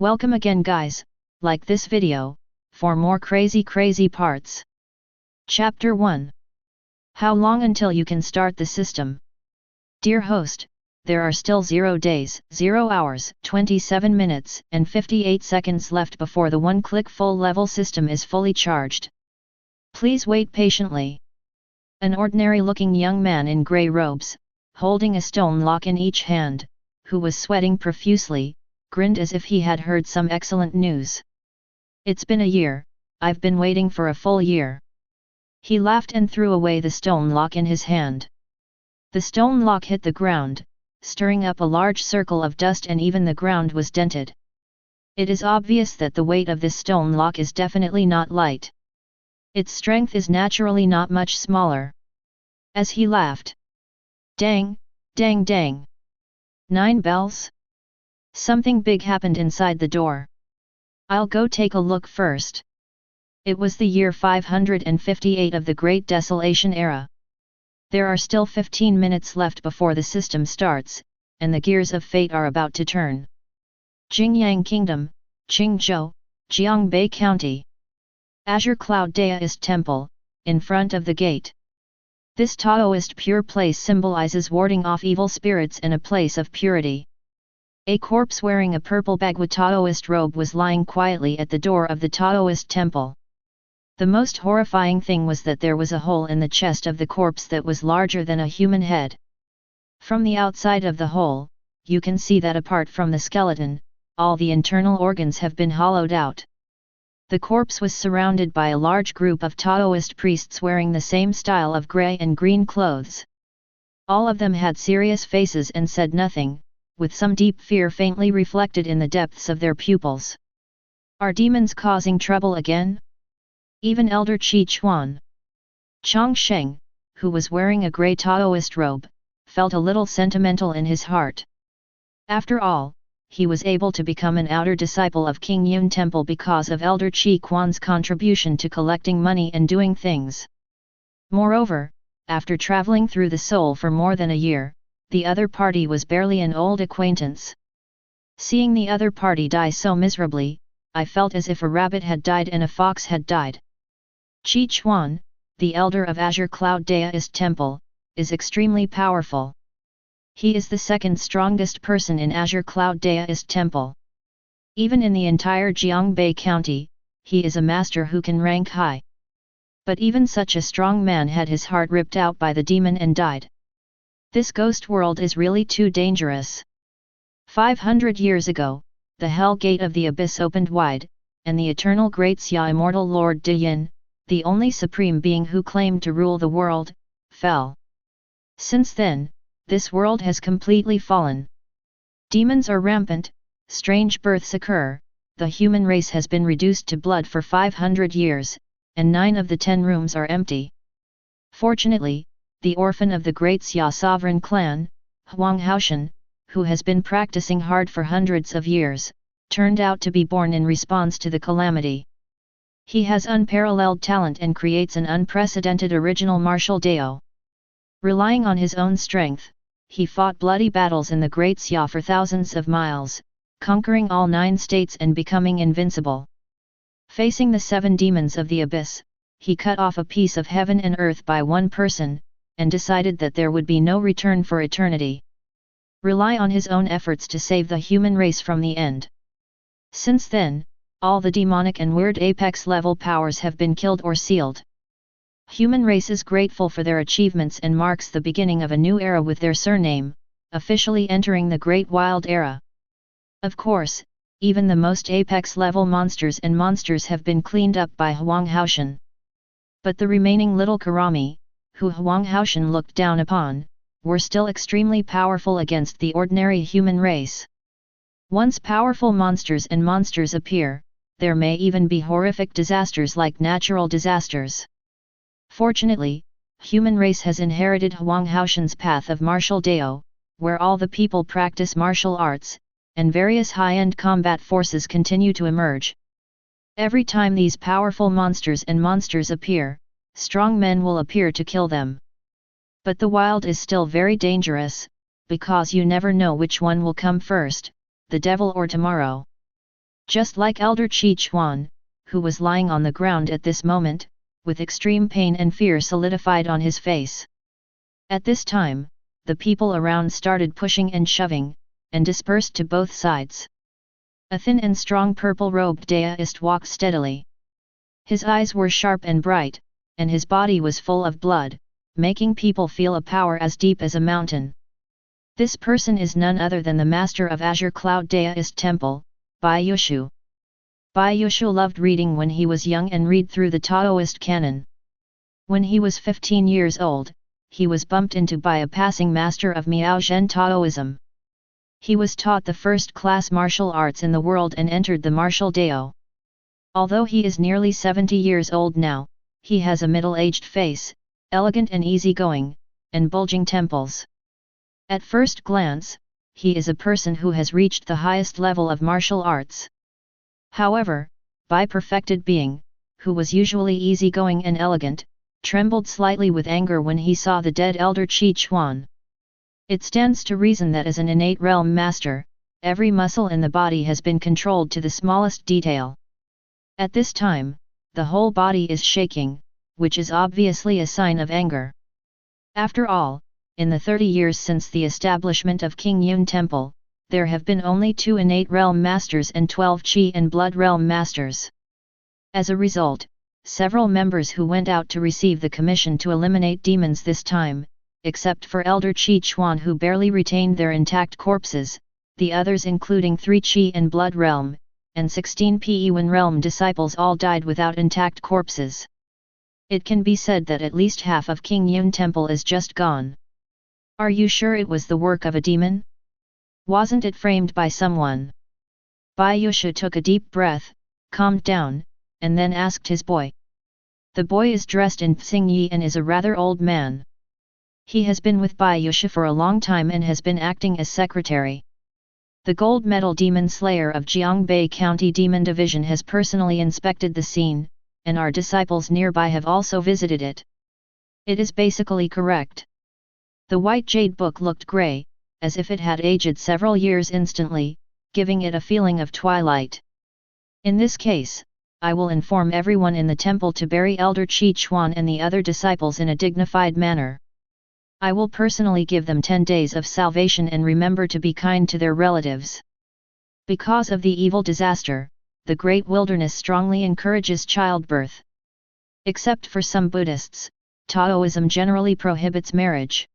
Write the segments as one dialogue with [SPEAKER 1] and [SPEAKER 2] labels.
[SPEAKER 1] Welcome again guys, like this video, for more crazy parts. Chapter 1. How long until you can start the system? Dear host, there are still 0 days, 0 hours, 27 minutes, and 58 seconds left before the one-click full-level system is fully charged. Please wait patiently. An ordinary-looking young man in grey robes, holding a stone lock in each hand, who was sweating profusely, grinned as if he had heard some excellent news. It's been a year, I've been waiting for a full year. He laughed and threw away the stone lock in his hand. The stone lock hit the ground, stirring up a large circle of dust, and even the ground was dented. It is obvious that the weight of this stone lock is definitely not light. Its strength is naturally not much smaller. As he laughed. Dang, dang, dang. 9 bells? Something big happened inside the door. I'll go take a look first. It was the year 558 of the Great Desolation Era. There are still 15 minutes left before the system starts, and the gears of fate are about to turn. Qingyun Kingdom, Qingyun, Jiangbei County. Azure Cloud Daoist Temple, in front of the gate. This Taoist pure place symbolizes warding off evil spirits and a place of purity. A corpse wearing a purple Bagua Taoist robe was lying quietly at the door of the Taoist temple. The most horrifying thing was that there was a hole in the chest of the corpse that was larger than a human head. From the outside of the hole, you can see that apart from the skeleton, all the internal organs have been hollowed out. The corpse was surrounded by a large group of Taoist priests wearing the same style of grey and green clothes. All of them had serious faces and said nothing, with some deep fear faintly reflected in the depths of their pupils. Are demons causing trouble again? Even Elder Qi Chang Sheng, who was wearing a grey Taoist robe, felt a little sentimental in his heart. After all, he was able to become an outer disciple of Qingyun Temple because of Elder Qi contribution to collecting money and doing things. Moreover, after traveling through the soul for more than a year, the other party was barely an old acquaintance. Seeing the other party die so miserably, I felt as if a rabbit had died and a fox had died. Qi, the elder of Azure Cloud Daoist Temple, is extremely powerful. He is the second strongest person in Azure Cloud Daoist Temple. Even in the entire Jiangbei County, he is a master who can rank high. But even such a strong man had his heart ripped out by the demon and died. This ghost world is really too dangerous. 500 years ago, the hell gate of the abyss opened wide, and the eternal great Xia immortal Lord Diyin, the only supreme being who claimed to rule the world, fell. Since then, this world has completely fallen. Demons are rampant, strange births occur, the human race has been reduced to blood for 500 years, and 9 of the 10 rooms are empty. Fortunately, the orphan of the great Xia sovereign clan, Huang Haoshan, who has been practicing hard for hundreds of years, turned out to be born in response to the calamity. He has unparalleled talent and creates an unprecedented original martial Dao. Relying on his own strength, he fought bloody battles in the great Xia for thousands of miles, conquering all 9 states and becoming invincible. Facing the 7 demons of the abyss, he cut off a piece of heaven and earth by one person, and decided that there would be no return for eternity. Rely on his own efforts to save the human race from the end. Since then, all the demonic and weird apex level powers have been killed or sealed. Human race is grateful for their achievements and marks the beginning of a new era with their surname, officially entering the Great Wild Era. Of course, even the most apex level monsters have been cleaned up by Huang Haoshan. But the remaining little Karami, who Huang Haoshan looked down upon, were still extremely powerful against the ordinary human race. Once powerful monsters appear, there may even be horrific disasters like natural disasters. Fortunately, human race has inherited Huang Haoshan's path of martial Dao, where all the people practice martial arts, and various high-end combat forces continue to emerge. Every time these powerful monsters appear, strong men will appear to kill them. But the wild is still very dangerous, because you never know which one will come first, the devil or tomorrow. Just like Elder Qi Chuan, who was lying on the ground at this moment, with extreme pain and fear solidified on his face. At this time, the people around started pushing and shoving, and dispersed to both sides. A thin and strong purple-robed Daoist walked steadily. His eyes were sharp and bright, and his body was full of blood, making people feel a power as deep as a mountain. This person is none other than the master of Azure Cloud Daoist Temple, Bai Yushu. Bai Yushu loved reading when he was young and read through the Taoist canon. When he was 15 years old, he was bumped into by a passing master of Miaozhen Taoism. He was taught the first-class martial arts in the world and entered the martial Dao. Although he is nearly 70 years old now, he has a middle-aged face, elegant and easygoing, and bulging temples. At first glance, he is a person who has reached the highest level of martial arts. However, Bai perfected being, who was usually easygoing and elegant, trembled slightly with anger when he saw the dead Elder Qi Chuan. It stands to reason that as an innate realm master, every muscle in the body has been controlled to the smallest detail. At this time, the whole body is shaking, which is obviously a sign of anger. After all, in the 30 years since the establishment of Qingyun Temple, there have been only 2 innate realm masters and 12 Qi and blood realm masters. As a result, several members who went out to receive the commission to eliminate demons this time, except for Elder Qi Chuan who barely retained their intact corpses, the others including 3 Qi and blood realm, and 16 P'Yuan realm disciples all died without intact corpses. It can be said that at least half of Qingyun Temple is just gone. Are you sure it was the work of a demon? Wasn't it framed by someone? Bai Yushu took a deep breath, calmed down, and then asked his boy. The boy is dressed in Xingyi and is a rather old man. He has been with Bai Yushu for a long time and has been acting as secretary. The gold medal demon slayer of Jiangbei County Demon Division has personally inspected the scene, and our disciples nearby have also visited it. It is basically correct. The white jade book looked grey, as if it had aged several years instantly, giving it a feeling of twilight. In this case, I will inform everyone in the temple to bury Elder Qi Chuan and the other disciples in a dignified manner. I will personally give them 10 days of salvation and remember to be kind to their relatives. Because of the evil disaster, the Great Wilderness strongly encourages childbirth. Except for some Buddhists, Taoism generally prohibits marriage.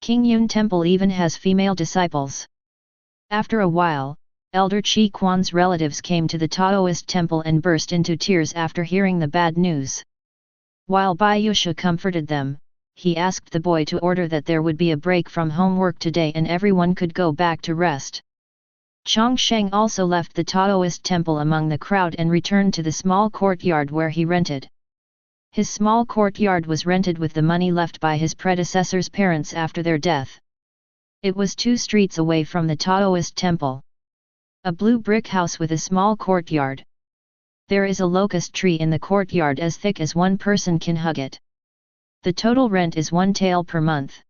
[SPEAKER 1] Qingyun Temple even has female disciples. After a while, Elder Qi Chuan's relatives came to the Daoist temple and burst into tears after hearing the bad news. While Bai Yushu comforted them, he asked the boy to order that there would be a break from homework today and everyone could go back to rest. Chang Sheng also left the Daoist temple among the crowd and returned to the small courtyard where he rented. His small courtyard was rented with the money left by his predecessor's parents after their death. It was 2 streets away from the Daoist temple. A blue brick house with a small courtyard. There is a locust tree in the courtyard as thick as one person can hug it. The total rent is 1 tael per month.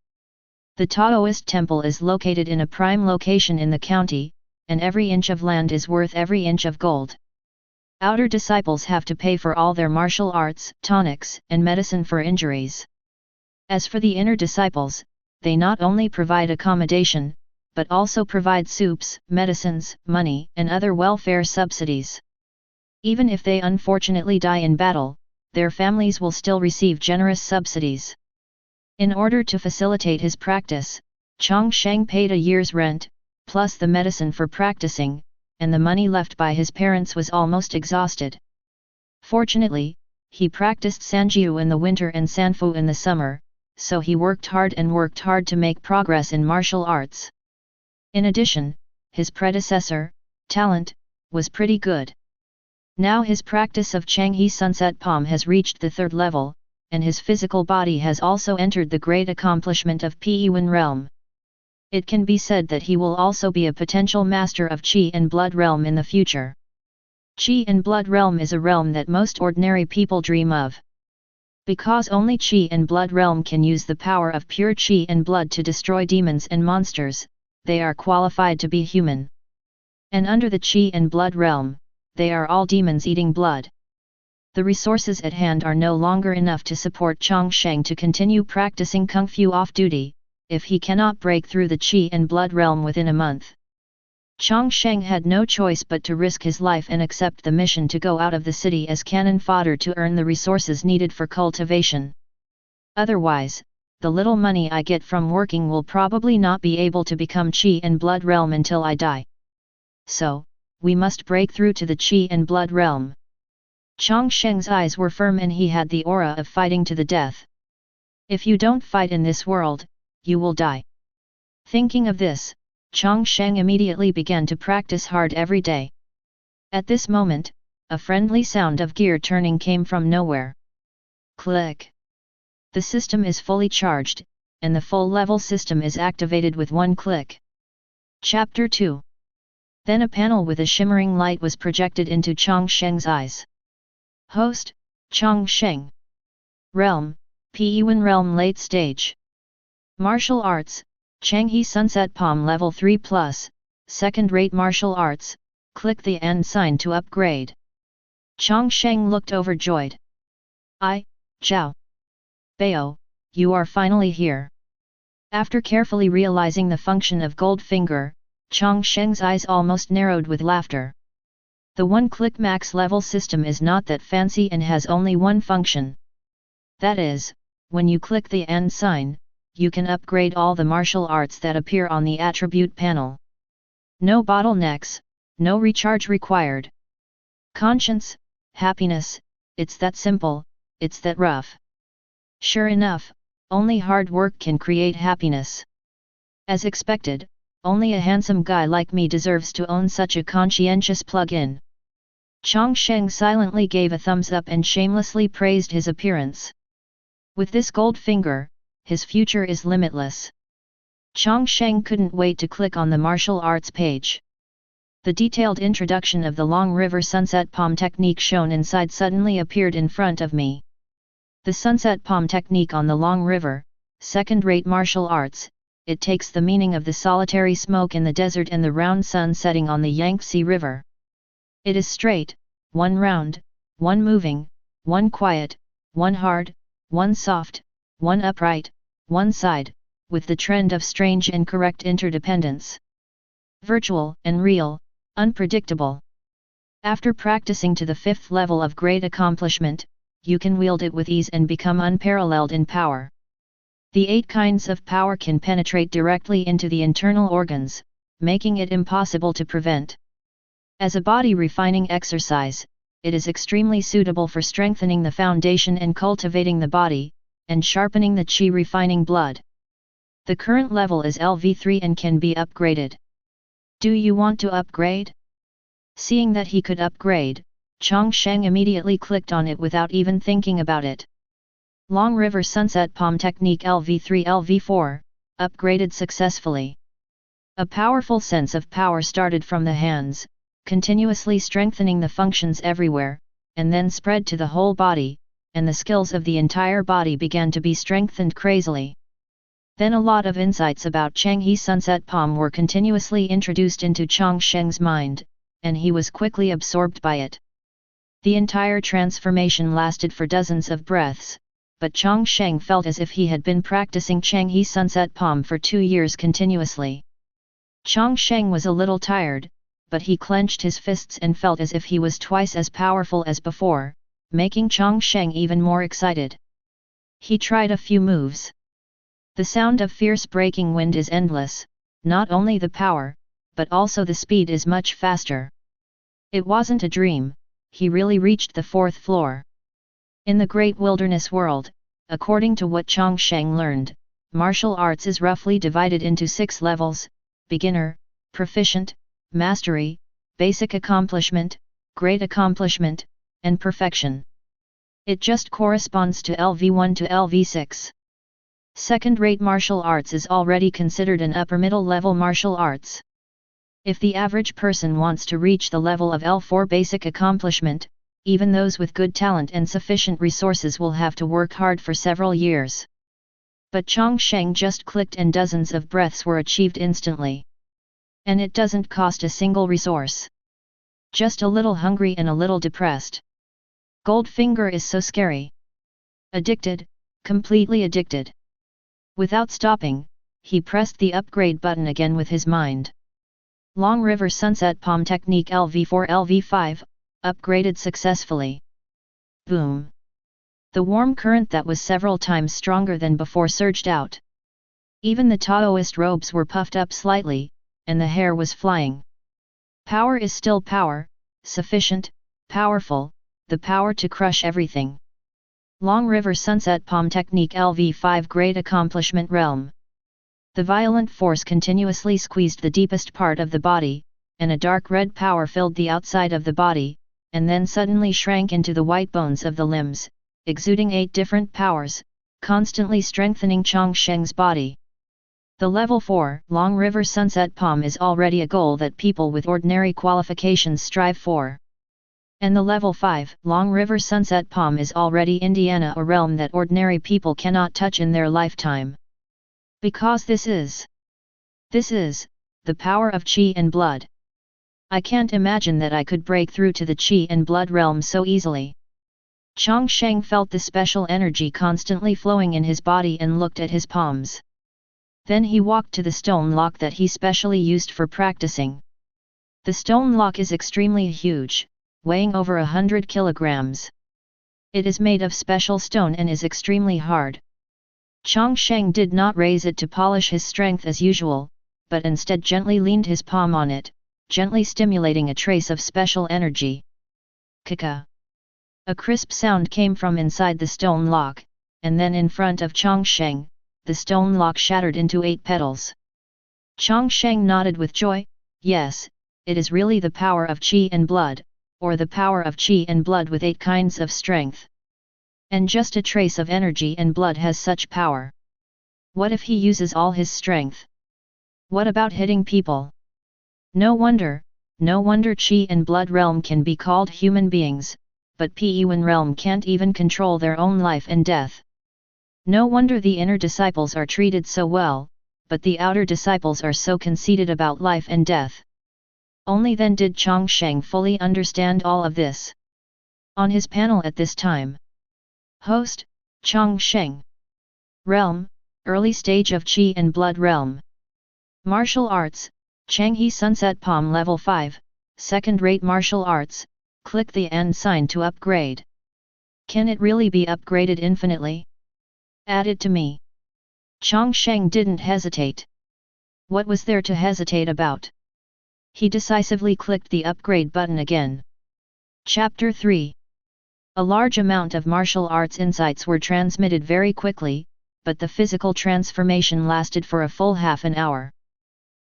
[SPEAKER 1] The Daoist temple is located in a prime location in the county, and every inch of land is worth every inch of gold. Outer disciples have to pay for all their martial arts, tonics, and medicine for injuries. As for the inner disciples, they not only provide accommodation, but also provide soups, medicines, money, and other welfare subsidies. Even if they unfortunately die in battle, their families will still receive generous subsidies. In order to facilitate his practice, Chang Sheng paid a year's rent, plus the medicine for practicing, and the money left by his parents was almost exhausted. Fortunately, he practiced Sanjiu in the winter and Sanfu in the summer, so he worked hard to make progress in martial arts. In addition, his predecessor, talent, was pretty good. Now his practice of Changhe Sunset Palm has reached the 3rd level, and his physical body has also entered the great accomplishment of P'Yuan realm. It can be said that he will also be a potential master of Qi and Blood realm in the future. Qi and Blood realm is a realm that most ordinary people dream of. Because only Qi and Blood realm can use the power of pure Qi and Blood to destroy demons and monsters, they are qualified to be human. And under the Qi and Blood realm, they are all demons eating blood. The resources at hand are no longer enough to support Chang Sheng to continue practicing Kung Fu off-duty, if he cannot break through the Qi and blood realm within a month. Chang Sheng had no choice but to risk his life and accept the mission to go out of the city as cannon fodder to earn the resources needed for cultivation. Otherwise, the little money I get from working will probably not be able to become Qi and blood realm until I die. So, we must break through to the Qi and blood realm. Chang Sheng's eyes were firm and he had the aura of fighting to the death. If you don't fight in this world, you will die. Thinking of this, Chang Sheng immediately began to practice hard every day. At this moment, a friendly sound of gear turning came from nowhere. Click. The system is fully charged, and the full level system is activated with one click. Chapter 2. Then a panel with a shimmering light was projected into Chang Sheng's eyes. Host, Chang Sheng. Realm, Qingyun Realm Late Stage. Martial Arts, Changhe Sunset Palm Level 3+, Second-Rate Martial Arts, click the and sign to upgrade. Chang Sheng looked overjoyed. Zhao Bao, you are finally here. After carefully realizing the function of Gold Finger, Chang Sheng's eyes almost narrowed with laughter. The one-click max level system is not that fancy and has only one function. That is, when you click the and sign, you can upgrade all the martial arts that appear on the attribute panel. No bottlenecks, no recharge required. Conscience, happiness, it's that simple, it's that rough. Sure enough, only hard work can create happiness. As expected, only a handsome guy like me deserves to own such a conscientious plug-in. Chang Sheng silently gave a thumbs up and shamelessly praised his appearance. With this gold finger, his future is limitless. Chang Sheng couldn't wait to click on the martial arts page. The detailed introduction of the Long River Sunset Palm technique shown inside suddenly appeared in front of me. The Sunset Palm technique on the Long River, second-rate martial arts, it takes the meaning of the solitary smoke in the desert and the round sun setting on the Yangtze River. It is straight, one round, one moving, one quiet, one hard, one soft, one upright, one side, with the trend of strange and correct interdependence. Virtual and real, unpredictable. After practicing to the 5th level of great accomplishment, you can wield it with ease and become unparalleled in power. The 8 kinds of power can penetrate directly into the internal organs, making it impossible to prevent. As a body refining exercise, it is extremely suitable for strengthening the foundation and cultivating the body, and sharpening the Qi refining blood. The current level is LV3 and can be upgraded. Do you want to upgrade? Seeing that he could upgrade, Chang Sheng immediately clicked on it without even thinking about it. Long River Sunset Palm Technique LV3 LV4, upgraded successfully. A powerful sense of power started from the hands, continuously strengthening the functions everywhere, and then spread to the whole body, and the skills of the entire body began to be strengthened crazily. Then a lot of insights about Changhe Sunset Palm were continuously introduced into Chang Sheng's mind, and he was quickly absorbed by it. The entire transformation lasted for dozens of breaths, but Chang Sheng felt as if he had been practicing Changhe Sunset Palm for 2 years continuously. Chang Sheng was a little tired, but he clenched his fists and felt as if he was twice as powerful as before, making Chang Sheng even more excited. He tried a few moves. The sound of fierce breaking wind is endless, not only the power, but also the speed is much faster. It wasn't a dream, he really reached the 4th floor. In the great wilderness world, according to what Chang Sheng learned, martial arts is roughly divided into 6 levels: beginner, proficient, mastery, basic accomplishment, great accomplishment, and perfection. It just corresponds to LV1 to LV6. Second-rate martial arts is already considered an upper-middle level martial arts. If the average person wants to reach the level of L4 basic accomplishment, even those with good talent and sufficient resources will have to work hard for several years. But Chang Sheng just clicked and dozens of breaths were achieved instantly. And it doesn't cost a single resource. Just a little hungry and a little depressed. Goldfinger is so scary. Addicted, completely addicted. Without stopping, he pressed the upgrade button again with his mind. Long River Sunset Palm Technique LV4 LV5, upgraded successfully. Boom. The warm current that was several times stronger than before surged out. Even the Taoist robes were puffed up slightly, and the hair was flying. Power is still power, sufficient, powerful, the power to crush everything. Long River Sunset Palm Technique LV5 Great Accomplishment Realm. The violent force continuously squeezed the deepest part of the body, and a dark red power filled the outside of the body, and then suddenly shrank into the white bones of the limbs, exuding 8 different powers, constantly strengthening Chang Sheng's body. The level 4 Long River Sunset Palm is already a goal that people with ordinary qualifications strive for. And the level 5 Long River Sunset Palm is already Indiana, a realm that ordinary people cannot touch in their lifetime. Because this is the power of Qi and blood. I can't imagine that I could break through to the Qi and blood realm so easily. Chang Sheng felt the special energy constantly flowing in his body and looked at his palms. Then he walked to the stone lock that he specially used for practicing. The stone lock is extremely huge, weighing over 100 kilograms. It is made of special stone and is extremely hard. Chang Sheng did not raise it to polish his strength as usual, but instead gently leaned his palm on it, gently stimulating a trace of special energy. Kaka. A crisp sound came from inside the stone lock, and then in front of Chang Sheng, the stone lock shattered into 8 petals. Chang Sheng nodded with joy. Yes, it is really the power of Qi and blood, or the power of Qi and blood with 8 kinds of strength. And just a trace of energy and blood has such power. What if he uses all his strength? What about hitting people? No wonder Qi and blood realm can be called human beings, but Peyuan realm can't even control their own life and death. No wonder the inner disciples are treated so well, but the outer disciples are so conceited about life and death. Only then did Chang Sheng fully understand all of this. On his panel at this time. Host, Chang Sheng. Realm, early stage of Qi and blood realm. Martial arts, Changhe Sunset Palm level 5, second-rate martial arts, click the and sign to upgrade. Can it really be upgraded infinitely? Add it to me. Chang Sheng didn't hesitate. What was there to hesitate about? He decisively clicked the upgrade button again. Chapter 3. A large amount of martial arts insights were transmitted very quickly, but the physical transformation lasted for a full half an hour.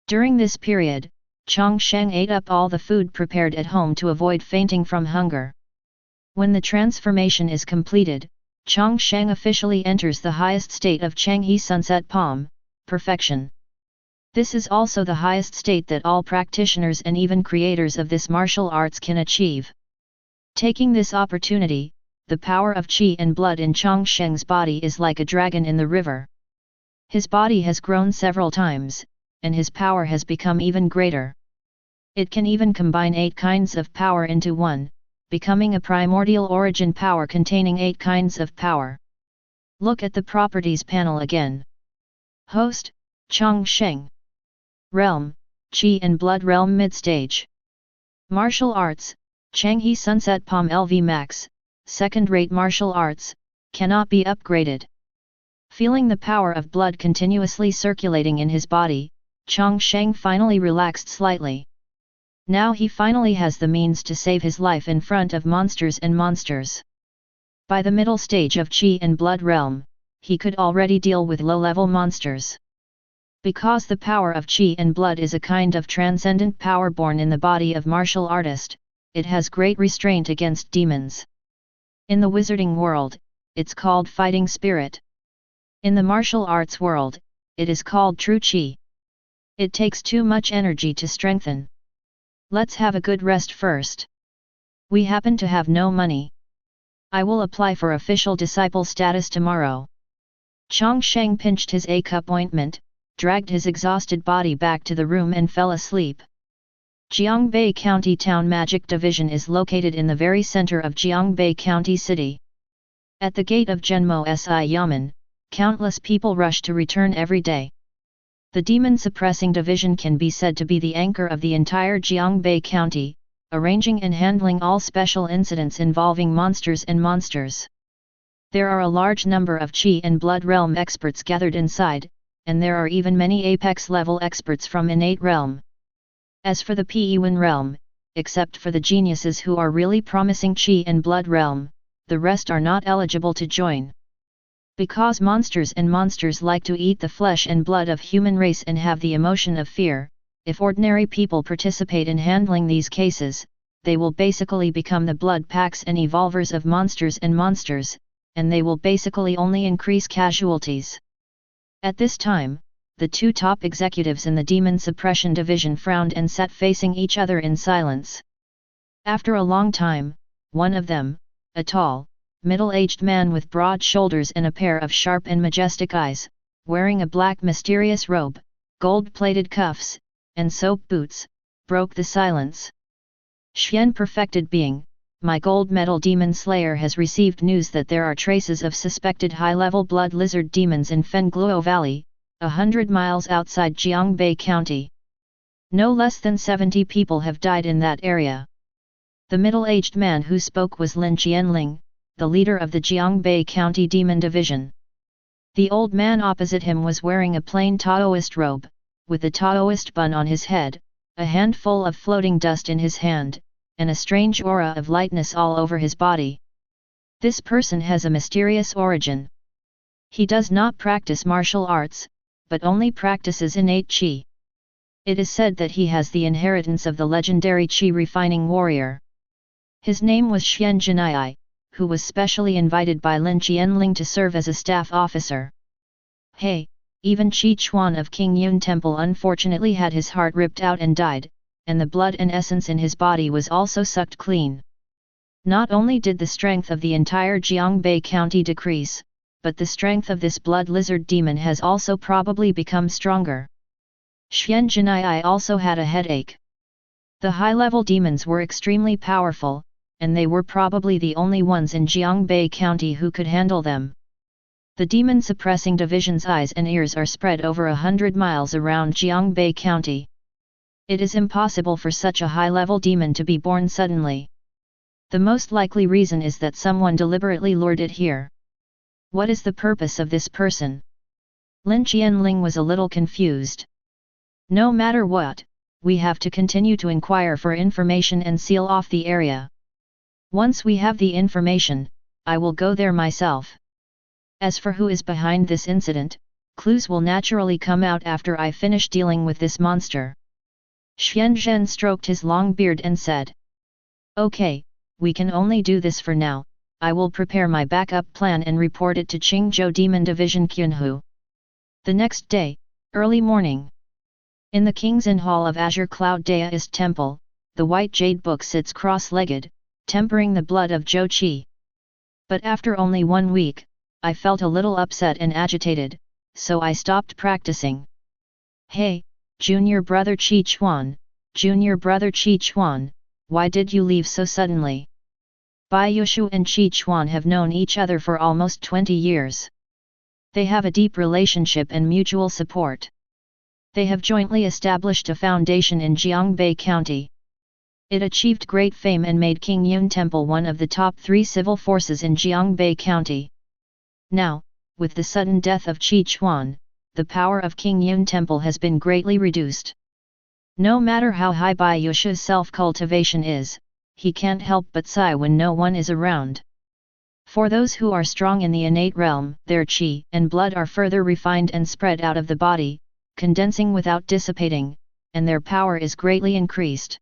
[SPEAKER 1] During this period, Chang Sheng ate up all the food prepared at home to avoid fainting from hunger. When the transformation is completed, Chang Sheng officially enters the highest state of Changhe Sunset Palm, perfection. This is also the highest state that all practitioners and even creators of this martial arts can achieve. Taking this opportunity, the power of Qi and blood in Chang Sheng's body is like a dragon in the river. His body has grown several times, and his power has become even greater. It can even combine 8 kinds of power into one, becoming a primordial origin power containing 8 kinds of power. Look at the properties panel again. Host, Chang Sheng. Realm, Qi and blood realm mid-stage. Martial arts, Changhe Sunset Palm LvMax, second-rate martial arts, cannot be upgraded. Feeling the power of blood continuously circulating in his body, Chang Sheng finally relaxed slightly. Now he finally has the means to save his life in front of monsters and monsters. By the middle stage of Qi and blood realm, he could already deal with low-level monsters. Because the power of Qi and blood is a kind of transcendent power born in the body of martial artist, it has great restraint against demons. In the wizarding world, it's called fighting spirit. In the martial arts world, it is called true Qi. It takes too much energy to strengthen. Let's have a good rest first. We happen to have no money. I will apply for official disciple status tomorrow. Chang Sheng pinched his A-cup ointment, dragged his exhausted body back to the room and fell asleep. Jiangbei County Town Magic Division is located in the very center of Jiangbei County City. At the gate of Zhenmo Si Yamen, countless people rush to return every day. The Demon Suppressing Division can be said to be the anchor of the entire Jiangbei County, arranging and handling all special incidents involving monsters and monsters. There are a large number of Qi and Blood Realm experts gathered inside, and there are even many Apex-level experts from Innate Realm. As for the Qingyun Realm, except for the geniuses who are really promising Qi and Blood Realm, the rest are not eligible to join. Because monsters like to eat the flesh and blood of human race and have the emotion of fear, if ordinary people participate in handling these cases, they will basically become the blood packs and evolvers of monsters, and they will basically only increase casualties. At this time, the two top executives in the Demon Suppression Division frowned and sat facing each other in silence. After a long time, one of them, a tall, middle-aged man with broad shoulders and a pair of sharp and majestic eyes, wearing a black mysterious robe, gold-plated cuffs, and soap boots, broke the silence. Xian Perfected Being, my gold medal demon slayer has received news that there are traces of suspected high-level blood lizard demons in Fengluo Valley, 100 miles outside Jiangbei County. No less than 70 people have died in that area. The middle-aged man who spoke was Lin Qianling, the leader of the Jiangbei County Demon Division. The old man opposite him was wearing a plain Taoist robe, with a Taoist bun on his head, a handful of floating dust in his hand, and a strange aura of lightness all over his body. This person has a mysterious origin. He does not practice martial arts, but only practices innate Qi. It is said that he has the inheritance of the legendary Qi refining warrior. His name was Xian Jinai, who was specially invited by Lin Qianling to serve as a staff officer. Hey, even Qi Chuan of Qingyun Temple unfortunately had his heart ripped out and died, and the blood and essence in his body was also sucked clean. Not only did the strength of the entire Jiangbei County decrease, but the strength of this blood lizard demon has also probably become stronger. Xian Jinai also had a headache. The high-level demons were extremely powerful, and they were probably the only ones in Jiangbei County who could handle them. The Demon Suppressing Division's eyes and ears are spread over 100 miles around Jiangbei County. It is impossible for such a high-level demon to be born suddenly. The most likely reason is that someone deliberately lured it here. What is the purpose of this person? Lin Qianling was a little confused. No matter what, we have to continue to inquire for information and seal off the area. Once we have the information, I will go there myself. As for who is behind this incident, clues will naturally come out after I finish dealing with this monster. Xian Zhen stroked his long beard and said. Okay, we can only do this for now. I will prepare my backup plan and report it to Qingzhou Demon Division Qinhu. The next day, early morning. In the Qingzhen Hall of Azure Cloud Daoist Temple, the white jade book sits cross-legged, tempering the blood of Zhou Qi. But after only 1 week, I felt a little upset and agitated, so I stopped practicing. Hey, Junior Brother Qi Chuan, Junior Brother Qi Chuan, why did you leave so suddenly? Bai Yushu and Qi Chuan have known each other for almost 20 years. They have a deep relationship and mutual support. They have jointly established a foundation in Jiangbei County. It achieved great fame and made Qingyun Temple one of the top 3 civil forces in Jiangbei County. Now, with the sudden death of Qi Chuan, the power of Qingyun Temple has been greatly reduced. No matter how high Bai Yushu's self-cultivation is, he can't help but sigh when no one is around. For those who are strong in the innate realm, their Qi and blood are further refined and spread out of the body, condensing without dissipating, and their power is greatly increased.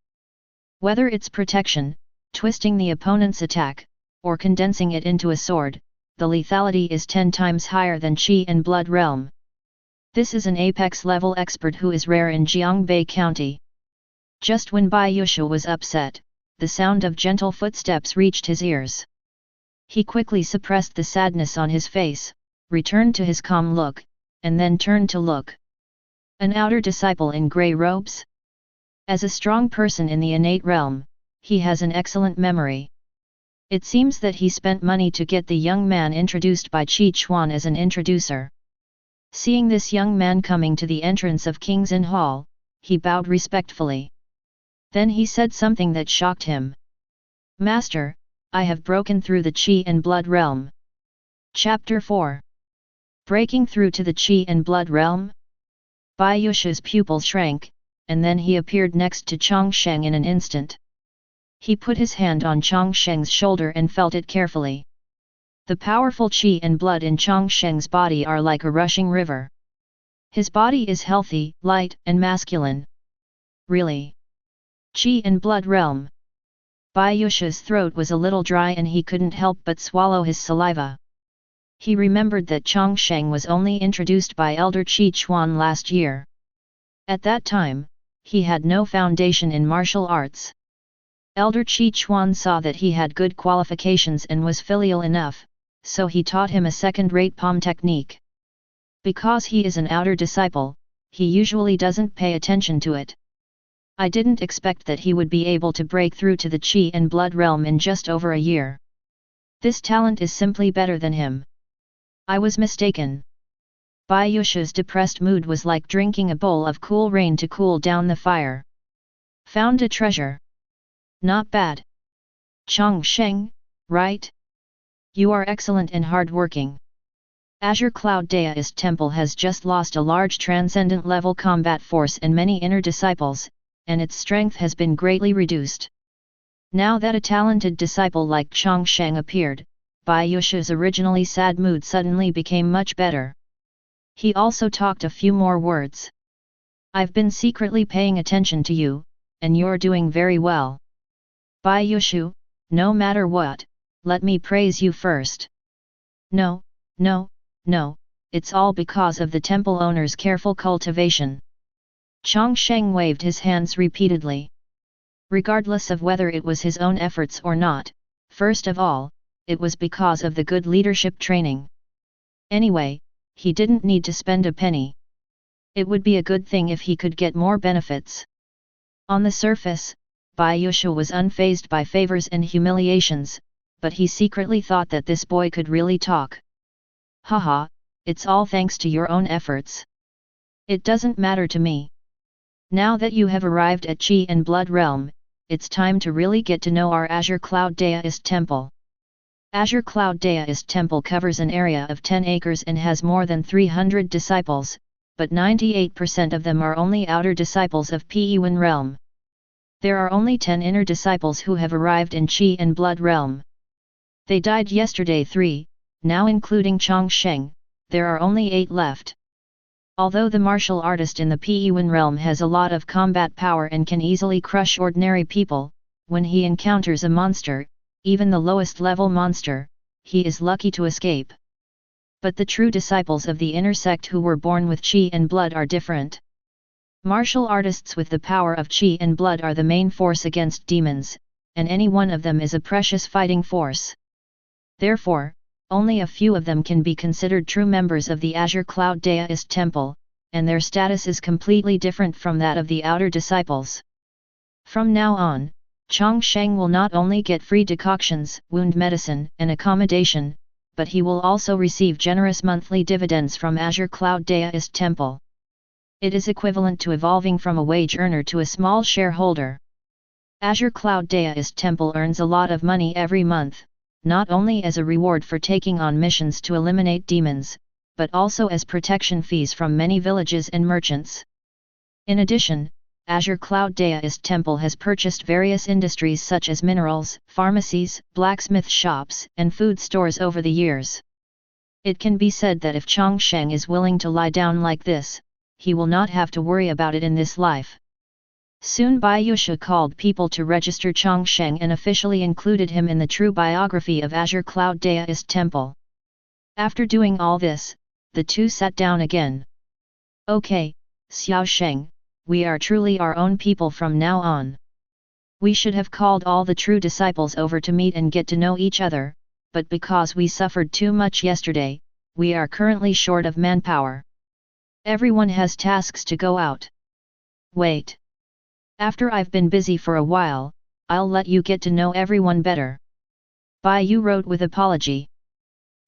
[SPEAKER 1] Whether it's protection, twisting the opponent's attack, or condensing it into a sword, the lethality is 10 times higher than Qi and blood realm. This is an apex-level expert who is rare in Jiangbei County. Just when Bai Yushu was upset, the sound of gentle footsteps reached his ears. He quickly suppressed the sadness on his face, returned to his calm look, and then turned to look. An outer disciple in grey robes? As a strong person in the innate realm, he has an excellent memory. It seems that he spent money to get the young man introduced by Qi Chuan as an introducer. Seeing this young man coming to the entrance of Qingyun Hall, he bowed respectfully. Then he said something that shocked him. Master, I have broken through the Qi and Blood realm. Chapter 4. Breaking through to the Qi and Blood realm? Bai Yusha's pupils shrank, and then he appeared next to Chang Sheng in an instant. He put his hand on Chang Sheng's shoulder and felt it carefully. The powerful Qi and blood in Chang Sheng's body are like a rushing river. His body is healthy, light, and masculine. Really? Qi and blood realm. Bai Yusha's throat was a little dry and he couldn't help but swallow his saliva. He remembered that Chang Sheng was only introduced by Elder Qi Chuan last year. At that time, he had no foundation in martial arts. Elder Qi Chuan saw that he had good qualifications and was filial enough, so he taught him a second-rate palm technique. Because he is an outer disciple, he usually doesn't pay attention to it. I didn't expect that he would be able to break through to the Qi and blood realm in just over a year. This talent is simply better than him. I was mistaken. Bai Yusha's depressed mood was like drinking a bowl of cool rain to cool down the fire. Found a treasure. Not bad. Chang Sheng, right? You are excellent and hard-working. Azure Cloud Daoist Temple has just lost a large transcendent level combat force and many inner disciples, and its strength has been greatly reduced. Now that a talented disciple like Chang Sheng appeared, Bai Yusha's originally sad mood suddenly became much better. He also talked a few more words. I've been secretly paying attention to you, and you're doing very well. Bai Yushu, no matter what, let me praise you first. No, it's all because of the temple owner's careful cultivation. Chang Sheng waved his hands repeatedly. Regardless of whether it was his own efforts or not, first of all, it was because of the good leadership training. Anyway, he didn't need to spend a penny. It would be a good thing if he could get more benefits. On the surface, Bai Yusha was unfazed by favors and humiliations, but he secretly thought that this boy could really talk. Haha, it's all thanks to your own efforts. It doesn't matter to me. Now that you have arrived at Qi and Blood Realm, it's time to really get to know our Azure Cloud Daoist Temple. Azure Cloud Daoist Temple covers an area of 10 acres and has more than 300 disciples, but 98% of them are only outer disciples of Qingyun realm. There are only 10 inner disciples who have arrived in Qi and Blood realm. They died yesterday 3, now including Chang Sheng, there are only 8 left. Although the martial artist in the Qingyun realm has a lot of combat power and can easily crush ordinary people, when he encounters a monster, even the lowest level monster, he is lucky to escape. But the true disciples of the inner sect who were born with Qi and Blood are different. Martial artists with the power of Qi and Blood are the main force against demons, and any one of them is a precious fighting force. Therefore, only a few of them can be considered true members of the Azure Cloud Daoist Temple, and their status is completely different from that of the outer disciples. From now on, Chang Sheng will not only get free decoctions, wound medicine, and accommodation, but he will also receive generous monthly dividends from Azure Cloud Daoist Temple. It is equivalent to evolving from a wage earner to a small shareholder. Azure Cloud Daoist Temple earns a lot of money every month, not only as a reward for taking on missions to eliminate demons, but also as protection fees from many villages and merchants. In addition, Azure Cloud Daoist Temple has purchased various industries such as minerals, pharmacies, blacksmith shops, and food stores over the years. It can be said that if Chang Sheng is willing to lie down like this, he will not have to worry about it in this life. Soon Bai Yusha called people to register Chang Sheng and officially included him in the true biography of Azure Cloud Daoist Temple. After doing all this, the two sat down again. Okay, Xiao Sheng, we are truly our own people from now on. We should have called all the true disciples over to meet and get to know each other, but because we suffered too much yesterday, we are currently short of manpower. Everyone has tasks to go out. Wait. After I've been busy for a while, I'll let you get to know everyone better. Bai Yu wrote with apology.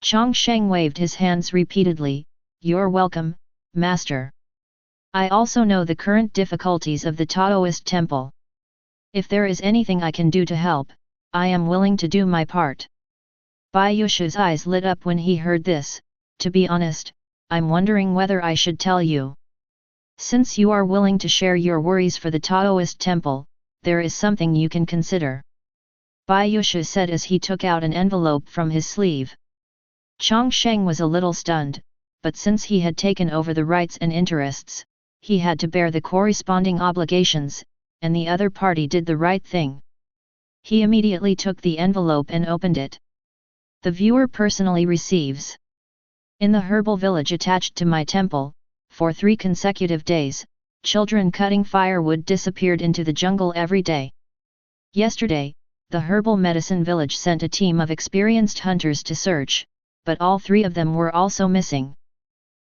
[SPEAKER 1] Chang Sheng waved his hands repeatedly. You're welcome, Master. I also know the current difficulties of the Daoist Temple. If there is anything I can do to help, I am willing to do my part. Bai Yushu's eyes lit up when he heard this. To be honest, I'm wondering whether I should tell you. Since you are willing to share your worries for the Daoist Temple, there is something you can consider. Bai Yushu said as he took out an envelope from his sleeve. Chang Sheng was a little stunned, but since he had taken over the rights and interests, he had to bear the corresponding obligations, and the other party did the right thing. He immediately took the envelope and opened it. The viewer personally receives. In the herbal village attached to my temple, for 3 consecutive days, children cutting firewood disappeared into the jungle every day. Yesterday, the herbal medicine village sent a team of experienced hunters to search, but all 3 of them were also missing.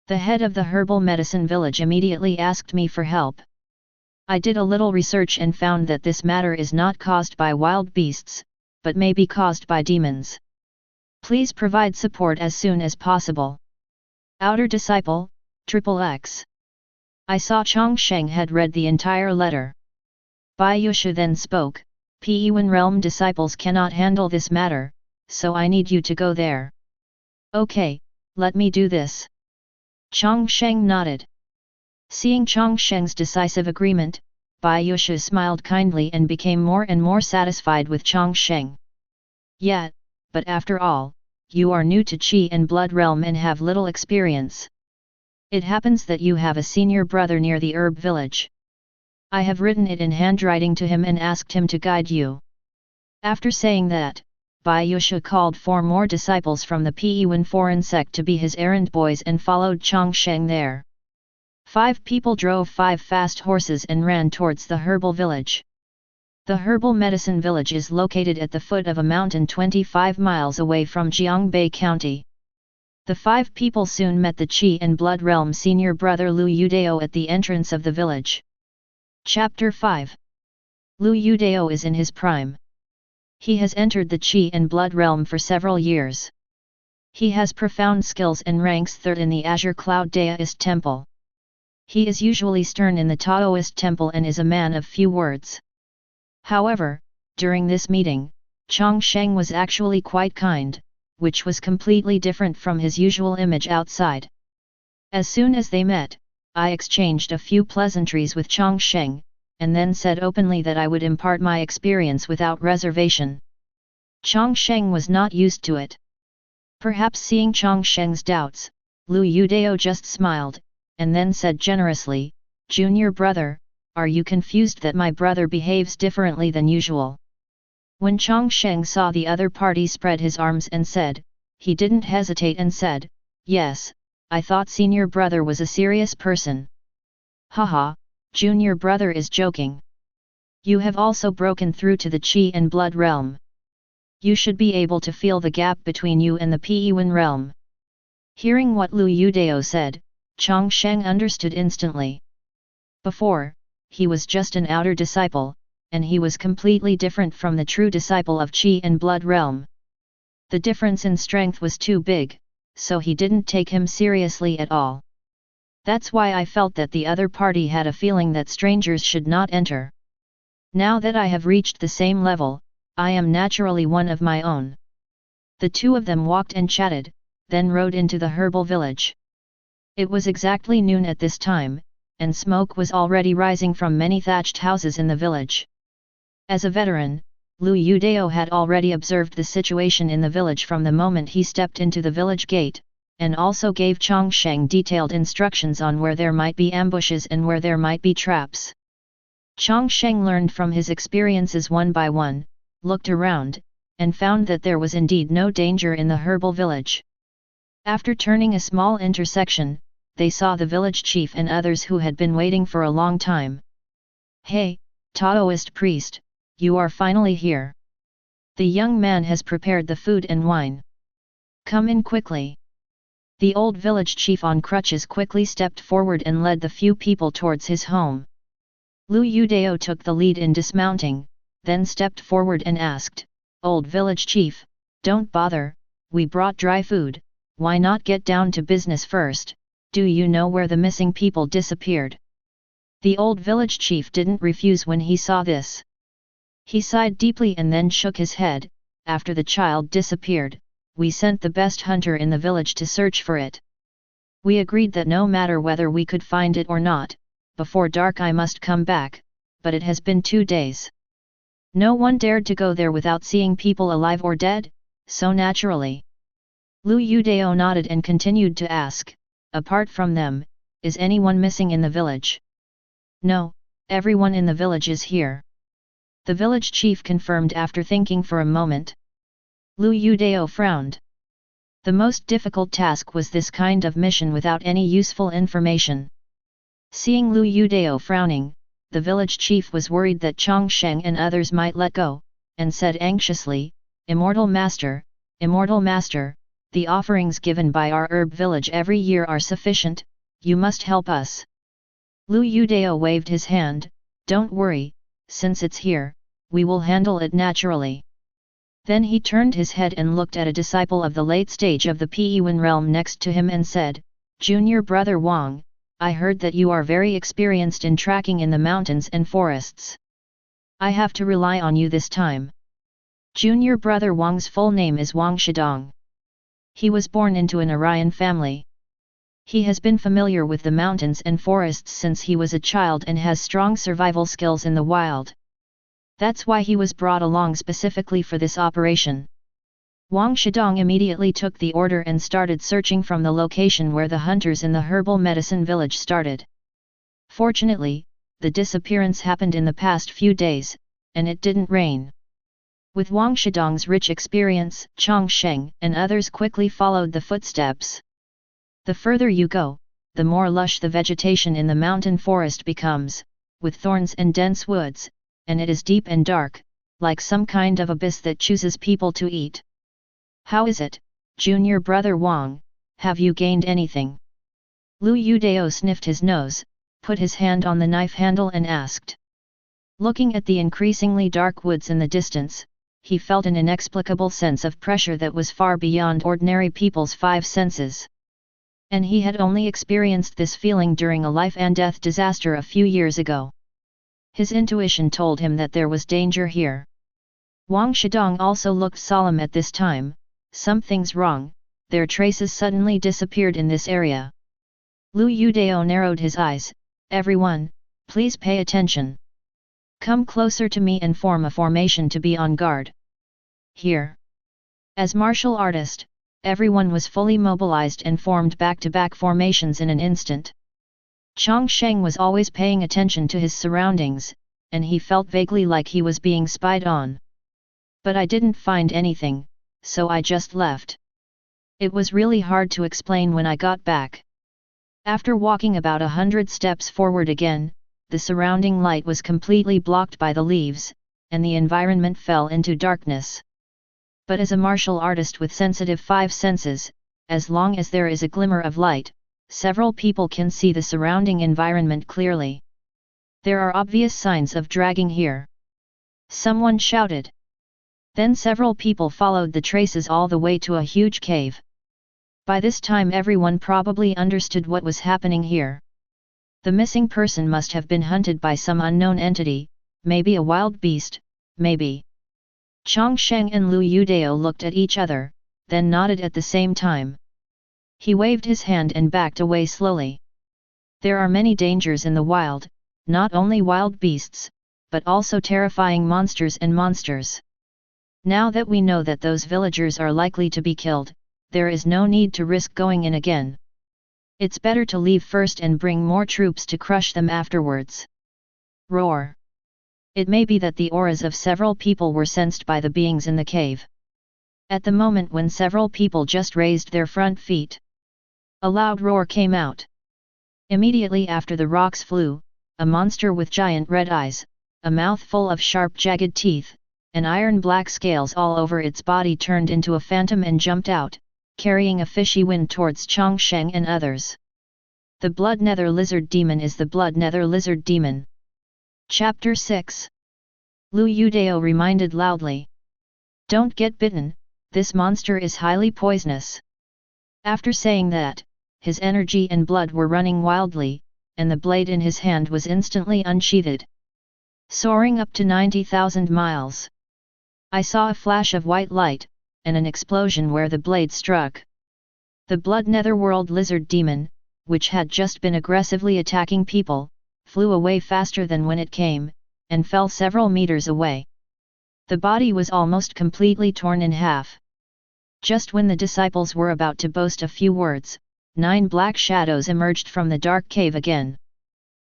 [SPEAKER 1] The head of the herbal medicine village immediately asked me for help. I did a little research and found that this matter is not caused by wild beasts, but may be caused by demons. Please provide support as soon as possible. Outer Disciple, XXX. I saw Chang Sheng had read the entire letter. Bai Yushu then spoke. Qingyun realm disciples cannot handle this matter, so I need you to go there. Okay, let me do this. Chang Sheng nodded. Seeing Chang Sheng's decisive agreement, Bai Yushu smiled kindly and became more and more satisfied with Chang Sheng. Yet, but after all, you are new to Qi and Blood realm and have little experience. It happens that you have a senior brother near the herb village. I have written it in handwriting to him and asked him to guide you. After saying that, Bai Yushu called 4 more disciples from the Qingyun foreign sect to be his errand boys and followed Chang Sheng there. 5 people drove 5 fast horses and ran towards the herbal village. The herbal medicine village is located at the foot of a mountain 25 miles away from Jiangbei County. The 5 people soon met the Qi and Blood realm senior brother Lu Yudao at the entrance of the village. Chapter 5. Lu Yudao is in his prime. He has entered the Qi and Blood realm for several years. He has profound skills and ranks 3rd in the Azure Cloud Daoist Temple. He is usually stern in the Daoist Temple and is a man of few words. However, during this meeting, Chang Sheng was actually quite kind, which was completely different from his usual image outside. As soon as they met, I exchanged a few pleasantries with Chang Sheng, and then said openly that I would impart my experience without reservation. Chang Sheng was not used to it. Perhaps seeing Chang Sheng's doubts, Lu Yudao just smiled, and then said generously, "Junior brother, are you confused that my brother behaves differently than usual?" When Chang Sheng saw the other party spread his arms and said, he didn't hesitate and said, "Yes, I thought senior brother was a serious person." Haha, junior brother is joking. You have also broken through to the Qi and Blood realm. You should be able to feel the gap between you and the Qingyun realm. Hearing what Lu Yudao said, Chang Sheng understood instantly. Before, he was just an outer disciple, and he was completely different from the true disciple of Qi and Blood realm. The difference in strength was too big, so he didn't take him seriously at all. That's why I felt that the other party had a feeling that strangers should not enter. Now that I have reached the same level, I am naturally one of my own. The 2 of them walked and chatted, then rode into the herbal village. It was exactly noon at this time, and smoke was already rising from many thatched houses in the village. As a veteran, Lu Yudao had already observed the situation in the village from the moment he stepped into the village gate, and also gave Chang Sheng detailed instructions on where there might be ambushes and where there might be traps. Chang Sheng learned from his experiences one by one, looked around, and found that there was indeed no danger in the herbal village. After turning a small intersection, they saw the village chief and others who had been waiting for a long time. "Hey, Taoist priest, you are finally here. The young man has prepared the food and wine. Come in quickly." The old village chief on crutches quickly stepped forward and led the few people towards his home. Lu Yudao took the lead in dismounting, then stepped forward and asked, "Old village chief, don't bother, we brought dry food, why not get down to business first, do you know where the missing people disappeared?" The old village chief didn't refuse when he saw this. He sighed deeply and then shook his head. "After the child disappeared, we sent the best hunter in the village to search for it. We agreed that no matter whether we could find it or not, before dark I must come back, but it has been 2 days. No one dared to go there without seeing people alive or dead, so naturally." Lu Yudao nodded and continued to ask, "Apart from them, is anyone missing in the village?" "No, everyone in the village is here," the village chief confirmed after thinking for a moment. Lu Yudao frowned. The most difficult task was this kind of mission without any useful information. Seeing Lu Yudao frowning, the village chief was worried that Chang Sheng and others might let go, and said anxiously, Immortal Master, the offerings given by our herb village every year are sufficient, you must help us." Lu Yudao waved his hand, "Don't worry, since it's here, we will handle it naturally." Then he turned his head and looked at a disciple of the late stage of the Qingyun realm next to him and said, "Junior brother Wang, I heard that you are very experienced in tracking in the mountains and forests. I have to rely on you this time." Junior brother Wang's full name is Wang Shidong. He was born into an Aryan family. He has been familiar with the mountains and forests since he was a child and has strong survival skills in the wild. That's why he was brought along specifically for this operation. Wang Shidong immediately took the order and started searching from the location where the hunters in the herbal medicine village started. Fortunately, the disappearance happened in the past few days, and it didn't rain. With Wang Shidong's rich experience, Chang Sheng and others quickly followed the footsteps. The further you go, the more lush the vegetation in the mountain forest becomes, with thorns and dense woods, and it is deep and dark, like some kind of abyss that chooses people to eat. "How is it, junior brother Wang, have you gained anything?" Lu Yudao sniffed his nose, put his hand on the knife handle and asked. Looking at the increasingly dark woods in the distance, he felt an inexplicable sense of pressure that was far beyond ordinary people's 5 senses. And he had only experienced this feeling during a life and death disaster a few years ago. His intuition told him that there was danger here. Wang Shidong also looked solemn at this time. "Something's wrong, their traces suddenly disappeared in this area." Lu Yudao narrowed his eyes. "Everyone, please pay attention. Come closer to me and form a formation to be on guard." Here. As martial artist, everyone was fully mobilized and formed back-to-back formations in an instant. Chang Sheng was always paying attention to his surroundings, and he felt vaguely like he was being spied on. "But I didn't find anything, so I just left. It was really hard to explain when I got back." After walking about 100 steps forward again, the surrounding light was completely blocked by the leaves, and the environment fell into darkness. But as a martial artist with sensitive 5 senses, as long as there is a glimmer of light, several people can see the surrounding environment clearly. "There are obvious signs of dragging here," someone shouted. Then several people followed the traces all the way to a huge cave. By this time everyone probably understood what was happening here. The missing person must have been hunted by some unknown entity, maybe a wild beast, maybe. Chang Sheng and Lu Yudao looked at each other, then nodded at the same time. He waved his hand and backed away slowly. There are many dangers in the wild, not only wild beasts, but also terrifying monsters and monsters. Now that we know that those villagers are likely to be killed, there is no need to risk going in again. It's better to leave first and bring more troops to crush them afterwards. Roar! It may be that the auras of several people were sensed by the beings in the cave. At the moment when several people just raised their front feet, a loud roar came out. Immediately after the rocks flew, a monster with giant red eyes, a mouth full of sharp jagged teeth, and iron-black scales all over its body turned into a phantom and jumped out, carrying a fishy wind towards Chang Sheng and others. The Blood Nether Lizard Demon is the Blood Nether Lizard Demon. Chapter 6. Lu Yudao reminded loudly. Don't get bitten, this monster is highly poisonous. After saying that, his energy and blood were running wildly, and the blade in his hand was instantly unsheathed. Soaring up to 90,000 miles. I saw a flash of white light, and an explosion where the blade struck. The blood netherworld lizard demon, which had just been aggressively attacking people, flew away faster than when it came, and fell several meters away. The body was almost completely torn in half. Just when the disciples were about to boast a few words, 9 black shadows emerged from the dark cave again.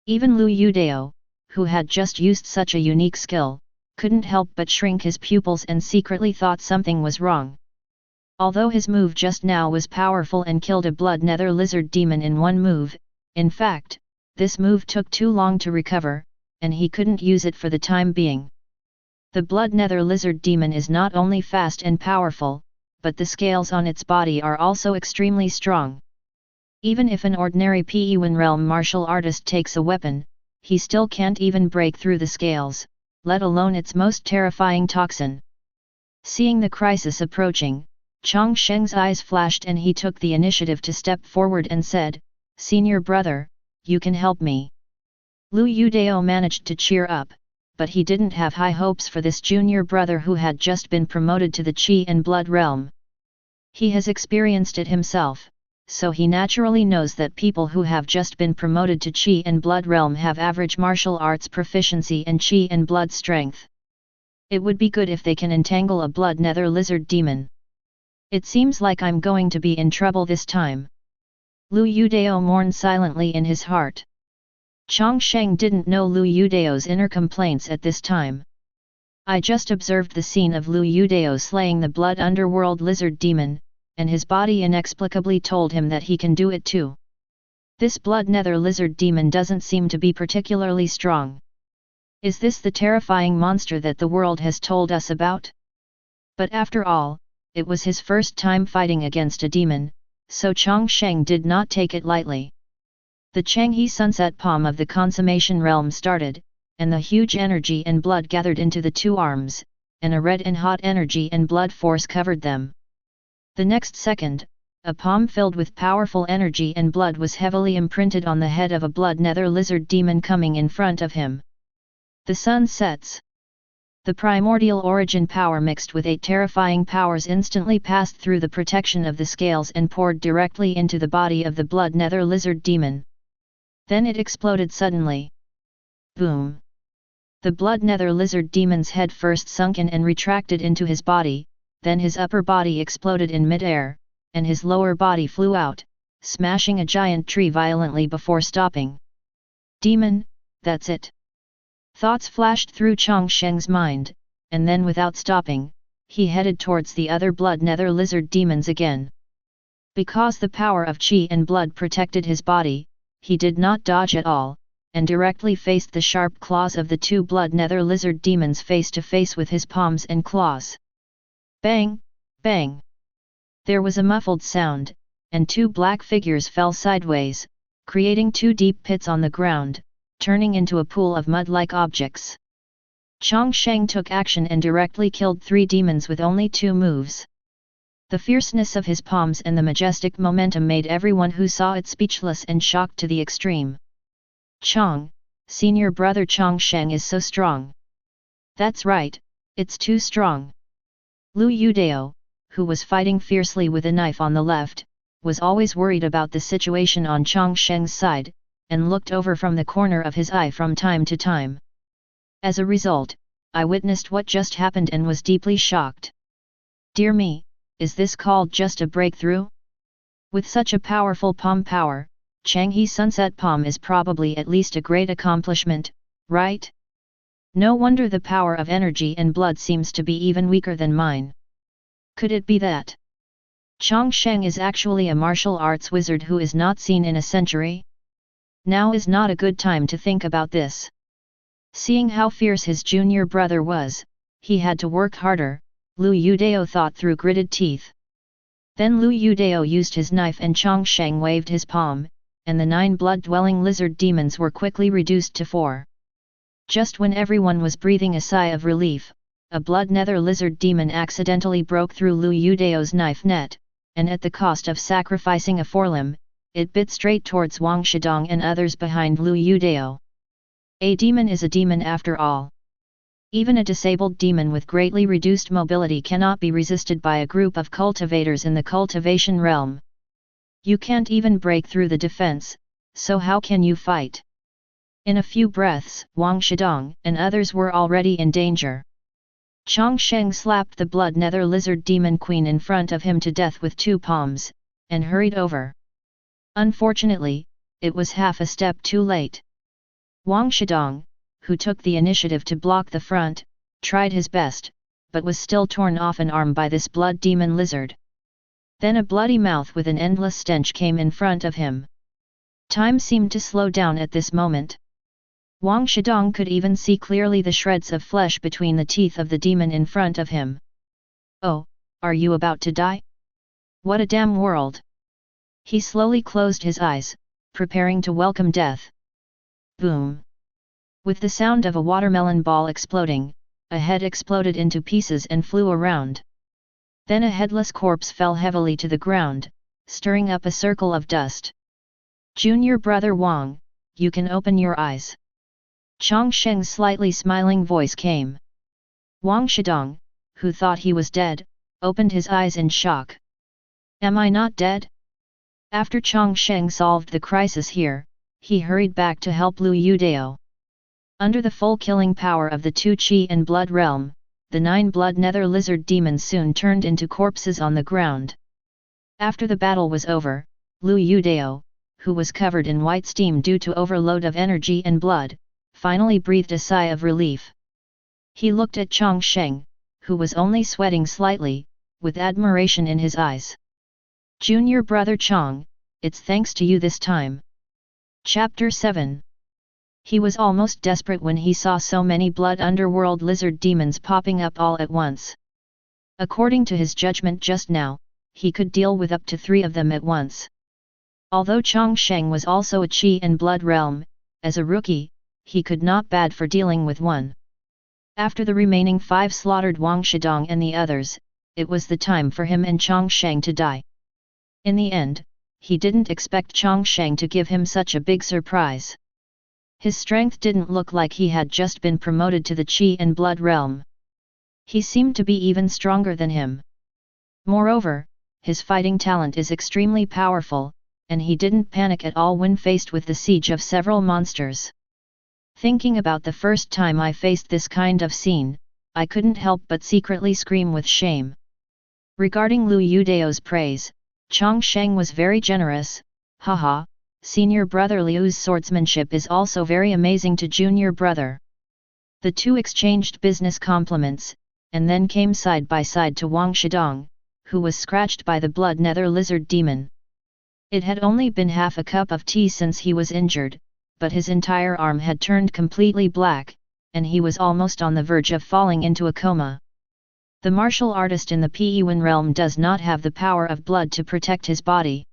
[SPEAKER 1] Even Lu Yudao, who had just used such a unique skill, couldn't help but shrink his pupils and secretly thought something was wrong. Although his move just now was powerful and killed a blood nether lizard demon in one move, in fact, this move took too long to recover, and he couldn't use it for the time being. The blood nether lizard demon is not only fast and powerful, but the scales on its body are also extremely strong. Even if an ordinary Qingyun realm martial artist takes a weapon, he still can't even break through the scales, let alone its most terrifying toxin. Seeing the crisis approaching, Chang Sheng's eyes flashed and he took the initiative to step forward and said, "Senior brother, you can help me." Lu Yudao managed to cheer up, but he didn't have high hopes for this junior brother who had just been promoted to the Qi and Blood realm. He has experienced it himself, so he naturally knows that people who have just been promoted to Qi and Blood realm have average martial arts proficiency and Qi and Blood strength. It would be good if they can entangle a blood nether lizard demon. It seems like I'm going to be in trouble this time. Lu Yudao mourned silently in his heart. Chang Sheng didn't know Lu Yudao's inner complaints at this time. I just observed the scene of Lu Yudao slaying the blood underworld lizard demon, and his body inexplicably told him that he can do it too. This blood nether lizard demon doesn't seem to be particularly strong. Is this the terrifying monster that the world has told us about? But after all, it was his first time fighting against a demon, so Chang Sheng did not take it lightly. The Changhe sunset palm of the consummation realm started, and the huge energy and blood gathered into the 2 arms, and a red and hot energy and blood force covered them. The next second, a palm filled with powerful energy and blood was heavily imprinted on the head of a blood nether lizard demon coming in front of him. The sun sets. The primordial origin power mixed with 8 terrifying powers instantly passed through the protection of the scales and poured directly into the body of the blood nether lizard demon. Then it exploded suddenly. Boom! The blood nether lizard demon's head first sunk in and retracted into his body, then his upper body exploded in mid-air, and his lower body flew out, smashing a giant tree violently before stopping. Demon, that's it. Thoughts flashed through Chang Sheng's mind, and then without stopping, he headed towards the other blood nether lizard demons again. Because the power of Qi and blood protected his body, he did not dodge at all, and directly faced the sharp claws of the 2 blood nether lizard demons face to face with his palms and claws. Bang! Bang! There was a muffled sound, and 2 black figures fell sideways, creating 2 deep pits on the ground, turning into a pool of mud-like objects. Chang Sheng took action and directly killed 3 demons with only 2 moves. The fierceness of his palms and the majestic momentum made everyone who saw it speechless and shocked to the extreme. Chang, senior brother Chang Sheng is so strong. That's right, it's too strong. Lu Yudao, who was fighting fiercely with a knife on the left, was always worried about the situation on Chang Sheng's side, and looked over from the corner of his eye from time to time. As a result, I witnessed what just happened and was deeply shocked. Dear me, is this called just a breakthrough? With such a powerful palm power, Changhe Sunset Palm is probably at least a great accomplishment, right? No wonder the power of energy and blood seems to be even weaker than mine. Could it be that Chang Sheng is actually a martial arts wizard who is not seen in a century? Now is not a good time to think about this. Seeing how fierce his junior brother was, he had to work harder, Lu Yudao thought through gritted teeth. Then Lu Yudao used his knife and Chang Sheng waved his palm, and the 9 blood-dwelling lizard demons were quickly reduced to 4. Just when everyone was breathing a sigh of relief, a blood nether lizard demon accidentally broke through Lu Yudeo's knife net, and at the cost of sacrificing a forelimb, it bit straight towards Wang Shidong and others behind Lu Yudeo. A demon is a demon after all. Even a disabled demon with greatly reduced mobility cannot be resisted by a group of cultivators in the cultivation realm. You can't even break through the defense, so how can you fight? In a few breaths, Wang Shidong and others were already in danger. Chang Sheng slapped the blood nether lizard demon queen in front of him to death with 2 palms, and hurried over. Unfortunately, it was half a step too late. Wang Shidong, who took the initiative to block the front, tried his best, but was still torn off an arm by this blood demon lizard. Then a bloody mouth with an endless stench came in front of him. Time seemed to slow down at this moment. Wang Shidong could even see clearly the shreds of flesh between the teeth of the demon in front of him. Oh, are you about to die? What a damn world! He slowly closed his eyes, preparing to welcome death. Boom! With the sound of a watermelon ball exploding, a head exploded into pieces and flew around. Then a headless corpse fell heavily to the ground, stirring up a circle of dust. Junior brother Wang, you can open your eyes. Chang Sheng's slightly smiling voice came. Wang Shidong, who thought he was dead, opened his eyes in shock. Am I not dead? After Chang Sheng solved the crisis here, he hurried back to help Lu Yudeo. Under the full killing power of the 2 Qi and blood realm, the 9 blood nether lizard demons soon turned into corpses on the ground. After the battle was over, Lu Yudeo, who was covered in white steam due to overload of energy and blood, finally breathed a sigh of relief. He looked at Chang Sheng, who was only sweating slightly, with admiration in his eyes. Junior brother Chang, it's thanks to you this time. Chapter 7. He was almost desperate when he saw so many blood underworld lizard demons popping up all at once. According to his judgment just now, he could deal with up to 3 of them at once. Although Chang Sheng was also a Qi and blood realm, as a rookie, he could not bad for dealing with 1. After the remaining 5 slaughtered Wang Shidong and the others, it was the time for him and Chang Sheng to die. In the end, he didn't expect Chang Sheng to give him such a big surprise. His strength didn't look like he had just been promoted to the Qi and blood realm. He seemed to be even stronger than him. Moreover, his fighting talent is extremely powerful, and he didn't panic at all when faced with the siege of several monsters. Thinking about the first time I faced this kind of scene, I couldn't help but secretly scream with shame. Regarding Lu Yudeo's praise, Chang Sheng was very generous. Haha, senior brother Liu's swordsmanship is also very amazing to junior brother. The 2 exchanged business compliments, and then came side by side to Wang Shidong, who was scratched by the blood nether lizard demon. It had only been half a cup of tea since he was injured, but his entire arm had turned completely black, and he was almost on the verge of falling into a coma. The martial artist in the Qingyun realm does not have the power of blood to protect his body.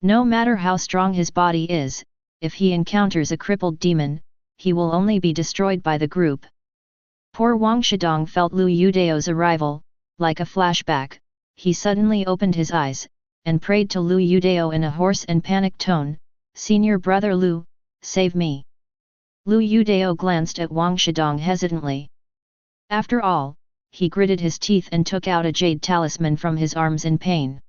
[SPEAKER 1] No matter how strong his body is, if he encounters a crippled demon, he will only be destroyed by the group. Poor Wang Shidong felt Lu Yudeo's arrival, like a flashback. He suddenly opened his eyes, and prayed to Lu Yudeo in a hoarse and panicked tone, "Senior brother Lu, save me." Lu Yudeo glanced at Wang Shidong hesitantly. After all, he gritted his teeth and took out a jade talisman from his arms in pain.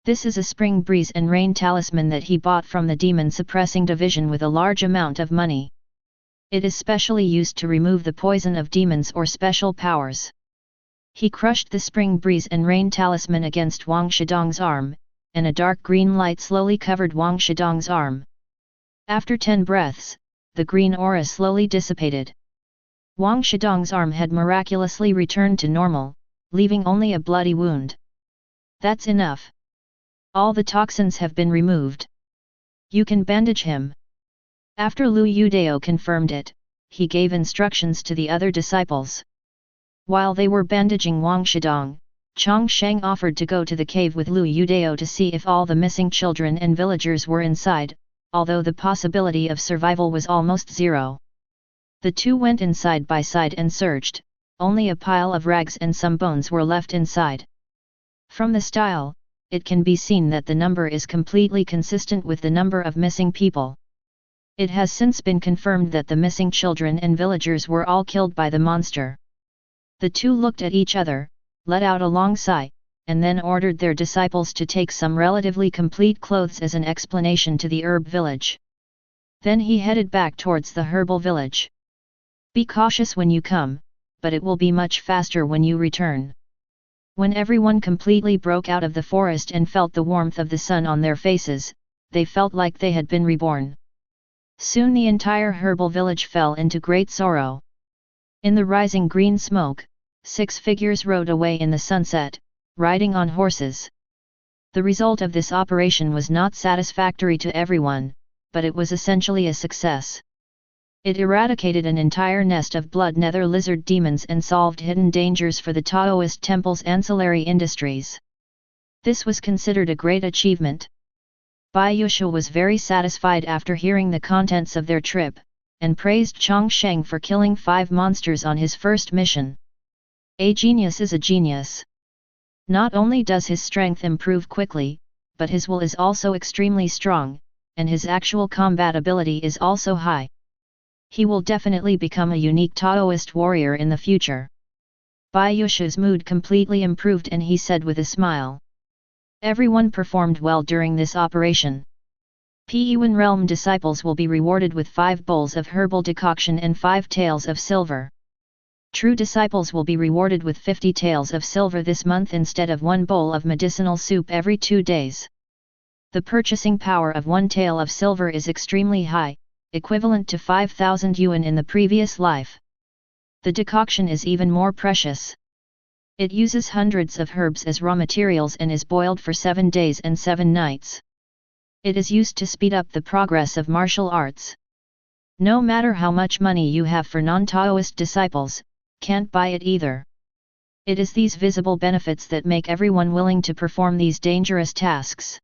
[SPEAKER 1] This is a spring breeze and rain talisman that he bought from the demon suppressing division with a large amount of money. It is specially used to remove the poison of demons or special powers. He crushed the spring breeze and rain talisman against Wang Shidong's arm, and a dark green light slowly covered Wang Shidong's arm. After 10 breaths, the green aura slowly dissipated. Wang Shidong's arm had miraculously returned to normal, leaving only a bloody wound. That's enough. All the toxins have been removed. You can bandage him. After Lu Yudeo confirmed it, he gave instructions to the other disciples. While they were bandaging Wang Shidong, Chang Sheng offered to go to the cave with Lu Yudeo to see if all the missing children and villagers were inside, although the possibility of survival was almost 0. The two went in side by side and searched, only a pile of rags and some bones were left inside. From the style, it can be seen that the number is completely consistent with the number of missing people. It has since been confirmed that the missing children and villagers were all killed by the monster. The two looked at each other, let out a long sigh, and then ordered their disciples to take some relatively complete clothes as an explanation to the herb village. Then he headed back towards the herbal village. Be cautious when you come, but it will be much faster when you return. When everyone completely broke out of the forest and felt the warmth of the sun on their faces, they felt like they had been reborn. Soon the entire herbal village fell into great sorrow. In the rising green smoke, 6 figures rode away in the sunset, riding on horses. The result of this operation was not satisfactory to everyone, but it was essentially a success. It eradicated an entire nest of blood nether lizard demons and solved hidden dangers for the Daoist temple's ancillary industries. This was considered a great achievement. Bai Yushu was very satisfied after hearing the contents of their trip, and praised Chang Sheng for killing 5 monsters on his first mission. A genius is a genius. Not only does his strength improve quickly, but his will is also extremely strong, and his actual combat ability is also high. He will definitely become a unique Taoist warrior in the future. Bai Yushu's mood completely improved and he said with a smile. Everyone performed well during this operation. Qingyun realm disciples will be rewarded with 5 bowls of herbal decoction and 5 taels of silver. True disciples will be rewarded with 50 taels of silver this month instead of 1 bowl of medicinal soup every 2 days. The purchasing power of 1 tael of silver is extremely high, equivalent to 5,000 yuan in the previous life. The decoction is even more precious. It uses hundreds of herbs as raw materials and is boiled for 7 days and 7 nights. It is used to speed up the progress of martial arts. No matter how much money you have for non-Taoist disciples, can't buy it either. It is these visible benefits that make everyone willing to perform these dangerous tasks.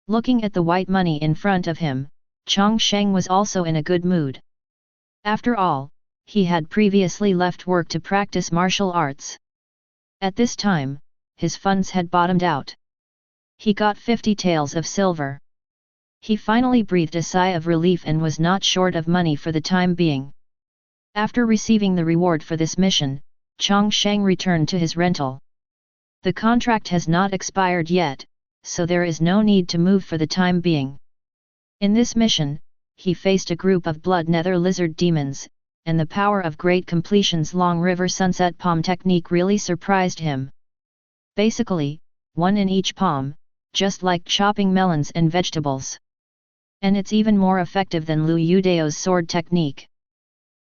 [SPEAKER 1] Looking at the white money in front of him, Chang Sheng was also in a good mood. After all, he had previously left work to practice martial arts. At this time, his funds had bottomed out. He got 50 taels of silver. He finally breathed a sigh of relief and was not short of money for the time being. After receiving the reward for this mission, Chang Sheng returned to his rental. The contract has not expired yet, so there is no need to move for the time being. In this mission, he faced a group of blood nether lizard demons, and the power of Great Completion's Long River Sunset Palm technique really surprised him. Basically, 1 in each palm, just like chopping melons and vegetables. And it's even more effective than Liu Yudeo's sword technique.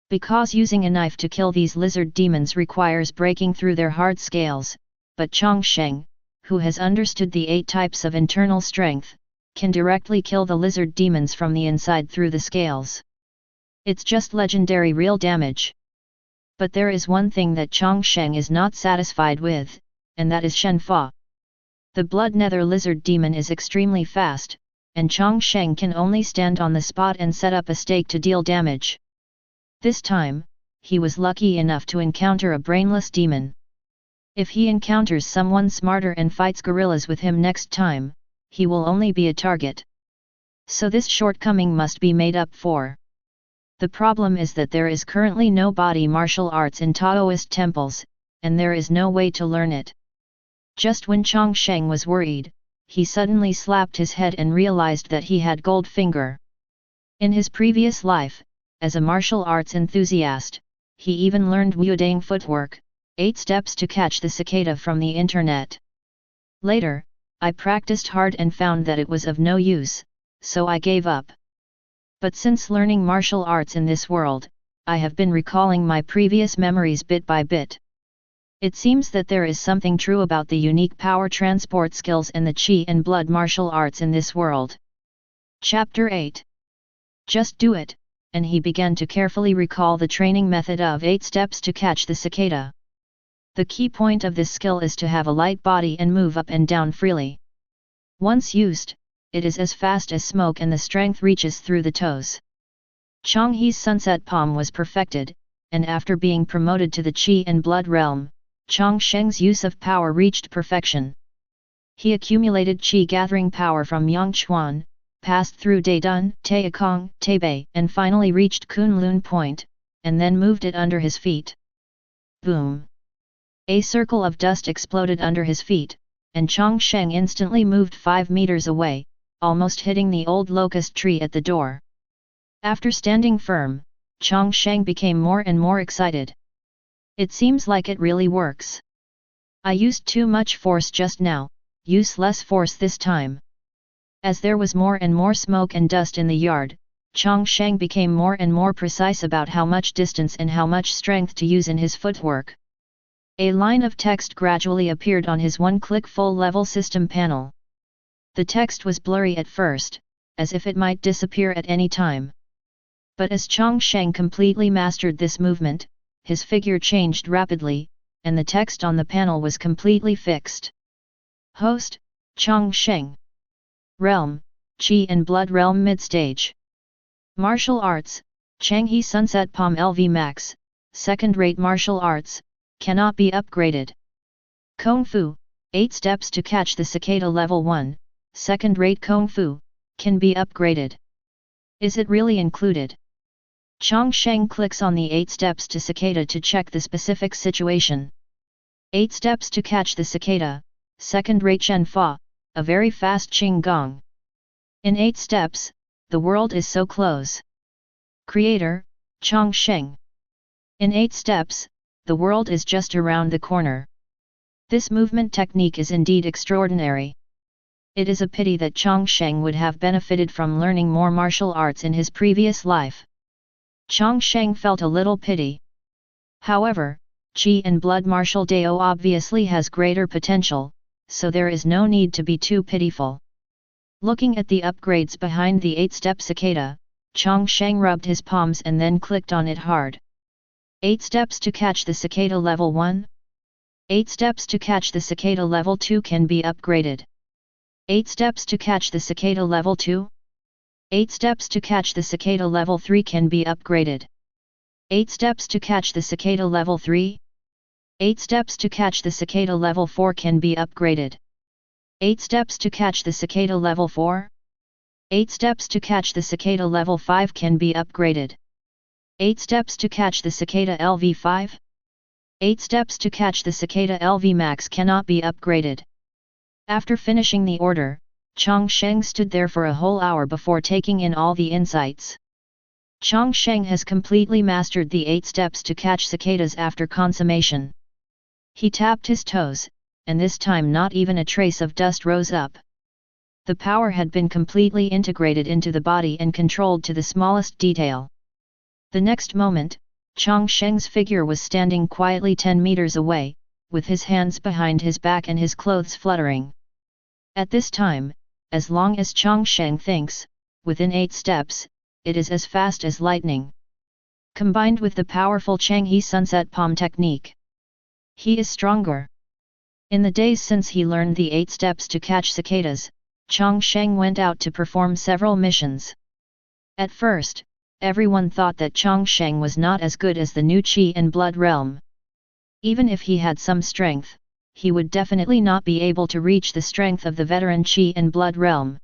[SPEAKER 1] Because using a knife to kill these lizard demons requires breaking through their hard scales, but Chang Sheng, who has understood the 8 types of internal strength, can directly kill the lizard demons from the inside through the scales. It's just legendary real damage. But there is one thing that Chang Sheng is not satisfied with, and that is Shen Fa. The blood nether lizard demon is extremely fast, and Chang Sheng can only stand on the spot and set up a stake to deal damage. This time, he was lucky enough to encounter a brainless demon. If he encounters someone smarter and fights gorillas with him next time, he will only be a target. So this shortcoming must be made up for. The problem is that there is currently no body martial arts in Daoist temples, and there is no way to learn it. Just when Chang Sheng was worried, he suddenly slapped his head and realized that he had gold finger. In his previous life, as a martial arts enthusiast, he even learned Wudang footwork, 8 steps to catch the cicada from the internet. Later, I practiced hard and found that it was of no use, so I gave up. But since learning martial arts in this world, I have been recalling my previous memories bit by bit. It seems that there is something true about the unique power transport skills and the Qi and blood martial arts in this world. Chapter 8. Just do it, and he began to carefully recall the training method of 8 steps to catch the cicada. The key point of this skill is to have a light body and move up and down freely. Once used, it is as fast as smoke and the strength reaches through the toes. Chang He's sunset palm was perfected, and after being promoted to the Qi and Blood realm, Chang Sheng's use of power reached perfection. He accumulated Qi gathering power from Yangchuan, passed through Daidun, Taikong, Taipei, and finally reached Kunlun Point, and then moved it under his feet. Boom! A circle of dust exploded under his feet, and Chang Sheng instantly moved 5 meters away, almost hitting the old locust tree at the door. After standing firm, Chang Sheng became more and more excited. It seems like it really works. I used too much force just now, use less force this time. As there was more and more smoke and dust in the yard, Chang Sheng became more and more precise about how much distance and how much strength to use in his footwork. A line of text gradually appeared on his one-click full-level system panel. The text was blurry at first, as if it might disappear at any time. But as Chang Sheng completely mastered this movement, his figure changed rapidly, and the text on the panel was completely fixed. Host, Chang Sheng. Realm, Qi and Blood Realm Mid-Stage. Martial Arts, Changhe Sunset Palm LvMax, Second-Rate Martial Arts, cannot be upgraded. Kung Fu, 8 Steps to Catch the Cicada Level 1, Second-Rate Kung Fu, can be upgraded. Is it really included? Chang Sheng clicks on the 8 Steps to Cicada to check the specific situation. 8 Steps to Catch the Cicada, Second-Rate Chen Fa, a very fast Qingyun. In 8 steps, the world is so close. Creator, Chang Sheng. In 8 steps, the world is just around the corner. This movement technique is indeed extraordinary. It is a pity that Chang Sheng would have benefited from learning more martial arts in his previous life. Chang Sheng felt a little pity. However, Qi and Blood Martial Dao obviously has greater potential, so there is no need to be too pitiful. Looking at the upgrades behind the 8-step cicada, Chang Sheng rubbed his palms and then clicked on it hard. 8 steps to catch the cicada level 1? 8 steps to catch the cicada level 2 can be upgraded. 8 steps to catch the cicada level 2? 8 steps to catch the cicada level 3 can be upgraded. 8 steps to catch the cicada level 3? 8 steps to catch the cicada level 4 can be upgraded. 8 steps to catch the cicada level 4? 8 steps to catch the cicada level 5 can be upgraded. 8 steps to catch the cicada LV5? 8 steps to catch the cicada LvMax cannot be upgraded. After finishing the order, Chang Sheng stood there for a whole hour before taking in all the insights. Chang Sheng has completely mastered the 8 steps to catch cicadas after consummation. He tapped his toes, and this time not even a trace of dust rose up. The power had been completely integrated into the body and controlled to the smallest detail. The next moment, Chang Sheng's figure was standing quietly 10 meters away, with his hands behind his back and his clothes fluttering. At this time, as long as Chang Sheng thinks, within 8 steps, it is as fast as lightning. Combined with the powerful Changhe Sunset Palm technique, he is stronger. In the days since he learned the 8 steps to catch cicadas, Chang Sheng went out to perform several missions. At first, everyone thought that Chang Sheng was not as good as the new Qi and Blood realm. Even if he had some strength, he would definitely not be able to reach the strength of the veteran Qi and Blood realm.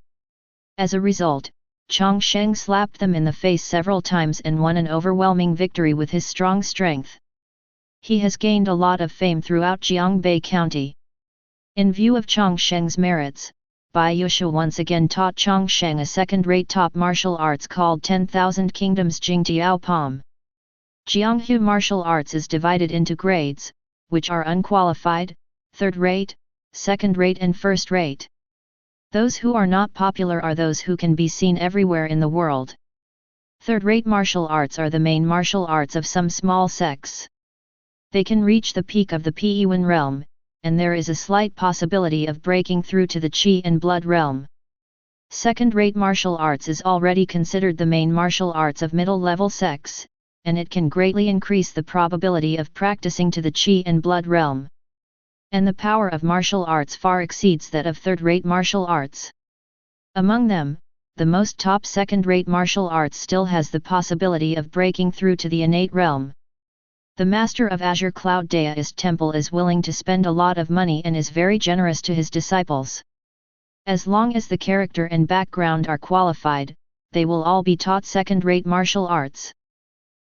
[SPEAKER 1] As a result, Chang Sheng slapped them in the face several times and won an overwhelming victory with his strong strength. He has gained a lot of fame throughout Jiangbei County. In view of Chang Sheng's merits, Bai Yusha once again taught Chang Sheng a second-rate top martial arts called 10,000 Kingdoms Jingtiao Pom. Jianghu martial arts is divided into grades, which are unqualified, third-rate, second-rate and first-rate. Those who are not popular are those who can be seen everywhere in the world. Third-rate martial arts are the main martial arts of some small sects. They can reach the peak of the Peyuan realm, and there is a slight possibility of breaking through to the Qi and Blood realm. Second-rate martial arts is already considered the main martial arts of middle-level sects, and it can greatly increase the probability of practicing to the Qi and Blood realm. And the power of martial arts far exceeds that of third-rate martial arts. Among them, the most top second-rate martial arts still has the possibility of breaking through to the innate realm. The master of Azure Cloud Daoist Temple is willing to spend a lot of money and is very generous to his disciples. As long as the character and background are qualified, they will all be taught second-rate martial arts.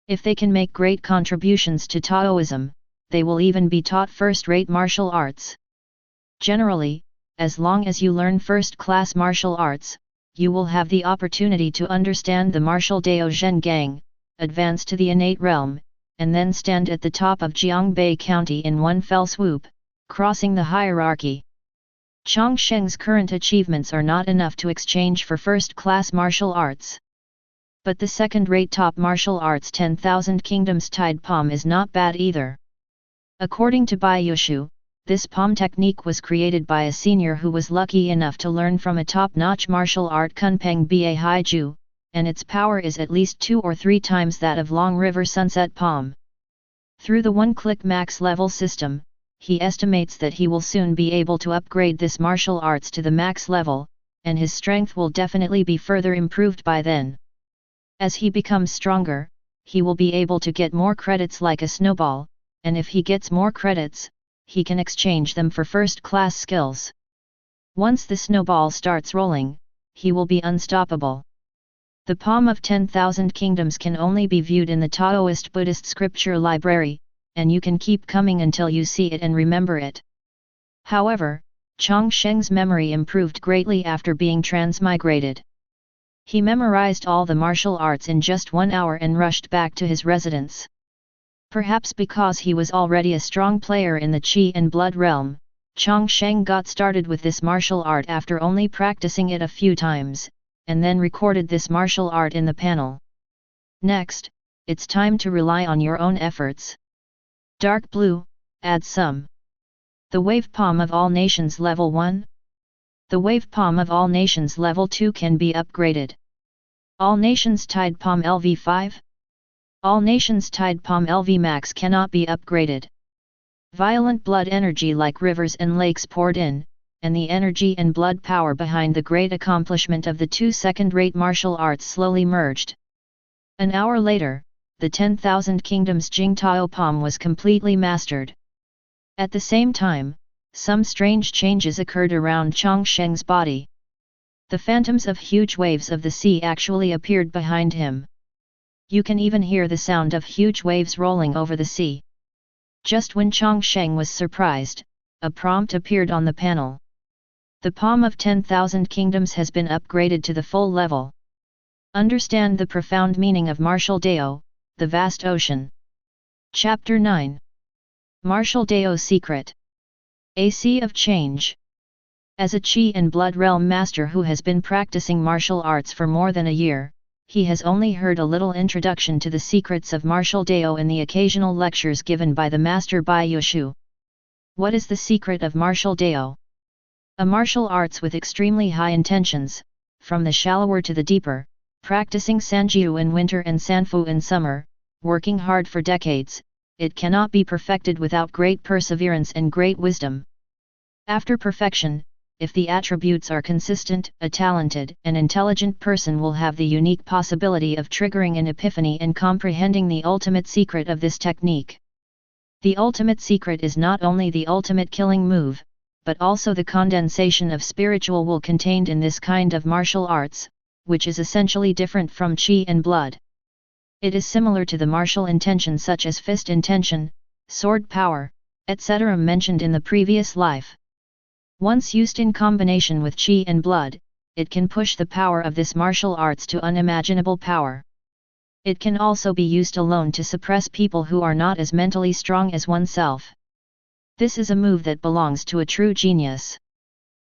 [SPEAKER 1] If they can make great contributions to Taoism, they will even be taught first-rate martial arts. Generally, as long as you learn first-class martial arts, you will have the opportunity to understand the martial Dao Zhen Gang, advance to the innate realm, and then stand at the top of Jiangbei County in one fell swoop, crossing the hierarchy. Chang Sheng's current achievements are not enough to exchange for first-class martial arts. But the second-rate top martial arts 10,000 Kingdoms Tide Palm is not bad either. According to Bai Yushu, this palm technique was created by a senior who was lucky enough to learn from a top-notch martial art Kunpeng Ba Haiju, and its power is at least 2 or 3 times that of Long River Sunset Palm. Through the one-click max level system, he estimates that he will soon be able to upgrade this martial arts to the max level, and his strength will definitely be further improved by then. As he becomes stronger, he will be able to get more credits like a snowball, and if he gets more credits, he can exchange them for first-class skills. Once the snowball starts rolling, he will be unstoppable. The Palm of 10,000 Kingdoms can only be viewed in the Taoist Buddhist scripture library, and you can keep coming until you see it and remember it. However, Chang Sheng's memory improved greatly after being transmigrated. He memorized all the martial arts in just 1 hour and rushed back to his residence. Perhaps because he was already a strong player in the Qi and Blood realm, Chang Sheng got started with this martial art after only practicing it a few times, and then recorded this martial art in the panel. Next, it's time to rely on your own efforts. Dark blue, add some. The Wave Palm of All Nations Level 1. The Wave Palm of All Nations Level 2 can be upgraded. All Nations Tide Palm LV5. All Nations Tide Palm LvMax cannot be upgraded. Violent blood energy like rivers and lakes poured in, and the energy and blood power behind the great accomplishment of the 2 second-rate martial arts slowly merged. An hour later, the 10,000 Kingdoms Jingtao Palm was completely mastered. At the same time, some strange changes occurred around Chang Sheng's body. The phantoms of huge waves of the sea actually appeared behind him. You can even hear the sound of huge waves rolling over the sea. Just when Chang Sheng was surprised, a prompt appeared on the panel. The Palm of 10,000 Kingdoms has been upgraded to the full level. Understand the profound meaning of Martial Dao, the vast ocean. Chapter 9. Martial Dao Secret. A Sea of Change. As a Qi and Blood Realm master who has been practicing martial arts for more than a year, he has only heard a little introduction to the secrets of Martial Dao in the occasional lectures given by the master Bai Yushu. What is the secret of Martial Dao? A martial arts with extremely high intentions, from the shallower to the deeper, practicing Sanjiu in winter and Sanfu in summer, working hard for decades, it cannot be perfected without great perseverance and great wisdom. After perfection, if the attributes are consistent, a talented and intelligent person will have the unique possibility of triggering an epiphany and comprehending the ultimate secret of this technique. The ultimate secret is not only the ultimate killing move, but also the condensation of spiritual will contained in this kind of martial arts, which is essentially different from Qi and Blood. It is similar to the martial intention such as fist intention, sword power, etc. mentioned in the previous life. Once used in combination with Qi and Blood, it can push the power of this martial arts to unimaginable power. It can also be used alone to suppress people who are not as mentally strong as oneself. This is a move that belongs to a true genius.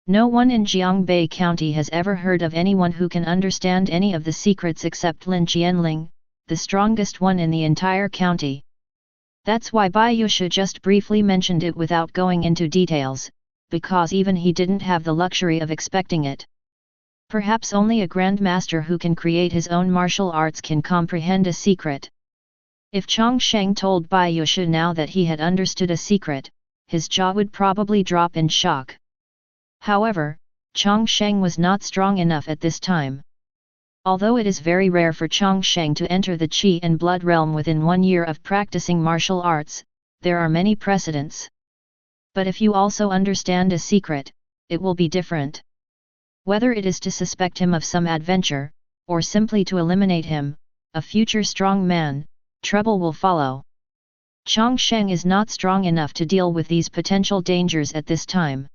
[SPEAKER 1] No one in Jiangbei County has ever heard of anyone who can understand any of the secrets except Lin Qianling, the strongest one in the entire county. That's why Bai Yushu just briefly mentioned it without going into details, because even he didn't have the luxury of expecting it. Perhaps only a grandmaster who can create his own martial arts can comprehend a secret. If Chang Sheng told Bai Yushu now that he had understood a secret, his jaw would probably drop in shock. However, Chang Sheng was not strong enough at this time. Although it is very rare for Chang Sheng to enter the Qi and blood realm within 1 year of practicing martial arts, there are many precedents. But if you also understand a secret, it will be different. Whether it is to suspect him of some adventure, or simply to eliminate him, a future strong man, trouble will follow. Chang Sheng is not strong enough to deal with these potential dangers at this time.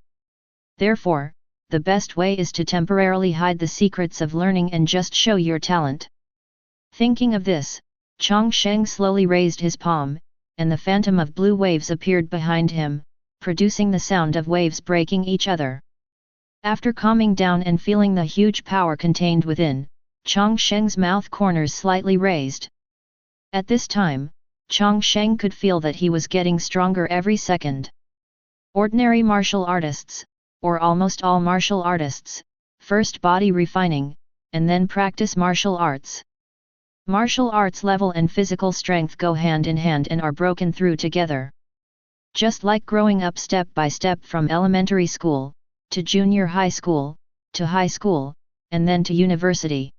[SPEAKER 1] Therefore, the best way is to temporarily hide the secrets of learning and just show your talent. Thinking of this, Chang Sheng slowly raised his palm, and the phantom of blue waves appeared behind him, producing the sound of waves breaking each other. After calming down and feeling the huge power contained within, Chang Sheng's mouth corners slightly raised. At this time, Chang Sheng could feel that he was getting stronger every second. Ordinary martial artists, or almost all martial artists, first body refining, and then practice martial arts. Martial arts level and physical strength go hand in hand and are broken through together. Just like growing up step by step from elementary school, to junior high school, to high school, and then to university.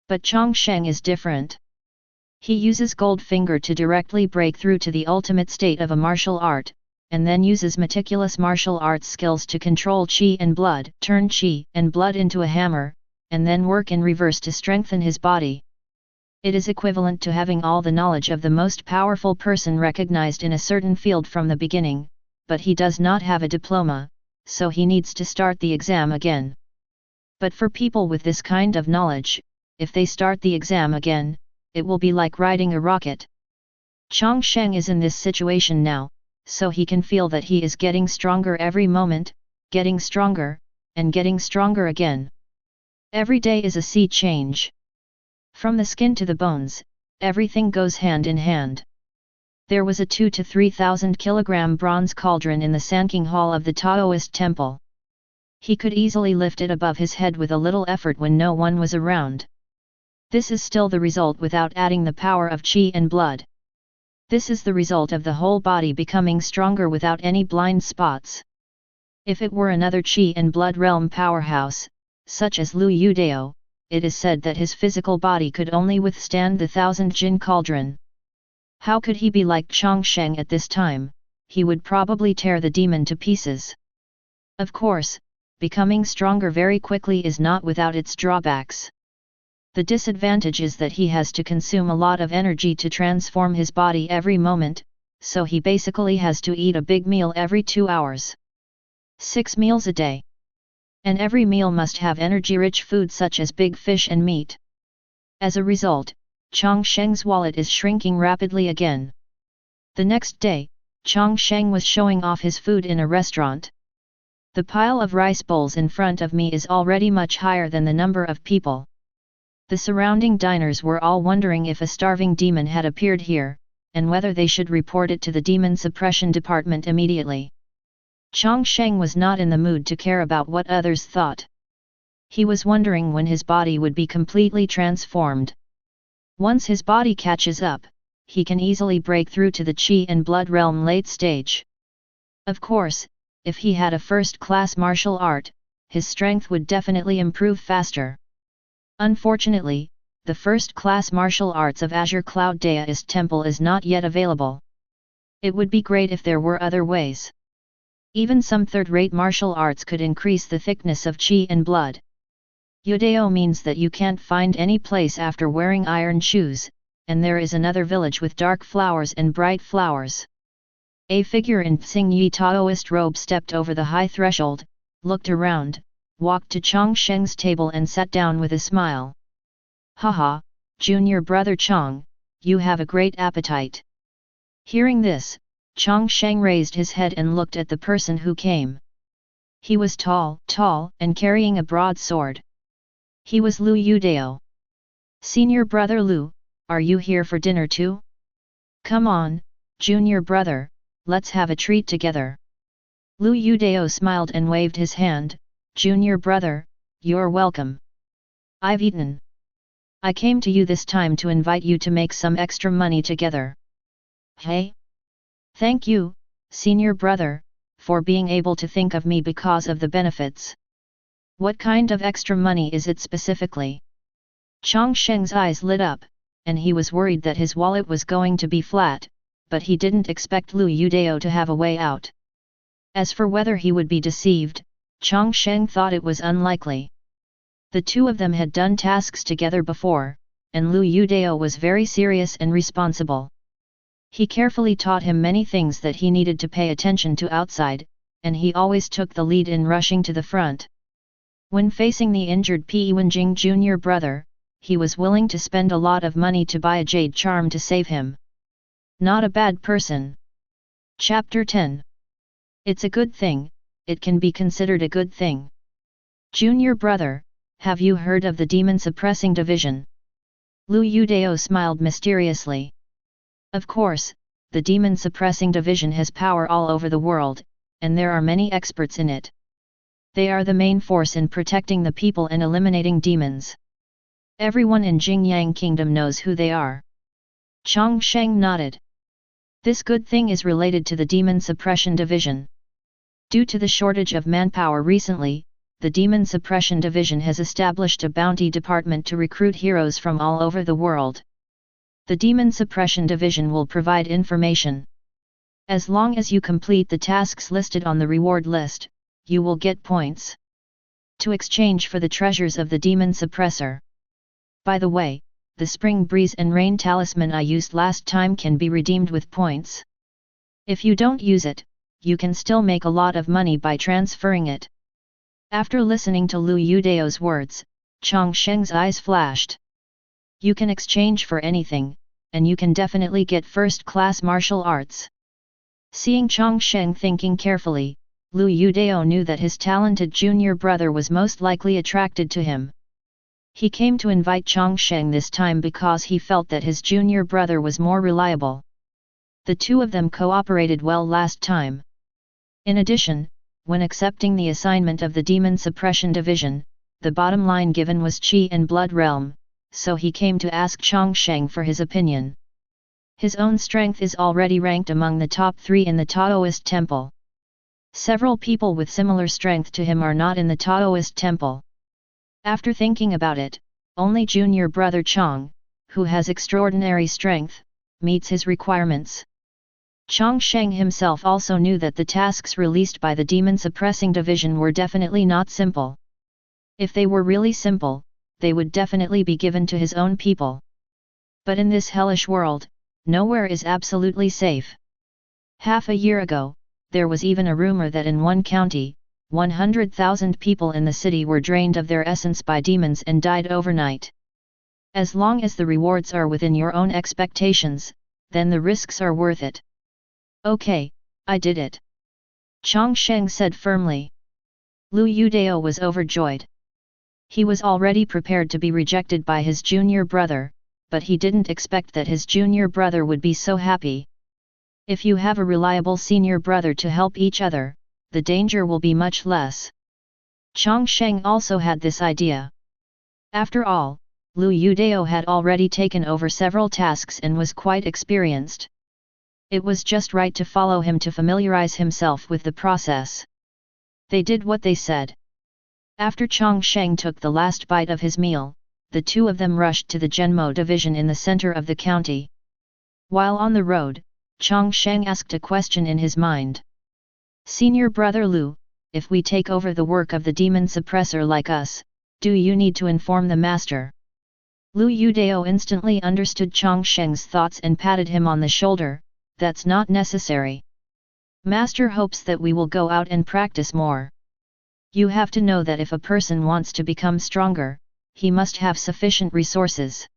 [SPEAKER 1] But Chang Sheng is different. He uses Goldfinger to directly break through to the ultimate state of a martial art, and then uses meticulous martial arts skills to control Qi and blood, turn Qi and blood into a hammer, and then work in reverse to strengthen his body. It is equivalent to having all the knowledge of the most powerful person recognized in a certain field from the beginning, but he does not have a diploma, so he needs to start the exam again. But for people with this kind of knowledge, if they start the exam again, it will be like riding a rocket. Chang Sheng is in this situation now, so he can feel that he is getting stronger every moment, getting stronger, and getting stronger again. Every day is a sea change. From the skin to the bones, everything goes hand in hand. There was a 2,000 to 3,000 kilogram bronze cauldron in the Sanking Hall of the Taoist Temple. He could easily lift it above his head with a little effort when no one was around. This is still the result without adding the power of Qi and blood. This is the result of the whole body becoming stronger without any blind spots. If it were another Qi and blood realm powerhouse, such as Lu Yudao, it is said that his physical body could only withstand the 1,000 Jin cauldron. How could he be like Chang Sheng at this time? He would probably tear the demon to pieces. Of course, becoming stronger very quickly is not without its drawbacks. The disadvantage is that he has to consume a lot of energy to transform his body every moment, so he basically has to eat a big meal every 2 hours. 6 meals a day. And every meal must have energy-rich food such as big fish and meat. As a result, Chang Sheng's wallet is shrinking rapidly again. The next day, Chang Sheng was showing off his food in a restaurant. The pile of rice bowls in front of me is already much higher than the number of people. The surrounding diners were all wondering if a starving demon had appeared here, and whether they should report it to the demon suppression department immediately. Chang Sheng was not in the mood to care about what others thought. He was wondering when his body would be completely transformed. Once his body catches up, he can easily break through to the Qi and blood realm late stage. Of course, if he had a first-class martial art, his strength would definitely improve faster. Unfortunately, the first-class martial arts of Azure Cloud Daoist Temple is not yet available. It would be great if there were other ways. Even some third-rate martial arts could increase the thickness of Qi and blood. Yudao means that you can't find any place after wearing iron shoes, and there is another village with dark flowers and bright flowers. A figure in Qingyun Taoist robe stepped over the high threshold, looked around, walked to Chang Sheng's table and sat down with a smile. Haha, junior brother Chang, you have a great appetite. Hearing this, Chang Sheng raised his head and looked at the person who came. He was tall, and carrying a broad sword. He was Lu Yudao. Senior brother Lu, are you here for dinner too? Come on, junior brother, let's have a treat together. Lu Yudao smiled and waved his hand. Junior brother, you're welcome. I've eaten. I came to you this time to invite you to make some extra money together. Hey? Thank you, senior brother, for being able to think of me because of the benefits. What kind of extra money is it specifically? Chang Sheng's eyes lit up, and he was worried that his wallet was going to be flat, but he didn't expect Lu Yudao to have a way out. As for whether he would be deceived, Chang Sheng thought it was unlikely. The two of them had done tasks together before, and Lu Yudao was very serious and responsible. He carefully taught him many things that he needed to pay attention to outside, and he always took the lead in rushing to the front. When facing the injured Pi Wenjing junior brother, he was willing to spend a lot of money to buy a jade charm to save him. Not a bad person. Chapter 10. It's a good thing, it can be considered a good thing. Junior brother, have you heard of the Demon Suppressing Division? Lu Yudao smiled mysteriously. Of course, the Demon Suppressing Division has power all over the world, and there are many experts in it. They are the main force in protecting the people and eliminating demons. Everyone in Qingyun Kingdom knows who they are. Chang Sheng nodded. This good thing is related to the Demon Suppression Division. Due to the shortage of manpower recently, the Demon Suppression Division has established a bounty department to recruit heroes from all over the world. The Demon Suppression Division will provide information. As long as you complete the tasks listed on the reward list, you will get points to exchange for the treasures of the Demon Suppressor. By the way, the Spring Breeze and Rain Talisman I used last time can be redeemed with points. If you don't use it, you can still make a lot of money by transferring it. After listening to Lu Yudao's words, Chang Sheng's eyes flashed. You can exchange for anything, and you can definitely get first-class martial arts. Seeing Chang Sheng thinking carefully, Lu Yudao knew that his talented junior brother was most likely attracted to him. He came to invite Chang Sheng this time because he felt that his junior brother was more reliable. The two of them cooperated well last time. In addition, when accepting the assignment of the Demon Suppression Division, the bottom line given was Qi and Blood Realm, so he came to ask Chang Sheng for his opinion. His own strength is already ranked among the top 3 in the Daoist Temple. Several people with similar strength to him are not in the Daoist Temple. After thinking about it, only junior brother Chang, who has extraordinary strength, meets his requirements. Chang Sheng himself also knew that the tasks released by the Demon Suppressing Division were definitely not simple. If they were really simple, they would definitely be given to his own people. But in this hellish world, nowhere is absolutely safe. Half a year ago, there was even a rumor that in one county, 100,000 people in the city were drained of their essence by demons and died overnight. As long as the rewards are within your own expectations, then the risks are worth it. Okay, I did it. Chang Sheng said firmly. Lu Yudao was overjoyed. He was already prepared to be rejected by his junior brother, but he didn't expect that his junior brother would be so happy. If you have a reliable senior brother to help each other, the danger will be much less. Chang Sheng also had this idea. After all, Lu Yudao had already taken over several tasks and was quite experienced. It was just right to follow him to familiarize himself with the process. They did what they said. After Chang Sheng took the last bite of his meal, the two of them rushed to the Zhenmo division in the center of the county. While on the road, Chang Sheng asked a question in his mind. Senior brother Lu, if we take over the work of the demon suppressor like us, do you need to inform the master? Lu Yudao instantly understood Chang Sheng's thoughts and patted him on the shoulder. That's not necessary. Master hopes that we will go out and practice more. You have to know that if a person wants to become stronger, he must have sufficient resources.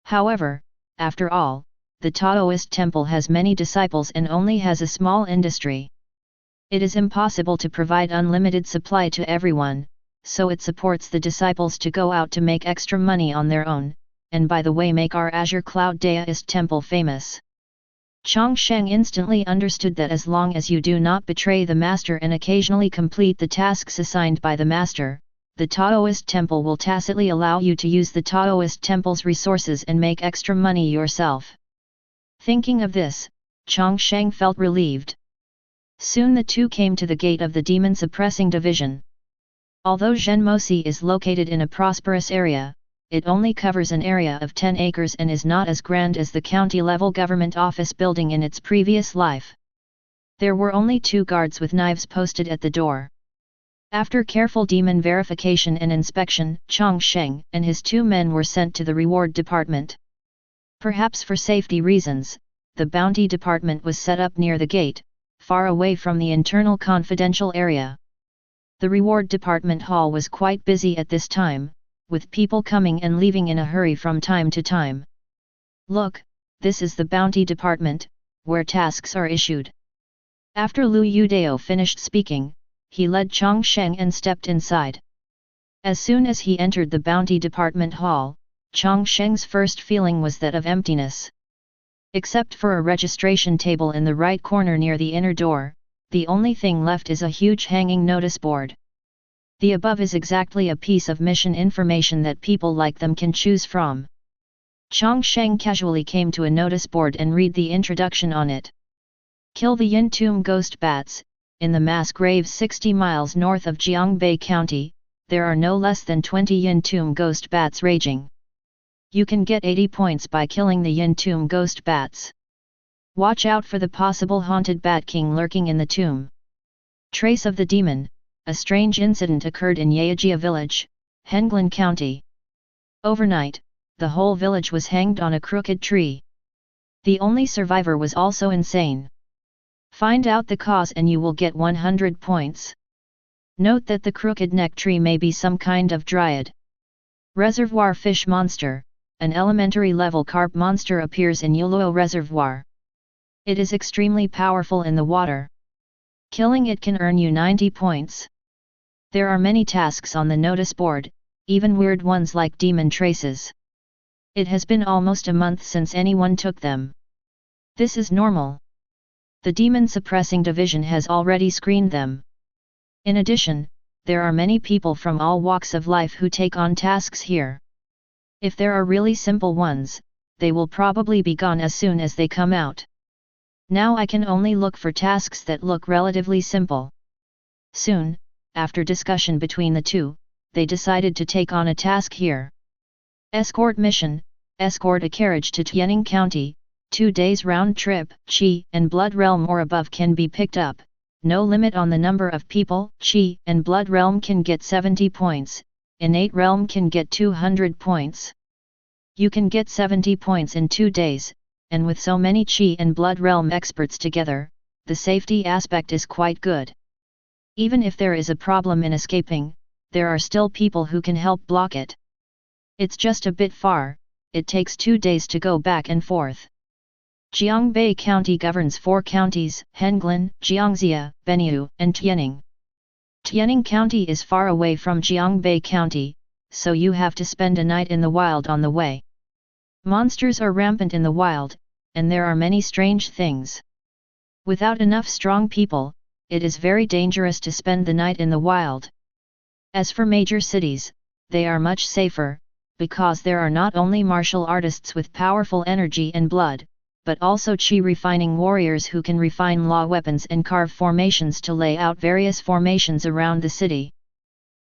[SPEAKER 1] However, after all, the Daoist Temple has many disciples and only has a small industry. It is impossible to provide unlimited supply to everyone, so it supports the disciples to go out to make extra money on their own, and by the way make our Azure Cloud Daoist Temple famous. Chang Sheng instantly understood that as long as you do not betray the master and occasionally complete the tasks assigned by the master, the Daoist Temple will tacitly allow you to use the Daoist Temple's resources and make extra money yourself. Thinking of this, Chang Sheng felt relieved. Soon the two came to the gate of the Demon Suppressing Division. Although Zhenmosi is located in a prosperous area, it only covers an area of 10 acres and is not as grand as the county-level government office building in its previous life. There were only 2 guards with knives posted at the door. After careful demon verification and inspection, Chang Sheng and his 2 men were sent to the reward department. Perhaps for safety reasons, the bounty department was set up near the gate, far away from the internal confidential area. The reward department hall was quite busy at this time, with people coming and leaving in a hurry from time to time. Look, this is the bounty department, where tasks are issued. After Lu Yudao finished speaking, he led Chang Sheng and stepped inside. As soon as he entered the bounty department hall, Chang Sheng's first feeling was that of emptiness. Except for a registration table in the right corner near the inner door, the only thing left is a huge hanging notice board. The above is exactly a piece of mission information that people like them can choose from. Chang Sheng casually came to a notice board and read the introduction on it. Kill the Yin Tomb ghost bats. In the mass graves 60 miles north of Jiangbei County, there are no less than 20 Yin Tomb ghost bats raging. You can get 80 points by killing the Yin Tomb ghost bats. Watch out for the possible haunted Bat King lurking in the tomb. Trace of the demon. A strange incident occurred in Yajia village, Henglin County. Overnight, the whole village was hanged on a crooked tree. The only survivor was also insane. Find out the cause and you will get 100 points. Note that the crooked neck tree may be some kind of dryad. Reservoir fish monster. An elementary level carp monster appears in Yuluo Reservoir. It is extremely powerful in the water. Killing it can earn you 90 points. There are many tasks on the notice board, even weird ones like demon traces. It has been almost a month since anyone took them. This is normal. The demon suppressing division has already screened them. In addition, there are many people from all walks of life who take on tasks here. If there are really simple ones, they will probably be gone as soon as they come out. Now I can only look for tasks that look relatively simple. Soon, after discussion between the 2, they decided to take on a task here. Escort mission. Escort a carriage to Tianning County, 2 days round trip, Qi and Blood Realm or above can be picked up, no limit on the number of people, Qi and Blood Realm can get 70 points, Innate Realm can get 200 points. You can get 70 points in 2 days, and with so many Qi and Blood Realm experts together, the safety aspect is quite good. Even if there is a problem in escaping, there are still people who can help block it. It's just a bit far, it takes 2 days to go back and forth. Jiangbei County governs 4 counties, Henglin, Jiangxia, Benyu, and Tianning. Tianning County is far away from Jiangbei County, so you have to spend a night in the wild on the way. Monsters are rampant in the wild, and there are many strange things. Without enough strong people, it is very dangerous to spend the night in the wild. As for major cities, they are much safer, because there are not only martial artists with powerful energy and blood, but also Qi refining warriors who can refine law weapons and carve formations to lay out various formations around the city.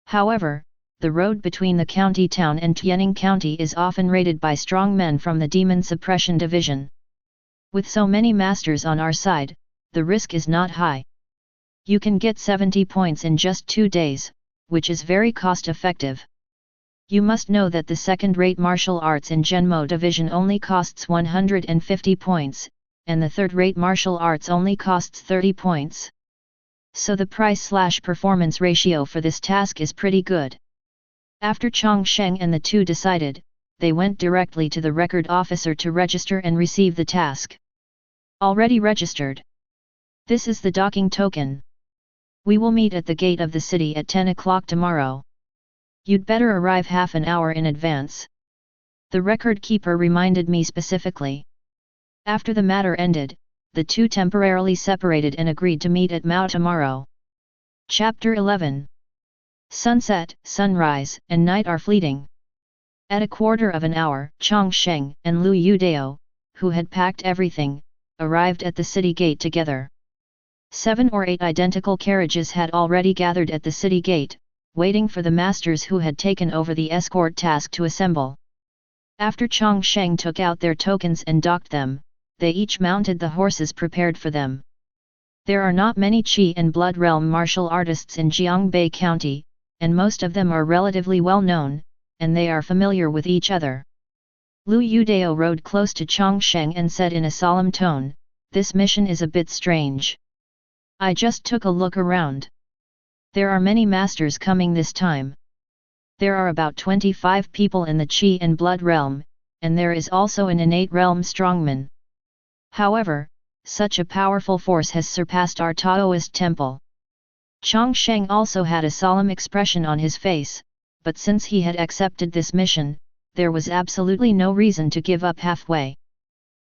[SPEAKER 1] However, the road between the county town and Tianning County is often raided by strong men from the Demon Suppression Division. With so many masters on our side, the risk is not high. You can get 70 points in just 2 days, which is very cost-effective. You must know that the second-rate martial arts in Genmo division only costs 150 points, and the third-rate martial arts only costs 30 points. So the price/performance ratio for this task is pretty good. After Chang Sheng and the 2 decided, they went directly to the record officer to register and receive the task. Already registered. This is the docking token. We will meet at the gate of the city at 10 o'clock tomorrow. You'd better arrive half an hour in advance. The record keeper reminded me specifically. After the matter ended, the 2 temporarily separated and agreed to meet at Mao tomorrow. Chapter 11. Sunset, sunrise, and night are fleeting. At a quarter of an hour, Chang Sheng and Lu Yudao, who had packed everything, arrived at the city gate together. 7 or 8 identical carriages had already gathered at the city gate, waiting for the masters who had taken over the escort task to assemble. After Chang Sheng took out their tokens and docked them, they each mounted the horses prepared for them. There are not many Qi and Blood Realm martial artists in Jiangbei County, and most of them are relatively well known, and they are familiar with each other. Lu Yudao rode close to Chang Sheng and said in a solemn tone, "This mission is a bit strange. I just took a look around. There are many masters coming this time. There are about 25 people in the Qi and Blood Realm, and there is also an innate realm strongman. However, such a powerful force has surpassed our Daoist temple." Chang Sheng also had a solemn expression on his face, but since he had accepted this mission, there was absolutely no reason to give up halfway.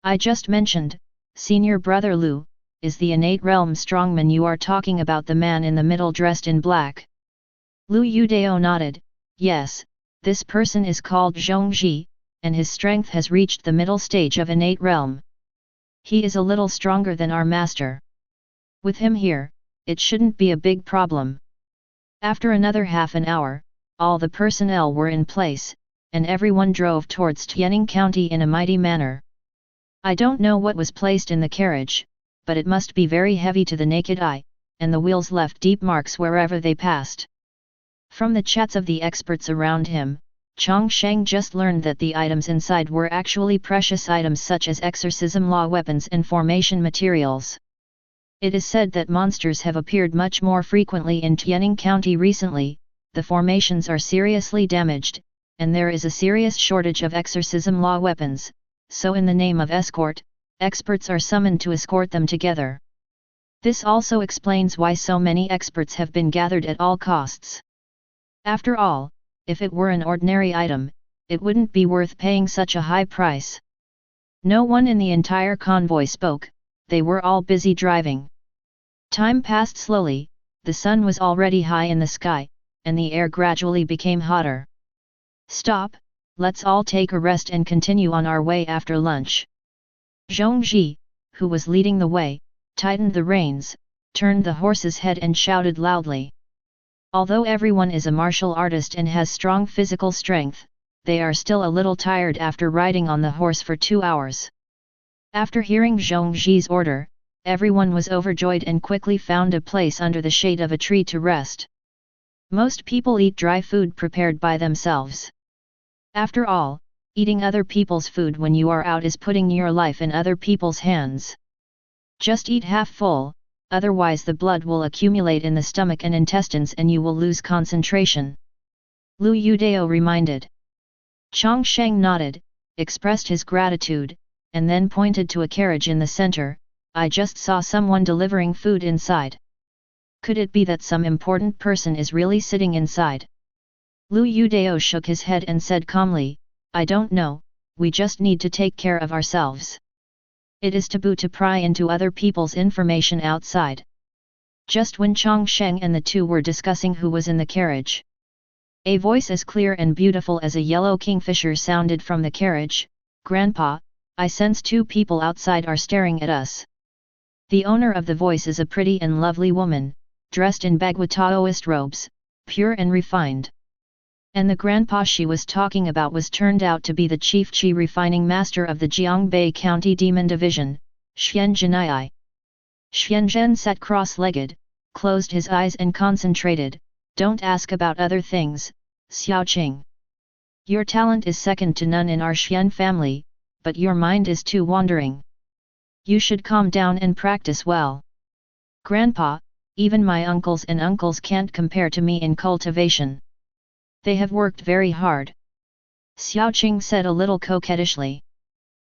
[SPEAKER 1] "I just mentioned, Senior Brother Lu, is the innate realm strongman you are talking about the man in the middle dressed in black?" Lu Yudao nodded, "Yes, this person is called Zhongji, and his strength has reached the middle stage of innate realm. He is a little stronger than our master. With him here, it shouldn't be a big problem." After another half an hour, all the personnel were in place, and everyone drove towards Tianing County in a mighty manner. I don't know what was placed in the carriage, but it must be very heavy to the naked eye, and the wheels left deep marks wherever they passed. From the chats of the experts around him, Chang Sheng just learned that the items inside were actually precious items such as exorcism law weapons and formation materials. It is said that monsters have appeared much more frequently in Tianing County recently, the formations are seriously damaged, and there is a serious shortage of exorcism law weapons, so in the name of escort, experts are summoned to escort them together. This also explains why so many experts have been gathered at all costs. After all, if it were an ordinary item, it wouldn't be worth paying such a high price. No one in the entire convoy spoke, they were all busy driving. Time passed slowly, the sun was already high in the sky, and the air gradually became hotter. "Stop, let's all take a rest and continue on our way after lunch." Zhongji, who was leading the way, tightened the reins, turned the horse's head and shouted loudly. Although everyone is a martial artist and has strong physical strength, they are still a little tired after riding on the horse for 2 hours. After hearing Zhongji's order, everyone was overjoyed and quickly found a place under the shade of a tree to rest. Most people eat dry food prepared by themselves. After all, eating other people's food when you are out is putting your life in other people's hands. Just eat half full, otherwise the blood will accumulate in the stomach and intestines and you will lose concentration. Lu Yudao reminded. Chang Sheng nodded, expressed his gratitude, and then pointed to a carriage in the center. "I just saw someone delivering food inside. Could it be that some important person is really sitting inside?" Lu Yudao shook his head and said calmly, "I don't know, we just need to take care of ourselves. It is taboo to pry into other people's information outside." Just when Chang Sheng and the two were discussing who was in the carriage, a voice as clear and beautiful as a yellow kingfisher sounded from the carriage, "Grandpa, I sense 2 people outside are staring at us." The owner of the voice is a pretty and lovely woman, dressed in Bagua Taoist robes, pure and refined. And the grandpa she was talking about was turned out to be the chief Qi refining master of the Jiangbei County Demon Division, Xianzhen. Xianzhen sat cross-legged, closed his eyes and concentrated. "Don't ask about other things, Xiaoqing. Your talent is second to none in our Xian family, but your mind is too wandering. You should calm down and practice well. Grandpa, even my uncles can't compare to me in cultivation. They have worked very hard." Xiaoqing said a little coquettishly.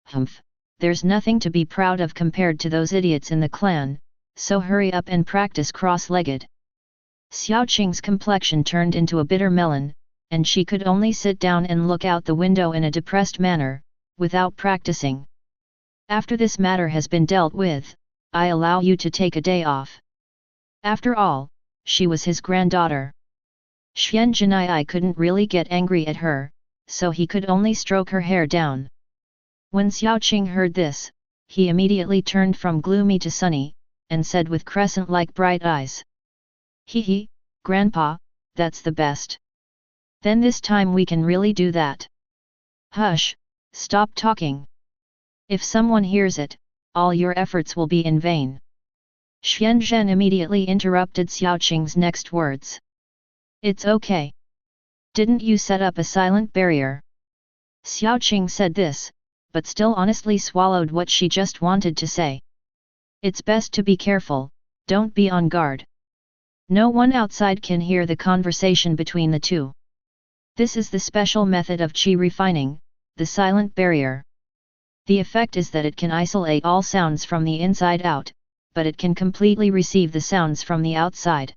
[SPEAKER 1] "Humph, there's nothing to be proud of compared to those idiots in the clan, so hurry up and practice cross-legged." Xiaoqing's complexion turned into a bitter melon, and she could only sit down and look out the window in a depressed manner, without practicing. "After this matter has been dealt with, I allow you to take a day off." After all, she was his granddaughter. Xianzhen couldn't really get angry at her, so he could only stroke her hair down. When Xiaoqing heard this, he immediately turned from gloomy to sunny, and said with crescent-like bright eyes, "Hee hee, Grandpa, that's the best. Then this time we can really do that. Hush, stop talking. If someone hears it, all your efforts will be in vain. Xian Zhen immediately interrupted Xiao Qing's next words. It's okay. Didn't you set up a silent barrier? Xiao Qing said this, but still honestly swallowed what she just wanted to say. It's best to be careful, don't be on guard. No one outside can hear the conversation between the two. This is the special method of qi refining, the silent barrier. The effect is that it can isolate all sounds from the inside out, but it can completely receive the sounds from the outside.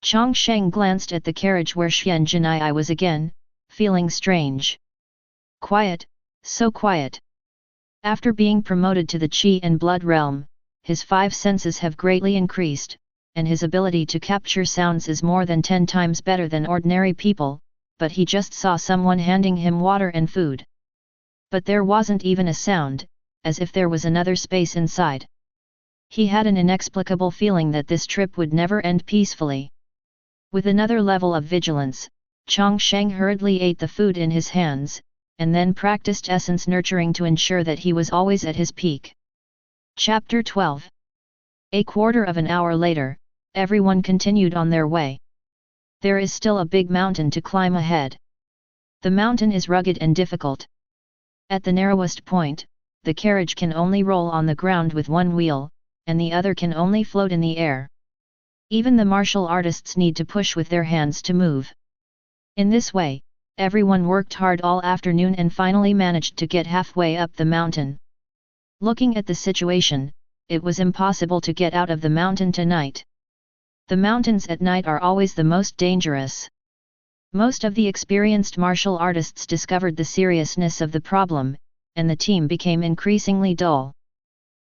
[SPEAKER 1] Chang Sheng glanced at the carriage where Xian Zhenai was again, feeling strange. Quiet, so quiet. After being promoted to the qi and blood realm, his 5 senses have greatly increased, and his ability to capture sounds is more than 10 times better than ordinary people, but he just saw someone handing him water and food. But there wasn't even a sound, as if there was another space inside. He had an inexplicable feeling that this trip would never end peacefully. With another level of vigilance, Chang Sheng hurriedly ate the food in his hands, and then practiced essence nurturing to ensure that he was always at his peak. Chapter 12. A quarter of an hour later, everyone continued on their way. There is still a big mountain to climb ahead. The mountain is rugged and difficult. At the narrowest point, the carriage can only roll on the ground with one wheel, and the other can only float in the air. Even the martial artists need to push with their hands to move. In this way, everyone worked hard all afternoon and finally managed to get halfway up the mountain. Looking at the situation, it was impossible to get out of the mountain tonight. The mountains at night are always the most dangerous. Most of the experienced martial artists discovered the seriousness of the problem, and the team became increasingly dull.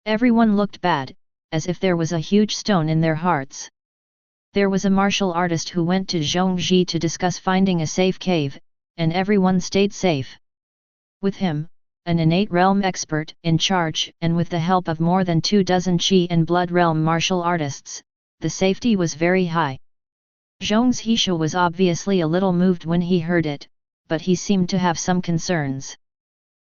[SPEAKER 1] Everyone looked bad, as if there was a huge stone in their hearts. There was a martial artist who went to Zhongji to discuss finding a safe cave, and everyone stayed safe. With him, an innate realm expert in charge, and with the help of more than 24 qi and blood realm martial artists, the safety was very high. Zhong's Hisha was obviously a little moved when he heard it, but he seemed to have some concerns.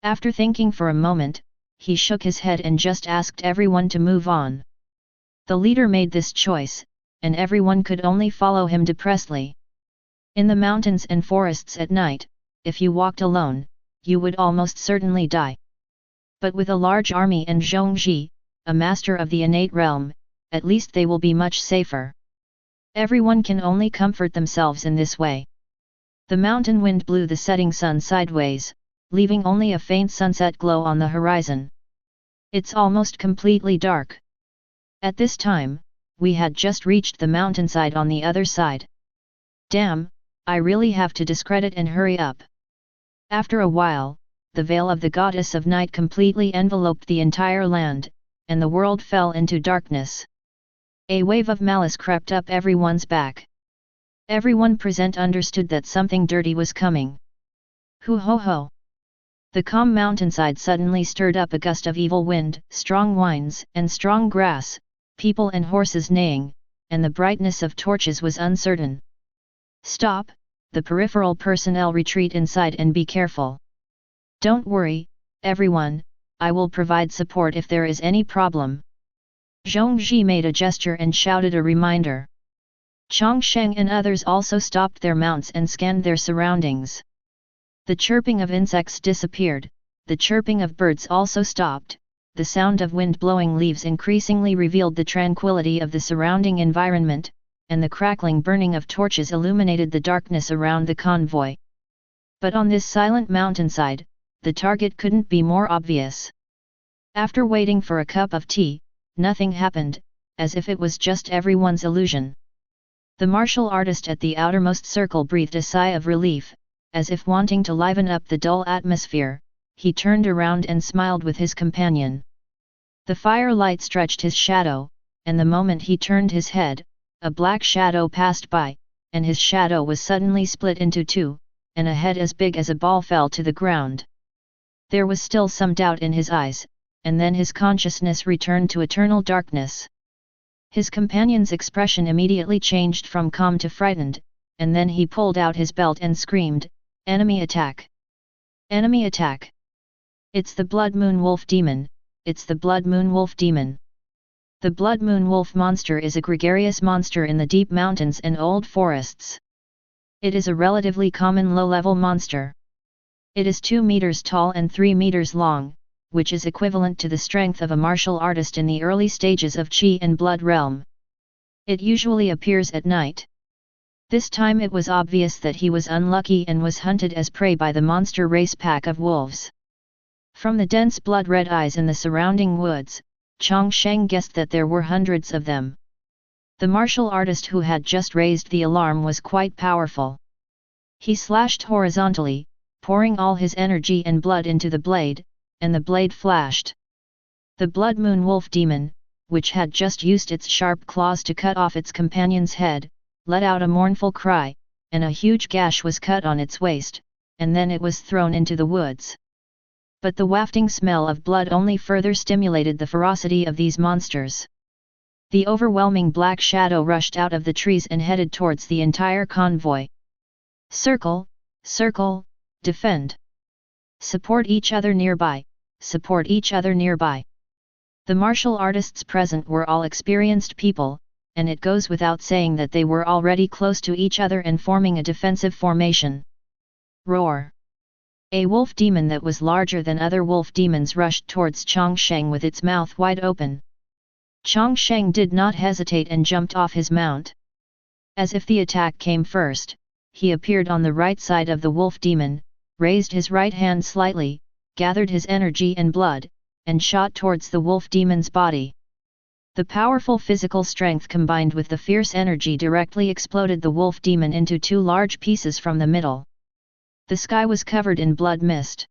[SPEAKER 1] After thinking for a moment, he shook his head and just asked everyone to move on. The leader made this choice, and everyone could only follow him depressedly. In the mountains and forests at night, if you walked alone, you would almost certainly die. But with a large army and Zhongji, a master of the innate realm, at least they will be much safer. Everyone can only comfort themselves in this way. The mountain wind blew the setting sun sideways, leaving only a faint sunset glow on the horizon. It's almost completely dark. At this time, we had just reached the mountainside on the other side. Damn, I really have to discredit and hurry up. After a while, the veil of the goddess of night completely enveloped the entire land, and the world fell into darkness. A wave of malice crept up everyone's back. Everyone present understood that something dirty was coming. Hoo ho ho! The calm mountainside suddenly stirred up a gust of evil wind, strong winds and strong grass, people and horses neighing, and the brightness of torches was uncertain. Stop, the peripheral personnel retreat inside and be careful. Don't worry, everyone, I will provide support if there is any problem. Zhongji made a gesture and shouted a reminder. Chang Sheng and others also stopped their mounts and scanned their surroundings. The chirping of insects disappeared, the chirping of birds also stopped, the sound of wind blowing leaves increasingly revealed the tranquility of the surrounding environment, and the crackling burning of torches illuminated the darkness around the convoy. But on this silent mountainside, the target couldn't be more obvious. After waiting for a cup of tea, nothing happened, as if it was just everyone's illusion. The martial artist at the outermost circle breathed a sigh of relief, as if wanting to liven up the dull atmosphere. He turned around and smiled with his companion. The firelight stretched his shadow, and the moment he turned his head, a black shadow passed by, and his shadow was suddenly split into two, and a head as big as a ball fell to the ground. There was still some doubt in his eyes, and then his consciousness returned to eternal darkness. His companion's expression immediately changed from calm to frightened, and then he pulled out his belt and screamed, "Enemy attack! Enemy attack! It's the Blood Moon Wolf Demon, it's the Blood Moon Wolf Demon!" The Blood Moon Wolf monster is a gregarious monster in the deep mountains and old forests. It is a relatively common low-level monster. It is 2 meters tall and 3 meters long, which is equivalent to the strength of a martial artist in the early stages of Qi and Blood realm. It usually appears at night. This time it was obvious that he was unlucky and was hunted as prey by the monster race pack of wolves. From the dense blood-red eyes in the surrounding woods, Chang Sheng guessed that there were hundreds of them. The martial artist who had just raised the alarm was quite powerful. He slashed horizontally, pouring all his energy and blood into the blade, and the blade flashed. The Blood Moon Wolf Demon, which had just used its sharp claws to cut off its companion's head, let out a mournful cry, and a huge gash was cut on its waist, and then it was thrown into the woods. But the wafting smell of blood only further stimulated the ferocity of these monsters. The overwhelming black shadow rushed out of the trees and headed towards the entire convoy. Circle, circle, defend. Support each other nearby, support each other nearby. The martial artists present were all experienced people, and it goes without saying that they were already close to each other and forming a defensive formation. Roar! A wolf demon that was larger than other wolf demons rushed towards Chang Sheng with its mouth wide open. Chang Sheng did not hesitate and jumped off his mount. As if the attack came first, he appeared on the right side of the wolf demon, raised his right hand slightly, gathered his energy and blood, and shot towards the wolf demon's body. The powerful physical strength combined with the fierce energy directly exploded the wolf demon into 2 large pieces from the middle. The sky was covered in blood mist.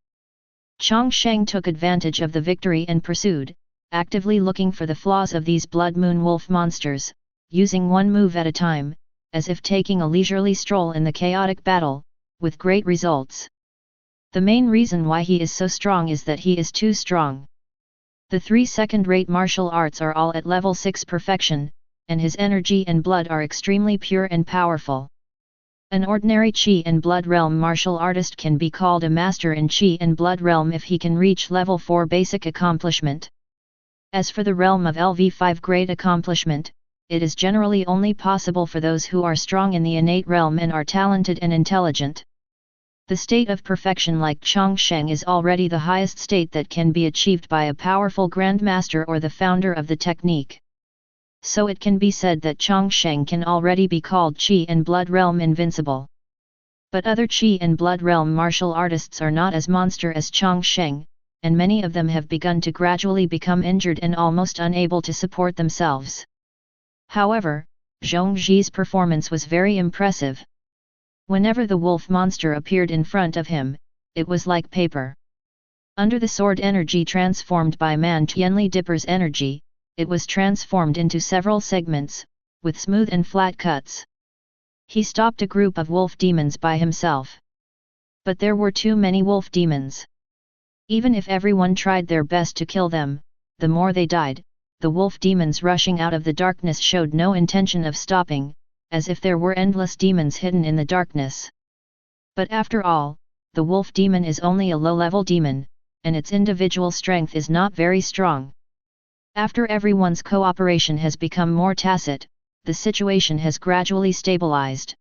[SPEAKER 1] Chang Sheng took advantage of the victory and pursued, actively looking for the flaws of these Blood Moon Wolf monsters, using one move at a time, as if taking a leisurely stroll in the chaotic battle, with great results. The main reason why he is so strong is that he is too strong. The 3 second-rate martial arts are all at level 6 perfection, and his energy and blood are extremely pure and powerful. An ordinary Qi and Blood realm martial artist can be called a master in Qi and Blood realm if he can reach level 4 basic accomplishment. As for the realm of LV5 great accomplishment, it is generally only possible for those who are strong in the innate realm and are talented and intelligent. The state of perfection like Chang Sheng is already the highest state that can be achieved by a powerful grandmaster or the founder of the technique. So it can be said that Chang Sheng can already be called Qi and Blood realm invincible. But other Qi and Blood realm martial artists are not as monster as Chang Sheng, and many of them have begun to gradually become injured and almost unable to support themselves. However, Zhongji's performance was very impressive. Whenever the wolf monster appeared in front of him, it was like paper. Under the sword energy transformed by Man Tianli Dipper's energy, it was transformed into several segments, with smooth and flat cuts. He stopped a group of wolf demons by himself. But there were too many wolf demons. Even if everyone tried their best to kill them, the more they died. The wolf demons rushing out of the darkness showed no intention of stopping, as if there were endless demons hidden in the darkness. But after all, the wolf demon is only a low-level demon, and its individual strength is not very strong. After everyone's cooperation has become more tacit, the situation has gradually stabilized.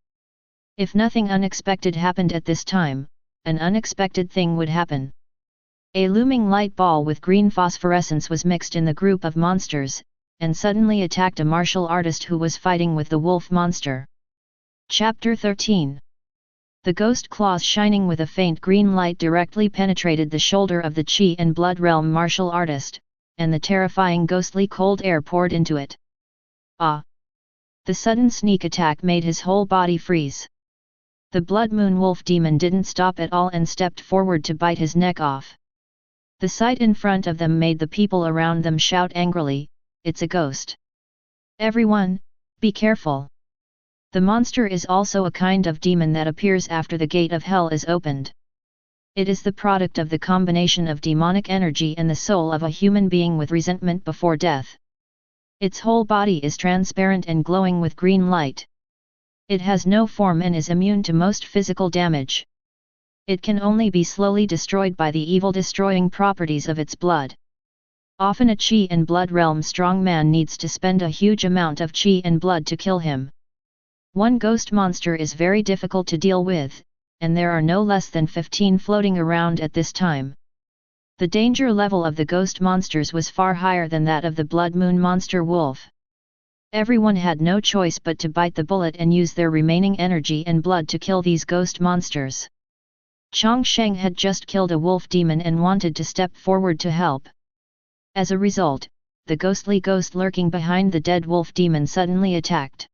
[SPEAKER 1] If nothing unexpected happened at this time, an unexpected thing would happen. A looming light ball with green phosphorescence was mixed in the group of monsters, and suddenly attacked a martial artist who was fighting with the wolf monster. Chapter 13. The ghost claws shining with a faint green light directly penetrated the shoulder of the Qi and Blood realm martial artist, and the terrifying ghostly cold air poured into it. Ah! The sudden sneak attack made his whole body freeze. The Blood Moon Wolf demon didn't stop at all and stepped forward to bite his neck off. The sight in front of them made the people around them shout angrily, "It's a ghost! Everyone, be careful! The monster is also a kind of demon that appears after the gate of hell is opened. It is the product of the combination of demonic energy and the soul of a human being with resentment before death. Its whole body is transparent and glowing with green light. It has no form and is immune to most physical damage. It can only be slowly destroyed by the evil destroying properties of its blood. Often a Qi and blood realm strong man needs to spend a huge amount of Qi and blood to kill him. One ghost monster is very difficult to deal with, and there are no less than 15 floating around at this time. The danger level of the ghost monsters was far higher than that of the blood moon monster wolf. Everyone had no choice but to bite the bullet and use their remaining energy and blood to kill these ghost monsters. Chang Sheng had just killed a wolf demon and wanted to step forward to help. As a result, the ghostly ghost lurking behind the dead wolf demon suddenly attacked.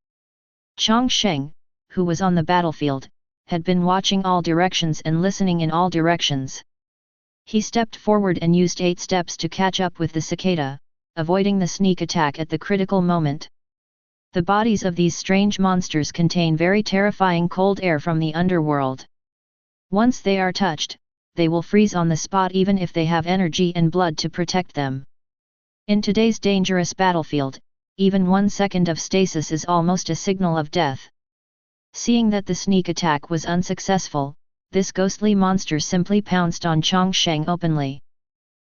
[SPEAKER 1] Chang Sheng, who was on the battlefield, had been watching all directions and listening in all directions. He stepped forward and used 8 steps to catch up with the cicada, avoiding the sneak attack at the critical moment. The bodies of these strange monsters contain very terrifying cold air from the underworld. Once they are touched, they will freeze on the spot even if they have energy and blood to protect them. In today's dangerous battlefield, even 1 second of stasis is almost a signal of death. Seeing that the sneak attack was unsuccessful, this ghostly monster simply pounced on Chang Sheng openly.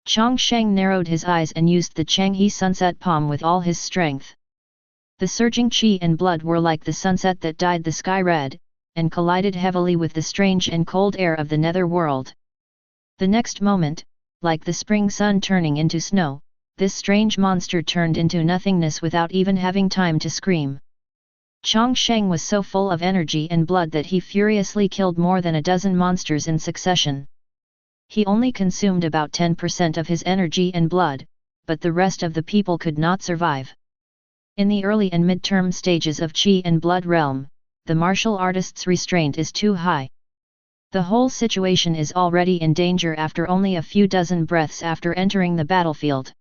[SPEAKER 1] Chang Sheng narrowed his eyes and used the Changhe sunset palm with all his strength. The surging qi and blood were like the sunset that dyed the sky red, and collided heavily with the strange and cold air of the nether world. The next moment, like the spring sun turning into snow, this strange monster turned into nothingness without even having time to scream. Chang Sheng was so full of energy and blood that he furiously killed more than a dozen monsters in succession. He only consumed about 10% of his energy and blood, but the rest of the people could not survive. In the early and mid-term stages of Qi and blood realm, the martial artist's restraint is too high. The whole situation is already in danger after only a few dozen breaths after entering the battlefield.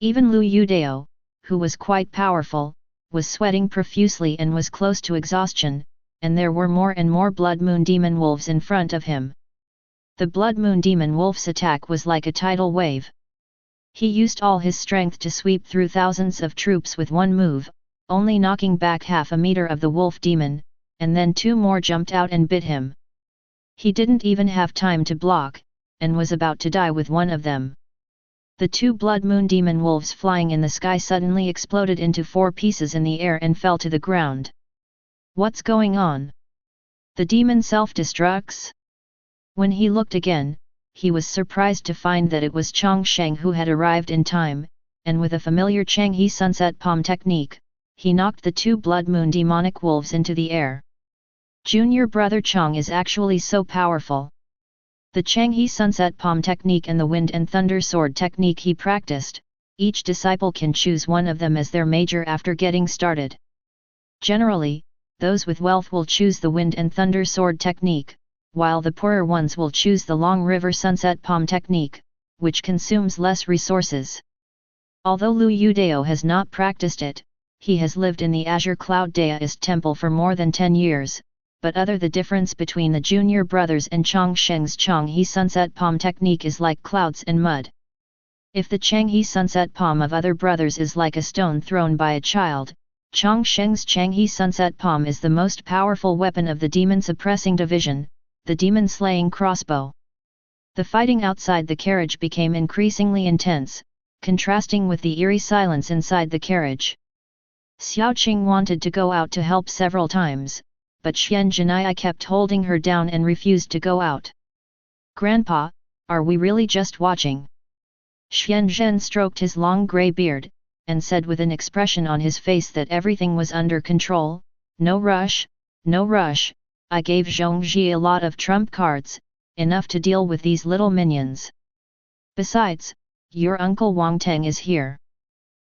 [SPEAKER 1] Even Lu Yudao, who was quite powerful, was sweating profusely and was close to exhaustion, and there were more and more Blood Moon Demon Wolves in front of him. The Blood Moon Demon Wolf's attack was like a tidal wave. He used all his strength to sweep through thousands of troops with one move, only knocking back half a meter of the wolf demon, and then 2 more jumped out and bit him. He didn't even have time to block, and was about to die with one of them. The 2 Blood Moon Demon Wolves flying in the sky suddenly exploded into 4 pieces in the air and fell to the ground. What's going on? The demon self-destructs? When he looked again, he was surprised to find that it was Chang Sheng who had arrived in time, and with a familiar Changhe sunset palm technique, he knocked the 2 Blood Moon demonic wolves into the air. Junior brother Chang is actually so powerful. The Changhe sunset palm technique and the wind and thunder sword technique he practiced, each disciple can choose one of them as their major after getting started. Generally, those with wealth will choose the wind and thunder sword technique, while the poorer ones will choose the long river sunset palm technique, which consumes less resources. Although Lu Yudao has not practiced it, he has lived in the Azure Cloud Daoist Temple for more than 10 years, but the difference between the junior brothers and Chang Sheng's Changhe sunset palm technique is like clouds and mud. If the Changhe sunset palm of other brothers is like a stone thrown by a child, Chang Sheng's Changhe sunset palm is the most powerful weapon of the demon suppressing division, the demon-slaying crossbow. The fighting outside the carriage became increasingly intense, contrasting with the eerie silence inside the carriage. Xiaoqing wanted to go out to help several times, but Xian Zhenai kept holding her down and refused to go out. "Grandpa, are we really just watching?" Xian Zhen stroked his long grey beard, and said with an expression on his face that everything was under control, "No rush, no rush. I gave Zhongji a lot of trump cards, enough to deal with these little minions. Besides, your uncle Wang Teng is here.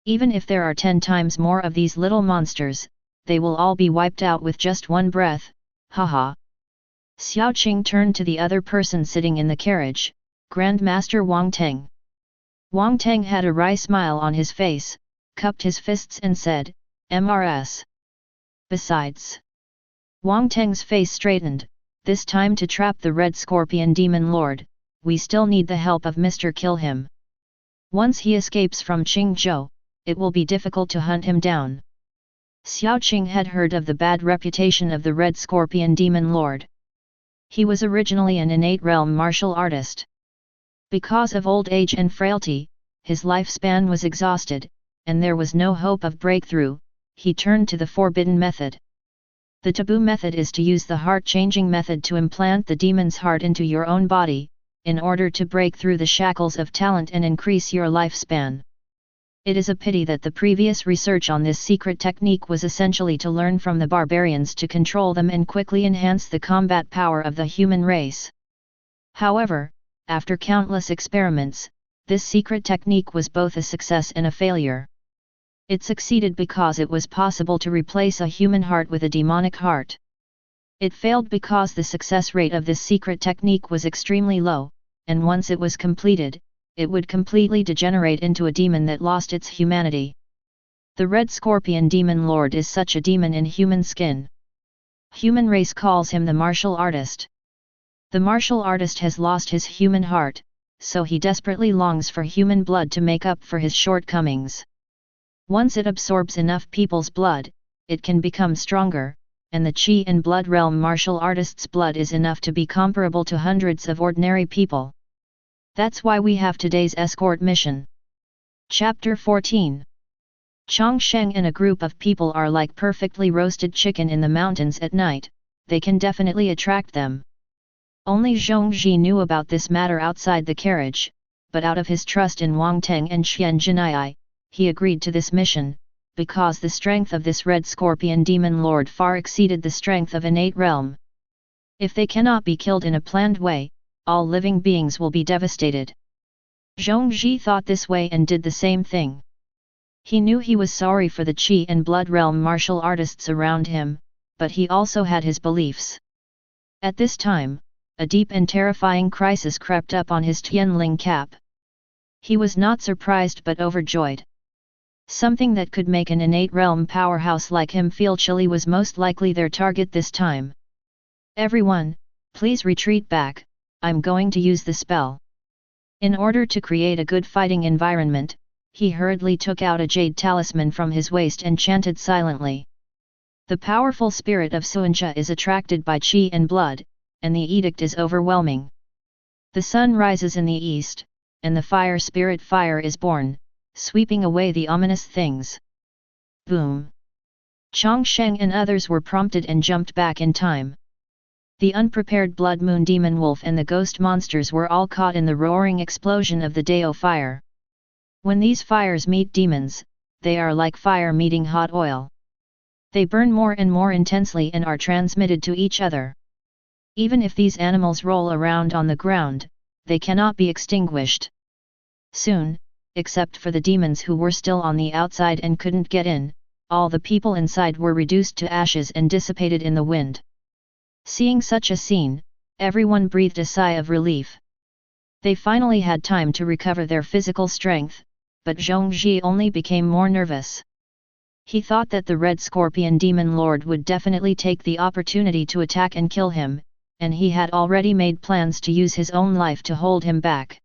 [SPEAKER 1] Even if there are 10 times more of these little monsters, they will all be wiped out with just one breath, haha." Xiaoqing turned to the other person sitting in the carriage, Grandmaster Wang Teng. Wang Teng had a wry smile on his face, cupped his fists and said, "MRS. Besides." Wang Teng's face straightened, "This time to trap the Red Scorpion Demon Lord, we still need the help of Mr. Kill Him. Once he escapes from Qingzhou, it will be difficult to hunt him down." Xiaoqing had heard of the bad reputation of the Red Scorpion Demon Lord. He was originally an innate realm martial artist. Because of old age and frailty, his lifespan was exhausted, and there was no hope of breakthrough. He turned to the forbidden method. The taboo method is to use the heart-changing method to implant the demon's heart into your own body, in order to break through the shackles of talent and increase your lifespan. It is a pity that the previous research on this secret technique was essentially to learn from the barbarians to control them and quickly enhance the combat power of the human race. However, after countless experiments, this secret technique was both a success and a failure. It succeeded because it was possible to replace a human heart with a demonic heart. It failed because the success rate of this secret technique was extremely low, and once it was completed, it would completely degenerate into a demon that lost its humanity. The Red Scorpion Demon Lord is such a demon in human skin. Human race calls him the martial artist. The martial artist has lost his human heart, so he desperately longs for human blood to make up for his shortcomings. Once it absorbs enough people's blood, it can become stronger, and the Qi and Blood Realm martial artist's blood is enough to be comparable to hundreds of ordinary people. That's why we have today's escort mission. Chapter 14. Chang Sheng and a group of people are like perfectly roasted chicken in the mountains at night. They can definitely attract them. Only Zhongzhi knew about this matter outside the carriage, but out of his trust in Wang Teng and Xian Jinai, he agreed to this mission, because the strength of this Red Scorpion Demon Lord far exceeded the strength of innate realm. If they cannot be killed in a planned way, all living beings will be devastated. Zhongzhi thought this way and did the same thing. He knew he was sorry for the Qi and Blood Realm martial artists around him, but he also had his beliefs. At this time, a deep and terrifying crisis crept up on his Tianling cap. He was not surprised but overjoyed. Something that could make an innate realm powerhouse like him feel chilly was most likely their target this time. Everyone, please retreat back, I'm going to use the spell. In order to create a good fighting environment, he hurriedly took out a jade talisman from his waist and chanted silently. The powerful spirit of Suancha is attracted by Qi and blood, and the edict is overwhelming. The sun rises in the east, and the fire spirit fire is born, sweeping away the ominous things. Boom! Chang Sheng and others were prompted and jumped back in time. The unprepared Blood Moon Demon Wolf and the ghost monsters were all caught in the roaring explosion of the Dao fire. When these fires meet demons, they are like fire meeting hot oil. They burn more and more intensely and are transmitted to each other. Even if these animals roll around on the ground, they cannot be extinguished. Soon, except for the demons who were still on the outside and couldn't get in, all the people inside were reduced to ashes and dissipated in the wind. Seeing such a scene, everyone breathed a sigh of relief. They finally had time to recover their physical strength, but Zhongzhi only became more nervous. He thought that the Red Scorpion Demon Lord would definitely take the opportunity to attack and kill him, and he had already made plans to use his own life to hold him back.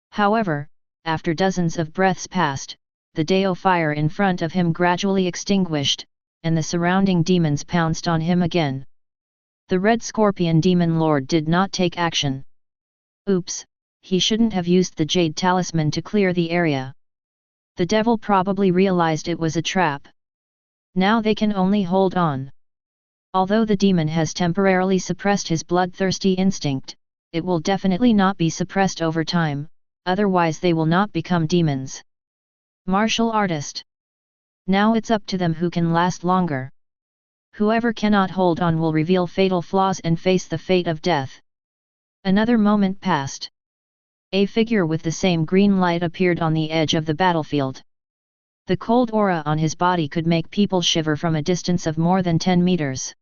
[SPEAKER 1] However, after dozens of breaths passed, the Dao fire in front of him gradually extinguished, and the surrounding demons pounced on him again. The Red Scorpion Demon Lord did not take action. Oops, he shouldn't have used the Jade Talisman to clear the area. The devil probably realized it was a trap. Now they can only hold on. Although the demon has temporarily suppressed his bloodthirsty instinct, it will definitely not be suppressed over time, otherwise they will not become demons. Martial artist. Now it's up to them who can last longer. Whoever cannot hold on will reveal fatal flaws and face the fate of death. Another moment passed. A figure with the same green light appeared on the edge of the battlefield. The cold aura on his body could make people shiver from a distance of more than 10 meters.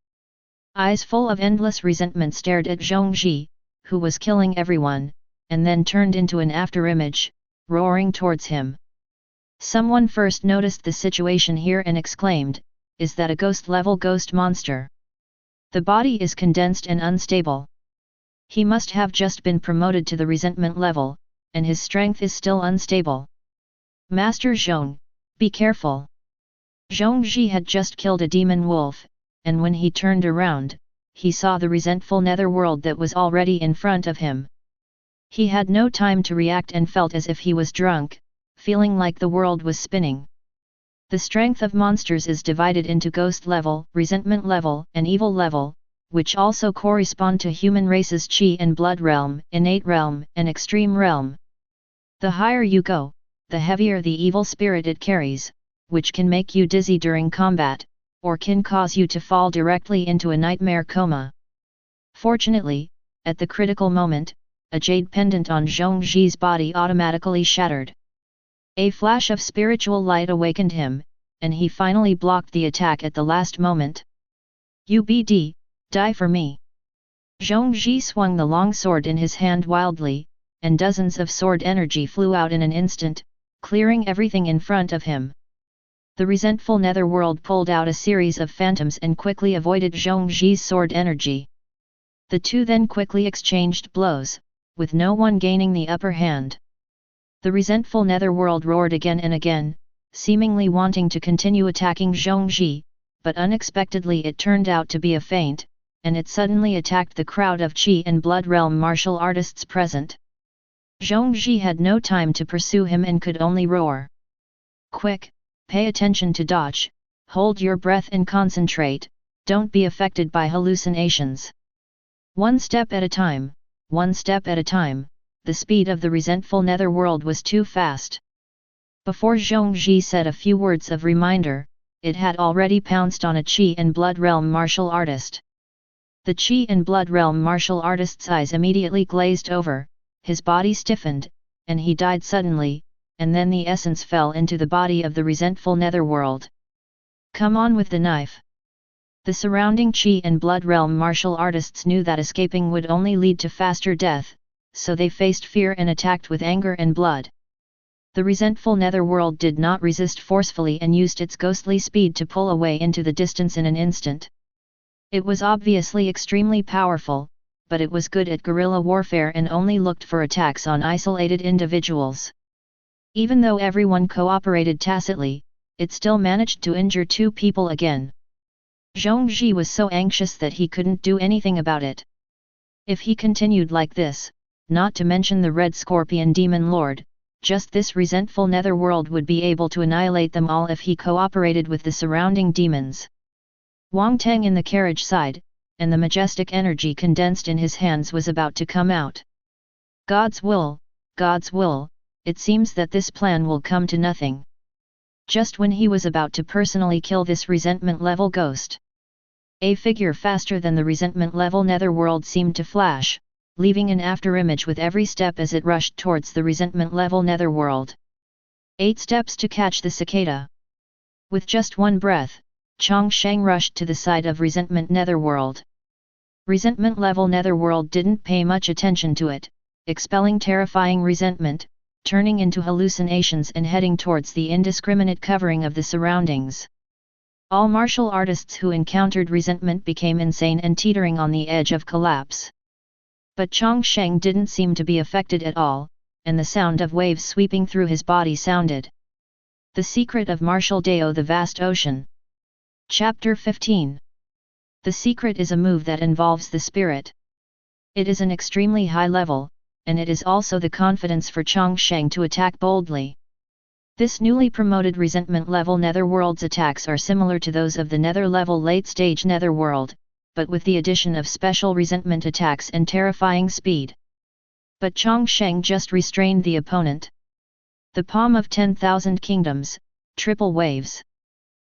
[SPEAKER 1] Eyes full of endless resentment stared at Zhongzhi, who was killing everyone, and then turned into an afterimage, roaring towards him. Someone first noticed the situation here and exclaimed, "Is that a ghost-level ghost monster? The body is condensed and unstable. He must have just been promoted to the resentment level, and his strength is still unstable. Master Zhong, be careful." Zhongzhi had just killed a demon wolf, and when he turned around, he saw the resentful netherworld that was already in front of him. He had no time to react and felt as if he was drunk, feeling like the world was spinning. The strength of monsters is divided into ghost level, resentment level, and evil level, which also correspond to human race's Qi and blood realm, innate realm, and extreme realm. The higher you go, the heavier the evil spirit it carries, which can make you dizzy during combat, or can cause you to fall directly into a nightmare coma. Fortunately, at the critical moment, a jade pendant on Zhongzhi's body automatically shattered. A flash of spiritual light awakened him, and he finally blocked the attack at the last moment. "Ubd, die for me." Zhongzhi swung the long sword in his hand wildly, and dozens of sword energy flew out in an instant, clearing everything in front of him. The resentful netherworld pulled out a series of phantoms and quickly avoided Zhongzhi's sword energy. The two then quickly exchanged blows, with no one gaining the upper hand. The resentful netherworld roared again and again, seemingly wanting to continue attacking Zhongzhi, but unexpectedly it turned out to be a feint, and it suddenly attacked the crowd of Qi and Blood Realm martial artists present. Zhongzhi had no time to pursue him and could only roar. "Quick, pay attention to dodge, hold your breath and concentrate, don't be affected by hallucinations. One step at a time, one step at a time." The speed of the resentful netherworld was too fast. Before Zhongzhi said a few words of reminder, it had already pounced on a Qi and Blood Realm martial artist. The Qi and Blood Realm martial artist's eyes immediately glazed over, his body stiffened, and he died suddenly, and then the essence fell into the body of the resentful netherworld. "Come on with the knife." The surrounding Qi and Blood Realm martial artists knew that escaping would only lead to faster death, so they faced fear and attacked with anger and blood. The resentful netherworld did not resist forcefully and used its ghostly speed to pull away into the distance in an instant. It was obviously extremely powerful, but it was good at guerrilla warfare and only looked for attacks on isolated individuals. Even though everyone cooperated tacitly, it still managed to injure two people again. Zhongzhi was so anxious that he couldn't do anything about it. If he continued like this, not to mention the Red Scorpion Demon Lord, just this resentful netherworld would be able to annihilate them all if he cooperated with the surrounding demons. Wang Teng in the carriage side, and the majestic energy condensed in his hands was about to come out. God's will, it seems that this plan will come to nothing. Just when he was about to personally kill this resentment level ghost, a figure faster than the resentment level netherworld seemed to flash, leaving an afterimage with every step as it rushed towards the resentment level netherworld. 8 steps to catch the cicada. With just one breath, Chang Sheng rushed to the side of resentment netherworld. Resentment level netherworld didn't pay much attention to it, expelling terrifying resentment, turning into hallucinations and heading towards the indiscriminate covering of the surroundings. All martial artists who encountered resentment became insane and teetering on the edge of collapse. But Chang Sheng didn't seem to be affected at all, and the sound of waves sweeping through his body sounded. The Secret of Martial Dao, the Vast Ocean. Chapter 15. The secret is a move that involves the spirit. It is an extremely high level, and it is also the confidence for Chang Sheng to attack boldly. This newly promoted resentment level netherworld's attacks are similar to those of the nether level late stage netherworld, but with the addition of special resentment attacks and terrifying speed. But Chang Sheng just restrained the opponent. The palm of 10,000 kingdoms, triple waves.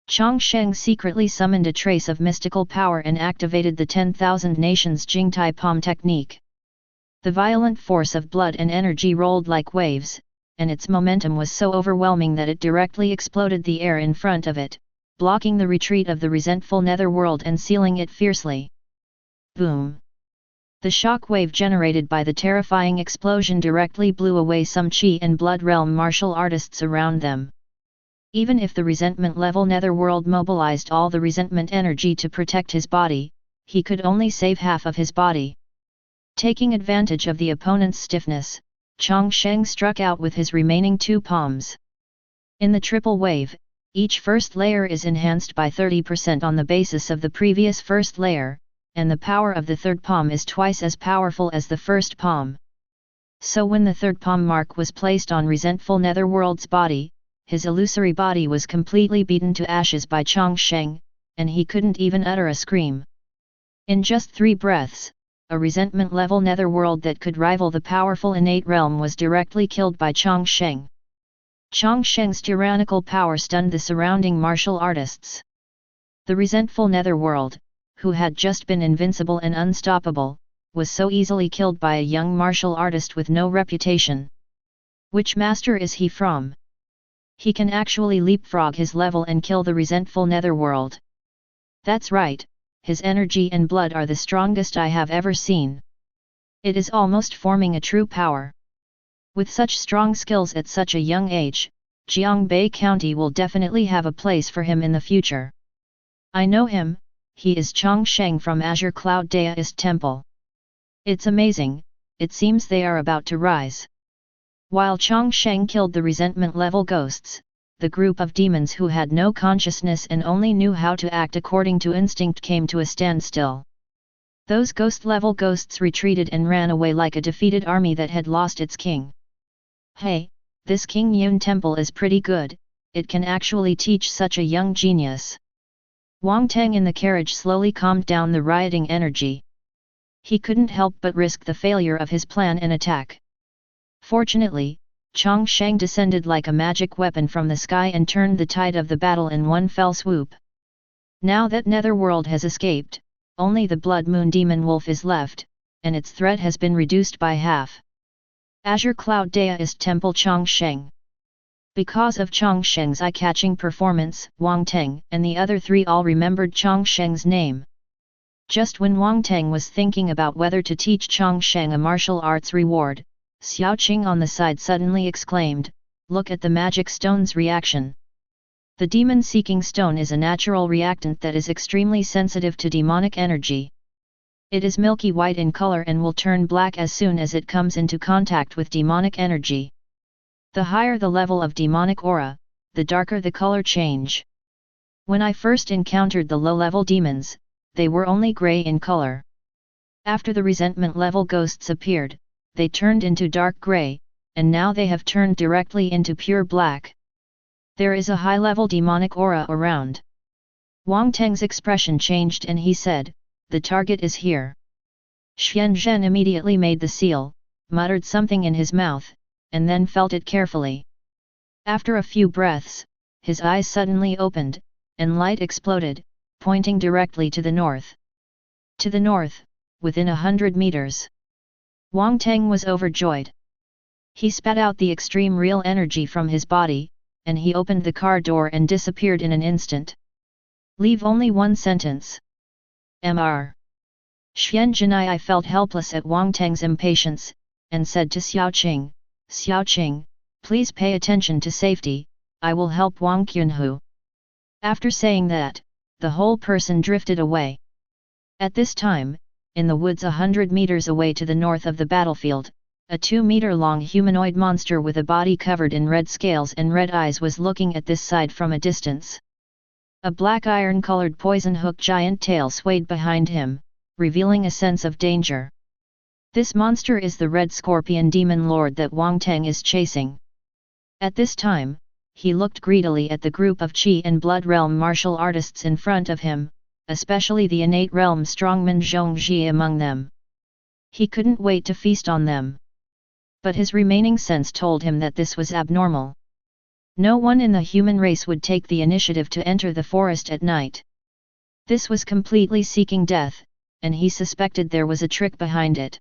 [SPEAKER 1] Chang Sheng secretly summoned a trace of mystical power and activated the 10,000 nations Jingtai palm technique. The violent force of blood and energy rolled like waves, and its momentum was so overwhelming that it directly exploded the air in front of it, blocking the retreat of the resentful netherworld and sealing it fiercely. Boom! The shock wave generated by the terrifying explosion directly blew away some Qi and Blood Realm martial artists around them. Even if the resentment level netherworld mobilized all the resentment energy to protect his body, he could only save half of his body. Taking advantage of the opponent's stiffness, Chang Sheng struck out with his remaining 2 palms. In the triple wave, Each first layer is enhanced by 30% on the basis of the previous first layer, and the power of the third palm is twice as powerful as the first palm. So when the third palm mark was placed on resentful Netherworld's body, his illusory body was completely beaten to ashes by Chang Sheng, and he couldn't even utter a scream. In just 3 breaths, a resentment-level Netherworld that could rival the powerful innate realm was directly killed by Chang Sheng. Chang Sheng's tyrannical power stunned the surrounding martial artists. The resentful Netherworld, who had just been invincible and unstoppable, was so easily killed by a young martial artist with no reputation. Which master is he from? He can actually leapfrog his level and kill the resentful Netherworld. That's right, his energy and blood are the strongest I have ever seen. It is almost forming a true power. With such strong skills at such a young age, Jiangbei County will definitely have a place for him in the future. I know him, he is Chang Sheng from Azure Cloud Daoist Temple. It's amazing, it seems they are about to rise. While Chang Sheng killed the resentment-level ghosts, the group of demons who had no consciousness and only knew how to act according to instinct came to a standstill. Those ghost-level ghosts retreated and ran away like a defeated army that had lost its king. Hey, this Qingyun temple is pretty good, it can actually teach such a young genius. Wang Teng in the carriage slowly calmed down the rioting energy. He couldn't help but risk the failure of his plan and attack. Fortunately, Chang Sheng descended like a magic weapon from the sky and turned the tide of the battle in one fell swoop. Now that Netherworld has escaped, only the Blood Moon Demon Wolf is left, and its threat has been reduced by half. Azure Cloud Daoist Temple Chang Sheng. Because of Chang Sheng's eye-catching performance, Wang Teng and the other 3 all remembered Chang Sheng's name. Just when Wang Teng was thinking about whether to teach Chang Sheng a martial arts reward, Xiao Qing on the side suddenly exclaimed, "Look at the magic stone's reaction." The demon-seeking stone is a natural reactant that is extremely sensitive to demonic energy. It is milky white in color and will turn black as soon as it comes into contact with demonic energy. The higher the level of demonic aura, the darker the color change. When I first encountered the low-level demons, they were only gray in color. After the resentment-level ghosts appeared, they turned into dark gray, and now they have turned directly into pure black. There is a high-level demonic aura around. Wang Teng's expression changed and he said, "The target is here." Xian Zhen immediately made the seal, muttered something in his mouth, and then felt it carefully. After a few breaths, his eyes suddenly opened, and light exploded, pointing directly to the north. To the north, within 100 meters. Wang Teng was overjoyed. He spat out the extreme real energy from his body, and he opened the car door and disappeared in an instant. Leave only 1 sentence. Mr. Xian Zhenai felt helpless at Wang Teng's impatience, and said to Xiao Qing, "Xiao Qing, please pay attention to safety, I will help Wang Qunhu." After saying that, the whole person drifted away. At this time, in the woods 100 meters away to the north of the battlefield, a 2-meter-long humanoid monster with a body covered in red scales and red eyes was looking at this side from a distance. A black iron-colored poison-hook giant tail swayed behind him, revealing a sense of danger. This monster is the red scorpion demon lord that Wang Teng is chasing. At this time, he looked greedily at the group of Qi and Blood Realm martial artists in front of him, especially the innate realm strongman Zhongji among them. He couldn't wait to feast on them. But his remaining sense told him that this was abnormal. No one in the human race would take the initiative to enter the forest at night. This was completely seeking death, and he suspected there was a trick behind it.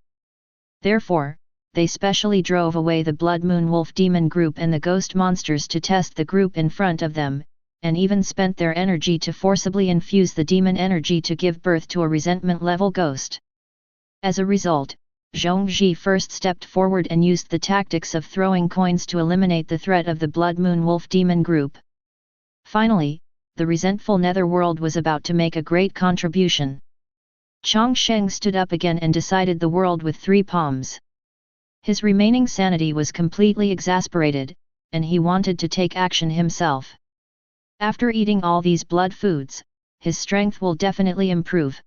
[SPEAKER 1] Therefore, they specially drove away the Blood Moon Wolf demon group and the ghost monsters to test the group in front of them, and even spent their energy to forcibly infuse the demon energy to give birth to a resentment-level ghost. As a result, Zhongji first stepped forward and used the tactics of throwing coins to eliminate the threat of the Blood Moon Wolf demon group. Finally, the resentful Netherworld was about to make a great contribution. Chang Sheng stood up again and decided the world with 3 palms. His remaining sanity was completely exasperated, and he wanted to take action himself. After eating all these blood foods, his strength will definitely improve.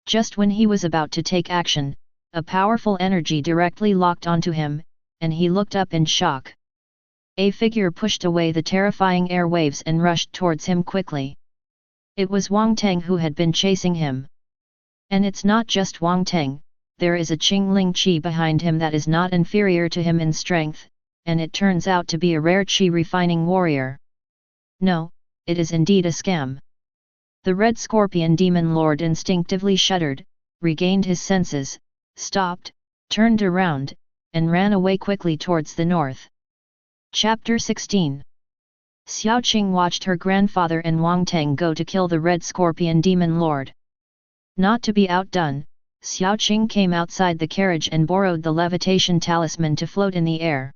[SPEAKER 1] Just when he was about to take action, a powerful energy directly locked onto him, and he looked up in shock. A figure pushed away the terrifying airwaves and rushed towards him quickly. It was Wang Teng who had been chasing him. And it's not just Wang Teng, there is a Qingling Qi behind him that is not inferior to him in strength, and it turns out to be a rare Qi refining warrior. No, it is indeed a scam. The Red Scorpion Demon Lord instinctively shuddered, regained his senses, stopped, turned around, and ran away quickly towards the north. Chapter 16. Xiao Qing watched her grandfather and Wang Teng go to kill the Red Scorpion Demon Lord. Not to be outdone, Xiao Qing came outside the carriage and borrowed the levitation talisman to float in the air.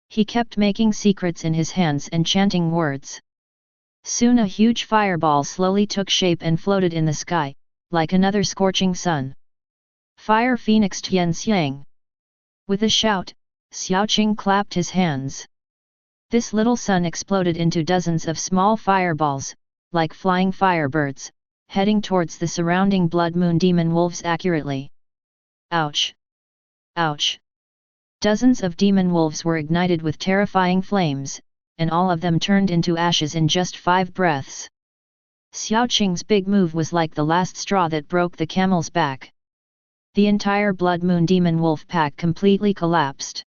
[SPEAKER 1] He kept making secrets in his hands and chanting words. Soon a huge fireball slowly took shape and floated in the sky, like another scorching sun. Fire Phoenix Tian Xiang! With a shout, Xiao Qing clapped his hands. This little sun exploded into dozens of small fireballs, like flying firebirds, heading towards the surrounding blood moon demon wolves accurately. Ouch! Ouch! Dozens of demon wolves were ignited with terrifying flames, and all of them turned into ashes in just 5 breaths. Xiao Qing's big move was like the last straw that broke the camel's back. The entire blood moon demon wolf pack completely collapsed.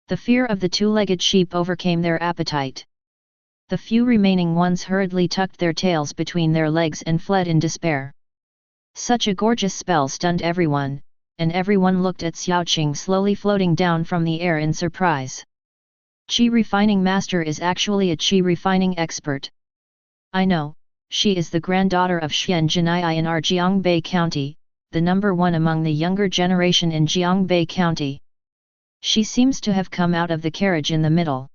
[SPEAKER 1] The fear of the two-legged sheep overcame their appetite. The few remaining ones hurriedly tucked their tails between their legs and fled in despair. Such a gorgeous spell stunned everyone, and everyone looked at Xiao Qing slowly floating down from the air in surprise. Qi Refining Master is actually a Qi Refining expert. I know, she is the granddaughter of Xian Jinai in our Jiangbei County, the number 1 among the younger generation in Jiangbei County. She seems to have come out of the carriage in the middle.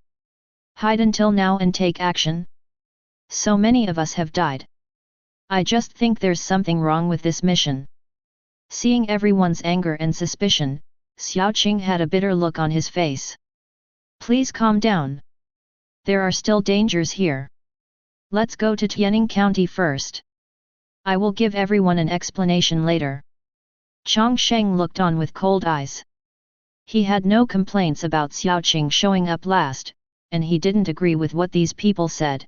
[SPEAKER 1] Hide until now and take action? So many of us have died. I just think there's something wrong with this mission. Seeing everyone's anger and suspicion, Xiao Qing had a bitter look on his face. Please calm down. There are still dangers here. Let's go to Tianing County first. I will give everyone an explanation later. Chang Sheng looked on with cold eyes. He had no complaints about Xiao Qing showing up last, and he didn't agree with what these people said.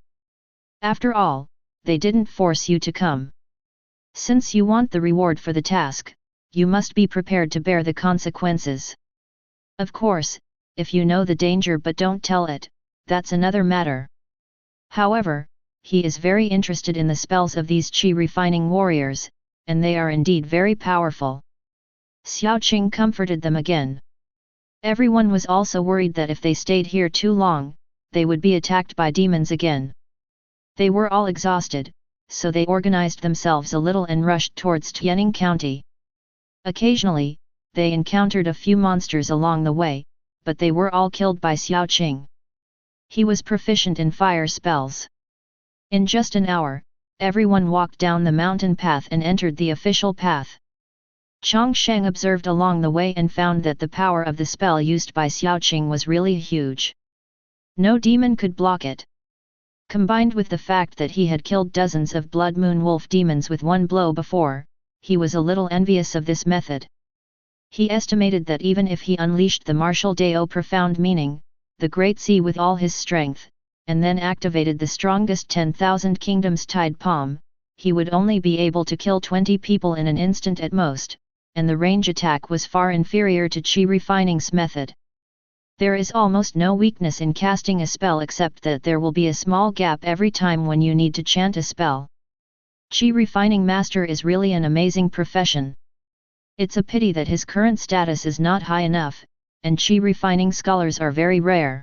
[SPEAKER 1] After all, they didn't force you to come. Since you want the reward for the task, you must be prepared to bear the consequences. Of course, if you know the danger but don't tell it, that's another matter. However, he is very interested in the spells of these Qi refining warriors, and they are indeed very powerful. Xiao Qing comforted them again. Everyone was also worried that if they stayed here too long, they would be attacked by demons again. They were all exhausted, so they organized themselves a little and rushed towards Tianing County. Occasionally, they encountered a few monsters along the way, but they were all killed by Xiao Qing. He was proficient in fire spells. In just an hour, everyone walked down the mountain path and entered the official path. Chang Sheng observed along the way and found that the power of the spell used by Xiao Qing was really huge. No demon could block it. Combined with the fact that he had killed dozens of blood moon wolf demons with one blow before, he was a little envious of this method. He estimated that even if he unleashed the martial Dao profound meaning, the great sea with all his strength, and then activated the strongest 10,000 kingdoms tide palm, he would only be able to kill 20 people in an instant at most, and the range attack was far inferior to Qi Refining's method. There is almost no weakness in casting a spell except that there will be a small gap every time when you need to chant a spell. Qi Refining Master is really an amazing profession. It's a pity that his current status is not high enough, and Qi Refining scholars are very rare.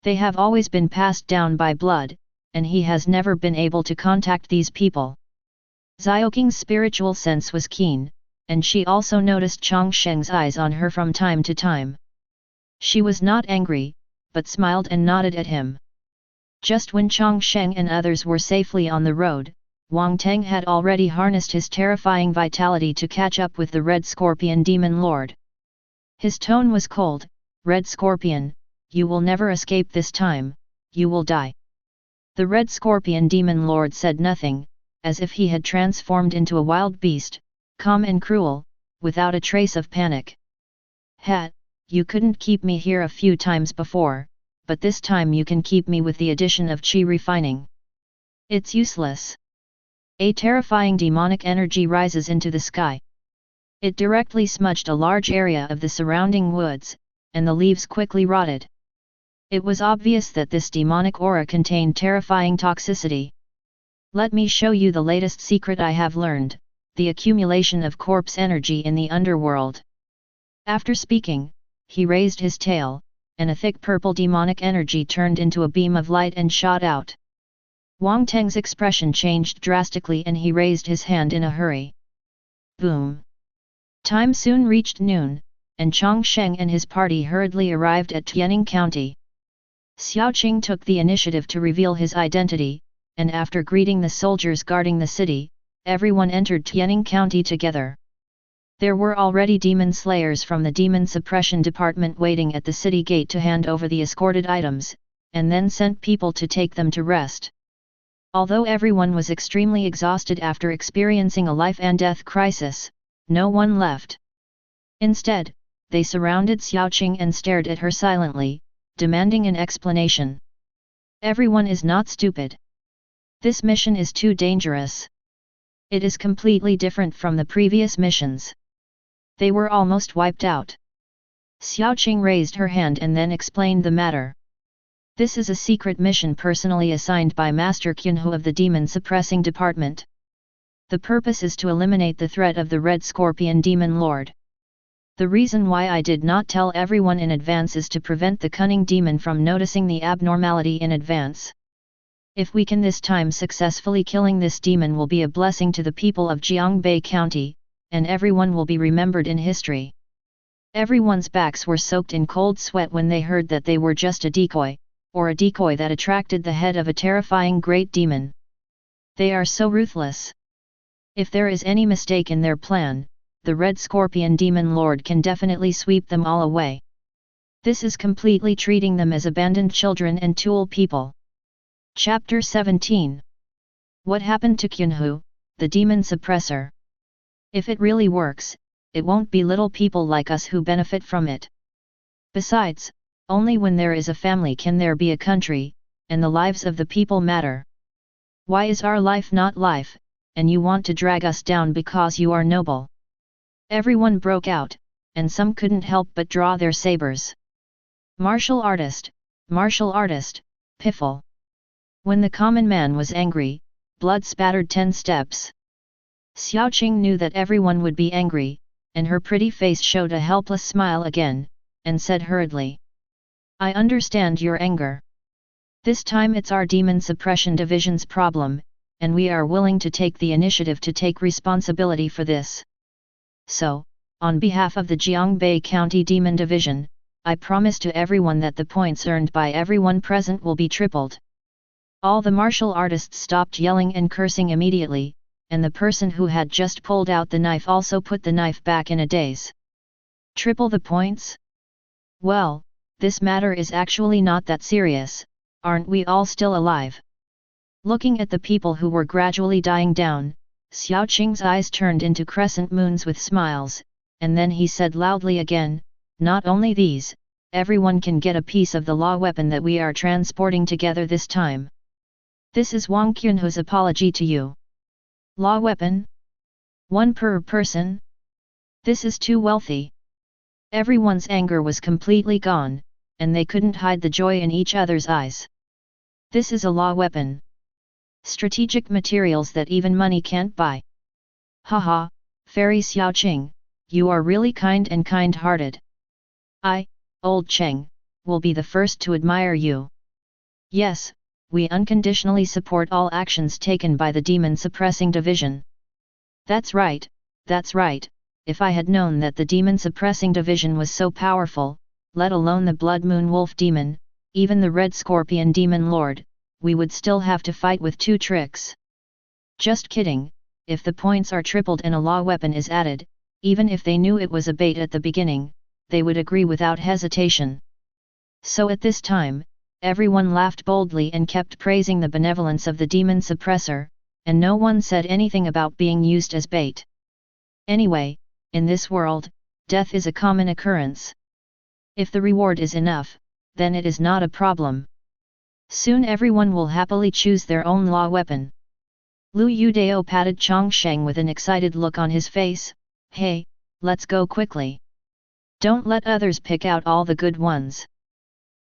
[SPEAKER 1] They have always been passed down by blood, and he has never been able to contact these people. Xiaoqing's spiritual sense was keen, and she also noticed Chang Sheng's eyes on her from time to time. She was not angry, but smiled and nodded at him. Just when Chang Sheng and others were safely on the road, Wang Teng had already harnessed his terrifying vitality to catch up with the Red Scorpion Demon Lord. His tone was cold. Red Scorpion, you will never escape this time, you will die. The Red Scorpion Demon Lord said nothing, as if he had transformed into a wild beast, calm and cruel, without a trace of panic. "Ha, you couldn't keep me here a few times before, but this time you can keep me with the addition of chi refining. It's useless." A terrifying demonic energy rises into the sky. It directly smudged a large area of the surrounding woods, and the leaves quickly rotted. It was obvious that this demonic aura contained terrifying toxicity. "Let me show you the latest secret I have learned, the accumulation of corpse energy in the underworld." After speaking, he raised his tail, and a thick purple demonic energy turned into a beam of light and shot out. Wang Teng's expression changed drastically and he raised his hand in a hurry. Boom! Time soon reached noon, and Chang Sheng and his party hurriedly arrived at Tianing County. Xiaoqing took the initiative to reveal his identity, and after greeting the soldiers guarding the city, everyone entered Tianing County together. There were already demon slayers from the Demon Suppression Department waiting at the city gate to hand over the escorted items, and then sent people to take them to rest. Although everyone was extremely exhausted after experiencing a life and death crisis, no one left. Instead, they surrounded Xiaoqing and stared at her silently, demanding an explanation. "Everyone is not stupid. This mission is too dangerous. It is completely different from the previous missions. They were almost wiped out." Xiaoqing raised her hand and then explained the matter. "This is a secret mission personally assigned by Master Qingyun of the Demon Suppressing Department. The purpose is to eliminate the threat of the Red Scorpion Demon Lord. The reason why I did not tell everyone in advance is to prevent the cunning demon from noticing the abnormality in advance. If we can this time successfully killing this demon will be a blessing to the people of Jiangbei County, and everyone will be remembered in history." Everyone's backs were soaked in cold sweat when they heard that they were just a decoy, or a decoy that attracted the head of a terrifying great demon. They are so ruthless. If there is any mistake in their plan, the Red Scorpion Demon Lord can definitely sweep them all away. This is completely treating them as abandoned children and tool people. Chapter 17. What happened to Qingyun, the demon suppressor? If it really works, it won't be little people like us who benefit from it. Besides, only when there is a family can there be a country, and the lives of the people matter. Why is our life not life, and you want to drag us down because you are noble? Everyone broke out, and some couldn't help but draw their sabers. Martial artist, piffle. When the common man was angry, blood spattered 10 steps. Xiaoqing knew that everyone would be angry, and her pretty face showed a helpless smile again, and said hurriedly, "I understand your anger. This time it's our Demon Suppression Division's problem, and we are willing to take the initiative to take responsibility for this. So, on behalf of the Jiangbei County Demon Division, I promise to everyone that the points earned by everyone present will be tripled." All the martial artists stopped yelling and cursing immediately, and the person who had just pulled out the knife also put the knife back in a daze. Triple the points? Well, this matter is actually not that serious, aren't we all still alive? Looking at the people who were gradually dying down, Xiaoqing's eyes turned into crescent moons with smiles, and then he said loudly again, "Not only these, everyone can get a piece of the law weapon that we are transporting together this time. This is Wang Qingyun's apology to you." Law weapon? One per person? This is too wealthy. Everyone's anger was completely gone, and they couldn't hide the joy in each other's eyes. This is a law weapon. Strategic materials that even money can't buy. Haha, Fairy Xiaoqing, you are really kind and kind-hearted. I, old Cheng, will be the first to admire you. Yes, we unconditionally support all actions taken by the Demon Suppressing Division. That's right, if I had known that the Demon Suppressing Division was so powerful, let alone the Blood Moon Wolf Demon, even the Red Scorpion Demon Lord, we would still have to fight with 2 tricks. Just kidding, if the points are tripled and a law weapon is added, even if they knew it was a bait at the beginning, they would agree without hesitation. So at this time, everyone laughed boldly and kept praising the benevolence of the demon suppressor, and no one said anything about being used as bait. Anyway, in this world, death is a common occurrence. If the reward is enough, then it is not a problem. Soon everyone will happily choose their own law weapon. Lu Yudao patted Chang Sheng with an excited look on his face. Hey, let's go quickly. Don't let others pick out all the good ones.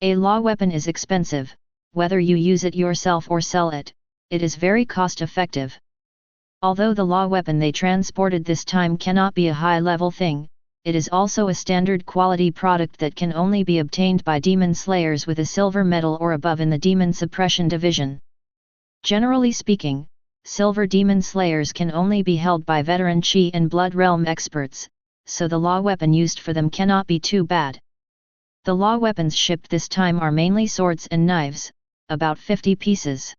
[SPEAKER 1] A law weapon is expensive, whether you use it yourself or sell it, it is very cost-effective. Although the law weapon they transported this time cannot be a high-level thing, it is also a standard quality product that can only be obtained by demon slayers with a silver medal or above in the demon suppression division. Generally speaking, silver demon slayers can only be held by veteran Qi and blood realm experts, so the law weapon used for them cannot be too bad. The law weapons shipped this time are mainly swords and knives, about 50 pieces.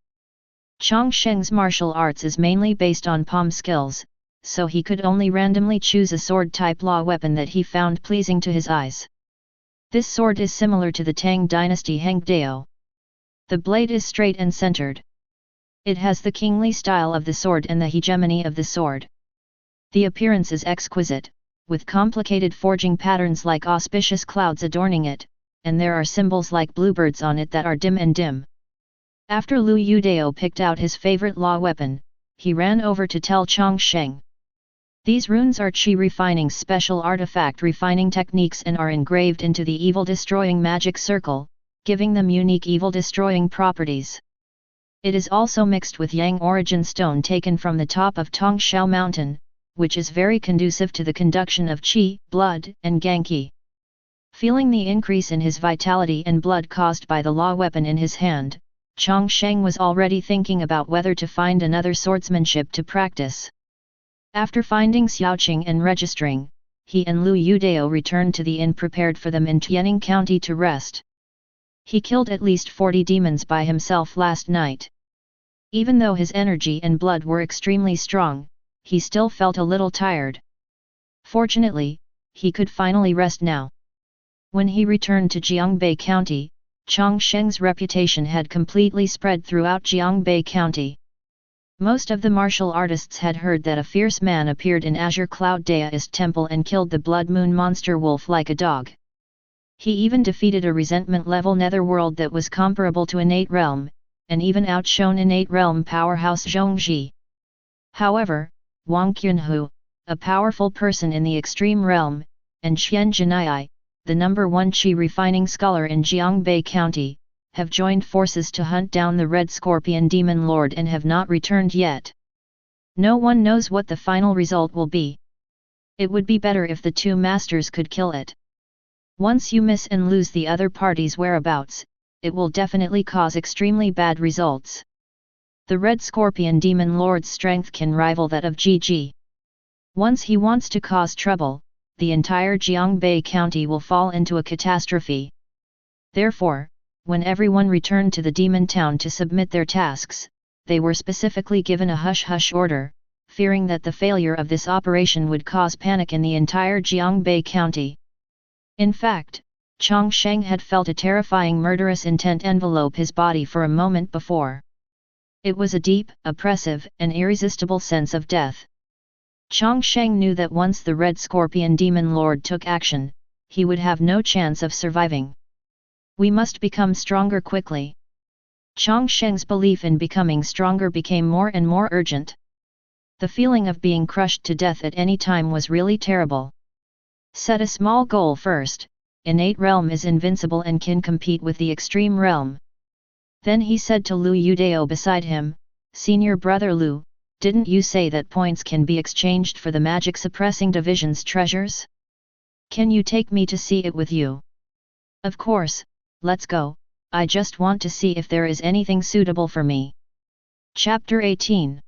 [SPEAKER 1] Chang Sheng's martial arts is mainly based on palm skills, so he could only randomly choose a sword-type law weapon that he found pleasing to his eyes. This sword is similar to the Tang dynasty Hengdao. The blade is straight and centered. It has the kingly style of the sword and the hegemony of the sword. The appearance is exquisite, with complicated forging patterns like auspicious clouds adorning it, and there are symbols like bluebirds on it that are dim and dim. After Lu Yudao picked out his favorite law weapon, he ran over to tell Chang Sheng. These runes are Qi Refining's special artifact refining techniques and are engraved into the evil-destroying magic circle, giving them unique evil-destroying properties. It is also mixed with Yang origin stone taken from the top of Tongshao mountain, which is very conducive to the conduction of Qi, blood, and Gangqi. Feeling the increase in his vitality and blood caused by the law weapon in his hand, Chang Sheng was already thinking about whether to find another swordsmanship to practice. After finding Xiaoqing and registering, he and Lu Yudao returned to the inn prepared for them in Tianning County to rest. He killed at least 40 demons by himself last night. Even though his energy and blood were extremely strong, he still felt a little tired. Fortunately, he could finally rest now. When he returned to Jiangbei County, Chang Sheng's reputation had completely spread throughout Jiangbei County. Most of the martial artists had heard that a fierce man appeared in Azure Cloud Daoist Temple and killed the Blood Moon monster wolf like a dog. He even defeated a resentment-level netherworld that was comparable to Innate Realm, and even outshone Innate Realm powerhouse Zhongji. However, Wang Qunhu, a powerful person in the Extreme Realm, and Xian Jinai, the #1 Qi refining scholar in Jiangbei County, have joined forces to hunt down the Red Scorpion Demon Lord and have not returned yet. No one knows what the final result will be. It would be better if the two masters could kill it. Once you miss and lose the other party's whereabouts, it will definitely cause extremely bad results. The Red Scorpion Demon Lord's strength can rival that of GG. Once he wants to cause trouble, the entire Jiangbei County will fall into a catastrophe. Therefore, when everyone returned to the demon town to submit their tasks, they were specifically given a hush-hush order, fearing that the failure of this operation would cause panic in the entire Jiangbei County. In fact, Chang Sheng had felt a terrifying murderous intent envelope his body for a moment before. It was a deep, oppressive, and irresistible sense of death. Chang Sheng knew that once the Red Scorpion Demon Lord took action, he would have no chance of surviving. We must become stronger quickly. Chang Sheng's belief in becoming stronger became more and more urgent. The feeling of being crushed to death at any time was really terrible. Set a small goal first. Innate Realm is invincible and can compete with the Extreme Realm. Then he said to Lu Yudao beside him, "Senior brother Lu, didn't you say that points can be exchanged for the magic suppressing division's treasures? Can you take me to see it with you?" "Of course, let's go, I just want to see if there is anything suitable for me." Chapter 18.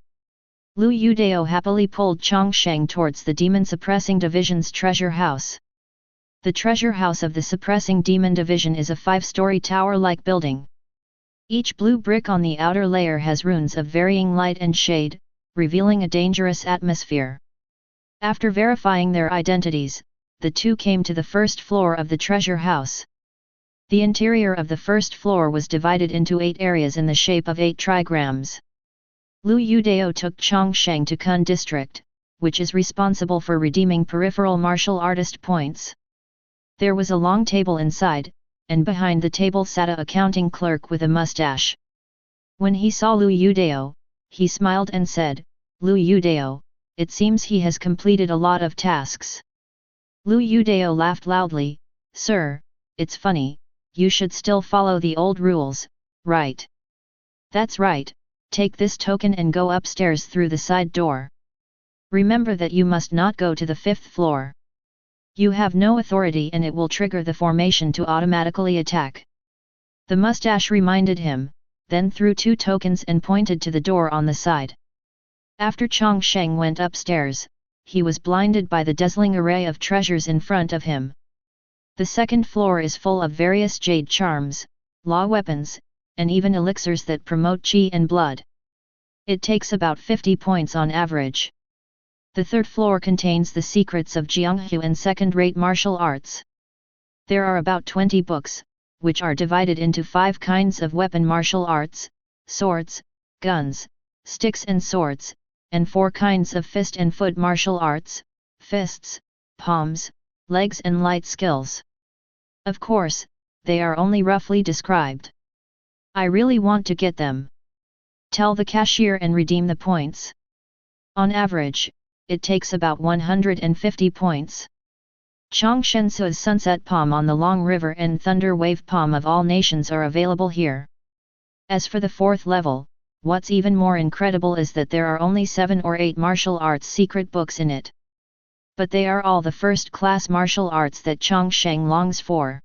[SPEAKER 1] Lu Yudao happily pulled Chang Sheng towards the demon suppressing division's treasure house. The treasure house of the suppressing demon division is a 5-story tower-like building. Each blue brick on the outer layer has runes of varying light and shade, revealing a dangerous atmosphere. After verifying their identities, the two came to the first floor of the treasure house. The interior of the first floor was divided into 8 areas in the shape of 8 trigrams. Lu Yudao took Chang Sheng to Kun district, which is responsible for redeeming peripheral martial artist points. There was a long table inside, and behind the table sat a accounting clerk with a mustache. When he saw Lu Yudao, he smiled and said, "Lu Yudao, it seems he has completed a lot of tasks." Lu Yudao laughed loudly, "Sir, it's funny, you should still follow the old rules, right?" "That's right, take this token and go upstairs through the side door. Remember that you must not go to the 5th floor. You have no authority and it will trigger the formation to automatically attack." The mustache reminded him, then threw 2 tokens and pointed to the door on the side. After Chang Sheng went upstairs, he was blinded by the dazzling array of treasures in front of him. The 2nd floor is full of various jade charms, law weapons, and even elixirs that promote qi and blood. It takes about 50 points on average. The 3rd floor contains the secrets of Jianghu and second-rate martial arts. There are about 20 books, which are divided into 5 kinds of weapon martial arts, swords, guns, sticks and swords, and 4 kinds of fist and foot martial arts, fists, palms, legs and light skills. Of course, they are only roughly described. I really want to get them. Tell the cashier and redeem the points. On average, it takes about 150 points. Chang Sheng's Sunset Palm on the Long River and Thunder Wave Palm of all nations are available here. As for the 4th level, what's even more incredible is that there are only 7 or 8 martial arts secret books in it. But they are all the first-class martial arts that Chang Sheng longs for.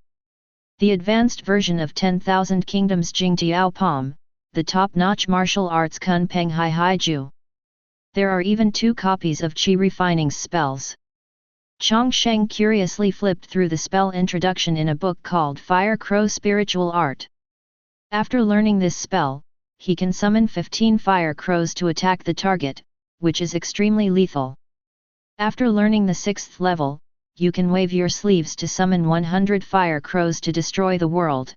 [SPEAKER 1] The advanced version of 10,000 Kingdoms Jingtiao Palm, the top-notch martial arts Kun Peng Hai Hai Ju. There are even 2 copies of Qi refining spells. Chang Sheng curiously flipped through the spell introduction in a book called Fire Crow Spiritual Art. After learning this spell, he can summon 15 fire crows to attack the target, which is extremely lethal. After learning the 6th level, you can wave your sleeves to summon 100 fire crows to destroy the world.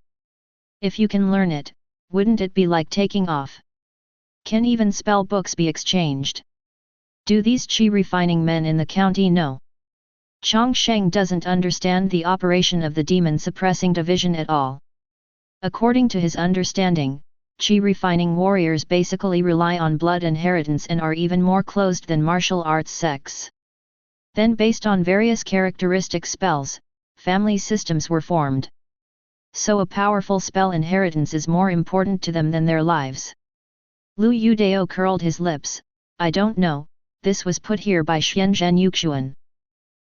[SPEAKER 1] If you can learn it, wouldn't it be like taking off? Can even spell books be exchanged? Do these Qi refining men in the county know? Chang Sheng doesn't understand the operation of the demon suppressing division at all. According to his understanding, Qi refining warriors basically rely on blood inheritance and are even more closed than martial arts sects. Then based on various characteristic spells, family systems were formed. So a powerful spell inheritance is more important to them than their lives. Lu Yudao curled his lips, "I don't know, this was put here by Shenzhen Yuxuan.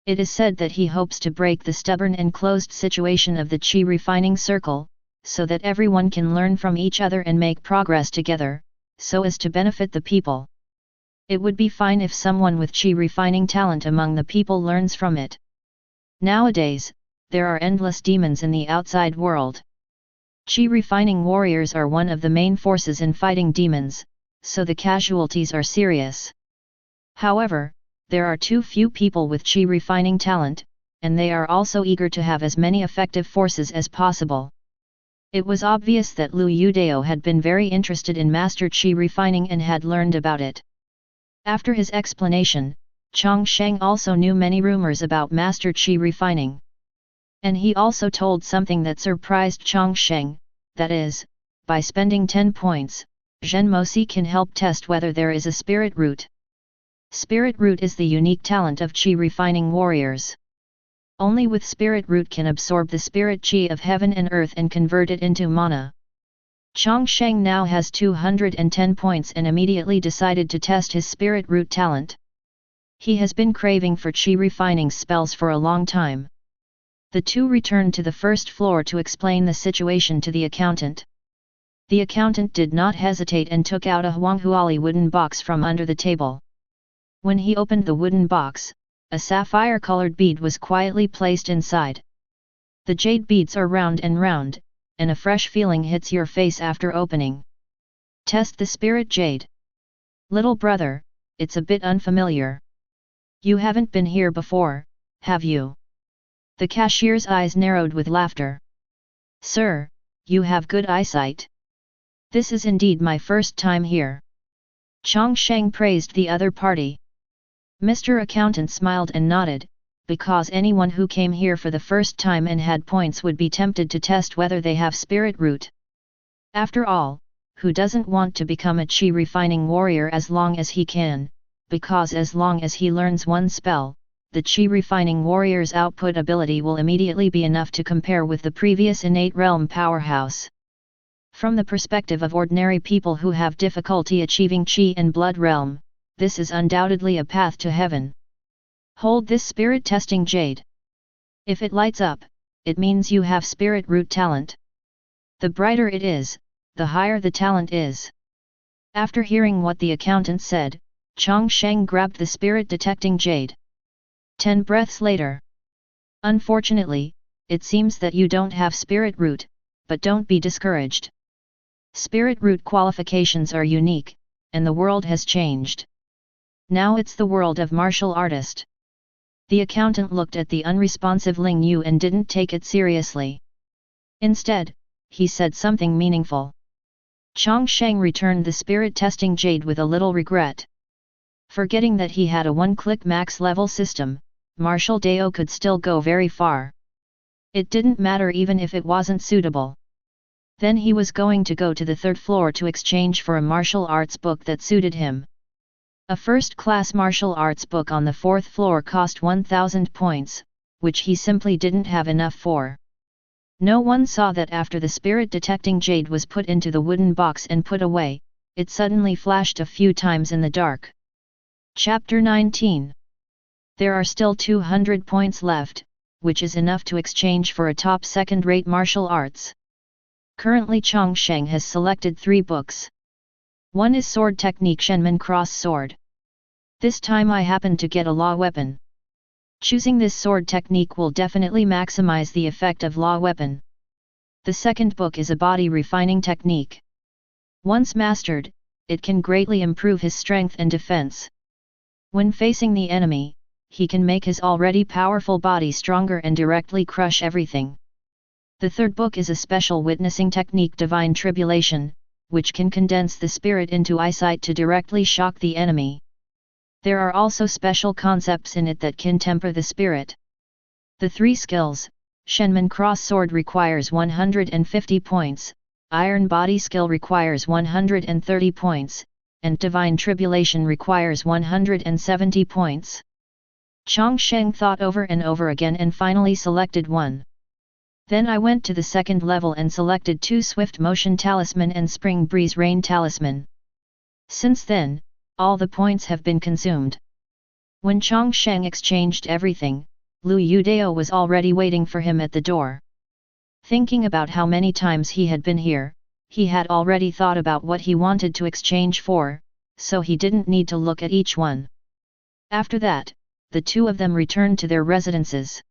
[SPEAKER 1] It is said that he hopes to break the stubborn and closed situation of the Qi refining circle, so that everyone can learn from each other and make progress together, so as to benefit the people. It would be fine if someone with Qi refining talent among the people learns from it. Nowadays, there are endless demons in the outside world. Qi refining warriors are one of the main forces in fighting demons, so the casualties are serious. However, there are too few people with Qi refining talent, and they are also eager to have as many effective forces as possible." It was obvious that Lu Yudao had been very interested in Master Qi refining and had learned about it. After his explanation, Chang Sheng also knew many rumors about Master Qi refining. And he also told something that surprised Chang Sheng, that is, by spending 10 points, Zhen Mosi can help test whether there is a spirit root. Spirit root is the unique talent of Qi refining warriors. Only with spirit root can absorb the spirit Qi of heaven and earth and convert it into mana. Chang Sheng now has 210 points and immediately decided to test his spirit root talent. He has been craving for Qi refining spells for a long time. The two returned to the first floor to explain the situation to the accountant. The accountant did not hesitate and took out a Huanghuali wooden box from under the table. When he opened the wooden box, a sapphire-colored bead was quietly placed inside. The jade beads are round, and a fresh feeling hits your face after opening. Test the spirit jade. Little brother, it's a bit unfamiliar. You haven't been here before, have you? The cashier's eyes narrowed with laughter. Sir, you have good eyesight. This is indeed my first time here. Chang Sheng praised the other party. Mr. Accountant smiled and nodded, because anyone who came here for the first time and had points would be tempted to test whether they have spirit root. After all, who doesn't want to become a chi refining warrior as long as he can, because as long as he learns one spell, the chi refining warrior's output ability will immediately be enough to compare with the previous innate realm powerhouse. From the perspective of ordinary people who have difficulty achieving chi and blood realm, this is undoubtedly a path to heaven. Hold this spirit testing jade. If it lights up, it means you have spirit root talent. The brighter it is, the higher the talent is. After hearing what the accountant said, Chang Sheng grabbed the spirit detecting jade. 10 breaths later. Unfortunately, it seems that you don't have spirit root, but don't be discouraged. Spirit root qualifications are unique, and the world has changed. Now it's the world of martial artist. The accountant looked at the unresponsive Ling Yu and didn't take it seriously. Instead, he said something meaningful. Chang Sheng returned the spirit testing jade with a little regret. Forgetting that he had a one-click max level system, martial Dao could still go very far. It didn't matter even if it wasn't suitable. Then he was going to go to the third floor to exchange for a martial arts book that suited him. A first-class martial arts book on the fourth floor cost 1,000 points, which he simply didn't have enough for. No one saw that after the spirit-detecting jade was put into the wooden box and put away, it suddenly flashed a few times in the dark. Chapter 19. There are still 200 points left, which is enough to exchange for a top second-rate martial arts. Currently Chang Sheng has selected 3 books. One is Sword Technique Shenman Cross Sword. This time I happen to get a law weapon. Choosing this sword technique will definitely maximize the effect of law weapon. The second book is a body refining technique. Once mastered, it can greatly improve his strength and defense. When facing the enemy, he can make his already powerful body stronger and directly crush everything. The third book is a special witnessing technique Divine Tribulation, which can condense the spirit into eyesight to directly shock the enemy. There are also special concepts in it that can temper the spirit. The 3 skills, Shenman Cross Sword requires 150 points, Iron Body Skill requires 130 points, and Divine Tribulation requires 170 points. Chang Sheng thought over and over again and finally selected one. Then I went to the second level and selected 2 Swift Motion Talisman and Spring Breeze Rain Talisman. Since then, all the points have been consumed. When Chang Sheng exchanged everything, Lu Yudao was already waiting for him at the door. Thinking about how many times he had been here, he had already thought about what he wanted to exchange for, so he didn't need to look at each one. After that, the 2 of them returned to their residences.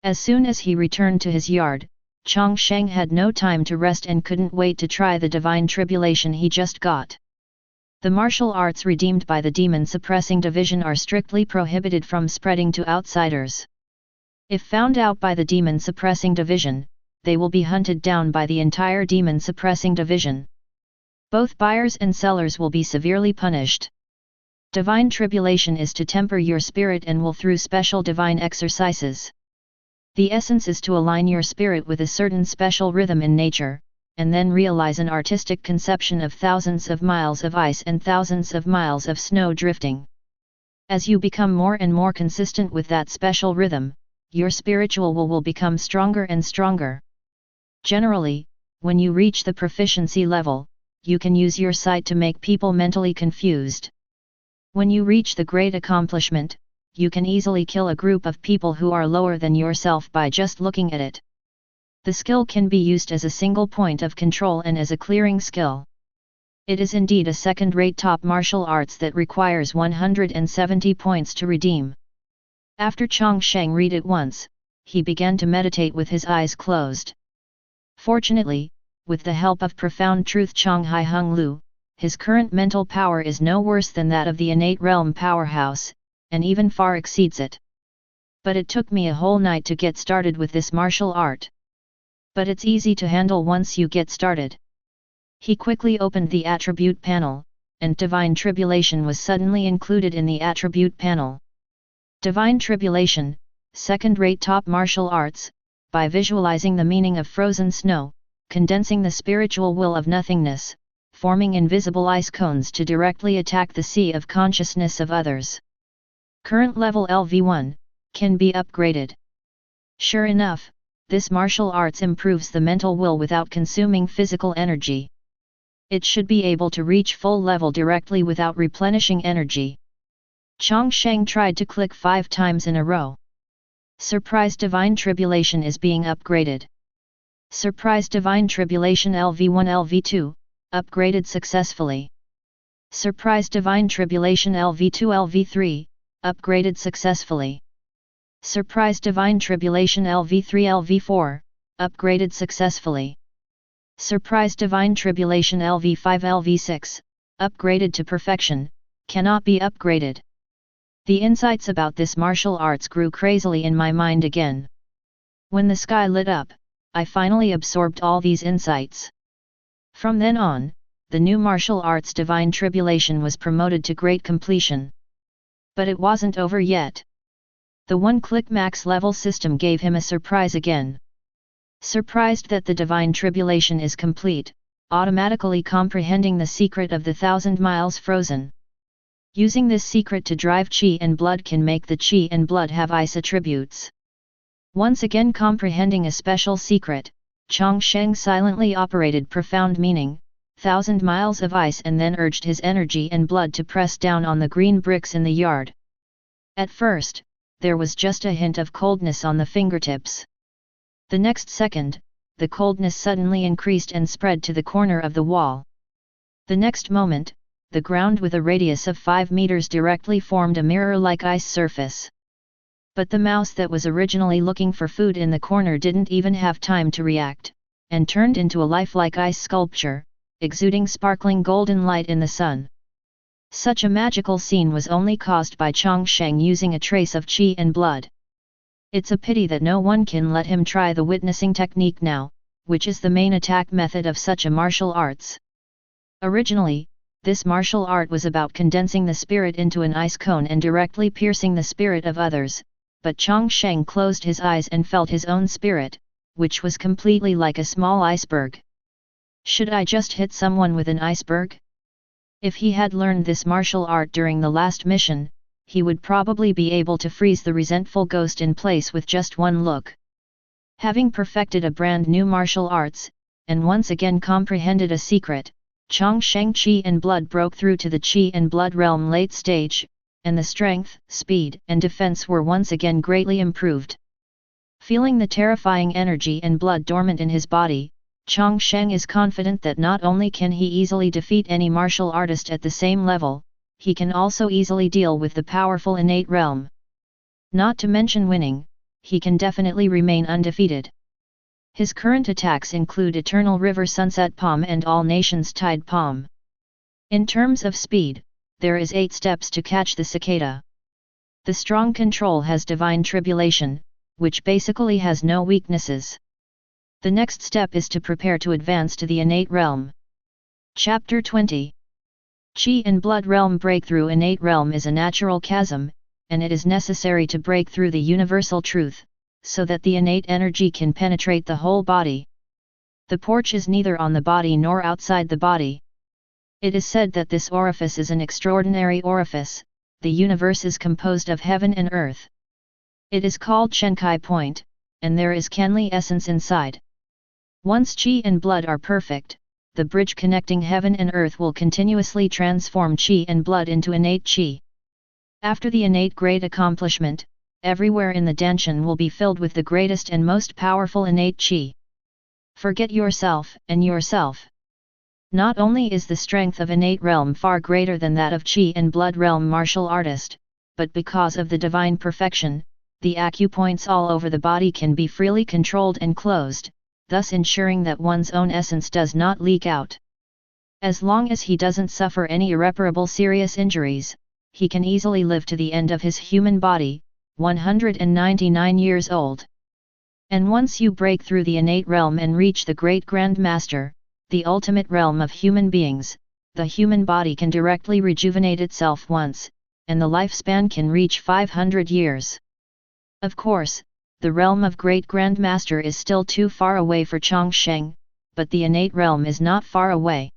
[SPEAKER 1] As soon as he returned to his yard, Chang Sheng had no time to rest and couldn't wait to try the Divine Tribulation he just got. The martial arts redeemed by the Demon Suppressing Division are strictly prohibited from spreading to outsiders. If found out by the Demon Suppressing Division, they will be hunted down by the entire Demon Suppressing Division. Both buyers and sellers will be severely punished. Divine Tribulation is to temper your spirit and will through special divine exercises. The essence is to align your spirit with a certain special rhythm in nature, and then realize an artistic conception of thousands of miles of ice and thousands of miles of snow drifting. As you become more and more consistent with that special rhythm, your spiritual will become stronger and stronger. Generally, when you reach the proficiency level, you can use your sight to make people mentally confused. When you reach the great accomplishment, you can easily kill a group of people who are lower than yourself by just looking at it. The skill can be used as a single point of control and as a clearing skill. It is indeed a second-rate top martial arts that requires 170 points to redeem. After Chang Sheng read it once, he began to meditate with his eyes closed. Fortunately, with the help of profound truth Chang Hai Hung Lu, his current mental power is no worse than that of the innate realm powerhouse, and even far exceeds it. But it took me a whole night to get started with this martial art. But it's easy to handle once you get started. He quickly opened the attribute panel, and Divine Tribulation was suddenly included in the attribute panel. Divine Tribulation, second-rate top martial arts, by visualizing the meaning of frozen snow, condensing the spiritual will of nothingness, forming invisible ice cones to directly attack the sea of consciousness of others. Current level LV1, can be upgraded. Sure enough, this martial arts improves the mental will without consuming physical energy. It should be able to reach full level directly without replenishing energy. Chang Sheng tried to click 5 times in a row. Surprise Divine Tribulation is being upgraded. Surprise Divine Tribulation LV1 LV2, upgraded successfully. Surprise Divine Tribulation LV2 LV3, upgraded successfully. Surprise Divine Tribulation LV3 LV4, upgraded successfully. Surprise Divine Tribulation LV5 LV6, upgraded to perfection, cannot be upgraded. The insights about this martial arts grew crazily in my mind again. When the sky lit up, I finally absorbed all these insights. From then on, the new martial arts Divine Tribulation was promoted to great completion. But it wasn't over yet. The one-click max level system gave him a surprise again. Surprised that the Divine Tribulation is complete, automatically comprehending the secret of the 1,000 miles frozen. Using this secret to drive Qi and blood can make the Qi and blood have ice attributes. Once again comprehending a special secret, Chang Sheng silently operated profound meaning, 1,000 miles of ice, and then urged his energy and blood to press down on the green bricks in the yard. At first, there was just a hint of coldness on the fingertips. The next second, the coldness suddenly increased and spread to the corner of the wall. The next moment, the ground with a radius of 5 meters directly formed a mirror-like ice surface. But the mouse that was originally looking for food in the corner didn't even have time to react, and turned into a lifelike ice sculpture, exuding sparkling golden light in the sun. Such a magical scene was only caused by Chang Sheng using a trace of Qi and blood. It's a pity that no one can let him try the witnessing technique now, which is the main attack method of such a martial arts. Originally, this martial art was about condensing the spirit into an ice cone and directly piercing the spirit of others, but Chang Sheng closed his eyes and felt his own spirit, which was completely like a small iceberg. Should I just hit someone with an iceberg? If he had learned this martial art during the last mission, he would probably be able to freeze the resentful ghost in place with just one look. Having perfected a brand new martial arts, and once again comprehended a secret, Chang Sheng Qi and blood broke through to the Qi and blood realm late stage, and the strength, speed, and defense were once again greatly improved. Feeling the terrifying energy and blood dormant in his body, Chang Sheng is confident that not only can he easily defeat any martial artist at the same level, he can also easily deal with the powerful innate realm. Not to mention winning, he can definitely remain undefeated. His current attacks include Eternal River Sunset Palm and All Nations Tide Palm. In terms of speed, there is 8 steps to catch the cicada. The strong control has Divine Tribulation, which basically has no weaknesses. The next step is to prepare to advance to the innate realm. Chapter 20. Qi and Blood Realm Breakthrough. Innate realm is a natural chasm, and it is necessary to break through the universal truth, so that the innate energy can penetrate the whole body. The porch is neither on the body nor outside the body. It is said that this orifice is an extraordinary orifice. The universe is composed of heaven and earth. It is called Chenkai Point, and there is Kenli essence inside. Once Qi and blood are perfect, the bridge connecting heaven and earth will continuously transform Qi and blood into innate Qi. After the innate great accomplishment, everywhere in the Danshan will be filled with the greatest and most powerful innate Qi. Forget yourself and yourself. Not only is the strength of innate realm far greater than that of Qi and blood realm martial artist, but because of the divine perfection, the acupoints all over the body can be freely controlled and closed, thus ensuring that one's own essence does not leak out. As long as he doesn't suffer any irreparable serious injuries, he can easily live to the end of his human body, 199 years old. And once you break through the innate realm and reach the Great Grand Master, the ultimate realm of human beings, the human body can directly rejuvenate itself once, and the lifespan can reach 500 years. Of course, the realm of Great Grand Master is still too far away for Chang Sheng, but the innate realm is not far away.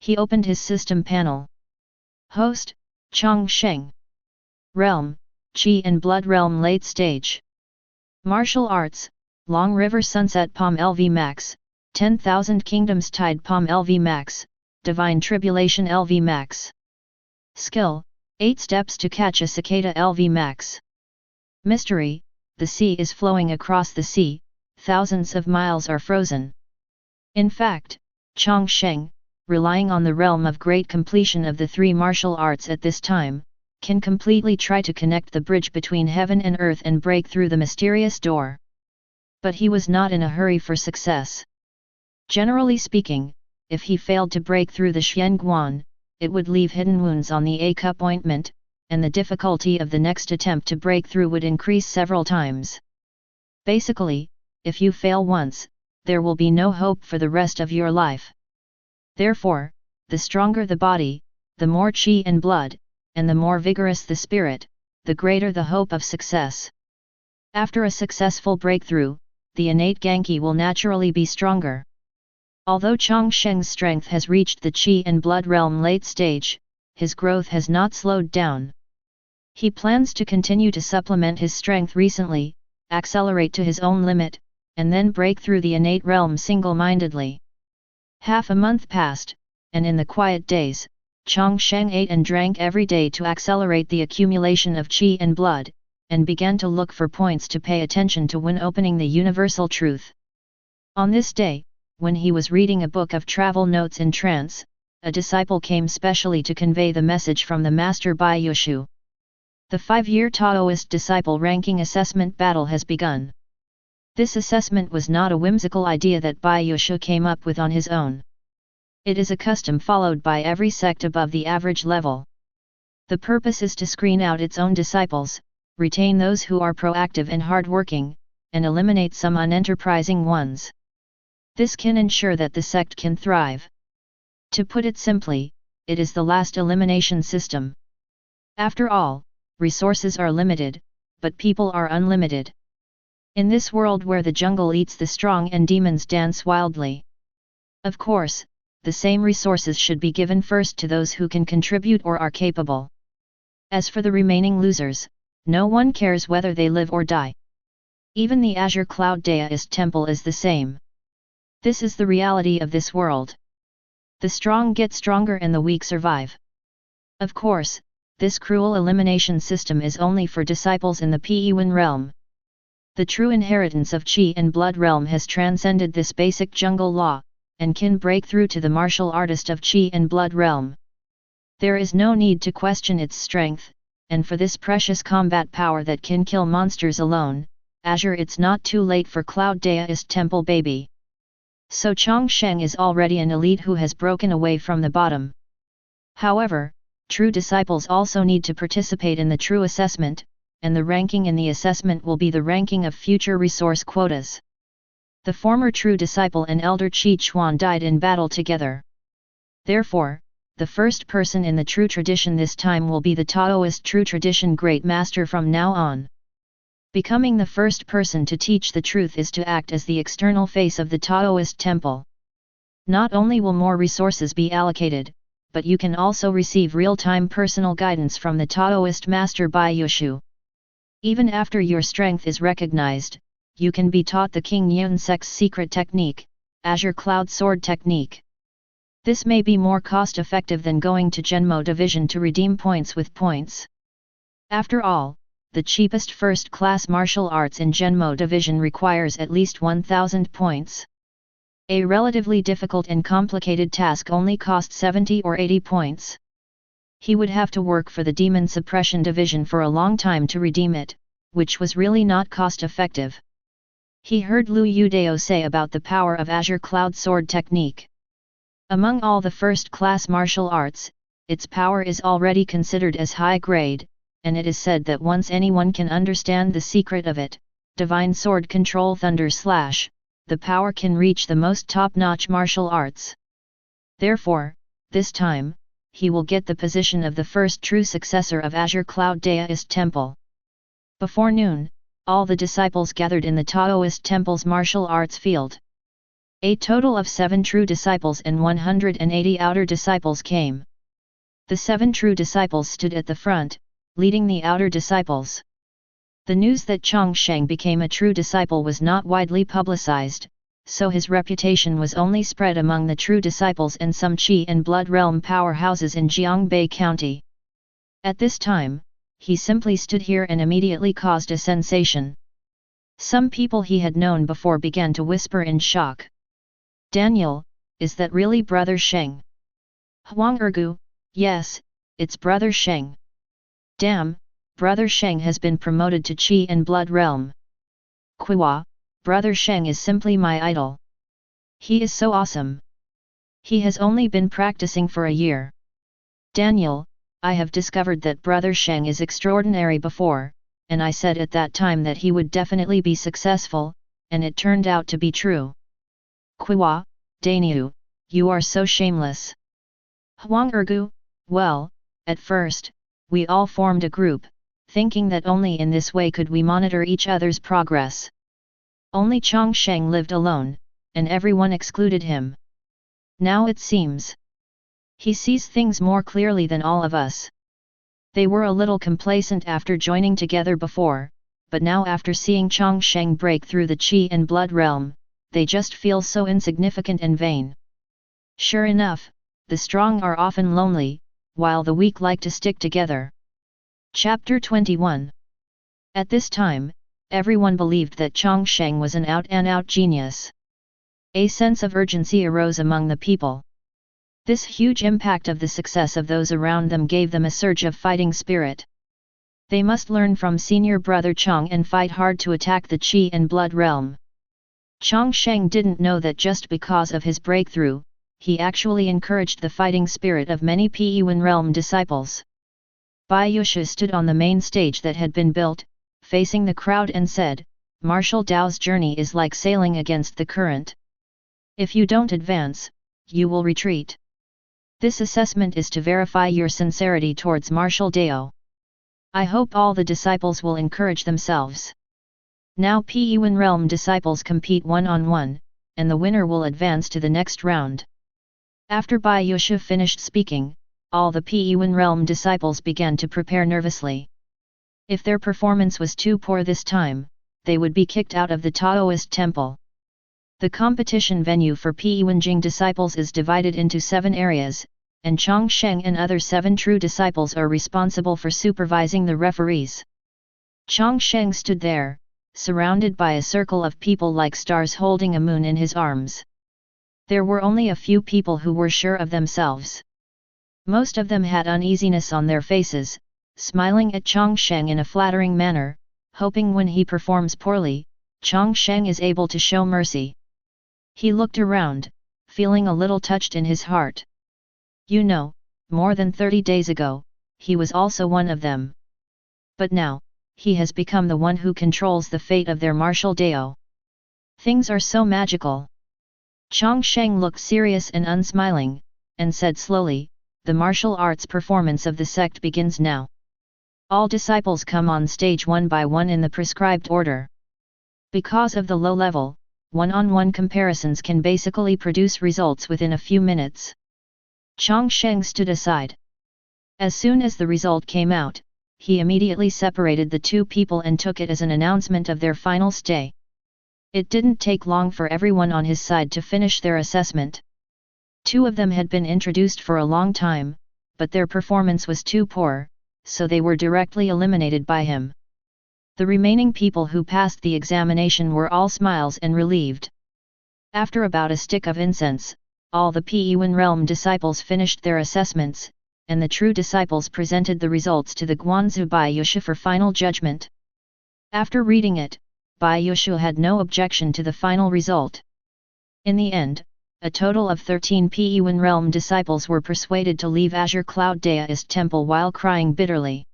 [SPEAKER 1] He opened his system panel. Host, Chang Sheng. Realm, Qi and Blood Realm Late Stage. Martial Arts, Long River Sunset Palm LvMax, 10,000 Kingdoms Tide Palm LvMax, Divine Tribulation LvMax. Skill, 8 Steps to Catch a Cicada LvMax. Mystery, the sea is flowing across the sea, thousands of miles are frozen. In fact, Chang Sheng, relying on the realm of great completion of the 3 martial arts at this time, can completely try to connect the bridge between heaven and earth and break through the mysterious door. But he was not in a hurry for success. Generally speaking, if he failed to break through the Xuanguan, it would leave hidden wounds on the A-cup ointment, and the difficulty of the next attempt to break through would increase several times. Basically, if you fail once, there will be no hope for the rest of your life. Therefore, the stronger the body, the more qi and blood, and the more vigorous the spirit, the greater the hope of success. After a successful breakthrough, the innate Genki will naturally be stronger. Although Chang Sheng's strength has reached the qi and blood realm late stage, his growth has not slowed down. He plans to continue to supplement his strength recently, accelerate to his own limit, and then break through the innate realm single-mindedly. Half a month passed, and in the quiet days, Chang Sheng ate and drank every day to accelerate the accumulation of qi and blood, and began to look for points to pay attention to when opening the universal truth. On this day, when he was reading a book of travel notes in trance, a disciple came specially to convey the message from the Master Bai Yushu. The 5-year Taoist disciple ranking assessment battle has begun. This assessment was not a whimsical idea that Bai Yushu came up with on his own. It is a custom followed by every sect above the average level. The purpose is to screen out its own disciples, retain those who are proactive and hardworking, and eliminate some unenterprising ones. This can ensure that the sect can thrive. To put it simply, it is the last elimination system. After all, resources are limited, but people are unlimited. In this world where the jungle eats the strong and demons dance wildly. Of course, the same resources should be given first to those who can contribute or are capable. As for the remaining losers, no one cares whether they live or die. Even the Azure Cloud Daoist Temple is the same. This is the reality of this world. The strong get stronger and the weak survive. Of course, this cruel elimination system is only for disciples in the Qingyun realm. The true inheritance of Qi and Blood realm has transcended this basic jungle law, and can break through to the martial artist of Qi and Blood realm. There is no need to question its strength, and for this precious combat power that can kill monsters alone, Azure, it's not too late for Cloud Daoist Temple baby. So Chang Sheng is already an elite who has broken away from the bottom. However, true disciples also need to participate in the true assessment, and the ranking in the assessment will be the ranking of future resource quotas. The former true disciple and elder Qi Chuan died in battle together. Therefore, the first person in the true tradition this time will be the Taoist true tradition great master from now on. Becoming the first person to teach the truth is to act as the external face of the Daoist temple. Not only will more resources be allocated, but you can also receive real-time personal guidance from the Taoist master Bai Yushu. Even after your strength is recognized, you can be taught the Qingyun sect's secret technique, Azure Cloud Sword technique. This may be more cost-effective than going to Genmo Division to redeem points with points. After all, the cheapest first-class martial arts in Genmo Division requires at least 1,000 points. A relatively difficult and complicated task only costs 70 or 80 points. He would have to work for the Demon Suppression Division for a long time to redeem it, which was really not cost-effective. He heard Lu Yudao say about the power of Azure Cloud Sword technique. Among all the first-class martial arts, its power is already considered as high grade, and it is said that once anyone can understand the secret of it, Divine Sword Control Thunder Slash, the power can reach the most top-notch martial arts. Therefore, this time, he will get the position of the first true successor of Azure Cloud Daoist Temple. Before noon, all the disciples gathered in the Daoist Temple's martial arts field. A total of 7 true disciples and 180 outer disciples came. The 7 true disciples stood at the front, leading the outer disciples. The news that Chang Sheng became a true disciple was not widely publicized, so his reputation was only spread among the true disciples and some Qi and Blood Realm powerhouses in Jiangbei County. At this time, he simply stood here and immediately caused a sensation. Some people he had known before began to whisper in shock. "Daniel, is that really Brother Sheng?" "Huang Ergu, yes, it's Brother Sheng." "Damn, Brother Sheng has been promoted to Qi and Blood Realm." "Qiwa, Brother Sheng is simply my idol. He is so awesome. He has only been practicing for a year." "Daniel, I have discovered that Brother Sheng is extraordinary before, and I said at that time that he would definitely be successful, and it turned out to be true." "Qiwa, Daniel, you are so shameless." "Huang Ergu, well, at first, we all formed a group, thinking that only in this way could we monitor each other's progress. Only Chang Sheng lived alone, and everyone excluded him. Now it seems he sees things more clearly than all of us. They were a little complacent after joining together before, but now after seeing Chang Sheng break through the Qi and Blood Realm, they just feel so insignificant and vain. Sure enough, the strong are often lonely, while the weak like to stick together." Chapter 21. At this time, everyone believed that Chang Sheng was an out-and-out genius. A sense of urgency arose among the people. This huge impact of the success of those around them gave them a surge of fighting spirit. They must learn from senior brother Chang and fight hard to attack the Qi and Blood Realm. Chang Sheng didn't know that just because of his breakthrough, he actually encouraged the fighting spirit of many Qingyun realm disciples. Bai Yusha stood on the main stage that had been built, facing the crowd and said, "Martial Dao's journey is like sailing against the current. If you don't advance, you will retreat. This assessment is to verify your sincerity towards martial Dao. I hope all the disciples will encourage themselves. Now Qingyun realm disciples compete one-on-one, and the winner will advance to the next round." After Bai Yusha finished speaking, all the Qingyun realm disciples began to prepare nervously. If their performance was too poor this time, they would be kicked out of the Daoist Temple. The competition venue for Qingyun disciples is divided into 7 areas, and Chang Sheng and other 7 true disciples are responsible for supervising the referees. Chang Sheng stood there, surrounded by a circle of people like stars holding a moon in his arms. There were only a few people who were sure of themselves. Most of them had uneasiness on their faces, smiling at Chang Sheng in a flattering manner, hoping when he performs poorly, Chang Sheng is able to show mercy. He looked around, feeling a little touched in his heart. You know, more than 30 days ago, he was also one of them. But now, he has become the one who controls the fate of their martial Dao. Things are so magical. Chang Sheng looked serious and unsmiling, and said slowly, "The martial arts performance of the sect begins now. All disciples come on stage one by one in the prescribed order. Because of the low level, one-on-one comparisons can basically produce results within a few minutes." Chang Sheng stood aside. As soon as the result came out, he immediately separated the 2 people and took it as an announcement of their final stay. It didn't take long for everyone on his side to finish their assessment. 2 of them had been introduced for a long time, but their performance was too poor, so they were directly eliminated by him. The remaining people who passed the examination were all smiles and relieved. After about a stick of incense, all the Qingyun realm disciples finished their assessments, and the true disciples presented the results to the Guanzu Bai Yusha for final judgment. After reading it, Bai Yusha had no objection to the final result. In the end, a total of 13 Qingyun realm disciples were persuaded to leave Azure Cloud Daoist Temple while crying bitterly.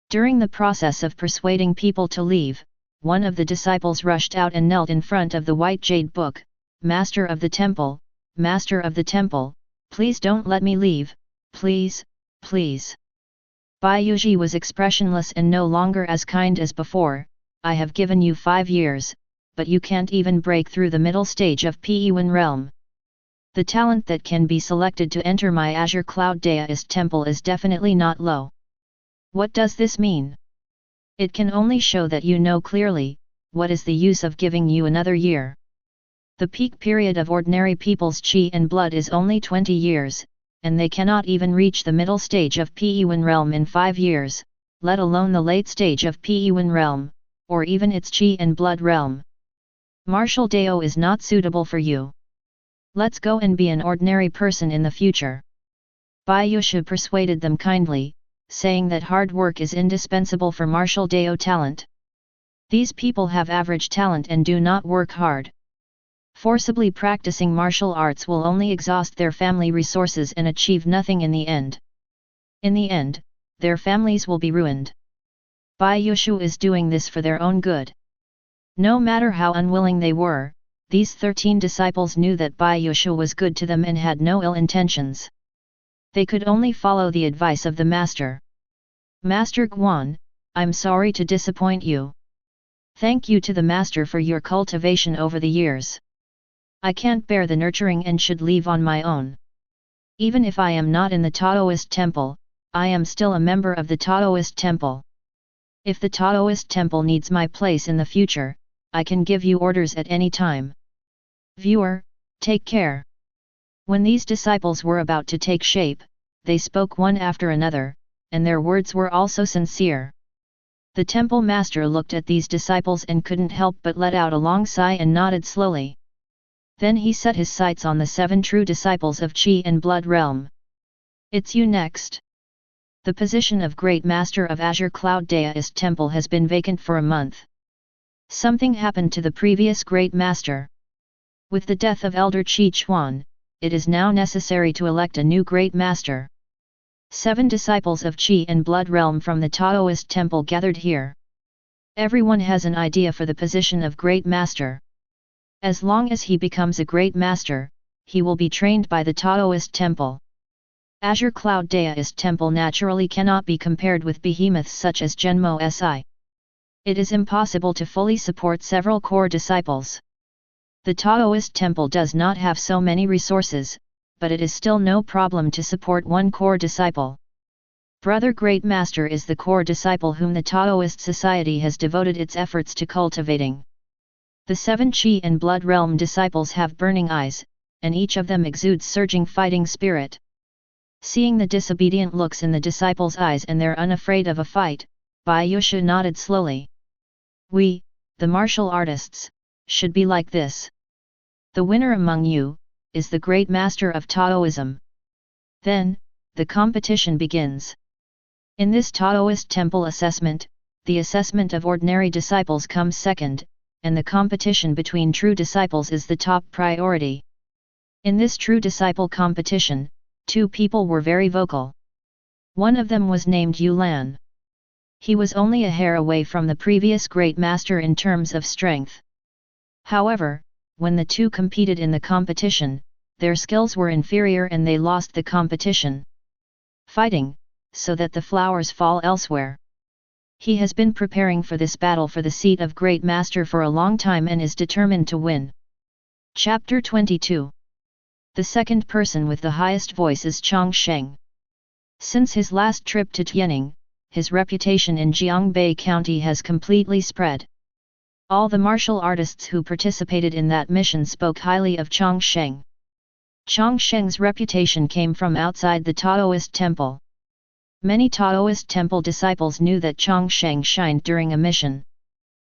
[SPEAKER 1] During the process of persuading people to leave, one of the disciples rushed out and knelt in front of the white jade book. Master of the temple, Master of the temple, please don't let me leave, please, please. Bai Yuji was expressionless and no longer as kind as before. I have given you 5 years, but you can't even break through the middle stage of Qingyun realm. The talent that can be selected to enter my Azure Cloud Daoist Temple is definitely not low. What does this mean? It can only show that you know clearly, what is the use of giving you another year? The peak period of ordinary people's chi and blood is only 20 years, and they cannot even reach the middle stage of Qingyun realm in 5 years, let alone the late stage of Qingyun realm, or even its chi and blood realm. Martial Dao is not suitable for you. Let's go and be an ordinary person in the future. Bai Yushu persuaded them kindly, saying that hard work is indispensable for martial Dao talent. These people have average talent and do not work hard. Forcibly practicing martial arts will only exhaust their family resources and achieve nothing in the end. In the end, their families will be ruined. Bai Yushu is doing this for their own good. No matter how unwilling they were, these 13 disciples knew that Bai Yushu was good to them and had no ill intentions. They could only follow the advice of the master. Master Guan, I'm sorry to disappoint you. Thank you to the master for your cultivation over the years. I can't bear the nurturing and should leave on my own. Even if I am not in the Daoist Temple, I am still a member of the Daoist Temple. If the Daoist Temple needs my place in the future, I can give you orders at any time. Viewer, take care. When these disciples were about to take shape, they spoke one after another, and their words were also sincere. The temple master looked at these disciples and couldn't help but let out a long sigh and nodded slowly. Then he set his sights on the 7 true disciples of Qi and Blood realm. It's you next. The position of Great Master of Azure Cloud Daoist Temple has been vacant for a month. Something happened to the previous Great Master. With the death of Elder Qi Chuan, it is now necessary to elect a new Great Master. 7 disciples of Qi and Blood realm from the Daoist Temple gathered here. Everyone has an idea for the position of Great Master. As long as he becomes a Great Master, he will be trained by the Daoist Temple. Azure Cloud Daoist Temple naturally cannot be compared with behemoths such as Genmo Si. It is impossible to fully support several core disciples. The Daoist Temple does not have so many resources, but it is still no problem to support one core disciple. Brother Great Master is the core disciple whom the Daoist society has devoted its efforts to cultivating. The 7 Qi and Blood realm disciples have burning eyes, and each of them exudes surging fighting spirit. Seeing the disobedient looks in the disciples' eyes and they're unafraid of a fight, Bai Yushu nodded slowly. We, the martial artists, should be like this. The winner among you, is the Great Master of Taoism. Then, the competition begins. In this Daoist Temple assessment, the assessment of ordinary disciples comes second, and the competition between true disciples is the top priority. In this true disciple competition, 2 people were very vocal. One of them was named Yulan. He was only a hair away from the previous Great Master in terms of strength. However, when the 2 competed in the competition, their skills were inferior and they lost the competition. Fighting, so that the flowers fall elsewhere. He has been preparing for this battle for the seat of Great Master for a long time and is determined to win. Chapter 22. The second person with the highest voice is Chang Sheng. Since his last trip to Tianning, his reputation in Jiangbei County has completely spread. All the martial artists who participated in that mission spoke highly of Chang Sheng. Chang Sheng's reputation came from outside the Daoist Temple. Many Daoist Temple disciples knew that Chang Sheng shined during a mission.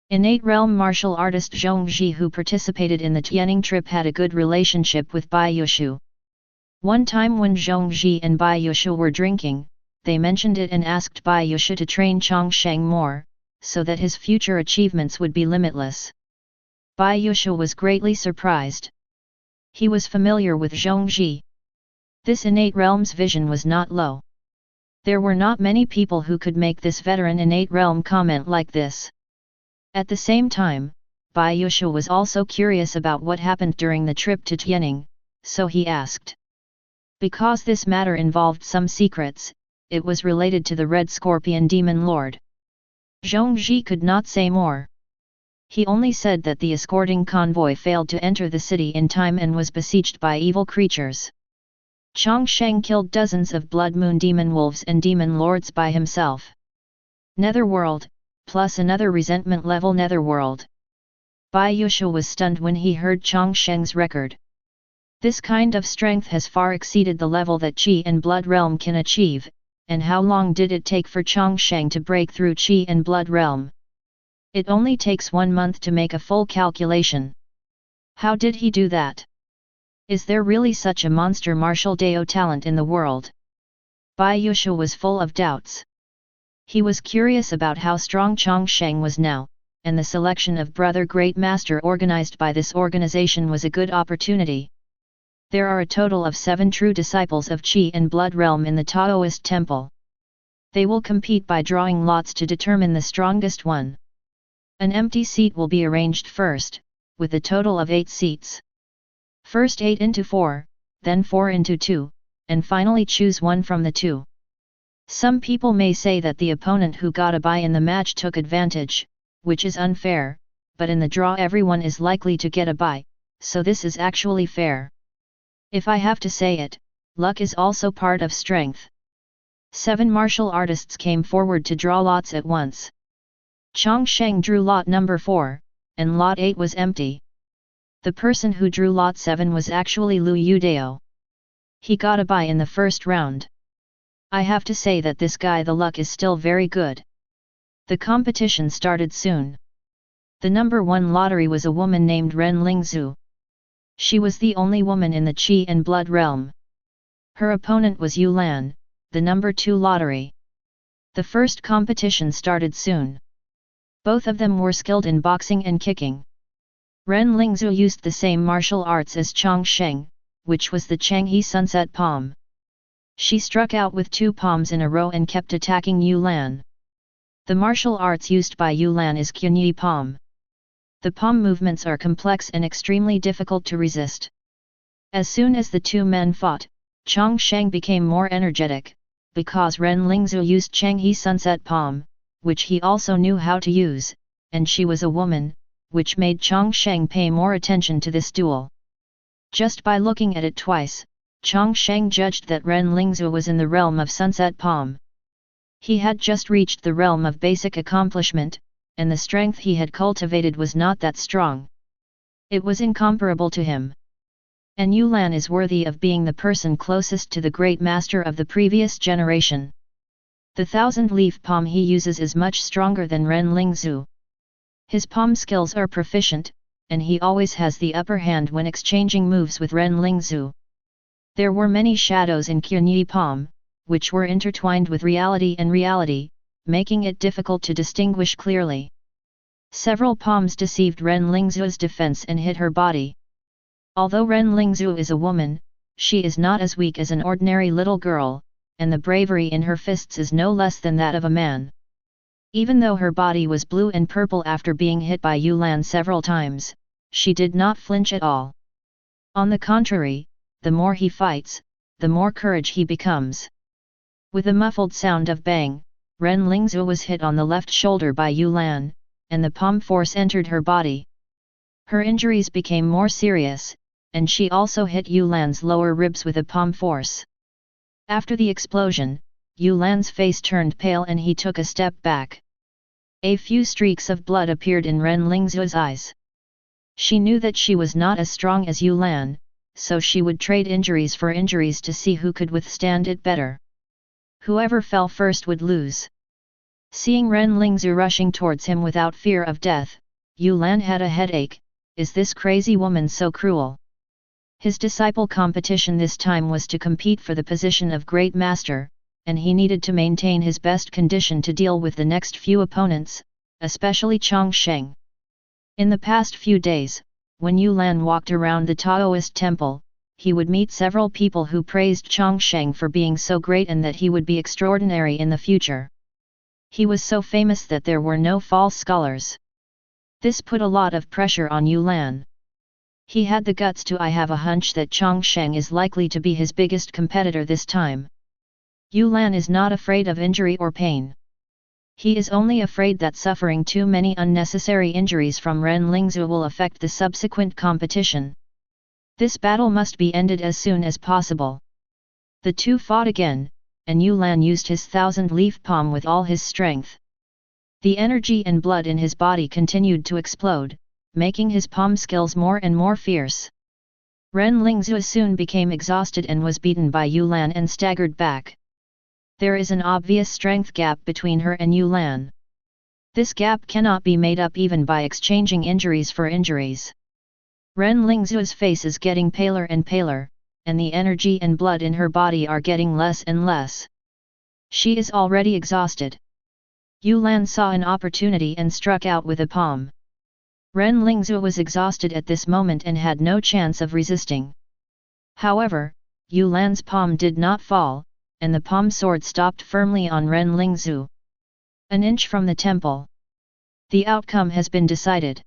[SPEAKER 1] Innate realm martial artist Zhong Ji who participated in the Tianning trip had a good relationship with Bai Yushu. One time when Zhong Ji and Bai Yushu were drinking, they mentioned it and asked Bai Yushu to train Chang Sheng more, so that his future achievements would be limitless. Bai Yushu was greatly surprised. He was familiar with Zhong Ji. This innate realm's vision was not low. There were not many people who could make this veteran innate realm comment like this. At the same time, Bai Yushu was also curious about what happened during the trip to Tianning, so he asked. Because this matter involved some secrets, it was related to the Red Scorpion Demon Lord. Zhongzhi could not say more. He only said that the escorting convoy failed to enter the city in time and was besieged by evil creatures. Chang Sheng killed dozens of Blood Moon Demon Wolves and Demon Lords by himself. Netherworld, plus another resentment level Netherworld. Bai Yushu was stunned when he heard Chang Sheng's record. This kind of strength has far exceeded the level that Qi and Blood Realm can achieve, and how long did it take for Chang Sheng to break through Qi and Blood Realm? It only takes 1 month to make a full calculation. How did he do that? Is there really such a monster martial Dao talent in the world? Bai Yushu was full of doubts. He was curious about how strong Chang Sheng was now, and the selection of Brother Great Master organized by this organization was a good opportunity. There are a total of 7 true disciples of Qi and Blood Realm in the Daoist Temple. They will compete by drawing lots to determine the strongest one. An empty seat will be arranged first, with a total of 8 seats. First 8 into 4, then 4 into 2, and finally choose one from the 2. Some people may say that the opponent who got a bye in the match took advantage, which is unfair, but in the draw everyone is likely to get a bye, so this is actually fair. If I have to say it, luck is also part of strength. 7 martial artists came forward to draw lots at once. Chang Sheng drew lot number 4, and lot 8 was empty. The person who drew lot 7 was actually Lu Yudao. He got a bye in the first round. I have to say that this guy the luck is still very good. The competition started soon. The number 1 lottery was a woman named Ren Lingzhu. She was the only woman in the Qi and Blood Realm. Her opponent was Yu Lan, the number 2 lottery. The first competition started soon. Both of them were skilled in boxing and kicking. Ren Lingzhu used the same martial arts as Chang Sheng, which was the Changhe Sunset Palm. She struck out with 2 palms in a row and kept attacking Yu Lan. The martial arts used by Yu Lan is Qingyun palm. The palm movements are complex and extremely difficult to resist. As soon as the 2 men fought, Chang Sheng became more energetic, because Ren Lingzhu used Changhe Sunset Palm, which he also knew how to use, and she was a woman, which made Chang Sheng pay more attention to this duel. Just by looking at it twice, Chang Sheng judged that Ren Lingzhu was in the realm of Sunset Palm. He had just reached the realm of basic accomplishment, and the strength he had cultivated was not that strong. It was incomparable to him. And Yu Lan is worthy of being the person closest to the great master of the previous generation. The 1000-leaf palm he uses is much stronger than Ren Lingzhu. His palm skills are proficient, and he always has the upper hand when exchanging moves with Ren Lingzhu. There were many shadows in Qingyun palm, which were intertwined with reality and reality, making it difficult to distinguish clearly. Several palms deceived Ren Lingzhu's defense and hit her body. Although Ren Lingzhu is a woman, she is not as weak as an ordinary little girl, and the bravery in her fists is no less than that of a man. Even though her body was blue and purple after being hit by Yu Lan several times, she did not flinch at all. On the contrary, the more he fights, the more courage he becomes. With a muffled sound of bang, Ren Lingzhu was hit on the left shoulder by Yu Lan, and the palm force entered her body. Her injuries became more serious, and she also hit Yu Lan's lower ribs with a palm force. After the explosion, Yu Lan's face turned pale and he took a step back. A few streaks of blood appeared in Ren Lingzhu's eyes. She knew that she was not as strong as Yu Lan, so she would trade injuries for injuries to see who could withstand it better. Whoever fell first would lose. Seeing Ren Lingzhu rushing towards him without fear of death, Yu Lan had a headache. Is this crazy woman so cruel? His disciple competition this time was to compete for the position of Great Master, and he needed to maintain his best condition to deal with the next few opponents, especially Chang Sheng. In the past few days, when Yu Lan walked around the Daoist Temple, he would meet several people who praised Chang Sheng for being so great and that he would be extraordinary in the future. He was so famous that there were no false scholars. This put a lot of pressure on Yu Lan. He had the guts to I have a hunch that Chang Sheng is likely to be his biggest competitor this time. Yu Lan is not afraid of injury or pain. He is only afraid that suffering too many unnecessary injuries from Ren Lingzhu will affect the subsequent competition. This battle must be ended as soon as possible. The two fought again, and Yu Lan used his 1,000-leaf palm with all his strength. The energy and blood in his body continued to explode, making his palm skills more and more fierce. Ren Lingzhu soon became exhausted and was beaten by Yu Lan and staggered back. There is an obvious strength gap between her and Yu Lan. This gap cannot be made up even by exchanging injuries for injuries. Ren Lingzhu's face is getting paler and paler, and the energy and blood in her body are getting less and less. She is already exhausted. Yu Lan saw an opportunity and struck out with a palm. Ren Lingzhu was exhausted at this moment and had no chance of resisting. However, Yu Lan's palm did not fall, and the palm sword stopped firmly on Ren Lingzhu. An inch from the temple. The outcome has been decided.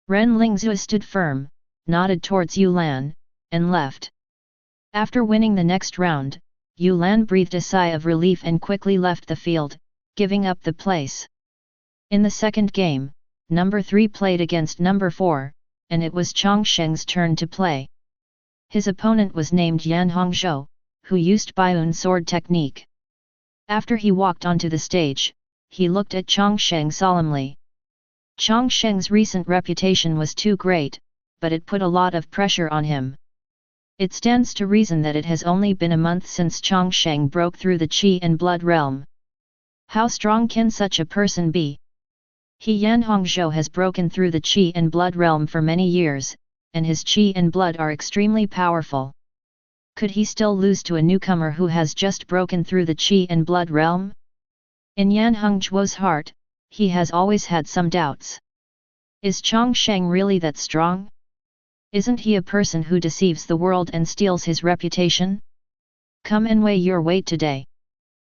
[SPEAKER 1] Ren Lingzhu stood firm, nodded towards Yu Lan, and left. After winning the next round, Yu Lan breathed a sigh of relief and quickly left the field, giving up the place. In the second game, number 3 played against number 4, and it was Chang Sheng's turn to play. His opponent was named Yan Hongzhou, who used Baiun sword technique. After he walked onto the stage, he looked at Chang Sheng solemnly. Chang Sheng's recent reputation was too great, but it put a lot of pressure on him. It stands to reason that it has only been a month since Chang Sheng broke through the Qi and Blood realm. How strong can such a person be? Yan Hongzhou has broken through the Qi and Blood realm for many years, and his Qi and Blood are extremely powerful. Could he still lose to a newcomer who has just broken through the Qi and Blood realm? In Yan Hongzhou's heart, he has always had some doubts. Is Chang Sheng really that strong? Isn't he a person who deceives the world and steals his reputation? Come and weigh your weight today.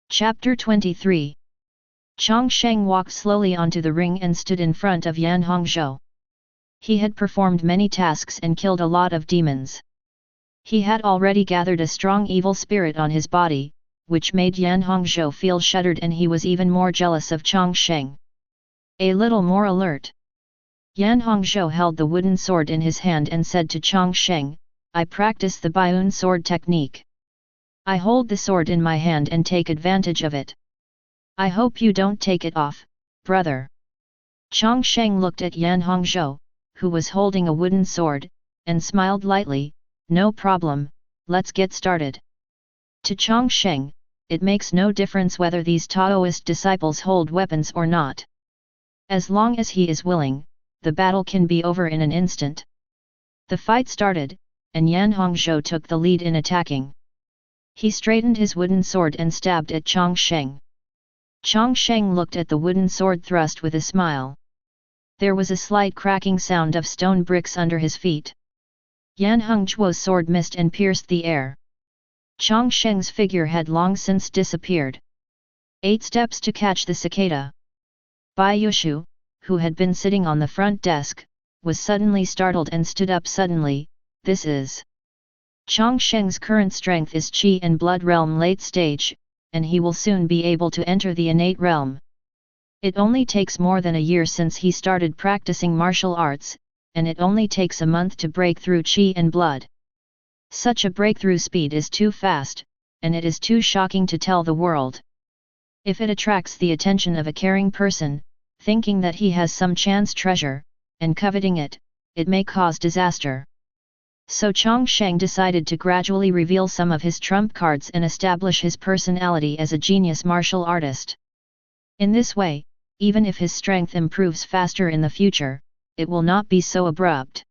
[SPEAKER 1] Chapter 23. Chang Sheng walked slowly onto the ring and stood in front of Yan Hongzhou. He had performed many tasks and killed a lot of demons. He had already gathered a strong evil spirit on his body, which made Yan Hongzhou feel shuddered, and he was even more jealous of Chang Sheng. A little more alert. Yan Hongzhou held the wooden sword in his hand and said to Chang Sheng, I practice the Baiun sword technique. I hold the sword in my hand and take advantage of it. I hope you don't take it off, brother. Chang Sheng looked at Yan Hongzhou, who was holding a wooden sword, and smiled lightly. No problem, let's get started. To Chang Sheng, it makes no difference whether these Taoist disciples hold weapons or not. As long as he is willing, the battle can be over in an instant. The fight started, and Yan Hongzhou took the lead in attacking. He straightened his wooden sword and stabbed at Chang Sheng. Chang Sheng looked at the wooden sword thrust with a smile. There was a slight cracking sound of stone bricks under his feet. Yan Hongzhou's sword missed and pierced the air. Chang Sheng's figure had long since disappeared. 8 steps to catch the cicada. Bai Yushu, who had been sitting on the front desk, was suddenly startled and stood up suddenly. This is. Chang Sheng's current strength is Qi and Blood realm late stage, and he will soon be able to enter the innate realm. It only takes more than a year since he started practicing martial arts, and it only takes a month to break through Qi and Blood. Such a breakthrough speed is too fast, and it is too shocking to tell the world. If it attracts the attention of a caring person, thinking that he has some chance treasure, and coveting it, it may cause disaster. So Chang Sheng decided to gradually reveal some of his trump cards and establish his personality as a genius martial artist. In this way, even if his strength improves faster in the future, it will not be so abrupt.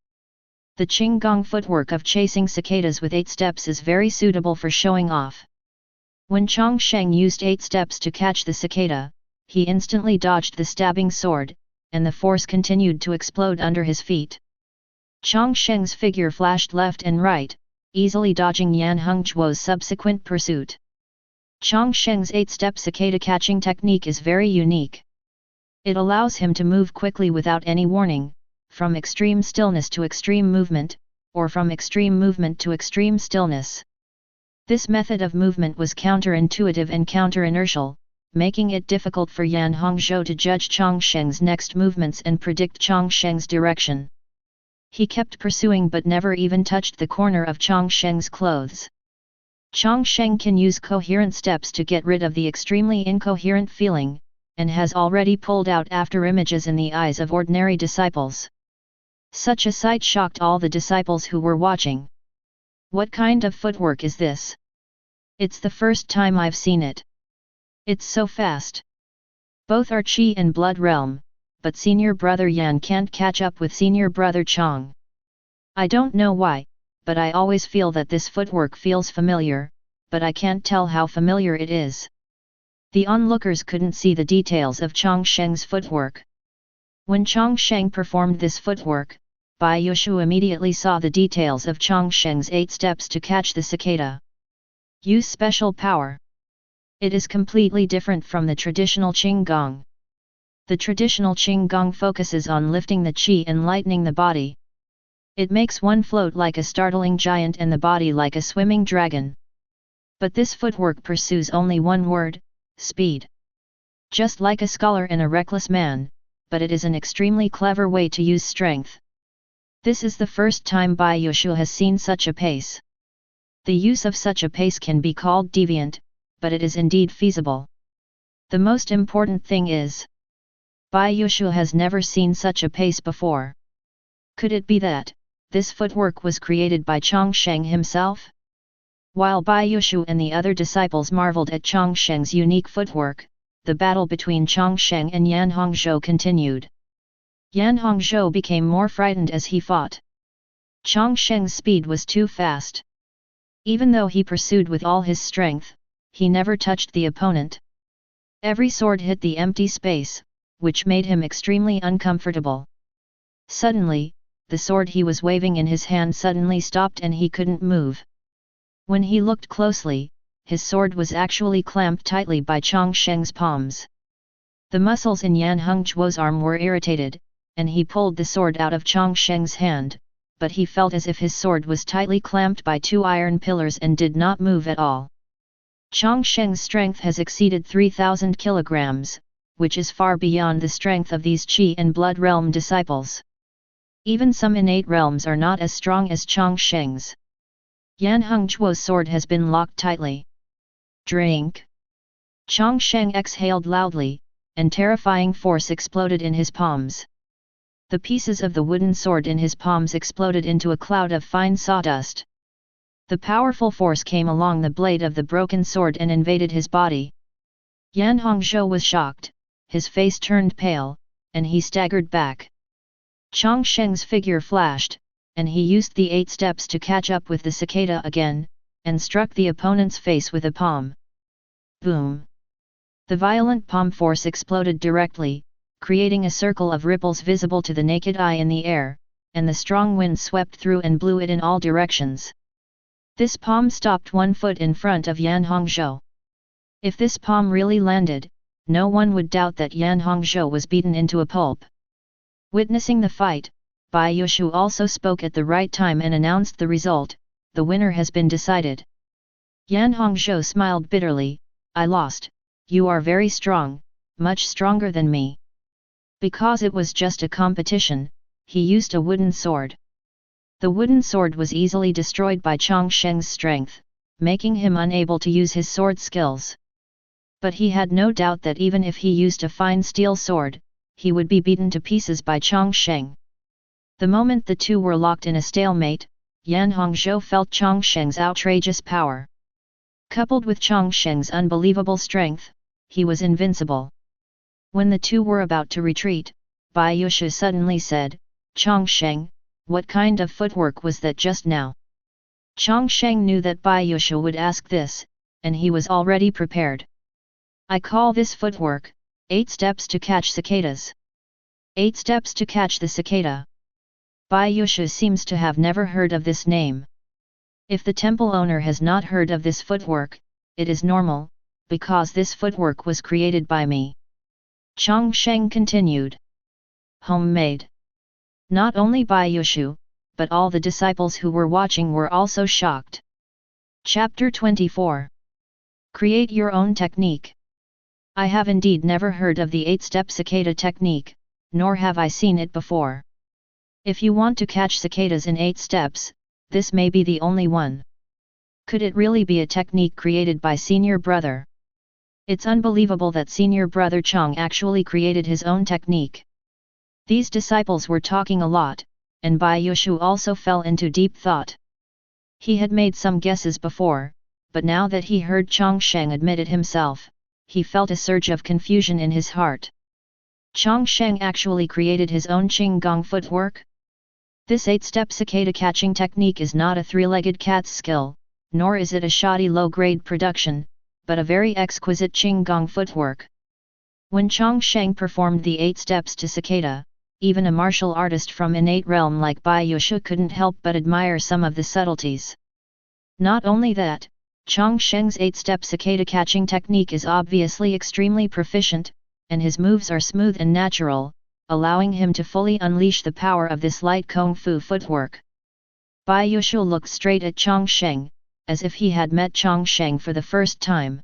[SPEAKER 1] The Qingyun footwork of chasing cicadas with 8 steps is very suitable for showing off. When Chang Sheng used 8 steps to catch the cicada, he instantly dodged the stabbing sword, and the force continued to explode under his feet. Chang Sheng's figure flashed left and right, easily dodging Yan Hongzhou's subsequent pursuit. Chang Sheng's 8-step cicada catching technique is very unique. It allows him to move quickly without any warning, from extreme stillness to extreme movement, or from extreme movement to extreme stillness. This method of movement was counterintuitive and counter-inertial, making it difficult for Yan Hongzhou to judge Chang Sheng's next movements and predict Chang Sheng's direction. He kept pursuing but never even touched the corner of Chang Sheng's clothes. Chang Sheng can use coherent steps to get rid of the extremely incoherent feeling, and has already pulled out after-images in the eyes of ordinary disciples. Such a sight shocked all the disciples who were watching. What kind of footwork is this? It's the first time I've seen it. It's so fast. Both are Qi and blood realm, but senior brother Yan can't catch up with senior brother Chang. I don't know why, but I always feel that this footwork feels familiar, but I can't tell how familiar it is. The onlookers couldn't see the details of Chang Sheng's footwork. When Chang Sheng performed this footwork, Bai Yushu immediately saw the details of Chang Sheng's 8 steps to catch the cicada. Use special power. It is completely different from the traditional Qinggong. The traditional Qinggong focuses on lifting the qi and lightening the body. It makes one float like a startling giant and the body like a swimming dragon. But this footwork pursues only one word: speed. Just like a scholar and a reckless man, but it is an extremely clever way to use strength. This is the first time Bai Yushu has seen such a pace. The use of such a pace can be called deviant, but it is indeed feasible. The most important thing is, Bai Yushu has never seen such a pace before. Could it be that this footwork was created by Chang Sheng himself? While Bai Yushu and the other disciples marveled at Chang Sheng's unique footwork, the battle between Chang Sheng and Yan Hongzhou continued. Yan Hongzhou became more frightened as he fought. Chang Sheng's speed was too fast. Even though he pursued with all his strength, he never touched the opponent. Every sword hit the empty space, which made him extremely uncomfortable. Suddenly, the sword he was waving in his hand suddenly stopped and he couldn't move. When he looked closely, his sword was actually clamped tightly by Chang Sheng's palms. The muscles in Yan Hongzhou's arm were irritated, and he pulled the sword out of Chang Sheng's hand, but he felt as if his sword was tightly clamped by 2 iron pillars and did not move at all. Chang Sheng's strength has exceeded 3,000 kilograms, which is far beyond the strength of these Qi and Blood Realm disciples. Even some innate realms are not as strong as Chang Sheng's. Yan Hongzhou's sword has been locked tightly. Drink! Chang Sheng exhaled loudly, and terrifying force exploded in his palms. The pieces of the wooden sword in his palms exploded into a cloud of fine sawdust. The powerful force came along the blade of the broken sword and invaded his body. Yan Hongzhou was shocked, his face turned pale, and he staggered back. Chang Sheng's figure flashed, and he used the 8 steps to catch up with the cicada again, and struck the opponent's face with a palm. Boom! The violent palm force exploded directly, creating a circle of ripples visible to the naked eye in the air, and the strong wind swept through and blew it in all directions. This palm stopped 1 foot in front of Yan Hongzhou. If this palm really landed, no one would doubt that Yan Hongzhou was beaten into a pulp. Witnessing the fight, Bai Yushu also spoke at the right time and announced the result: the winner has been decided. Yan Hongzhou smiled bitterly. I lost. You are very strong, much stronger than me. Because it was just a competition, he used a wooden sword. The wooden sword was easily destroyed by Chang Sheng's strength, making him unable to use his sword skills. But he had no doubt that even if he used a fine steel sword, he would be beaten to pieces by Chang Sheng. The moment the two were locked in a stalemate, Yan Hongzhou felt Chang Sheng's outrageous power. Coupled with Chang Sheng's unbelievable strength, he was invincible. When the two were about to retreat, Bai Yushu suddenly said, Chang Sheng, what kind of footwork was that just now? Chang Sheng knew that Bai Yushu would ask this, and he was already prepared. I call this footwork, 8 steps to catch cicadas. 8 steps to catch the cicada. Bai Yushu seems to have never heard of this name. If the temple owner has not heard of this footwork, it is normal, because this footwork was created by me. Chang Sheng continued. Homemade. Not only Bai Yushu, but all the disciples who were watching were also shocked. Chapter 24. Create your own technique. I have indeed never heard of the 8-step cicada technique, nor have I seen it before. If you want to catch cicadas in 8 steps, this may be the only one. Could it really be a technique created by senior brother? It's unbelievable that senior brother Chang actually created his own technique. These disciples were talking a lot, and Bai Yushu also fell into deep thought. He had made some guesses before, but now that he heard Chang Sheng admit it himself, he felt a surge of confusion in his heart. Chang Sheng actually created his own Qingyun footwork? This 8-step cicada catching technique is not a 3-legged cat's skill, nor is it a shoddy low-grade production, but a very exquisite Qingyun footwork. When Chang Sheng performed the 8 steps to cicada, even a martial artist from innate realm like Bai Yushu couldn't help but admire some of the subtleties. Not only that, Chang Sheng's 8-step cicada catching technique is obviously extremely proficient, and his moves are smooth and natural, allowing him to fully unleash the power of this light kung fu footwork. Bai Yushu looked straight at Chang Sheng, as if he had met Chang Sheng for the first time.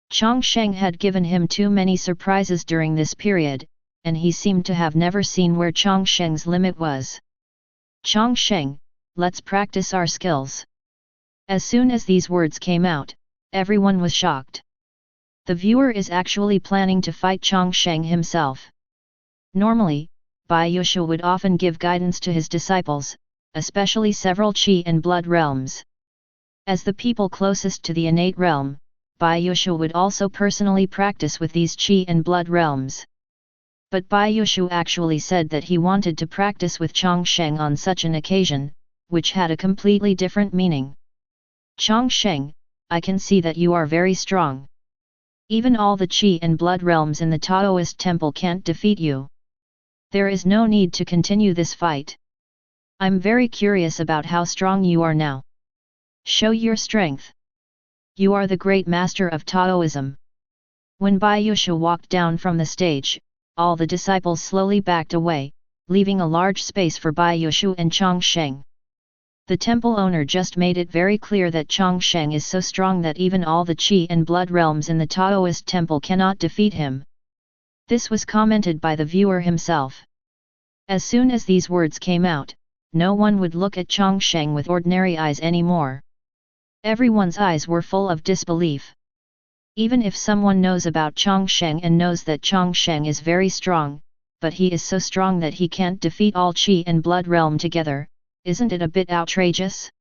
[SPEAKER 1] Chang Sheng had given him too many surprises during this period, and he seemed to have never seen where Chang Sheng's limit was. Chang Sheng, let's practice our skills. As soon as these words came out, everyone was shocked. The viewer is actually planning to fight Chang Sheng himself. Normally, Bai Yushu would often give guidance to his disciples, especially several qi and blood realms. As the people closest to the innate realm, Bai Yushu would also personally practice with these qi and blood realms. But Bai Yushu actually said that he wanted to practice with Chang Sheng on such an occasion, which had a completely different meaning. Chang Sheng, I can see that you are very strong. Even all the qi and blood realms in the Daoist Temple can't defeat you. There is no need to continue this fight. I'm very curious about how strong you are now. Show your strength. You are the great master of Taoism. When Bai Yushu walked down from the stage, all the disciples slowly backed away, leaving a large space for Bai Yushu and Chang Sheng. The temple owner just made it very clear that Chang Sheng is so strong that even all the qi and blood realms in the Daoist temple cannot defeat him. This was commented by the viewer himself. As soon as these words came out, no one would look at Chang Sheng with ordinary eyes anymore. Everyone's eyes were full of disbelief. Even if someone knows about Chang Sheng and knows that Chang Sheng is very strong, but he is so strong that he can't defeat all qi and blood realm together, isn't it a bit outrageous?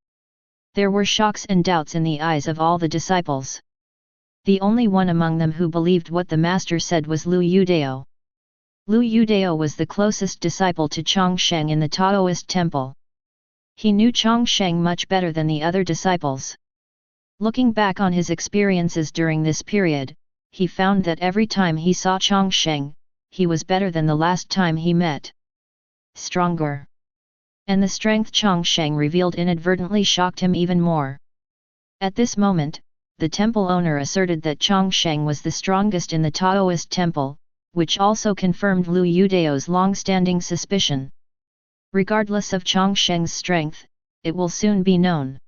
[SPEAKER 1] There were shocks and doubts in the eyes of all the disciples. The only one among them who believed what the master said was Lu Yudao. Lu Yudao was the closest disciple to Chang Sheng in the Daoist temple. He knew Chang Sheng much better than the other disciples. Looking back on his experiences during this period, he found that every time he saw Chang Sheng, he was better than the last time he met. Stronger. And the strength Chang Sheng revealed inadvertently shocked him even more. At this moment, the temple owner asserted that Chang Sheng was the strongest in the Daoist temple, which also confirmed Lu Yudao's long-standing suspicion. Regardless of Chang Sheng's strength, it will soon be known.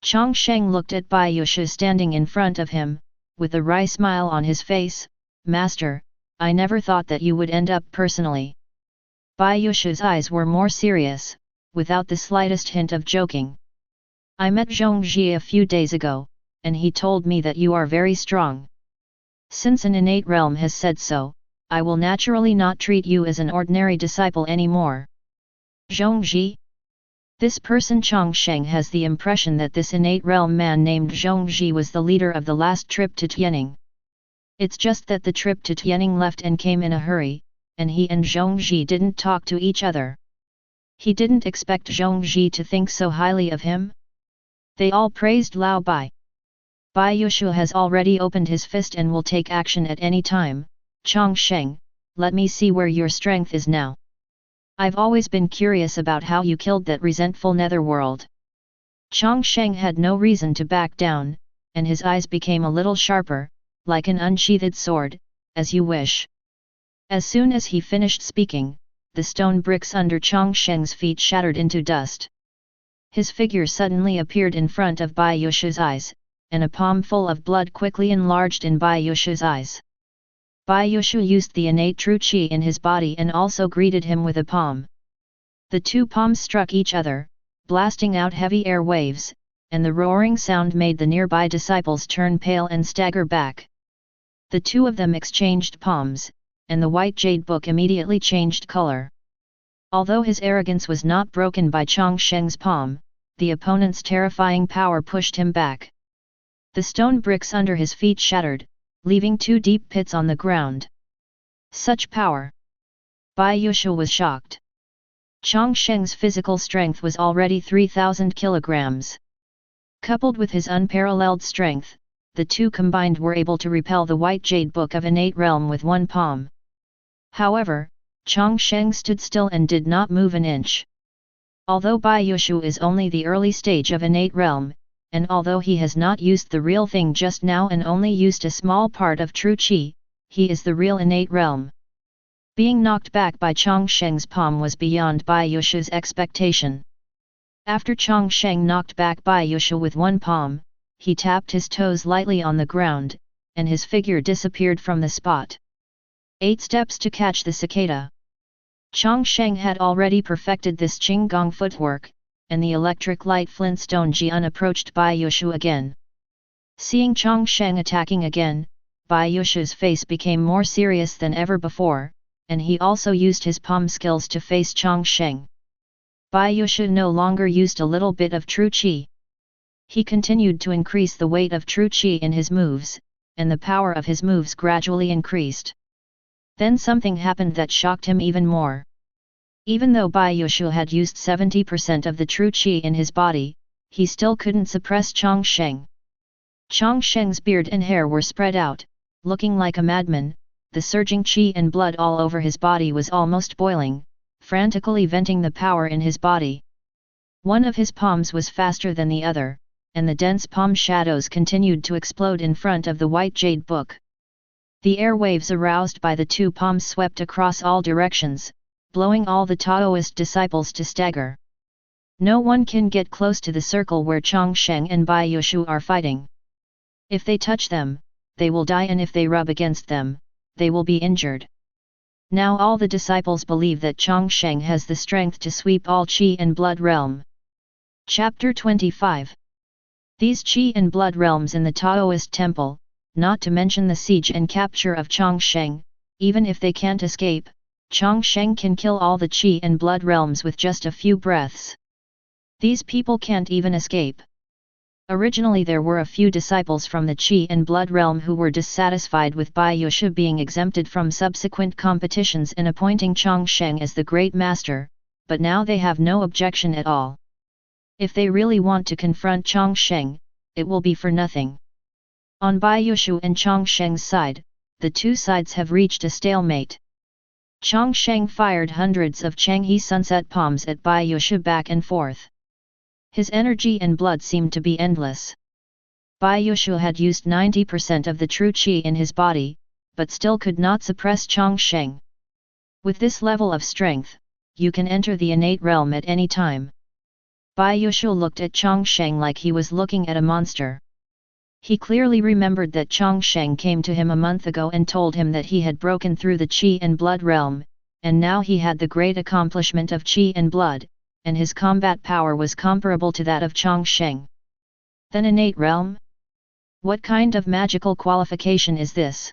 [SPEAKER 1] Chang Sheng looked at Bai Yushu standing in front of him, with a wry smile on his face. Master, I never thought that you would end up personally. Bai Yushu's eyes were more serious, without the slightest hint of joking. I met Zhongzhi a few days ago, and he told me that you are very strong. Since an innate realm has said so, I will naturally not treat you as an ordinary disciple anymore. Zhongzhi? This person Chang Sheng has the impression that this innate realm man named Zhongzhi was the leader of the last trip to Tianning. It's just that the trip to Tianning left and came in a hurry, and he and Zhongzhi didn't talk to each other. He didn't expect Zhongzhi to think so highly of him. They all praised Lao Bai. Bai Yushu has already opened his fist and will take action at any time. Chang Sheng, let me see where your strength is now. I've always been curious about how you killed that resentful netherworld. Chang Sheng had no reason to back down, and his eyes became a little sharper, like an unsheathed sword. As you wish. As soon as he finished speaking, the stone bricks under Chang Sheng's feet shattered into dust. His figure suddenly appeared in front of Bai Yushu's eyes, and a palm full of blood quickly enlarged in Bai Yushu's eyes. Bai Yushu used the innate true qi in his body and also greeted him with a palm. The two palms struck each other, blasting out heavy air waves, and the roaring sound made the nearby disciples turn pale and stagger back. The two of them exchanged palms, and the white jade book immediately changed color. Although his arrogance was not broken by Chang Sheng's palm, the opponent's terrifying power pushed him back. The stone bricks under his feet shattered, leaving two deep pits on the ground. Such power! Bai Yushu was shocked. Chang Sheng's physical strength was already 3,000 kilograms. Coupled with his unparalleled strength, the two combined were able to repel the white jade book of innate realm with one palm. However, Chang Sheng stood still and did not move an inch. Although Bai Yushu is only the early stage of innate realm, and although he has not used the real thing just now and only used a small part of true qi, he is the real innate realm. Being knocked back by Chang Sheng's palm was beyond Bai Yushu's expectation. After Chang Sheng knocked back Bai Yushu with one palm, he tapped his toes lightly on the ground, and his figure disappeared from the spot. 8 steps to catch the cicada. Chang Sheng had already perfected this Qingyun footwork, and the electric light flintstone Jian approached Bai Yushu again. Seeing Chang Sheng attacking again, Bai Yushu's face became more serious than ever before, and he also used his palm skills to face Chang Sheng. Bai Yushu no longer used a little bit of true qi. He continued to increase the weight of true qi in his moves, and the power of his moves gradually increased. Then something happened that shocked him even more. Even though Bai Yushu had used 70% of the true qi in his body, he still couldn't suppress Chang Sheng. Chang Sheng's beard and hair were spread out, looking like a madman. The surging qi and blood all over his body was almost boiling, frantically venting the power in his body. One of his palms was faster than the other, and the dense palm shadows continued to explode in front of the white jade book. The air waves aroused by the two palms swept across all directions, blowing all the Taoist disciples to stagger. No one can get close to the circle where Chang Sheng and Bai Yushu are fighting. If they touch them, they will die, and if they rub against them, they will be injured. Now all the disciples believe that Chang Sheng has the strength to sweep all qi and blood realm. Chapter 25. These qi and blood realms in the Daoist Temple, not to mention the siege and capture of Chang Sheng, even if they can't escape, Chang Sheng can kill all the qi and blood realms with just a few breaths. These people can't even escape. Originally there were a few disciples from the qi and blood realm who were dissatisfied with Bai Yushu being exempted from subsequent competitions and appointing Chang Sheng as the great master, but now they have no objection at all. If they really want to confront Chang Sheng, it will be for nothing. On Bai Yushu and Chang Sheng's side, the two sides have reached a stalemate. Chang Sheng fired hundreds of Changhe sunset palms at Bai Yushu back and forth. His energy and blood seemed to be endless. Bai Yushu had used 90% of the true qi in his body, but still could not suppress Chang Sheng. With this level of strength, you can enter the innate realm at any time. Bai Yushu looked at Chang Sheng like he was looking at a monster. He clearly remembered that Chang Sheng came to him a month ago and told him that he had broken through the qi and blood realm, and now he had the great accomplishment of qi and blood, and his combat power was comparable to that of Chang Sheng. Then innate realm? What kind of magical qualification is this?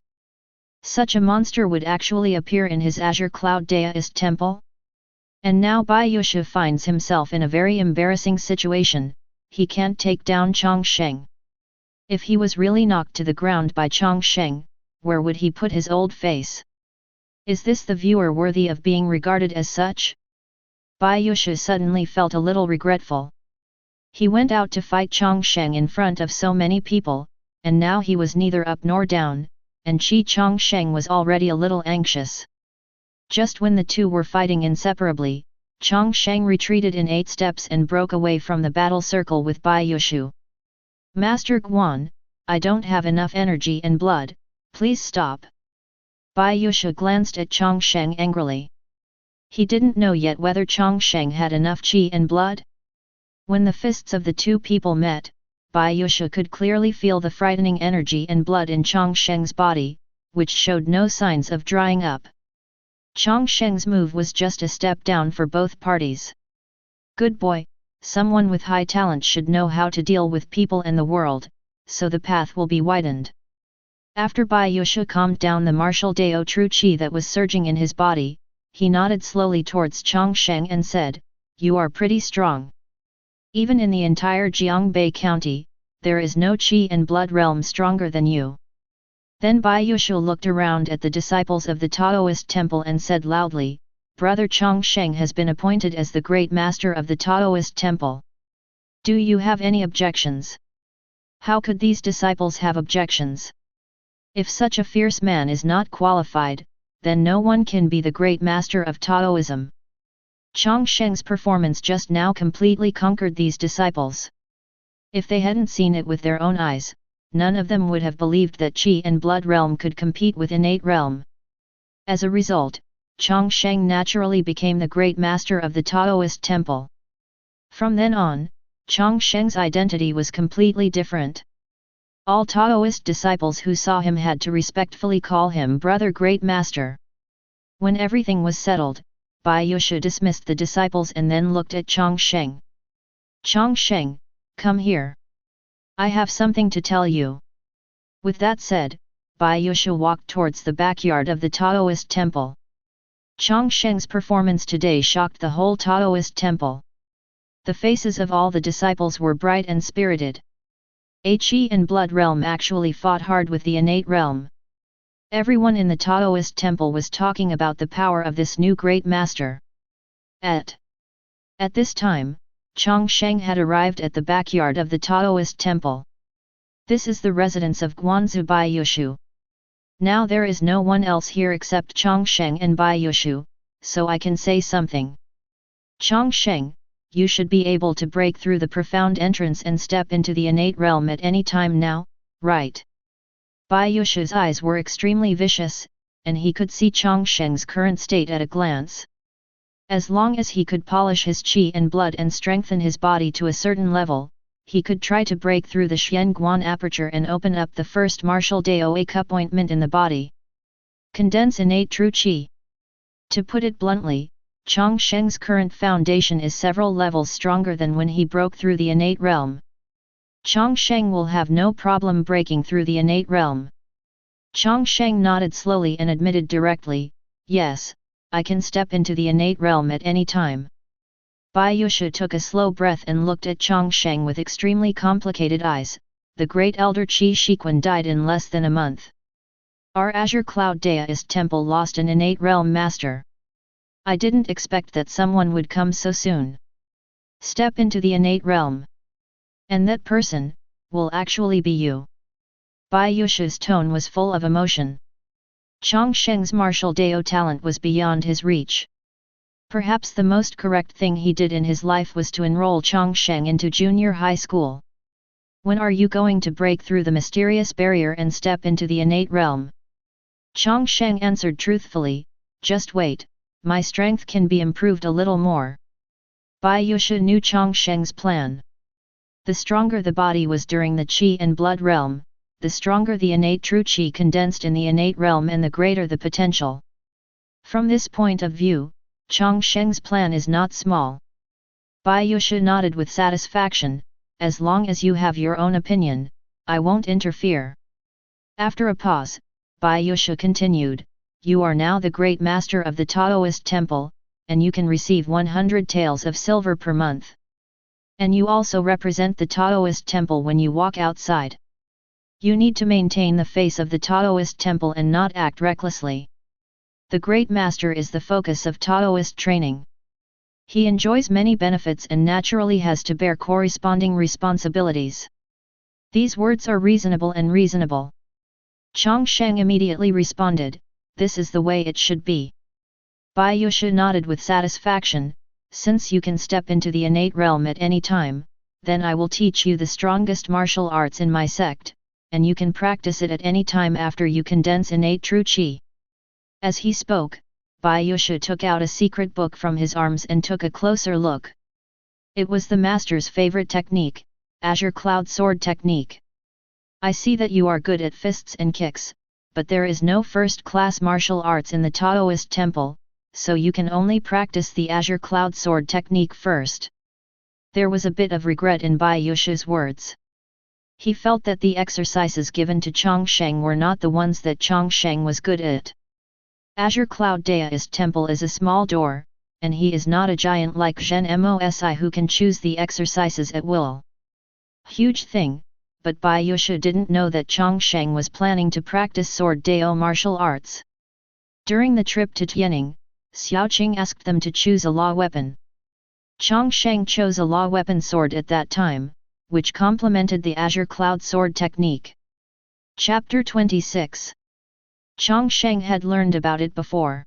[SPEAKER 1] Such a monster would actually appear in his Azure Cloud Daoist Temple? And now Bai Yushu finds himself in a very embarrassing situation. He can't take down Chang Sheng. If he was really knocked to the ground by Chang Sheng, where would he put his old face? Is this the viewer worthy of being regarded as such? Bai Yushu suddenly felt a little regretful. He went out to fight Chang Sheng in front of so many people, and now he was neither up nor down, and Chang Sheng was already a little anxious. Just when the two were fighting inseparably, Chang Sheng retreated in 8 steps and broke away from the battle circle with Bai Yushu. Master Guan, I don't have enough energy and blood, please stop. Bai Yusha glanced at Chang Sheng angrily. He didn't know yet whether Chang Sheng had enough qi and blood. When the fists of the two people met, Bai Yusha could clearly feel the frightening energy and blood in Chang Sheng's body, which showed no signs of drying up. Chang Sheng's move was just a step down for both parties. Good boy, someone with high talent should know how to deal with people and the world, so the path will be widened. After Bai Yusha calmed down the martial Dao true qi that was surging in his body, he nodded slowly towards Chang Sheng and said, "You are pretty strong. Even in the entire Jiangbei County, there is no qi and blood realm stronger than you." Then Bai Yusha looked around at the disciples of the Daoist Temple and said loudly, "Brother Chang Sheng has been appointed as the great master of the Daoist Temple. Do you have any objections?" How could these disciples have objections? If such a fierce man is not qualified, then no one can be the great master of Taoism. Chang Sheng's performance just now completely conquered these disciples. If they hadn't seen it with their own eyes, none of them would have believed that qi and blood realm could compete with innate realm. As a result, Chang Sheng naturally became the great master of the Daoist Temple. From then on, Chang Sheng's identity was completely different. All Taoist disciples who saw him had to respectfully call him Brother Great Master. When everything was settled, Bai Yusha dismissed the disciples and then looked at Chang Sheng. "Chang Sheng, come here. I have something to tell you." With that said, Bai Yusha walked towards the backyard of the Daoist Temple. Chang Sheng's performance today shocked the whole Daoist Temple. The faces of all the disciples were bright and spirited. A qi and blood realm actually fought hard with the innate realm. Everyone in the Daoist Temple was talking about the power of this new great master. At this time, Chang Sheng had arrived at the backyard of the Daoist Temple. This is the residence of Guanzu Bai Yushu. Now there is no one else here except Chang Sheng and Bai Yushu, so I can say something. Chang Sheng, you should be able to break through the profound entrance and step into the innate realm at any time now, right? Bai Yushu's eyes were extremely vicious, and he could see Chang Sheng's current state at a glance. As long as he could polish his qi and blood and strengthen his body to a certain level, he could try to break through the Xianguan aperture and open up the first martial Daoist appointment in the body. Condense innate true qi. To put it bluntly, Chang Sheng's current foundation is several levels stronger than when he broke through the innate realm. Chang Sheng will have no problem breaking through the innate realm. Chang Sheng nodded slowly and admitted directly, "Yes, I can step into the innate realm at any time." Bai Yusha took a slow breath and looked at Chang Sheng with extremely complicated eyes. The great elder Qi Shiquan died in less than a month. Our Azure Cloud Daoist Temple lost an innate realm master. I didn't expect that someone would come so soon. Step into the innate realm. And that person will actually be you. Bai Yusha's tone was full of emotion. Chang Sheng's martial Dao talent was beyond his reach. Perhaps the most correct thing he did in his life was to enroll Chang Sheng into junior high school. When are you going to break through the mysterious barrier and step into the innate realm? Chang Sheng answered truthfully, "Just wait, my strength can be improved a little more." Bai Yusha knew Chang Sheng's plan. The stronger the body was during the qi and blood realm, the stronger the innate true qi condensed in the innate realm and the greater the potential. From this point of view, Chang Sheng's plan is not small. Bai Yusha nodded with satisfaction, "As long as you have your own opinion, I won't interfere." After a pause, Bai Yusha continued, "You are now the great master of the Daoist Temple, and you can receive 100 taels of silver per month. And you also represent the Daoist Temple when you walk outside. You need to maintain the face of the Daoist Temple and not act recklessly. The Great Master is the focus of Daoist training. He enjoys many benefits and naturally has to bear corresponding responsibilities. These words are reasonable and reasonable." Chang Sheng immediately responded, "This is the way it should be." Bai Yusha nodded with satisfaction, "Since you can step into the innate realm at any time, then I will teach you the strongest martial arts in my sect, and you can practice it at any time after you condense innate true qi." As he spoke, Bai Yushu took out a secret book from his arms and took a closer look. It was the master's favorite technique, Azure Cloud Sword technique. I see that you are good at fists and kicks, but there is no first-class martial arts in the Daoist Temple, so you can only practice the Azure Cloud Sword technique first. There was a bit of regret in Bai Yushu's words. He felt that the exercises given to Chang Sheng were not the ones that Chang Sheng was good at. Azure Cloud Daoist Temple is a small door, and he is not a giant like Zhen Mosi who can choose the exercises at will. Huge thing, but Bai Yushu didn't know that Chang Sheng was planning to practice Sword Dao martial arts. During the trip to Tianning, Xiaoqing asked them to choose a law weapon. Chang Sheng chose a law weapon sword at that time, which complemented the Azure Cloud Sword technique. Chapter 26. Chang Sheng had learned about it before.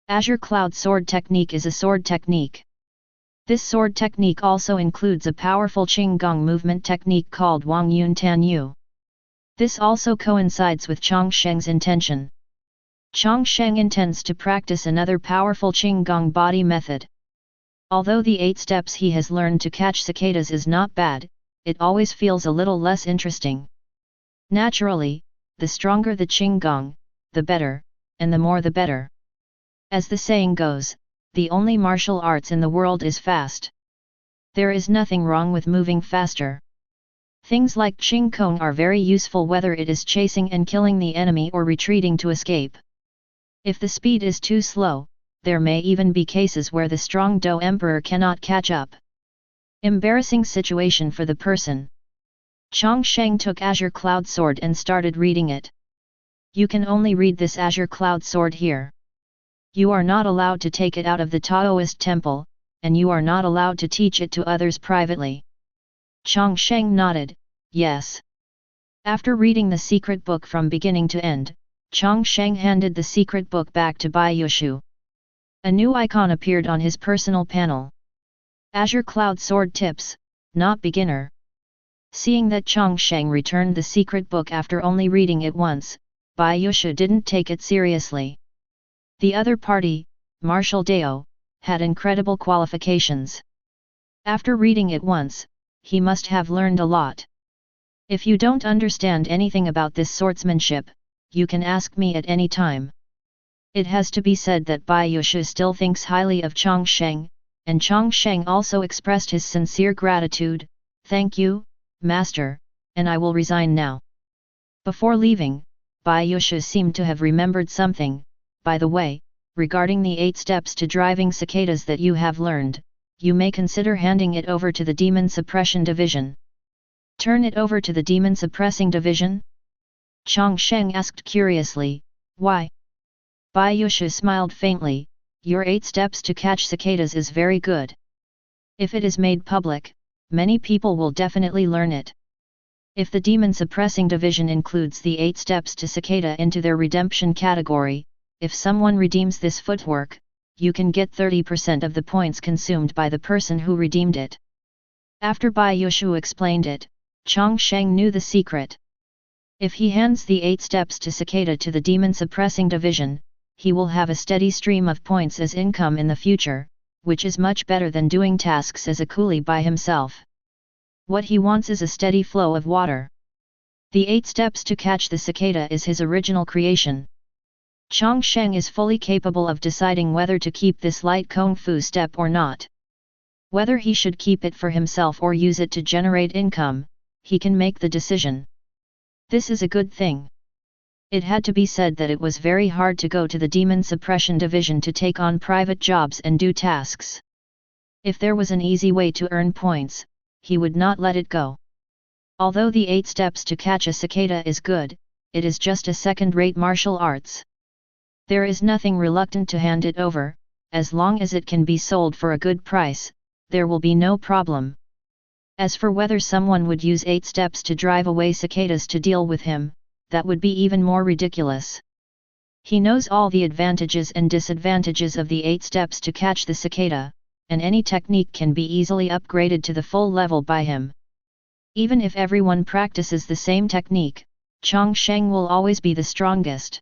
[SPEAKER 1] Azure Cloud Sword technique is a sword technique. This sword technique also includes a powerful Qingyun movement technique called Wang Yun Tan Yu. This also coincides with Chang Sheng's intention. Chang Sheng intends to practice another powerful Qingyun body method. Although the 8 steps he has learned to catch cicadas is not bad, it always feels a little less interesting. Naturally, the stronger the Qingyun, the better, and the more the better. As the saying goes, the only martial arts in the world is fast. There is nothing wrong with moving faster. Things like Qingyun are very useful whether it is chasing and killing the enemy or retreating to escape. If the speed is too slow, there may even be cases where the strong Do Emperor cannot catch up. Embarrassing situation for the person. Chang Sheng took Azure Cloud Sword and started reading it. You can only read this Azure Cloud Sword here. You are not allowed to take it out of the Daoist Temple, and you are not allowed to teach it to others privately. Chang Sheng nodded, yes. After reading the secret book from beginning to end, Chang Sheng handed the secret book back to Bai Yushu. A new icon appeared on his personal panel. Azure Cloud Sword Tips, not beginner. Seeing that Chang Sheng returned the secret book after only reading it once, Bai Yushu didn't take it seriously. The other party, Martial Dao, had incredible qualifications. After reading it once, he must have learned a lot. If you don't understand anything about this swordsmanship, you can ask me at any time. It has to be said that Bai Yushu still thinks highly of Chang Sheng, and Chang Sheng also expressed his sincere gratitude. Thank you, Master, and I will resign now. Before leaving, Bai Yushu seemed to have remembered something. By the way, regarding the 8 steps to driving cicadas that you have learned, you may consider handing it over to the Demon Suppression Division. Turn it over to the Demon Suppressing Division? Chang Sheng asked curiously, why? Bai Yushu smiled faintly, your 8 steps to catch cicadas is very good. If it is made public, many people will definitely learn it. If the Demon Suppressing Division includes the 8 steps to cicada into their redemption category, if someone redeems this footwork, you can get 30% of the points consumed by the person who redeemed it. After Bai Yushu explained it, Chang Sheng knew the secret. If he hands the 8 steps to cicada to the Demon Suppressing Division, he will have a steady stream of points as income in the future, which is much better than doing tasks as a coolie by himself. What he wants is a steady flow of water. The 8 steps to catch the cicada is his original creation. Chang Sheng is fully capable of deciding whether to keep this light kung fu step or not. Whether he should keep it for himself or use it to generate income, he can make the decision. This is a good thing. It had to be said that it was very hard to go to the Demon Suppression Division to take on private jobs and do tasks. If there was an easy way to earn points, he would not let it go. Although the 8 steps to catch a cicada is good, it is just a second-rate martial arts. There is nothing reluctant to hand it over, as long as it can be sold for a good price, there will be no problem. As for whether someone would use 8 steps to drive away cicadas to deal with him, that would be even more ridiculous. He knows all the advantages and disadvantages of the 8 steps to catch the cicada, and any technique can be easily upgraded to the full level by him. Even if everyone practices the same technique, Chang Sheng will always be the strongest.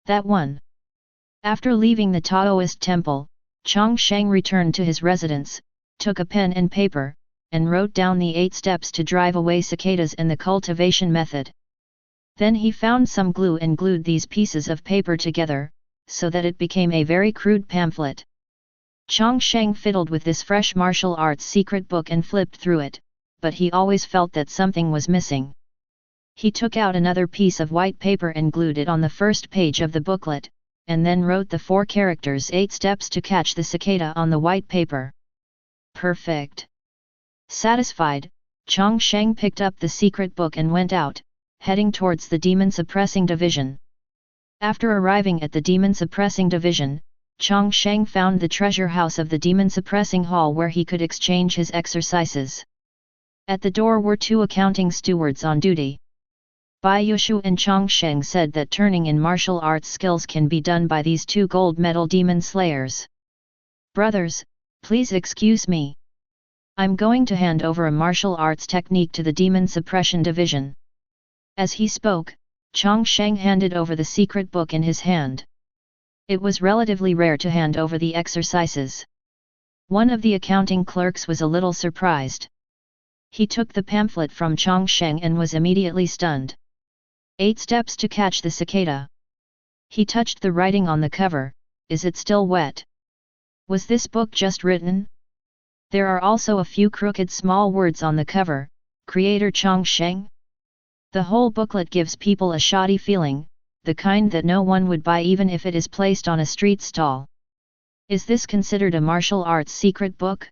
[SPEAKER 1] That one. After leaving the Daoist temple, Chang Sheng returned to his residence, took a pen and paper, and wrote down the 8 steps to drive away cicadas and the cultivation method. Then he found some glue and glued these pieces of paper together, so that it became a very crude pamphlet. Chang Sheng fiddled with this fresh martial arts secret book and flipped through it, but he always felt that something was missing. He took out another piece of white paper and glued it on the first page of the booklet, and then wrote the 4 characters 8 steps to catch the cicada on the white paper. Perfect. Satisfied, Chang Sheng picked up the secret book and went out, heading towards the demon suppressing division. After arriving at the demon suppressing division, Chang Sheng found the treasure house of the demon suppressing hall where he could exchange his exercises. At the door were 2 accounting stewards on duty. Bai Yushu and Chang Sheng said that turning in martial arts skills can be done by these 2 gold medal demon slayers. Brothers, please excuse me. I'm going to hand over a martial arts technique to the demon suppression division. As he spoke, Chang Sheng handed over the secret book in his hand. It was relatively rare to hand over the exercises. One of the accounting clerks was a little surprised. He took the pamphlet from Chang Sheng and was immediately stunned. 8 steps to catch the cicada. He touched the writing on the cover. Is it still wet? Was this book just written? There are also a few crooked small words on the cover. Creator Chang Sheng? The whole booklet gives people a shoddy feeling, the kind that no one would buy even if it is placed on a street stall. Is this considered a martial arts secret book?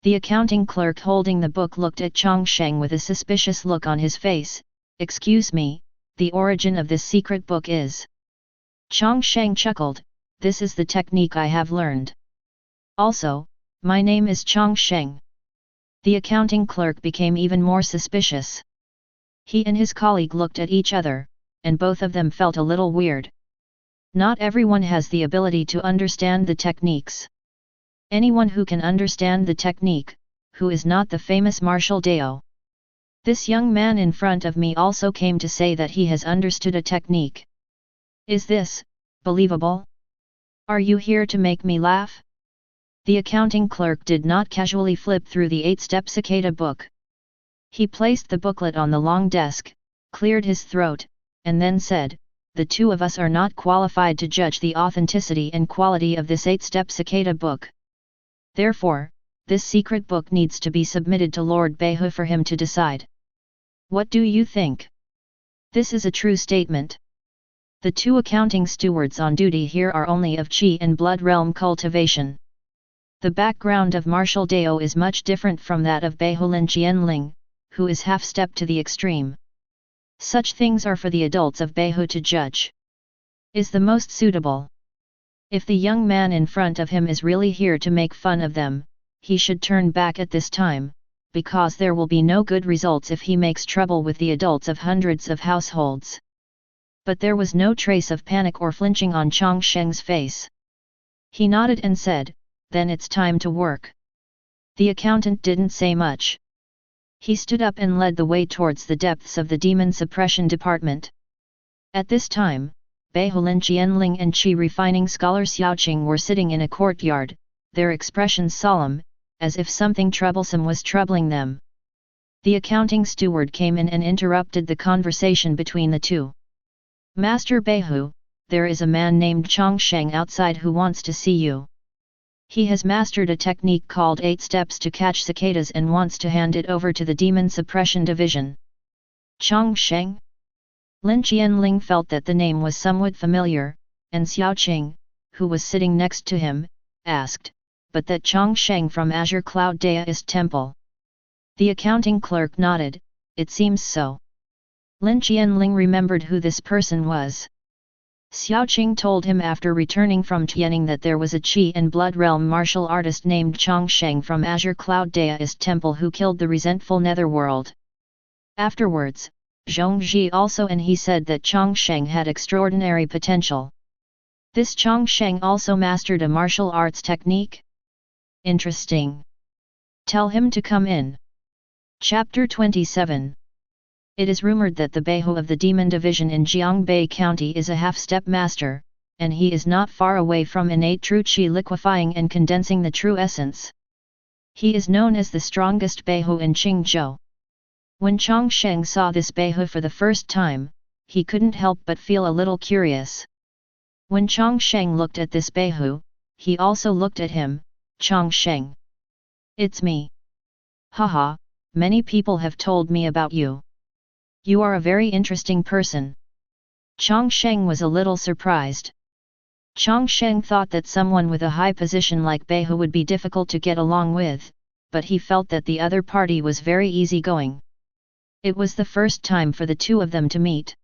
[SPEAKER 1] The accounting clerk holding the book looked at Chang Sheng with a suspicious look on his face. Excuse me, the origin of this secret book is... Chang Sheng chuckled, this is the technique I have learned. Also, my name is Chang Sheng. The accounting clerk became even more suspicious. He and his colleague looked at each other, and both of them felt a little weird. Not everyone has the ability to understand the techniques. Anyone who can understand the technique, who is not the famous martial Dao. This young man in front of me also came to say that he has understood a technique. Is this believable? Are you here to make me laugh? The accounting clerk did not casually flip through the 8-step cicada book. He placed the booklet on the long desk, cleared his throat, and then said, the 2 of us are not qualified to judge the authenticity and quality of this 8-step cicada book. Therefore, this secret book needs to be submitted to Lord Beihu for him to decide. What do you think? This is a true statement. The 2 accounting stewards on duty here are only of Qi and Blood Realm cultivation. The background of martial Dao is much different from that of Beihu Lin Qianling, who is half-step to the extreme. Such things are for the adults of Beihu to judge. Is the most suitable. If the young man in front of him is really here to make fun of them, he should turn back at this time, because there will be no good results if he makes trouble with the adults of hundreds of households. But there was no trace of panic or flinching on Chang Sheng's face. He nodded and said, then it's time to work. The accountant didn't say much. He stood up and led the way towards the depths of the demon suppression department. At this time, Beihu Lin Qianling and Qi refining scholar Xiaoqing were sitting in a courtyard, their expressions solemn, as if something troublesome was troubling them. The accounting steward came in and interrupted the conversation between the 2. Master Beihu, there is a man named Chang Sheng outside who wants to see you. He has mastered a technique called 8 steps to catch cicadas and wants to hand it over to the demon suppression division. Chang Sheng? Lin Qianling felt that the name was somewhat familiar, and Xiaoqing, who was sitting next to him, asked, but that Chang Sheng from Azure Cloud Daoist Temple. The accounting clerk nodded, it seems so. Lin Qianling remembered who this person was. Xiaoqing told him after returning from Tianning that there was a Qi and Blood Realm martial artist named Chang Sheng from Azure Cloud Daoist Temple who killed the resentful netherworld. Afterwards, Zhongzhi also and he said that Chang Sheng had extraordinary potential. This Chang Sheng also mastered a martial arts technique? Interesting. Tell him to come in. Chapter 27. It is rumored that the Beihu of the Demon Division in Jiangbei County is a half-step master, and he is not far away from innate true qi liquefying and condensing the true essence. He is known as the strongest Beihu in Qingyun. When Chang Sheng saw this Beihu for the first time, he couldn't help but feel a little curious. When Chang Sheng looked at this Beihu, he also looked at him. Chang Sheng. It's me. Haha, many people have told me about you. You are a very interesting person. Chang Sheng was a little surprised. Chang Sheng thought that someone with a high position like Beihu would be difficult to get along with, but he felt that the other party was very easygoing. It was the first time for the two of them to meet.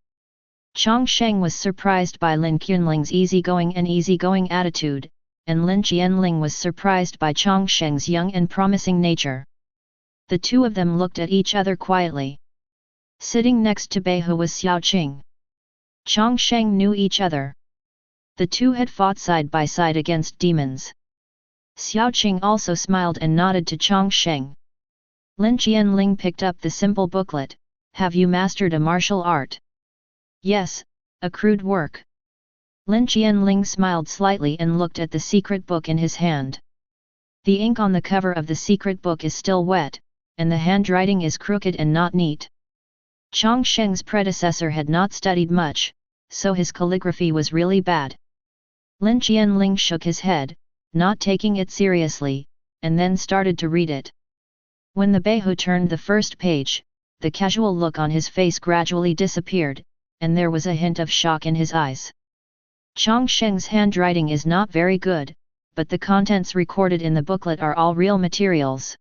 [SPEAKER 1] Chang Sheng was surprised by Lin Qinling's easygoing attitude, and Lin Qianling was surprised by Chang Sheng's young and promising nature. The two of them looked at each other quietly. Sitting next to Beihu was Xiao Qing. Chang Sheng knew each other. The two had fought side by side against demons. Xiao Qing also smiled and nodded to Chang Sheng. Lin Qianling picked up the simple booklet. Have you mastered a martial art? Yes, a crude work. Lin Qianling smiled slightly and looked at the secret book in his hand. The ink on the cover of the secret book is still wet, and the handwriting is crooked and not neat. Chang Sheng's predecessor had not studied much, so his calligraphy was really bad. Lin Qianling shook his head, not taking it seriously, and then started to read it. When the Beihu turned the first page, the casual look on his face gradually disappeared, and there was a hint of shock in his eyes. Chang Sheng's handwriting is not very good, but the contents recorded in the booklet are all real materials.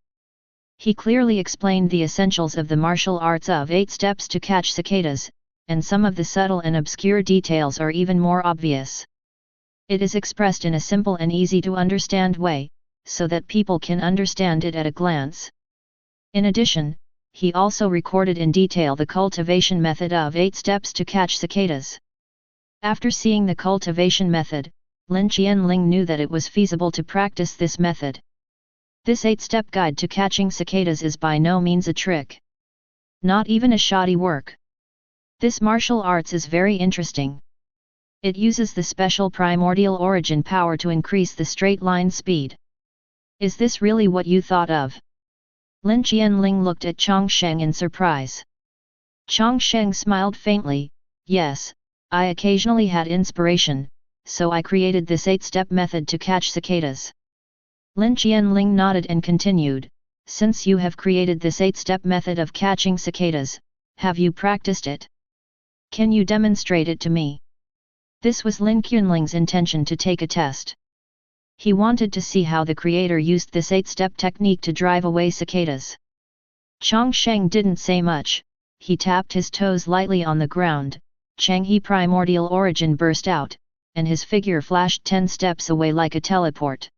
[SPEAKER 1] He clearly explained the essentials of the martial arts of 8 steps to catch cicadas, and some of the subtle and obscure details are even more obvious. It is expressed in a simple and easy to understand way, so that people can understand it at a glance. In addition, he also recorded in detail the cultivation method of 8 steps to catch cicadas. After seeing the cultivation method, Lin Qianling knew that it was feasible to practice this method. This 8-step guide to catching cicadas is by no means a trick. Not even a shoddy work. This martial arts is very interesting. It uses the special primordial origin power to increase the straight line speed. Is this really what you thought of? Lin Qianling looked at Chang Sheng in surprise. Chang Sheng smiled faintly. Yes, I occasionally had inspiration, so I created this 8-step method to catch cicadas. Lin Qianling nodded and continued, since you have created this 8-step method of catching cicadas, have you practiced it? Can you demonstrate it to me? This was Lin Qianling's intention to take a test. He wanted to see how the creator used this 8-step technique to drive away cicadas. Chang Sheng didn't say much, he tapped his toes lightly on the ground, Changhe primordial origin burst out, and his figure flashed 10 steps away like a teleport.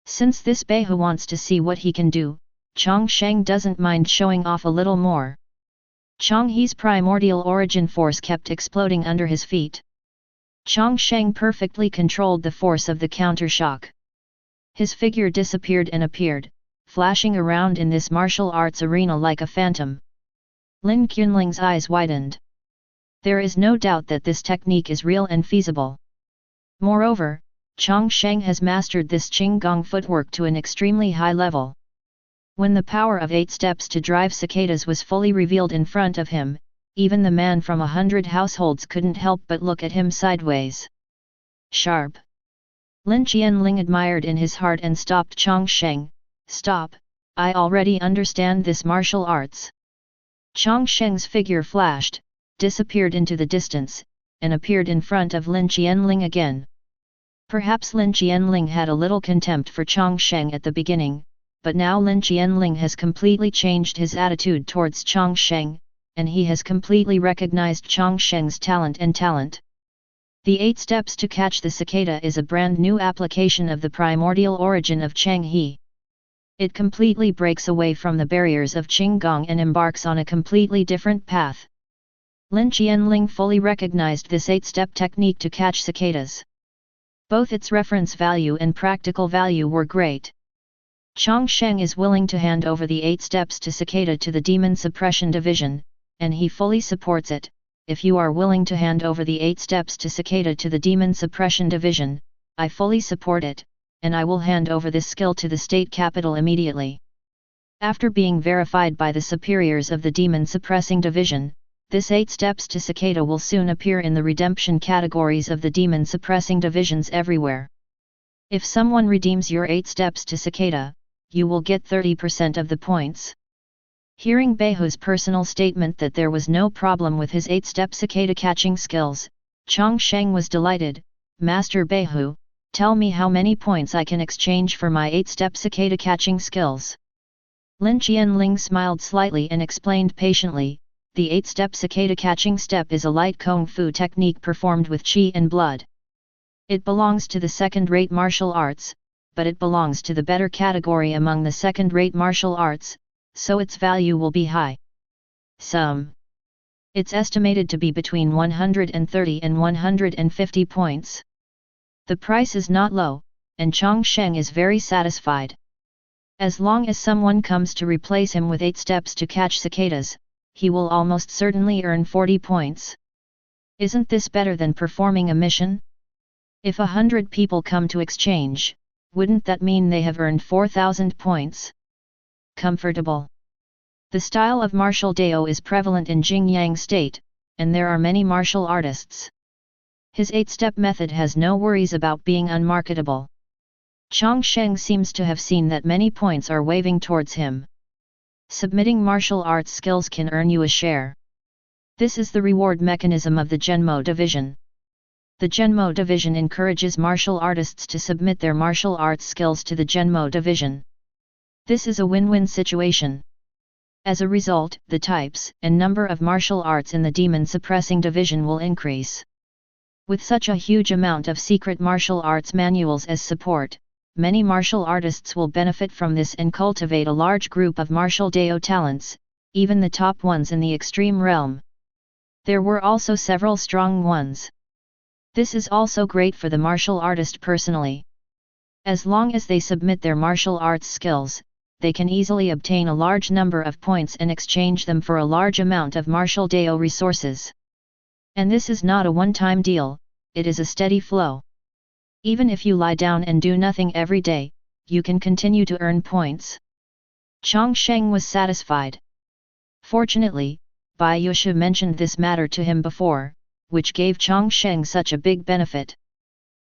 [SPEAKER 1] Since this Beihu wants to see what he can do, Chang Sheng doesn't mind showing off a little more. Changhe's primordial origin force kept exploding under his feet. Chang Sheng perfectly controlled the force of the counter-shock. His figure disappeared and appeared, flashing around in this martial arts arena like a phantom. Lin Qianling's eyes widened. There is no doubt that this technique is real and feasible. Moreover, Chang Sheng has mastered this Qinggong footwork to an extremely high level. When the power of 8 steps to drive cicadas was fully revealed in front of him, even the man from 100 households couldn't help but look at him sideways. Sharp. Lin Qianling admired in his heart and stopped Chang Sheng. Stop, I already understand this martial arts. Chang Sheng's figure flashed, disappeared into the distance, and appeared in front of Lin Qianling again. Perhaps Lin Qianling had a little contempt for Chang Sheng at the beginning, but now Lin Qianling has completely changed his attitude towards Chang Sheng, and he has completely recognized Chang Sheng's talent. The 8 steps to catch the cicada is a brand new application of the primordial origin of Changhe. It completely breaks away from the barriers of Qinggong and embarks on a completely different path. Lin Qianling fully recognized this 8-step technique to catch cicadas. Both its reference value and practical value were great. Chang Sheng is willing to hand over the 8 steps to cicada to the Demon Suppression Division, and he fully supports it, if you are willing to hand over the 8 steps to Cicada to the Demon Suppression Division, I fully support it, and I will hand over this skill to the state capital immediately. After being verified by the superiors of the Demon Suppressing Division, this 8 steps to Cicada will soon appear in the redemption categories of the Demon Suppressing Divisions everywhere. If someone redeems your 8 steps to Cicada, you will get 30% of the points. Hearing Beihu's personal statement that there was no problem with his 8-step cicada catching skills, Chang Sheng was delighted. Master Beihu, tell me how many points I can exchange for my 8-step cicada catching skills. Lin Qianling smiled slightly and explained patiently, the 8-step cicada catching step is a light kung fu technique performed with qi and blood. It belongs to the second-rate martial arts, but it belongs to the better category among the second-rate martial arts, so its value will be high. It's estimated to be between 130 and 150 points. The price is not low, and Chang Sheng is very satisfied. As long as someone comes to replace him with 8 steps to catch cicadas, he will almost certainly earn 40 points. Isn't this better than performing a mission? If 100 people come to exchange, wouldn't that mean they have earned 4,000 points? Comfortable. The style of martial Dao is prevalent in Qingyun state, and there are many martial artists. His 8-step method has no worries about being unmarketable. Chang Sheng seems to have seen that many points are waving towards him. Submitting martial arts skills can earn you a share. This is the reward mechanism of the Zhenmo division. The Zhenmo division encourages martial artists to submit their martial arts skills to the Zhenmo division. This is a win-win situation. As a result, the types and number of martial arts in the Demon Suppressing Division will increase. With such a huge amount of secret martial arts manuals as support, many martial artists will benefit from this and cultivate a large group of martial Dao talents, even the top ones in the extreme realm. There were also several strong ones. This is also great for the martial artist personally. As long as they submit their martial arts skills, they can easily obtain a large number of points and exchange them for a large amount of martial Dao resources. And this is not a one-time deal, it is a steady flow. Even if you lie down and do nothing every day, you can continue to earn points. Chang Sheng was satisfied. Fortunately, Bai Yusha mentioned this matter to him before, which gave Chang Sheng such a big benefit.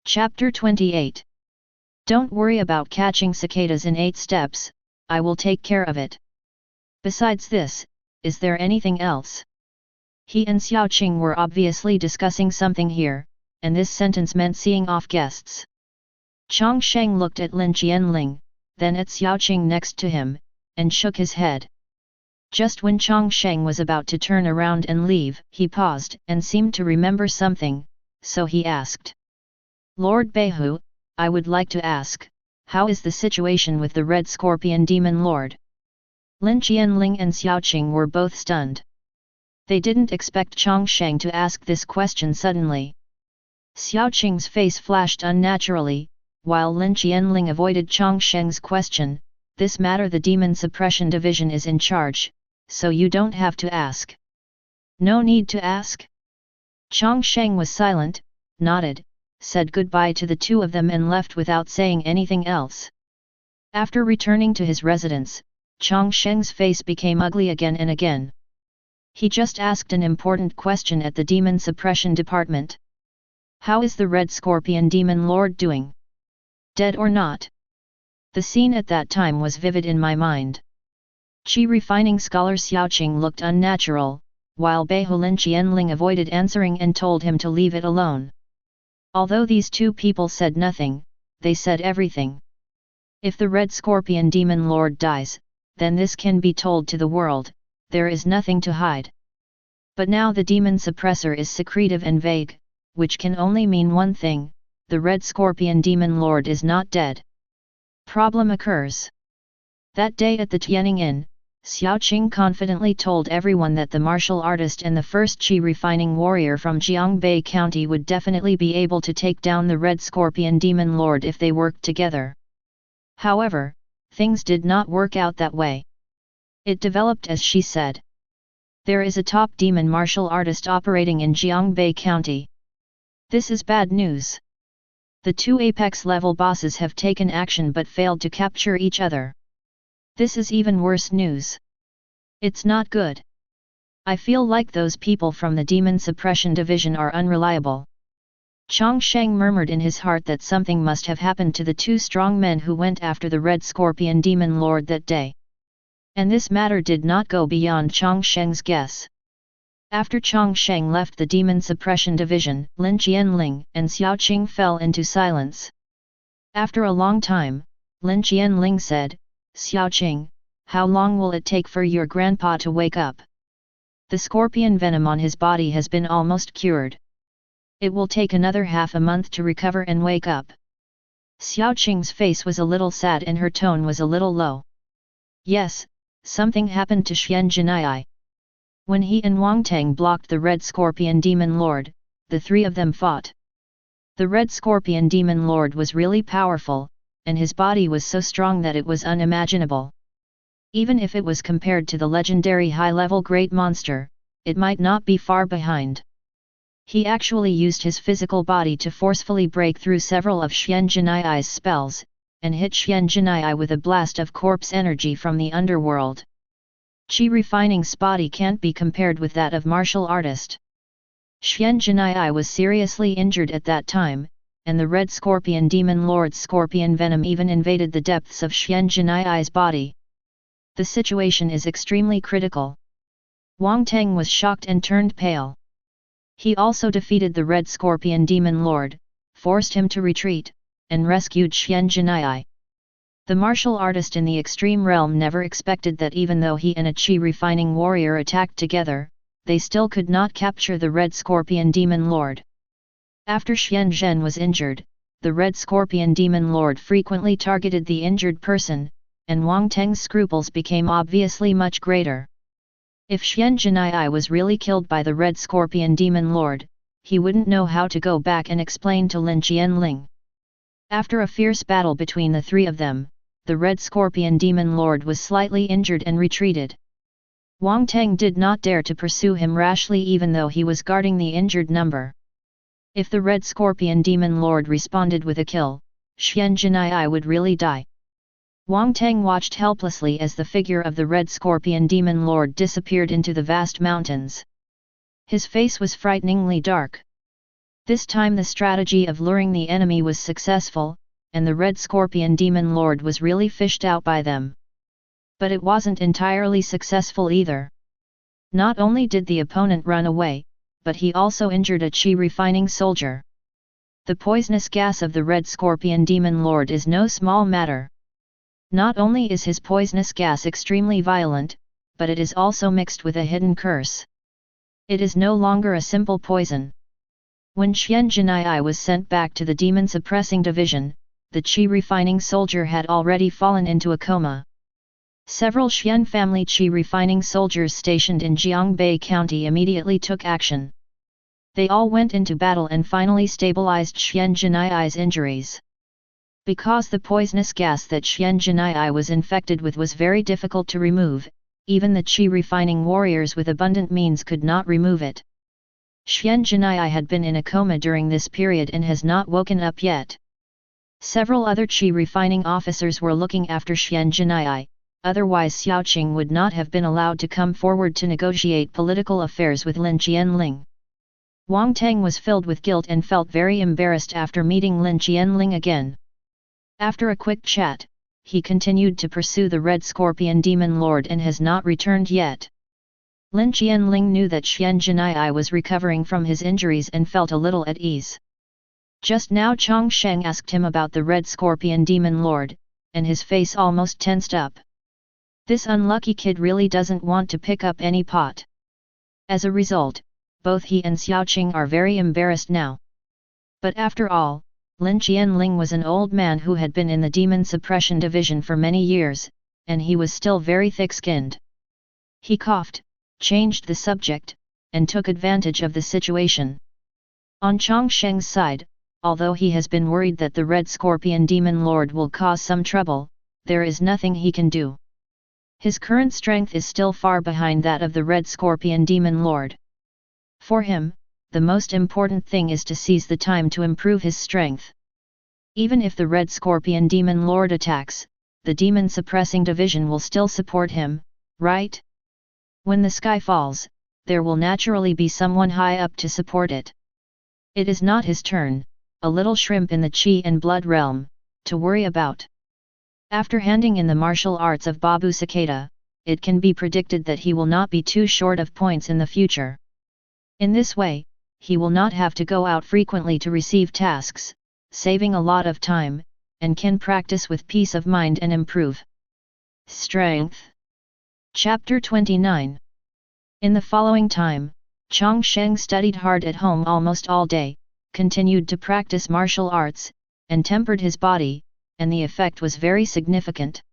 [SPEAKER 1] Chapter 28. Don't worry about catching cicadas in 8 steps, I will take care of it. Besides this, is there anything else? He and Xiaoqing were obviously discussing something here, and this sentence meant seeing off guests. Chang Sheng looked at Lin Qianling, then at Xiaoqing next to him, and shook his head. Just when Chang Sheng was about to turn around and leave, he paused and seemed to remember something, so he asked. Lord Beihu, I would like to ask, how is the situation with the Red Scorpion Demon Lord? Lin Qianling and Xiaoqing were both stunned. They didn't expect Chang Sheng to ask this question suddenly. Xiaoqing's face flashed unnaturally, while Lin Qianling avoided Chang Sheng's question. This matter the Demon Suppression Division is in charge, so you don't have to ask. No need to ask? Chang Sheng was silent, nodded, said goodbye to the two of them and left without saying anything else. After returning to his residence, Chang Sheng's face became ugly again and again. He just asked an important question at the Demon Suppression Department. How is the Red Scorpion Demon Lord doing? Dead or not? The scene at that time was vivid in my mind. Qi refining scholar Xiaoqing looked unnatural, while Beihu Lin Qianling avoided answering and told him to leave it alone. Although these two people said nothing, they said everything. If the Red Scorpion Demon Lord dies, then this can be told to the world, there is nothing to hide. But now the demon suppressor is secretive and vague, which can only mean one thing, the Red Scorpion Demon Lord is not dead. Problem occurs. That day at the Tianing Inn, Xiaoqing confidently told everyone that the martial artist and the first qi refining warrior from Jiangbei County would definitely be able to take down the Red Scorpion Demon Lord if they worked together. However, things did not work out that way. It developed as she said. There is a top demon martial artist operating in Jiangbei County. This is bad news. The two apex-level bosses have taken action but failed to capture each other. This is even worse news. It's not good. I feel like those people from the Demon Suppression Division are unreliable. Chang Sheng murmured in his heart that something must have happened to the two strong men who went after the Red Scorpion Demon Lord that day. And this matter did not go beyond Chang Sheng's guess. After Chang Sheng left the Demon Suppression Division, Lin Qianling and Xiao Qing fell into silence. After a long time, Lin Qianling said, "Xiao Qing, how long will it take for your grandpa to wake up? The scorpion venom on his body has been almost cured. It will take another half a month to recover and wake up." Xiao Qing's face was a little sad and her tone was a little low. Yes, something happened to Xian Jinai. When he and Wang Teng blocked the Red Scorpion Demon Lord, the three of them fought. The Red Scorpion Demon Lord was really powerful, and his body was so strong that it was unimaginable. Even if it was compared to the legendary high-level Great Monster, it might not be far behind. He actually used his physical body to forcefully break through several of Xian Jinai's spells, and hit Xian Jinai with a blast of corpse energy from the underworld. Qi Refining's body can't be compared with that of martial artist. Xian Jinai was seriously injured at that time, and the Red Scorpion Demon Lord's scorpion venom even invaded the depths of Xian Jinai's body. The situation is extremely critical. Wang Teng was shocked and turned pale. He also defeated the Red Scorpion Demon Lord, forced him to retreat, and rescued Xian Jinai. The martial artist in the extreme realm never expected that even though he and a Qi Refining warrior attacked together, they still could not capture the Red Scorpion Demon Lord. After Xian Zhen was injured, the Red Scorpion Demon Lord frequently targeted the injured person, and Wang Teng's scruples became obviously much greater. If Xian Jinai was really killed by the Red Scorpion Demon Lord, he wouldn't know how to go back and explain to Lin Qianling. After a fierce battle between the three of them, the Red Scorpion Demon Lord was slightly injured and retreated. Wang Teng did not dare to pursue him rashly even though he was guarding the injured number. If the Red Scorpion Demon Lord responded with a kill, Xian Jinai would really die. Wang Teng watched helplessly as the figure of the Red Scorpion Demon Lord disappeared into the vast mountains. His face was frighteningly dark. This time the strategy of luring the enemy was successful, and the Red Scorpion Demon Lord was really fished out by them. But it wasn't entirely successful either. Not only did the opponent run away, but he also injured a Qi Refining soldier. The poisonous gas of the Red Scorpion Demon Lord is no small matter. Not only is his poisonous gas extremely violent, but it is also mixed with a hidden curse. It is no longer a simple poison. When Xian Jinai was sent back to the Demon Suppressing Division, the Qi Refining soldier had already fallen into a coma. Several Xian family Qi Refining soldiers stationed in Jiangbei County immediately took action. They all went into battle and finally stabilized Xian Jinai's injuries. Because the poisonous gas that Xian Jinai was infected with was very difficult to remove, even the Qi Refining warriors with abundant means could not remove it. Xian Jinai had been in a coma during this period and has not woken up yet. Several other Qi Refining officers were looking after Xian Jinai, otherwise Xiao Qing would not have been allowed to come forward to negotiate political affairs with Lin Qianling. Wang Teng was filled with guilt and felt very embarrassed after meeting Lin Qianling again. After a quick chat, he continued to pursue the Red Scorpion Demon Lord and has not returned yet. Lin Qianling knew that Xian Jinai was recovering from his injuries and felt a little at ease. Just now Chang Sheng asked him about the Red Scorpion Demon Lord, and his face almost tensed up. This unlucky kid really doesn't want to pick up any pot. As a result, both he and Xiao Qing are very embarrassed now. But after all, Lin Qianling was an old man who had been in the Demon Suppression Division for many years, and he was still very thick-skinned. He coughed, changed the subject, and took advantage of the situation. On Chang Sheng's side, although he has been worried that the Red Scorpion Demon Lord will cause some trouble, there is nothing he can do. His current strength is still far behind that of the Red Scorpion Demon Lord. For him, the most important thing is to seize the time to improve his strength. Even if the Red Scorpion Demon Lord attacks, the demon suppressing division will still support him, right? When the sky falls, there will naturally be someone high up to support it. It is not his turn, a little shrimp in the Qi and blood realm, to worry about. After handing in the martial arts of Babu Sakata, it can be predicted that he will not be too short of points in the future. In this way, he will not have to go out frequently to receive tasks, saving a lot of time, and can practice with peace of mind and improve strength. Chapter 29. In the following time, Chang Sheng studied hard at home almost all day, continued to practice martial arts, and tempered his body, and the effect was very significant.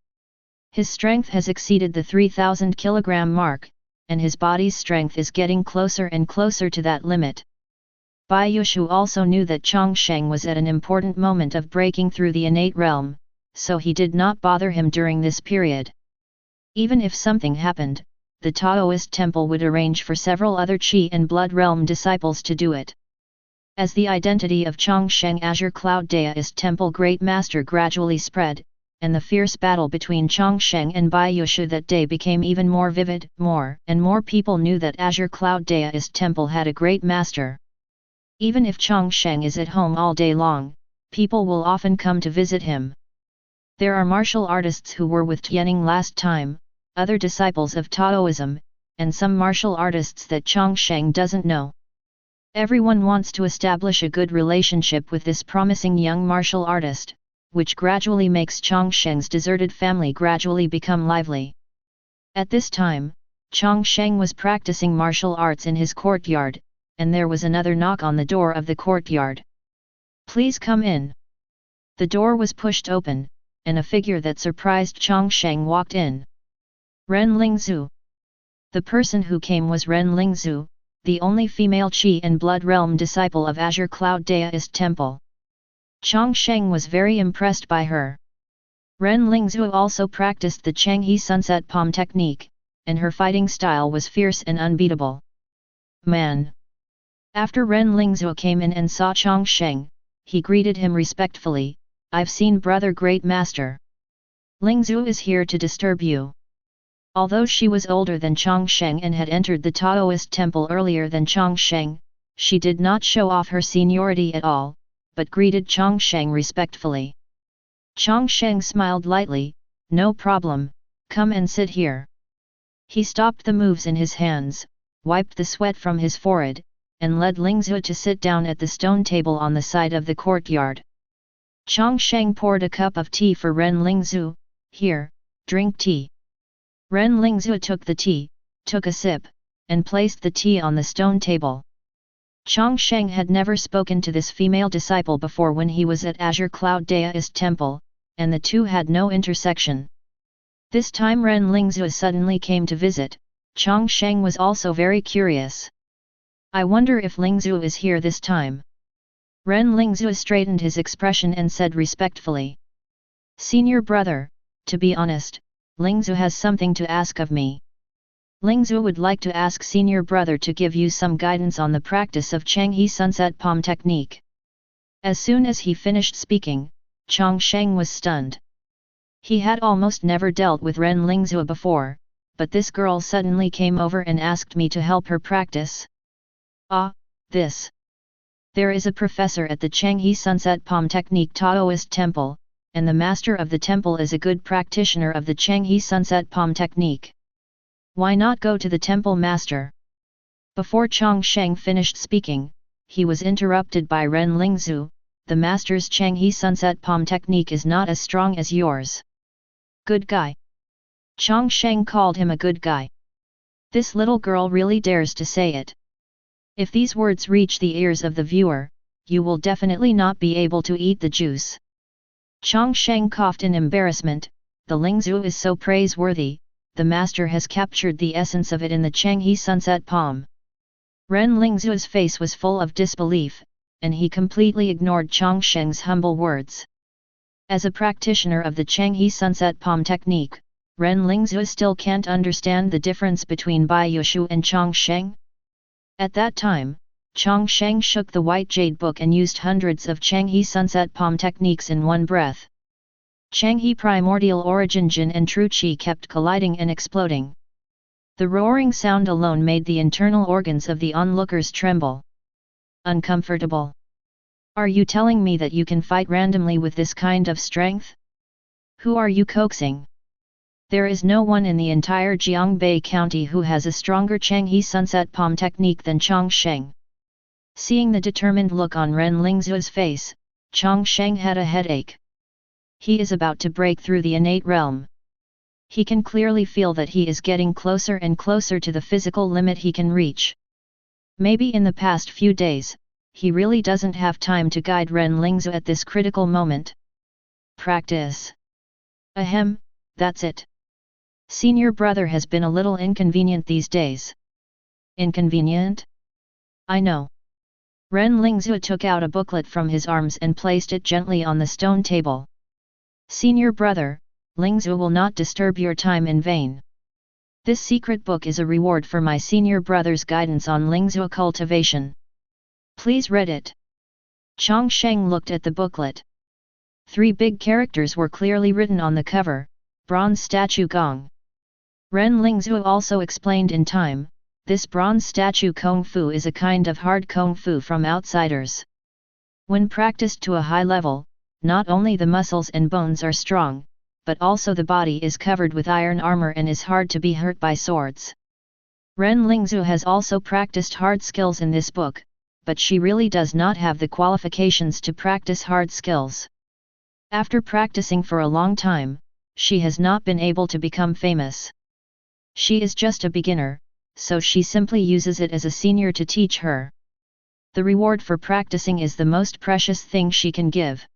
[SPEAKER 1] His strength has exceeded the 3,000 kilogram mark, and his body's strength is getting closer and closer to that limit. Bai Yushu also knew that Chang Sheng was at an important moment of breaking through the innate realm, so he did not bother him during this period. Even if something happened, the Daoist Temple would arrange for several other Qi and Blood Realm disciples to do it. As the identity of Chang Sheng Azure Cloud Daoist Temple Great Master gradually spread, and the fierce battle between Chang Sheng and Bai Yushu that day became even more vivid, more and more people knew that Azure Cloud Daoist Temple had a great master. Even if Chang Sheng is at home all day long, people will often come to visit him. There are martial artists who were with Tianning last time, other disciples of Taoism, and some martial artists that Chang Sheng doesn't know. Everyone wants to establish a good relationship with this promising young martial artist, which gradually makes Chang Sheng's deserted family gradually become lively. At this time, Chang Sheng was practicing martial arts in his courtyard, and there was another knock on the door of the courtyard. "Please come in." The door was pushed open, and a figure that surprised Chang Sheng walked in. Ren Lingzhu. The person who came was Ren Lingzhu, the only female Qi and Blood Realm disciple of Azure Cloud Daoist Temple. Chang Sheng was very impressed by her. Ren Lingzhu also practiced the Changhe Sunset Palm technique, and her fighting style was fierce and unbeatable. "Man." After Ren Lingzhu came in and saw Chang Sheng, he greeted him respectfully, "I've seen Brother Great Master. Lingzhu is here to disturb you." Although she was older than Chang Sheng and had entered the Daoist temple earlier than Chang Sheng, she did not show off her seniority at all, but greeted Chang Sheng respectfully. Chang Sheng smiled lightly, "No problem, come and sit here." He stopped the moves in his hands, wiped the sweat from his forehead, and led Lingzhu to sit down at the stone table on the side of the courtyard. Chang Sheng poured a cup of tea for Ren Lingzhu. "Here, drink tea." Ren Lingzhu took the tea, took a sip, and placed the tea on the stone table. Chang Sheng had never spoken to this female disciple before when he was at Azure Cloud Daoist Temple, and the two had no intersection. This time Ren Lingzhu suddenly came to visit. Chang Sheng was also very curious. "I wonder if Lingzhu is here this time." Ren Lingzhu straightened his expression and said respectfully, "Senior brother, to be honest, Lingzhu has something to ask of me." Lingzhu would like to ask senior brother to give you some guidance on the practice of Changhe Sunset Palm technique. As soon as he finished speaking, Chang Sheng was stunned. He had almost never dealt with Ren Lingzhu before, but this girl suddenly came over and asked me to help her practice. "Ah, this. There is a professor at the Changhe Sunset Palm Technique Daoist Temple, and the master of the temple is a good practitioner of the Changhe Sunset Palm Technique. Why not go to the temple master?" Before Chang Sheng finished speaking, he was interrupted by Ren Lingzhu. "The master's Changhe Sunset Palm Technique is not as strong as yours." "Good guy." Chang Sheng called him a good guy. This little girl really dares to say it. If these words reach the ears of the viewer, you will definitely not be able to eat the juice. Chang Sheng coughed in embarrassment. The Lingzhu is so praiseworthy, the master has captured the essence of it in the Changhe Sunset Palm. Ren Lingzhu's face was full of disbelief, and he completely ignored Chang Sheng's humble words. As a practitioner of the Changhe Sunset Palm technique, Ren Lingzhu still can't understand the difference between Bai Yushu and Chang Sheng? At that time, Chang Sheng shook the white jade book and used hundreds of Changhe sunset palm techniques in one breath. Changhe primordial origin Jin and true Qi kept colliding and exploding. The roaring sound alone made the internal organs of the onlookers tremble. Uncomfortable. Are you telling me that you can fight randomly with this kind of strength? Who are you coaxing? There is no one in the entire Jiangbei County who has a stronger Changhe sunset palm technique than Chang Sheng. Seeing the determined look on Ren Lingzhu's face, Chang Sheng had a headache. He is about to break through the innate realm. He can clearly feel that he is getting closer and closer to the physical limit he can reach. Maybe in the past few days, he really doesn't have time to guide Ren Lingzhu at this critical moment. Practice. Ahem, that's it. Senior brother has been a little inconvenient these days. Inconvenient? I know. Ren Lingzhu took out a booklet from his arms and placed it gently on the stone table. Senior brother, Lingzhu will not disturb your time in vain. This secret book is a reward for my senior brother's guidance on Lingzhu cultivation. Please read it. Chang Sheng looked at the booklet. 3 big characters were clearly written on the cover: Bronze Statue Gong. Ren Lingzhu also explained in time, this bronze statue Kung Fu is a kind of hard Kung Fu from outsiders. When practiced to a high level, not only the muscles and bones are strong, but also the body is covered with iron armor and is hard to be hurt by swords. Ren Lingzhu has also practiced hard skills in this book, but she really does not have the qualifications to practice hard skills. After practicing for a long time, she has not been able to become famous. She is just a beginner, so she simply uses it as a senior to teach her. The reward for practicing is the most precious thing she can give.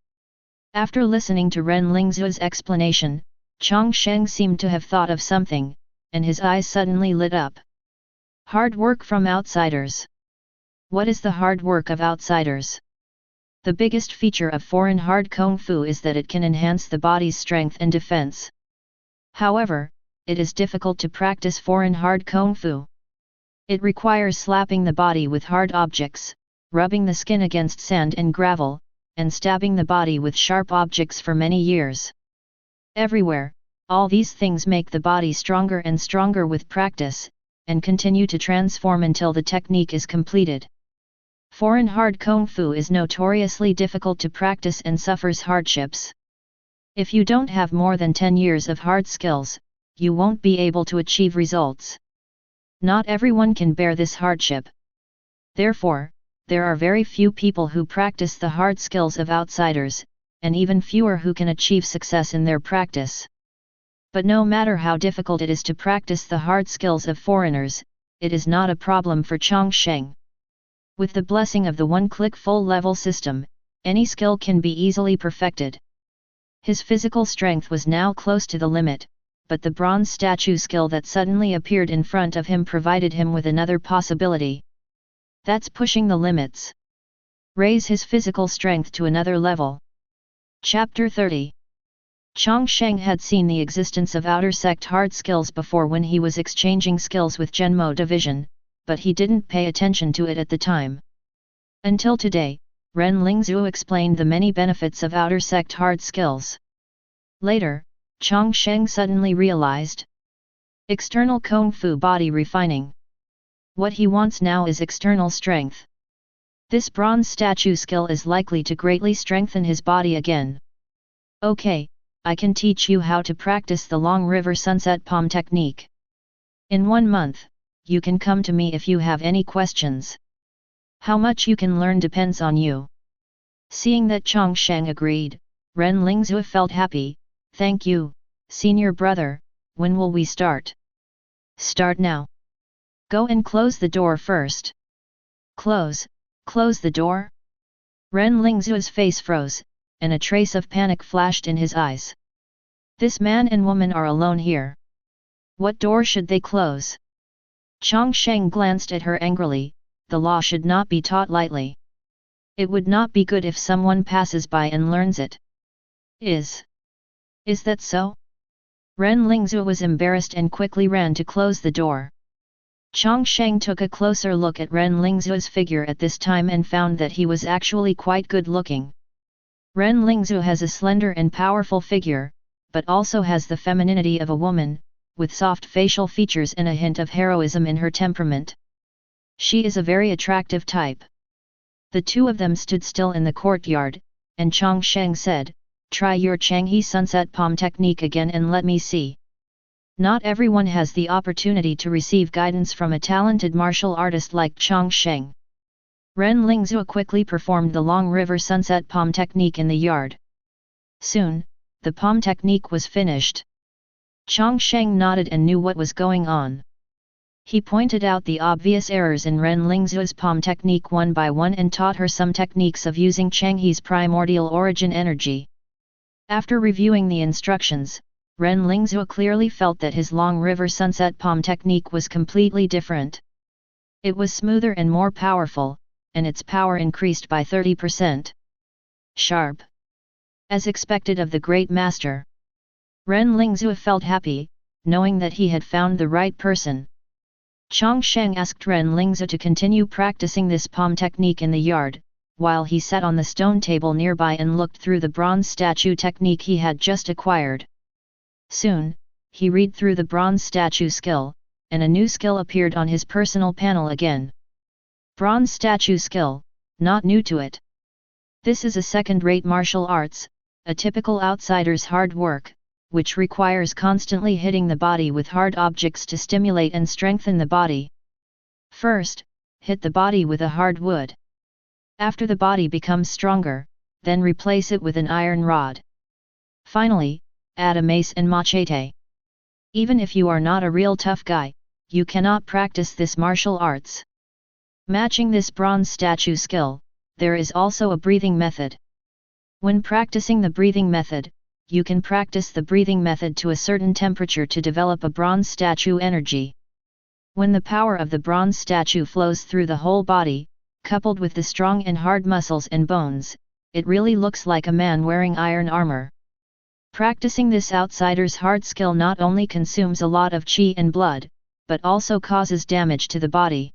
[SPEAKER 1] After listening to Ren Lingzhu's explanation, Chang Sheng seemed to have thought of something, and his eyes suddenly lit up. Hard work from outsiders. What is the hard work of outsiders? The biggest feature of foreign hard Kung Fu is that it can enhance the body's strength and defense. However, it is difficult to practice foreign hard Kung Fu. It requires slapping the body with hard objects, rubbing the skin against sand and gravel, and stabbing the body with sharp objects for many years. Everywhere, all these things make the body stronger and stronger with practice, and continue to transform until the technique is completed. Foreign hard Kung Fu is notoriously difficult to practice and suffers hardships. If you don't have more than 10 years of hard skills, you won't be able to achieve results. Not everyone can bear this hardship. Therefore, there are very few people who practice the hard skills of outsiders, and even fewer who can achieve success in their practice. But no matter how difficult it is to practice the hard skills of foreigners, it is not a problem for Chang Sheng. With the blessing of the one-click full-level system, any skill can be easily perfected. His physical strength was now close to the limit, but the bronze statue skill that suddenly appeared in front of him provided him with another possibility. That's pushing the limits. Raise his physical strength to another level. Chapter 30. Chang Sheng had seen the existence of outer sect hard skills before when he was exchanging skills with Zhenmo Division, but he didn't pay attention to it at the time. Until today, Ren Lingzhu explained the many benefits of outer sect hard skills. Later, Chang Sheng suddenly realized. External Kung Fu body refining. What he wants now is external strength. This bronze statue skill is likely to greatly strengthen his body again. Okay, I can teach you how to practice the Long River Sunset Palm technique. In 1 month, you can come to me if you have any questions. How much you can learn depends on you. Seeing that Chang Sheng agreed, Ren Lingzhu felt happy. Thank you, senior brother. When will we start? Start now. Go and close the door first. Close the door? Ren Lingzhu's face froze, and a trace of panic flashed in his eyes. This man and woman are alone here. What door should they close? Chang Sheng glanced at her angrily. The law should not be taught lightly. It would not be good if someone passes by and learns it. Is that so? Ren Lingzhu was embarrassed and quickly ran to close the door. Chang Sheng took a closer look at Ren Lingzhu's figure at this time and found that he was actually quite good looking. Ren Lingzhu has a slender and powerful figure, but also has the femininity of a woman, with soft facial features and a hint of heroism in her temperament. She is a very attractive type. The two of them stood still in the courtyard, and Chang Sheng said, "Try your Changhe sunset palm technique again and let me see." Not everyone has the opportunity to receive guidance from a talented martial artist like Chang Sheng. Ren Lingzhu quickly performed the long river sunset palm technique in the yard. Soon, the palm technique was finished. Chang Sheng nodded and knew what was going on. He pointed out the obvious errors in Ren Lingzhu's palm technique one by one and taught her some techniques of using Changhe's primordial origin energy. After reviewing the instructions, Ren Lingzhu clearly felt that his long river sunset palm technique was completely different. It was smoother and more powerful, and its power increased by 30%. Sharp. As expected of the great master. Ren Lingzhu felt happy, knowing that he had found the right person. Chang Sheng asked Ren Lingzhu to continue practicing this palm technique in the yard, while he sat on the stone table nearby and looked through the bronze statue technique he had just acquired. Soon, he read through the bronze statue skill, and a new skill appeared on his personal panel again. Bronze statue skill, not new to it. This is a second-rate martial arts, a typical outsider's hard work, which requires constantly hitting the body with hard objects to stimulate and strengthen the body. First, hit the body with a hard wood. After the body becomes stronger, then replace it with an iron rod. Finally, add a mace and machete. Even if you are not a real tough guy, you cannot practice this martial arts. Matching this bronze statue skill, there is also a breathing method. When practicing the breathing method, you can practice the breathing method to a certain temperature to develop a bronze statue energy. When the power of the bronze statue flows through the whole body, coupled with the strong and hard muscles and bones, it really looks like a man wearing iron armor. Practicing this outsider's hard skill not only consumes a lot of qi and blood, but also causes damage to the body.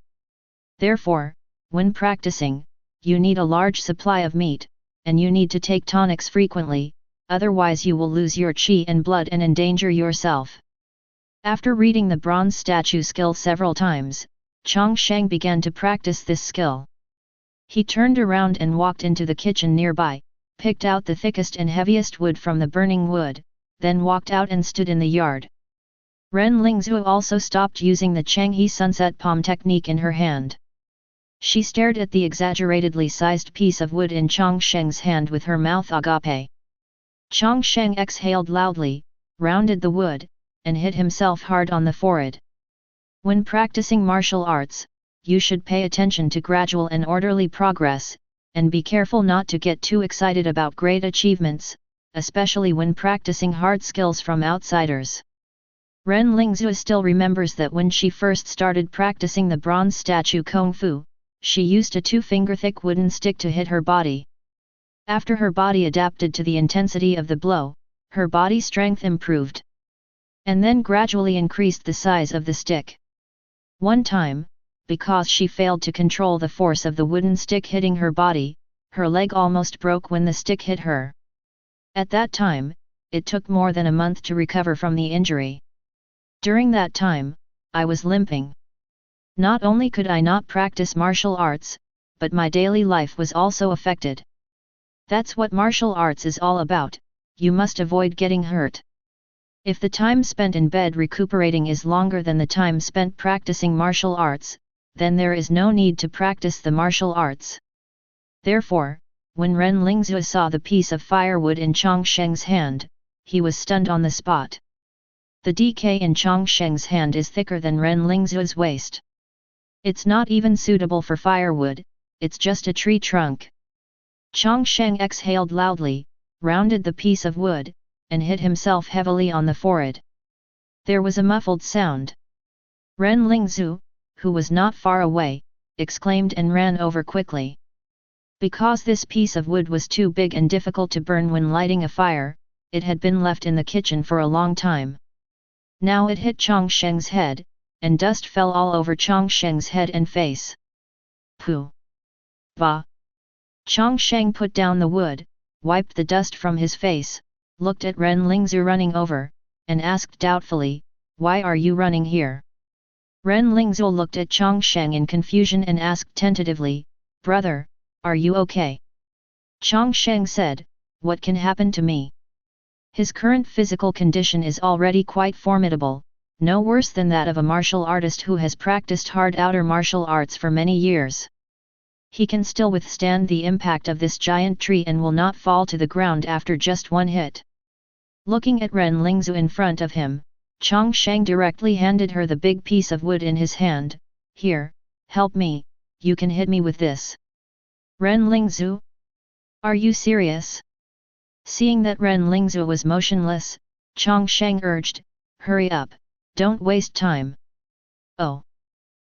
[SPEAKER 1] Therefore, when practicing, you need a large supply of meat, and you need to take tonics frequently, otherwise you will lose your qi and blood and endanger yourself. After reading the bronze statue skill several times, Chang Sheng began to practice this skill. He turned around and walked into the kitchen nearby, picked out the thickest and heaviest wood from the burning wood, then walked out and stood in the yard. Ren Lingzhu also stopped using the Changhe sunset palm technique in her hand. She stared at the exaggeratedly sized piece of wood in Chang Sheng's hand with her mouth agape. Chang Sheng exhaled loudly, rounded the wood, and hit himself hard on the forehead. When practicing martial arts, you should pay attention to gradual and orderly progress, and be careful not to get too excited about great achievements, especially when practicing hard skills from outsiders. Ren Lingzhu still remembers that when she first started practicing the bronze statue Kung Fu, she used a 2-finger-thick wooden stick to hit her body. After her body adapted to the intensity of the blow, her body strength improved. And then gradually increased the size of the stick. One time, because she failed to control the force of the wooden stick hitting her body, her leg almost broke when the stick hit her. At that time, it took more than a month to recover from the injury. During that time, I was limping. Not only could I not practice martial arts, but my daily life was also affected. That's what martial arts is all about, you must avoid getting hurt. If the time spent in bed recuperating is longer than the time spent practicing martial arts, then there is no need to practice the martial arts. Therefore, when Ren Lingzhu saw the piece of firewood in Chang Sheng's hand, he was stunned on the spot. The DK in Chang Sheng's hand is thicker than Ren Lingzhu's waist. It's not even suitable for firewood, it's just a tree trunk. Chang Sheng exhaled loudly, rounded the piece of wood, and hit himself heavily on the forehead. There was a muffled sound. Ren Lingzhu, who was not far away, exclaimed and ran over quickly. Because this piece of wood was too big and difficult to burn when lighting a fire, it had been left in the kitchen for a long time. Now it hit Chang Sheng's head, and dust fell all over Chang Sheng's head and face. Pooh! Bah! Chang Sheng put down the wood, wiped the dust from his face, looked at Ren Lingzu running over, and asked doubtfully, "Why are you running here?" Ren Lingzu looked at Chang Sheng in confusion and asked tentatively, "Brother, are you okay?" Chang Sheng said, "What can happen to me? His current physical condition is already quite formidable, no worse than that of a martial artist who has practiced hard outer martial arts for many years. He can still withstand the impact of this giant tree and will not fall to the ground after just one hit." Looking at Ren Lingzu in front of him, Chang Sheng directly handed her the big piece of wood in his hand. "Here, help me, you can hit me with this." "Ren Lingzu? Are you serious?" Seeing that Ren Lingzu was motionless, Chang Sheng urged, "Hurry up, don't waste time." "Oh."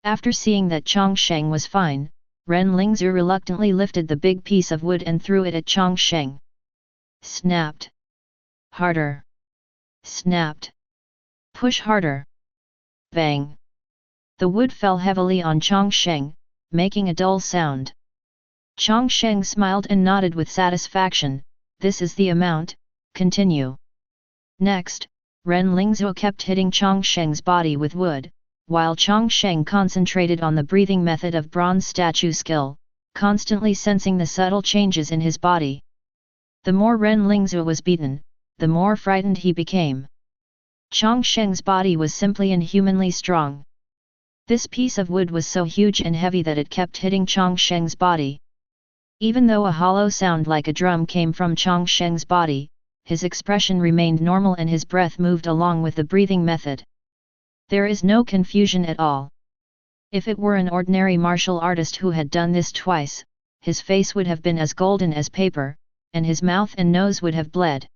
[SPEAKER 1] After seeing that Chang Sheng was fine, Ren Lingzu reluctantly lifted the big piece of wood and threw it at Chang Sheng. Snapped. Harder. Snapped. Push harder. Bang. The wood fell heavily on Chang Sheng, making a dull sound. Chang Sheng smiled and nodded with satisfaction. "This is the amount, continue." Next, Ren Lingzu kept hitting Chang Sheng's body with wood, while Chang Sheng concentrated on the breathing method of bronze statue skill, constantly sensing the subtle changes in his body. The more Ren Lingzu was beaten, the more frightened he became. Chang Sheng's body was simply inhumanly strong. This piece of wood was so huge and heavy that it kept hitting Chang Sheng's body. Even though a hollow sound like a drum came from Chang Sheng's body, his expression remained normal and his breath moved along with the breathing method. There is no confusion at all. If it were an ordinary martial artist who had done this twice, his face would have been as golden as paper, and his mouth and nose would have bled.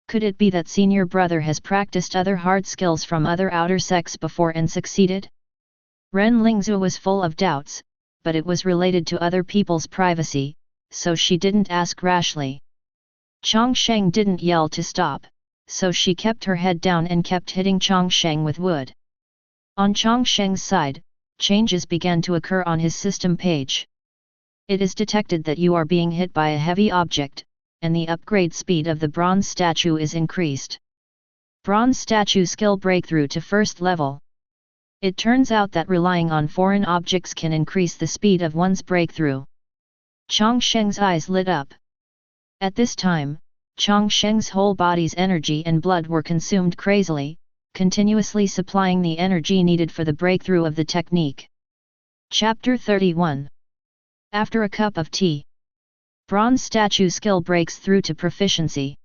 [SPEAKER 1] Could it be that senior brother has practiced other hard skills from other outer sects before and succeeded? Ren Lingzu was full of doubts, but it was related to other people's privacy, so she didn't ask rashly. Chang Sheng didn't yell to stop, so she kept her head down and kept hitting Chang Sheng with wood. On Chang Sheng's side, changes began to occur on his system page. It is detected that you are being hit by a heavy object, and the upgrade speed of the bronze statue is increased. Bronze statue skill breakthrough to first level. It turns out that relying on foreign objects can increase the speed of one's breakthrough. Chang Sheng's eyes lit up. At this time, Chang Sheng's whole body's energy and blood were consumed crazily, continuously supplying the energy needed for the breakthrough of the technique. Chapter 31. After a cup of tea. Bronze statue skill breaks through to proficiency.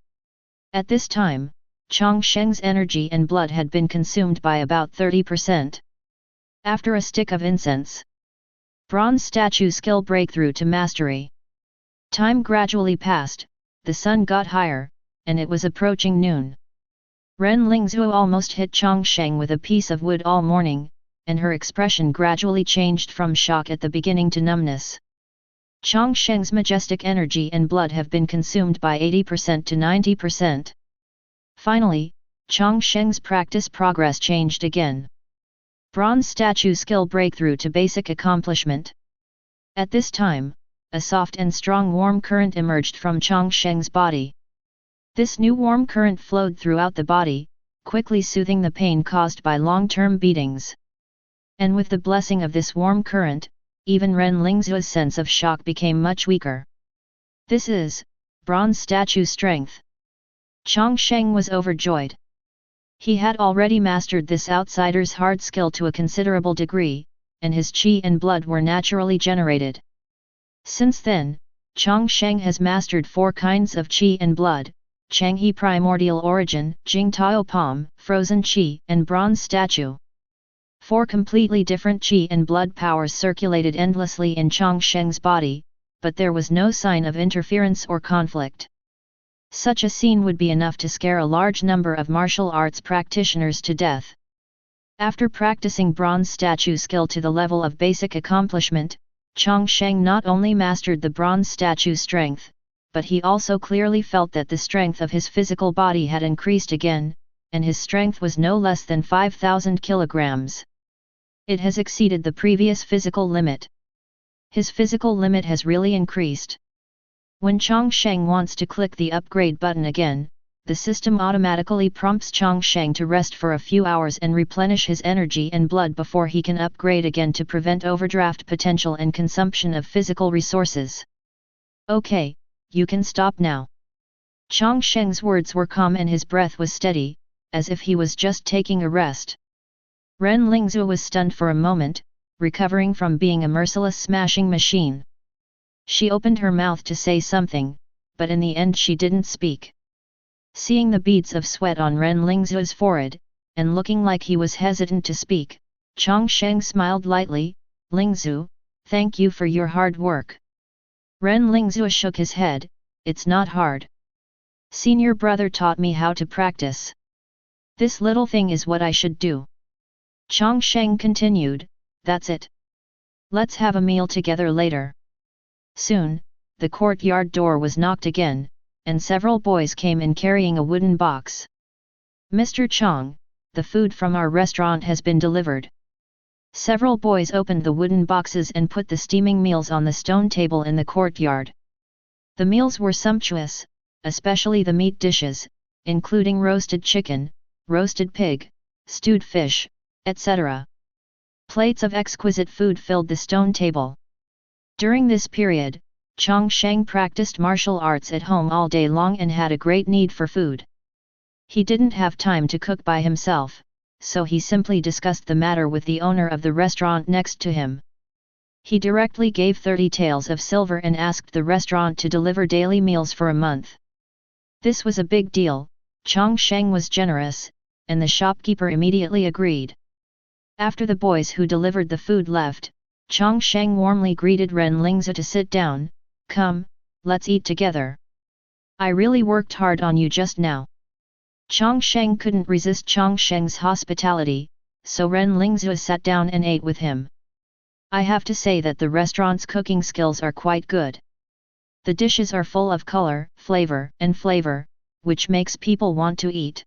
[SPEAKER 1] At this time, Chang Sheng's energy and blood had been consumed by about 30%. After a stick of incense. Bronze statue skill breakthrough to mastery. Time gradually passed, the sun got higher, and it was approaching noon. Ren Lingzu almost hit Chang Sheng with a piece of wood all morning, and her expression gradually changed from shock at the beginning to numbness. Chang Sheng's majestic energy and blood have been consumed by 80% to 90%. Finally, Chang Sheng's practice progress changed again. Bronze statue skill breakthrough to basic accomplishment. At this time, a soft and strong warm current emerged from Chang Sheng's body. This new warm current flowed throughout the body, quickly soothing the pain caused by long-term beatings. And with the blessing of this warm current, even Ren Lingzu's sense of shock became much weaker. This is bronze statue strength. Chang Sheng was overjoyed. He had already mastered this outsider's hard skill to a considerable degree, and his qi and blood were naturally generated. Since then, Chang Sheng has mastered 4 kinds of qi and blood: Changhe primordial origin, Jing Tao Palm, frozen qi, and bronze statue. 4 completely different qi and blood powers circulated endlessly in Chang Sheng's body, but there was no sign of interference or conflict. Such a scene would be enough to scare a large number of martial arts practitioners to death. After practicing bronze statue skill to the level of basic accomplishment, Chang Sheng not only mastered the bronze statue strength, but he also clearly felt that the strength of his physical body had increased again, and his strength was no less than 5,000 kilograms. It has exceeded the previous physical limit. His physical limit has really increased. When Chang Sheng wants to click the upgrade button again, the system automatically prompts Chang Sheng to rest for a few hours and replenish his energy and blood before he can upgrade again to prevent overdraft potential and consumption of physical resources. Okay, you can stop now. Chang Sheng's words were calm and his breath was steady, as if he was just taking a rest. Ren Lingzhu was stunned for a moment, recovering from being a merciless smashing machine. She opened her mouth to say something, but in the end she didn't speak. Seeing the beads of sweat on Ren Lingzhu's forehead, and looking like he was hesitant to speak, Chang Sheng smiled lightly. Lingzhu, thank you for your hard work. Ren Lingzhu shook his head. It's not hard. Senior brother taught me how to practice. This little thing is what I should do. Chang Sheng continued, that's it. Let's have a meal together later. Soon, the courtyard door was knocked again, and several boys came in carrying a wooden box. Mr. Chang, the food from our restaurant has been delivered. Several boys opened the wooden boxes and put the steaming meals on the stone table in the courtyard. The meals were sumptuous, especially the meat dishes, including roasted chicken, roasted pig, stewed fish, etc. Plates of exquisite food filled the stone table. During this period, Chang Sheng practiced martial arts at home all day long and had a great need for food. He didn't have time to cook by himself, so he simply discussed the matter with the owner of the restaurant next to him. He directly gave 30 taels of silver and asked the restaurant to deliver daily meals for a month. This was a big deal. Chang Sheng was generous, and the shopkeeper immediately agreed. After the boys who delivered the food left, Chang Sheng warmly greeted Ren Lingzhu to sit down. Come, let's eat together. I really worked hard on you just now. Chang Sheng couldn't resist Chang Sheng's hospitality, so Ren Lingzhu sat down and ate with him. I have to say that the restaurant's cooking skills are quite good. The dishes are full of color, flavor, which makes people want to eat.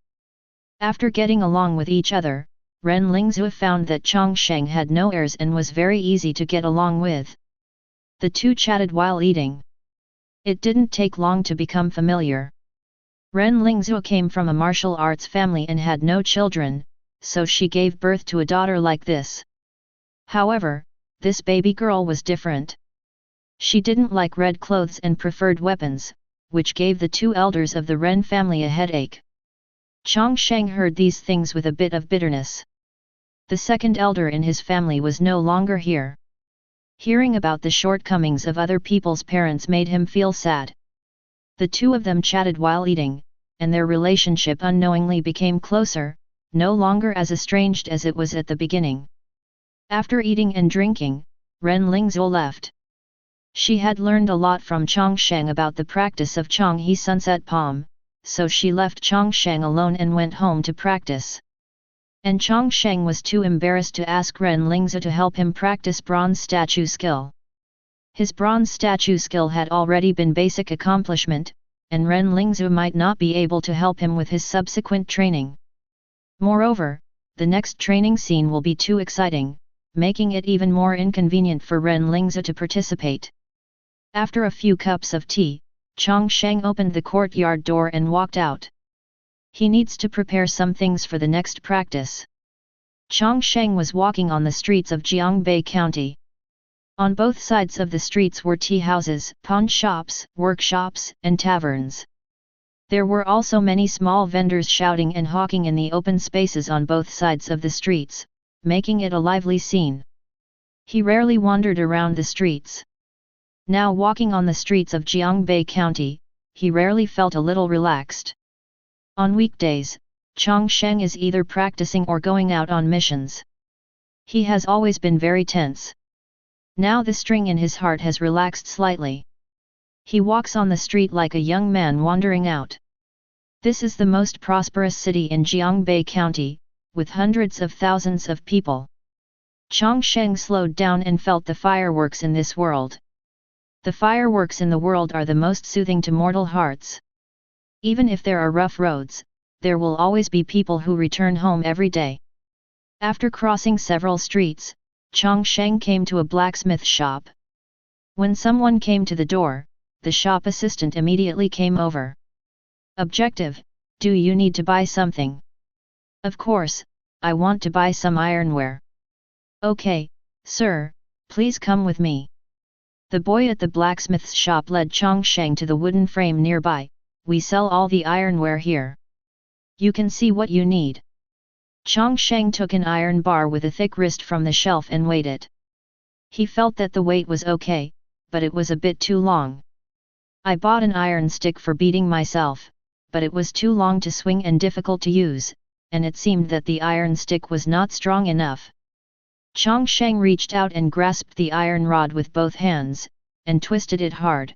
[SPEAKER 1] After getting along with each other, Ren Lingzhu found that Chang Sheng had no airs and was very easy to get along with. The two chatted while eating. It didn't take long to become familiar. Ren Lingzhu came from a martial arts family and had no children, so she gave birth to a daughter like this. However, this baby girl was different. She didn't like red clothes and preferred weapons, which gave the two elders of the Ren family a headache. Chang Sheng heard these things with a bit of bitterness. The second elder in his family was no longer here. Hearing about the shortcomings of other people's parents made him feel sad. The two of them chatted while eating, and their relationship unknowingly became closer, no longer as estranged as it was at the beginning. After eating and drinking, Ren Lingzhu left. She had learned a lot from Chang Sheng about the practice of Changhe Sunset Palm, so she left Chang Sheng alone and went home to practice. And Chang Sheng was too embarrassed to ask Ren Lingzhu to help him practice bronze statue skill. His bronze statue skill had already been basic accomplishment, and Ren Lingzhu might not be able to help him with his subsequent training. Moreover, the next training scene will be too exciting, making it even more inconvenient for Ren Lingzhu to participate. After a few cups of tea, Chang Sheng opened the courtyard door and walked out. He needs to prepare some things for the next practice. Chang Sheng was walking on the streets of Jiangbei County. On both sides of the streets were tea houses, pawn shops, workshops, and taverns. There were also many small vendors shouting and hawking in the open spaces on both sides of the streets, making it a lively scene. He rarely wandered around the streets. Now walking on the streets of Jiangbei County, he rarely felt a little relaxed. On weekdays, Chang Sheng is either practicing or going out on missions. He has always been very tense. Now the string in his heart has relaxed slightly. He walks on the street like a young man wandering out. This is the most prosperous city in Jiangbei County, with hundreds of thousands of people. Chang Sheng slowed down and felt the fireworks in this world. The fireworks in the world are the most soothing to mortal hearts. Even if there are rough roads, there will always be people who return home every day. After crossing several streets, Chang Sheng came to a blacksmith shop. When someone came to the door, the shop assistant immediately came over. Objective: do you need to buy something? Of course, I want to buy some ironware. Okay, sir, please come with me. The boy at the blacksmith's shop led Chang Sheng to the wooden frame nearby. We sell all the ironware here. You can see what you need. Chang Sheng took an iron bar with a thick wrist from the shelf and weighed it. He felt that the weight was okay, but it was a bit too long. I bought an iron stick for beating myself, but it was too long to swing and difficult to use, and it seemed that the iron stick was not strong enough. Chang Sheng reached out and grasped the iron rod with both hands, and twisted it hard.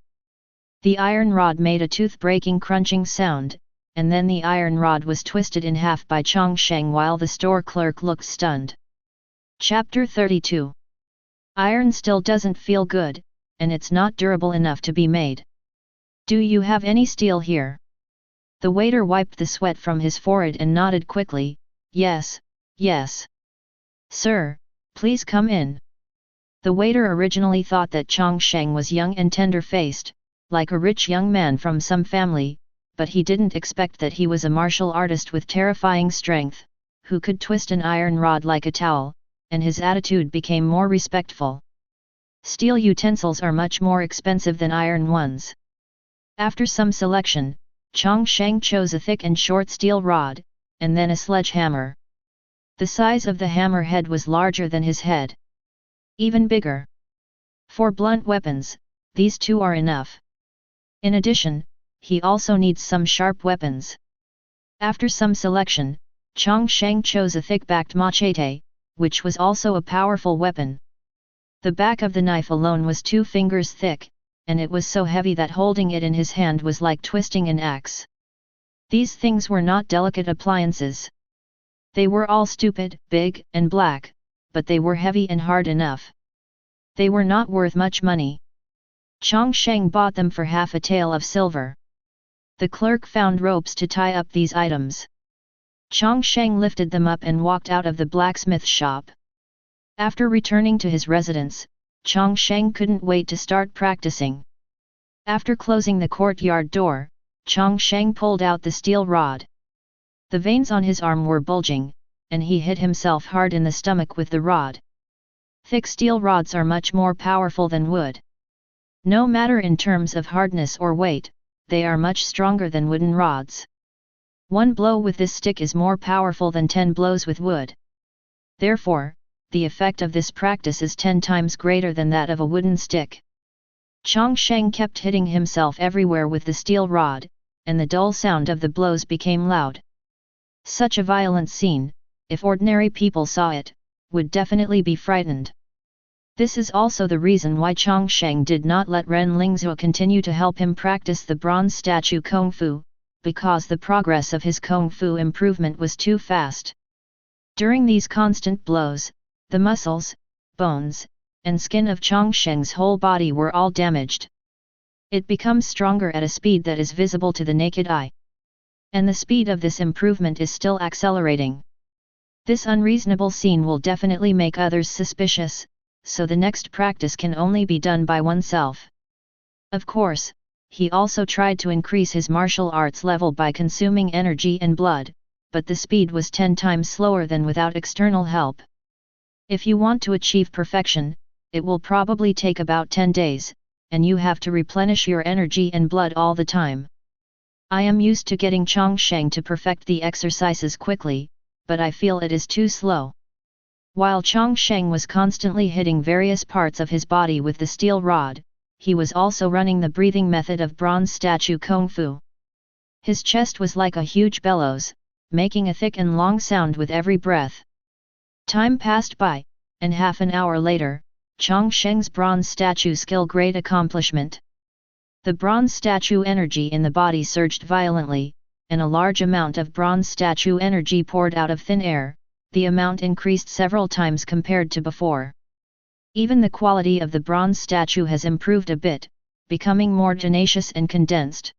[SPEAKER 1] The iron rod made a tooth-breaking crunching sound, and then the iron rod was twisted in half by Chang Sheng while the store clerk looked stunned. Chapter 32. Iron still doesn't feel good, and it's not durable enough to be made. Do you have any steel here? The waiter wiped the sweat from his forehead and nodded quickly, yes, yes. Sir, please come in. The waiter originally thought that Chang Sheng was young and tender-faced, like a rich young man from some family, but he didn't expect that he was a martial artist with terrifying strength, who could twist an iron rod like a towel, and his attitude became more respectful. Steel utensils are much more expensive than iron ones. After some selection, Chang Sheng chose a thick and short steel rod, and then a sledgehammer. The size of the hammer head was larger than his head. Even bigger. For blunt weapons, these two are enough. In addition, he also needs some sharp weapons. After some selection, Chang Sheng chose a thick-backed machete, which was also a powerful weapon. The back of the knife alone was 2 fingers thick, and it was so heavy that holding it in his hand was like twisting an axe. These things were not delicate appliances. They were all stupid, big, and black, but they were heavy and hard enough. They were not worth much money. Chang Sheng bought them for half a tael of silver. The clerk found ropes to tie up these items. Chang Sheng lifted them up and walked out of the blacksmith shop. After returning to his residence, Chang Sheng couldn't wait to start practicing. After closing the courtyard door, Chang Sheng pulled out the steel rod. The veins on his arm were bulging, and he hit himself hard in the stomach with the rod. Thick steel rods are much more powerful than wood. No matter in terms of hardness or weight, they are much stronger than wooden rods. 1 blow with this stick is more powerful than 10 blows with wood. Therefore, the effect of this practice is 10 times greater than that of a wooden stick. Chang Sheng kept hitting himself everywhere with the steel rod, and the dull sound of the blows became loud. Such a violent scene, if ordinary people saw it, would definitely be frightened. This is also the reason why Chang Sheng did not let Ren Lingzhou continue to help him practice the bronze statue Kung Fu, because the progress of his Kung Fu improvement was too fast. During these constant blows, the muscles, bones, and skin of Chang Sheng's whole body were all damaged. It becomes stronger at a speed that is visible to the naked eye. And the speed of this improvement is still accelerating. This unreasonable scene will definitely make others suspicious, so the next practice can only be done by oneself. Of course, he also tried to increase his martial arts level by consuming energy and blood, but the speed was 10 times slower than without external help. If you want to achieve perfection, it will probably take about 10 days, and you have to replenish your energy and blood all the time. I am used to getting Chang Sheng to perfect the exercises quickly, but I feel it is too slow. While Chang Sheng was constantly hitting various parts of his body with the steel rod, he was also running the breathing method of bronze statue Kung Fu. His chest was like a huge bellows, making a thick and long sound with every breath. Time passed by, and half an hour later, Chang Sheng's bronze statue skill great accomplishment. The bronze statue energy in the body surged violently, and a large amount of bronze statue energy poured out of thin air. The amount increased several times compared to before. Even the quality of the bronze statue has improved a bit, becoming more tenacious and condensed.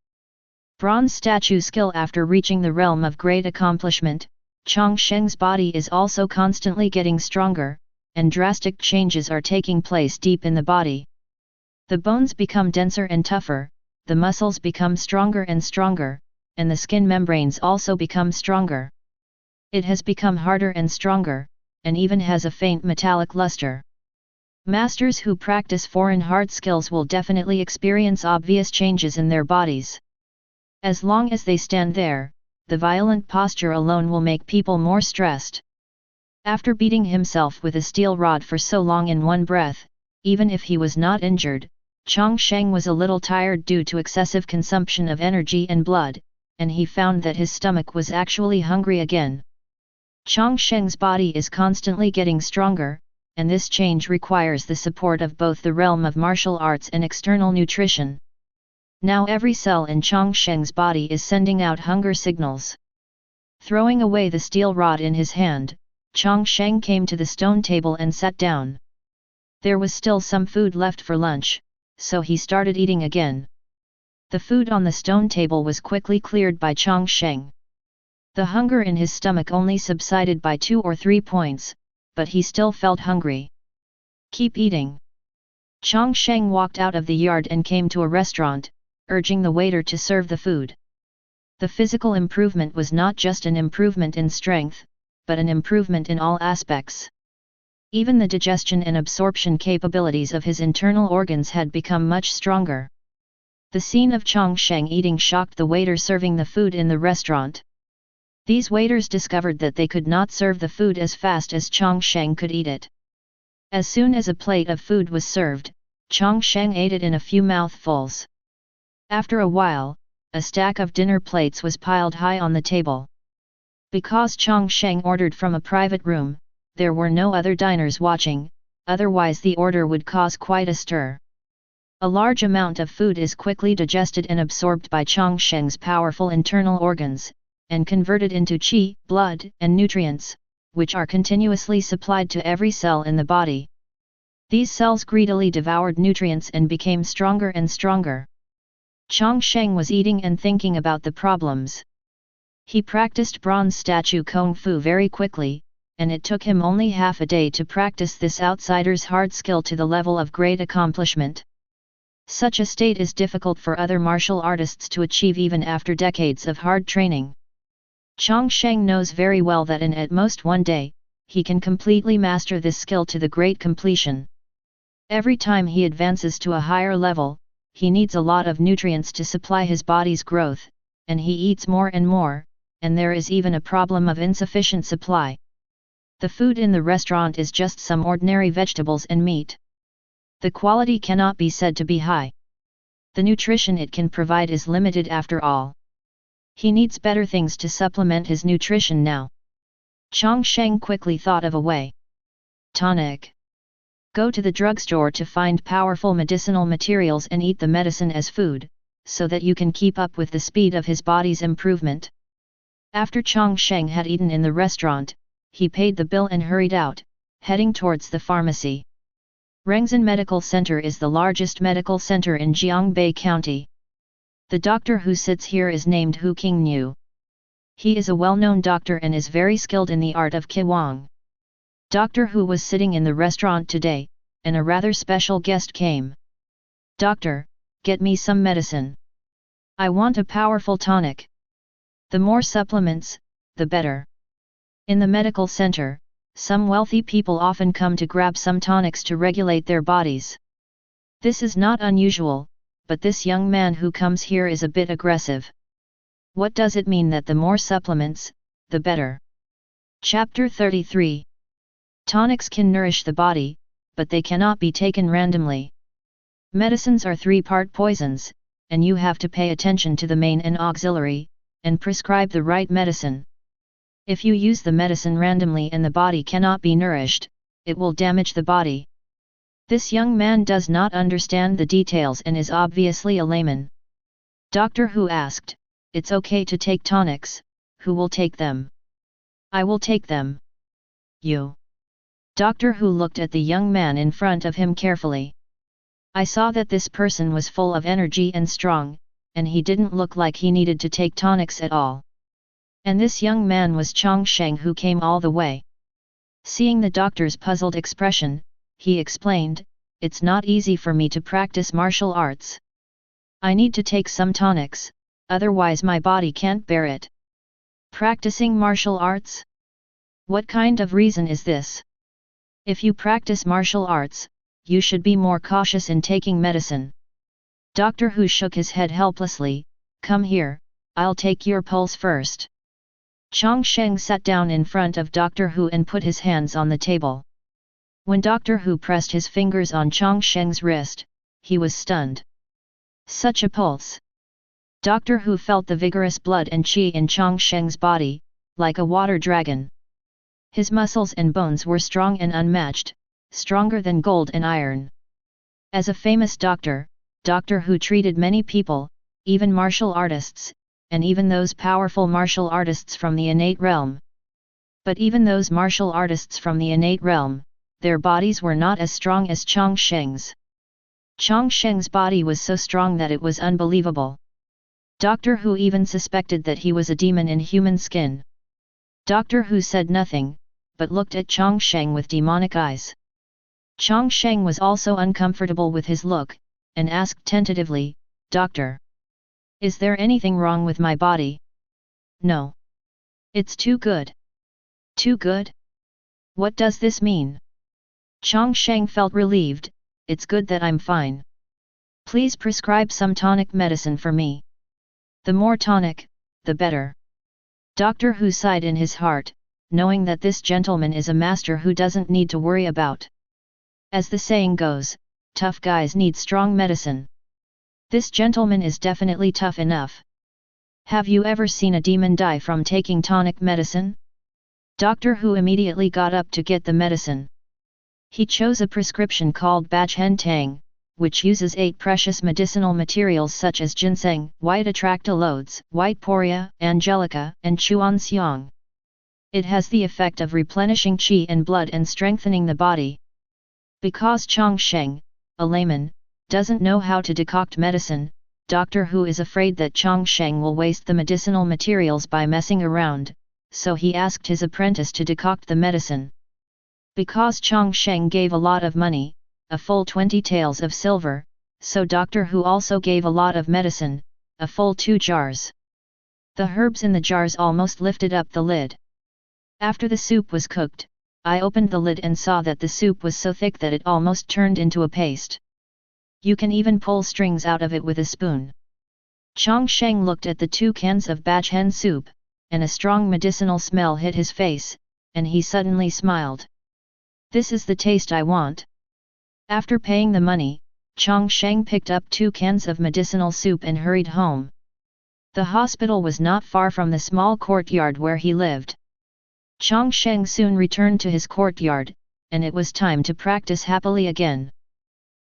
[SPEAKER 1] Bronze statue skill. After reaching the realm of great accomplishment, Chang Sheng's body is also constantly getting stronger, and drastic changes are taking place deep in the body. The bones become denser and tougher, the muscles become stronger and stronger, and the skin membranes also become stronger. It has become harder and stronger, and even has a faint metallic luster. Masters who practice foreign hard skills will definitely experience obvious changes in their bodies. As long as they stand there, the violent posture alone will make people more stressed. After beating himself with a steel rod for so long in one breath, even if he was not injured, Chang Sheng was a little tired due to excessive consumption of energy and blood, and he found that his stomach was actually hungry again. Chang Sheng's body is constantly getting stronger, and this change requires the support of both the realm of martial arts and external nutrition. Now every cell in Chang Sheng's body is sending out hunger signals. Throwing away the steel rod in his hand, Chang Sheng came to the stone table and sat down. There was still some food left for lunch, so he started eating again. The food on the stone table was quickly cleared by Chang Sheng. The hunger in his stomach only subsided by 2 or 3 points, but he still felt hungry. Keep eating. Chang Sheng walked out of the yard and came to a restaurant, urging the waiter to serve the food. The physical improvement was not just an improvement in strength, but an improvement in all aspects. Even the digestion and absorption capabilities of his internal organs had become much stronger. The scene of Chang Sheng eating shocked the waiter serving the food in the restaurant. These waiters discovered that they could not serve the food as fast as Chang Sheng could eat it. As soon as a plate of food was served, Chang Sheng ate it in a few mouthfuls. After a while, a stack of dinner plates was piled high on the table. Because Chang Sheng ordered from a private room, there were no other diners watching, otherwise the order would cause quite a stir. A large amount of food is quickly digested and absorbed by Chang Sheng's powerful internal organs, and converted into qi, blood, and nutrients, which are continuously supplied to every cell in the body. These cells greedily devoured nutrients and became stronger and stronger. Chang Sheng was eating and thinking about the problems. He practiced bronze statue Kung Fu very quickly, and it took him only half a day to practice this outsider's hard skill to the level of great accomplishment. Such a state is difficult for other martial artists to achieve even after decades of hard training. Chang Sheng knows very well that in at most one day, he can completely master this skill to the great completion. Every time he advances to a higher level, he needs a lot of nutrients to supply his body's growth, and he eats more and more, and there is even a problem of insufficient supply. The food in the restaurant is just some ordinary vegetables and meat. The quality cannot be said to be high. The nutrition it can provide is limited after all. He needs better things to supplement his nutrition now. Chang Sheng quickly thought of a way. Tonic. Go to the drugstore to find powerful medicinal materials and eat the medicine as food, so that you can keep up with the speed of his body's improvement. After Chang Sheng had eaten in the restaurant, he paid the bill and hurried out, heading towards the pharmacy. Rengzhen Medical Center is the largest medical center in Jiangbei County. The doctor who sits here is named Hu Qingyun. He is a well-known doctor and is very skilled in the art of Qigong. Doctor Hu was sitting in the restaurant today, and a rather special guest came. Doctor, get me some medicine. I want a powerful tonic. The more supplements, the better. In the medical center, some wealthy people often come to grab some tonics to regulate their bodies. This is not unusual, but this young man who comes here is a bit aggressive. What does it mean that the more supplements, the better? Chapter 33. Tonics can nourish the body, but they cannot be taken randomly. Medicines are 3-part poisons, and you have to pay attention to the main and auxiliary, and prescribe the right medicine. If you use the medicine randomly and the body cannot be nourished, it will damage the body. This young man does not understand the details and is obviously a layman. Doctor Hu asked, "It's okay to take tonics, who will take them?" "I will take them." "You?" Doctor Hu looked at the young man in front of him carefully. "I saw that this person was full of energy and strong, and he didn't look like he needed to take tonics at all. And this young man was Chang Sheng, who came all the way. Seeing the doctor's puzzled expression, he explained, "It's not easy for me to practice martial arts. I need to take some tonics, otherwise my body can't bear it." Practicing martial arts? What kind of reason is this? If you practice martial arts, you should be more cautious in taking medicine. Doctor Hu shook his head helplessly. "Come here, I'll take your pulse first." Chang Sheng sat down in front of Doctor Hu and put his hands on the table. When Doctor Hu pressed his fingers on Chang Sheng's wrist, he was stunned. Such a pulse! Doctor Hu felt the vigorous blood and qi in Chang Sheng's body, like a water dragon. His muscles and bones were strong and unmatched, stronger than gold and iron. As a famous doctor, Doctor Hu treated many people, even martial artists, and even those powerful martial artists from the innate realm. But even those martial artists from the innate realm, their bodies were not as strong as Chang Sheng's. Chang Sheng's body was so strong that it was unbelievable. Doctor Hu even suspected that he was a demon in human skin. Doctor Hu said nothing, but looked at Chang Sheng with demonic eyes. Chang Sheng was also uncomfortable with his look, and asked tentatively, "Doctor, is there anything wrong with my body?" "No. It's too good." "Too good? What does this mean?" Chang Sheng felt relieved. "It's good that I'm fine. Please prescribe some tonic medicine for me. The more tonic, the better." Doctor Hu sighed in his heart, knowing that this gentleman is a master who doesn't need to worry about. As the saying goes, tough guys need strong medicine. This gentleman is definitely tough enough. Have you ever seen a demon die from taking tonic medicine? Doctor Hu immediately got up to get the medicine. He chose a prescription called Bachhen Tang, which uses 8 precious medicinal materials such as ginseng, white atractylodes, white poria, angelica, and chuan xiang. It has the effect of replenishing qi and blood and strengthening the body. Because Chang Sheng, a layman, doesn't know how to decoct medicine, Doctor Hu is afraid that Chang Sheng will waste the medicinal materials by messing around, so he asked his apprentice to decoct the medicine. Because Chang Sheng gave a lot of money, a full 20 taels of silver, so Doctor Hu also gave a lot of medicine, a full 2 jars. The herbs in the jars almost lifted up the lid. After the soup was cooked, I opened the lid and saw that the soup was so thick that it almost turned into a paste. You can even pull strings out of it with a spoon. Chang Sheng looked at the 2 cans of Bachhen soup, and a strong medicinal smell hit his face, and he suddenly smiled. This is the taste I want. After paying the money, Chang Sheng picked up 2 cans of medicinal soup and hurried home. The hospital was not far from the small courtyard where he lived. Chang Sheng soon returned to his courtyard, and it was time to practice happily again.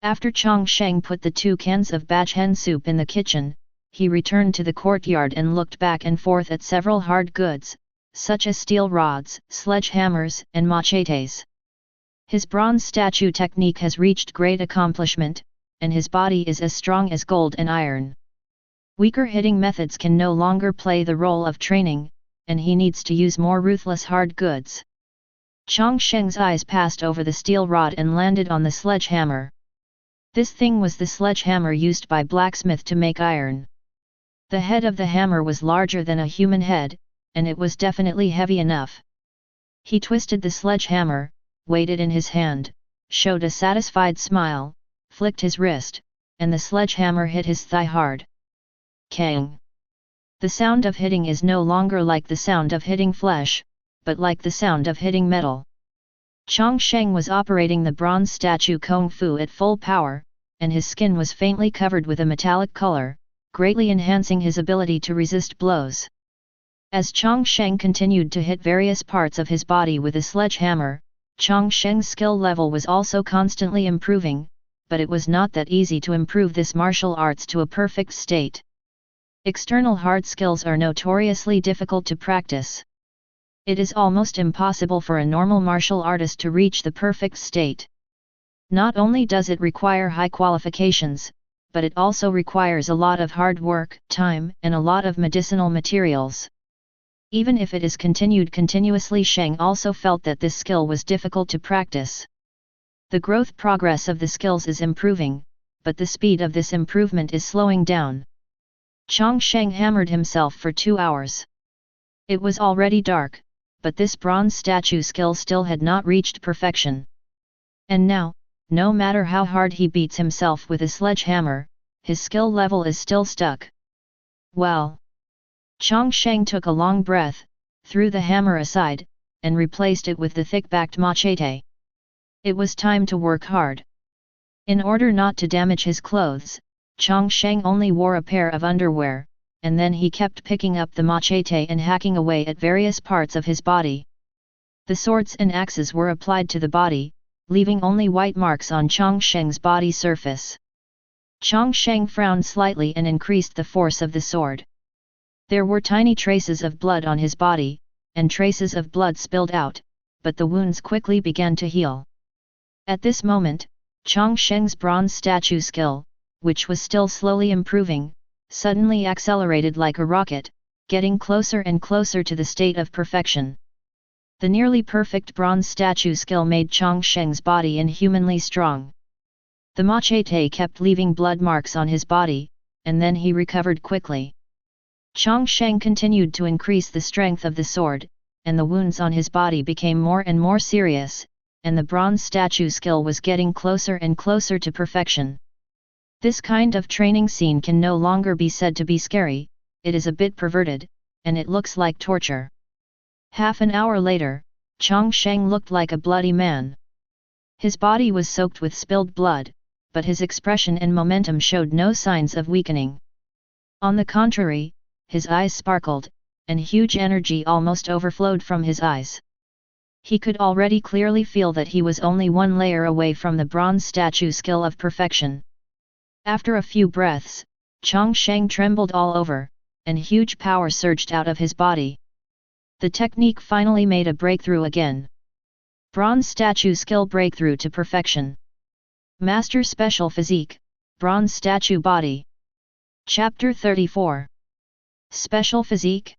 [SPEAKER 1] After Chang Sheng put the 2 cans of Bachhen soup in the kitchen, he returned to the courtyard and looked back and forth at several hard goods, such as steel rods, sledgehammers, and machetes. His bronze statue technique has reached great accomplishment, and his body is as strong as gold and iron. Weaker hitting methods can no longer play the role of training, and he needs to use more ruthless hard goods. Chang Sheng's eyes passed over the steel rod and landed on the sledgehammer. This thing was the sledgehammer used by blacksmith to make iron. The head of the hammer was larger than a human head, and it was definitely heavy enough. He twisted the sledgehammer, weighed it in his hand, showed a satisfied smile, flicked his wrist, and the sledgehammer hit his thigh hard. Kang! The sound of hitting is no longer like the sound of hitting flesh, but like the sound of hitting metal. Chang Sheng was operating the bronze statue Kung Fu at full power, and his skin was faintly covered with a metallic color, greatly enhancing his ability to resist blows. As Chang Sheng continued to hit various parts of his body with a sledgehammer, Chang Sheng's skill level was also constantly improving, but it was not that easy to improve this martial arts to a perfect state. External hard skills are notoriously difficult to practice. It is almost impossible for a normal martial artist to reach the perfect state. Not only does it require high qualifications, but it also requires a lot of hard work, time, and a lot of medicinal materials. Even if it is continued continuously, Sheng also felt that this skill was difficult to practice. The growth progress of the skills is improving, but the speed of this improvement is slowing down. Chang Sheng hammered himself for 2 hours. It was already dark, but this bronze statue skill still had not reached perfection. And now, no matter how hard he beats himself with a sledgehammer, his skill level is still stuck. Well. Chang Sheng took a long breath, threw the hammer aside, and replaced it with the thick-backed machete. It was time to work hard. In order not to damage his clothes, Chang Sheng only wore a pair of underwear, and then he kept picking up the machete and hacking away at various parts of his body. The swords and axes were applied to the body, leaving only white marks on Chang Sheng's body surface. Chang Sheng frowned slightly and increased the force of the sword. There were tiny traces of blood on his body, and traces of blood spilled out, but the wounds quickly began to heal. At this moment, Chang Sheng's bronze statue skill, which was still slowly improving, suddenly accelerated like a rocket, getting closer and closer to the state of perfection. The nearly perfect bronze statue skill made Chang Sheng's body inhumanly strong. The machete kept leaving blood marks on his body, and then he recovered quickly. Chang Sheng continued to increase the strength of the sword, and the wounds on his body became more and more serious, and the bronze statue skill was getting closer and closer to perfection. This kind of training scene can no longer be said to be scary, it is a bit perverted, and it looks like torture. Half an hour later, Chang Sheng looked like a bloody man. His body was soaked with spilled blood, but his expression and momentum showed no signs of weakening. On the contrary, his eyes sparkled, and huge energy almost overflowed from his eyes. He could already clearly feel that he was only one layer away from the bronze statue skill of perfection. After a few breaths, Chang Sheng trembled all over, and huge power surged out of his body. The technique finally made a breakthrough again. Bronze statue skill breakthrough to perfection. Master Special Physique, Bronze Statue Body. Chapter 34. Special Physique?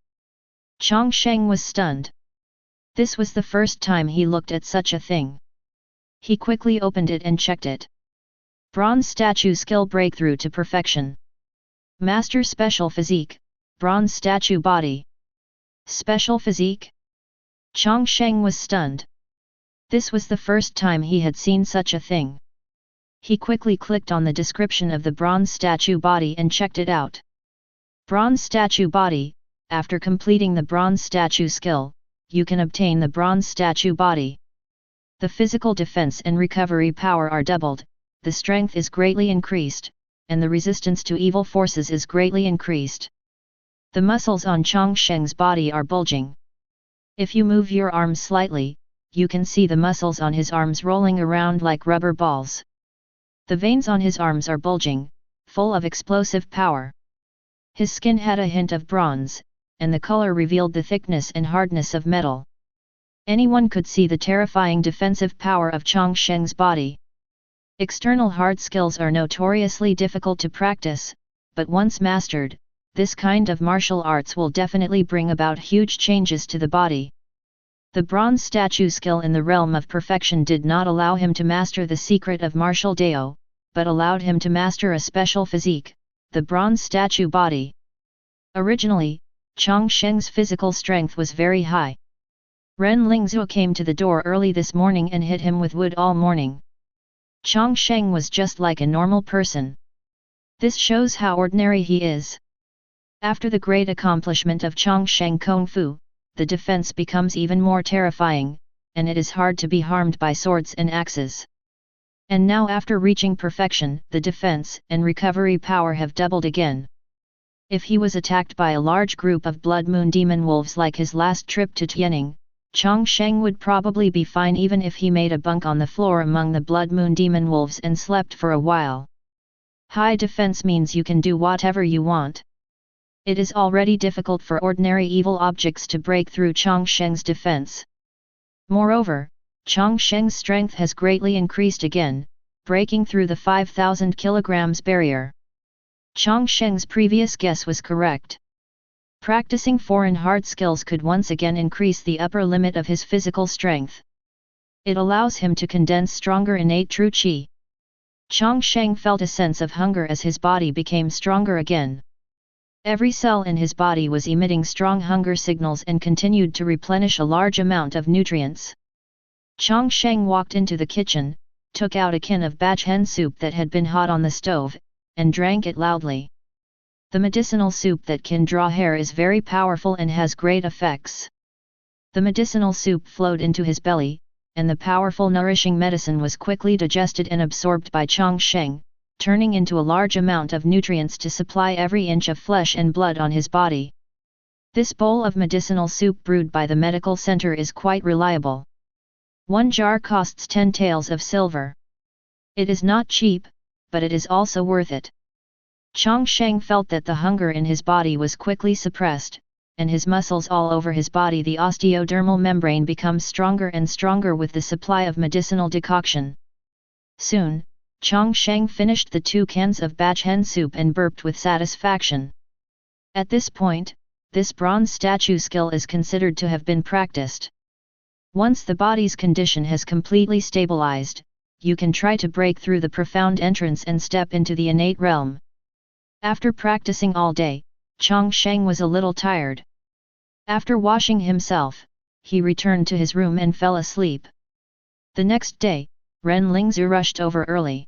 [SPEAKER 1] Chang Sheng was stunned. This was the first time he looked at such a thing. He quickly opened it and checked it. Bronze Statue Skill Breakthrough to Perfection. Master Special Physique, Bronze Statue Body. Special Physique? Chang Sheng was stunned. This was the first time he had seen such a thing. He quickly clicked on the description of the bronze statue body and checked it out. Bronze statue body, after completing the bronze statue skill, you can obtain the bronze statue body. The physical defense and recovery power are doubled, the strength is greatly increased, and the resistance to evil forces is greatly increased. The muscles on Chang Sheng's body are bulging. If you move your arms slightly, you can see the muscles on his arms rolling around like rubber balls. The veins on his arms are bulging, full of explosive power. His skin had a hint of bronze, and the color revealed the thickness and hardness of metal. Anyone could see the terrifying defensive power of Chang Sheng's body. External hard skills are notoriously difficult to practice, but once mastered, this kind of martial arts will definitely bring about huge changes to the body. The bronze statue skill in the realm of perfection did not allow him to master the secret of martial Dao, but allowed him to master a special physique, the bronze statue body. Originally, Chang Sheng's physical strength was very high. Ren Lingzhou came to the door early this morning and hit him with wood all morning. Chang Sheng was just like a normal person. This shows how ordinary he is. After the great accomplishment of Chang Sheng Kung Fu, the defense becomes even more terrifying, and it is hard to be harmed by swords and axes. And now after reaching perfection, the defense and recovery power have doubled again. If he was attacked by a large group of Blood Moon Demon Wolves like his last trip to Tianning, Chang Sheng would probably be fine even if he made a bunk on the floor among the Blood Moon Demon Wolves and slept for a while. High defense means you can do whatever you want. It is already difficult for ordinary evil objects to break through Chang Sheng's defense. Moreover, Chang Sheng's strength has greatly increased again, breaking through the 5,000 kilograms barrier. Chang Sheng's previous guess was correct. Practicing foreign hard skills could once again increase the upper limit of his physical strength. It allows him to condense stronger innate true qi. Chang Sheng felt a sense of hunger as his body became stronger again. Every cell in his body was emitting strong hunger signals and continued to replenish a large amount of nutrients. Chang Sheng walked into the kitchen, took out a can of bach hen soup that had been hot on the stove, and drank it loudly. The medicinal soup that can draw hair is very powerful and has great effects. The medicinal soup flowed into his belly, and the powerful nourishing medicine was quickly digested and absorbed by Chang Sheng, turning into a large amount of nutrients to supply every inch of flesh and blood on his body. This bowl of medicinal soup brewed by the medical center is quite reliable. 1 jar costs 10 taels of silver. It is not cheap, but it is also worth it. Chang Sheng felt that the hunger in his body was quickly suppressed, and his muscles all over his body, the osteodermal membrane, becomes stronger and stronger with the supply of medicinal decoction. Soon, Chang Sheng finished the 2 cans of bach hen soup and burped with satisfaction. At this point, this bronze statue skill is considered to have been practiced. Once the body's condition has completely stabilized, you can try to break through the profound entrance and step into the innate realm. After practicing all day, Chang Sheng was a little tired. After washing himself, he returned to his room and fell asleep. The next day, Ren Lingzhu rushed over early.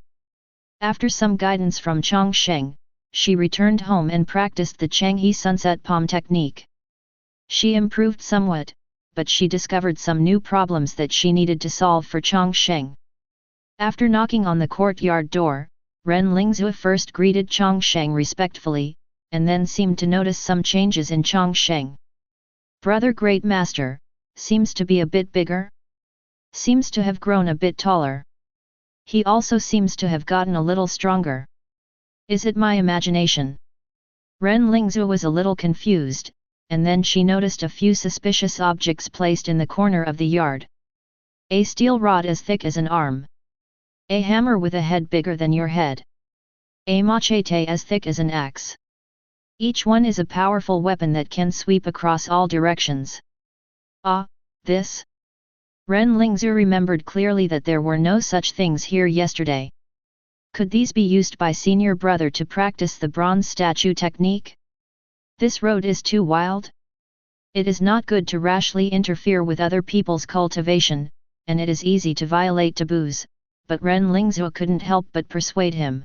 [SPEAKER 1] After some guidance from Chang Sheng, she returned home and practiced the Changhe sunset palm technique. She improved somewhat, but she discovered some new problems that she needed to solve for Chang Sheng. After knocking on the courtyard door, Ren Lingzhu first greeted Chang Sheng respectfully, and then seemed to notice some changes in Chang Sheng. "Brother Great Master, seems to be a bit bigger? Seems to have grown a bit taller. He also seems to have gotten a little stronger. Is it my imagination?" Ren Lingzhu was a little confused, and then she noticed a few suspicious objects placed in the corner of the yard. A steel rod as thick as an arm. A hammer with a head bigger than your head. A machete as thick as an axe. Each one is a powerful weapon that can sweep across all directions. Ah, this? Ren Lingzhu remembered clearly that there were no such things here yesterday. Could these be used by senior brother to practice the bronze statue technique? This road is too wild. It is not good to rashly interfere with other people's cultivation, and it is easy to violate taboos, but Ren Lingzhu couldn't help but persuade him.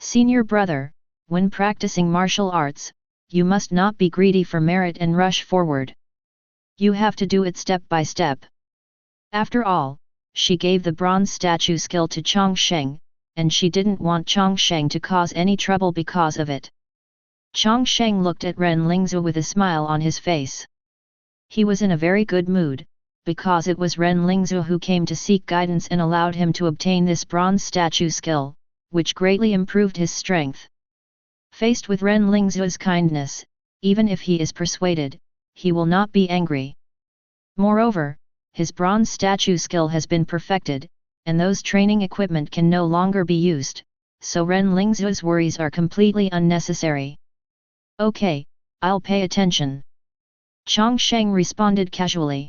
[SPEAKER 1] "Senior brother, when practicing martial arts, you must not be greedy for merit and rush forward. You have to do it step by step." After all, she gave the bronze statue skill to Chang Sheng, and she didn't want Chang Sheng to cause any trouble because of it. Chang Sheng looked at Ren Lingzhu with a smile on his face. He was in a very good mood, because it was Ren Lingzhu who came to seek guidance and allowed him to obtain this bronze statue skill, which greatly improved his strength. Faced with Ren Lingzhu's kindness, even if he is persuaded, he will not be angry. Moreover, his bronze statue skill has been perfected, and those training equipment can no longer be used, so Ren Lingzhu's worries are completely unnecessary. "Okay, I'll pay attention," Chang Sheng responded casually.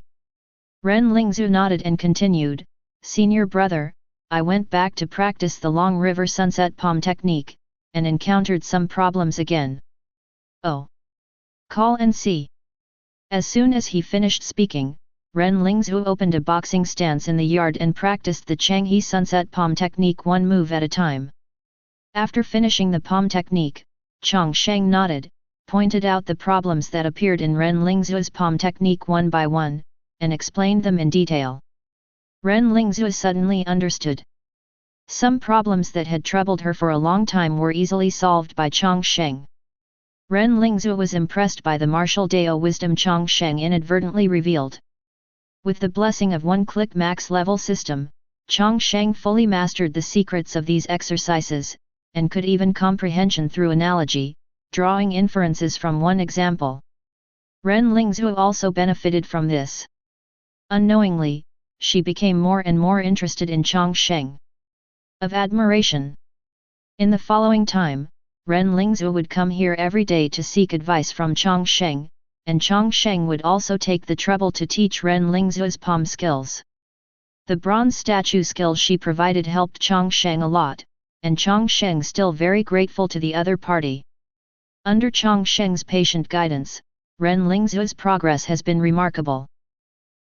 [SPEAKER 1] Ren Lingzhu nodded and continued, "Senior brother, I went back to practice the Long River Sunset Palm technique, and encountered some problems again." "Oh. Call and see." As soon as he finished speaking, Ren Lingzhu opened a boxing stance in the yard and practiced the Changhe Sunset Palm technique one move at a time. After finishing the palm technique, Chang Sheng nodded, pointed out the problems that appeared in Ren Lingzhu's palm technique one by one, and explained them in detail. Ren Lingzhu suddenly understood. Some problems that had troubled her for a long time were easily solved by Chang Sheng. Ren Lingzhu was impressed by the martial Dao wisdom Chang Sheng inadvertently revealed. With the blessing of one-click max level system, Chang Sheng fully mastered the secrets of these exercises, and could even comprehension through analogy, drawing inferences from one example. Ren Lingzhu also benefited from this. Unknowingly, she became more and more interested in Chang Sheng. Of admiration. In the following time, Ren Lingzhu would come here every day to seek advice from Chang Sheng, and Chang Sheng would also take the trouble to teach Ren Lingzhu's palm skills. The bronze statue skill she provided helped Chang Sheng a lot, and Chang Sheng still very grateful to the other party. Under Chang Sheng's patient guidance, Ren Lingzhu's progress has been remarkable.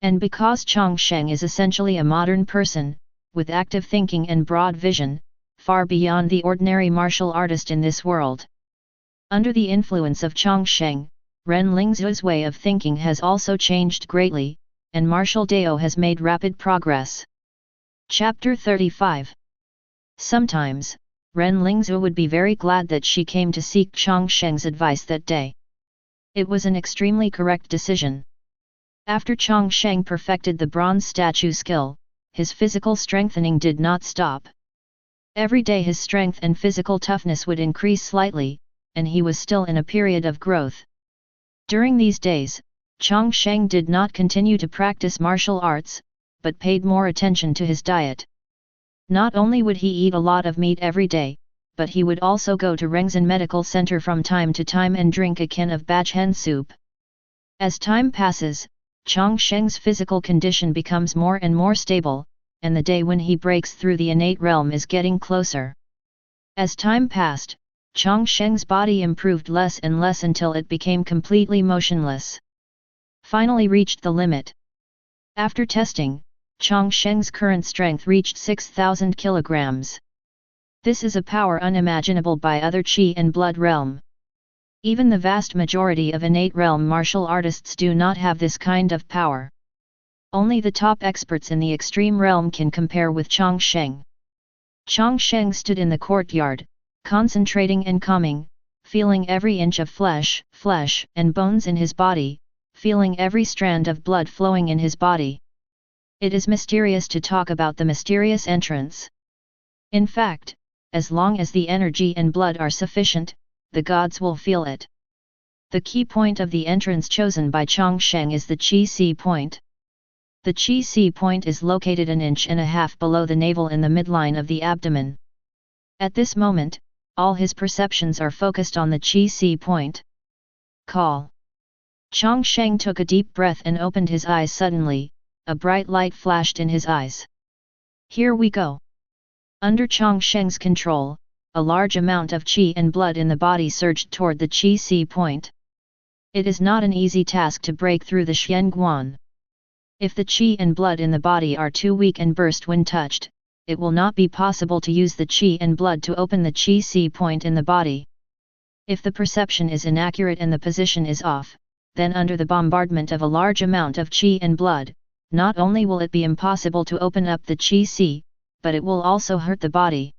[SPEAKER 1] And because Chang Sheng is essentially a modern person, with active thinking and broad vision, far beyond the ordinary martial artist in this world. Under the influence of Chang Sheng, Ren Lingzhu's way of thinking has also changed greatly, and martial Dao has made rapid progress. Chapter 35. Sometimes, Ren Lingzhu would be very glad that she came to seek Chang Sheng's advice that day. It was an extremely correct decision. After Chang Sheng perfected the bronze statue skill, his physical strengthening did not stop. Every day his strength and physical toughness would increase slightly, and he was still in a period of growth. During these days, Chang Sheng did not continue to practice martial arts, but paid more attention to his diet. Not only would he eat a lot of meat every day, but he would also go to Rengzhen Medical Center from time to time and drink a can of bach hen soup. As time passes, Chang Sheng's physical condition becomes more and more stable, and the day when he breaks through the innate realm is getting closer. As time passed, Chang Sheng's body improved less and less until it became completely motionless. Finally reached the limit. After testing, Chang Sheng's current strength reached 6,000 kilograms. This is a power unimaginable by other Qi and Blood realm. Even the vast majority of innate realm martial artists do not have this kind of power. Only the top experts in the extreme realm can compare with Chang Sheng. Chang Sheng stood in the courtyard, concentrating and calming, feeling every inch of flesh and bones in his body, feeling every strand of blood flowing in his body. It is mysterious to talk about the mysterious entrance. In fact, as long as the energy and blood are sufficient, the gods will feel it. The key point of the entrance chosen by Chang Sheng is the Qi Si point. The Qi Si point is located 1.5 inches below the navel in the midline of the abdomen. At this moment, all his perceptions are focused on the Qi Si point. Call. Chang Sheng took a deep breath and opened his eyes suddenly. A bright light flashed in his eyes. Here we go. Under Chang Sheng's control, a large amount of qi and blood in the body surged toward the Qi Si point. It is not an easy task to break through the Xianguan. If the qi and blood in the body are too weak and burst when touched, it will not be possible to use the qi and blood to open the Qi Si point in the body. If the perception is inaccurate and the position is off, then under the bombardment of a large amount of qi and blood, not only will it be impossible to open up the Qi Si, but it will also hurt the body.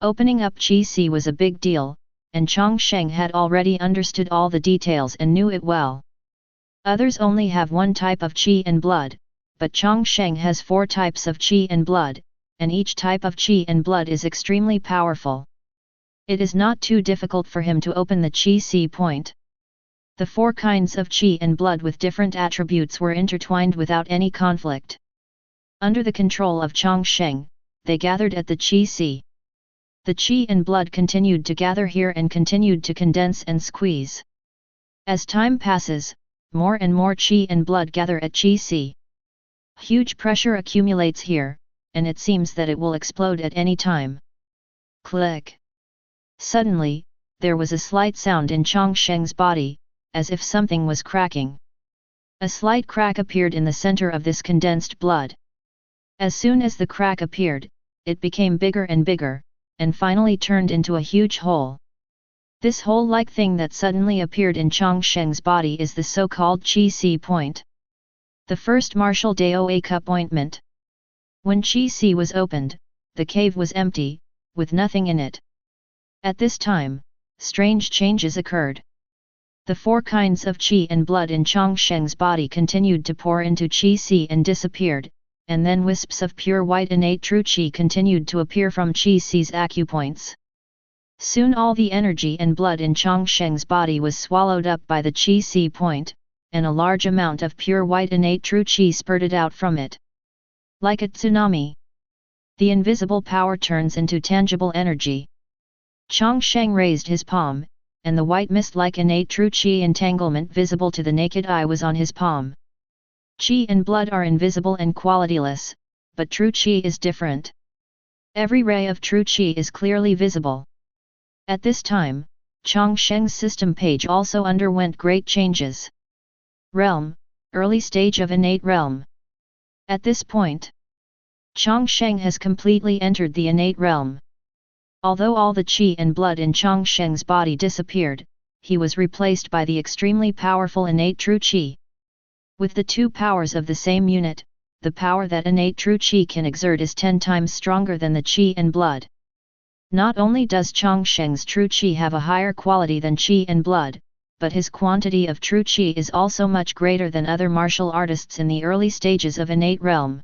[SPEAKER 1] Opening up Qi Si was a big deal, and Chang Sheng had already understood all the details and knew it well. Others only have one type of qi and blood, but Chang Sheng has 4 types of qi and blood, and each type of qi and blood is extremely powerful. It is not too difficult for him to open the Qi Si point. The 4 kinds of qi and blood with different attributes were intertwined without any conflict. Under the control of Chang Sheng, they gathered at the Qi Si. The qi and blood continued to gather here and continued to condense and squeeze. As time passes, more and more qi and blood gather at Qi Si. Huge pressure accumulates here, and it seems that it will explode at any time. Click. Suddenly, there was a slight sound in Chang Sheng's body, as if something was cracking. A slight crack appeared in the center of this condensed blood. As soon as the crack appeared, it became bigger and bigger, and finally turned into a huge hole. This hole-like thing that suddenly appeared in Chang Sheng's body is the so-called Qi Si point. The first martial Dao cup ointment. When Qi Si was opened, the cave was empty, with nothing in it. At this time, strange changes occurred. The 4 kinds of qi and blood in Chang Sheng's body continued to pour into Qi Si and disappeared, and then wisps of pure white innate true qi continued to appear from Qi Si's acupoints. Soon all the energy and blood in Chang Sheng's body was swallowed up by the Qi Si point, and a large amount of pure white innate true qi spurted out from it. Like a tsunami, the invisible power turns into tangible energy. Chang Sheng raised his palm, and the white mist-like innate true qi entanglement visible to the naked eye was on his palm. Qi and blood are invisible and qualityless, but true qi is different. Every ray of true qi is clearly visible. At this time, Chang Sheng's system page also underwent great changes. Realm, early stage of innate realm. At this point, Chang Sheng has completely entered the innate realm. Although all the qi and blood in Chang Sheng's body disappeared, he was replaced by the extremely powerful innate true qi. With the two powers of the same unit, the power that innate true qi can exert is 10 times stronger than the qi and blood. Not only does Chang Sheng's true qi have a higher quality than qi and blood, but his quantity of true qi is also much greater than other martial artists in the early stages of innate realm.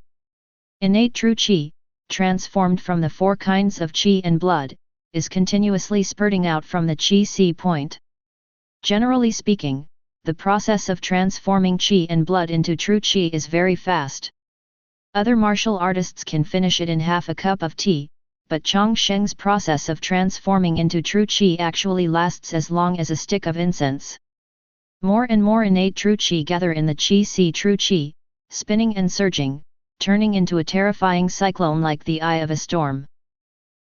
[SPEAKER 1] Innate true qi, transformed from the 4 kinds of qi and blood, is continuously spurting out from the qi point. Generally speaking, the process of transforming qi and blood into true qi is very fast. Other martial artists can finish it in half a cup of tea, but Chang Sheng's process of transforming into true qi actually lasts as long as a stick of incense. More and more innate true qi gather in the qi true qi, spinning and surging, turning into a terrifying cyclone like the eye of a storm.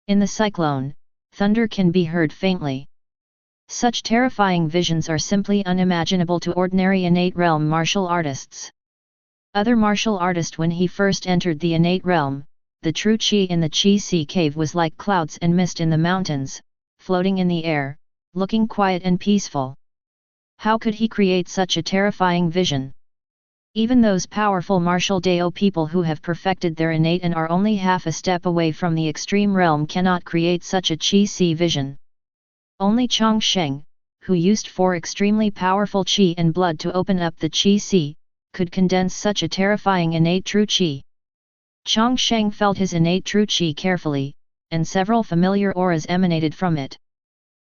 [SPEAKER 1] In the cyclone, thunder can be heard faintly. Such terrifying visions are simply unimaginable to ordinary innate realm martial artists. Other martial artist when he first entered the innate realm, the true qi in the qi cave was like clouds and mist in the mountains, floating in the air, looking quiet and peaceful. How could he create such a terrifying vision? Even those powerful martial Dao people who have perfected their innate and are only half a step away from the extreme realm cannot create such a qi vision. Only Chang Sheng, who used 4 extremely powerful qi and blood to open up the qi, could condense such a terrifying innate true qi. Chang Sheng felt his innate true qi carefully, and several familiar auras emanated from it.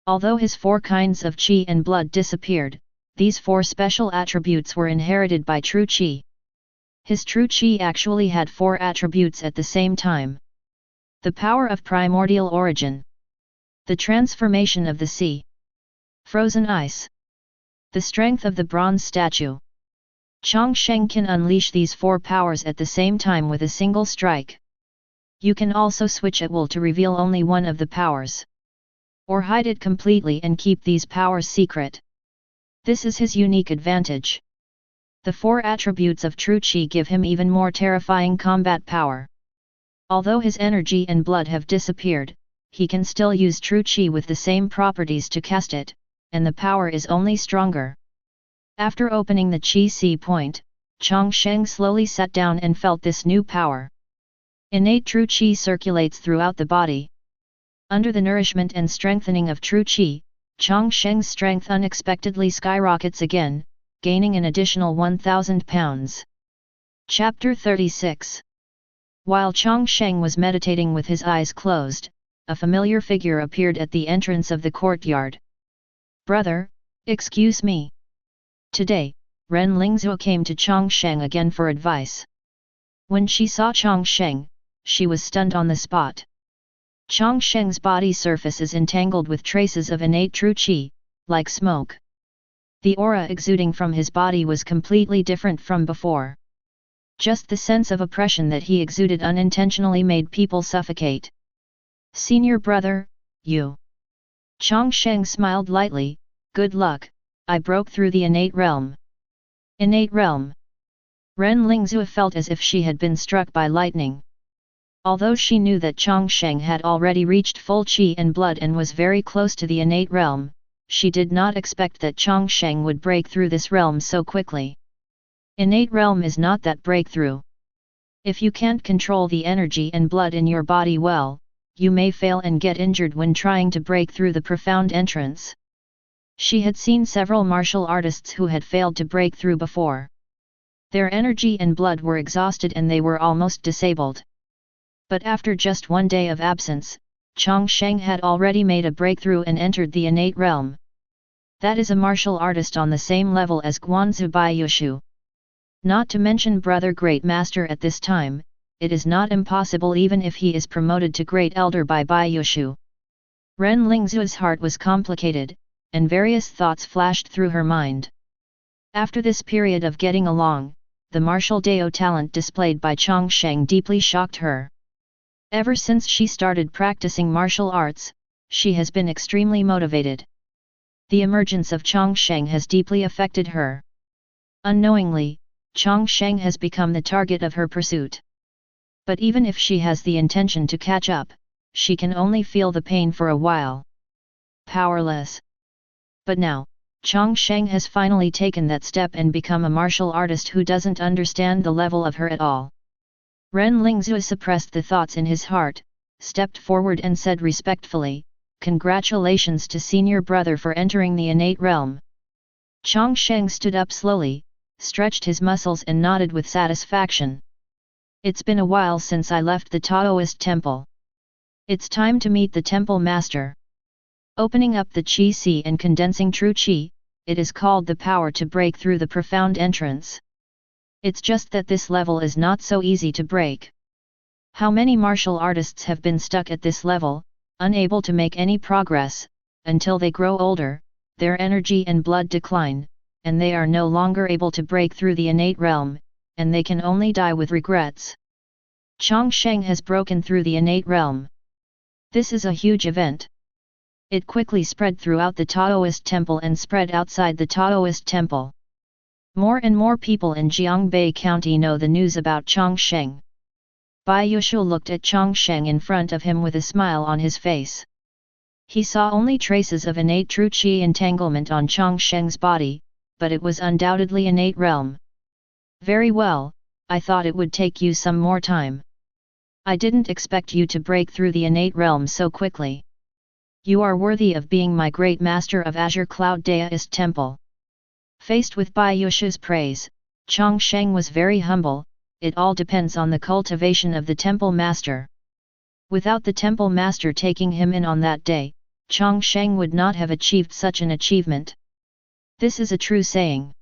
[SPEAKER 1] Although his 4 kinds of qi and blood disappeared, these 4 special attributes were inherited by true qi. His true qi actually had 4 attributes at the same time. The power of primordial origin. The transformation of the sea. Frozen ice. The strength of the bronze statue. Chang Sheng can unleash these 4 powers at the same time with a single strike. You can also switch at will to reveal only one of the powers. Or hide it completely and keep these powers secret. This is his unique advantage. The 4 attributes of true qi give him even more terrifying combat power. Although his energy and blood have disappeared, he can still use true qi with the same properties to cast it, and the power is only stronger. After opening the qi point, Chang Sheng slowly sat down and felt this new power. Innate true qi circulates throughout the body. Under the nourishment and strengthening of true qi, Chang Sheng's strength unexpectedly skyrockets again, gaining an additional 1,000 pounds. Chapter 36. While Chang Sheng was meditating with his eyes closed, a familiar figure appeared at the entrance of the courtyard. "Brother, excuse me." Today, Ren Lingzhou came to Chang Sheng again for advice. When she saw Chang Sheng, she was stunned on the spot. Chang Sheng's body surface is entangled with traces of innate true qi, like smoke. The aura exuding from his body was completely different from before. Just the sense of oppression that he exuded unintentionally made people suffocate. "Senior brother, you." Chang Sheng smiled lightly, "Good luck, I broke through the innate realm." Innate realm. Ren Lingzhou felt as if she had been struck by lightning. Although she knew that Chang Sheng had already reached full qi and blood and was very close to the innate realm, she did not expect that Chang Sheng would break through this realm so quickly. Innate realm is not that breakthrough. If you can't control the energy and blood in your body well, you may fail and get injured when trying to break through the profound entrance. She had seen several martial artists who had failed to break through before. Their energy and blood were exhausted and they were almost disabled. But after just 1 day of absence, Chang Sheng had already made a breakthrough and entered the innate realm. That is a martial artist on the same level as Guanzu Baiyushu. Not to mention Brother Great Master at this time, it is not impossible even if he is promoted to Great Elder by Baiyushu. Ren Lingzuo's heart was complicated, and various thoughts flashed through her mind. After this period of getting along, the martial Dao talent displayed by Chang Sheng deeply shocked her. Ever since she started practicing martial arts, she has been extremely motivated. The emergence of Chang Sheng has deeply affected her. Unknowingly, Chang Sheng has become the target of her pursuit. But even if she has the intention to catch up, she can only feel the pain for a while. Powerless. But now, Chang Sheng has finally taken that step and become a martial artist who doesn't understand the level of her at all. Ren Lingzuo suppressed the thoughts in his heart, stepped forward and said respectfully, "Congratulations to senior brother for entering the innate realm." Chang Sheng stood up slowly, stretched his muscles and nodded with satisfaction. "It's been a while since I left the Daoist Temple. It's time to meet the Temple Master." Opening up the Qi Sea and condensing true Qi, it is called the power to break through the profound entrance. It's just that this level is not so easy to break. How many martial artists have been stuck at this level, unable to make any progress, until they grow older, their energy and blood decline, and they are no longer able to break through the innate realm, and they can only die with regrets. Chang Sheng has broken through the innate realm. This is a huge event. It quickly spread throughout the Daoist Temple and spread outside the Daoist Temple. More and more people in Jiangbei County know the news about Chang Sheng. Bai Yushu looked at Chang Sheng in front of him with a smile on his face. He saw only traces of innate true Qi entanglement on Chang Sheng's body, but it was undoubtedly innate realm. "Very well, I thought it would take you some more time. I didn't expect you to break through the innate realm so quickly. You are worthy of being my great master of Azure Cloud Daoist Temple." Faced with Bai Yushu's praise, Chang Sheng was very humble. It all depends on the cultivation of the Temple Master. Without the Temple Master taking him in on that day, Chang Sheng would not have achieved such an achievement. This is a true saying.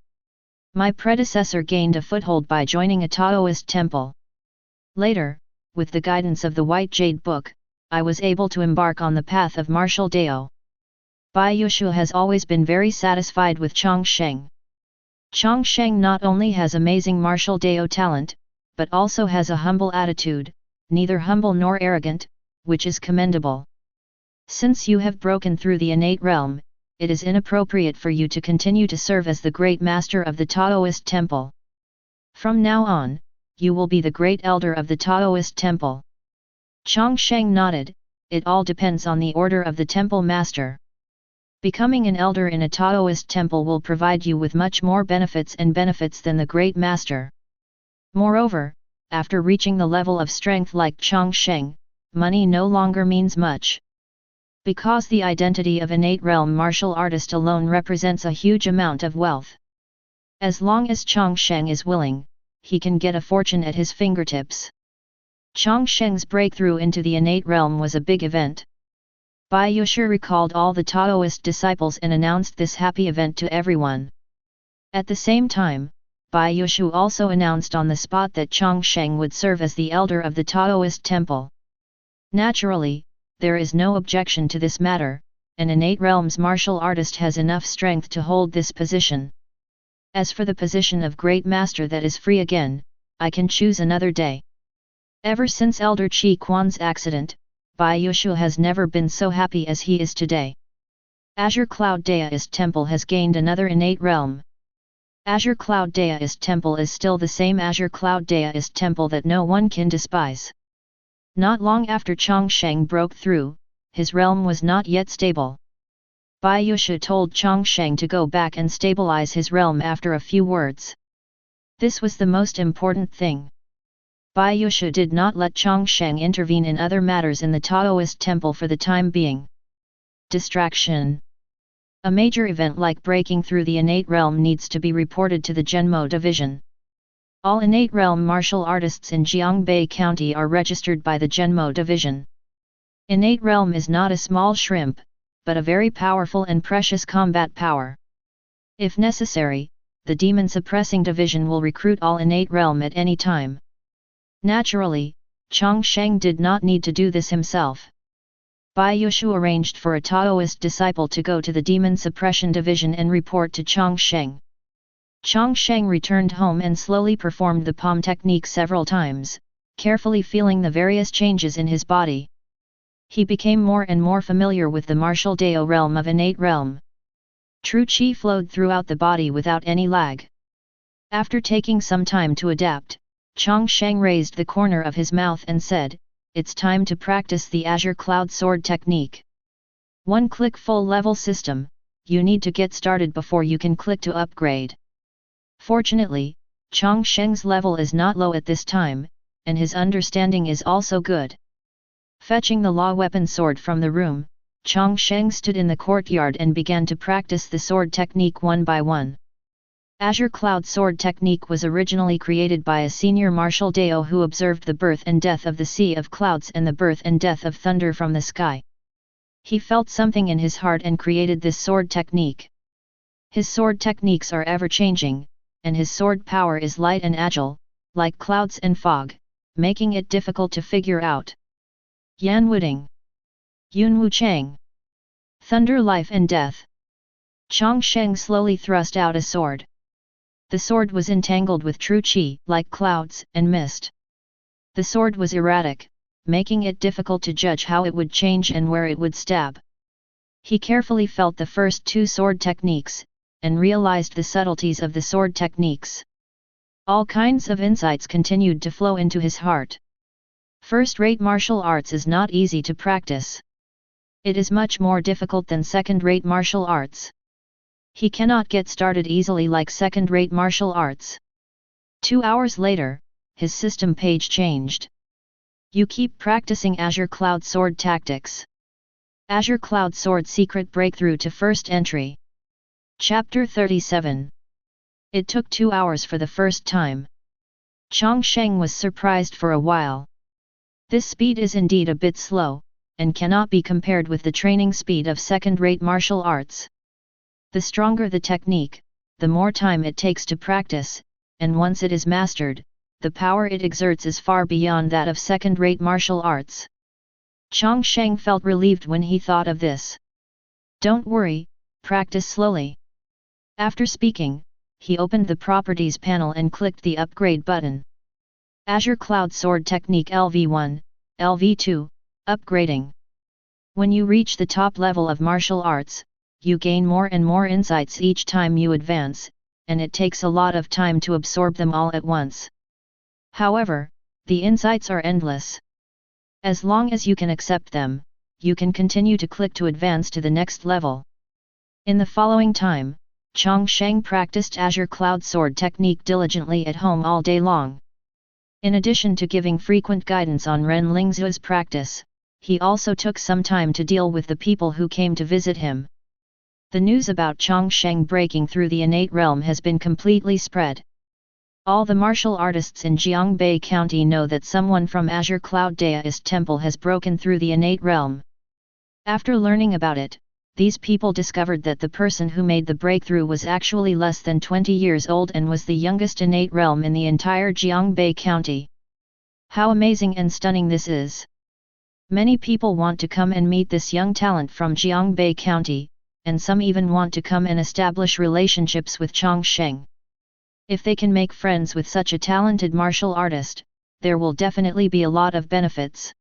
[SPEAKER 1] My predecessor gained a foothold by joining a Daoist temple. Later, with the guidance of the White Jade Book, I was able to embark on the path of martial Dao. Bai Yushu has always been very satisfied with Chang Sheng. Chang Sheng not only has amazing martial Dao talent, but also has a humble attitude, neither humble nor arrogant, which is commendable. Since you have broken through the innate realm, it is inappropriate for you to continue to serve as the great master of the Daoist Temple. From now on, you will be the great elder of the Daoist Temple. Chang Sheng nodded. It all depends on the order of the Temple Master. Becoming an elder in a Daoist temple will provide you with much more benefits than the great master. Moreover, after reaching the level of strength like Chang Sheng, money no longer means much. Because the identity of innate realm martial artist alone represents a huge amount of wealth. As long as Chang Sheng is willing, he can get a fortune at his fingertips. Chang Sheng's breakthrough into the innate realm was a big event. Bai Yushu recalled all the Daoist disciples and announced this happy event to everyone. At the same time, Bai Yushu also announced on the spot that Chang Sheng would serve as the elder of the Daoist temple. Naturally, there is no objection to this matter. An innate realm's martial artist has enough strength to hold this position. As for the position of great master, that is free again, I can choose another day. Ever since Elder Chi Quan's accident, Bai Yushu has never been so happy as he is today. Azure Cloud Daoist Temple has gained another innate realm. Azure Cloud Daoist Temple is still the same Azure Cloud Daoist Temple that no one can despise. Not long after Chang Sheng broke through, his realm was not yet stable. Bai Yushu told Chang Sheng to go back and stabilize his realm after a few words. This was the most important thing. Bai Yushu did not let Chang Sheng intervene in other matters in the Daoist temple for the time being. Distraction. A major event like breaking through the innate realm needs to be reported to the Zhenmo division. All innate realm martial artists in Jiangbei County are registered by the Zhenmo division. Innate realm is not a small shrimp, but a very powerful and precious combat power. If necessary, the demon suppressing division will recruit all innate realm at any time. Naturally, Chang Sheng did not need to do this himself. Bai Yushu arranged for a Taoist disciple to go to the Demon Suppression Division and report to Chang Sheng. Chang Sheng returned home and slowly performed the palm technique several times, carefully feeling the various changes in his body. He became more and more familiar with the martial Dao realm of innate realm. True Qi flowed throughout the body without any lag. After taking some time to adapt, Chang Sheng raised the corner of his mouth and said, "It's time to practice the Azure Cloud Sword technique. One-click full-level system, you need to get started before you can click to upgrade." Fortunately, Chang Sheng's level is not low at this time, and his understanding is also good. Fetching the law weapon sword from the room, Chang Sheng stood in the courtyard and began to practice the sword technique one by one. Azure Cloud Sword technique was originally created by a senior martial Dao who observed the birth and death of the sea of clouds and the birth and death of thunder from the sky. He felt something in his heart and created this sword technique. His sword techniques are ever-changing, and his sword power is light and agile, like clouds and fog, making it difficult to figure out. Yan Wuding. Yun Wu Chang. Thunder, life and death. Chang Sheng slowly thrust out a sword. The sword was entangled with true qi, like clouds and mist. The sword was erratic, making it difficult to judge how it would change and where it would stab. He carefully felt the first two sword techniques, and realized the subtleties of the sword techniques. All kinds of insights continued to flow into his heart. First-rate martial arts is not easy to practice. It is much more difficult than second-rate martial arts. He cannot get started easily like second-rate martial arts. 2 hours later, his system page changed. You keep practicing Azure Cloud Sword tactics. Azure Cloud Sword Secret Breakthrough to First Entry. Chapter 37. It took 2 hours for the first time. Chang Sheng was surprised for a while. This speed is indeed a bit slow, and cannot be compared with the training speed of second-rate martial arts. The stronger the technique, the more time it takes to practice, and once it is mastered, the power it exerts is far beyond that of second-rate martial arts. Chang Sheng felt relieved when he thought of this. Don't worry, practice slowly. After speaking, he opened the Properties panel and clicked the Upgrade button. Azure Cloud Sword Technique LV1, LV2, Upgrading. When you reach the top level of martial arts, you gain more and more insights each time you advance, and it takes a lot of time to absorb them all at once. However, the insights are endless. As long as you can accept them, you can continue to click to advance to the next level. In the following time, Chang Sheng practiced Azure Cloud Sword technique diligently at home all day long. In addition to giving frequent guidance on Ren Lingzuo's practice, he also took some time to deal with the people who came to visit him. The news about Chang Sheng breaking through the innate realm has been completely spread. All the martial artists in Jiangbei County know that someone from Azure Cloud Daoist Temple has broken through the innate realm. After learning about it, these people discovered that the person who made the breakthrough was actually less than 20 years old and was the youngest innate realm in the entire Jiangbei County. How amazing and stunning this is! Many people want to come and meet this young talent from Jiangbei County, and some even want to come and establish relationships with Chang Sheng. If they can make friends with such a talented martial artist, there will definitely be a lot of benefits.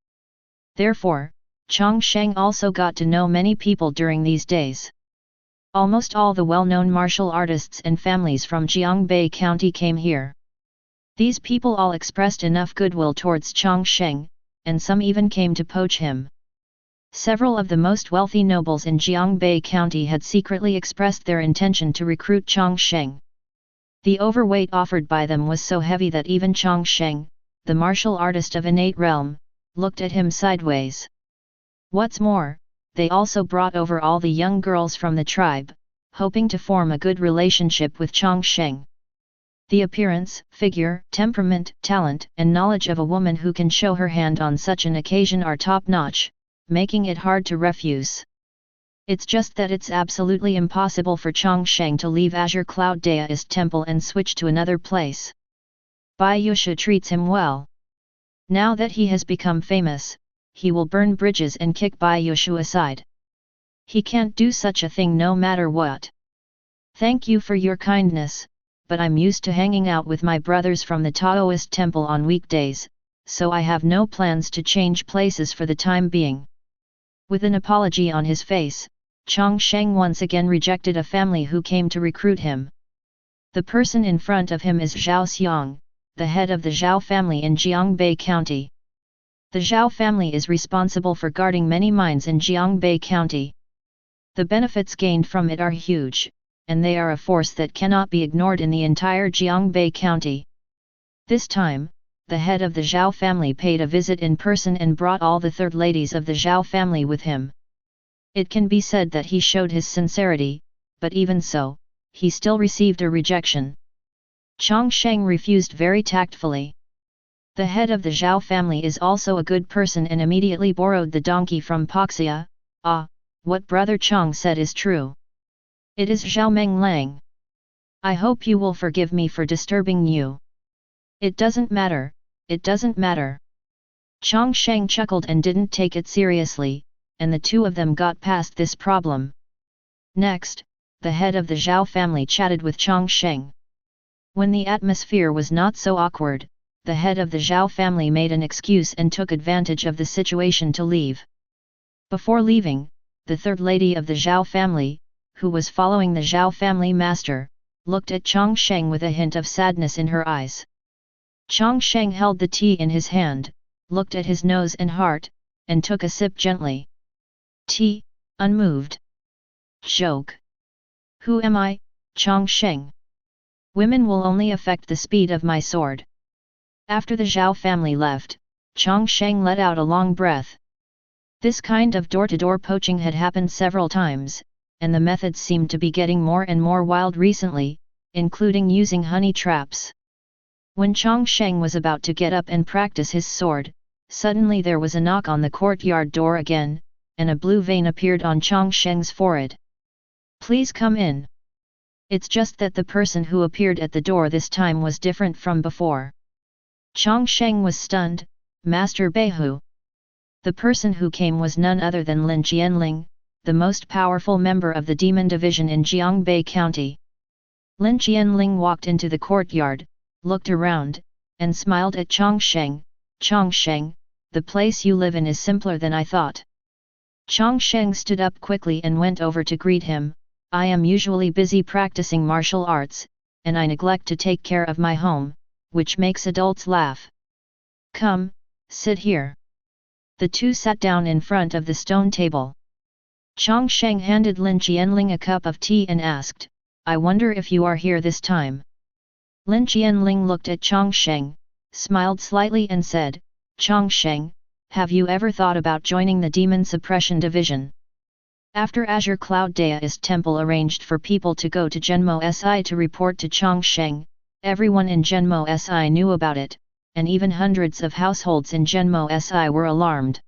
[SPEAKER 1] Therefore, Chang Sheng also got to know many people during these days. Almost all the well-known martial artists and families from Jiangbei County came here. These people all expressed enough goodwill towards Chang Sheng, and some even came to poach him. Several of the most wealthy nobles in Jiangbei County had secretly expressed their intention to recruit Chang Sheng. The overweight offered by them was so heavy that even Chang Sheng, the martial artist of innate realm, looked at him sideways. What's more, they also brought over all the young girls from the tribe, hoping to form a good relationship with Chang Sheng. The appearance, figure, temperament, talent, and knowledge of a woman who can show her hand on such an occasion are top-notch, making it hard to refuse. It's just that it's absolutely impossible for Chang Sheng to leave Azure Cloud Daoist Temple and switch to another place. Bai Yushu treats him well. Now that he has become famous, he will burn bridges and kick Bai Yushu aside. He can't do such a thing no matter what. Thank you for your kindness, but I'm used to hanging out with my brothers from the Daoist Temple on weekdays, so I have no plans to change places for the time being. With an apology on his face, Chang Sheng once again rejected a family who came to recruit him. The person in front of him is Zhao Xiang, the head of the Zhao family in Jiangbei County. The Zhao family is responsible for guarding many mines in Jiangbei County. The benefits gained from it are huge, and they are a force that cannot be ignored in the entire Jiangbei County. This time, the head of the Zhao family paid a visit in person and brought all the third ladies of the Zhao family with him. It can be said that he showed his sincerity, but even so, he still received a rejection. Chang Sheng refused very tactfully. The head of the Zhao family is also a good person and immediately borrowed the donkey from Poxia. Ah, what Brother Chang said is true. It is Zhao Meng Lang. I hope you will forgive me for disturbing you. It doesn't matter, it doesn't matter. Chang Sheng chuckled and didn't take it seriously, and the two of them got past this problem. Next, the head of the Zhao family chatted with Chang Sheng. When the atmosphere was not so awkward, the head of the Zhao family made an excuse and took advantage of the situation to leave. Before leaving, the third lady of the Zhao family, who was following the Zhao family master, looked at Chang Sheng with a hint of sadness in her eyes. Chang Sheng held the tea in his hand, looked at his nose and heart, and took a sip gently. Tea, unmoved. Joke. Who am I, Chang Sheng? Women will only affect the speed of my sword. After the Zhao family left, Chang Sheng let out a long breath. This kind of door-to-door poaching had happened several times, and the methods seemed to be getting more and more wild recently, including using honey traps. When Chang Sheng was about to get up and practice his sword, suddenly there was a knock on the courtyard door again, and a blue vein appeared on Chang Sheng's forehead. Please come in. It's just that the person who appeared at the door this time was different from before. Chang Sheng was stunned. Master Beihu. The person who came was none other than Lin Qianling, the most powerful member of the Demon Division in Jiangbei County. Lin Qianling walked into the courtyard, looked around, and smiled at Chang Sheng. Chang Sheng, the place you live in is simpler than I thought. Chang Sheng stood up quickly and went over to greet him. I am usually busy practicing martial arts, and I neglect to take care of my home, which makes adults laugh. Come, sit here. The two sat down in front of the stone table. Chang Sheng handed Lin Qianling a cup of tea and asked, I wonder if you are here this time. Lin Qianling looked at Chang Sheng, smiled slightly and said, Chang Sheng, have you ever thought about joining the Demon Suppression Division? After Azure Cloud Daoist Temple arranged for people to go to Zhenmo Si to report to Chang Sheng, everyone in Zhenmo Si knew about it, and even hundreds of households in Zhenmo Si were alarmed.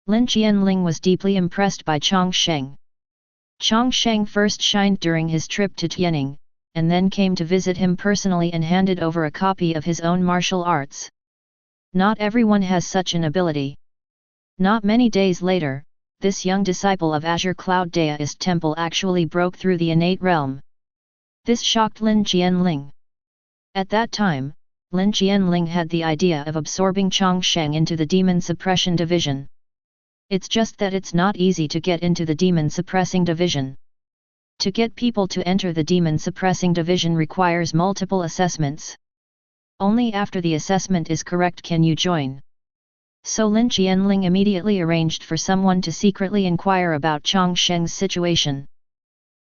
[SPEAKER 1] Lin Qianling was deeply impressed by Chang Sheng. Chang Sheng first shined during his trip to Tianning, and then came to visit him personally and handed over a copy of his own martial arts. Not everyone has such an ability. Not many days later, this young disciple of Azure Cloud Daoist Temple actually broke through the innate realm. This shocked Lin Qianling. At that time, Lin Qianling had the idea of absorbing Chang Sheng into the Demon Suppression Division. It's just that it's not easy to get into the Demon Suppressing Division. To get people to enter the Demon Suppressing Division requires multiple assessments. Only after the assessment is correct can you join. So Lin Qianling immediately arranged for someone to secretly inquire about Chang Sheng's situation.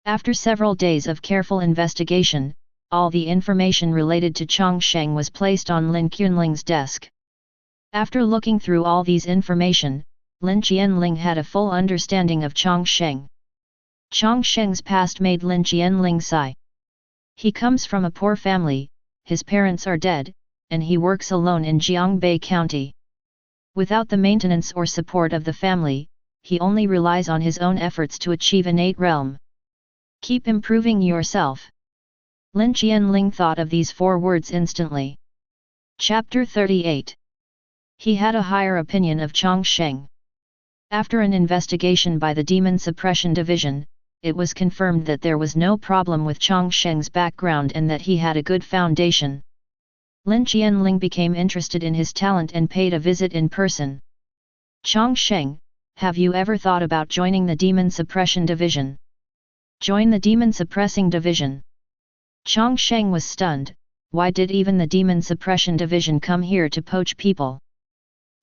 [SPEAKER 1] After several days of careful investigation, all the information related to Chang Sheng was placed on Lin Qianling's desk. After looking through all these information, Lin Qianling had a full understanding of Chang Sheng. Chang Sheng's past made Lin Qianling sigh. He comes from a poor family, his parents are dead, and he works alone in Jiangbei County. Without the maintenance or support of the family, he only relies on his own efforts to achieve innate realm. Keep improving yourself. Lin Qianling thought of these 4 words instantly. Chapter 38. He had a higher opinion of Chang Sheng. After an investigation by the Demon Suppression Division, it was confirmed that there was no problem with Chang Sheng's background and that he had a good foundation. Lin Qianling became interested in his talent and paid a visit in person. Chang Sheng, have you ever thought about joining the Demon Suppression Division? Join the Demon Suppressing Division. Chang Sheng was stunned. Why did even the Demon Suppression Division come here to poach people?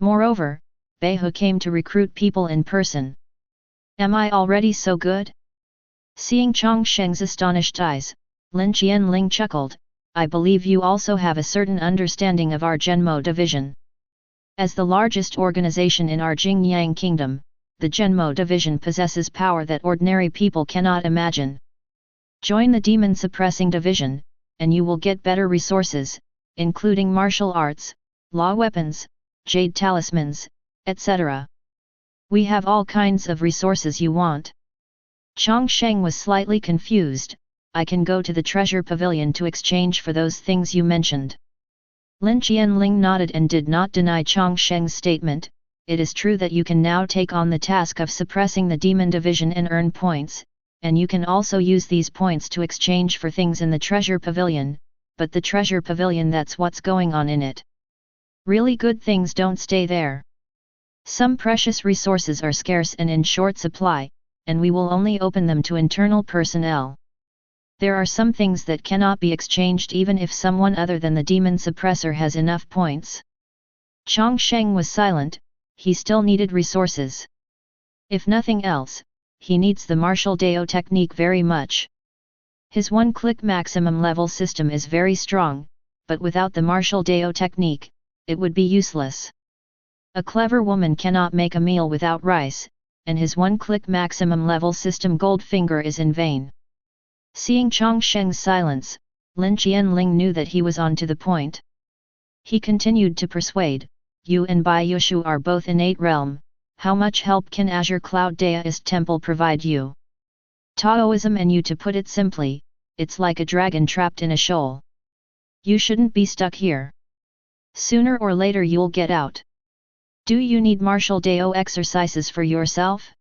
[SPEAKER 1] Moreover, Beihu came to recruit people in person. Am I already so good? Seeing Chang Sheng's astonished eyes, Lin Qianling chuckled, I believe you also have a certain understanding of our Zhenmo division. As the largest organization in our Qingyun kingdom, the Zhenmo division possesses power that ordinary people cannot imagine. Join the Demon Suppressing Division, and you will get better resources, including martial arts, law weapons, jade talismans, etc. We have all kinds of resources you want. Chang Sheng was slightly confused. I can go to the treasure pavilion to exchange for those things you mentioned. Lin Qianling nodded and did not deny Chang Sheng's statement. It is true that you can now take on the task of suppressing the demon division and earn points, and you can also use these points to exchange for things in the treasure pavilion, but the treasure pavilion, that's what's going on in it. Really good things don't stay there. Some precious resources are scarce and in short supply, and we will only open them to internal personnel. There are some things that cannot be exchanged even if someone other than the demon suppressor has enough points. Chang Sheng was silent. He still needed resources. If nothing else, he needs the martial Dao technique very much. His one-click maximum level system is very strong, but without the martial Dao technique, it would be useless. A clever woman cannot make a meal without rice, and his one-click maximum level system Goldfinger is in vain. Seeing Chang Sheng's silence, Lin Qianling knew that he was on to the point. He continued to persuade, you and Bai Yushu are both in 8 realm, how much help can Azure Cloud Daoist Temple provide you? Taoism and you, to put it simply, it's like a dragon trapped in a shoal. You shouldn't be stuck here. Sooner or later you'll get out. Do you need martial Dao exercises for yourself?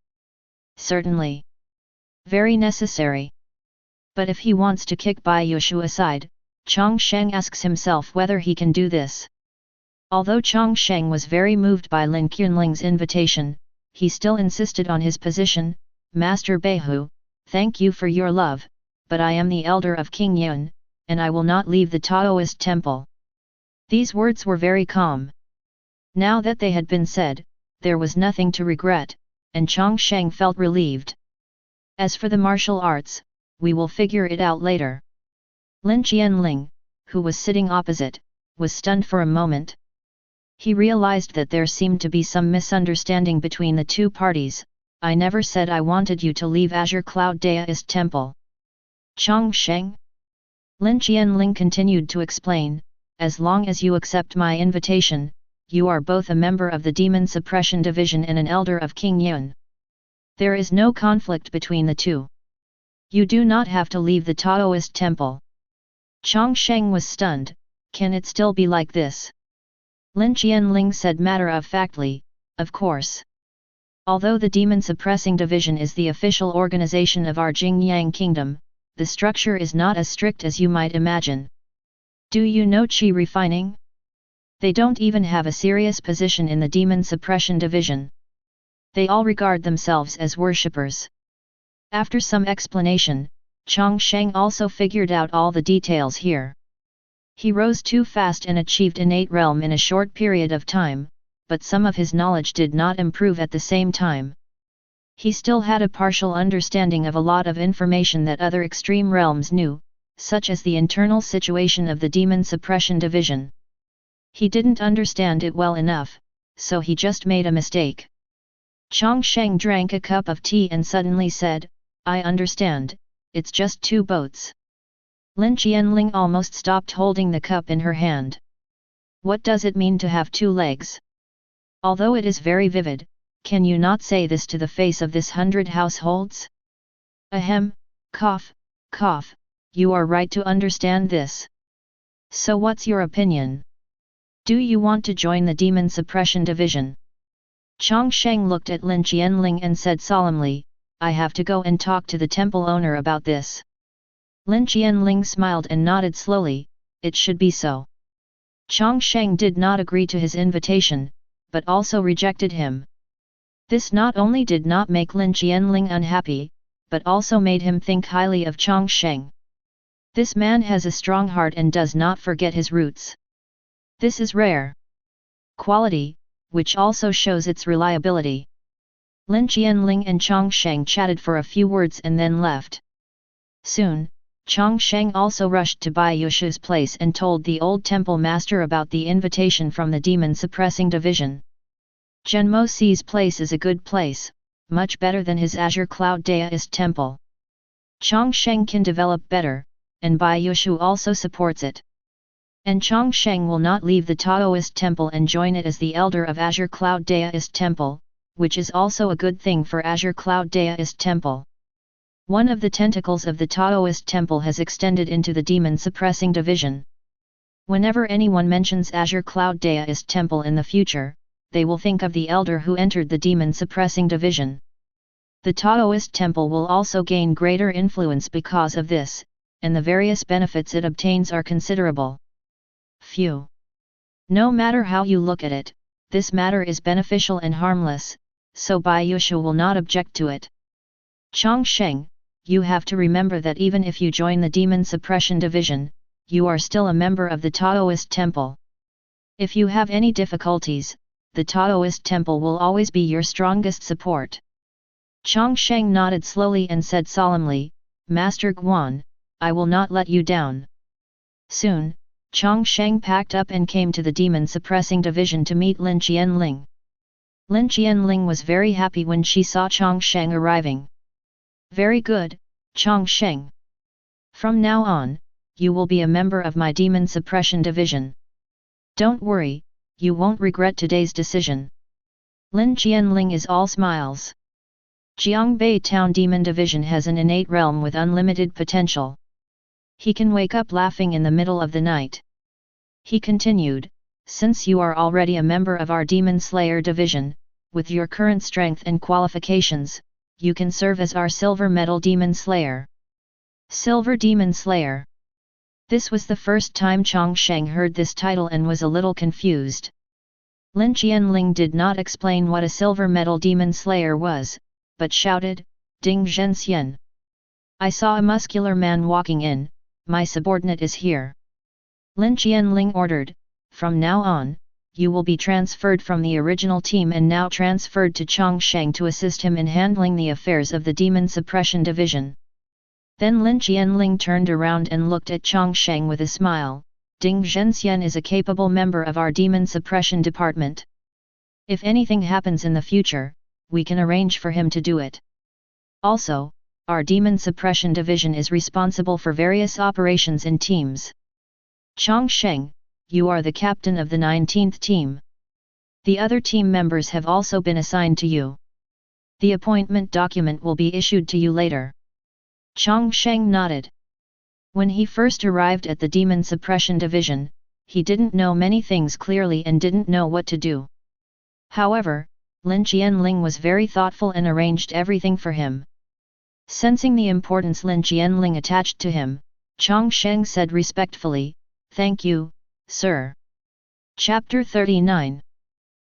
[SPEAKER 1] Certainly. Very necessary. But if he wants to kick Bai Yushu aside, Chang Sheng asks himself whether he can do this. Although Chang Sheng was very moved by Lin Qianling's invitation, he still insisted on his position. Master Beihu, thank you for your love, but I am the elder of Qingyun, and I will not leave the Daoist temple. These words were very calm. Now that they had been said, there was nothing to regret, and Chang Sheng felt relieved. As for the martial arts, we will figure it out later. Lin Qianling, who was sitting opposite, was stunned for a moment. He realized that there seemed to be some misunderstanding between the two parties. I never said I wanted you to leave Azure Cloud Daoist Temple. Chang Sheng? Lin Qianling continued to explain, as long as you accept my invitation, you are both a member of the Demon Suppression Division and an elder of Qingyun. There is no conflict between the two. You do not have to leave the Daoist temple. Chang Sheng was stunned. Can it still be like this? Lin Qianling said matter-of-factly, of course. Although the Demon Suppressing Division is the official organization of our Qingyun kingdom, the structure is not as strict as you might imagine. Do you know Qi refining? They don't even have a serious position in the Demon Suppression Division. They all regard themselves as worshippers. After some explanation, Chang Sheng also figured out all the details here. He rose too fast and achieved innate realm in a short period of time, but some of his knowledge did not improve at the same time. He still had a partial understanding of a lot of information that other extreme realms knew, such as the internal situation of the Demon Suppression Division. He didn't understand it well enough, so he just made a mistake. Chang Sheng drank a cup of tea and suddenly said, I understand, it's just 2 boats. Lin Qianling almost stopped holding the cup in her hand. What does it mean to have 2 legs? Although it is very vivid, can you not say this to the face of this 100 households? Ahem, cough, cough, you are right to understand this. So what's your opinion? Do you want to join the Demon Suppression Division? Chang Sheng looked at Lin Qianling and said solemnly, I have to go and talk to the temple owner about this. Lin Qianling smiled and nodded slowly, it should be so. Chang Sheng did not agree to his invitation, but also rejected him. This not only did not make Lin Qianling unhappy, but also made him think highly of Chang Sheng. This man has a strong heart and does not forget his roots. This is rare quality, which also shows its reliability. Lin Qianling and Chang Sheng chatted for a few words and then left. Soon, Chang Sheng also rushed to Bai Yushu's place and told the old temple master about the invitation from the Demon Suppressing Division. Zhenmo Si's place is a good place, much better than his Azure Cloud Daoist Temple. Chang Sheng can develop better, and Bai Yushu also supports it. And Chang Sheng will not leave the Taoist Temple and join it as the elder of Azure Cloud Daoist Temple, which is also a good thing for Azure Cloud Daoist Temple. One of the tentacles of the Taoist Temple has extended into the Demon Suppressing Division. Whenever anyone mentions Azure Cloud Daoist Temple in the future, they will think of the elder who entered the Demon Suppressing Division. The Taoist Temple will also gain greater influence because of this, and the various benefits it obtains are considerable. Few. No matter how you look at it, this matter is beneficial and harmless, so Bai Yushu will not object to it. Chang Sheng, you have to remember that even if you join the Demon Suppression Division, you are still a member of the Taoist Temple. If you have any difficulties, the Taoist Temple will always be your strongest support. Chang Sheng nodded slowly and said solemnly, Master Guan, I will not let you down. Soon, Chang Sheng packed up and came to the Demon Suppressing Division to meet Lin Qianling. Lin Qianling was very happy when she saw Chang Sheng arriving. Very good, Chang Sheng. From now on, you will be a member of my Demon Suppression Division. Don't worry, you won't regret today's decision. Lin Qianling is all smiles. Jiangbei Town Demon Division has an innate realm with unlimited potential. He can wake up laughing in the middle of the night. He continued, since you are already a member of our Demon Slayer Division, with your current strength and qualifications, you can serve as our Silver Metal Demon Slayer. Silver Demon Slayer. This was the first time Chang Sheng heard this title and was a little confused. Lin Qianling did not explain what a Silver Metal Demon Slayer was, but shouted, Ding Zhenxian. I saw a muscular man walking in, my subordinate is here. Lin Qianling ordered, from now on, you will be transferred from the original team and now transferred to Chang Sheng to assist him in handling the affairs of the Demon Suppression Division. Then Lin Qianling turned around and looked at Chang Sheng with a smile, Ding Zhenxian is a capable member of our Demon Suppression Department. If anything happens in the future, we can arrange for him to do it. Also, our Demon Suppression Division is responsible for various operations in teams. Chang Sheng, you are the captain of the 19th team. The other team members have also been assigned to you. The appointment document will be issued to you later. Chang Sheng nodded. When he first arrived at the Demon Suppression Division, he didn't know many things clearly and didn't know what to do. However, Lin Qianling was very thoughtful and arranged everything for him. Sensing the importance Lin Qianling attached to him, Chang Sheng said respectfully, Thank you, sir. Chapter 39.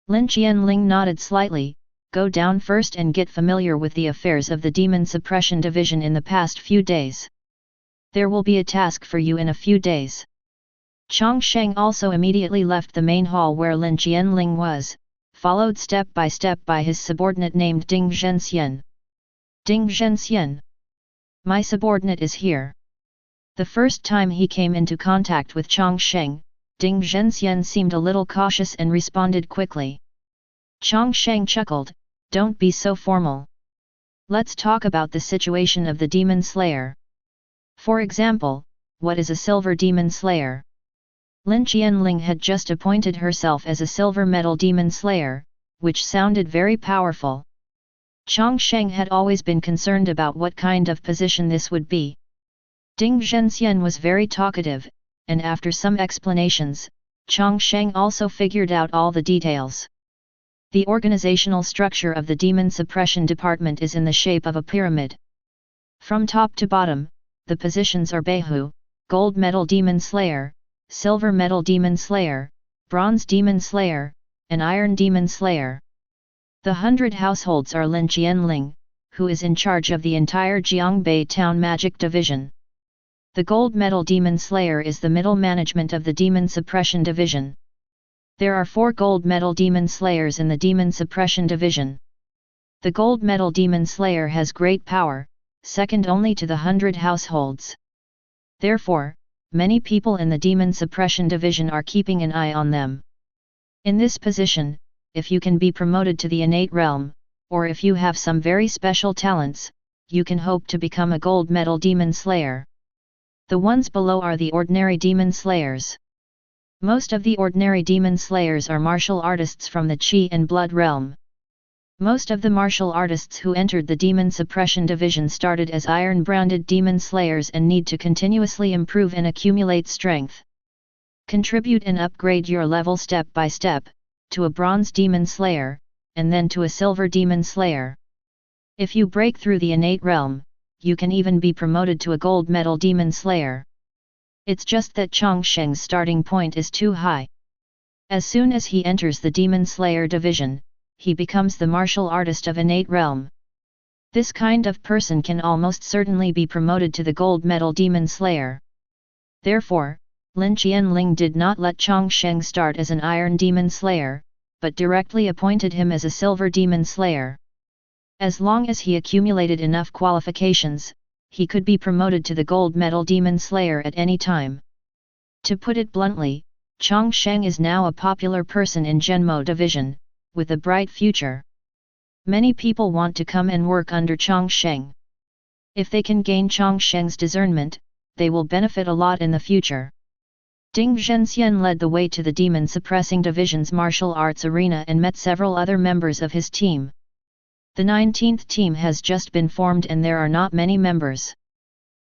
[SPEAKER 1] Lin Qianling nodded slightly, go down first and get familiar with the affairs of the Demon Suppression Division in the past few days. There will be a task for you in a few days. Chang Sheng also immediately left the main hall where Lin Qianling was, followed step by his subordinate named Ding Zhenxian. Ding Zhenxian. My subordinate is here. The first time he came into contact with Chang Sheng, Ding Zhenxian seemed a little cautious and responded quickly. Chang Sheng chuckled, don't be so formal. Let's talk about the situation of the Demon Slayer. For example, what is a Silver Demon Slayer? Lin Qianling had just appointed herself as a Silver Metal Demon Slayer, which sounded very powerful. Chang Sheng had always been concerned about what kind of position this would be. Ding Zhenxian was very talkative, and after some explanations, Chang Sheng also figured out all the details. The organizational structure of the Demon Suppression Department is in the shape of a pyramid. From top to bottom, the positions are Behu, Gold Metal Demon Slayer, Silver Metal Demon Slayer, Bronze Demon Slayer, and Iron Demon Slayer. The 100 households are Lin Qianling, who is in charge of the entire Jiangbei Town Magic Division. The Gold Metal Demon Slayer is the middle management of the Demon Suppression Division. There are 4 Gold Metal Demon Slayers in the Demon Suppression Division. The Gold Metal Demon Slayer has great power, second only to the 100 households. Therefore, many people in the Demon Suppression Division are keeping an eye on them. In this position, if you can be promoted to the innate realm, or if you have some very special talents, you can hope to become a Gold Metal Demon Slayer. The ones below are the ordinary Demon Slayers. Most of the ordinary Demon Slayers are martial artists from the Qi and Blood realm. Most of the martial artists who entered the Demon Suppression Division started as iron-branded Demon Slayers and need to continuously improve and accumulate strength. Contribute and upgrade your level step by step, to a Bronze Demon Slayer, and then to a Silver Demon Slayer. If you break through the innate realm, you can even be promoted to a Gold Metal Demon Slayer. It's just that Chang Sheng's starting point is too high. As soon as he enters the Demon Slayer division, he becomes the martial artist of innate realm. This kind of person can almost certainly be promoted to the Gold Metal Demon Slayer. Therefore, Lin Qianling did not let Chang Sheng start as an Iron Demon Slayer, but directly appointed him as a Silver Demon Slayer. As long as he accumulated enough qualifications, he could be promoted to the Gold Metal Demon Slayer at any time. To put it bluntly, Chang Sheng is now a popular person in Zhenmo Division, with a bright future. Many people want to come and work under Chang Sheng. If they can gain Chang Sheng's discernment, they will benefit a lot in the future. Ding Zhenxian led the way to the Demon Suppressing Division's martial arts arena and met several other members of his team. The 19th team has just been formed and there are not many members.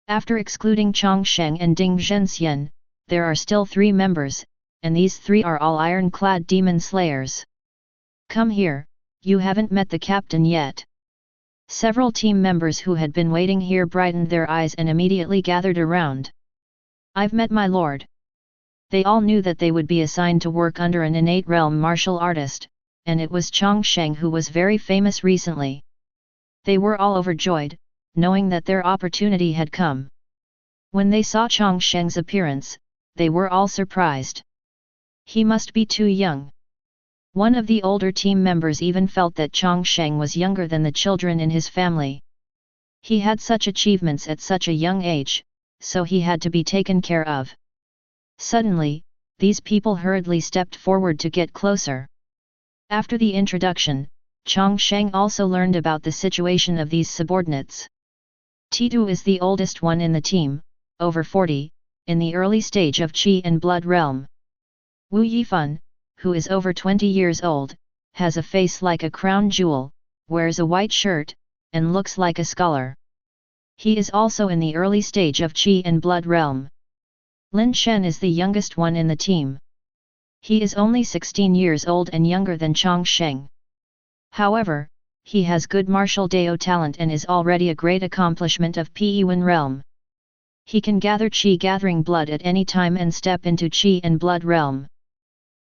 [SPEAKER 1] After excluding Chang Sheng and Ding Zhenxian, there are still 3 members, and these 3 are all iron-clad demon slayers. Come here, you haven't met the captain yet. Several team members who had been waiting here brightened their eyes and immediately gathered around. I've met my lord. They all knew that they would be assigned to work under an innate realm martial artist, and it was Chang Sheng who was very famous recently. They were all overjoyed, knowing that their opportunity had come. When they saw Chang Sheng's appearance, they were all surprised. He must be too young. One of the older team members even felt that Chang Sheng was younger than the children in his family. He had such achievements at such a young age, so he had to be taken care of. Suddenly, these people hurriedly stepped forward to get closer. After the introduction, Chang Sheng also learned about the situation of these subordinates. Titu is the oldest one in the team, over 40, in the early stage of Qi and Blood realm. Wu Yifan, who is over 20 years old, has a face like a crown jewel, wears a white shirt, and looks like a scholar. He is also in the early stage of Qi and Blood realm. Lin Shen is the youngest one in the team. He is only 16 years old and younger than Chang Sheng. However, he has good martial Dao talent and is already a great accomplishment of Peyuan realm. He can gather Qi gathering blood at any time and step into Qi and Blood realm.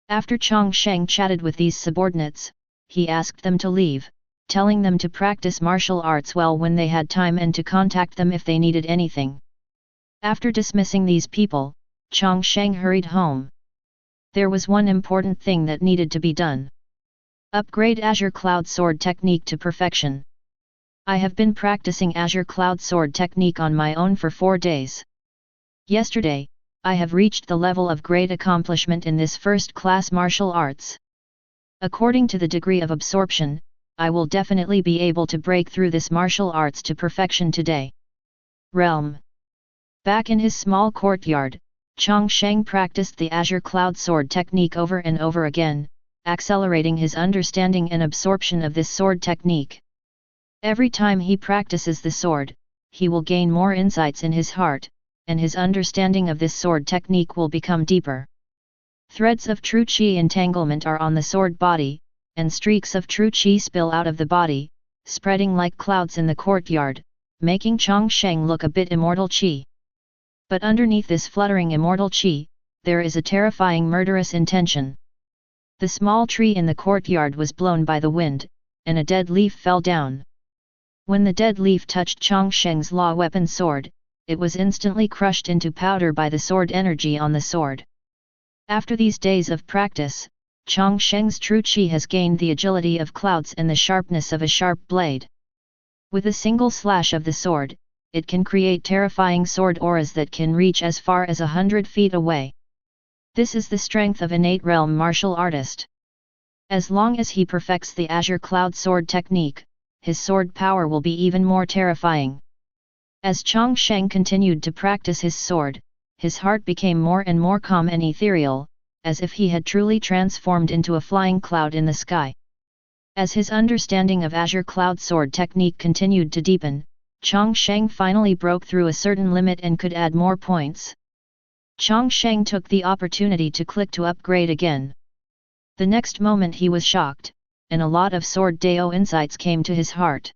[SPEAKER 1] After Chang Sheng chatted with these subordinates, he asked them to leave, telling them to practice martial arts well when they had time and to contact them if they needed anything. After dismissing these people, Chang Sheng hurried home. There was one important thing that needed to be done. Upgrade Azure Cloud Sword technique to perfection. I have been practicing Azure Cloud Sword technique on my own for 4 days. Yesterday, I have reached the level of great accomplishment in this first-class martial arts. According to the degree of absorption, I will definitely be able to break through this martial arts to perfection today. Realm. Back in his small courtyard, Chang Sheng practiced the Azure Cloud Sword technique over and over again, accelerating his understanding and absorption of this sword technique. Every time he practices the sword, he will gain more insights in his heart, and his understanding of this sword technique will become deeper. Threads of true qi entanglement are on the sword body, and streaks of true qi spill out of the body, spreading like clouds in the courtyard, making Chang Sheng look a bit immortal qi. But underneath this fluttering immortal qi, there is a terrifying murderous intention. The small tree in the courtyard was blown by the wind, and a dead leaf fell down. When the dead leaf touched Chang Sheng's law weapon sword, it was instantly crushed into powder by the sword energy on the sword. After these days of practice, Chang Sheng's true qi has gained the agility of clouds and the sharpness of a sharp blade. With a single slash of the sword, it can create terrifying sword auras that can reach as far as 100 feet away. This is the strength of innate realm martial artist. As long as he perfects the Azure Cloud sword technique, his sword power will be even more terrifying. As Chang Sheng continued to practice his sword, his heart became more and more calm and ethereal, as if he had truly transformed into a flying cloud in the sky. As his understanding of Azure Cloud sword technique continued to deepen, Chang Sheng finally broke through a certain limit and could add more points. Chang Sheng took the opportunity to click to upgrade again. The next moment he was shocked, and a lot of Sword Dao insights came to his heart.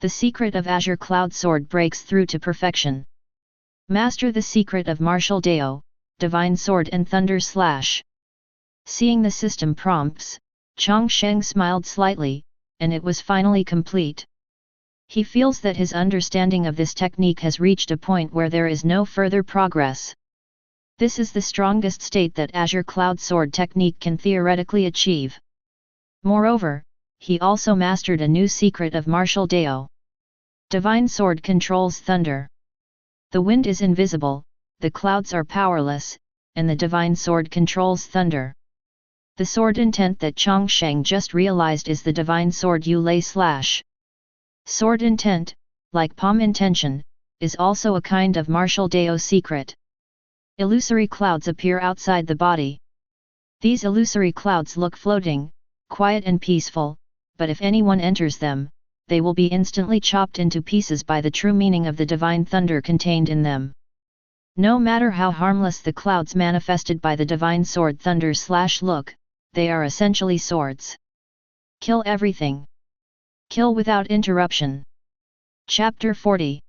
[SPEAKER 1] The secret of Azure Cloud sword breaks through to perfection. Master the secret of martial Dao, divine sword and thunder slash. Seeing the system prompts, Chang Sheng smiled slightly, and it was finally complete. He feels that his understanding of this technique has reached a point where there is no further progress. This is the strongest state that Azure Cloud sword technique can theoretically achieve. Moreover, he also mastered a new secret of martial Dao. Divine sword controls thunder. The wind is invisible, the clouds are powerless, and the divine sword controls thunder. The sword intent that Chang Sheng just realized is the divine sword Yulei slash. Sword intent, like palm intention, is also a kind of martial Dao secret. Illusory clouds appear outside the body. These illusory clouds look floating, quiet and peaceful, but if anyone enters them, they will be instantly chopped into pieces by the true meaning of the divine thunder contained in them. No matter how harmless the clouds manifested by the divine sword thunder slash look, they are essentially swords. Kill everything. Kill without interruption. Chapter 40.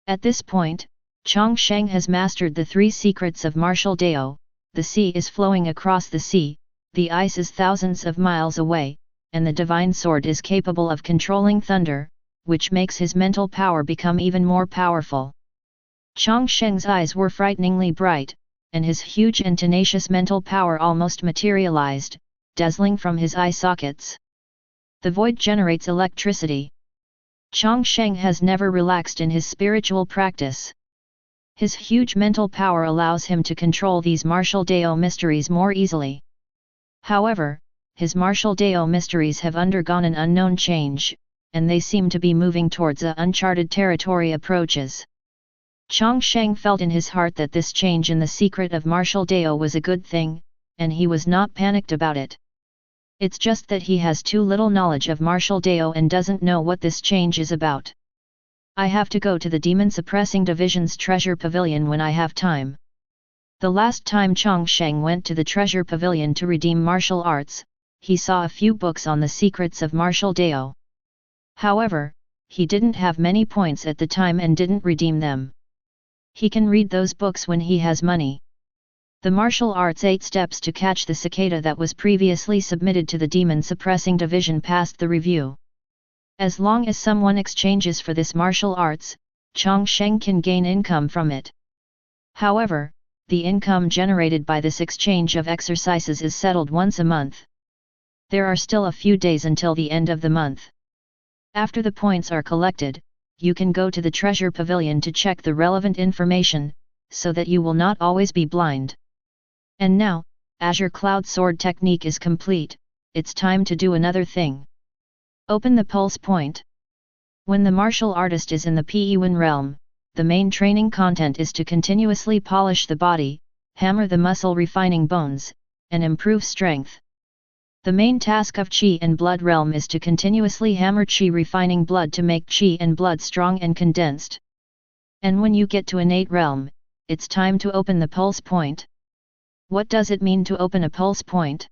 [SPEAKER 1] At this point, Chang Sheng has mastered the three secrets of martial Dao. The sea is flowing across the sea, the ice is thousands of miles away, and the divine sword is capable of controlling thunder, which makes his mental power become even more powerful. Chang Sheng's eyes were frighteningly bright, and his huge and tenacious mental power almost materialized, dazzling from his eye sockets. The void generates electricity. Chang Sheng has never relaxed in his spiritual practice. His huge mental power allows him to control these martial Dao mysteries more easily. However, his martial Dao mysteries have undergone an unknown change, and they seem to be moving towards a uncharted territory approaches. Chang Sheng felt in his heart that this change in the secret of martial Dao was a good thing, and he was not panicked about it. It's just that he has too little knowledge of martial Dao and doesn't know what this change is about. I have to go to the Demon Suppressing Division's Treasure Pavilion when I have time. The last time Chang Sheng went to the Treasure Pavilion to redeem martial arts, he saw a few books on the secrets of martial Dao. However, he didn't have many points at the time and didn't redeem them. He can read those books when he has money. The Martial Arts 8 Steps to Catch the Cicada that was previously submitted to the Demon Suppressing Division passed the review. As long as someone exchanges for this martial arts, Chang Sheng can gain income from it. However, the income generated by this exchange of exercises is settled once a month. There are still a few days until the end of the month. After the points are collected, you can go to the Treasure Pavilion to check the relevant information, so that you will not always be blind. And now, Azure Cloud Sword technique is complete, it's time to do another thing. Open the pulse point. When the martial artist is in the Qingyun realm, the main training content is to continuously polish the body, hammer the muscle refining bones, and improve strength. The main task of Qi and Blood realm is to continuously hammer Qi refining blood to make Qi and blood strong and condensed. And when you get to innate realm, it's time to open the pulse point. What does it mean to open a pulse point?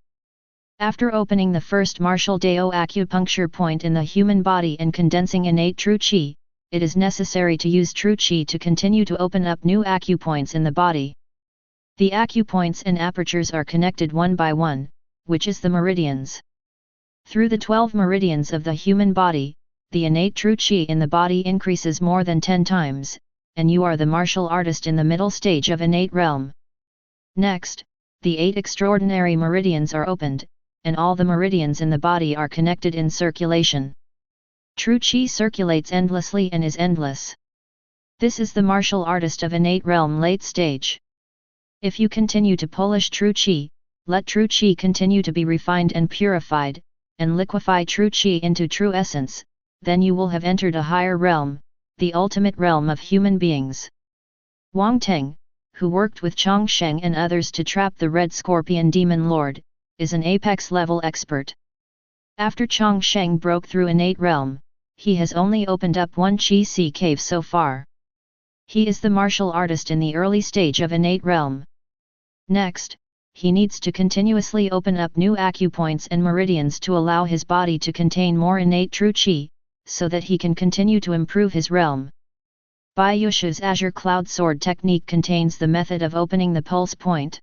[SPEAKER 1] After opening the first martial Dao acupuncture point in the human body and condensing innate true qi, it is necessary to use true qi to continue to open up new acupoints in the body. The acupoints and apertures are connected one by one, which is the meridians. Through the 12 meridians of the human body, the innate true qi in the body increases more than 10 times, and you are the martial artist in the middle stage of innate realm. Next, the 8 extraordinary meridians are opened, and all the meridians in the body are connected in circulation. True qi circulates endlessly and is endless. This is the martial artist of innate realm late stage. If you continue to polish true qi, let true qi continue to be refined and purified, and liquefy true qi into true essence, then you will have entered a higher realm, the ultimate realm of human beings. Wang Teng, who worked with Chang Sheng and others to trap the Red Scorpion Demon Lord, is an apex-level expert. After Chang Sheng broke through innate realm, he has only opened up one Qi cave so far. He is the martial artist in the early stage of innate realm. Next, he needs to continuously open up new acupoints and meridians to allow his body to contain more innate true qi, so that he can continue to improve his realm. Bai Yusha's Azure Cloud Sword technique contains the method of opening the pulse point.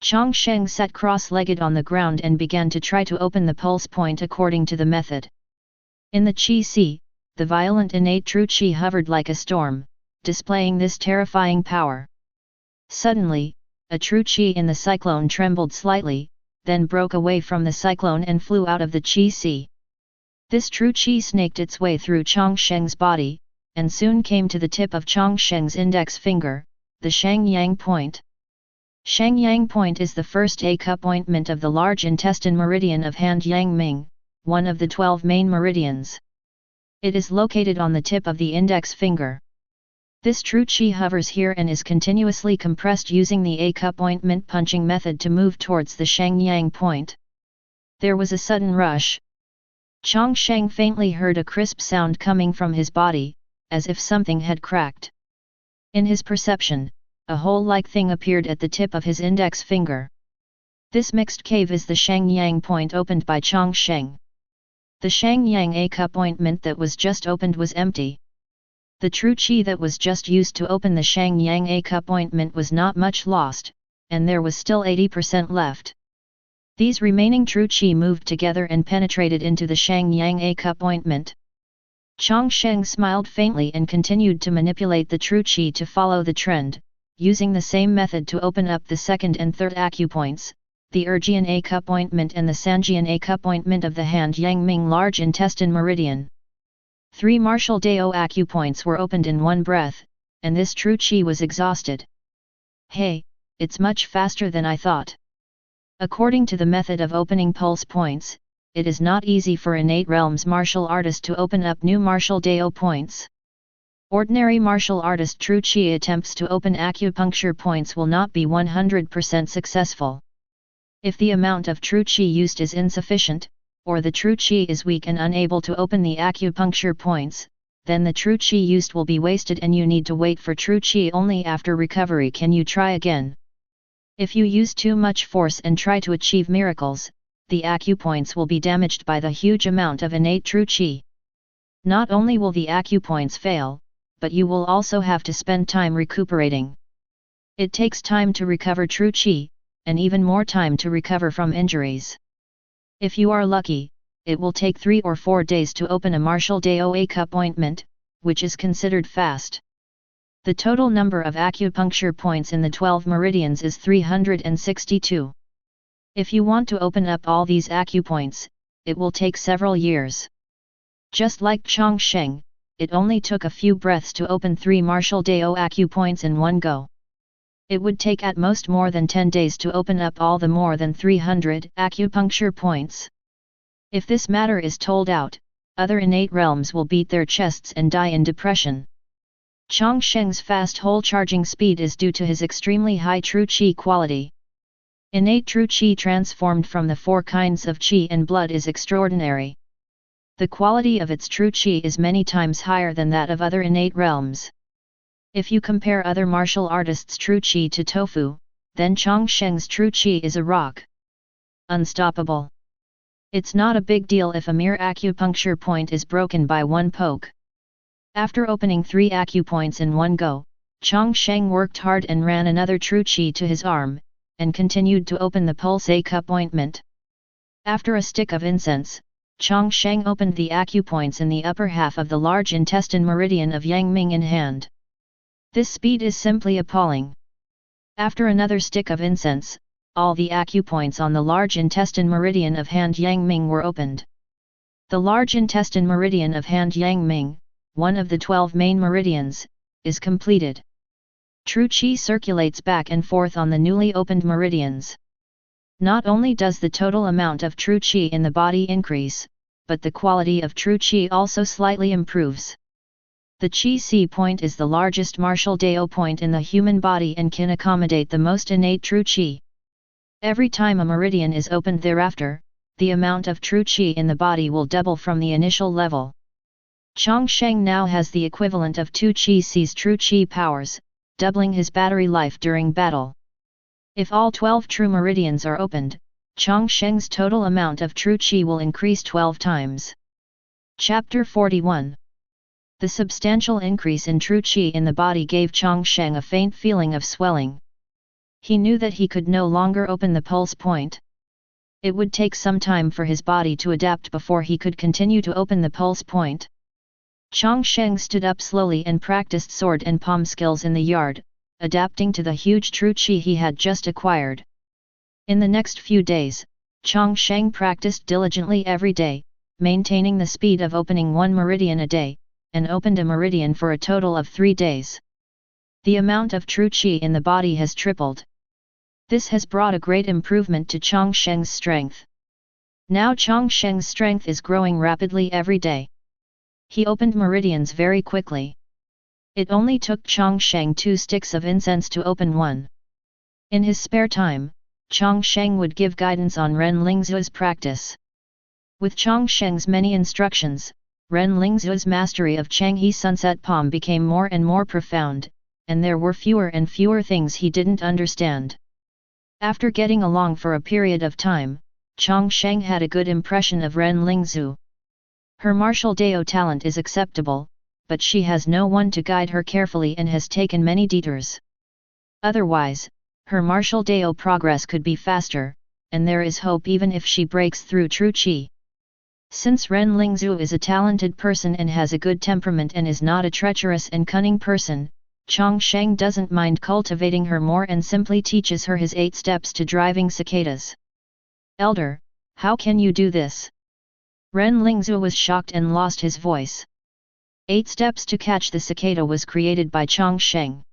[SPEAKER 1] Chang Sheng sat cross-legged on the ground and began to try to open the pulse point according to the method. In the Qi Sea, the violent innate true Qi hovered like a storm, displaying this terrifying power. Suddenly, a true Qi in the cyclone trembled slightly, then broke away from the cyclone and flew out of the Qi Sea. This true Qi snaked its way through Chang Sheng's body, and soon came to the tip of Chang Sheng's index finger, the Shangyang point. Shangyang point is the first acupointment of the large intestine meridian of Hand Yang Ming, one of the 12 main meridians. It is located on the tip of the index finger. This true qi hovers here and is continuously compressed using the acupointment punching method to move towards the Shangyang point. There was a sudden rush. Chang Sheng faintly heard a crisp sound coming from his body, as if something had cracked. In his perception, a hole-like thing appeared at the tip of his index finger. This mixed cave is the Shangyang point opened by Chang Sheng. The Shangyang acupointment that was just opened was empty. The true qi that was just used to open the Shangyang acupointment was not much lost, and there was still 80% left. These remaining true qi moved together and penetrated into the Shangyang acupointment. Chang Sheng smiled faintly and continued to manipulate the true qi to follow the trend, using the same method to open up the second and third acupoints, the Erjian acupointment and the Sanjian acupointment of the Hand Yang Ming large intestine meridian. 3 martial Dao acupoints were opened in one breath, and this true qi was exhausted. Hey, it's much faster than I thought. According to the method of opening pulse points, it is not easy for innate realms martial artist to open up new martial Dao points. Ordinary martial artist true qi attempts to open acupuncture points will not be 100% successful. If the amount of true qi used is insufficient, or the true qi is weak and unable to open the acupuncture points, then the true qi used will be wasted and you need to wait for true qi. Only after recovery can you try again. If you use too much force and try to achieve miracles, the acupoints will be damaged by the huge amount of innate true qi. Not only will the acupoints fail, but you will also have to spend time recuperating. It takes time to recover true qi, and even more time to recover from injuries. If you are lucky, it will take 3 or 4 days to open a martial Dao acupointment, which is considered fast. The total number of acupuncture points in the 12 meridians is 362. If you want to open up all these acupoints, it will take several years. Just like Chang Sheng, it only took a few breaths to open 3 martial Dao acupoints in one go. It would take at most more than 10 days to open up all the more than 300 acupuncture points. If this matter is told out, other innate realms will beat their chests and die in depression. Chang Sheng's fast hole charging speed is due to his extremely high true qi quality. Innate true qi transformed from the 4 kinds of qi and blood is extraordinary. The quality of its true qi is many times higher than that of other innate realms. If you compare other martial artists' true qi to tofu, then Chang Sheng's true qi is a rock. Unstoppable. It's not a big deal if a mere acupuncture point is broken by one poke. After opening 3 acupoints in one go, Chang Sheng worked hard and ran another true qi to his arm, and continued to open the pulse A cup ointment. After a stick of incense, Chang Sheng opened the acupoints in the upper half of the large intestine meridian of Yangming in hand. This speed is simply appalling. After another stick of incense, all the acupoints on the large intestine meridian of hand Yangming were opened. The large intestine meridian of hand Yangming, one of the 12 main meridians, is completed. True qi circulates back and forth on the newly opened meridians. Not only does the total amount of true qi in the body increase, but the quality of true qi also slightly improves. The qi C point is the largest martial Dao point in the human body and can accommodate the most innate true qi. Every time a meridian is opened thereafter, the amount of true qi in the body will double from the initial level. Chang Sheng now has the equivalent of 2 qi C's true qi powers, doubling his battery life during battle. If all 12 true meridians are opened, Chang Sheng's total amount of true qi will increase 12 times. Chapter 41. The substantial increase in true qi in the body gave Chang Sheng a faint feeling of swelling. He knew that he could no longer open the pulse point. It would take some time for his body to adapt before he could continue to open the pulse point. Chang Sheng stood up slowly and practiced sword and palm skills in the yard, adapting to the huge true qi he had just acquired. In the next few days, Chang Sheng practiced diligently every day, maintaining the speed of opening 1 meridian a day, and opened a meridian for a total of 3 days. The amount of true qi in the body has tripled. This has brought a great improvement to Chang Sheng's strength. Now Chang Sheng's strength is growing rapidly every day. He opened meridians very quickly. It only took Chang Sheng 2 sticks of incense to open one. In his spare time, Chang Sheng would give guidance on Ren Lingzu's practice. With Chang Sheng's many instructions, Ren Lingzu's mastery of Changhe Sunset Palm became more and more profound, and there were fewer and fewer things he didn't understand. After getting along for a period of time, Chang Sheng had a good impression of Ren Lingzu. Her martial Dao talent is acceptable, but she has no one to guide her carefully and has taken many detours. Otherwise, her martial Dao progress could be faster, and there is hope even if she breaks through true qi. Since Ren Lingzu is a talented person and has a good temperament and is not a treacherous and cunning person, Chang Sheng doesn't mind cultivating her more and simply teaches her his 8 steps to driving cicadas. Elder, how can you do this? Ren Lingzu was shocked and lost his voice. 8 steps to catch the cicada was created by Chang Sheng.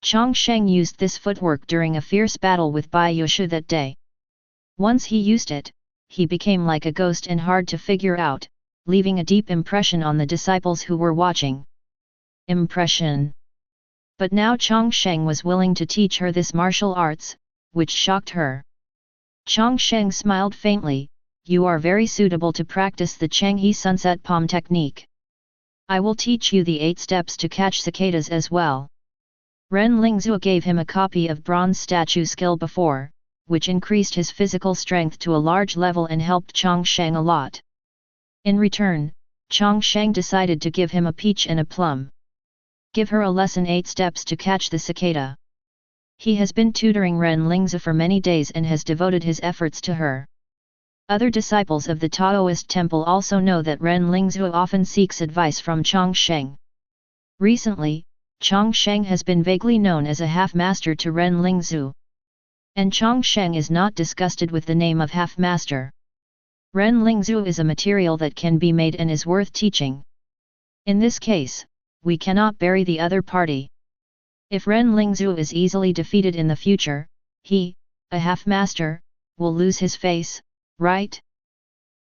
[SPEAKER 1] Chang Sheng used this footwork during a fierce battle with Bai Yushu that day. Once he used it, he became like a ghost and hard to figure out, leaving a deep impression on the disciples who were watching. Impression. But now Chang Sheng was willing to teach her this martial arts, which shocked her. Chang Sheng smiled faintly, "You are very suitable to practice the Changhe Sunset Palm technique. I will teach you the 8 steps to catch cicadas as well." Ren Lingzu gave him a copy of bronze statue skill before, which increased his physical strength to a large level and helped Chang Sheng a lot. In return, Chang Sheng decided to give him a peach and a plum. Give her a lesson 8 steps to catch the cicada. He has been tutoring Ren Lingzu for many days and has devoted his efforts to her. Other disciples of the Daoist Temple also know that Ren Lingzu often seeks advice from Chang Sheng. Recently, Chang Sheng has been vaguely known as a half-master to Ren Lingzu. And Chang Sheng is not disgusted with the name of half-master. Ren Lingzu is a material that can be made and is worth teaching. In this case, we cannot bury the other party. If Ren Lingzu is easily defeated in the future, he, a half-master, will lose his face, right?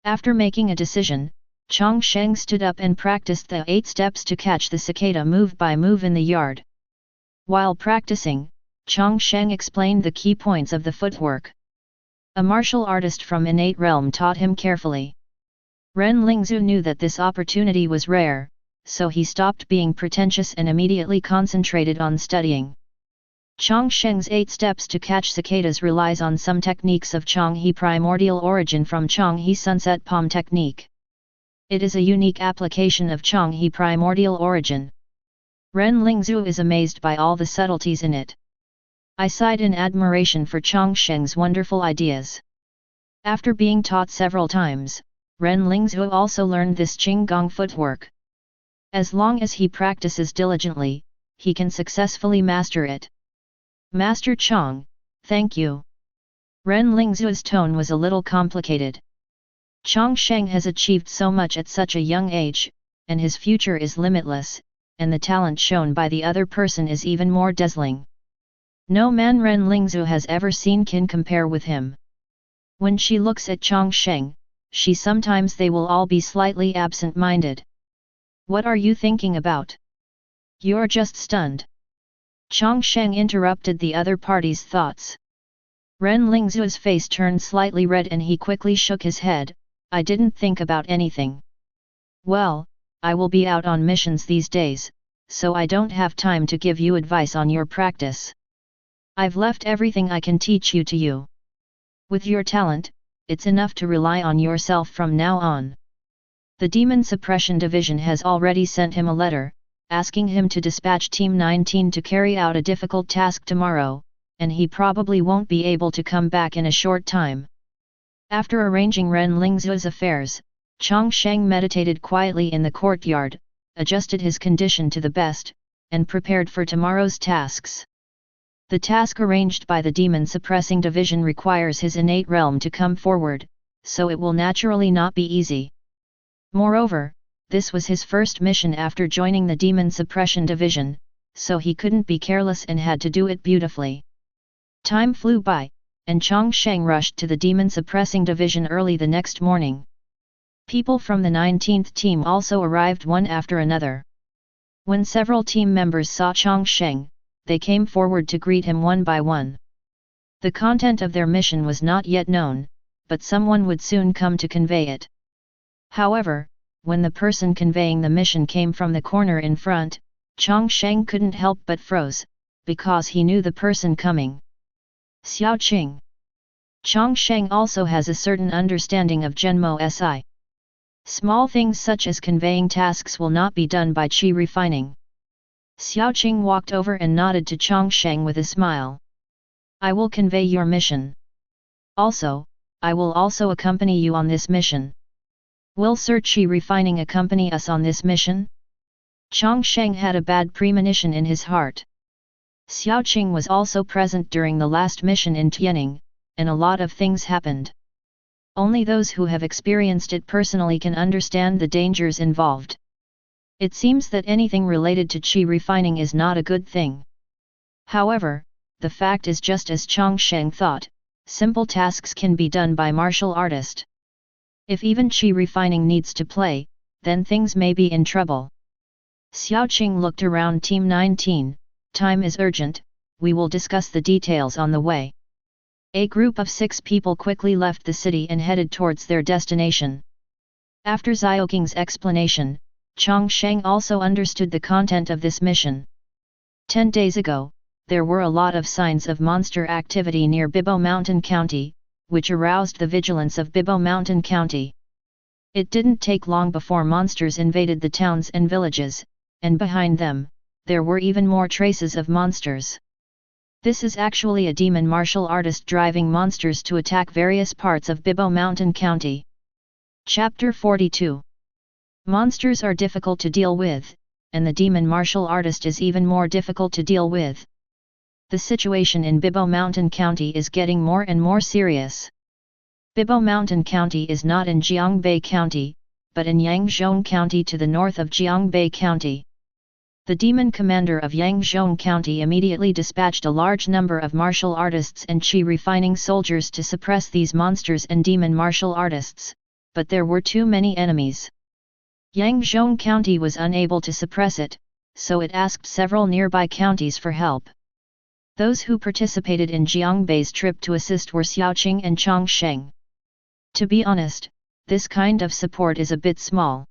[SPEAKER 1] After making a decision, Chang Sheng stood up and practiced the 8 steps to catch the cicada move by move in the yard. While practicing, Chang Sheng explained the key points of the footwork. A martial artist from innate realm taught him carefully. Ren Lingzu knew that this opportunity was rare, so he stopped being pretentious and immediately concentrated on studying. Chang Sheng's 8 steps to catch cicadas relies on some techniques of Changhe primordial origin from Changhe sunset palm technique. It is a unique application of Changhe primordial origin. Ren Lingzhu is amazed by all the subtleties in it. I sighed in admiration for Chang Sheng's wonderful ideas. After being taught several times, Ren Lingzhu also learned this Qingyun footwork. As long as he practices diligently, he can successfully master it. Master Chang, thank you. Ren Lingzhu's tone was a little complicated. Chang Sheng has achieved so much at such a young age, and his future is limitless, and the talent shown by the other person is even more dazzling. No man Ren Lingzhu has ever seen can compare with him. When she looks at Chang Sheng, sometimes they will all be slightly absent-minded. What are you thinking about? You're just stunned. Chang Sheng interrupted the other party's thoughts. Ren Lingzhu's face turned slightly red and he quickly shook his head. I didn't think about anything. Well, I will be out on missions these days, so I don't have time to give you advice on your practice. I've left everything I can teach you to you. With your talent, it's enough to rely on yourself from now on. The Demon Suppression Division has already sent him a letter, asking him to dispatch Team 19 to carry out a difficult task tomorrow, and he probably won't be able to come back in a short time. After arranging Ren Lingzhu's affairs, Chang Sheng meditated quietly in the courtyard, adjusted his condition to the best, and prepared for tomorrow's tasks. The task arranged by the Demon Suppressing Division requires his innate realm to come forward, so it will naturally not be easy. Moreover, this was his first mission after joining the Demon Suppression Division, so he couldn't be careless and had to do it beautifully. Time flew by, and Chang Sheng rushed to the Demon Suppressing Division early the next morning. People from the 19th team also arrived one after another. When several team members saw Chang Sheng, they came forward to greet him one by one. The content of their mission was not yet known, but someone would soon come to convey it. However, when the person conveying the mission came from the corner in front, Chang Sheng couldn't help but froze, because he knew the person coming. Xiao Qing. Chang Sheng also has a certain understanding of Zhenmo Si. Small things such as conveying tasks will not be done by qi refining. Xiao Qing walked over and nodded to Chang Sheng with a smile. I will convey your mission. Also, I will also accompany you on this mission. Will Sir Qi refining accompany us on this mission? Chang Sheng had a bad premonition in his heart. Xiao Qing was also present during the last mission in Tianning, and a lot of things happened. Only those who have experienced it personally can understand the dangers involved. It seems that anything related to qi refining is not a good thing. However, the fact is just as Chang Sheng thought, simple tasks can be done by martial artist. If even qi refining needs to play, then things may be in trouble. Xiao Qing looked around Team 19, time is urgent, we will discuss the details on the way. A group of 6 people quickly left the city and headed towards their destination. After Xiaoqing's explanation, Chang Sheng also understood the content of this mission. 10 days ago, there were a lot of signs of monster activity near Bibo Mountain County, which aroused the vigilance of Bibo Mountain County. It didn't take long before monsters invaded the towns and villages, and behind them, there were even more traces of monsters. This is actually a demon martial artist driving monsters to attack various parts of Bibo Mountain County. Chapter 42. Monsters are difficult to deal with, and the demon martial artist is even more difficult to deal with. The situation in Bibo Mountain County is getting more and more serious. Bibo Mountain County is not in Jiangbei County, but in Yangzhong County to the north of Jiangbei County. The demon commander of Yangzhong County immediately dispatched a large number of martial artists and qi refining soldiers to suppress these monsters and demon martial artists, but there were too many enemies. Yangzhong County was unable to suppress it, so it asked several nearby counties for help. Those who participated in Jiangbei's trip to assist were Xiaoqing and Chang Sheng. To be honest, this kind of support is a bit small.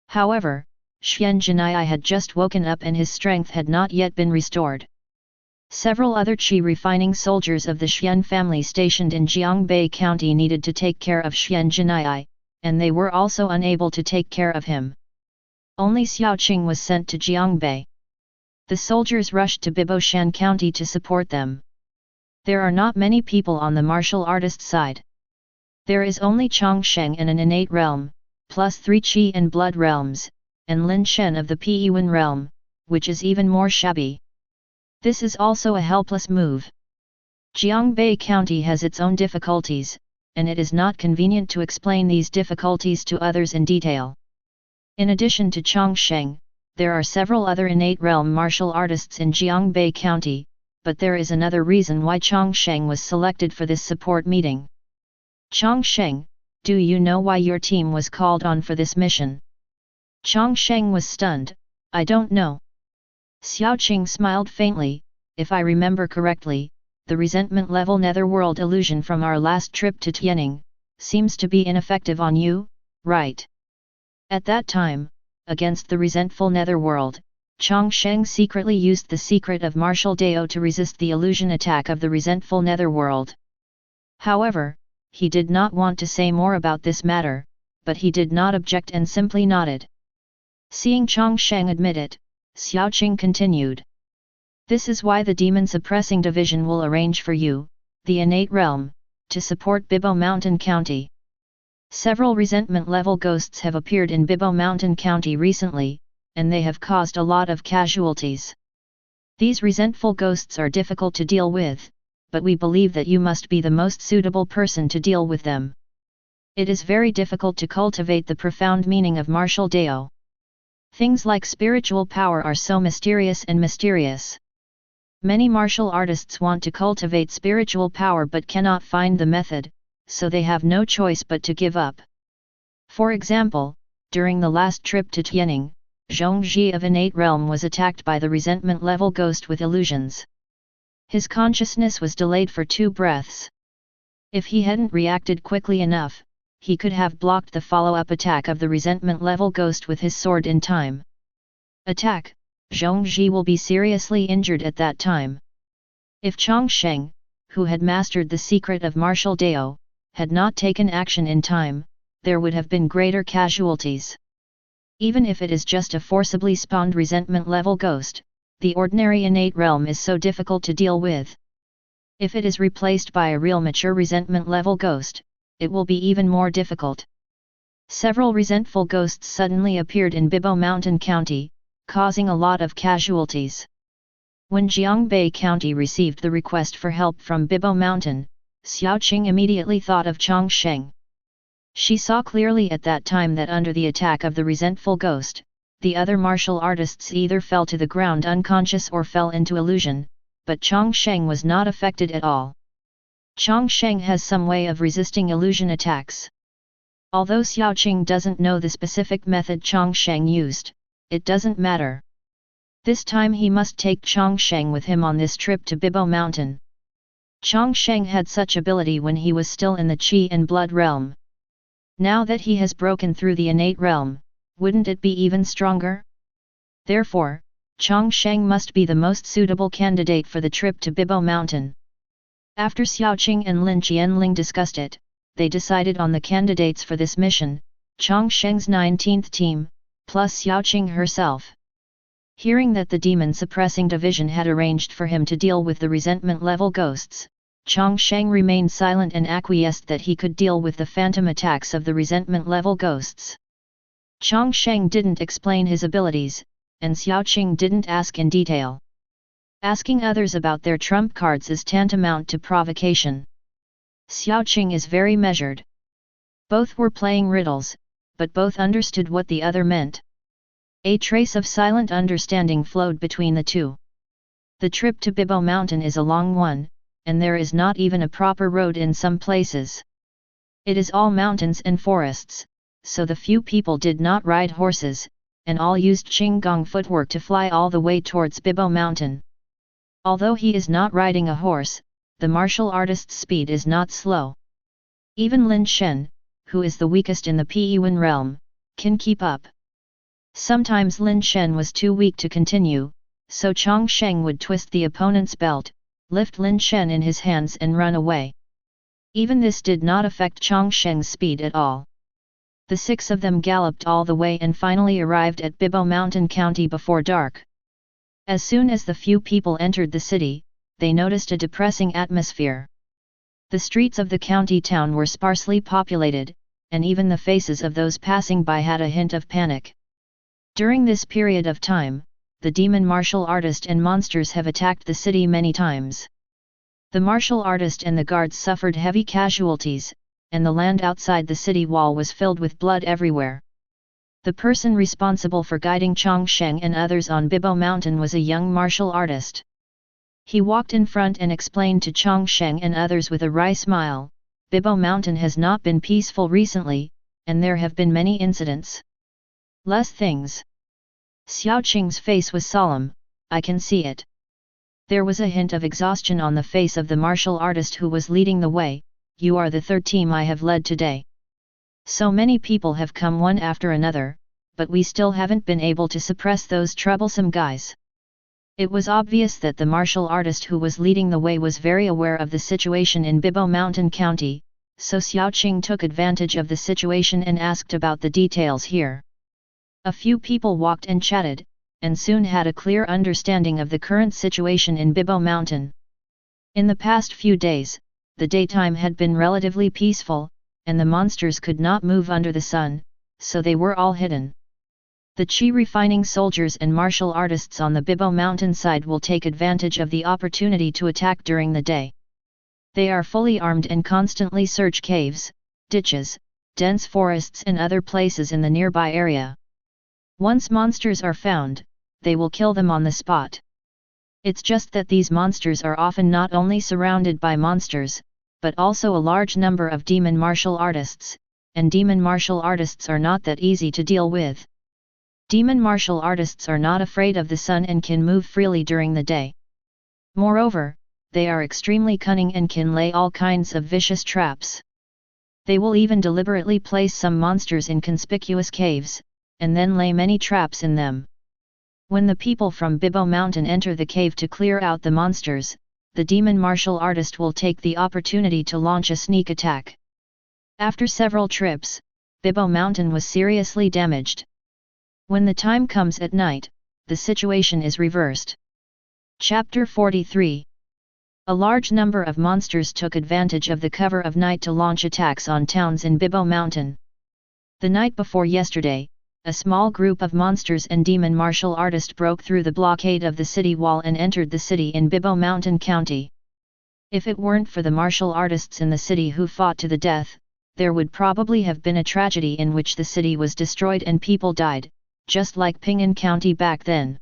[SPEAKER 1] However, Xian Jinai had just woken up and his strength had not yet been restored. Several other Qi refining soldiers of the Xian family stationed in Jiangbei County needed to take care of Xian Jinai, and they were also unable to take care of him. Only Xiaoqing was sent to Jiangbei. The soldiers rushed to Biboshan County to support them. There are not many people on the martial artist side. There is only Chang Sheng in an innate realm, plus 3 Qi and blood realms, and Lin Shen of the Peyuan realm, which is even more shabby. This is also a helpless move. Jiangbei County has its own difficulties, and it is not convenient to explain these difficulties to others in detail. In addition to Chang Sheng, there are several other innate realm martial artists in Jiangbei County, but there is another reason why Chang Sheng was selected for this support meeting. Chang Sheng, do you know why your team was called on for this mission? Chang Sheng was stunned. I don't know. Xiaoqing smiled faintly. If I remember correctly, the resentment level netherworld illusion from our last trip to Tianning seems to be ineffective on you, right? At that time, against the resentful netherworld, Chang Sheng secretly used the secret of martial Dao to resist the illusion attack of the resentful netherworld. However, he did not want to say more about this matter, but he did not object and simply nodded. Seeing Chang Sheng admit it, Xiaoqing continued. This is why the Demon Suppressing Division will arrange for you, the innate realm, to support Bibo Mountain County. Several resentment level ghosts have appeared in Bibo Mountain County recently, and they have caused a lot of casualties. These resentful ghosts are difficult to deal with, but we believe that you must be the most suitable person to deal with them. It is very difficult to cultivate the profound meaning of martial Dao. Things like spiritual power are so mysterious and mysterious. Many martial artists want to cultivate spiritual power but cannot find the method, so they have no choice but to give up. For example, during the last trip to Tianning, Zhongji of Innate Realm was attacked by the resentment level ghost with illusions. His consciousness was delayed for 2 breaths. If he hadn't reacted quickly enough, he could have blocked the follow-up attack of the resentment level ghost with his sword in time. Attack, Zhongji will be seriously injured at that time. If Chang Sheng, who had mastered the secret of martial Dao, had not taken action in time, there would have been greater casualties. Even if it is just a forcibly spawned resentment level ghost, the ordinary innate realm is so difficult to deal with. If it is replaced by a real mature resentment level ghost, it will be even more difficult. Several resentful ghosts suddenly appeared in Bibo Mountain County, causing a lot of casualties. When Jiangbei County received the request for help from Bibo Mountain, Xiaoqing immediately thought of Chang Sheng. She saw clearly at that time that under the attack of the resentful ghost, the other martial artists either fell to the ground unconscious or fell into illusion, but Chang Sheng was not affected at all. Chang Sheng has some way of resisting illusion attacks. Although Xiaoqing doesn't know the specific method Chang Sheng used, it doesn't matter. This time he must take Chang Sheng with him on this trip to Bibo Mountain. Chang Sheng had such ability when he was still in the Qi and blood realm. Now that he has broken through the innate realm, wouldn't it be even stronger? Therefore, Chang Sheng must be the most suitable candidate for the trip to Bibo Mountain. After Xiaoqing and Lin Qianling discussed it, they decided on the candidates for this mission, Chang Sheng's 19th team, plus Xiaoqing herself. Hearing that the Demon Suppressing Division had arranged for him to deal with the resentment level ghosts, Chang Sheng remained silent and acquiesced that he could deal with the phantom attacks of the resentment level ghosts. Chang Sheng didn't explain his abilities, and Xiaoqing didn't ask in detail. Asking others about their trump cards is tantamount to provocation. Xiaoqing is very measured. Both were playing riddles, but both understood what the other meant. A trace of silent understanding flowed between the two. The trip to Bibo Mountain is a long one, and there is not even a proper road in some places. It is all mountains and forests, so the few people did not ride horses, and all used Qingyun footwork to fly all the way towards Bibo Mountain. Although he is not riding a horse, the martial artist's speed is not slow. Even Lin Shen, who is the weakest in the Peyuan realm, can keep up. Sometimes Lin Shen was too weak to continue, so Chang Sheng would twist the opponent's belt, lift Lin Shen in his hands and run away. Even this did not affect Chang Sheng's speed at all. The six of them galloped all the way and finally arrived at Bibo Mountain County before dark. As soon as the few people entered the city, they noticed a depressing atmosphere. The streets of the county town were sparsely populated, and even the faces of those passing by had a hint of panic. During this period of time, the demon martial artist and monsters have attacked the city many times. The martial artist and the guards suffered heavy casualties, and the land outside the city wall was filled with blood everywhere. The person responsible for guiding Chang Sheng and others on Bibo Mountain was a young martial artist. He walked in front and explained to Chang Sheng and others with a wry smile, "Bibo Mountain has not been peaceful recently, and there have been many incidents. Less things." Xiao Qing's face was solemn, "I can see it." There was a hint of exhaustion on the face of the martial artist who was leading the way. "You are the third team I have led today. So many people have come one after another, but we still haven't been able to suppress those troublesome guys." It was obvious that the martial artist who was leading the way was very aware of the situation in Bibo Mountain County, so Xiao Qing took advantage of the situation and asked about the details here. A few people walked and chatted, and soon had a clear understanding of the current situation in Bibo Mountain. In the past few days, the daytime had been relatively peaceful, and the monsters could not move under the sun, so they were all hidden. The Qi refining soldiers and martial artists on the Bibo Mountain side will take advantage of the opportunity to attack during the day. They are fully armed and constantly search caves, ditches, dense forests and other places in the nearby area. Once monsters are found, they will kill them on the spot. It's just that these monsters are often not only surrounded by monsters, but also a large number of demon martial artists, and demon martial artists are not that easy to deal with. Demon martial artists are not afraid of the sun and can move freely during the day. Moreover, they are extremely cunning and can lay all kinds of vicious traps. They will even deliberately place some monsters in conspicuous caves, and then lay many traps in them. When the people from Bibo Mountain enter the cave to clear out the monsters, the demon martial artist will take the opportunity to launch a sneak attack. After several trips, Bibo Mountain was seriously damaged. When the time comes at night, the situation is reversed. Chapter 43. A large number of monsters took advantage of the cover of night to launch attacks on towns in Bibo Mountain. The night before yesterday, a small group of monsters and demon martial artists broke through the blockade of the city wall and entered the city in Bibo Mountain County. If it weren't for the martial artists in the city who fought to the death, there would probably have been a tragedy in which the city was destroyed and people died, just like Qingyun County back then.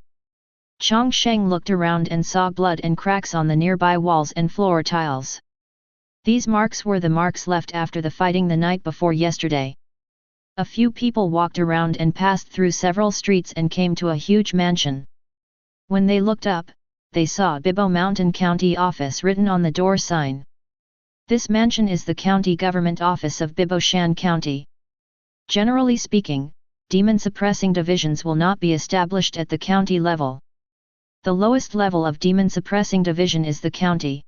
[SPEAKER 1] Chang Sheng looked around and saw blood and cracks on the nearby walls and floor tiles. These marks were the marks left after the fighting the night before yesterday. A few people walked around and passed through several streets and came to a huge mansion. When they looked up, they saw Bibo Mountain County Office written on the door sign. This mansion is the county government office of Bibo Shan County. Generally speaking, demon suppressing divisions will not be established at the county level. The lowest level of demon suppressing division is the county.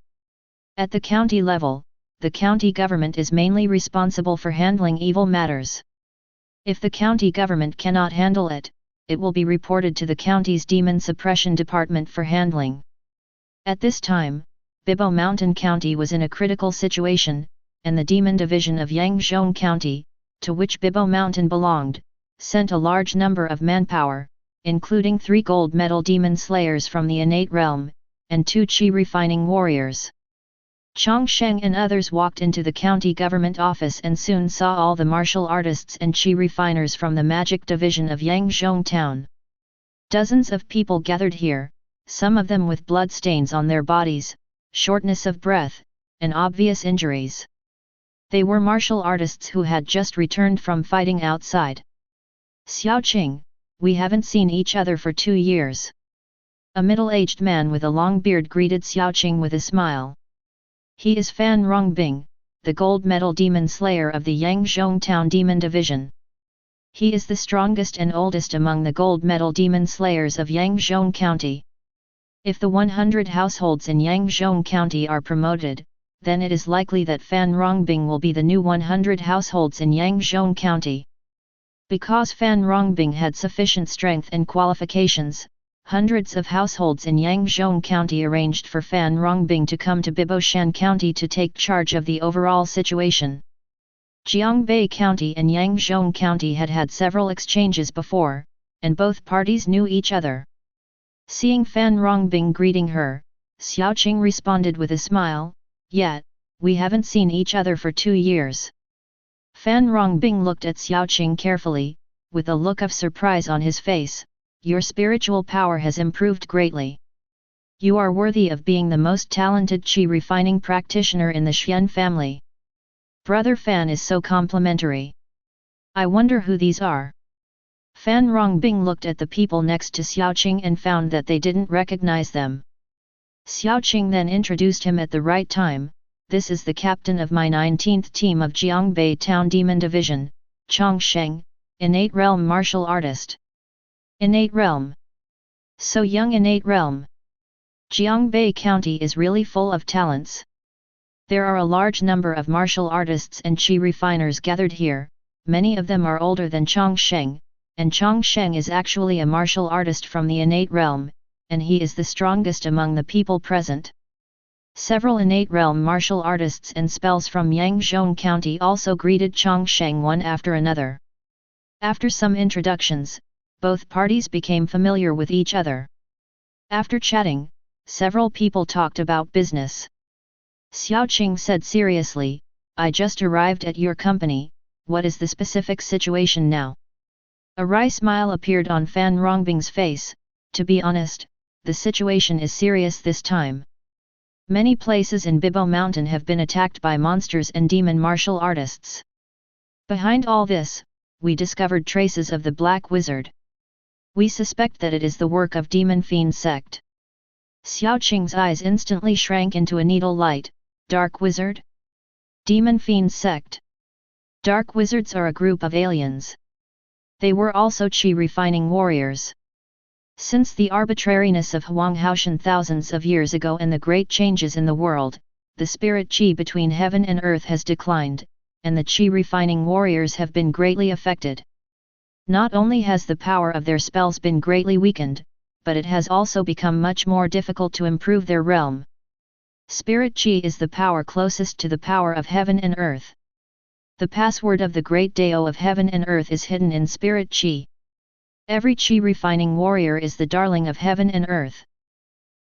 [SPEAKER 1] At the county level, the county government is mainly responsible for handling evil matters. If the county government cannot handle it, it will be reported to the county's demon suppression department for handling. At this time, Bibo Mountain County was in a critical situation, and the demon division of Yangzhou County, to which Bibo Mountain belonged, sent a large number of manpower, including 3 gold medal demon slayers from the innate realm, and 2 Qi refining warriors. Chang Sheng and others walked into the county government office and soon saw all the martial artists and Qi refiners from the magic division of Yangzhou town. Dozens of people gathered here, some of them with blood stains on their bodies, shortness of breath, and obvious injuries. They were martial artists who had just returned from fighting outside. "Xiao Qing, we haven't seen each other for 2 years." A middle-aged man with a long beard greeted Xiao Qing with a smile. He is Fan Rongbing, the gold medal demon slayer of the Yangzhou town demon division. He is the strongest and oldest among the gold medal demon slayers of Yangzhou County. If the 100 households in Yangzhou County are promoted, then it is likely that Fan Rongbing will be the new 100 households in Yangzhou County. Because Fan Rongbing had sufficient strength and qualifications, hundreds of households in Yangzhou County arranged for Fan Rongbing to come to Biboshan County to take charge of the overall situation. Jiangbei County and Yangzhou County had had several exchanges before, and both parties knew each other. Seeing Fan Rongbing greeting her, Xiaoqing responded with a smile, "Yet, we haven't seen each other for 2 years." Fan Rongbing looked at Xiaoqing carefully, with a look of surprise on his face. "Your spiritual power has improved greatly. You are worthy of being the most talented qi refining practitioner in the Xian family. Brother Fan is so complimentary. I wonder who these are." Fan Rongbing looked at the people next to Xiaoqing and found that they didn't recognize them. Xiaoqing then introduced him at the right time. "This is the captain of my 19th team of Jiangbei Town Demon Division, Chang Sheng, innate realm martial artist." Innate realm. So young innate realm. Jiangbei County is really full of talents. There are a large number of martial artists and qi refiners gathered here, many of them are older than Chang Sheng, and Chang Sheng is actually a martial artist from the innate realm, and he is the strongest among the people present. Several innate realm martial artists and spells from Yangzhou County also greeted Chang Sheng one after another. After some introductions, both parties became familiar with each other. After chatting, several people talked about business. Xiaoqing said seriously, "I just arrived at your company, what is the specific situation now?" A wry smile appeared on Fan Rongbing's face. "To be honest, the situation is serious this time. Many places in Bibo Mountain have been attacked by monsters and demon martial artists. Behind all this, we discovered traces of the Black Wizard. We suspect that it is the work of Demon Fiend sect." Xiaoqing's eyes instantly shrank into a needle light. Dark Wizard? Demon Fiend sect. Dark Wizards are a group of aliens. They were also qi refining warriors. Since the arbitrariness of Huang Haoshan thousands of years ago and the great changes in the world, the spirit qi between heaven and earth has declined, and the qi refining warriors have been greatly affected. Not only has the power of their spells been greatly weakened, but it has also become much more difficult to improve their realm. Spirit qi is the power closest to the power of heaven and earth. The password of the great Dao of heaven and earth is hidden in spirit qi. Every qi refining warrior is the darling of heaven and earth.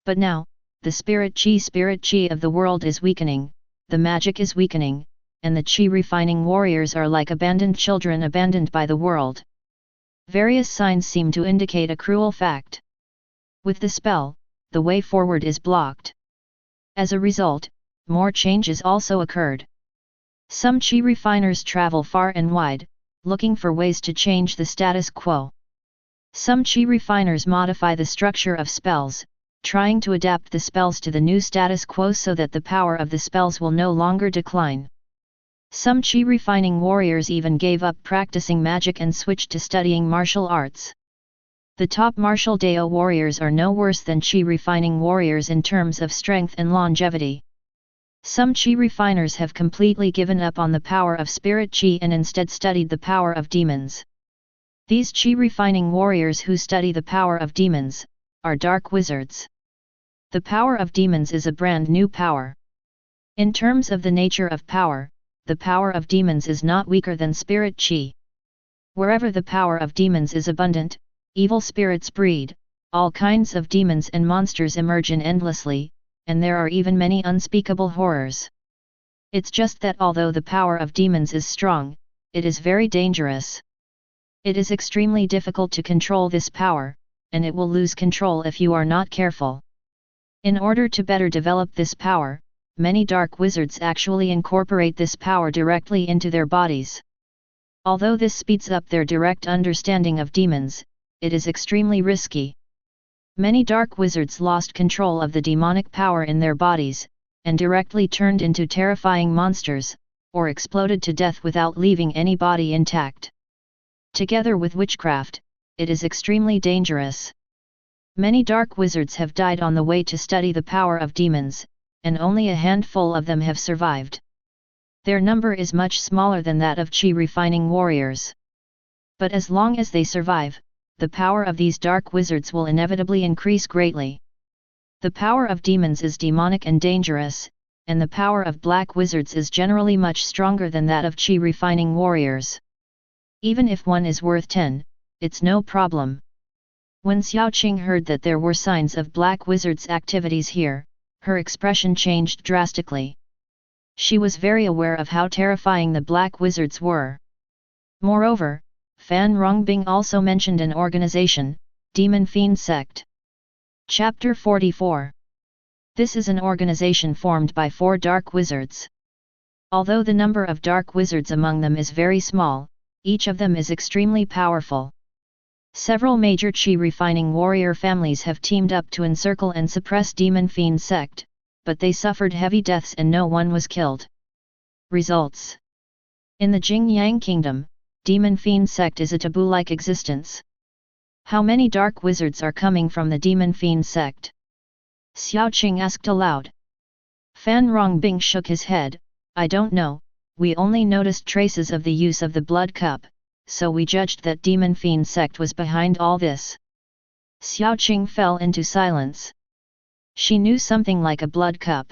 [SPEAKER 1] But now, the spirit qi of the world is weakening, the magic is weakening, and the qi refining warriors are like abandoned children abandoned by the world. Various signs seem to indicate a cruel fact. With the spell, the way forward is blocked. As a result, more changes also occurred. Some qi refiners travel far and wide, looking for ways to change the status quo. Some qi refiners modify the structure of spells, trying to adapt the spells to the new status quo so that the power of the spells will no longer decline. Some qi refining warriors even gave up practicing magic and switched to studying martial arts. The top martial Dao warriors are no worse than qi refining warriors in terms of strength and longevity. Some qi refiners have completely given up on the power of spirit qi and instead studied the power of demons. These qi refining warriors who study the power of demons are dark wizards. The power of demons is a brand new power. In terms of the nature of power, the power of demons is not weaker than spirit qi. Wherever the power of demons is abundant, evil spirits breed, all kinds of demons and monsters emerge endlessly, and there are even many unspeakable horrors. It's just that although the power of demons is strong, it is very dangerous. It is extremely difficult to control this power, and it will lose control if you are not careful. In order to better develop this power, many dark wizards actually incorporate this power directly into their bodies. Although this speeds up their direct understanding of demons, it is extremely risky. Many dark wizards lost control of the demonic power in their bodies, and directly turned into terrifying monsters, or exploded to death without leaving any body intact. Together with witchcraft, it is extremely dangerous. Many dark wizards have died on the way to study the power of demons, and only a handful of them have survived. Their number is much smaller than that of Qi refining warriors. But as long as they survive, the power of these dark wizards will inevitably increase greatly. The power of demons is demonic and dangerous, and the power of black wizards is generally much stronger than that of Qi refining warriors. Even if one is worth 10, it's no problem. When Xiaoqing heard that there were signs of black wizards' activities here, her expression changed drastically. She was very aware of how terrifying the black wizards were. Moreover, Fan Rongbing also mentioned an organization, Demon Fiend Sect. Chapter 44. This is an organization formed by 4 dark wizards. Although the number of dark wizards among them is very small, each of them is extremely powerful. Several major Qi refining warrior families have teamed up to encircle and suppress Demon Fiend Sect, but they suffered heavy deaths and no one was killed. Results. In the Qingyun Kingdom, Demon Fiend Sect is a taboo-like existence. How many dark wizards are coming from the Demon Fiend Sect? Xiaoqing asked aloud. Fan Rongbing shook his head. I don't know, we only noticed traces of the use of the blood cup, so we judged that Demon Fiend Sect was behind all this. Xiaoqing fell into silence. She knew something like a blood cup.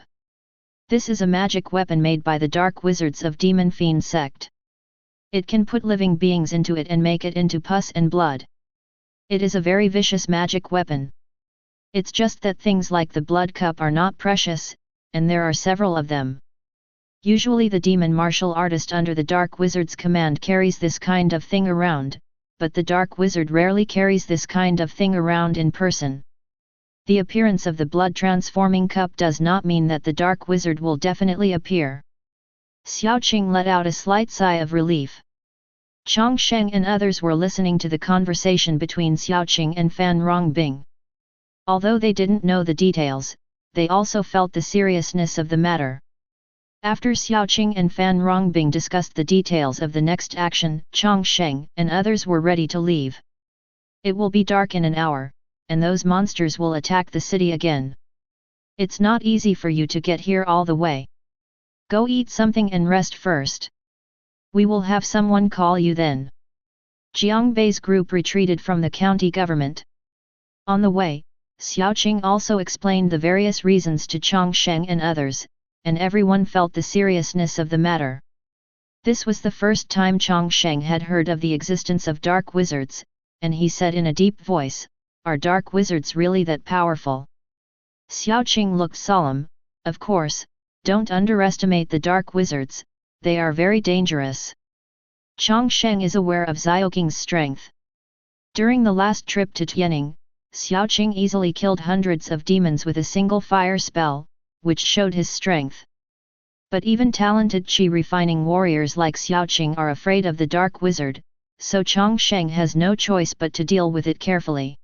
[SPEAKER 1] This is a magic weapon made by the dark wizards of Demon Fiend Sect. It can put living beings into it and make it into pus and blood. It is a very vicious magic weapon. It's just that things like the blood cup are not precious, and there are several of them. Usually the demon martial artist under the dark wizard's command carries this kind of thing around, but the dark wizard rarely carries this kind of thing around in person. The appearance of the blood transforming cup does not mean that the dark wizard will definitely appear. Xiaoqing let out a slight sigh of relief. Chang Sheng and others were listening to the conversation between Xiaoqing and Fan Rongbing. Although they didn't know the details, they also felt the seriousness of the matter. After Xiaoqing and Fan Rongbing discussed the details of the next action, Chang Sheng and others were ready to leave. It will be dark in an hour, and those monsters will attack the city again. It's not easy for you to get here all the way. Go eat something and rest first. We will have someone call you then. Jiang Bei's group retreated from the county government. On the way, Xiaoqing also explained the various reasons to Chang Sheng and others, and everyone felt the seriousness of the matter. This was the first time Chang Sheng had heard of the existence of dark wizards, and he said in a deep voice, "Are dark wizards really that powerful?" Xiaoqing looked solemn. Of course, don't underestimate the dark wizards, they are very dangerous. Chang Sheng is aware of Xiaoqing's strength. During the last trip to Tianning, Xiaoqing easily killed hundreds of demons with a single fire spell, which showed his strength. But even talented Qi refining warriors like Xiaoqing are afraid of the dark wizard, so Chang Sheng has no choice but to deal with it carefully.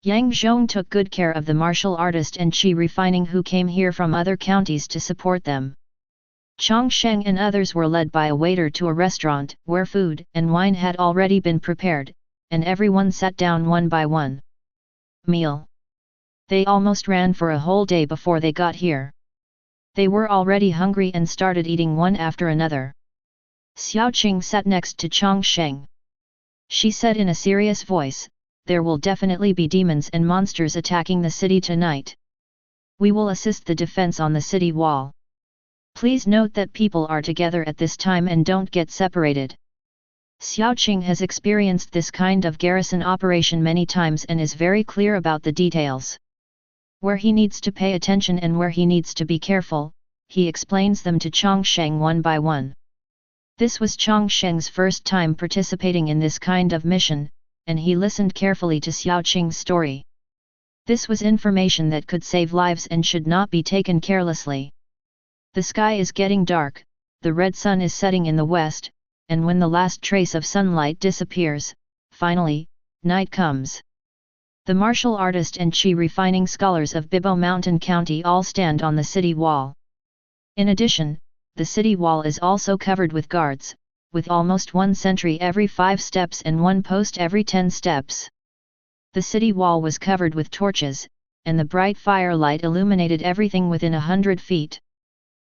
[SPEAKER 1] Yang Zhong took good care of the martial artist and Qi refining who came here from other counties to support them. Chang Sheng and others were led by a waiter to a restaurant where food and wine had already been prepared, and everyone sat down one by one. Meal. They almost ran for a whole day before they got here. They were already hungry and started eating one after another. Xiaoqing sat next to Chang Sheng. She said in a serious voice, "There will definitely be demons and monsters attacking the city tonight. We will assist the defense on the city wall. Please note that people are together at this time and don't get separated." Xiaoqing has experienced this kind of garrison operation many times and is very clear about the details. Where he needs to pay attention and where he needs to be careful, he explains them to Chang Sheng one by one. This was Chang Sheng's first time participating in this kind of mission, and he listened carefully to Xiaoqing's story. This was information that could save lives and should not be taken carelessly. The sky is getting dark, the red sun is setting in the west, and when the last trace of sunlight disappears, finally, night comes. The martial artist and Qi refining scholars of Bibo Mountain County all stand on the city wall. In addition, the city wall is also covered with guards, with almost one sentry every 5 steps and one post every 10 steps. The city wall was covered with torches, and the bright firelight illuminated everything within 100 feet.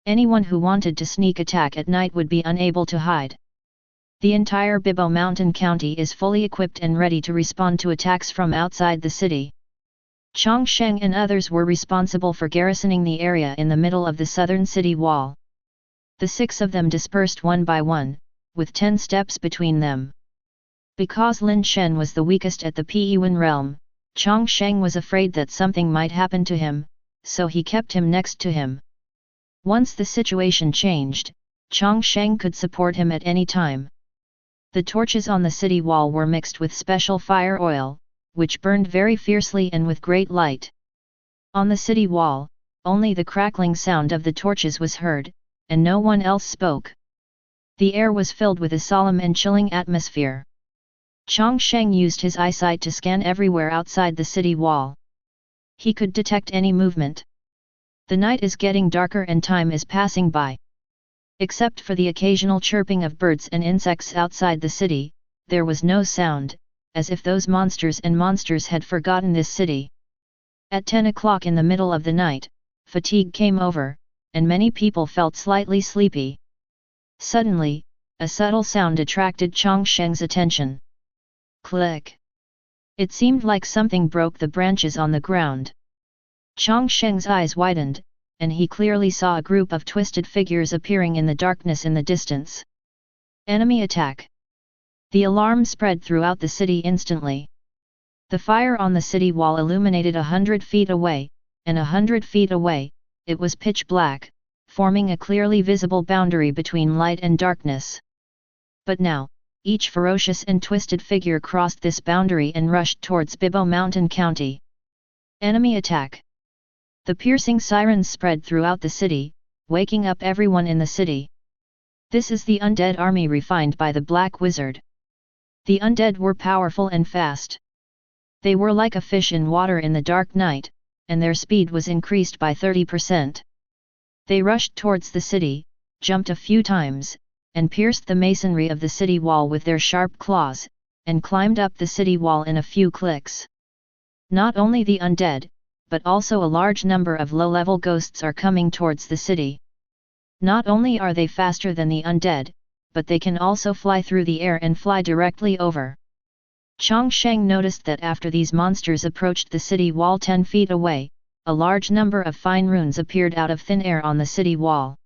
[SPEAKER 1] Anyone who wanted to sneak attack at night would be unable to hide. The entire Bibo Mountain County is fully equipped and ready to respond to attacks from outside the city. Chang Sheng and others were responsible for garrisoning the area in the middle of the southern city wall. The 6 of them dispersed one by one, with 10 steps between them. Because Lin Shen was the weakest at the Qingyun realm, Chang Sheng was afraid that something might happen to him, so he kept him next to him. Once the situation changed, Chang Sheng could support him at any time. The torches on the city wall were mixed with special fire oil, which burned very fiercely and with great light. On the city wall, only the crackling sound of the torches was heard, and no one else spoke. The air was filled with a solemn and chilling atmosphere. Chang Sheng used his eyesight to scan everywhere outside the city wall. He could detect any movement. The night is getting darker and time is passing by. Except for the occasional chirping of birds and insects outside the city, there was no sound, as if those monsters had forgotten this city. At 10 o'clock in the middle of the night, fatigue came over, and many people felt slightly sleepy. Suddenly, a subtle sound attracted Chang Sheng's attention. Click! It seemed like something broke the branches on the ground. Chang Sheng's eyes widened, and he clearly saw a group of twisted figures appearing in the darkness in the distance. Enemy attack! The alarm spread throughout the city instantly. The fire on the city wall illuminated 100 feet away, and 100 feet away, it was pitch black, forming a clearly visible boundary between light and darkness. But now, each ferocious and twisted figure crossed this boundary and rushed towards Bibo Mountain County. Enemy attack! The piercing sirens spread throughout the city, waking up everyone in the city. This is the undead army refined by the Black Wizard. The undead were powerful and fast. They were like a fish in water in the dark night, and their speed was increased by 30%. They rushed towards the city, jumped a few times, and pierced the masonry of the city wall with their sharp claws, and climbed up the city wall in a few clicks. Not only the undead, but also a large number of low-level ghosts are coming towards the city. Not only are they faster than the undead, but they can also fly through the air and fly directly over. Chang Sheng noticed that after these monsters approached the city wall 10 feet away, a large number of fine runes appeared out of thin air on the city wall.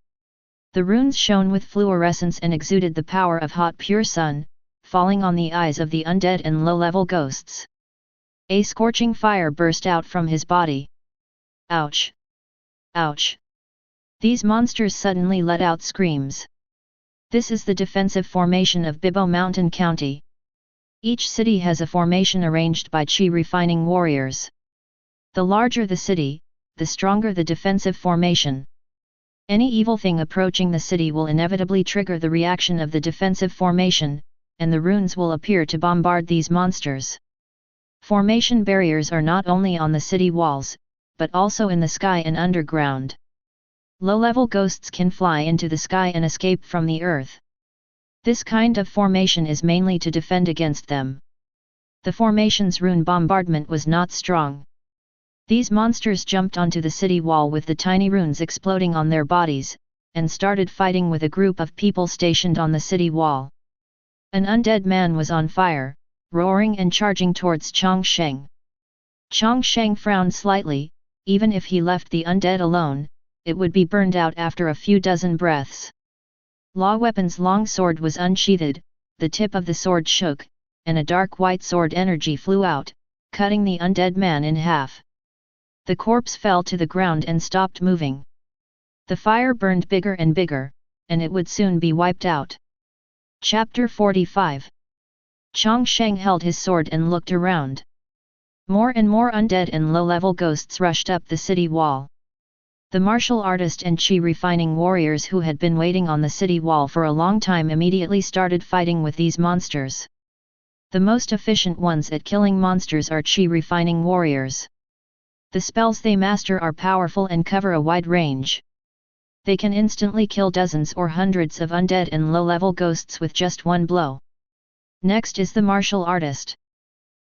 [SPEAKER 1] The runes shone with fluorescence and exuded the power of hot pure sun, falling on the eyes of the undead and low-level ghosts. A scorching fire burst out from his body. Ouch! Ouch! These monsters suddenly let out screams. This is the defensive formation of Bibo Mountain County. Each city has a formation arranged by Qi refining warriors. The larger the city, the stronger the defensive formation. Any evil thing approaching the city will inevitably trigger the reaction of the defensive formation, and the runes will appear to bombard these monsters. Formation barriers are not only on the city walls, but also in the sky and underground. Low-level ghosts can fly into the sky and escape from the earth. This kind of formation is mainly to defend against them. The formation's rune bombardment was not strong. These monsters jumped onto the city wall with the tiny runes exploding on their bodies, and started fighting with a group of people stationed on the city wall. An undead man was on fire, roaring and charging towards Chang Sheng. Chang Sheng frowned slightly. Even if he left the undead alone, it would be burned out after a few dozen breaths. Law Weapon's long sword was unsheathed, the tip of the sword shook, and a dark white sword energy flew out, cutting the undead man in half. The corpse fell to the ground and stopped moving. The fire burned bigger and bigger, and it would soon be wiped out. Chapter 45. Chang Sheng held his sword and looked around. More and more undead and low-level ghosts rushed up the city wall. The martial artist and Qi refining warriors who had been waiting on the city wall for a long time immediately started fighting with these monsters. The most efficient ones at killing monsters are Qi refining warriors. The spells they master are powerful and cover a wide range. They can instantly kill dozens or hundreds of undead and low-level ghosts with just one blow. Next is the martial artist.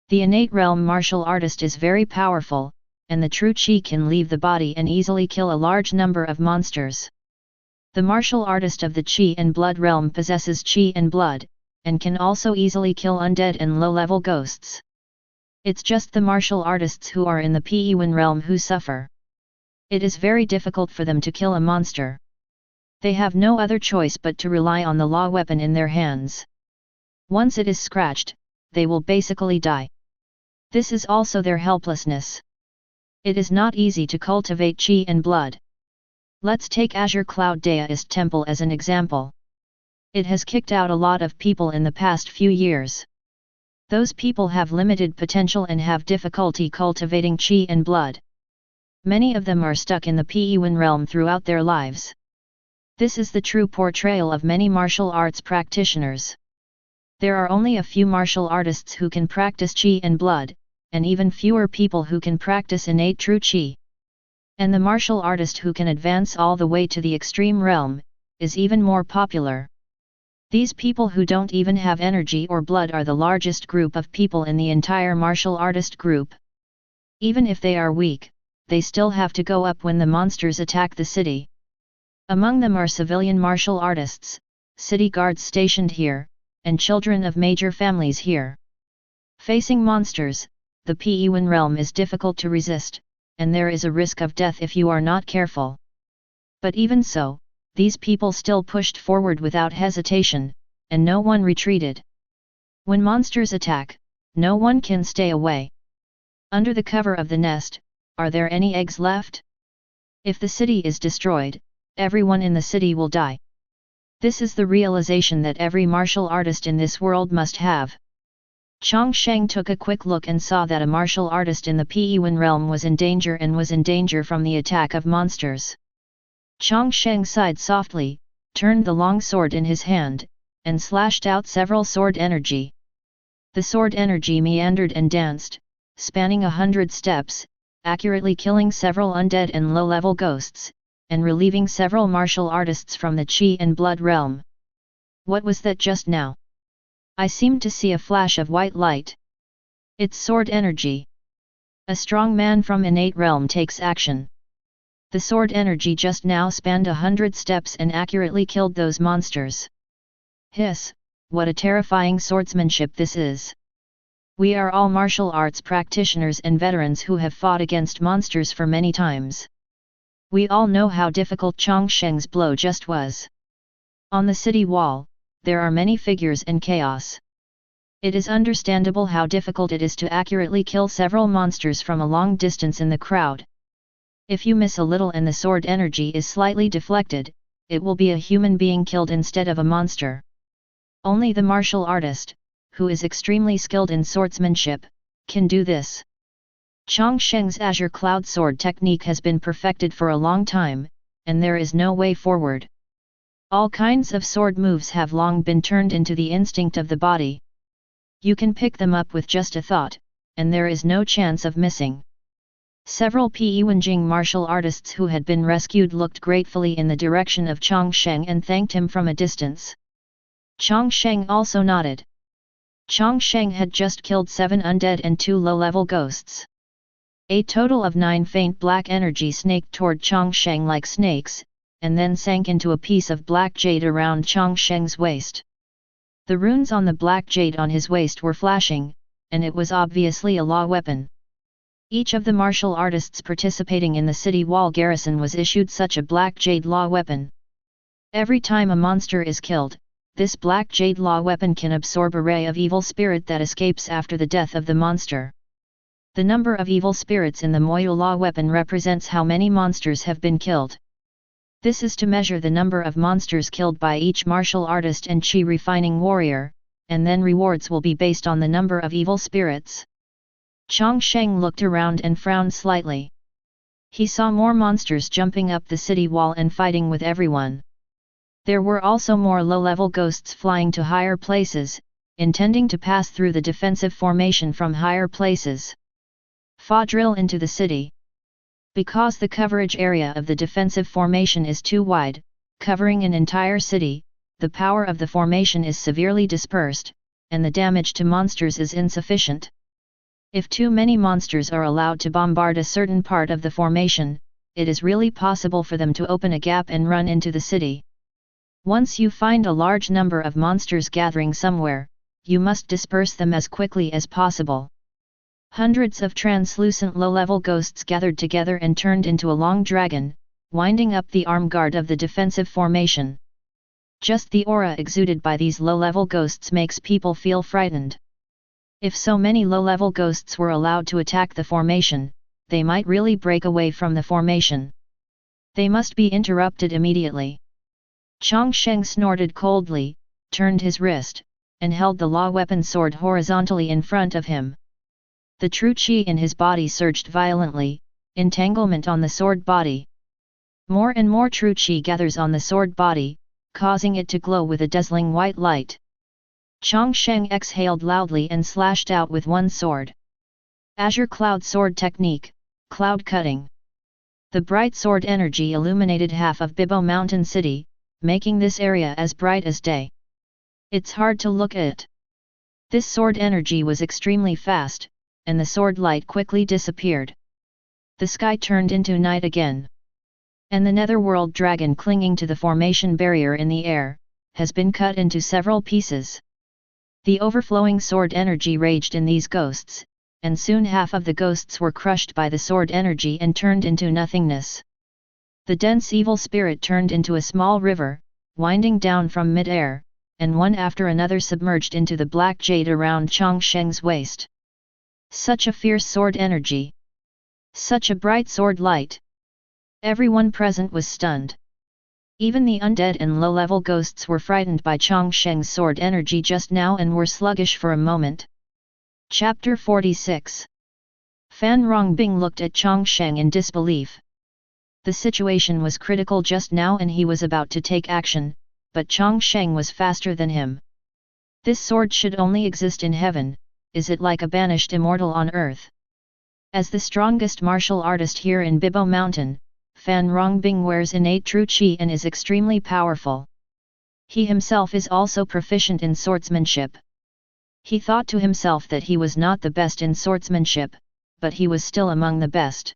[SPEAKER 1] The innate realm martial artist is very powerful, and the true Qi can leave the body and easily kill a large number of monsters. The martial artist of the Qi and blood realm possesses Qi and blood, and can also easily kill undead and low-level ghosts. It's just the martial artists who are in the Qingyun realm who suffer. It is very difficult for them to kill a monster. They have no other choice but to rely on the law weapon in their hands. Once it is scratched, they will basically die. This is also their helplessness. It is not easy to cultivate Qi and blood. Let's take Azure Cloud Daoist Temple as an example. It has kicked out a lot of people in the past few years. Those people have limited potential and have difficulty cultivating Qi and blood. Many of them are stuck in the Qingyun realm throughout their lives. This is the true portrayal of many martial arts practitioners. There are only a few martial artists who can practice Qi and blood, and even fewer people who can practice innate true Qi. And the martial artist who can advance all the way to the extreme realm, is even more popular. These people who don't even have energy or blood are the largest group of people in the entire martial artist group. Even if they are weak, they still have to go up when the monsters attack the city. Among them are civilian martial artists, city guards stationed here, and children of major families here. Facing monsters, the Qingyun realm is difficult to resist, and there is a risk of death if you are not careful. But even so, these people still pushed forward without hesitation, and no one retreated. When monsters attack, no one can stay away. Under the cover of the nest, are there any eggs left? If the city is destroyed, everyone in the city will die. This is the realization that every martial artist in this world must have. Chang Sheng took a quick look and saw that a martial artist in the Qingyun realm was in danger and was in danger from the attack of monsters. Chang Sheng sighed softly, turned the long sword in his hand, and slashed out several sword energy. The sword energy meandered and danced, spanning 100 steps, accurately killing several undead and low-level ghosts, and relieving several martial artists from the Qi and blood realm. What was that just now? I seemed to see a flash of white light. It's sword energy. A strong man from innate realm takes action. The sword energy just now spanned 100 steps and accurately killed those monsters. Hiss, what a terrifying swordsmanship this is. We are all martial arts practitioners and veterans who have fought against monsters for many times. We all know how difficult Chang Sheng's blow just was. On the city wall, there are many figures and chaos. It is understandable how difficult it is to accurately kill several monsters from a long distance in the crowd. If you miss a little and the sword energy is slightly deflected, it will be a human being killed instead of a monster. Only the martial artist, who is extremely skilled in swordsmanship, can do this. Chang Sheng's Azure Cloud Sword technique has been perfected for a long time, and there is no way forward. All kinds of sword moves have long been turned into the instinct of the body. You can pick them up with just a thought, and there is no chance of missing. Several Qingyun martial artists who had been rescued looked gratefully in the direction of Chang Sheng and thanked him from a distance. Chang Sheng also nodded. Chang Sheng had just killed 7 undead and 2 low-level ghosts. A total of 9 faint black energy snaked toward Chang Sheng like snakes, and then sank into a piece of black jade around Chang Sheng's waist. The runes on the black jade on his waist were flashing, and it was obviously a law weapon. Each of the martial artists participating in the city wall garrison was issued such a black jade law weapon. Every time a monster is killed, this black jade law weapon can absorb a ray of evil spirit that escapes after the death of the monster. The number of evil spirits in the Moyu law weapon represents how many monsters have been killed. This is to measure the number of monsters killed by each martial artist and Qi refining warrior, and then rewards will be based on the number of evil spirits. Chang Sheng looked around and frowned slightly. He saw more monsters jumping up the city wall and fighting with everyone. There were also more low-level ghosts flying to higher places, intending to pass through the defensive formation from higher places. Drill into the city. Because the coverage area of the defensive formation is too wide, covering an entire city, the power of the formation is severely dispersed, and the damage to monsters is insufficient. If too many monsters are allowed to bombard a certain part of the formation, it is really possible for them to open a gap and run into the city. Once you find a large number of monsters gathering somewhere, you must disperse them as quickly as possible. Hundreds of translucent low-level ghosts gathered together and turned into a long dragon, winding up the arm guard of the defensive formation. Just the aura exuded by these low-level ghosts makes people feel frightened. If so many low-level ghosts were allowed to attack the formation, they might really break away from the formation. They must be interrupted immediately. Chang Sheng snorted coldly, turned his wrist, and held the law weapon sword horizontally in front of him. The true qi in his body surged violently, entanglement on the sword body. More and more true qi gathers on the sword body, causing it to glow with a dazzling white light. Chang Sheng exhaled loudly and slashed out with one sword. Azure Cloud Sword Technique, Cloud Cutting. The bright sword energy illuminated half of Bibo Mountain City, making this area as bright as day. It's hard to look at. This sword energy was extremely fast, and the sword light quickly disappeared. The sky turned into night again. And the netherworld dragon clinging to the formation barrier in the air, has been cut into several pieces. The overflowing sword energy raged in these ghosts, and soon half of the ghosts were crushed by the sword energy and turned into nothingness. The dense evil spirit turned into a small river, winding down from mid-air, and one after another submerged into the black jade around Chang Sheng's waist. Such a fierce sword energy! Such a bright sword light! Everyone present was stunned. Even the undead and low-level ghosts were frightened by Chang Sheng's sword energy just now and were sluggish for a moment. Chapter 46. Fan Rongbing looked at Chang Sheng in disbelief. The situation was critical just now and he was about to take action, but Chang Sheng was faster than him. This sword should only exist in heaven, is it like a banished immortal on earth? As the strongest martial artist here in Bibo Mountain, Fan Rongbing wears innate true qi and is extremely powerful. He himself is also proficient in swordsmanship. He thought to himself that he was not the best in swordsmanship, but he was still among the best.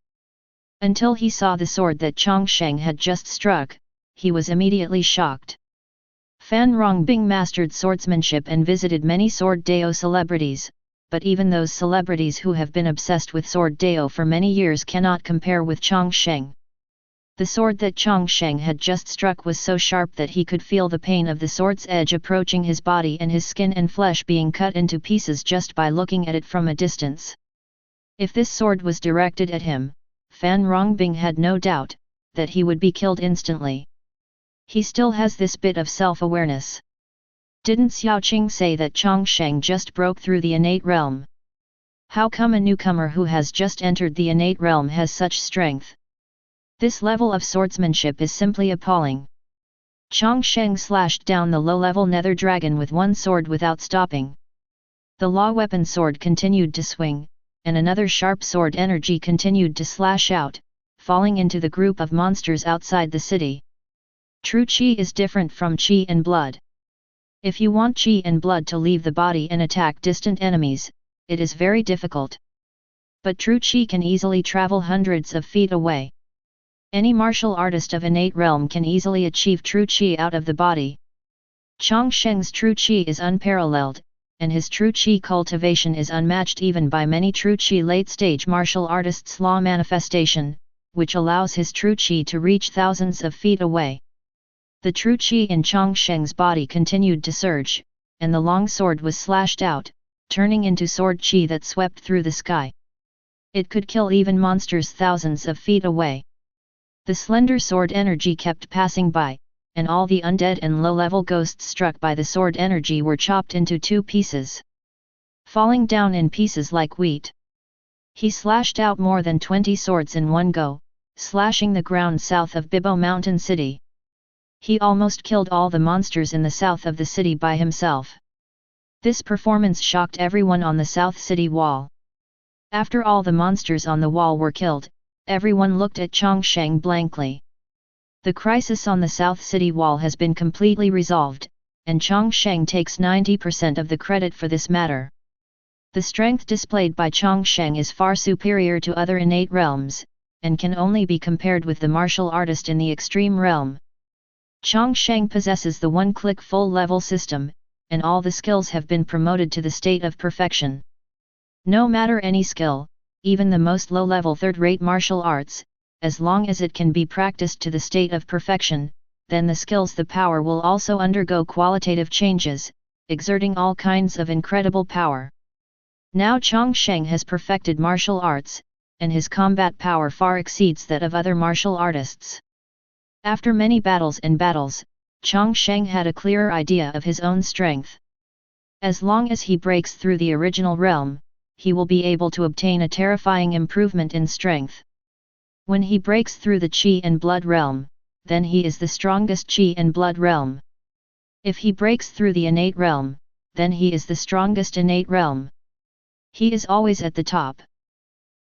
[SPEAKER 1] Until he saw the sword that Chang Sheng had just struck, he was immediately shocked. Fan Rongbing mastered swordsmanship and visited many sword Dao celebrities, but even those celebrities who have been obsessed with sword Dao for many years cannot compare with Chang Sheng. The sword that Chang Sheng had just struck was so sharp that he could feel the pain of the sword's edge approaching his body and his skin and flesh being cut into pieces just by looking at it from a distance. If this sword was directed at him, Fan Rongbing had no doubt that he would be killed instantly. He still has this bit of self-awareness. Didn't Xiaoqing say that Chang Sheng just broke through the innate realm? How come a newcomer who has just entered the innate realm has such strength? This level of swordsmanship is simply appalling. Chang Sheng slashed down the low-level nether dragon with one sword without stopping. The law weapon sword continued to swing, and another sharp sword energy continued to slash out, falling into the group of monsters outside the city. True qi is different from qi and blood. If you want qi and blood to leave the body and attack distant enemies, it is very difficult. But true qi can easily travel hundreds of feet away. Any martial artist of innate realm can easily achieve true qi out of the body. Chang Sheng's true qi is unparalleled, and his true qi cultivation is unmatched even by many true qi late-stage martial artists' law manifestation, which allows his true qi to reach thousands of feet away. The true qi in Chang Sheng's body continued to surge, and the long sword was slashed out, turning into sword qi that swept through the sky. It could kill even monsters thousands of feet away. The slender sword energy kept passing by, and all the undead and low-level ghosts struck by the sword energy were chopped into two pieces, falling down in pieces like wheat. He slashed out more than 20 swords in one go, slashing the ground south of Bibo Mountain City. He almost killed all the monsters in the south of the city by himself. This performance shocked everyone on the south city wall. After all the monsters on the wall were killed, everyone looked at Chang Sheng blankly. The crisis on the South City wall has been completely resolved, and Chang Sheng takes 90% of the credit for this matter. The strength displayed by Chang Sheng is far superior to other innate realms, and can only be compared with the martial artist in the extreme realm. Chang Sheng possesses the one-click full-level system, and all the skills have been promoted to the state of perfection. No matter any skill, even the most low-level third-rate martial arts, as long as it can be practiced to the state of perfection, then the power will also undergo qualitative changes, exerting all kinds of incredible power. Now Chang Sheng has perfected martial arts, and his combat power far exceeds that of other martial artists. After many battles, Chang Sheng had a clearer idea of his own strength. As long as he breaks through the original realm, he will be able to obtain a terrifying improvement in strength. When he breaks through the Qi and Blood realm, then he is the strongest Qi and Blood realm. If he breaks through the innate realm, then he is the strongest innate realm. He is always at the top.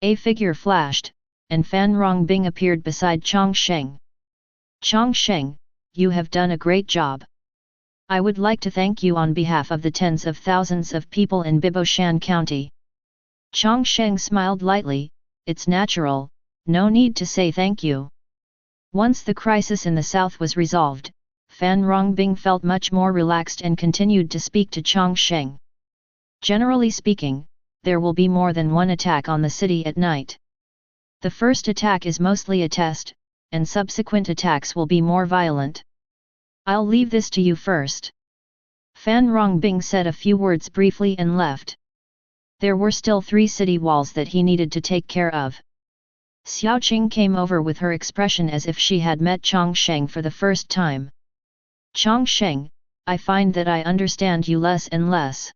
[SPEAKER 1] A figure flashed, and Fan Rongbing appeared beside Chang Sheng. Chang Sheng, you have done a great job. I would like to thank you on behalf of the tens of thousands of people in Biboshan County. Chang Sheng smiled lightly. It's natural, no need to say thank you. Once the crisis in the south was resolved, Fan Rongbing felt much more relaxed and continued to speak to Chang Sheng. Generally speaking, there will be more than one attack on the city at night. The first attack is mostly a test, and subsequent attacks will be more violent. I'll leave this to you first. Fan Rongbing said a few words briefly and left. There were still 3 city walls that he needed to take care of. Xiaoqing came over with her expression as if she had met Chang Sheng for the first time. Chang Sheng, I find that I understand you less and less.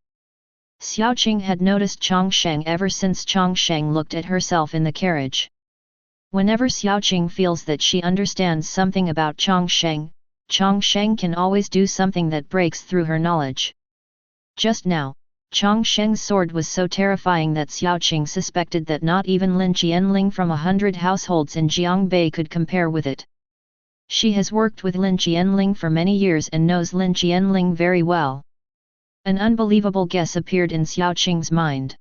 [SPEAKER 1] Xiaoqing had noticed Chang Sheng ever since Chang Sheng looked at herself in the carriage. Whenever Xiaoqing feels that she understands something about Chang Sheng can always do something that breaks through her knowledge. Just now, Chang Sheng's sword was so terrifying that Xiaoqing suspected that not even Lin Qianling from 100 households in Jiangbei could compare with it. She has worked with Lin Qianling for many years and knows Lin Qianling very well. An unbelievable guess appeared in Xiaoqing's mind.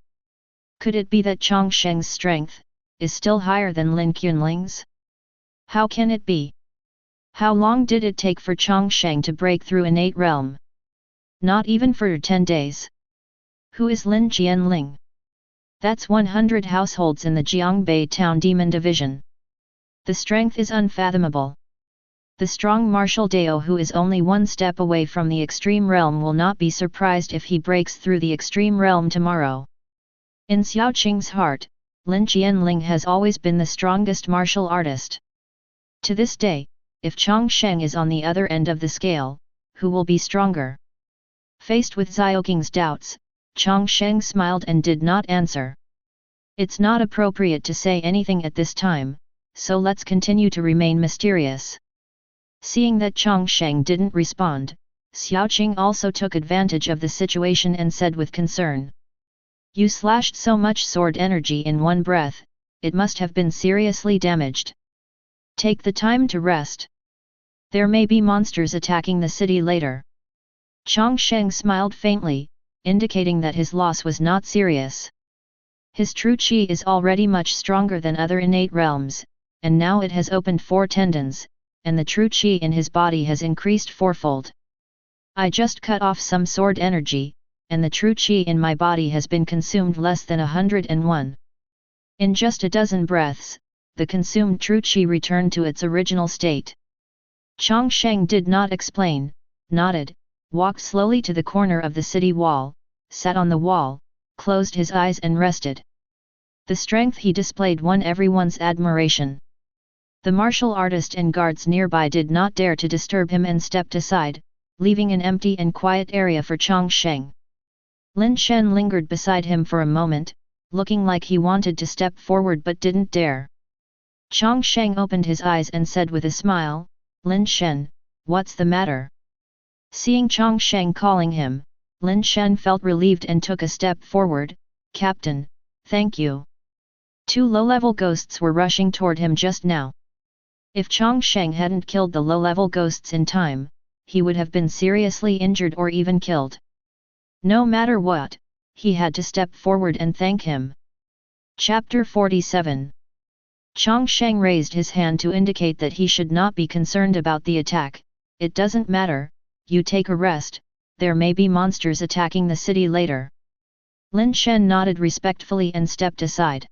[SPEAKER 1] Could it be that Chang Sheng's strength is still higher than Lin Qianling's? How can it be? How long did it take for Chang Sheng to break through innate realm? Not even for 10 days. Who is Lin Qianling? That's 100 households in the Jiangbei Town Demon Division. The strength is unfathomable. The strong martial Dao who is only one step away from the extreme realm will not be surprised if he breaks through the extreme realm tomorrow. In Xiaoqing's heart, Lin Qianling has always been the strongest martial artist. To this day, if Chang Sheng is on the other end of the scale, who will be stronger? Faced with Xiaoqing's doubts, Chang Sheng smiled and did not answer. It's not appropriate to say anything at this time, so let's continue to remain mysterious. Seeing that Chang Sheng didn't respond, Xiaoqing also took advantage of the situation and said with concern. You slashed so much sword energy in one breath, it must have been seriously damaged. Take the time to rest. There may be monsters attacking the city later. Chang Sheng smiled faintly, indicating that his loss was not serious. His true Qi is already much stronger than other innate realms, and now it has opened 4 tendons, and the true Qi in his body has increased 4-fold. I just cut off some sword energy, and the true Qi in my body has been consumed less than 101. In just a dozen breaths, the consumed true Qi returned to its original state. Chang Sheng did not explain, nodded, walked slowly to the corner of the city wall, sat on the wall, closed his eyes and rested. The strength he displayed won everyone's admiration. The martial artist and guards nearby did not dare to disturb him and stepped aside, leaving an empty and quiet area for Chang Sheng. Lin Shen lingered beside him for a moment, looking like he wanted to step forward but didn't dare. Chang Sheng opened his eyes and said with a smile, Lin Shen, what's the matter? Seeing Chang Sheng calling him, Lin Shen felt relieved and took a step forward. Captain, thank you. 2 low-level ghosts were rushing toward him just now. If Chang Sheng hadn't killed the low-level ghosts in time, he would have been seriously injured or even killed. No matter what, he had to step forward and thank him. Chapter 47. Chang Sheng raised his hand to indicate that he should not be concerned about the attack. It doesn't matter, you take a rest, there may be monsters attacking the city later. Lin Shen nodded respectfully and stepped aside.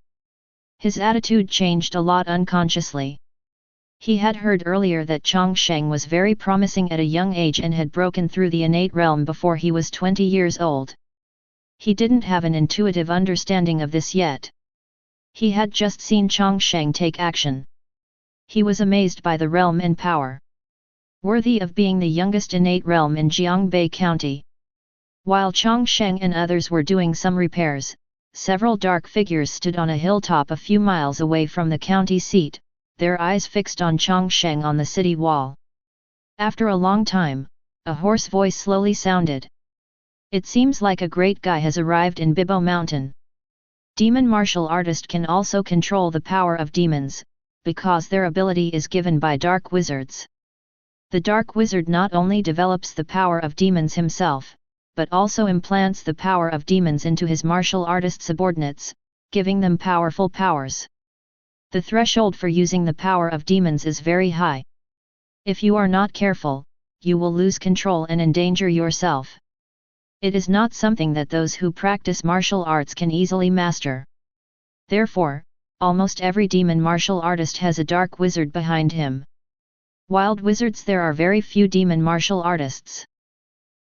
[SPEAKER 1] His attitude changed a lot unconsciously. He had heard earlier that Chang Sheng was very promising at a young age and had broken through the innate realm before he was 20 years old. He didn't have an intuitive understanding of this yet. He had just seen Chang Sheng take action. He was amazed by the realm and power. Worthy of being the youngest innate realm in Jiangbei County. While Chang Sheng and others were doing some repairs, several dark figures stood on a hilltop a few miles away from the county seat, their eyes fixed on Chang Sheng on the city wall. After a long time, a hoarse voice slowly sounded. It seems like a great guy has arrived in Bibo Mountain. Demon martial artist can also control the power of demons, because their ability is given by dark wizards. The dark wizard not only develops the power of demons himself, but also implants the power of demons into his martial artist subordinates, giving them powerful powers. The threshold for using the power of demons is very high. If you are not careful, you will lose control and endanger yourself. It is not something that those who practice martial arts can easily master. Therefore, almost every demon martial artist has a dark wizard behind him. Wild wizards, there are very few demon martial artists.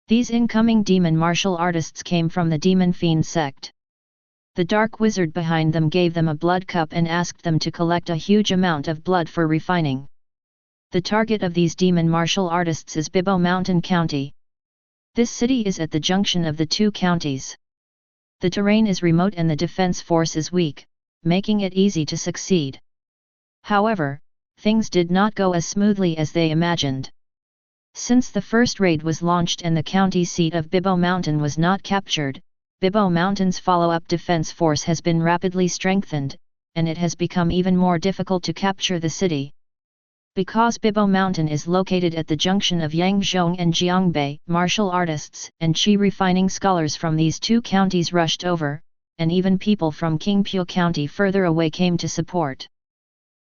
[SPEAKER 1] These incoming demon martial artists came from the Demon Fiend sect. The dark wizard behind them gave them a blood cup and asked them to collect a huge amount of blood for refining. The target of these demon martial artists is Bibo Mountain County. This city is at the junction of the two counties. The terrain is remote and the defense force is weak, making it easy to succeed. However, things did not go as smoothly as they imagined. Since the first raid was launched and the county seat of Bibo Mountain was not captured, Bibo Mountain's follow-up defense force has been rapidly strengthened, and it has become even more difficult to capture the city. Because Bibo Mountain is located at the junction of Yangzhong and Jiangbei, martial artists and Qi refining scholars from these two counties rushed over, and even people from Qingpu County further away came to support.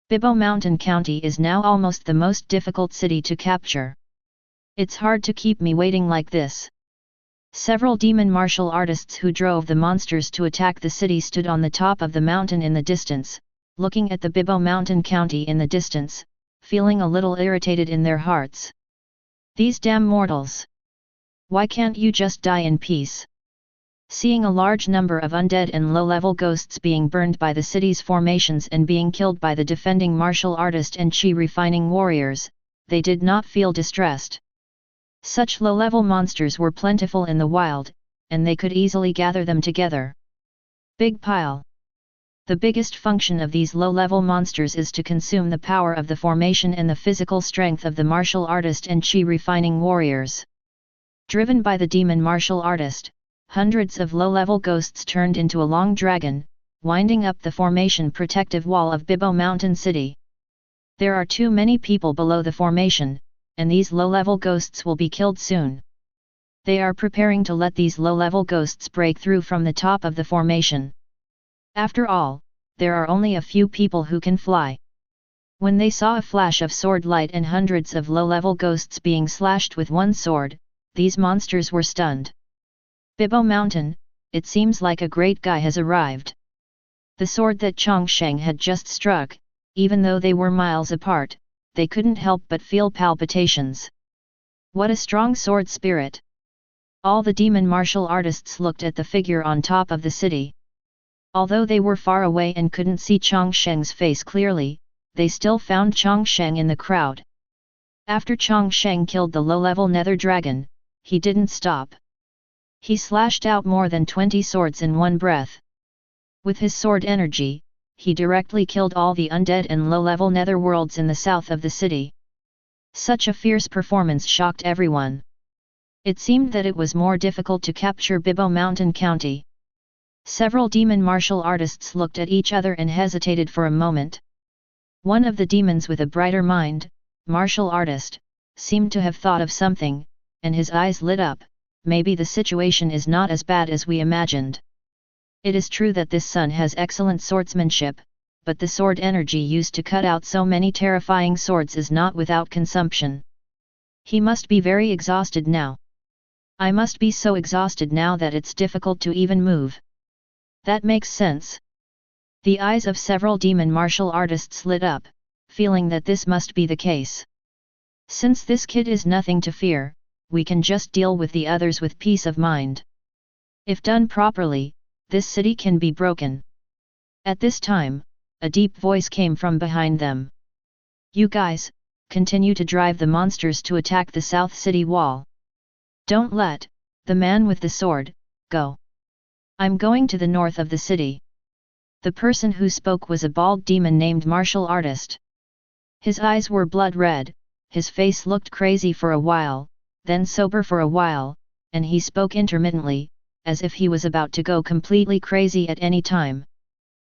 [SPEAKER 1] Bibo Mountain County is now almost the most difficult city to capture. It's hard to keep me waiting like this. Several demon martial artists who drove the monsters to attack the city stood on the top of the mountain in the distance, looking at the Bibo Mountain County in the distance, feeling a little irritated in their hearts. These damn mortals! Why can't you just die in peace? Seeing a large number of undead and low-level ghosts being burned by the city's formations and being killed by the defending martial artist and Qi refining warriors, they did not feel distressed. Such low-level monsters were plentiful in the wild, and they could easily gather them together. Big pile. The biggest function of these low-level monsters is to consume the power of the formation and the physical strength of the martial artist and Qi refining warriors. Driven by the demon martial artist, hundreds of low-level ghosts turned into a long dragon, winding up the formation protective wall of Bibo Mountain City. There are too many people below the formation, and these low-level ghosts will be killed soon. They are preparing to let these low-level ghosts break through from the top of the formation. After all, there are only a few people who can fly. When they saw a flash of sword light and hundreds of low-level ghosts being slashed with one sword, these monsters were stunned. Bibo Mountain, it seems like a great guy has arrived. The sword that Chang Sheng had just struck, even though they were miles apart, they couldn't help but feel palpitations. What a strong sword spirit! All the demon martial artists looked at the figure on top of the city. Although they were far away and couldn't see Chang Sheng's face clearly, they still found Chang Sheng in the crowd. After Chang Sheng killed the low-level nether dragon, he didn't stop. He slashed out more than 20 swords in one breath. With his sword energy, he directly killed all the undead and low-level nether worlds in the south of the city. Such a fierce performance shocked everyone. It seemed that it was more difficult to capture Bibo Mountain County. Several demon martial artists looked at each other and hesitated for a moment. One of the demons with a brighter mind, martial artist, seemed to have thought of something, and his eyes lit up. Maybe the situation is not as bad as we imagined. It is true that this son has excellent swordsmanship, but the sword energy used to cut out so many terrifying swords is not without consumption. He must be very exhausted now. I must be so exhausted now that it's difficult to even move. That makes sense. The eyes of several demon martial artists lit up, feeling that this must be the case. Since this kid is nothing to fear, we can just deal with the others with peace of mind. If done properly, this city can be broken. At this time, a deep voice came from behind them. You guys, continue to drive the monsters to attack the south city wall. Don't let the man with the sword go. I'm going to the north of the city. The person who spoke was a bald demon named martial artist. His eyes were blood red, his face looked crazy for a while, then sober for a while, and he spoke intermittently, as if he was about to go completely crazy at any time.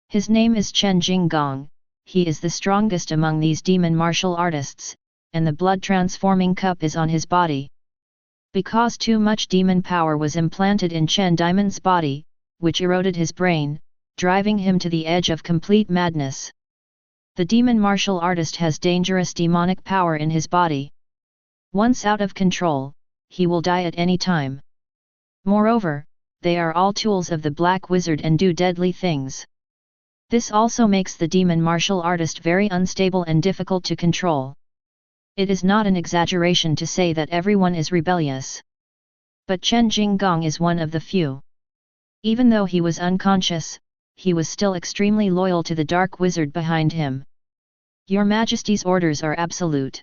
[SPEAKER 1] His name is Chen Jinggong. He is the strongest among these demon martial artists, and the blood transforming cup is on his body. Because too much demon power was implanted in Chen Diamond's body, which eroded his brain, driving him to the edge of complete madness. The demon martial artist has dangerous demonic power in his body. Once out of control, he will die at any time. Moreover, they are all tools of the Black Wizard and do deadly things. This also makes the demon martial artist very unstable and difficult to control. It is not an exaggeration to say that everyone is rebellious. But Chen Jinggong is one of the few. Even though he was unconscious, he was still extremely loyal to the dark wizard behind him. Your Majesty's orders are absolute.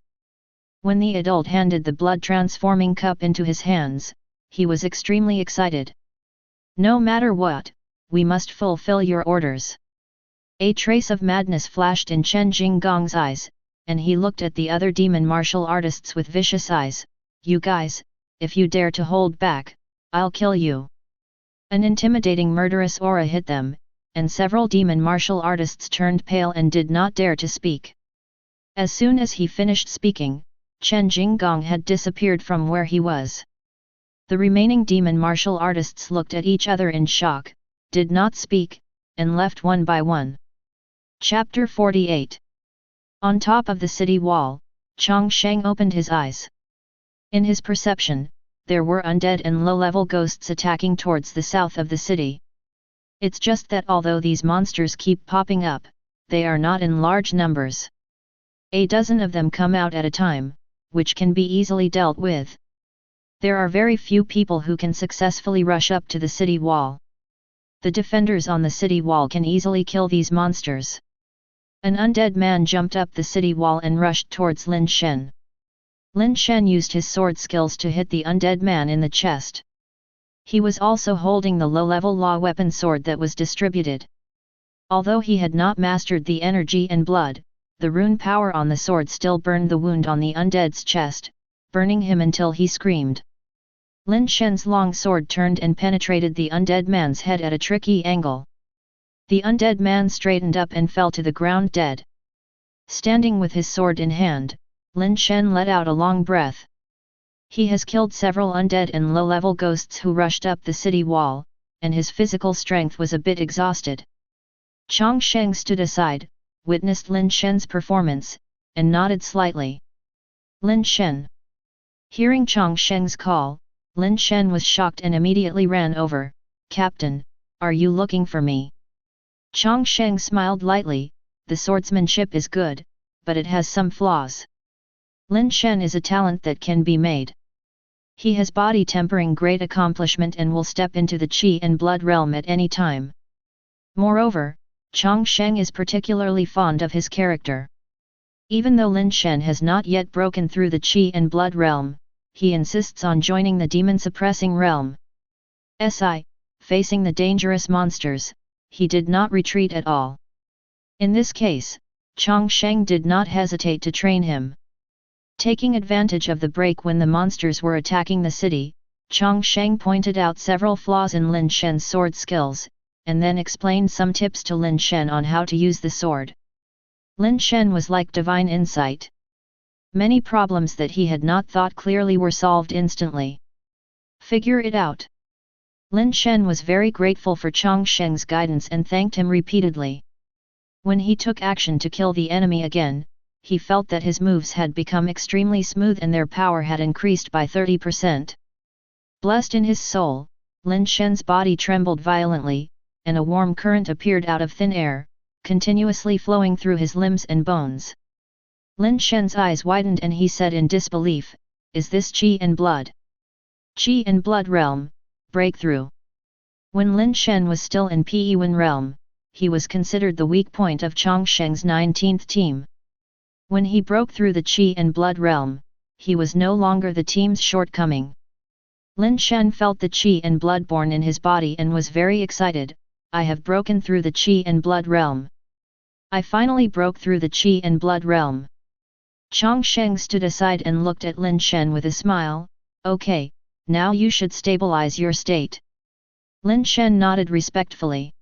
[SPEAKER 1] When the adult handed the blood transforming cup into his hands, he was extremely excited. No matter what, we must fulfill your orders. A trace of madness flashed in Chen Jinggong's eyes, and he looked at the other demon martial artists with vicious eyes. You guys, if you dare to hold back, I'll kill you. An intimidating murderous aura hit them, and several demon martial artists turned pale and did not dare to speak. As soon as he finished speaking, Chen Jinggong had disappeared from where he was. The remaining demon martial artists looked at each other in shock, did not speak, and left one by one. Chapter 48. On top of the city wall, Chang Sheng opened his eyes. In his perception, there were undead and low-level ghosts attacking towards the south of the city. It's just that although these monsters keep popping up, they are not in large numbers. A dozen of them come out at a time, which can be easily dealt with. There are very few people who can successfully rush up to the city wall. The defenders on the city wall can easily kill these monsters. An undead man jumped up the city wall and rushed towards Lin Shen. Lin Shen used his sword skills to hit the undead man in the chest. He was also holding the low-level law weapon sword that was distributed. Although he had not mastered the energy and blood, the rune power on the sword still burned the wound on the undead's chest, burning him until he screamed. Lin Shen's long sword turned and penetrated the undead man's head at a tricky angle. The undead man straightened up and fell to the ground dead. Standing with his sword in hand, Lin Shen let out a long breath. He has killed several undead and low-level ghosts who rushed up the city wall, and his physical strength was a bit exhausted. Chang Sheng stood aside, witnessed Lin Shen's performance, and nodded slightly. Lin Shen. Hearing Chang Sheng's call, Lin Shen was shocked and immediately ran over. Captain, are you looking for me? Chang Sheng smiled lightly. The swordsmanship is good, but it has some flaws. Lin Shen is a talent that can be made. He has body tempering great accomplishment and will step into the Qi and blood realm at any time. Moreover, Chang Sheng is particularly fond of his character. Even though Lin Shen has not yet broken through the Qi and blood realm, he insists on joining the demon-suppressing realm. Facing the dangerous monsters, he did not retreat at all. In this case, Chang Sheng did not hesitate to train him. Taking advantage of the break when the monsters were attacking the city, Chang Sheng pointed out several flaws in Lin Shen's sword skills, and then explained some tips to Lin Shen on how to use the sword. Lin Shen was like divine insight. Many problems that he had not thought clearly were solved instantly. Figure it out. Lin Shen was very grateful for Chang Sheng's guidance and thanked him repeatedly. When he took action to kill the enemy again, he felt that his moves had become extremely smooth and their power had increased by 30%. Blessed in his soul, Lin Shen's body trembled violently, and a warm current appeared out of thin air, continuously flowing through his limbs and bones. Lin Shen's eyes widened and he said in disbelief, "Is this Qi and blood? Qi and blood realm, breakthrough." When Lin Shen was still in Peyuan realm, he was considered the weak point of Chang Sheng's 19th team. When he broke through the Qi and blood realm, he was no longer the team's shortcoming. Lin Shen felt the Qi and blood born in his body and was very excited. "I have broken through the Qi and blood realm. I finally broke through the Qi and blood realm." Chang Sheng stood aside and looked at Lin Shen with a smile. "Okay, now you should stabilize your state." Lin Shen nodded respectfully.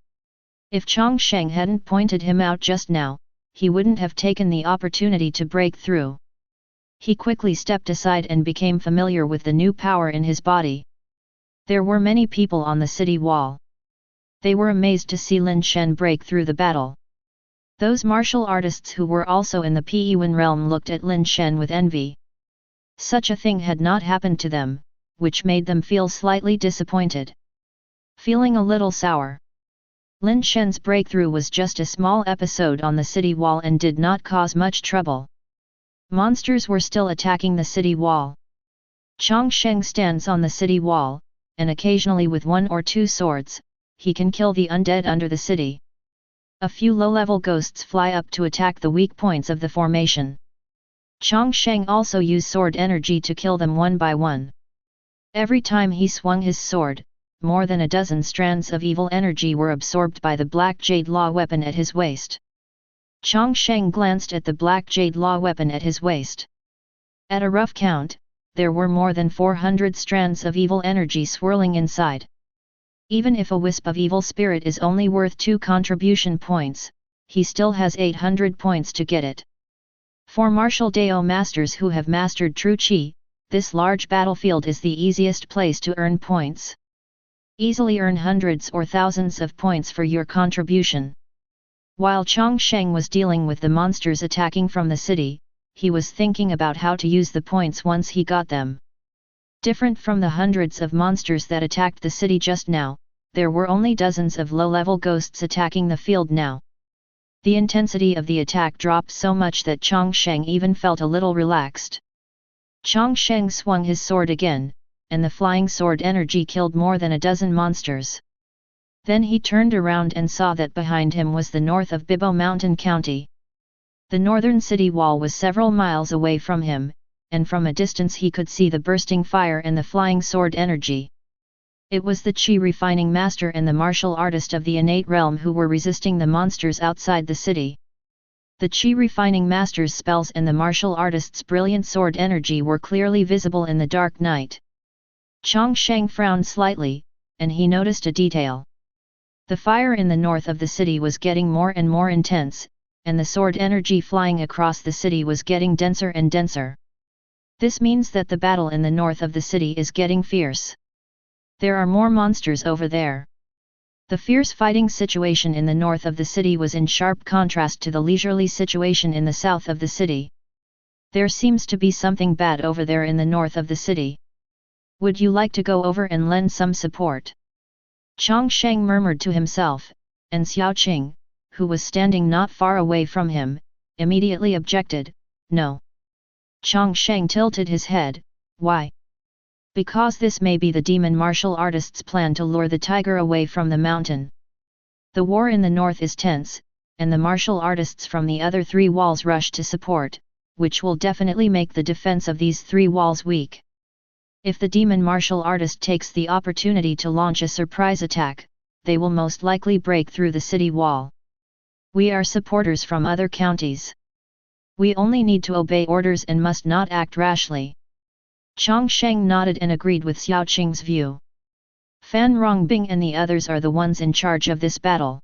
[SPEAKER 1] If Chang Sheng hadn't pointed him out just now, he wouldn't have taken the opportunity to break through. He quickly stepped aside and became familiar with the new power in his body. There were many people on the city wall. They were amazed to see Lin Shen break through the battle. Those martial artists who were also in the Peyuan realm looked at Lin Shen with envy. Such a thing had not happened to them, which made them feel slightly disappointed. Feeling a little sour, Lin Shen's breakthrough was just a small episode on the city wall and did not cause much trouble. Monsters were still attacking the city wall. Chang Sheng stands on the city wall, and occasionally with 1 or 2 swords, he can kill the undead under the city. A few low-level ghosts fly up to attack the weak points of the formation. Chang Sheng also used sword energy to kill them one by one. Every time he swung his sword, more than a dozen strands of evil energy were absorbed by the black jade law weapon at his waist. Chang Sheng glanced at the black jade law weapon at his waist. At a rough count, there were more than 400 strands of evil energy swirling inside. Even if a wisp of evil spirit is only worth 2 contribution points, he still has 800 points to get it. For martial Dao masters who have mastered true Qi, this large battlefield is the easiest place to earn points. Easily earn hundreds or thousands of points for your contribution. While Chang Sheng was dealing with the monsters attacking from the city, he was thinking about how to use the points once he got them. Different from the hundreds of monsters that attacked the city just now, there were only dozens of low-level ghosts attacking the field now. The intensity of the attack dropped so much that Chang Sheng even felt a little relaxed. Chang Sheng swung his sword again, and the flying sword energy killed more than a dozen monsters. Then he turned around and saw that behind him was the north of Bibo Mountain County. The northern city wall was several miles away from him, and from a distance he could see the bursting fire and the flying sword energy. It was the Qi refining master and the martial artist of the innate realm who were resisting the monsters outside the city. The Qi refining master's spells and the martial artist's brilliant sword energy were clearly visible in the dark night. Chang Sheng frowned slightly, and he noticed a detail. The fire in the north of the city was getting more and more intense, and the sword energy flying across the city was getting denser and denser. This means that the battle in the north of the city is getting fierce. There are more monsters over there. The fierce fighting situation in the north of the city was in sharp contrast to the leisurely situation in the south of the city. There seems to be something bad over there in the north of the city. Would you like to go over and lend some support? Chang Sheng murmured to himself, and Xiao Qing, who was standing not far away from him, immediately objected, "No." Chang Sheng tilted his head. "Why?" "Because this may be the demon martial artist's plan to lure the tiger away from the mountain. The war in the north is tense, and the martial artists from the other 3 walls rush to support, which will definitely make the defense of these 3 walls weak. If the demon martial artist takes the opportunity to launch a surprise attack, they will most likely break through the city wall. We are supporters from other counties. We only need to obey orders and must not act rashly." Chang Sheng nodded and agreed with Xiao Qing's view. Fan Rongbing and the others are the ones in charge of this battle.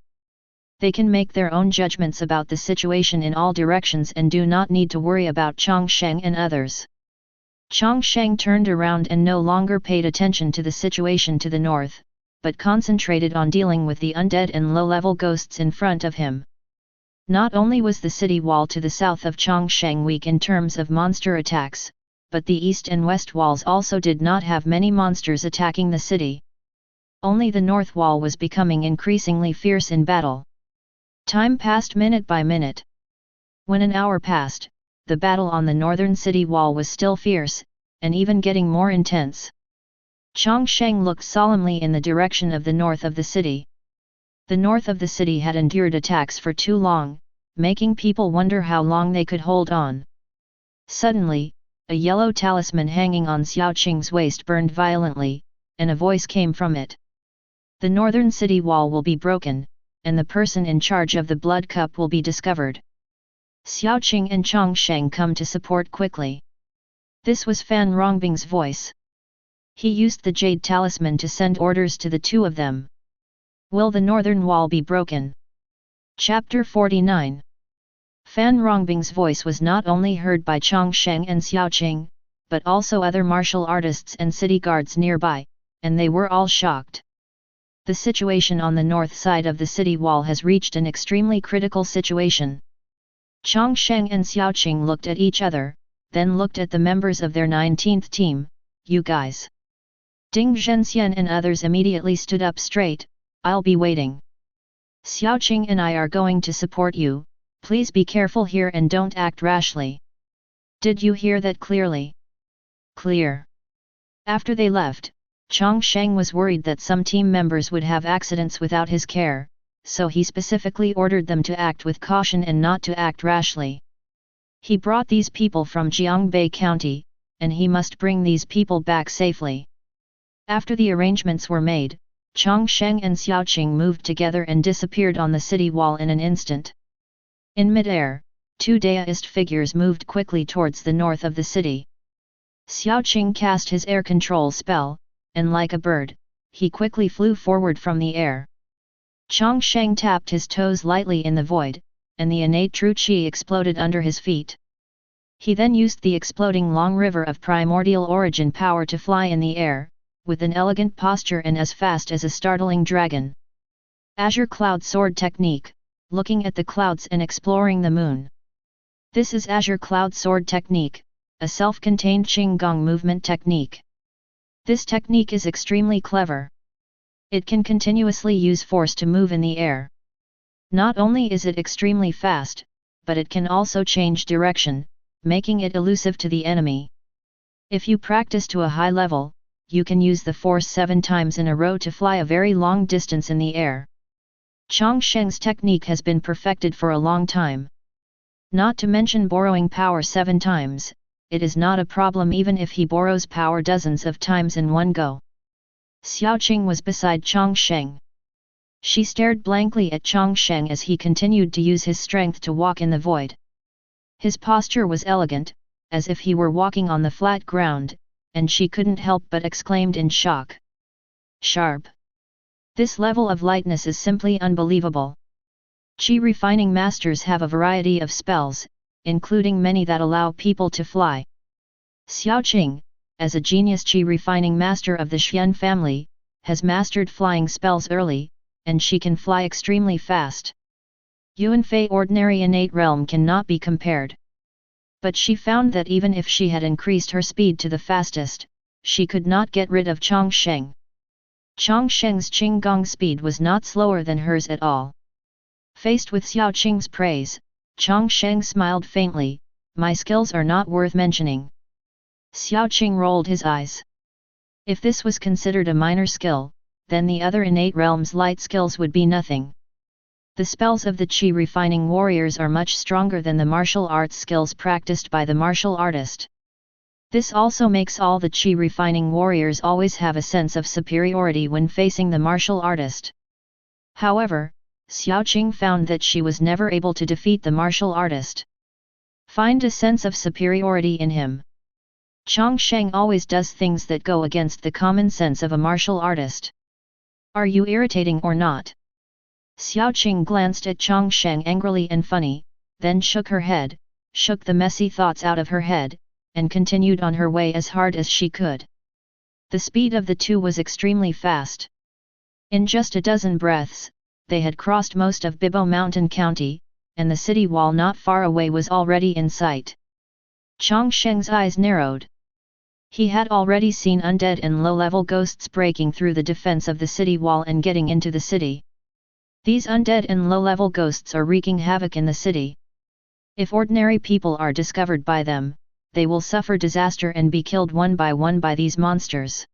[SPEAKER 1] They can make their own judgments about the situation in all directions and do not need to worry about Chang Sheng and others. Chang Sheng turned around and no longer paid attention to the situation to the north, but concentrated on dealing with the undead and low-level ghosts in front of him. Not only was the city wall to the south of Chang Sheng weak in terms of monster attacks, but the east and west walls also did not have many monsters attacking the city. Only the north wall was becoming increasingly fierce in battle. Time passed minute by minute. When an hour passed, the battle on the northern city wall was still fierce, and even getting more intense. Chang Sheng looked solemnly in the direction of the north of the city. The north of the city had endured attacks for too long, making people wonder how long they could hold on. Suddenly, a yellow talisman hanging on Xiao Qing's waist burned violently, and a voice came from it. The northern city wall will be broken, and the person in charge of the blood cup will be discovered. Xiao Qing and Chang Sheng come to support quickly. This was Fan Rongbing's voice. He used the jade talisman to send orders to the two of them. Will the northern wall be broken? Chapter 49. Fan Rongbing's voice was not only heard by Chang Sheng and Xiao Qing, but also other martial artists and city guards nearby, and they were all shocked. The situation on the north side of the city wall has reached an extremely critical situation. Chang Sheng and Xiao Qing looked at each other, then looked at the members of their 19th team. You guys. Ding Zhenxian and others immediately stood up straight. I'll be waiting. Xiao Qing and I are going to support you, please be careful here and don't act rashly. Did you hear that clearly? Clear. After they left, Chang Sheng was worried that some team members would have accidents without his care, so he specifically ordered them to act with caution and not to act rashly. He brought these people from Jiangbei County, and he must bring these people back safely. After the arrangements were made, Chang Sheng and Xiao Qing moved together and disappeared on the city wall in an instant. In mid-air, two Daoist figures moved quickly towards the north of the city. Xiao Qing cast his air control spell, and like a bird, he quickly flew forward from the air. Chang Sheng tapped his toes lightly in the void, and the innate true qi exploded under his feet. He then used the exploding long river of primordial origin power to fly in the air, with an elegant posture and as fast as a startling dragon. Azure Cloud Sword Technique, looking at the clouds and exploring the moon. This is Azure Cloud Sword Technique, a self-contained Qinggong movement technique. This technique is extremely clever. It can continuously use force to move in the air. Not only is it extremely fast, but it can also change direction, making it elusive to the enemy. If you practice to a high level, you can use the force 7 times in a row to fly a very long distance in the air. Chang Sheng's technique has been perfected for a long time. Not to mention borrowing power 7 times, it is not a problem even if he borrows power dozens of times in one go. Xiao Qing was beside Chang Sheng. She stared blankly at Chang Sheng as he continued to use his strength to walk in the void. His posture was elegant, as if he were walking on the flat ground, and she couldn't help but exclaimed in shock. Sharp! This level of lightness is simply unbelievable. Qi refining masters have a variety of spells, including many that allow people to fly. Xiao Qing, as a genius Qi refining master of the Xian family, has mastered flying spells early, and she can fly extremely fast. Yuanfei ordinary innate realm cannot be compared. But she found that even if she had increased her speed to the fastest, she could not get rid of Chang Sheng. Chang Sheng's Qinggong speed was not slower than hers at all. Faced with Xiao Qing's praise, Chang Sheng smiled faintly. My skills are not worth mentioning. Xiao Qing rolled his eyes. If this was considered a minor skill, then the other innate realm's light skills would be nothing. The spells of the Qi refining warriors are much stronger than the martial arts skills practiced by the martial artist. This also makes all the Qi refining warriors always have a sense of superiority when facing the martial artist. However, Xiao Qing found that she was never able to defeat the martial artist. Find a sense of superiority in him. Chang Sheng always does things that go against the common sense of a martial artist. Are you irritating or not? Xiao Qing glanced at Chang Sheng angrily and funny, then shook her head, shook the messy thoughts out of her head, and continued on her way as hard as she could. The speed of the two was extremely fast. In just a dozen breaths, they had crossed most of Bibo Mountain County, and the city wall not far away was already in sight. Chang Sheng's eyes narrowed. He had already seen undead and low-level ghosts breaking through the defense of the city wall and getting into the city. These undead and low-level ghosts are wreaking havoc in the city. If ordinary people are discovered by them, they will suffer disaster and be killed one by these monsters.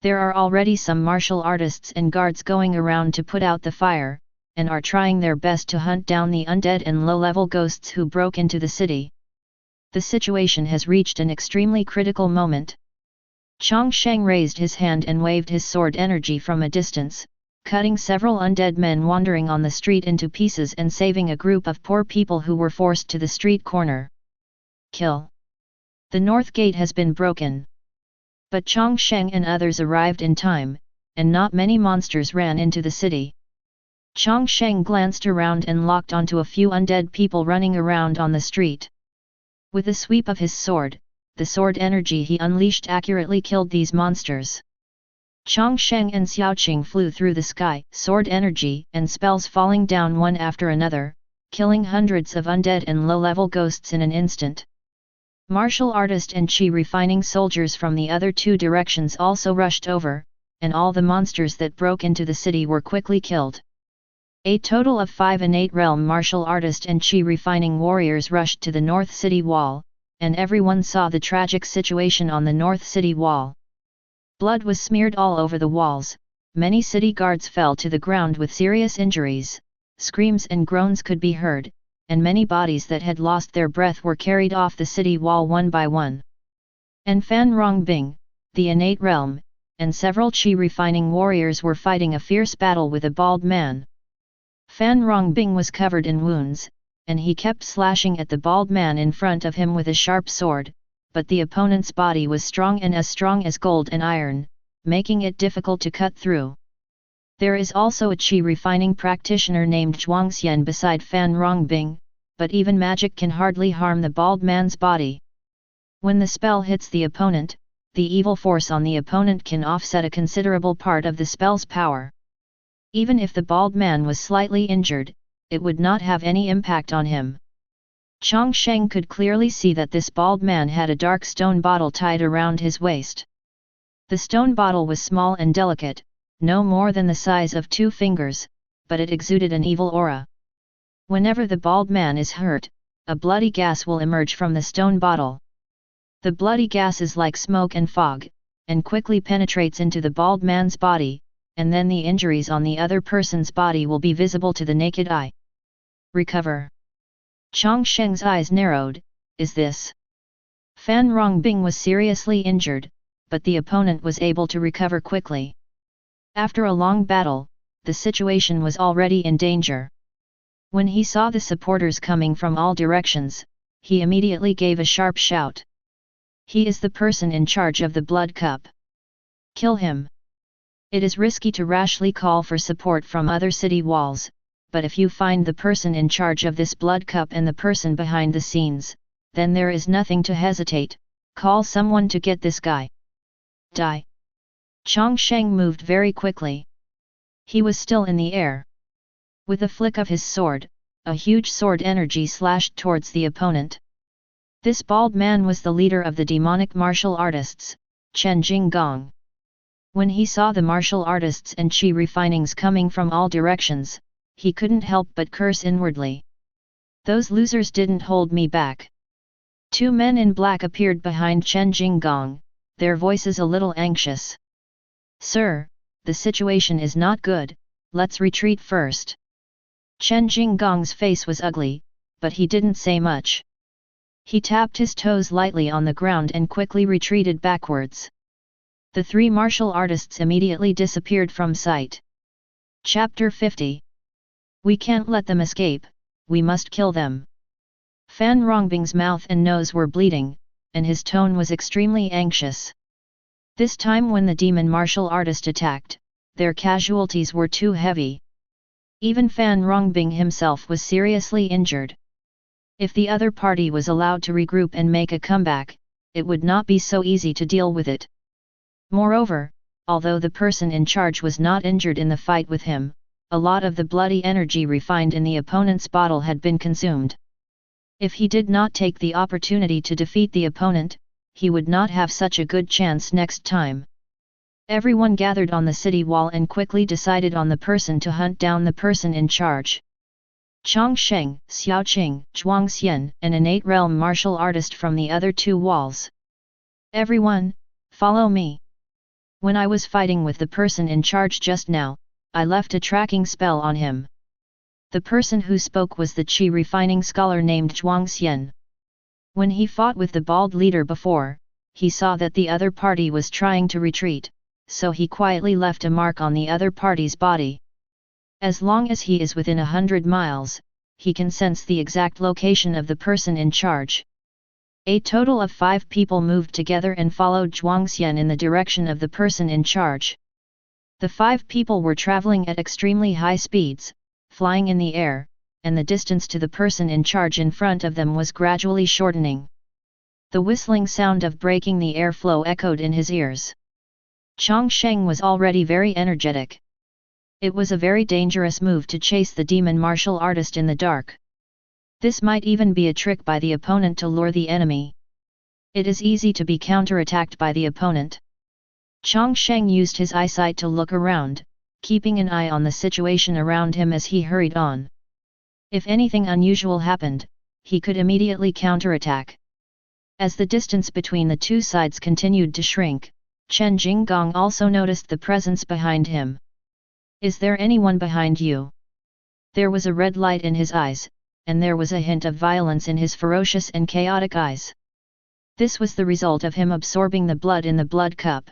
[SPEAKER 1] There are already some martial artists and guards going around to put out the fire, and are trying their best to hunt down the undead and low-level ghosts who broke into the city. The situation has reached an extremely critical moment. Chang Sheng raised his hand and waved his sword energy from a distance, cutting several undead men wandering on the street into pieces and saving a group of poor people who were forced to the street corner. Kill. The north gate has been broken. But Chang Sheng and others arrived in time, and not many monsters ran into the city. Chang Sheng glanced around and locked onto a few undead people running around on the street. With a sweep of his sword, the sword energy he unleashed accurately killed these monsters. Chang Sheng and Xiaoqing flew through the sky, sword energy and spells falling down one after another, killing hundreds of undead and low-level ghosts in an instant. Martial artist and chi refining soldiers from the other two directions also rushed over, and all the monsters that broke into the city were quickly killed. A total of 5 innate realm martial artist and chi refining warriors rushed to the north city wall, and everyone saw the tragic situation on the north city wall. Blood was smeared all over the walls, many city guards fell to the ground with serious injuries, screams and groans could be heard, and many bodies that had lost their breath were carried off the city wall one by one. And Fan Rongbing, the innate realm, and several chi refining warriors were fighting a fierce battle with a bald man. Fan Rongbing was covered in wounds, and he kept slashing at the bald man in front of him with a sharp sword, but the opponent's body was strong as gold and iron, making it difficult to cut through. There is also a chi refining practitioner named Zhuangxian beside Fan Rongbing, but even magic can hardly harm the bald man's body. When the spell hits the opponent, the evil force on the opponent can offset a considerable part of the spell's power. Even if the bald man was slightly injured, it would not have any impact on him. Chang Sheng could clearly see that this bald man had a dark stone bottle tied around his waist. The stone bottle was small and delicate, no more than the size of 2 fingers, but it exuded an evil aura. Whenever the bald man is hurt, a bloody gas will emerge from the stone bottle. The bloody gas is like smoke and fog, and quickly penetrates into the bald man's body, and then the injuries on the other person's body will be visible to the naked eye. Recover. Chang Sheng's eyes narrowed. Is this? Fan Rongbing was seriously injured, but the opponent was able to recover quickly. After a long battle, the situation was already in danger. When he saw the supporters coming from all directions, he immediately gave a sharp shout. He is the person in charge of the blood cup. Kill him. It is risky to rashly call for support from other city walls, but if you find the person in charge of this blood cup and the person behind the scenes, then there is nothing to hesitate, call someone to get this guy. Die. Chang Sheng moved very quickly. He was still in the air. With a flick of his sword, a huge sword energy slashed towards the opponent. This bald man was the leader of the demonic martial artists, Chen Jinggong. When he saw the martial artists and chi refinings coming from all directions, he couldn't help but curse inwardly. Those losers didn't hold me back. 2 men in black appeared behind Chen Jinggong, their voices a little anxious. Sir, the situation is not good, let's retreat first. Chen Jinggong's face was ugly, but he didn't say much. He tapped his toes lightly on the ground and quickly retreated backwards. The 3 martial artists immediately disappeared from sight. Chapter 50. We can't let them escape, we must kill them. Fan Rongbing's mouth and nose were bleeding, and his tone was extremely anxious. This time when the demon martial artist attacked, their casualties were too heavy. Even Fan Rongbing himself was seriously injured. If the other party was allowed to regroup and make a comeback, it would not be so easy to deal with it. Moreover, although the person in charge was not injured in the fight with him, a lot of the bloody energy refined in the opponent's bottle had been consumed. If he did not take the opportunity to defeat the opponent, he would not have such a good chance next time. Everyone gathered on the city wall and quickly decided on the person to hunt down the person in charge. Chang Sheng, Xiaoqing, Zhuangxian, an innate realm martial artist from the other two walls. Everyone, follow me. When I was fighting with the person in charge just now, I left a tracking spell on him. The person who spoke was the Qi refining scholar named Zhuangxian. When he fought with the bald leader before, he saw that the other party was trying to retreat, so he quietly left a mark on the other party's body. As long as he is within 100 miles, he can sense the exact location of the person in charge. A total of 5 people moved together and followed Zhuangxian in the direction of the person in charge. The 5 people were traveling at extremely high speeds, flying in the air, and the distance to the person in charge in front of them was gradually shortening. The whistling sound of breaking the airflow echoed in his ears. Chang Sheng was already very energetic. It was a very dangerous move to chase the demon martial artist in the dark. This might even be a trick by the opponent to lure the enemy. It is easy to be counterattacked by the opponent. Chang Sheng used his eyesight to look around, keeping an eye on the situation around him as he hurried on. If anything unusual happened, he could immediately counterattack. As the distance between the two sides continued to shrink, Chen Jinggong also noticed the presence behind him. Is there anyone behind you? There was a red light in his eyes, and there was a hint of violence in his ferocious and chaotic eyes. This was the result of him absorbing the blood in the blood cup.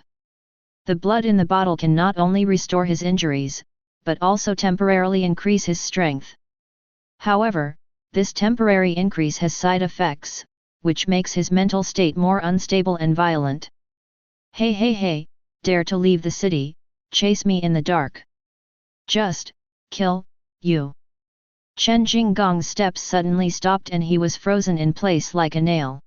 [SPEAKER 1] The blood in the bottle can not only restore his injuries, but also temporarily increase his strength. However, this temporary increase has side effects, which makes his mental state more unstable and violent. Hey, dare to leave the city, chase me in the dark. Just, kill, you. Chen Jinggong's steps suddenly stopped and he was frozen in place like a nail.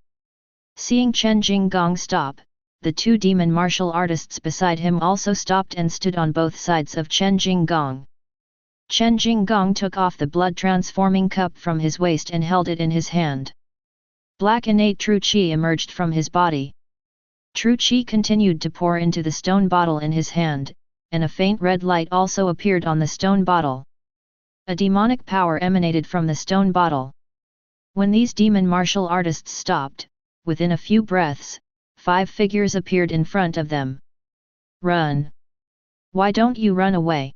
[SPEAKER 1] Seeing Chen Jinggong stop, the 2 demon martial artists beside him also stopped and stood on both sides of Chen Jinggong. Chen Jinggong took off the blood-transforming cup from his waist and held it in his hand. Black innate true qi emerged from his body. True qi continued to pour into the stone bottle in his hand, and a faint red light also appeared on the stone bottle. A demonic power emanated from the stone bottle. When these demon martial artists stopped, within a few breaths, 5 figures appeared in front of them. Run! Why don't you run away?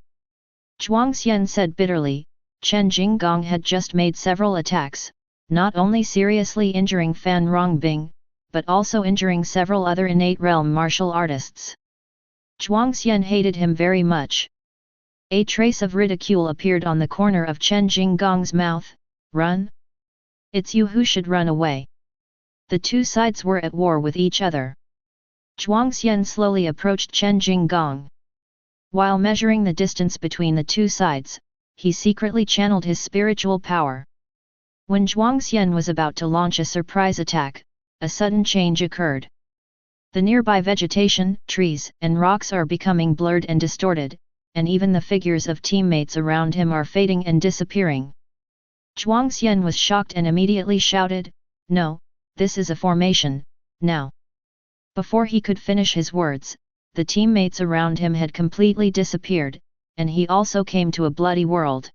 [SPEAKER 1] Zhuangxian said bitterly. Chen Jinggong had just made several attacks, not only seriously injuring Fan Rongbing, but also injuring several other innate realm martial artists. Zhuangxian hated him very much. A trace of ridicule appeared on the corner of Chen Jinggong's mouth. Run? It's you who should run away. The 2 sides were at war with each other. Zhuangxian slowly approached Chen Jinggong. While measuring the distance between the 2 sides, he secretly channeled his spiritual power. When Zhuangxian was about to launch a surprise attack, a sudden change occurred. The nearby vegetation, trees, and rocks are becoming blurred and distorted, and even the figures of teammates around him are fading and disappearing. Zhuangxian was shocked and immediately shouted, "No, this is a formation, now!" Before he could finish his words, the teammates around him had completely disappeared, and he also came to a bloody world.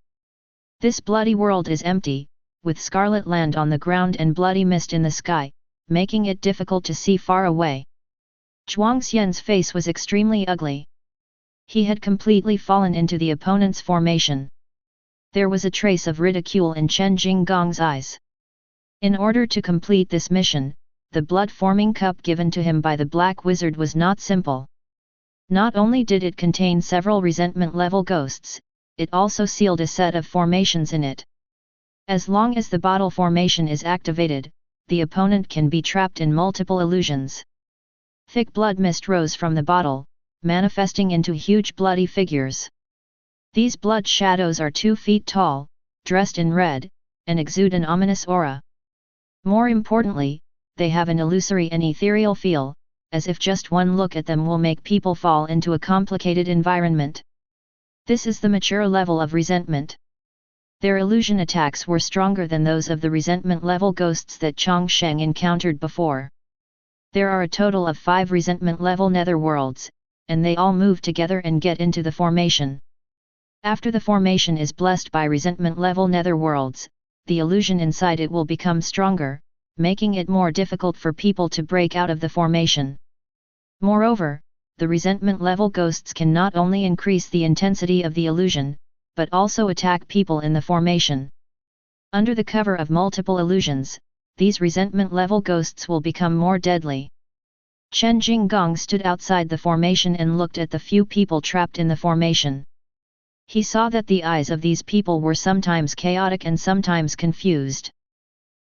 [SPEAKER 1] This bloody world is empty, with scarlet land on the ground and bloody mist in the sky, making it difficult to see far away. Zhuangxian's face was extremely ugly. He had completely fallen into the opponent's formation. There was a trace of ridicule in Chen Jinggong's eyes. In order to complete this mission, the blood-forming cup given to him by the Black Wizard was not simple. Not only did it contain several resentment-level ghosts, it also sealed a set of formations in it. As long as the bottle formation is activated, the opponent can be trapped in multiple illusions. Thick blood mist rose from the bottle, manifesting into huge bloody figures. These blood shadows are 2 feet tall, dressed in red, and exude an ominous aura. More importantly, they have an illusory and ethereal feel, as if just one look at them will make people fall into a complicated environment. This is the mature level of resentment. Their illusion attacks were stronger than those of the resentment level ghosts that Chang Sheng encountered before. There are a total of 5 resentment level netherworlds, and they all move together and get into the formation. After the formation is blessed by resentment level netherworlds, the illusion inside it will become stronger, making it more difficult for people to break out of the formation. Moreover, the resentment level ghosts can not only increase the intensity of the illusion, but also attack people in the formation. Under the cover of multiple illusions, these resentment level ghosts will become more deadly. Chen Jinggong stood outside the formation and looked at the few people trapped in the formation. He saw that the eyes of these people were sometimes chaotic and sometimes confused.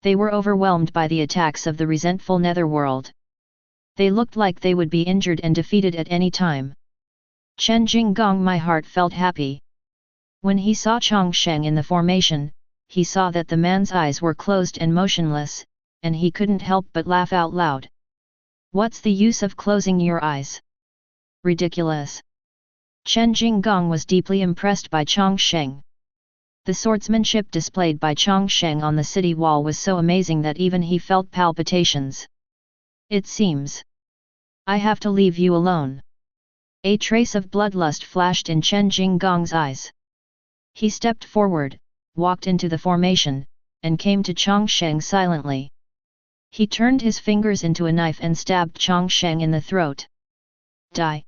[SPEAKER 1] They were overwhelmed by the attacks of the resentful netherworld. They looked like they would be injured and defeated at any time. Chen Jinggong, my heart felt happy. When he saw Chang Sheng in the formation, he saw that the man's eyes were closed and motionless, and he couldn't help but laugh out loud. What's the use of closing your eyes? Ridiculous. Chen Jinggong was deeply impressed by Chang Sheng. The swordsmanship displayed by Chang Sheng on the city wall was so amazing that even he felt palpitations. It seems I have to leave you alone. A trace of bloodlust flashed in Chen Jinggong's eyes. He stepped forward, walked into the formation, and came to Chang Sheng silently. He turned his fingers into a knife and stabbed Chang Sheng in the throat. Die!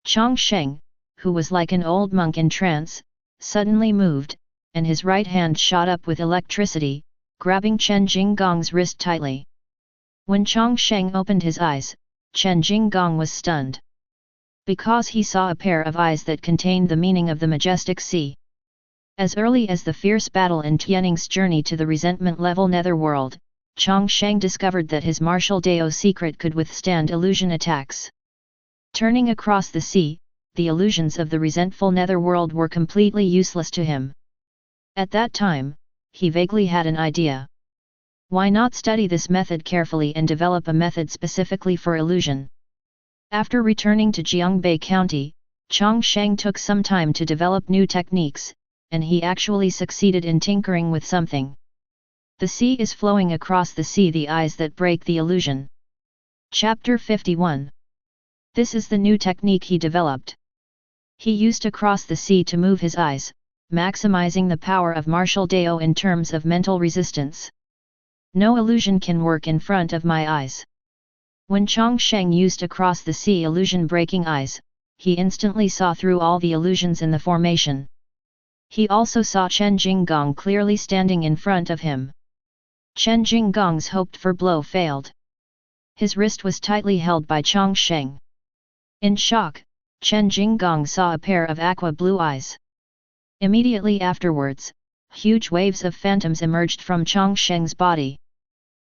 [SPEAKER 1] Chang Sheng, who was like an old monk in trance, suddenly moved, and his right hand shot up with electricity, grabbing Chen Jinggong's wrist tightly. When Chang Sheng opened his eyes, Chen Jinggong was stunned. Because he saw a pair of eyes that contained the meaning of the majestic sea. As early as the fierce battle in Tianing's journey to the resentment level netherworld, Chang Sheng discovered that his martial Dao secret could withstand illusion attacks. Turning across the sea, the illusions of the resentful netherworld were completely useless to him. At that time, he vaguely had an idea. Why not study this method carefully and develop a method specifically for illusion? After returning to Jiangbei County, Chang Sheng took some time to develop new techniques, and he actually succeeded in tinkering with something. The sea is flowing across the sea, the eyes that break the illusion. Chapter 51. This is the new technique he developed. He used to cross the sea to move his eyes, maximizing the power of martial Dao in terms of mental resistance. No illusion can work in front of my eyes. When Chang Sheng used to cross the sea illusion breaking eyes, he instantly saw through all the illusions in the formation. He also saw Chen Jinggong clearly standing in front of him. Chen Jinggong's hoped for blow failed. His wrist was tightly held by Chang Sheng. In shock, Chen Jinggong saw a pair of aqua blue eyes. Immediately afterwards, huge waves of phantoms emerged from Chang Sheng's body.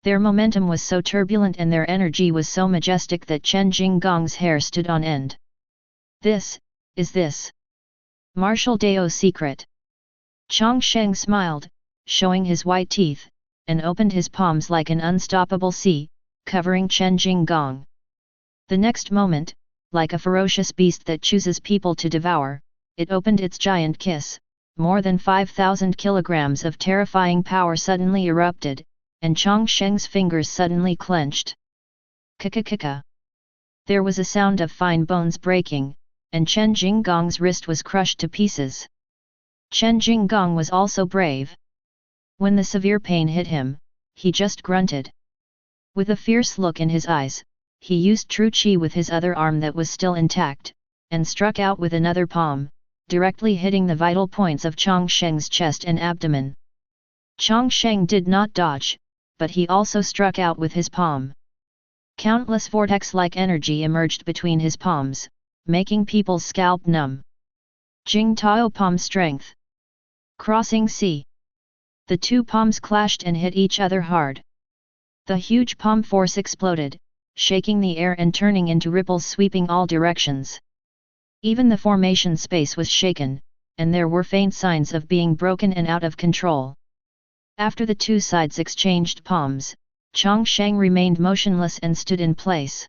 [SPEAKER 1] Their momentum was so turbulent and their energy was so majestic that Chen Jinggong's hair stood on end. This martial Dao secret. Chang Sheng smiled, showing his white teeth, and opened his palms like an unstoppable sea, covering Chen Jinggong. The next moment, like a ferocious beast that chooses people to devour, it opened its giant kiss. More than 5,000 kilograms of terrifying power suddenly erupted, and Chang Sheng's fingers suddenly clenched. Kika. There was a sound of fine bones breaking, and Chen Jinggong's wrist was crushed to pieces. Chen Jinggong was also brave. When the severe pain hit him, he just grunted. With a fierce look in his eyes, he used true qi with his other arm that was still intact, and struck out with another palm, directly hitting the vital points of Chang Sheng's chest and abdomen. Chang Sheng did not dodge, but he also struck out with his palm. Countless vortex-like energy emerged between his palms, making people's scalp numb. Jing Tao palm strength. Crossing sea. The two palms clashed and hit each other hard. The huge palm force exploded, shaking the air and turning into ripples sweeping all directions. Even the formation space was shaken, and there were faint signs of being broken and out of control. After the two sides exchanged palms, Chang Sheng remained motionless and stood in place.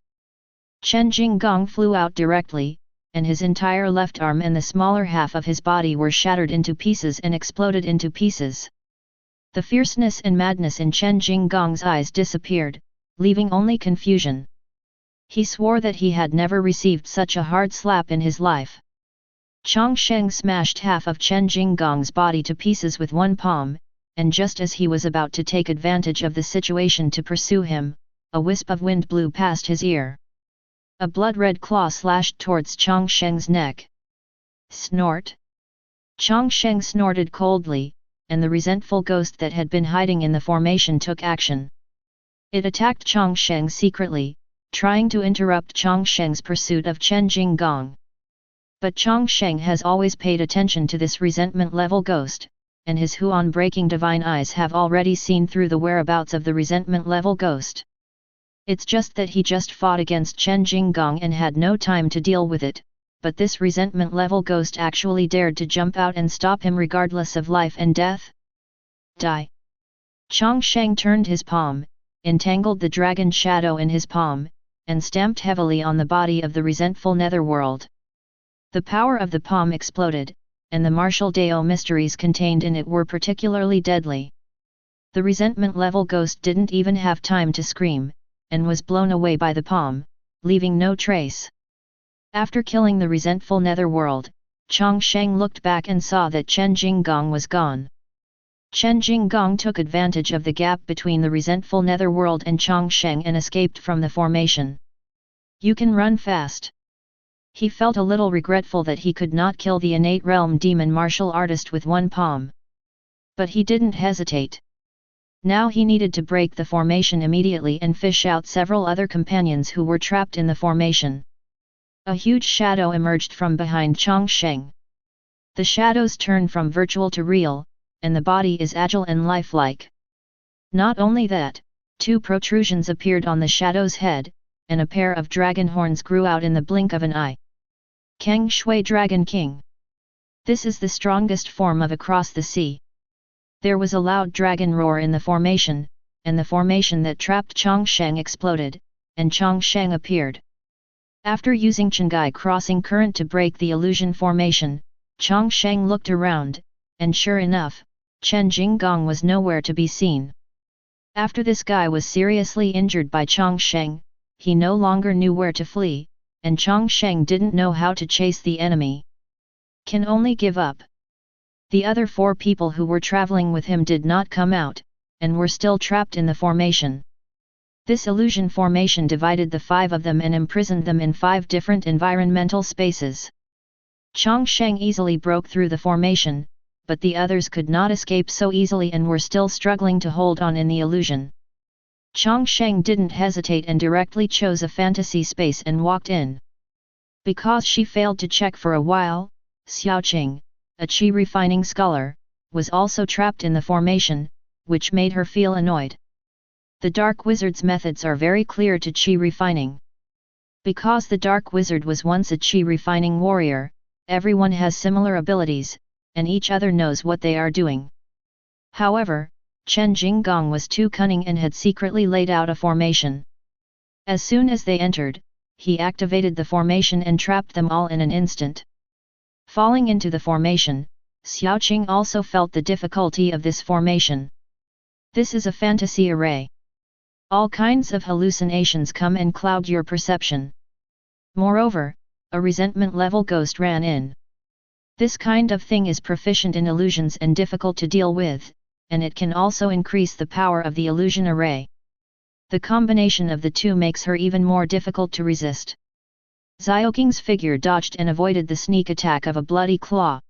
[SPEAKER 1] Chen Jinggong flew out directly, and his entire left arm and the smaller half of his body were shattered into pieces and exploded into pieces. The fierceness and madness in Chen Jinggong's eyes disappeared, leaving only confusion. He swore that he had never received such a hard slap in his life. Chang Sheng smashed half of Chen Jinggong's body to pieces with one palm, and just as he was about to take advantage of the situation to pursue him, a wisp of wind blew past his ear. A blood-red claw slashed towards Chang Sheng's neck. Snort! Chang Sheng snorted coldly, and the resentful ghost that had been hiding in the formation took action. It attacked Chang Sheng secretly, trying to interrupt Chang Sheng's pursuit of Chen Jinggong. But Chang Sheng has always paid attention to this resentment-level ghost, and his Huan-breaking divine eyes have already seen through the whereabouts of the resentment-level ghost. It's just that he just fought against Chen Jinggong and had no time to deal with it, but this resentment-level ghost actually dared to jump out and stop him regardless of life and death? Die! Chang Sheng turned his palm, entangled the dragon shadow in his palm, and stamped heavily on the body of the resentful netherworld. The power of the palm exploded, and the martial Dao mysteries contained in it were particularly deadly. The resentment-level ghost didn't even have time to scream, and was blown away by the palm, leaving no trace. After killing the resentful netherworld, Chang Sheng looked back and saw that Chen Jinggong was gone. Chen Jinggong took advantage of the gap between the resentful netherworld and Chang Sheng and escaped from the formation. You can run fast. He felt a little regretful that he could not kill the innate realm demon martial artist with one palm. But he didn't hesitate. Now he needed to break the formation immediately and fish out several other companions who were trapped in the formation. A huge shadow emerged from behind Chang Sheng. The shadows turn from virtual to real, and the body is agile and lifelike. Not only that, two protrusions appeared on the shadow's head, and a pair of dragon horns grew out in the blink of an eye. Kang Shui Dragon King. This is the strongest form of Across the Sea. There was a loud dragon roar in the formation, and the formation that trapped Chang Sheng exploded, and Chang Sheng appeared. After using Qingyun crossing current to break the illusion formation, Chang Sheng looked around, and sure enough, Chen Jinggong was nowhere to be seen. After this guy was seriously injured by Chang Sheng, he no longer knew where to flee, and Chang Sheng didn't know how to chase the enemy. Can only give up. The other 4 people who were traveling with him did not come out, and were still trapped in the formation. This illusion formation divided the 5 of them and imprisoned them in 5 different environmental spaces. Chang Sheng easily broke through the formation, but the others could not escape so easily and were still struggling to hold on in the illusion. Chang Sheng didn't hesitate and directly chose a fantasy space and walked in. Because she failed to check for a while, Xiaoqing, a chi refining scholar, was also trapped in the formation, which made her feel annoyed. The Dark Wizard's methods are very clear to chi refining. Because the Dark Wizard was once a chi refining warrior, everyone has similar abilities, and each other knows what they are doing. However, Chen Jinggong was too cunning and had secretly laid out a formation. As soon as they entered, he activated the formation and trapped them all in an instant. Falling into the formation, Xiaoqing also felt the difficulty of this formation. This is a fantasy array. All kinds of hallucinations come and cloud your perception. Moreover, a resentment-level ghost ran in. This kind of thing is proficient in illusions and difficult to deal with, and it can also increase the power of the illusion array. The combination of the two makes her even more difficult to resist. Xiaoqing's figure dodged and avoided the sneak attack of a bloody claw.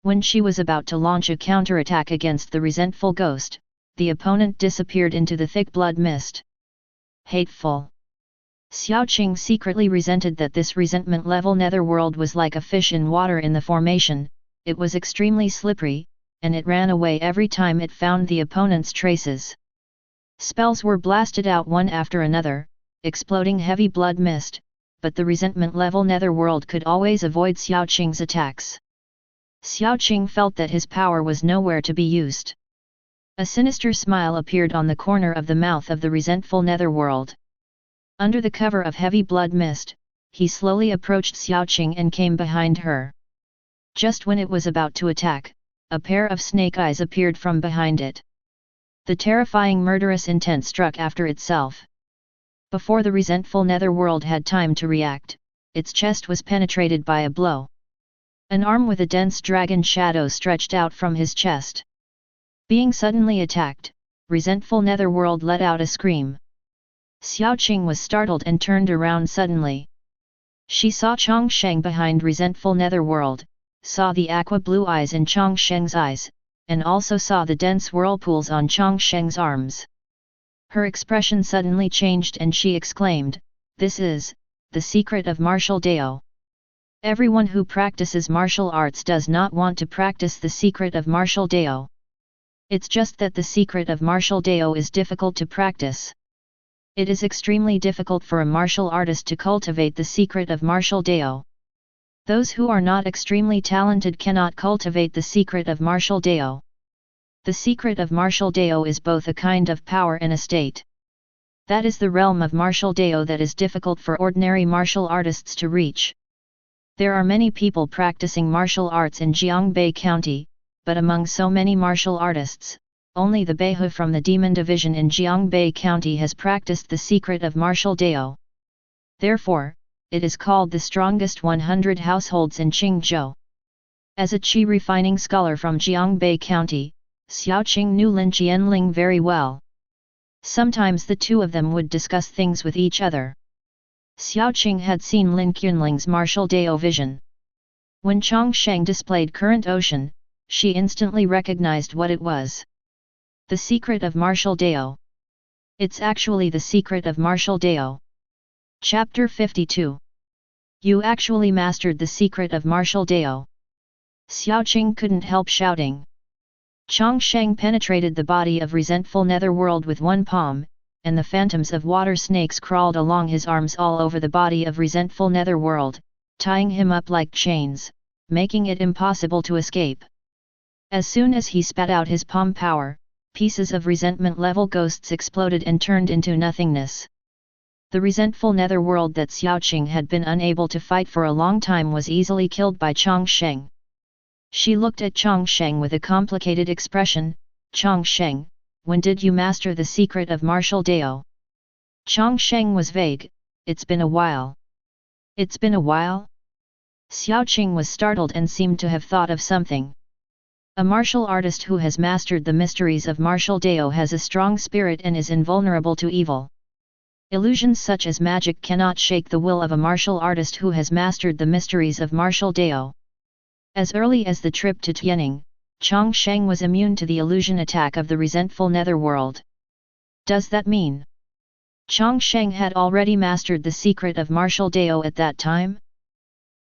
[SPEAKER 1] When she was about to launch a counterattack against the resentful ghost, the opponent disappeared into the thick blood mist. Hateful. Xiaoqing secretly resented that this resentment-level netherworld was like a fish in water in the formation. It was extremely slippery, and it ran away every time it found the opponent's traces. Spells were blasted out one after another, exploding heavy blood mist, but the resentment-level netherworld could always avoid Xiaoqing's attacks. Xiaoqing felt that his power was nowhere to be used. A sinister smile appeared on the corner of the mouth of the resentful netherworld. Under the cover of heavy blood mist, he slowly approached Xiaoqing and came behind her. Just when it was about to attack, a pair of snake eyes appeared from behind it. The terrifying murderous intent struck after itself. Before the resentful netherworld had time to react, its chest was penetrated by a blow. An arm with a dense dragon shadow stretched out from his chest. Being suddenly attacked, resentful netherworld let out a scream. Xiaoqing was startled and turned around suddenly. She saw Chang Sheng behind resentful netherworld, saw the aqua blue eyes in Chang Sheng's eyes, and also saw the dense whirlpools on Chang Sheng's arms. Her expression suddenly changed and she exclaimed, "This is the secret of martial Dao." Everyone who practices martial arts does not want to practice the secret of martial Dao. It's just that the secret of martial Dao is difficult to practice. It is extremely difficult for a martial artist to cultivate the secret of martial Dao. Those who are not extremely talented cannot cultivate the secret of martial Dao. The secret of martial Dao is both a kind of power and a state. That is the realm of martial Dao that is difficult for ordinary martial artists to reach. There are many people practicing martial arts in Jiangbei County, but among so many martial artists, only the Beihu from the Demon Division in Jiangbei County has practiced the secret of martial Dao. Therefore, it is called the strongest 100 households in Qingyun. As a qi refining scholar from Jiangbei County, Xiaoqing knew Lin Qianling very well. Sometimes the two of them would discuss things with each other. Xiaoqing had seen Lin Qianling's martial Dao vision. When Chang Sheng displayed current ocean, she instantly recognized what it was. The secret of martial Dao. It's actually the secret of martial Dao. Chapter 52. You actually mastered the secret of martial Dao. Xiaoqing couldn't help shouting. Chang Sheng penetrated the body of resentful netherworld with one palm, and the phantoms of water snakes crawled along his arms all over the body of resentful netherworld, tying him up like chains, making it impossible to escape. As soon as he spat out his palm power, pieces of resentment-level ghosts exploded and turned into nothingness. The resentful netherworld that Xiaoqing had been unable to fight for a long time was easily killed by Chang Sheng. She looked at Chang Sheng with a complicated expression. "Chang Sheng, when did you master the secret of martial Dao?" Chang Sheng was vague. "It's been a while." "It's been a while?" Xiaoqing was startled and seemed to have thought of something. A martial artist who has mastered the mysteries of martial Dao has a strong spirit and is invulnerable to evil. Illusions such as magic cannot shake the will of a martial artist who has mastered the mysteries of martial Dao. As early as the trip to Tianning, Chang Sheng was immune to the illusion attack of the resentful netherworld. Does that mean Chang Sheng had already mastered the secret of martial Dao at that time?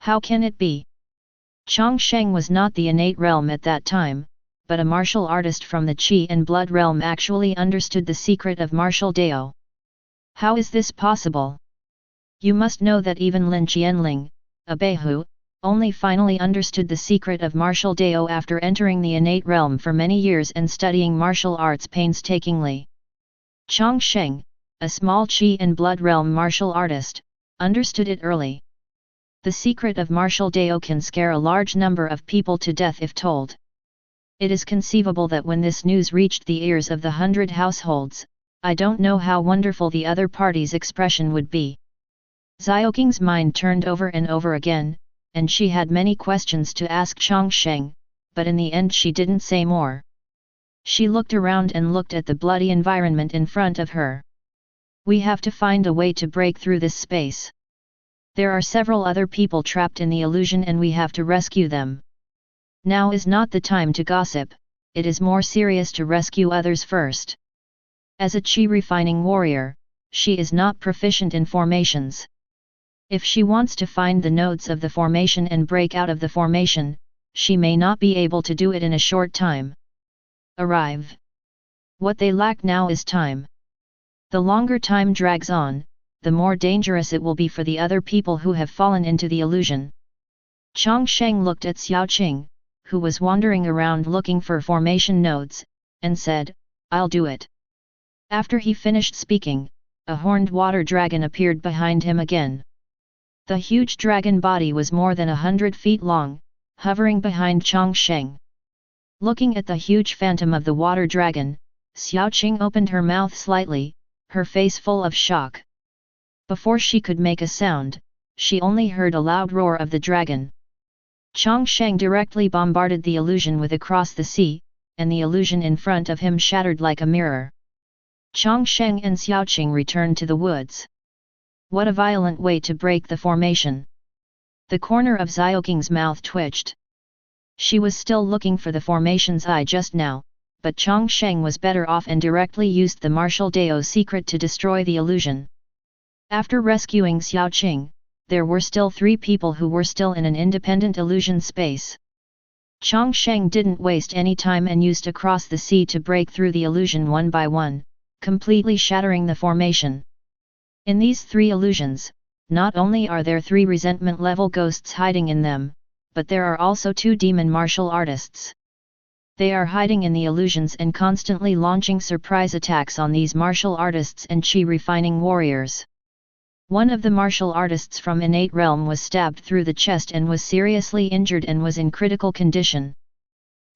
[SPEAKER 1] How can it be? Chang Sheng was not the innate realm at that time, but a martial artist from the Qi and Blood realm actually understood the secret of martial Dao. How is this possible? You must know that even Lin Qianling, a Beihu, only finally understood the secret of martial Dao after entering the innate realm for many years and studying martial arts painstakingly. Chang Sheng, a small Qi and Blood realm martial artist, understood it early. The secret of martial Dao can scare a large number of people to death if told. It is conceivable that when this news reached the ears of the 100 households, I don't know how wonderful the other party's expression would be. Xiaoqing's mind turned over and over again, and she had many questions to ask Chang Sheng, but in the end she didn't say more. She looked around and looked at the bloody environment in front of her. We have to find a way to break through this space. There are several other people trapped in the illusion and we have to rescue them. Now is not the time to gossip, it is more serious to rescue others first. As a Qi refining warrior, she is not proficient in formations. If she wants to find the nodes of the formation and break out of the formation, she may not be able to do it in a short time. Arrive. What they lack now is time. The longer time drags on, the more dangerous it will be for the other people who have fallen into the illusion. Chang Sheng looked at Xiaoqing, who was wandering around looking for formation nodes, and said, "I'll do it." After he finished speaking, a horned water dragon appeared behind him again. The huge dragon body was more than 100 feet long, hovering behind Chang Sheng. Looking at the huge phantom of the water dragon, Xiaoqing opened her mouth slightly, her face full of shock. Before she could make a sound, she only heard a loud roar of the dragon. Chang Sheng directly bombarded the illusion with across the sea, and the illusion in front of him shattered like a mirror. Chang Sheng and Xiaoqing returned to the woods. What a violent way to break the formation! The corner of Xiaoqing's mouth twitched. She was still looking for the formation's eye just now, but Chang Sheng was better off and directly used the martial Dao secret to destroy the illusion. After rescuing Xiaoqing, there were still 3 people who were still in an independent illusion space. Chang Sheng didn't waste any time and used across the sea to break through the illusion one by one, completely shattering the formation. In these 3 illusions, not only are there 3 resentment level ghosts hiding in them, but there are also 2 demon martial artists. They are hiding in the illusions and constantly launching surprise attacks on these martial artists and chi refining warriors. One of the martial artists from innate realm was stabbed through the chest and was seriously injured and was in critical condition.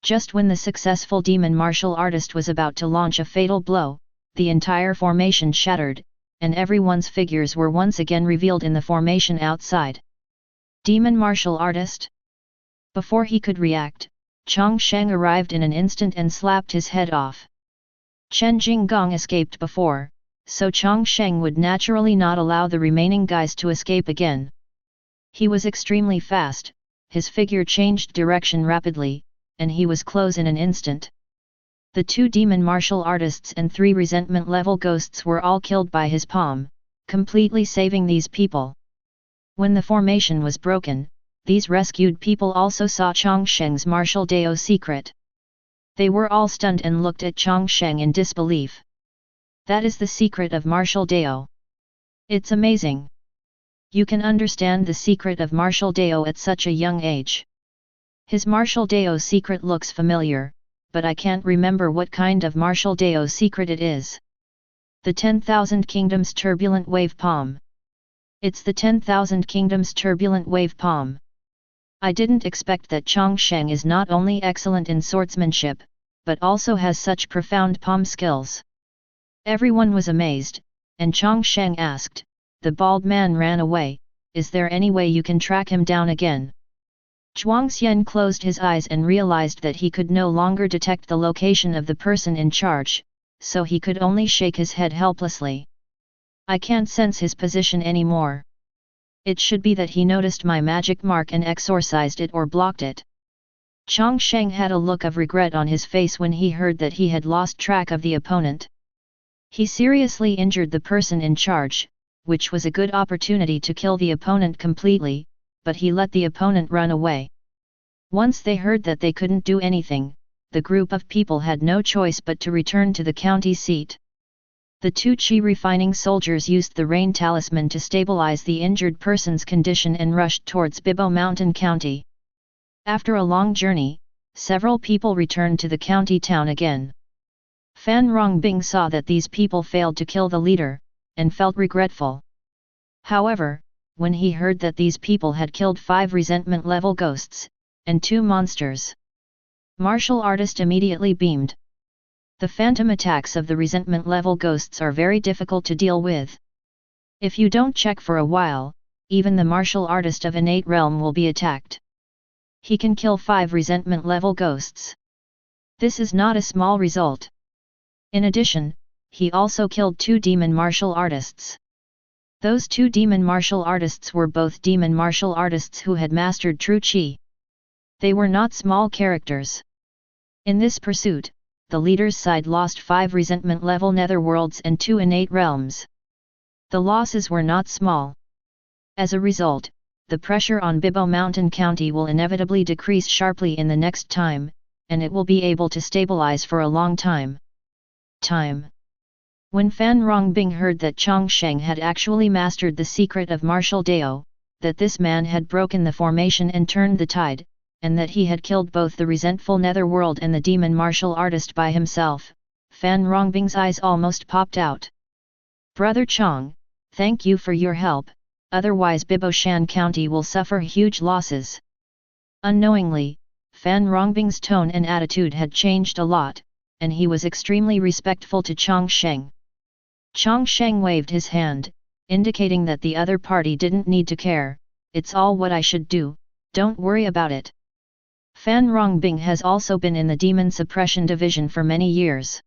[SPEAKER 1] Just when the successful demon martial artist was about to launch a fatal blow, the entire formation shattered, and everyone's figures were once again revealed in the formation outside. Demon martial artist? Before he could react, Chang Sheng arrived in an instant and slapped his head off. Chen Jinggong escaped before, so Chang Sheng would naturally not allow the remaining guys to escape again. He was extremely fast, his figure changed direction rapidly, and he was close in an instant. The 2 demon martial artists and 3 resentment level ghosts were all killed by his palm, completely saving these people. When the formation was broken, these rescued people also saw Chang Sheng's martial Dao secret. They were all stunned and looked at Chang Sheng in disbelief. That is the secret of martial Dao. It's amazing. You can understand the secret of martial Dao at such a young age. His martial Dao secret looks familiar, but I can't remember what kind of martial Dao secret it is. The 10,000 Kingdoms Turbulent Wave Palm. It's the 10,000 Kingdoms Turbulent Wave Palm. I didn't expect that Chang Sheng is not only excellent in swordsmanship, but also has such profound palm skills. Everyone was amazed, and Chang Sheng asked, the bald man ran away, is there any way you can track him down again? Zhuangxian closed his eyes and realized that he could no longer detect the location of the person in charge, so he could only shake his head helplessly. I can't sense his position anymore. It should be that he noticed my magic mark and exorcised it or blocked it. Chang Sheng had a look of regret on his face when he heard that he had lost track of the opponent. He seriously injured the person in charge, which was a good opportunity to kill the opponent completely, but he let the opponent run away. Once they heard that they couldn't do anything, the group of people had no choice but to return to the county seat. The 2 chi refining soldiers used the rain talisman to stabilize the injured person's condition and rushed towards Bibo Mountain County. After a long journey, several people returned to the county town again. Fan Rongbing saw that these people failed to kill the leader, and felt regretful. However, when he heard that these people had killed 5 resentment level ghosts, and 2 monsters, martial artist immediately beamed. The phantom attacks of the resentment level ghosts are very difficult to deal with. If you don't check for a while, even the martial artist of innate realm will be attacked. He can kill 5 resentment level ghosts. This is not a small result. In addition, he also killed 2 demon martial artists. Those 2 demon martial artists were both demon martial artists who had mastered true Qi. They were not small characters. In this pursuit, the leader's side lost 5 resentment level netherworlds and 2 innate realms. The losses were not small. As a result, the pressure on Bibo Mountain County will inevitably decrease sharply in the next time, and it will be able to stabilize for a long time. When Fan Rongbing heard that Chang Sheng had actually mastered the secret of martial Dao, that this man had broken the formation and turned the tide, and that he had killed both the resentful netherworld and the demon martial artist by himself, Fan Rongbing's eyes almost popped out. Brother Chang, thank you for your help, otherwise Biboshan County will suffer huge losses. Unknowingly, Fan Rongbing's tone and attitude had changed a lot, and he was extremely respectful to Chang Sheng. Chang Sheng waved his hand, indicating that the other party didn't need to care. It's all what I should do, don't worry about it. Fan Rongbing has also been in the Demon Suppression Division for many years.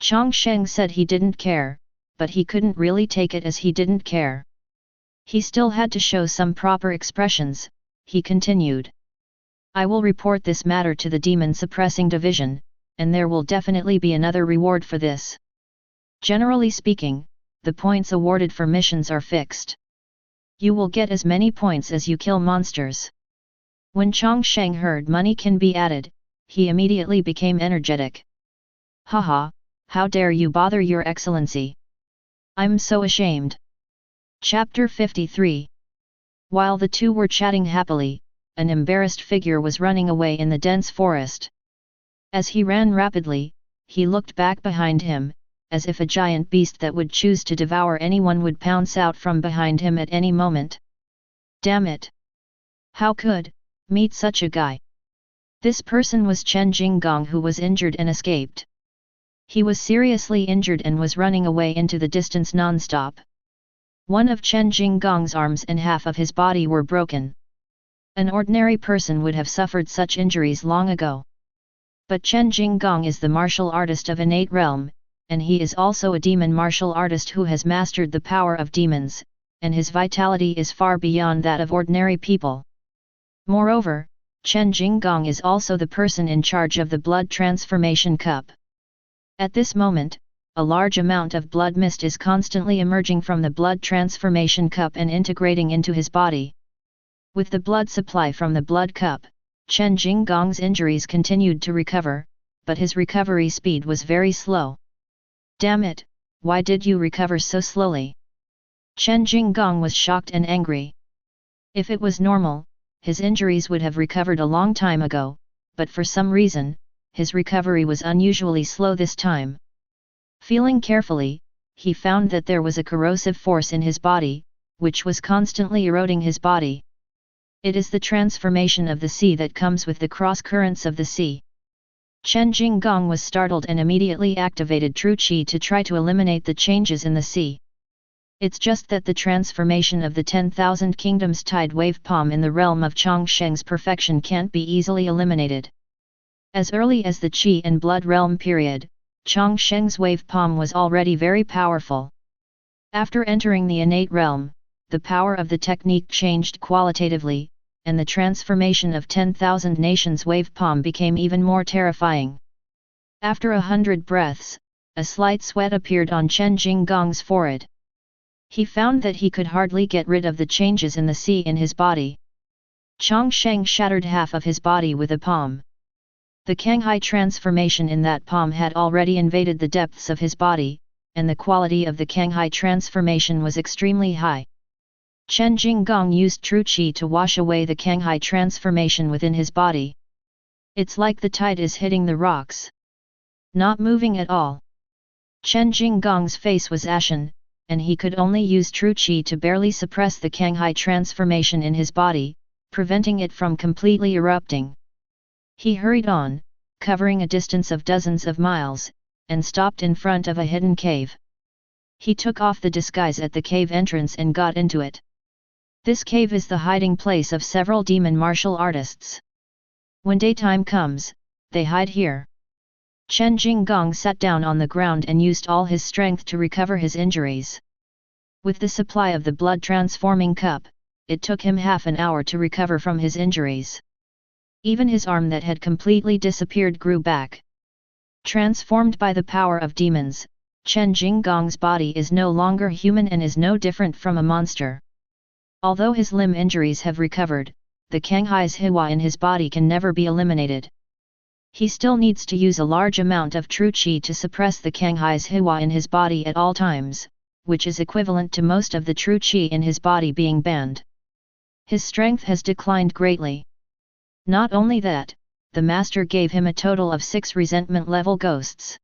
[SPEAKER 1] Chang Sheng said he didn't care, but he couldn't really take it as he didn't care. He still had to show some proper expressions. He continued. I will report this matter to the Demon Suppressing Division, and there will definitely be another reward for this. Generally speaking, the points awarded for missions are fixed. You will get as many points as you kill monsters. When Chang Sheng heard money can be added, he immediately became energetic. Haha, how dare you bother your excellency? I'm so ashamed. Chapter 53. While the two were chatting happily, an embarrassed figure was running away in the dense forest. As he ran rapidly, he looked back behind him, as if a giant beast that would choose to devour anyone would pounce out from behind him at any moment. Damn it! How could meet such a guy? This person was Chen Jinggong, who was injured and escaped. He was seriously injured and was running away into the distance non-stop. One of Chen Jinggong's arms and half of his body were broken. An ordinary person would have suffered such injuries long ago. But Chen Jinggong is the martial artist of innate realm, and he is also a demon martial artist who has mastered the power of demons, and his vitality is far beyond that of ordinary people. Moreover, Chen Jinggong is also the person in charge of the blood transformation cup. At this moment, a large amount of blood mist is constantly emerging from the blood transformation cup and integrating into his body. With the blood supply from the blood cup, Chen Jinggong's injuries continued to recover, but his recovery speed was very slow. Damn it, why did you recover so slowly? Chen Jinggong was shocked and angry. If it was normal, his injuries would have recovered a long time ago, but for some reason, his recovery was unusually slow this time. Feeling carefully, he found that there was a corrosive force in his body, which was constantly eroding his body. It is the transformation of the sea that comes with the cross currents of the sea. Chen Jinggong was startled and immediately activated True Qi to try to eliminate the changes in the sea. It's just that the transformation of the 10,000 kingdoms tide wave palm in the realm of Chang Sheng's perfection can't be easily eliminated. As early as the Qi and Blood realm period, Chang Sheng's wave palm was already very powerful. After entering the innate realm, the power of the technique changed qualitatively, and the transformation of 10,000 nations wave palm became even more terrifying. After 100 breaths, a slight sweat appeared on Chen Jinggong's forehead. He found that he could hardly get rid of the changes in the sea in his body. Chang Sheng shattered half of his body with a palm. The Qingyun transformation in that palm had already invaded the depths of his body, and the quality of the Qingyun transformation was extremely high. Chen Jinggong used True Qi to wash away the Qingyun transformation within his body. It's like the tide is hitting the rocks. Not moving at all. Chen Jinggong's face was ashen, and he could only use True Qi to barely suppress the Qingyun transformation in his body, preventing it from completely erupting. He hurried on, covering a distance of dozens of miles, and stopped in front of a hidden cave. He took off the disguise at the cave entrance and got into it. This cave is the hiding place of several demon martial artists. When daytime comes, they hide here. Chen Jinggong sat down on the ground and used all his strength to recover his injuries. With the supply of the blood transforming cup, it took him half an hour to recover from his injuries. Even his arm that had completely disappeared grew back. Transformed by the power of demons, Chen Jinggong's body is no longer human and is no different from a monster. Although his limb injuries have recovered, the Qingyun's Hua in his body can never be eliminated. He still needs to use a large amount of True Qi to suppress the Qingyun's Hua in his body at all times, which is equivalent to most of the True Qi in his body being banned. His strength has declined greatly. Not only that, the master gave him a total of 6 resentment level ghosts.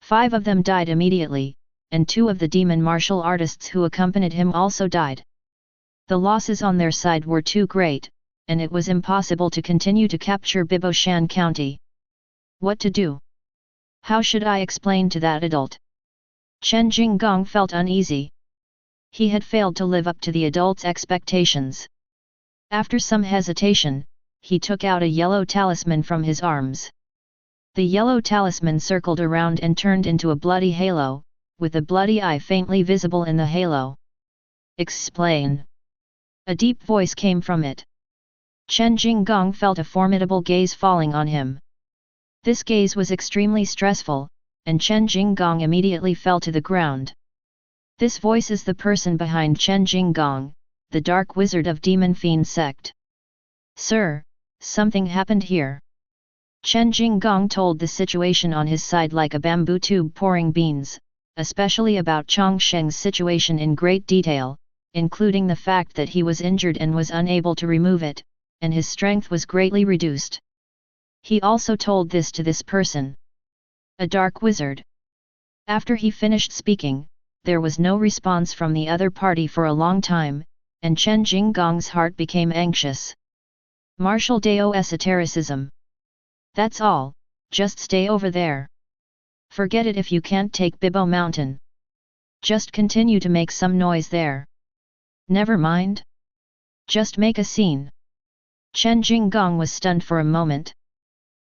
[SPEAKER 1] 5 of them died immediately, and 2 of the demon martial artists who accompanied him also died. The losses on their side were too great, and it was impossible to continue to capture Biboshan County. What to do? How should I explain to that adult? Chen Jinggong felt uneasy. He had failed to live up to the adult's expectations. After some hesitation, he took out a yellow talisman from his arms. The yellow talisman circled around and turned into a bloody halo, with a bloody eye faintly visible in the halo. Explain. A deep voice came from it. Chen Jinggong felt a formidable gaze falling on him. This gaze was extremely stressful, and Chen Jinggong immediately fell to the ground. This voice is the person behind Chen Jinggong, the dark wizard of Demon Fiend sect. Sir, something happened here. Chen Jinggong told the situation on his side like a bamboo tube pouring beans, especially about Chang Sheng's situation in great detail, including the fact that he was injured and was unable to remove it, and his strength was greatly reduced. He also told this to this person. A dark wizard. After he finished speaking, there was no response from the other party for a long time, and Chen Jinggong's heart became anxious. Martial Dao esotericism. That's all, just stay over there. Forget it if you can't take Bibo Mountain. Just continue to make some noise there. Never mind. Just make a scene. Chen Jinggong was stunned for a moment.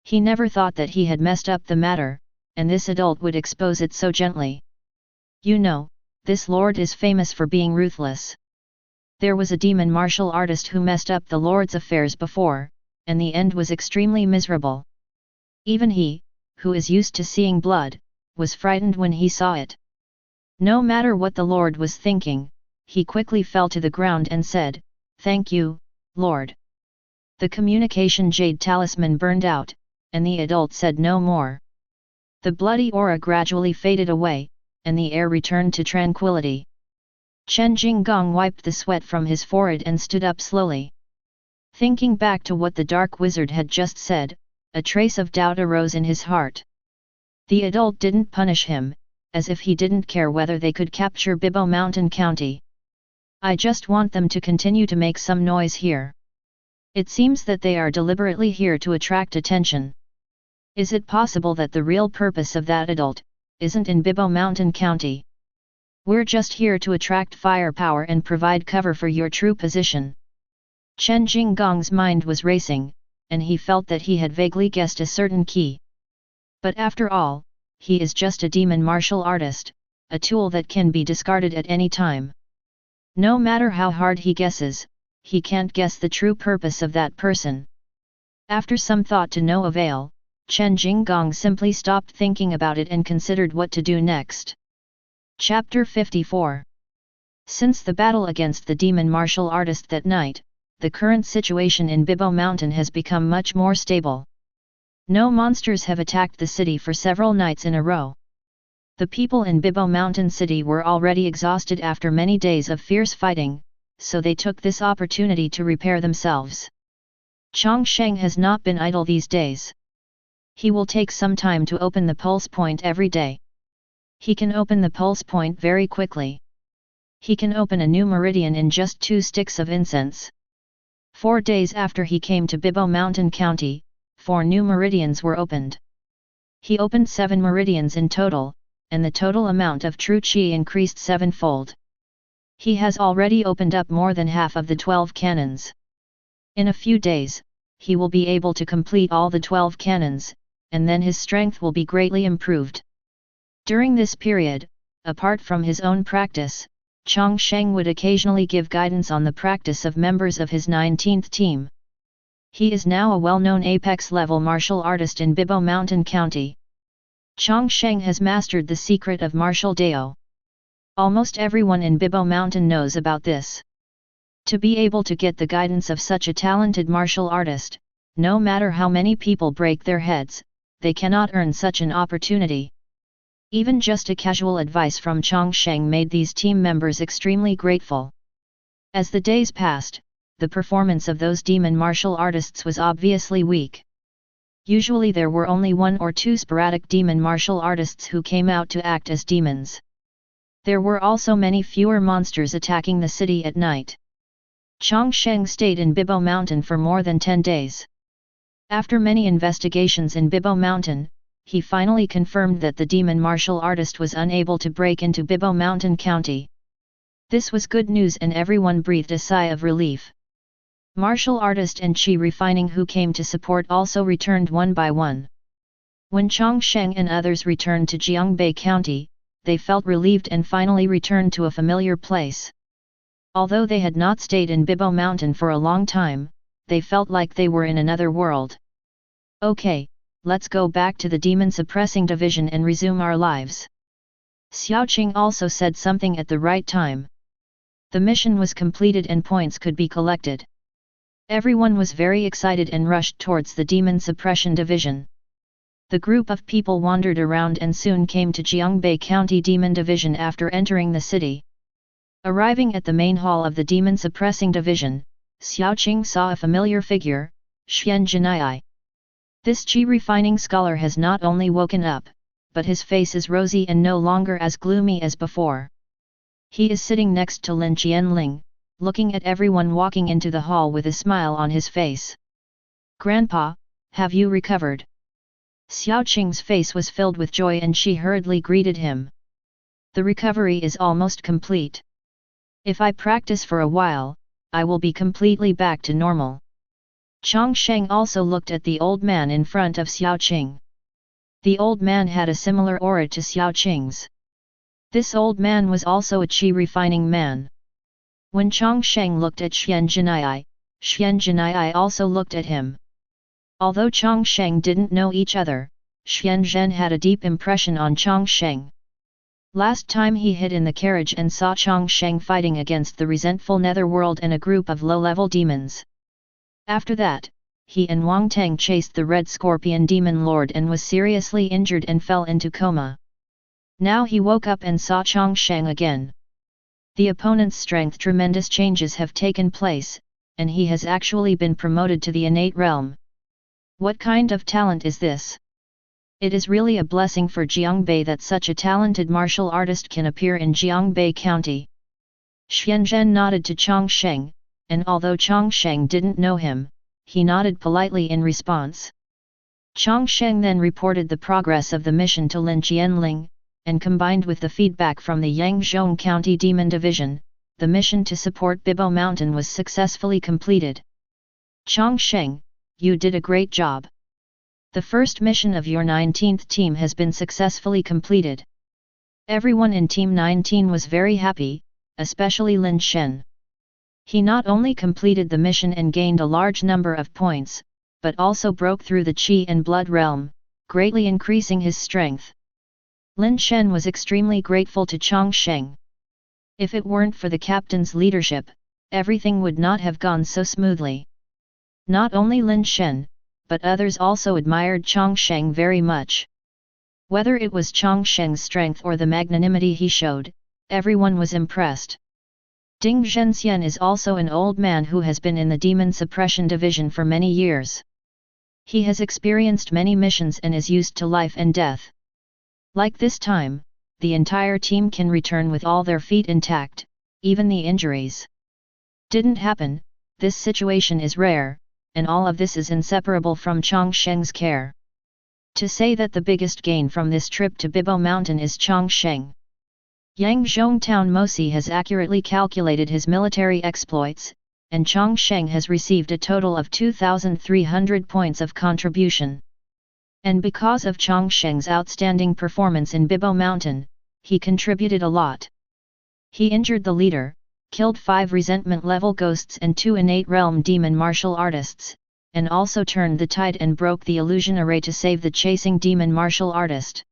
[SPEAKER 1] He never thought that he had messed up the matter, and this adult would expose it so gently. You know, this lord is famous for being ruthless. There was a demon martial artist who messed up the lord's affairs before, and the end was extremely miserable. Even he, who is used to seeing blood, was frightened when he saw it. No matter what the lord was thinking, he quickly fell to the ground and said, "Thank you, Lord." The communication jade talisman burned out, and the adult said no more. The bloody aura gradually faded away, and the air returned to tranquility. Chen Jinggong wiped the sweat from his forehead and stood up slowly. Thinking back to what the dark wizard had just said, a trace of doubt arose in his heart. The adult didn't punish him, as if he didn't care whether they could capture Bibo Mountain County. I just want them to continue to make some noise here. It seems that they are deliberately here to attract attention. Is it possible that the real purpose of that adult isn't in Bibo Mountain County? We're just here to attract firepower and provide cover for your true position. Chen Jinggong's mind was racing, and he felt that he had vaguely guessed a certain key. But after all, he is just a demon martial artist, a tool that can be discarded at any time. No matter how hard he guesses, he can't guess the true purpose of that person. After some thought to no avail, Chen Jinggong simply stopped thinking about it and considered what to do next. Chapter 54. Since the battle against the demon martial artist that night, the current situation in Bibo Mountain has become much more stable. No monsters have attacked the city for several nights in a row. The people in Bibo Mountain City were already exhausted after many days of fierce fighting, so they took this opportunity to repair themselves. Chang Sheng has not been idle these days. He will take some time to open the pulse point every day. He can open the pulse point very quickly. He can open a new meridian in just 2 sticks of incense. 4 days after he came to Bibo Mountain County, 4 new meridians were opened. He opened 7 meridians in total, and the total amount of true qi increased 7-fold. He has already opened up more than half of the 12 cannons. In a few days, he will be able to complete all the 12 cannons, and then his strength will be greatly improved. During this period, apart from his own practice, Chang Sheng would occasionally give guidance on the practice of members of his 19th team. He is now a well-known apex-level martial artist in Bibo Mountain County. Chang Sheng has mastered the secret of martial Dao. Almost everyone in Bibo Mountain knows about this. To be able to get the guidance of such a talented martial artist, no matter how many people break their heads, they cannot earn such an opportunity. Even just a casual advice from Chang Sheng made these team members extremely grateful. As the days passed, the performance of those demon martial artists was obviously weak. Usually there were only 1 or 2 sporadic demon martial artists who came out to act as demons. There were also many fewer monsters attacking the city at night. Chang Sheng stayed in Bibo Mountain for more than 10 days. After many investigations in Bibo Mountain, he finally confirmed that the demon martial artist was unable to break into Bibo Mountain County. This was good news and everyone breathed a sigh of relief. Martial artist and chi refining who came to support also returned one by one. When Chang Sheng and others returned to Jiangbei County, they felt relieved and finally returned to a familiar place. Although they had not stayed in Bibo Mountain for a long time, they felt like they were in another world. Okay, let's go back to the demon suppressing division and resume our lives. Xiaoqing also said something at the right time. The mission was completed and points could be collected. Everyone was very excited and rushed towards the demon suppression division. The group of people wandered around and soon came to Jiangbei County Demon Division after entering the city. Arriving at the main hall of the Demon Suppressing Division, Xiaoqing saw a familiar figure, Xian Jinai. This chi refining scholar has not only woken up, but his face is rosy and no longer as gloomy as before. He is sitting next to Lin Qianling, looking at everyone walking into the hall with a smile on his face. Grandpa, have you recovered? Xiaoqing's face was filled with joy and she hurriedly greeted him. The recovery is almost complete. If I practice for a while, I will be completely back to normal. Chang Sheng also looked at the old man in front of Xiaoqing. The old man had a similar aura to Xiaoqing's. This old man was also a chi refining man. When Chang Sheng looked at Xian Jinai also looked at him. Although Chang Sheng didn't know each other, Xian Zhen had a deep impression on Chang Sheng. Last time he hid in the carriage and saw Chang Sheng fighting against the resentful netherworld and a group of low-level demons. After that, he and Wang Teng chased the Red Scorpion Demon Lord and was seriously injured and fell into coma. Now he woke up and saw Chang Sheng again. The opponent's strength tremendous changes have taken place, and he has actually been promoted to the innate realm. What kind of talent is this? It is really a blessing for Jiangbei that such a talented martial artist can appear in Jiangbei County. Xian Zhen nodded to Chang Sheng, and although Chang Sheng didn't know him, he nodded politely in response. Chang Sheng then reported the progress of the mission to Lin Qianling, and combined with the feedback from the Yangzhong County Demon Division, the mission to support Bibo Mountain was successfully completed. Chang Sheng, you did a great job. The first mission of your 19th team has been successfully completed. Everyone in Team 19 was very happy, especially Lin Shen. He not only completed the mission and gained a large number of points, but also broke through the Qi and Blood realm, greatly increasing his strength. Lin Shen was extremely grateful to Chang Sheng. If it weren't for the captain's leadership, everything would not have gone so smoothly. Not only Lin Shen, but others also admired Chang Sheng very much. Whether it was Chang Sheng's strength or the magnanimity he showed, everyone was impressed. Ding Zhenxian is also an old man who has been in the Demon Suppression Division for many years. He has experienced many missions and is used to life and death. Like this time, the entire team can return with all their feet intact, even the injuries didn't happen. This situation is rare, and all of this is inseparable from Chang Sheng's care. To say that the biggest gain from this trip to Bibo Mountain is Chang Sheng. Yangzhong Town Mosi has accurately calculated his military exploits, and Chang Sheng has received a total of 2,300 points of contribution. And because of Chang Sheng's outstanding performance in Bibo Mountain, he contributed a lot. He injured the leader, killed 5 resentment-level ghosts and 2 innate realm demon martial artists, and also turned the tide and broke the illusion array to save the chasing demon martial artist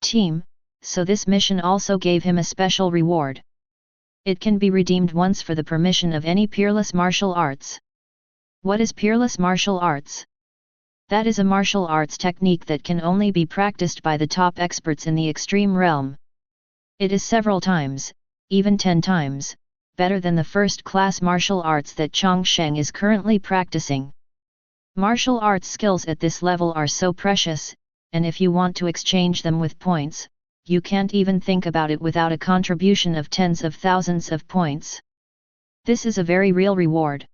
[SPEAKER 1] team, so this mission also gave him a special reward. It can be redeemed once for the permission of any peerless martial arts. What is peerless martial arts? That is a martial arts technique that can only be practiced by the top experts in the extreme realm. It is several times, even 10 times, better than the first-class martial arts that Chang Sheng is currently practicing. Martial arts skills at this level are so precious, and if you want to exchange them with points, you can't even think about it without a contribution of tens of thousands of points. This is a very real reward.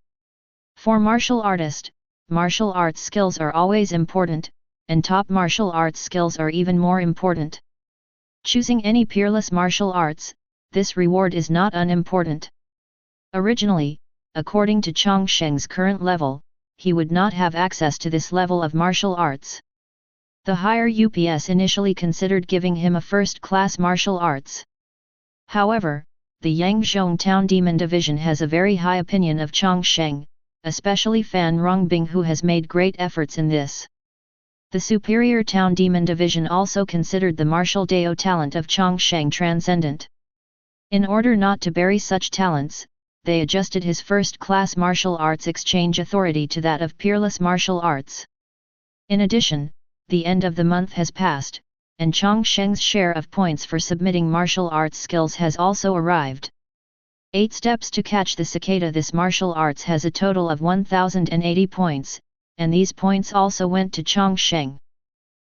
[SPEAKER 1] For martial artist, martial arts skills are always important, and top martial arts skills are even more important. Choosing any peerless martial arts, this reward is not unimportant. Originally, according to Chang Sheng's current level, he would not have access to this level of martial arts. The higher UPS initially considered giving him a first-class martial arts. However, the Yangzhong Town Demon Division has a very high opinion of Chang Sheng, especially Fan Rongbing, who has made great efforts in this. The Superior Town Demon Division also considered the martial Dao talent of Chang Sheng transcendent. In order not to bury such talents, they adjusted his first-class martial arts exchange authority to that of peerless martial arts. In addition, the end of the month has passed, and Chang Sheng's share of points for submitting martial arts skills has also arrived. 8 steps to catch the cicada. This martial arts has a total of 1080 points, and these points also went to Chang Sheng.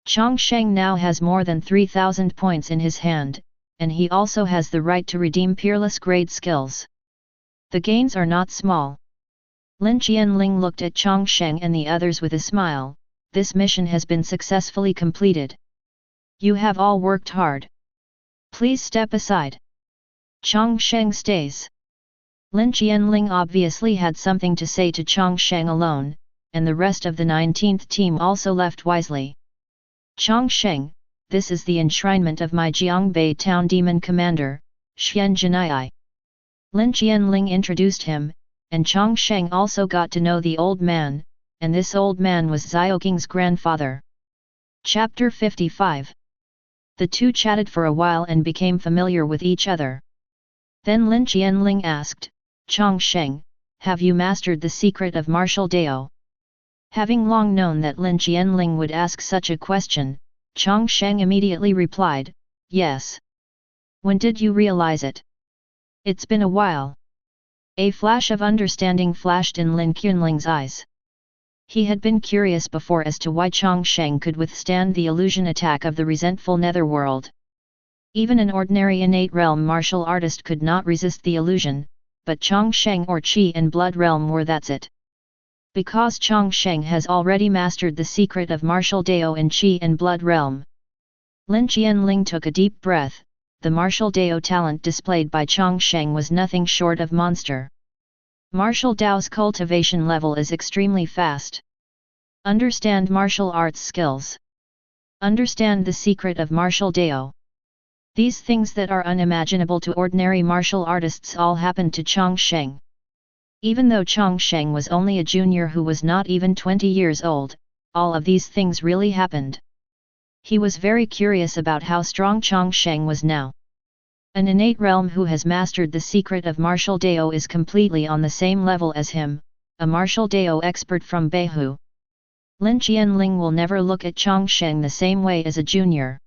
[SPEAKER 1] Chang Sheng now has more than 3000 points in his hand, and he also has the right to redeem peerless grade skills. The gains are not small. Lin Qianling looked at Chang Sheng and the others with a smile. This mission has been successfully completed. You have all worked hard. Please step aside. Chang Sheng stays. Lin Qianling obviously had something to say to Chang Sheng alone, and the rest of the 19th team also left wisely. Chang Sheng, this is the enshrinement of my Jiangbei Town Demon Commander, Xian Jinai. Lin Qianling introduced him, and Chang Sheng also got to know the old man, and this old man was Xiaoking's grandfather. Chapter 55. The two chatted for a while and became familiar with each other. Then Lin Qianling asked, Chang Sheng, have you mastered the secret of martial Dao? Having long known that Lin Qianling would ask such a question, Chang Sheng immediately replied, yes. When did you realize it? It's been a while. A flash of understanding flashed in Lin Qianling's eyes. He had been curious before as to why Chang Sheng could withstand the illusion attack of the resentful netherworld. Even an ordinary innate realm martial artist could not resist the illusion, but Chang Sheng or Qi and Blood realm were that's it. Because Chang Sheng has already mastered the secret of martial Dao in Qi and Blood realm. Lin Qianling took a deep breath. The martial Dao talent displayed by Chang Sheng was nothing short of monster. Martial Dao's cultivation level is extremely fast. Understand martial arts skills. Understand the secret of martial Dao. These things that are unimaginable to ordinary martial artists all happened to Chang Sheng. Even though Chang Sheng was only a junior who was not even 20 years old, all of these things really happened. He was very curious about how strong Chang Sheng was now. An innate realm who has mastered the secret of martial Dao is completely on the same level as him, a martial Dao expert from Beihu. Lin Qianling will never look at Chang Sheng the same way as a junior.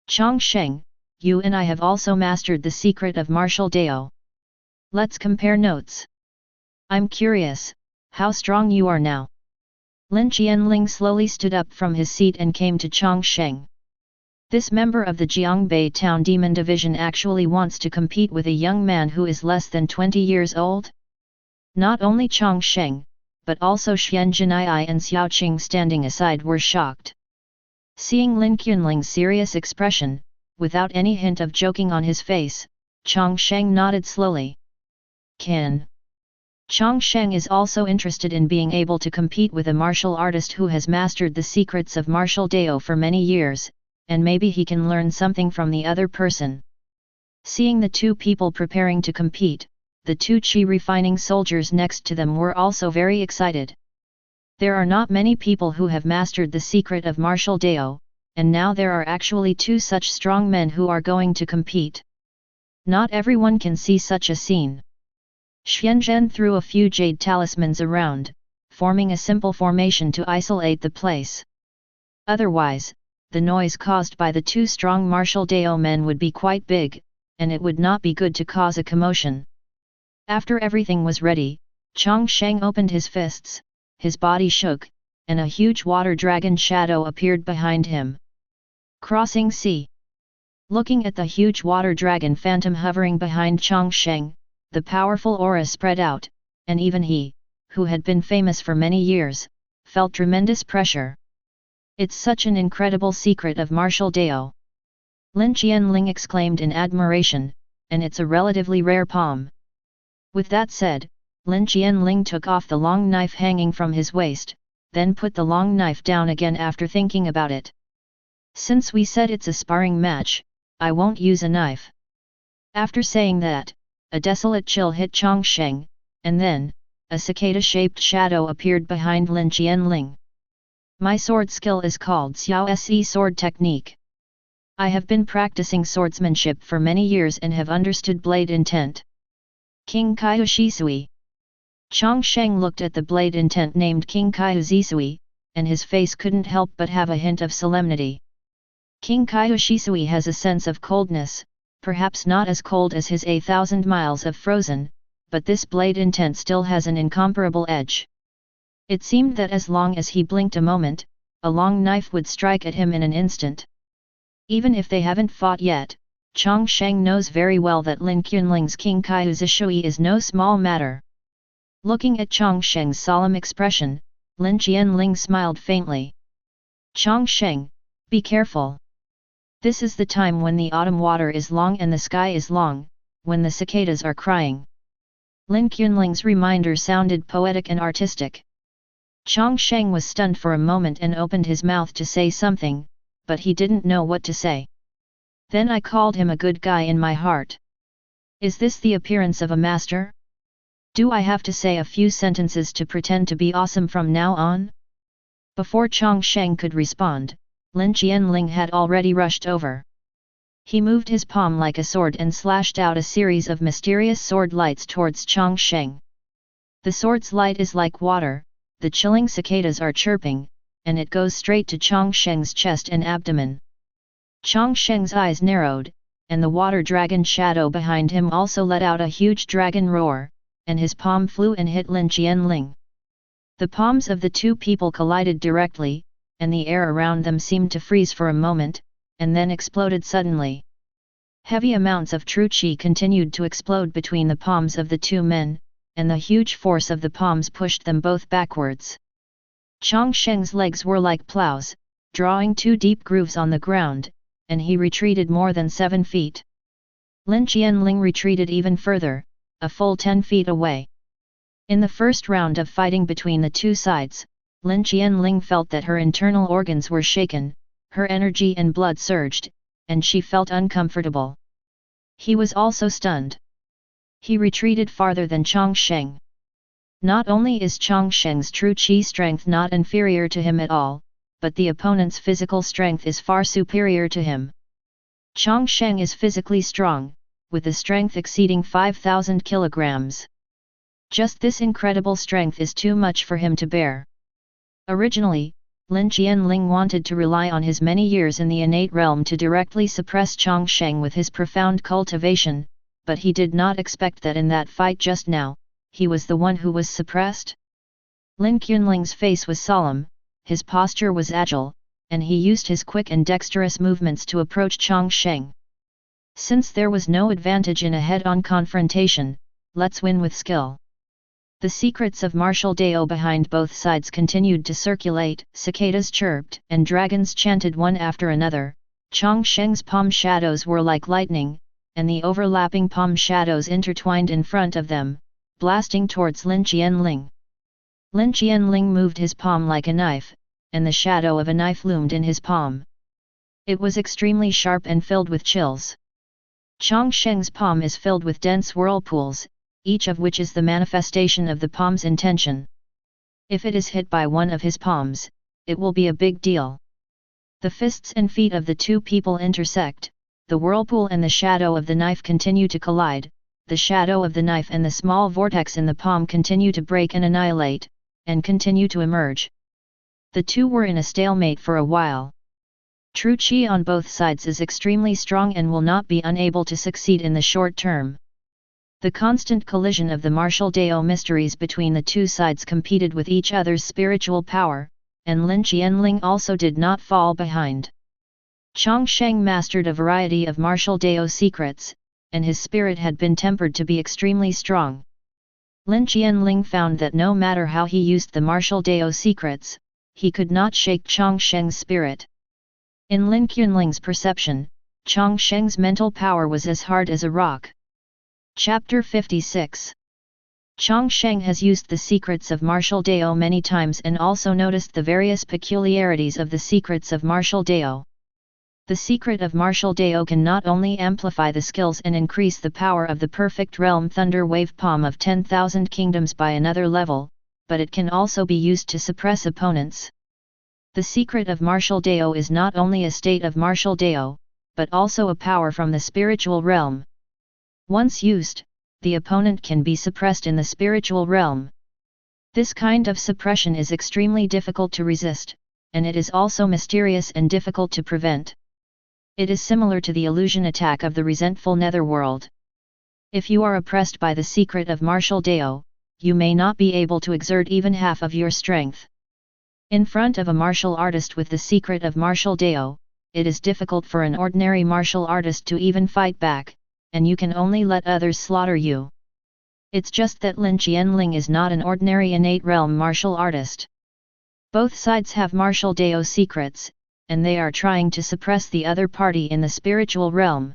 [SPEAKER 1] Chang Sheng, you and I have also mastered the secret of martial Dao. Let's compare notes. I'm curious, how strong you are now. Lin Qianling slowly stood up from his seat and came to Chang Sheng. This member of the Jiangbei Town Demon Division actually wants to compete with a young man who is less than 20 years old? Not only Chang Sheng, but also Xian Jinai and Xiaoqing standing aside were shocked. Seeing Lin Qianling's serious expression, without any hint of joking on his face, Chang Sheng nodded slowly. Can. Chang Sheng is also interested in being able to compete with a martial artist who has mastered the secrets of martial Dao for many years, and maybe he can learn something from the other person. Seeing the two people preparing to compete, the two Qi refining soldiers next to them were also very excited. There are not many people who have mastered the secret of martial Dao, and now there are actually two such strong men who are going to compete. Not everyone can see such a scene. Xianzhen threw a few jade talismans around, forming a simple formation to isolate the place. Otherwise, the noise caused by the two strong martial Dao men would be quite big, and it would not be good to cause a commotion. After everything was ready, Chang Sheng opened his fists, his body shook, and a huge water dragon shadow appeared behind him. Crossing sea. Looking at the huge water dragon phantom hovering behind Chang Sheng, the powerful aura spread out, and even he, who had been famous for many years, felt tremendous pressure. It's such an incredible secret of martial Dao. Lin Qianling exclaimed in admiration, and it's a relatively rare palm. With that said, Lin Qianling took off the long knife hanging from his waist, then put the long knife down again after thinking about it. Since we said it's a sparring match, I won't use a knife. After saying that, a desolate chill hit Chang Sheng, and then, a cicada-shaped shadow appeared behind Lin Qianling. My sword skill is called Xiao Se sword technique. I have been practicing swordsmanship for many years and have understood blade intent. King Kaiu Shisui. Chang Sheng looked at the blade intent named King Kaiu Zisui, and his face couldn't help but have a hint of solemnity. King Kaiu Shisui has a sense of coldness, perhaps not as cold as his 1,000 miles of frozen, but this blade intent still has an incomparable edge. It seemed that as long as he blinked a moment, a long knife would strike at him in an instant. Even if they haven't fought yet, Chang Sheng knows very well that Lin Qianling's King Kaiu Zishui is no small matter. Looking at Chang Sheng's solemn expression, Lin Qianling smiled faintly. Chang Sheng, be careful. This is the time when the autumn water is long and the sky is long, when the cicadas are crying. Lin Qianling's reminder sounded poetic and artistic. Chang Sheng was stunned for a moment and opened his mouth to say something, but he didn't know what to say. Then I called him a good guy in my heart. Is this the appearance of a master? Do I have to say a few sentences to pretend to be awesome from now on? Before Chang Sheng could respond, Lin Qianling had already rushed over. He moved his palm like a sword and slashed out a series of mysterious sword lights towards Chang Sheng. The sword's light is like water, the chilling cicadas are chirping, and it goes straight to Chang Sheng's chest and abdomen. Chang Sheng's eyes narrowed, and the water dragon shadow behind him also let out a huge dragon roar, and his palm flew and hit Lin Qianling. The palms of the two people collided directly, and the air around them seemed to freeze for a moment, and then exploded suddenly. Heavy amounts of true qi continued to explode between the palms of the two men, and the huge force of the palms pushed them both backwards. Chang Sheng's legs were like plows, drawing two deep grooves on the ground, and he retreated more than 7 feet. Lin Qianling retreated even further, a full 10 feet away. In the first round of fighting between the two sides, Lin Qianling felt that her internal organs were shaken, her energy and blood surged, and she felt uncomfortable. He was also stunned. He retreated farther than Chang Sheng. Not only is Chang Sheng's true qi strength not inferior to him at all, but the opponent's physical strength is far superior to him. Chang Sheng is physically strong, with a strength exceeding 5,000 kilograms. Just this incredible strength is too much for him to bear. Originally, Lin Qianling wanted to rely on his many years in the innate realm to directly suppress Chang Sheng with his profound cultivation, but he did not expect that in that fight just now, he was the one who was suppressed. Lin Qianling's face was solemn, his posture was agile, and he used his quick and dexterous movements to approach Chang Sheng. Since there was no advantage in a head-on confrontation, let's win with skill. The secrets of martial Dao behind both sides continued to circulate, cicadas chirped, and dragons chanted one after another. Chang Sheng's palm shadows were like lightning, and the overlapping palm shadows intertwined in front of them, blasting towards Lin Qianling. Lin Qianling moved his palm like a knife, and the shadow of a knife loomed in his palm. It was extremely sharp and filled with chills. Chang Sheng's palm is filled with dense whirlpools, each of which is the manifestation of the palm's intention. If it is hit by one of his palms, it will be a big deal. The fists and feet of the two people intersect, the whirlpool and the shadow of the knife continue to collide, the shadow of the knife and the small vortex in the palm continue to break and annihilate, and continue to emerge. The two were in a stalemate for a while. True qi on both sides is extremely strong and will not be unable to succeed in the short term. The constant collision of the martial Dao mysteries between the two sides competed with each other's spiritual power, and Lin Qianling also did not fall behind. Chang Sheng mastered a variety of martial Dao secrets, and his spirit had been tempered to be extremely strong. Lin Qianling found that no matter how he used the martial Dao secrets, he could not shake Chang Sheng's spirit. In Lin Qianling's perception, Chang Sheng's mental power was as hard as a rock. Chapter 56. Chang Sheng has used the secrets of martial Dao many times and also noticed the various peculiarities of the secrets of martial Dao. The secret of martial Dao can not only amplify the skills and increase the power of the perfect realm thunder wave palm of 10,000 kingdoms by another level, but it can also be used to suppress opponents. The secret of martial Dao is not only a state of martial Dao, but also a power from the spiritual realm. Once used, the opponent can be suppressed in the spiritual realm. This kind of suppression is extremely difficult to resist, and it is also mysterious and difficult to prevent. It is similar to the illusion attack of the resentful netherworld. If you are oppressed by the secret of martial Dao, you may not be able to exert even half of your strength. In front of a martial artist with the secret of martial Dao, it is difficult for an ordinary martial artist to even fight back, and you can only let others slaughter you. It's just that Lin Qianling is not an ordinary innate realm martial artist. Both sides have martial Dao secrets, and they are trying to suppress the other party in the spiritual realm.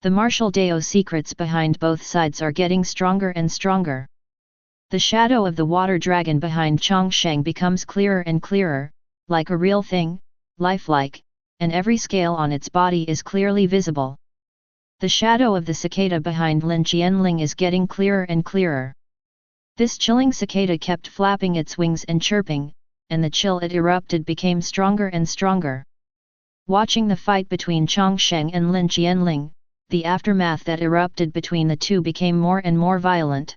[SPEAKER 1] The martial Dao secrets behind both sides are getting stronger and stronger. The shadow of the water dragon behind Chang Sheng becomes clearer and clearer, like a real thing, lifelike, and every scale on its body is clearly visible. The shadow of the cicada behind Lin Qianling is getting clearer and clearer. This chilling cicada kept flapping its wings and chirping, and the chill it erupted became stronger and stronger. Watching the fight between Chang Sheng and Lin Qianling, the aftermath that erupted between the two became more and more violent.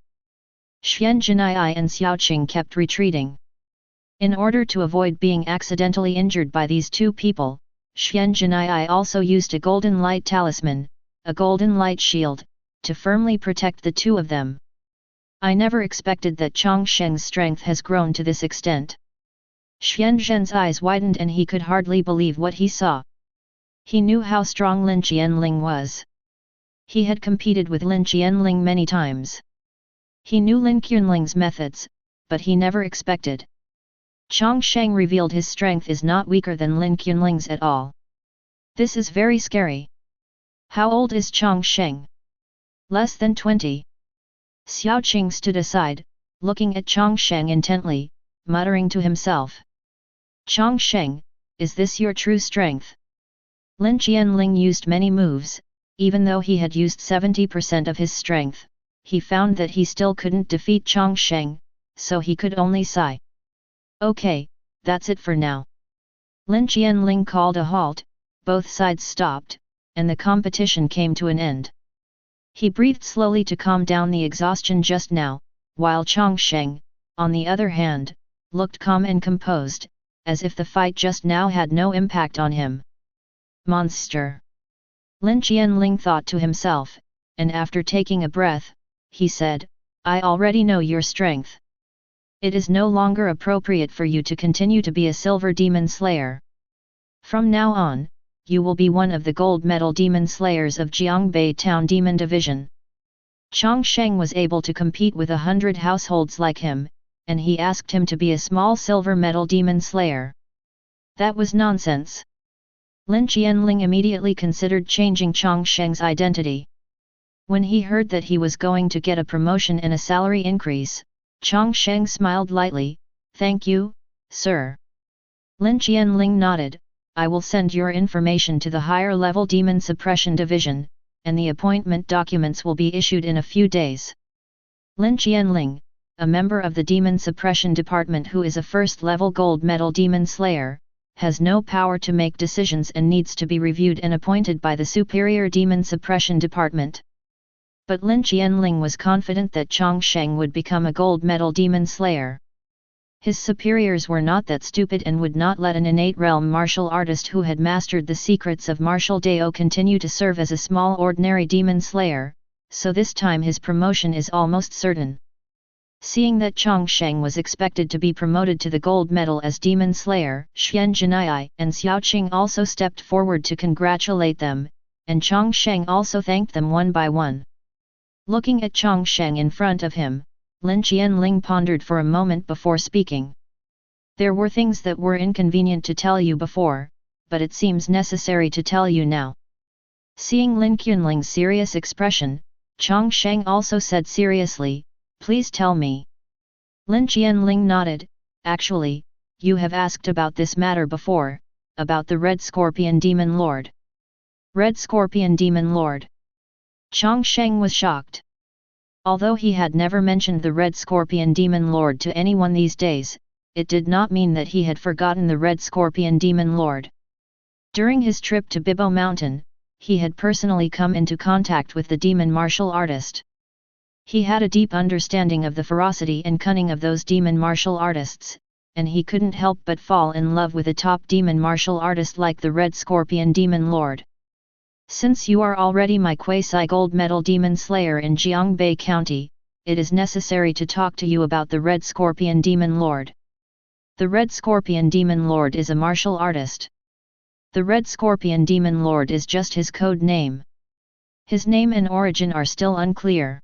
[SPEAKER 1] Xian Jinai and Xiaoqing kept retreating. In order to avoid being accidentally injured by these two people, Xian Jinai also used a golden light talisman, a golden light shield, to firmly protect the two of them. I never expected that Chang Sheng's strength has grown to this extent. Xian Zhen's eyes widened and he could hardly believe what he saw. He knew how strong Lin Qianling was. He had competed with Lin Qianling many times. He knew Lin Qianling's methods, but he never expected. Chang Sheng revealed his strength is not weaker than Lin Qianling's at all. This is very scary. How old is Chang Sheng? Less than 20. Xiaoqing stood aside, looking at Chang Sheng intently, muttering to himself. Chang Sheng, is this your true strength? Lin Qianling used many moves, even though he had used 70% of his strength, he found that he still couldn't defeat Chang Sheng, so he could only sigh. Okay, that's it for now. Lin Qianling called a halt, both sides stopped, and the competition came to an end. He breathed slowly to calm down the exhaustion just now, while Chang Sheng, on the other hand, looked calm and composed, as if the fight just now had no impact on him. Monster! Lin Qianling thought to himself, and after taking a breath, he said, I already know your strength. It is no longer appropriate for you to continue to be a silver demon slayer. From now on, you will be one of the gold medal demon slayers of Jiangbei Town Demon Division. Chang Sheng was able to compete with 100 households like him, and he asked him to be a small silver medal demon slayer. That was nonsense. Lin Qianling immediately considered changing Chang Sheng's identity. When he heard that he was going to get a promotion and a salary increase, Chang Sheng smiled lightly, Thank you, sir. Lin Qianling nodded, I will send your information to the higher level Demon Suppression Division, and the appointment documents will be issued in a few days. Lin Qianling, a member of the Demon Suppression Department who is a first-level gold medal demon slayer, has no power to make decisions and needs to be reviewed and appointed by the superior Demon Suppression Department. But Lin Qianling was confident that Chang Sheng would become a gold medal demon slayer. His superiors were not that stupid and would not let an innate realm martial artist who had mastered the secrets of martial Dao continue to serve as a small ordinary demon slayer, so this time his promotion is almost certain. Seeing that Chang Sheng was expected to be promoted to the gold medal as Demon Slayer, Xian Jinai and Xiao Qing also stepped forward to congratulate them, and Chang Sheng also thanked them one by one. Looking at Chang Sheng in front of him, Lin Qianling pondered for a moment before speaking. There were things that were inconvenient to tell you before, but it seems necessary to tell you now. Seeing Lin Qianling's serious expression, Chang Sheng also said seriously, "Please tell me." Lin Qianling nodded. "Actually, you have asked about this matter before, about the Red Scorpion Demon Lord." Red Scorpion Demon Lord. Chang Sheng was shocked. Although he had never mentioned the Red Scorpion Demon Lord to anyone these days, it did not mean that he had forgotten the Red Scorpion Demon Lord. During his trip to Bibo Mountain, he had personally come into contact with the demon martial artist. He had a deep understanding of the ferocity and cunning of those demon martial artists, and he couldn't help but fall in love with a top demon martial artist like the Red Scorpion Demon Lord. "Since you are already my quasi-gold medal demon slayer in Jiangbei County, it is necessary to talk to you about the Red Scorpion Demon Lord." The Red Scorpion Demon Lord is a martial artist. The Red Scorpion Demon Lord is just his code name. His name and origin are still unclear.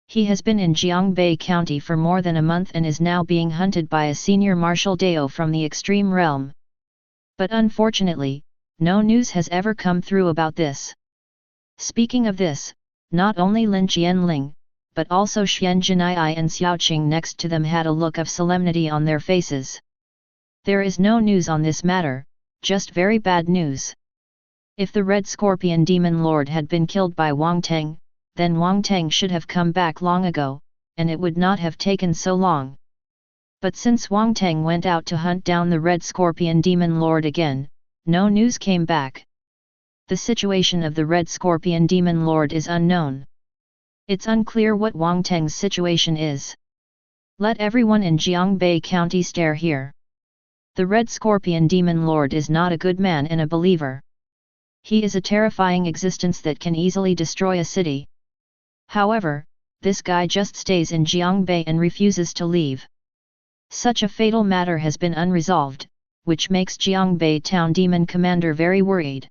[SPEAKER 1] He has been in Jiangbei County for more than a month and is now being hunted by a senior martial Dao from the Extreme Realm. But unfortunately, no news has ever come through about this. Speaking of this, not only Lin Qianling, but also Xian Jinai and Xiao Qing next to them had a look of solemnity on their faces. There is no news on this matter, just very bad news. If the Red Scorpion Demon Lord had been killed by Wang Teng, then Wang Teng should have come back long ago, and it would not have taken so long. But since Wang Teng went out to hunt down the Red Scorpion Demon Lord again, no news came back. The situation of the Red Scorpion Demon Lord is unknown. It's unclear what Wang Teng's situation is. Let everyone in Jiangbei County stare here. The Red Scorpion Demon Lord is not a good man and a believer. He is a terrifying existence that can easily destroy a city. However, this guy just stays in Jiangbei and refuses to leave. Such a fatal matter has been unresolved, which makes Jiangbei Town Demon Commander very worried.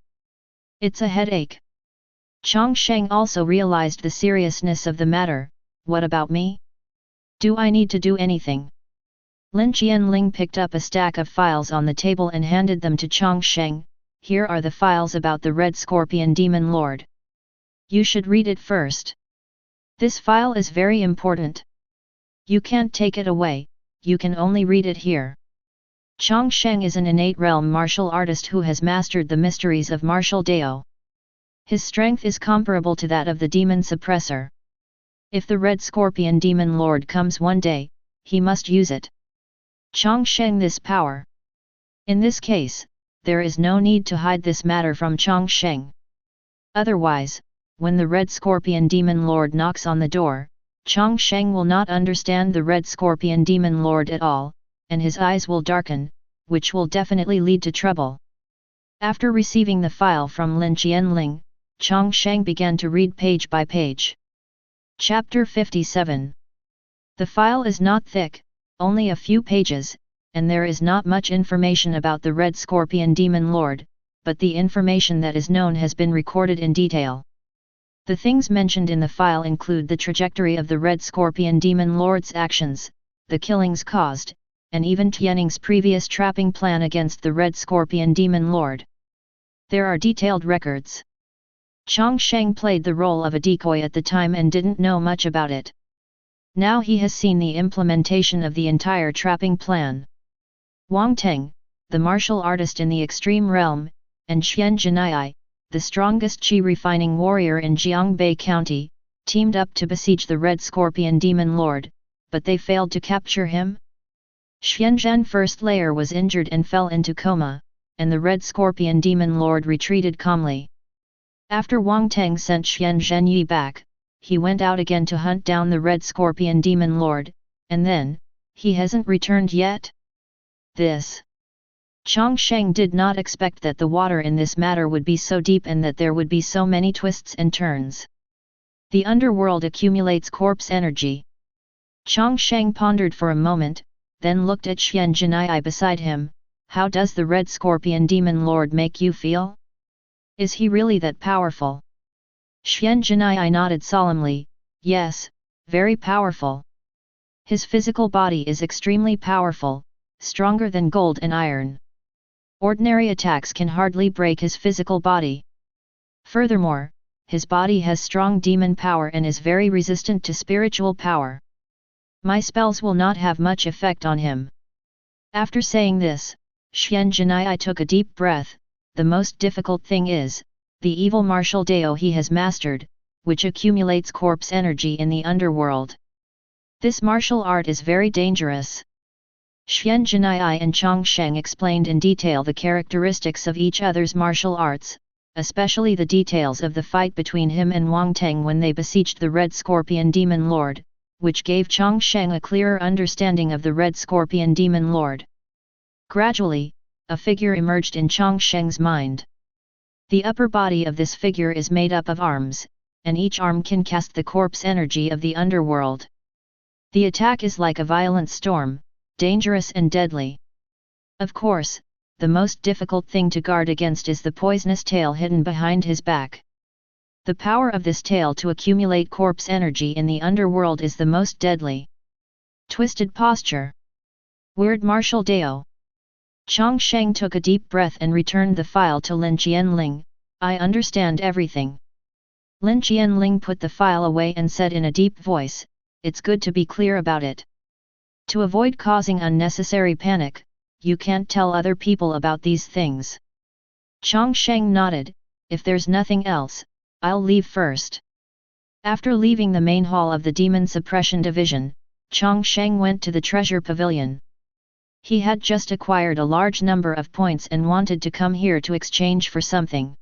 [SPEAKER 1] It's a headache. Chang Sheng also realized the seriousness of the matter. "What about me? Do I need to do anything?" Lin Qianling picked up a stack of files on the table and handed them to Chang Sheng. "Here are the files about the Red Scorpion Demon Lord. You should read it first. This file is very important. You can't take it away, you can only read it here." Chang Sheng is an innate realm martial artist who has mastered the mysteries of martial Dao. His strength is comparable to that of the demon suppressor. If the Red Scorpion Demon Lord comes one day, he must use it. Chang Sheng this power. In this case, there is no need to hide this matter from Chang Sheng. Otherwise, when the Red Scorpion Demon Lord knocks on the door, Chang Sheng will not understand the Red Scorpion Demon Lord at all, and his eyes will darken, which will definitely lead to trouble. After receiving the file from Lin Qianling, Chang Sheng began to read page by page. Chapter 57. The file is not thick, only a few pages, and there is not much information about the Red Scorpion Demon Lord, but the information that is known has been recorded in detail. The things mentioned in the file include the trajectory of the Red Scorpion Demon Lord's actions, the killings caused, and even Tianing's previous trapping plan against the Red Scorpion Demon Lord. There are detailed records. Chang Sheng played the role of a decoy at the time and didn't know much about it. Now he has seen the implementation of the entire trapping plan. Wang Teng, the martial artist in the Extreme Realm, and Xian Jinai, the strongest chi-refining warrior in Jiangbei County, teamed up to besiege the Red Scorpion Demon Lord, but they failed to capture him. Xianzhen First Layer was injured and fell into coma, and the Red Scorpion Demon Lord retreated calmly. After Wang Teng sent Xianzhen Yi back, he went out again to hunt down the Red Scorpion Demon Lord, and then, he hasn't returned yet? This. Chang Sheng did not expect that the water in this matter would be so deep and that there would be so many twists and turns. The underworld accumulates corpse energy. Chang Sheng pondered for a moment, then looked at Xian Jinai beside him. How does the Red Scorpion Demon Lord make you feel? Is he really that powerful? Xian Jinai nodded solemnly. Yes, very powerful. His physical body is extremely powerful, stronger than gold and iron. Ordinary attacks can hardly break his physical body. Furthermore, his body has strong demon power and is very resistant to spiritual power. My spells will not have much effect on him. After saying this, Xian Jinai took a deep breath. The most difficult thing is, the evil martial Dao he has mastered, which accumulates corpse energy in the underworld. This martial art is very dangerous. Xian Jinai and Chang Sheng explained in detail the characteristics of each other's martial arts, especially the details of the fight between him and Wang Teng when they besieged the Red Scorpion Demon Lord, which gave Chang Sheng a clearer understanding of the Red Scorpion Demon Lord. Gradually, a figure emerged in Chang Sheng's mind. The upper body of this figure is made up of arms, and each arm can cast the corpse energy of the underworld. The attack is like a violent storm, dangerous and deadly. Of course, the most difficult thing to guard against is the poisonous tail hidden behind his back. The power of this tail to accumulate corpse energy in the underworld is the most deadly. Twisted posture. Weird martial Dao. Chang Sheng took a deep breath and returned the file to Lin Qianling. I understand everything. Lin Qianling put the file away and said in a deep voice, it's good to be clear about it. To avoid causing unnecessary panic, you can't tell other people about these things. Chang Sheng nodded. If there's nothing else, I'll leave first. After leaving the main hall of the Demon Suppression Division, Chang Sheng went to the Treasure Pavilion. He had just acquired a large number of points and wanted to come here to exchange for something.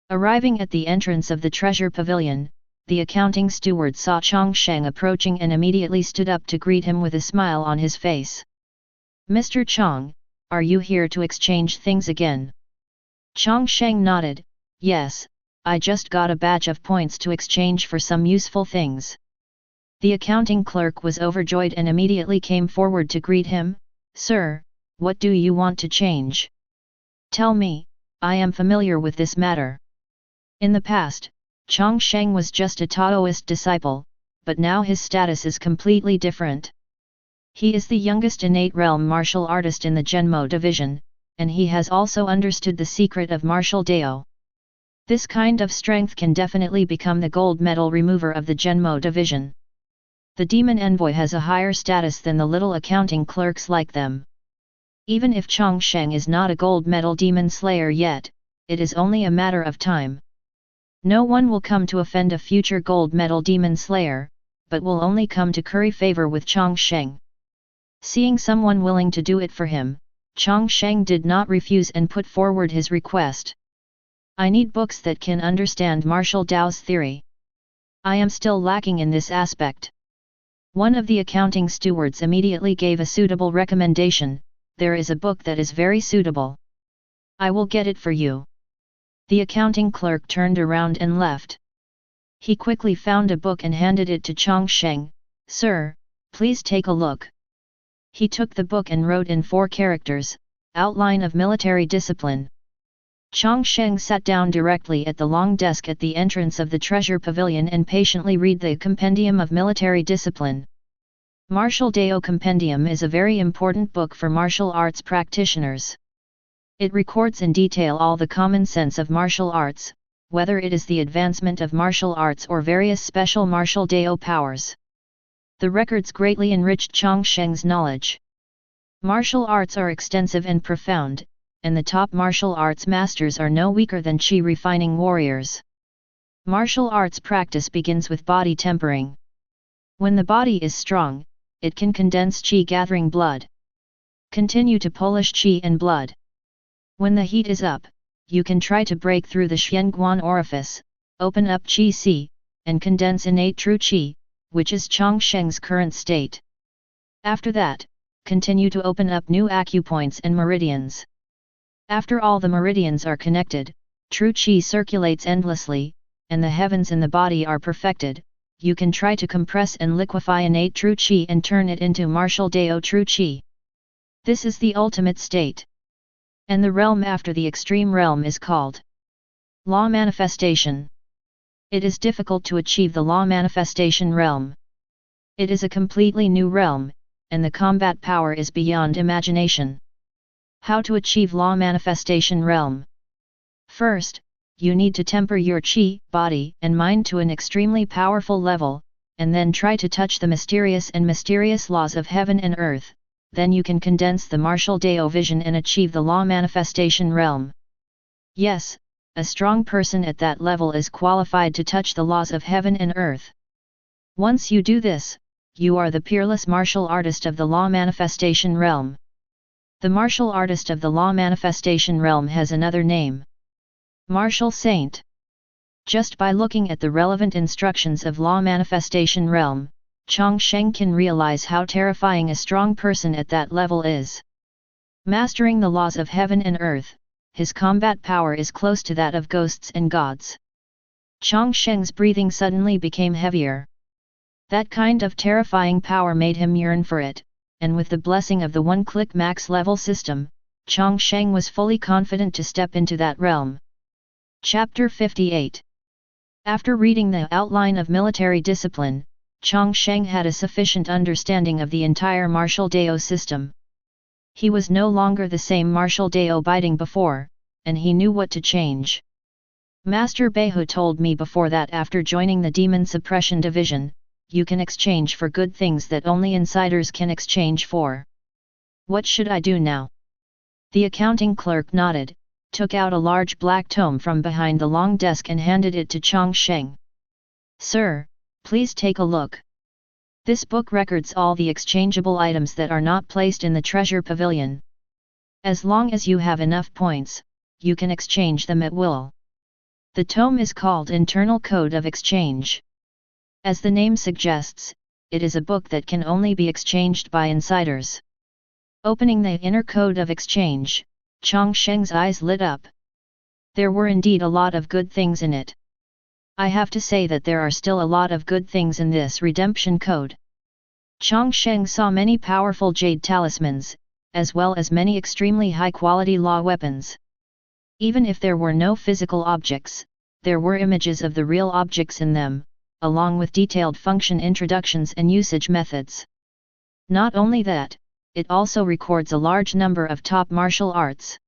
[SPEAKER 1] Arriving at the entrance of the Treasure Pavilion, the accounting steward saw Chang Sheng approaching and immediately stood up to greet him with a smile on his face. Mr. Chang, are you here to exchange things again? Chang Sheng nodded. Yes, I just got a batch of points to exchange for some useful things. The accounting clerk was overjoyed and immediately came forward to greet him. Sir, what do you want to change? Tell me, I am familiar with this matter. In the past, Chang Sheng was just a Taoist disciple, but now his status is completely different. He is the youngest innate realm martial artist in the Zhenmo division, and he has also understood the secret of martial Dao. This kind of strength can definitely become the gold medal remover of the Zhenmo division. The demon envoy has a higher status than the little accounting clerks like them. Even if Chang Sheng is not a gold medal demon slayer yet, it is only a matter of time. No one will come to offend a future gold medal demon slayer, but will only come to curry favor with Chang Sheng. Seeing someone willing to do it for him, Chang Sheng did not refuse and put forward his request. I need books that can understand martial Dao's theory. I am still lacking in this aspect. One of the accounting stewards immediately gave a suitable recommendation. There is a book that is very suitable. I will get it for you. The accounting clerk turned around and left. He quickly found a book and handed it to Chang Sheng. Sir, please take a look. He took the book and wrote in 4 characters, Outline of Military Discipline. Chang Sheng sat down directly at the long desk at the entrance of the Treasure Pavilion and patiently read the Compendium of Military Discipline. Martial Dao Compendium is a very important book for martial arts practitioners. It records in detail all the common sense of martial arts, whether it is the advancement of martial arts or various special martial Dao powers. The records greatly enriched Chang Sheng's knowledge. Martial arts are extensive and profound, and the top martial arts masters are no weaker than Qi refining warriors. Martial arts practice begins with body tempering. When the body is strong, it can condense Qi gathering blood. Continue to polish Qi and blood. When the heat is up, you can try to break through the Xianguan orifice, open up Qi Si, and condense innate true Qi, which is Chang Sheng's current state. After that, continue to open up new acupoints and meridians. After all the meridians are connected, true Qi circulates endlessly, and the heavens in the body are perfected, you can try to compress and liquefy innate true qi and turn it into martial Dao true qi. This is the ultimate state. And the realm after the extreme realm is called law manifestation. It is difficult to achieve the law manifestation realm. It is a completely new realm, and the combat power is beyond imagination. How to achieve law manifestation realm? First, you need to temper your qi, body and mind to an extremely powerful level, and then try to touch the mysterious laws of heaven and earth. Then you can condense the martial Dao vision and achieve the law manifestation realm. Yes, a strong person at that level is qualified to touch the laws of heaven and earth. Once you do this, you are the peerless martial artist of the law manifestation realm. The martial artist of the law manifestation realm has another name: martial saint. Just by looking at the relevant instructions of law manifestation realm, Chang Sheng can realize how terrifying a strong person at that level is. Mastering the laws of heaven and earth, his combat power is close to that of ghosts and gods. Chang Sheng's breathing suddenly became heavier. That kind of terrifying power made him yearn for it, and with the blessing of the one-click max level system, Chang Sheng was fully confident to step into that realm. Chapter 58. After reading the outline of military discipline, Chang Sheng had a sufficient understanding of the entire martial Dao system. He was no longer the same martial Dao biding before, and he knew what to change. Master Beihu told me before that after joining the Demon Suppression Division, you can exchange for good things that only insiders can exchange for. What should I do now? The accounting clerk nodded, took out a large black tome from behind the long desk and handed it to Chang Sheng. Sir, please take a look. This book records all the exchangeable items that are not placed in the treasure pavilion. As long as you have enough points, you can exchange them at will. The tome is called Internal Code of Exchange. As the name suggests, it is a book that can only be exchanged by insiders. Opening the inner code of exchange, Chang Sheng's eyes lit up. There were indeed a lot of good things in it. I have to say that there are still a lot of good things in this redemption code. Chang Sheng saw many powerful jade talismans, as well as many extremely high-quality law weapons. Even if there were no physical objects, there were images of the real objects in them, along with detailed function introductions and usage methods. Not only that, it also records a large number of top martial arts.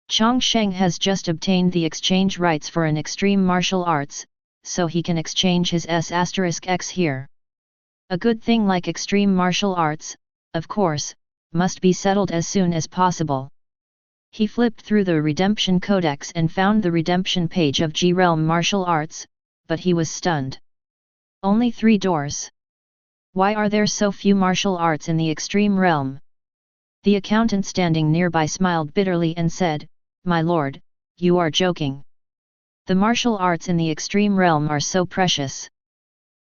[SPEAKER 1] Chang Sheng has just obtained the exchange rights for an extreme martial arts, so he can exchange his S*X here. A good thing like extreme martial arts, of course, must be settled as soon as possible. He flipped through the Redemption Codex and found the redemption page of G-Realm martial arts, but he was stunned. Only 3 doors. Why are there so few martial arts in the extreme realm? The accountant standing nearby smiled bitterly and said, "My lord, you are joking. The martial arts in the extreme realm are so precious.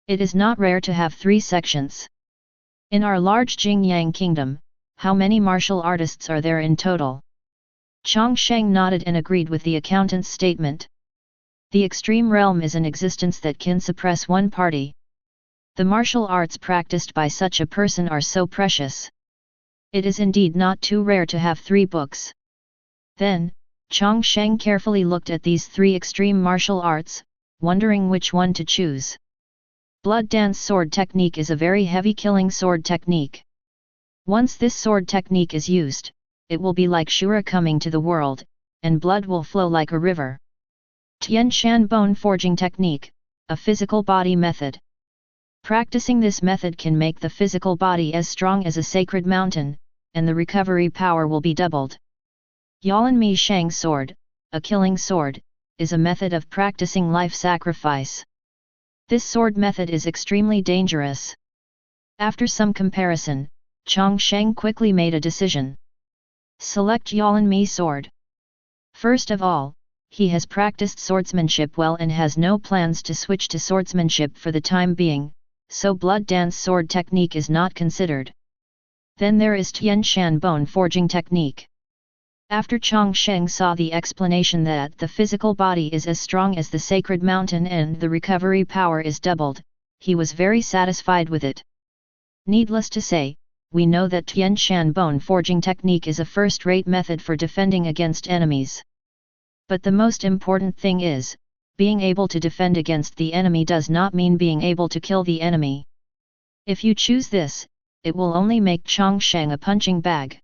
[SPEAKER 1] It is not rare to have 3 sections. In our large Qingyun kingdom, how many martial artists are there in total?" Chang Sheng nodded and agreed with the accountant's statement. The extreme realm is an existence that can suppress one party. The martial arts practiced by such a person are so precious. It is indeed not too rare to have 3 books. Then, Chang Sheng carefully looked at these 3 extreme martial arts, wondering which one to choose. Blood dance sword technique is a very heavy killing sword technique. Once this sword technique is used, it will be like Shura coming to the world, and blood will flow like a river. Tian Shan bone forging technique, a physical body method. Practicing this method can make the physical body as strong as a sacred mountain, and the recovery power will be doubled. Yalan Mi Shang sword, a killing sword, is a method of practicing life sacrifice. This sword method is extremely dangerous. After some comparison, Chang Sheng quickly made a decision. Select Yalan Mi sword. First of all, he has practiced swordsmanship well and has no plans to switch to swordsmanship for the time being, so blood dance sword technique is not considered. Then there is Tian Shan bone forging technique. After Chang Sheng saw the explanation that the physical body is as strong as the sacred mountain and the recovery power is doubled, he was very satisfied with it. Needless to say, we know that Tian Shan bone forging technique is a first-rate method for defending against enemies. But the most important thing is, being able to defend against the enemy does not mean being able to kill the enemy. If you choose this, it will only make Chang Sheng a punching bag.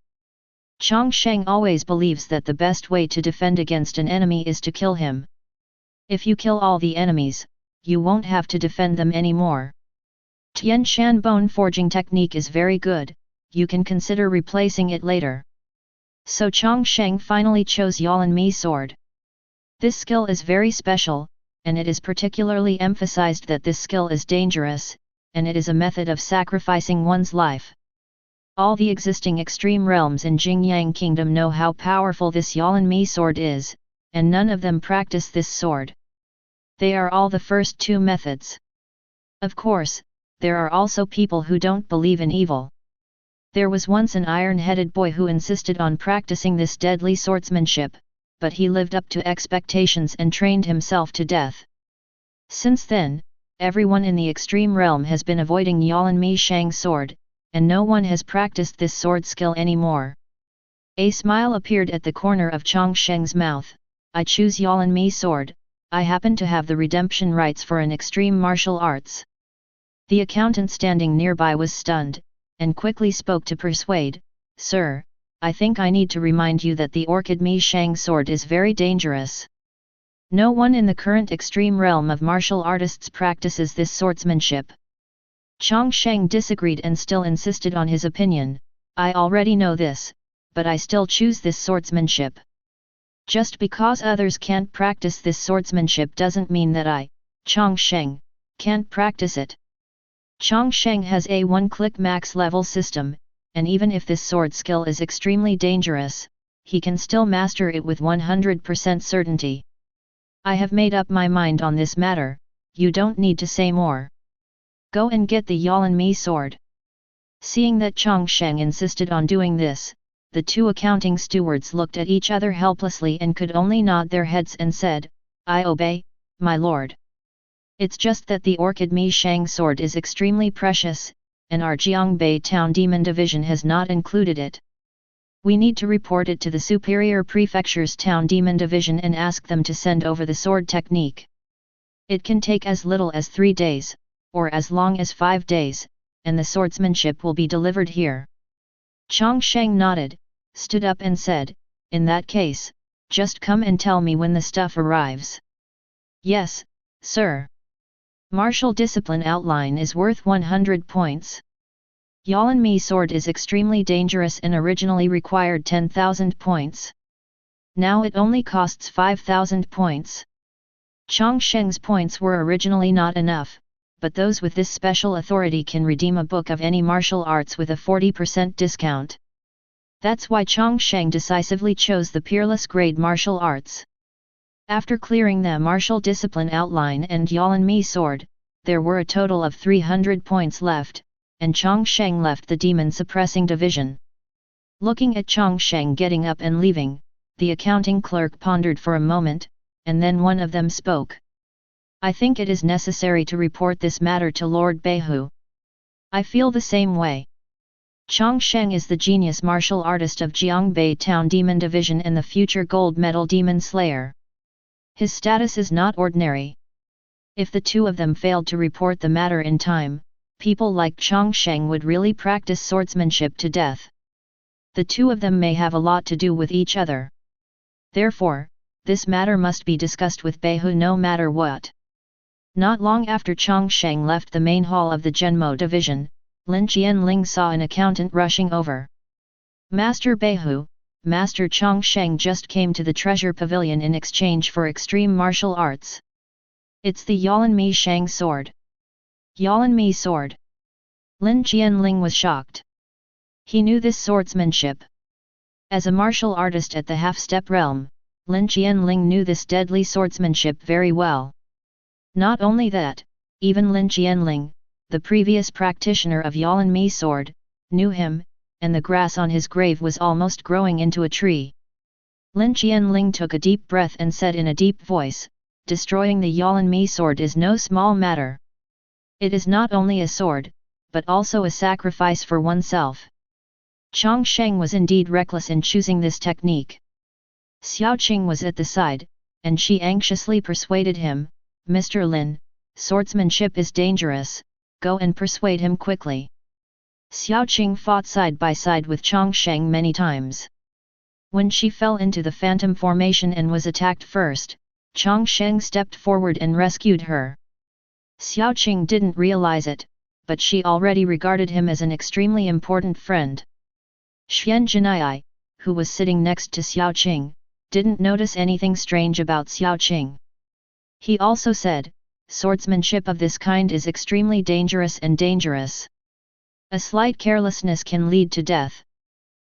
[SPEAKER 1] Chang Sheng always believes that the best way to defend against an enemy is to kill him. If you kill all the enemies, you won't have to defend them anymore. Tian Shan bone forging technique is very good, you can consider replacing it later. So Chang Sheng finally chose LvMax sword. This skill is very special, and it is particularly emphasized that this skill is dangerous, and it is a method of sacrificing one's life. All the existing extreme realms in Qingyun Kingdom know how powerful this LvMax sword is, and none of them practice this sword. They are all the first two methods. Of course, there are also people who don't believe in evil. There was once an iron-headed boy who insisted on practicing this deadly swordsmanship, but he lived up to expectations and trained himself to death. Since then, everyone in the extreme realm has been avoiding LvMax sword, and no one has practiced this sword skill anymore. A smile appeared at the corner of Chang Sheng's mouth. I choose LvMax sword, I happen to have the redemption rights for an extreme martial arts. The accountant standing nearby was stunned, and quickly spoke to persuade, Sir, I think I need to remind you that the LvMax sword is very dangerous. No one in the current extreme realm of martial artists practices this swordsmanship. Chang Sheng disagreed and still insisted on his opinion. I already know this, but I still choose this swordsmanship. Just because others can't practice this swordsmanship doesn't mean that I, Chang Sheng, can't practice it. Chang Sheng has a one-click max level system, and even if this sword skill is extremely dangerous, he can still master it with 100% certainty. I have made up my mind on this matter, you don't need to say more. Go and get the LvMax sword. Seeing that Chang Sheng insisted on doing this, the two accounting stewards looked at each other helplessly and could only nod their heads and said, I obey, my lord. It's just that the LvMax sword is extremely precious, and our Jiangbei Town Demon Division has not included it. We need to report it to the Superior Prefecture's Town Demon Division and ask them to send over the sword technique. It can take as little as 3 days, or as long as 5 days, and the swordsmanship will be delivered here. Chang Sheng nodded, stood up and said, In that case, just come and tell me when the stuff arrives. Yes, sir. Martial discipline outline is worth 100 points. LvMax sword is extremely dangerous and originally required 10,000 points. Now it only costs 5,000 points. Chang Sheng's points were originally not enough, but those with this special authority can redeem a book of any martial arts with a 40% discount. That's why Chang Sheng decisively chose the peerless grade martial arts. After clearing the martial discipline outline and LvMax sword, there were a total of 300 points left, and Chang Sheng left the demon suppressing division. Looking at Chang Sheng getting up and leaving, the accounting clerk pondered for a moment, and then one of them spoke. I think it is necessary to report this matter to Lord Beihu. I feel the same way. Chang Sheng is the genius martial artist of Jiangbei Town Demon Division and the future gold medal demon slayer. His status is not ordinary. If the two of them failed to report the matter in time, people like Chang Sheng would really practice swordsmanship to death. The two of them may have a lot to do with each other. Therefore, this matter must be discussed with Beihu no matter what. Not long after Chang Sheng left the main hall of the Zhenmo division, Lin Qianling saw an accountant rushing over. Master Beihu, Master Chang Sheng just came to the treasure pavilion in exchange for extreme martial arts. It's the LvMax sword. LvMax sword. Lin Qianling was shocked. He knew this swordsmanship. As a martial artist at the half-step realm, Lin Qianling knew this deadly swordsmanship very well. Not only that, even Lin Qianling, the previous practitioner of LvMax sword, knew him, and the grass on his grave was almost growing into a tree. Lin Qianling took a deep breath and said in a deep voice, destroying the LvMax sword is no small matter. It is not only a sword, but also a sacrifice for oneself. Chang Sheng was indeed reckless in choosing this technique. Xiao Qing was at the side, and she anxiously persuaded him, "Mr. Lin, swordsmanship is dangerous, go and persuade him quickly." Xiao Qing fought side by side with Chang Sheng many times. When she fell into the phantom formation and was attacked first, Chang Sheng stepped forward and rescued her. Xiao Qing didn't realize it, but she already regarded him as an extremely important friend. Xian Jinai, who was sitting next to Xiao Qing, didn't notice anything strange about Xiao Qing. He also said, "Swordsmanship of this kind is extremely dangerous and dangerous. A slight carelessness can lead to death.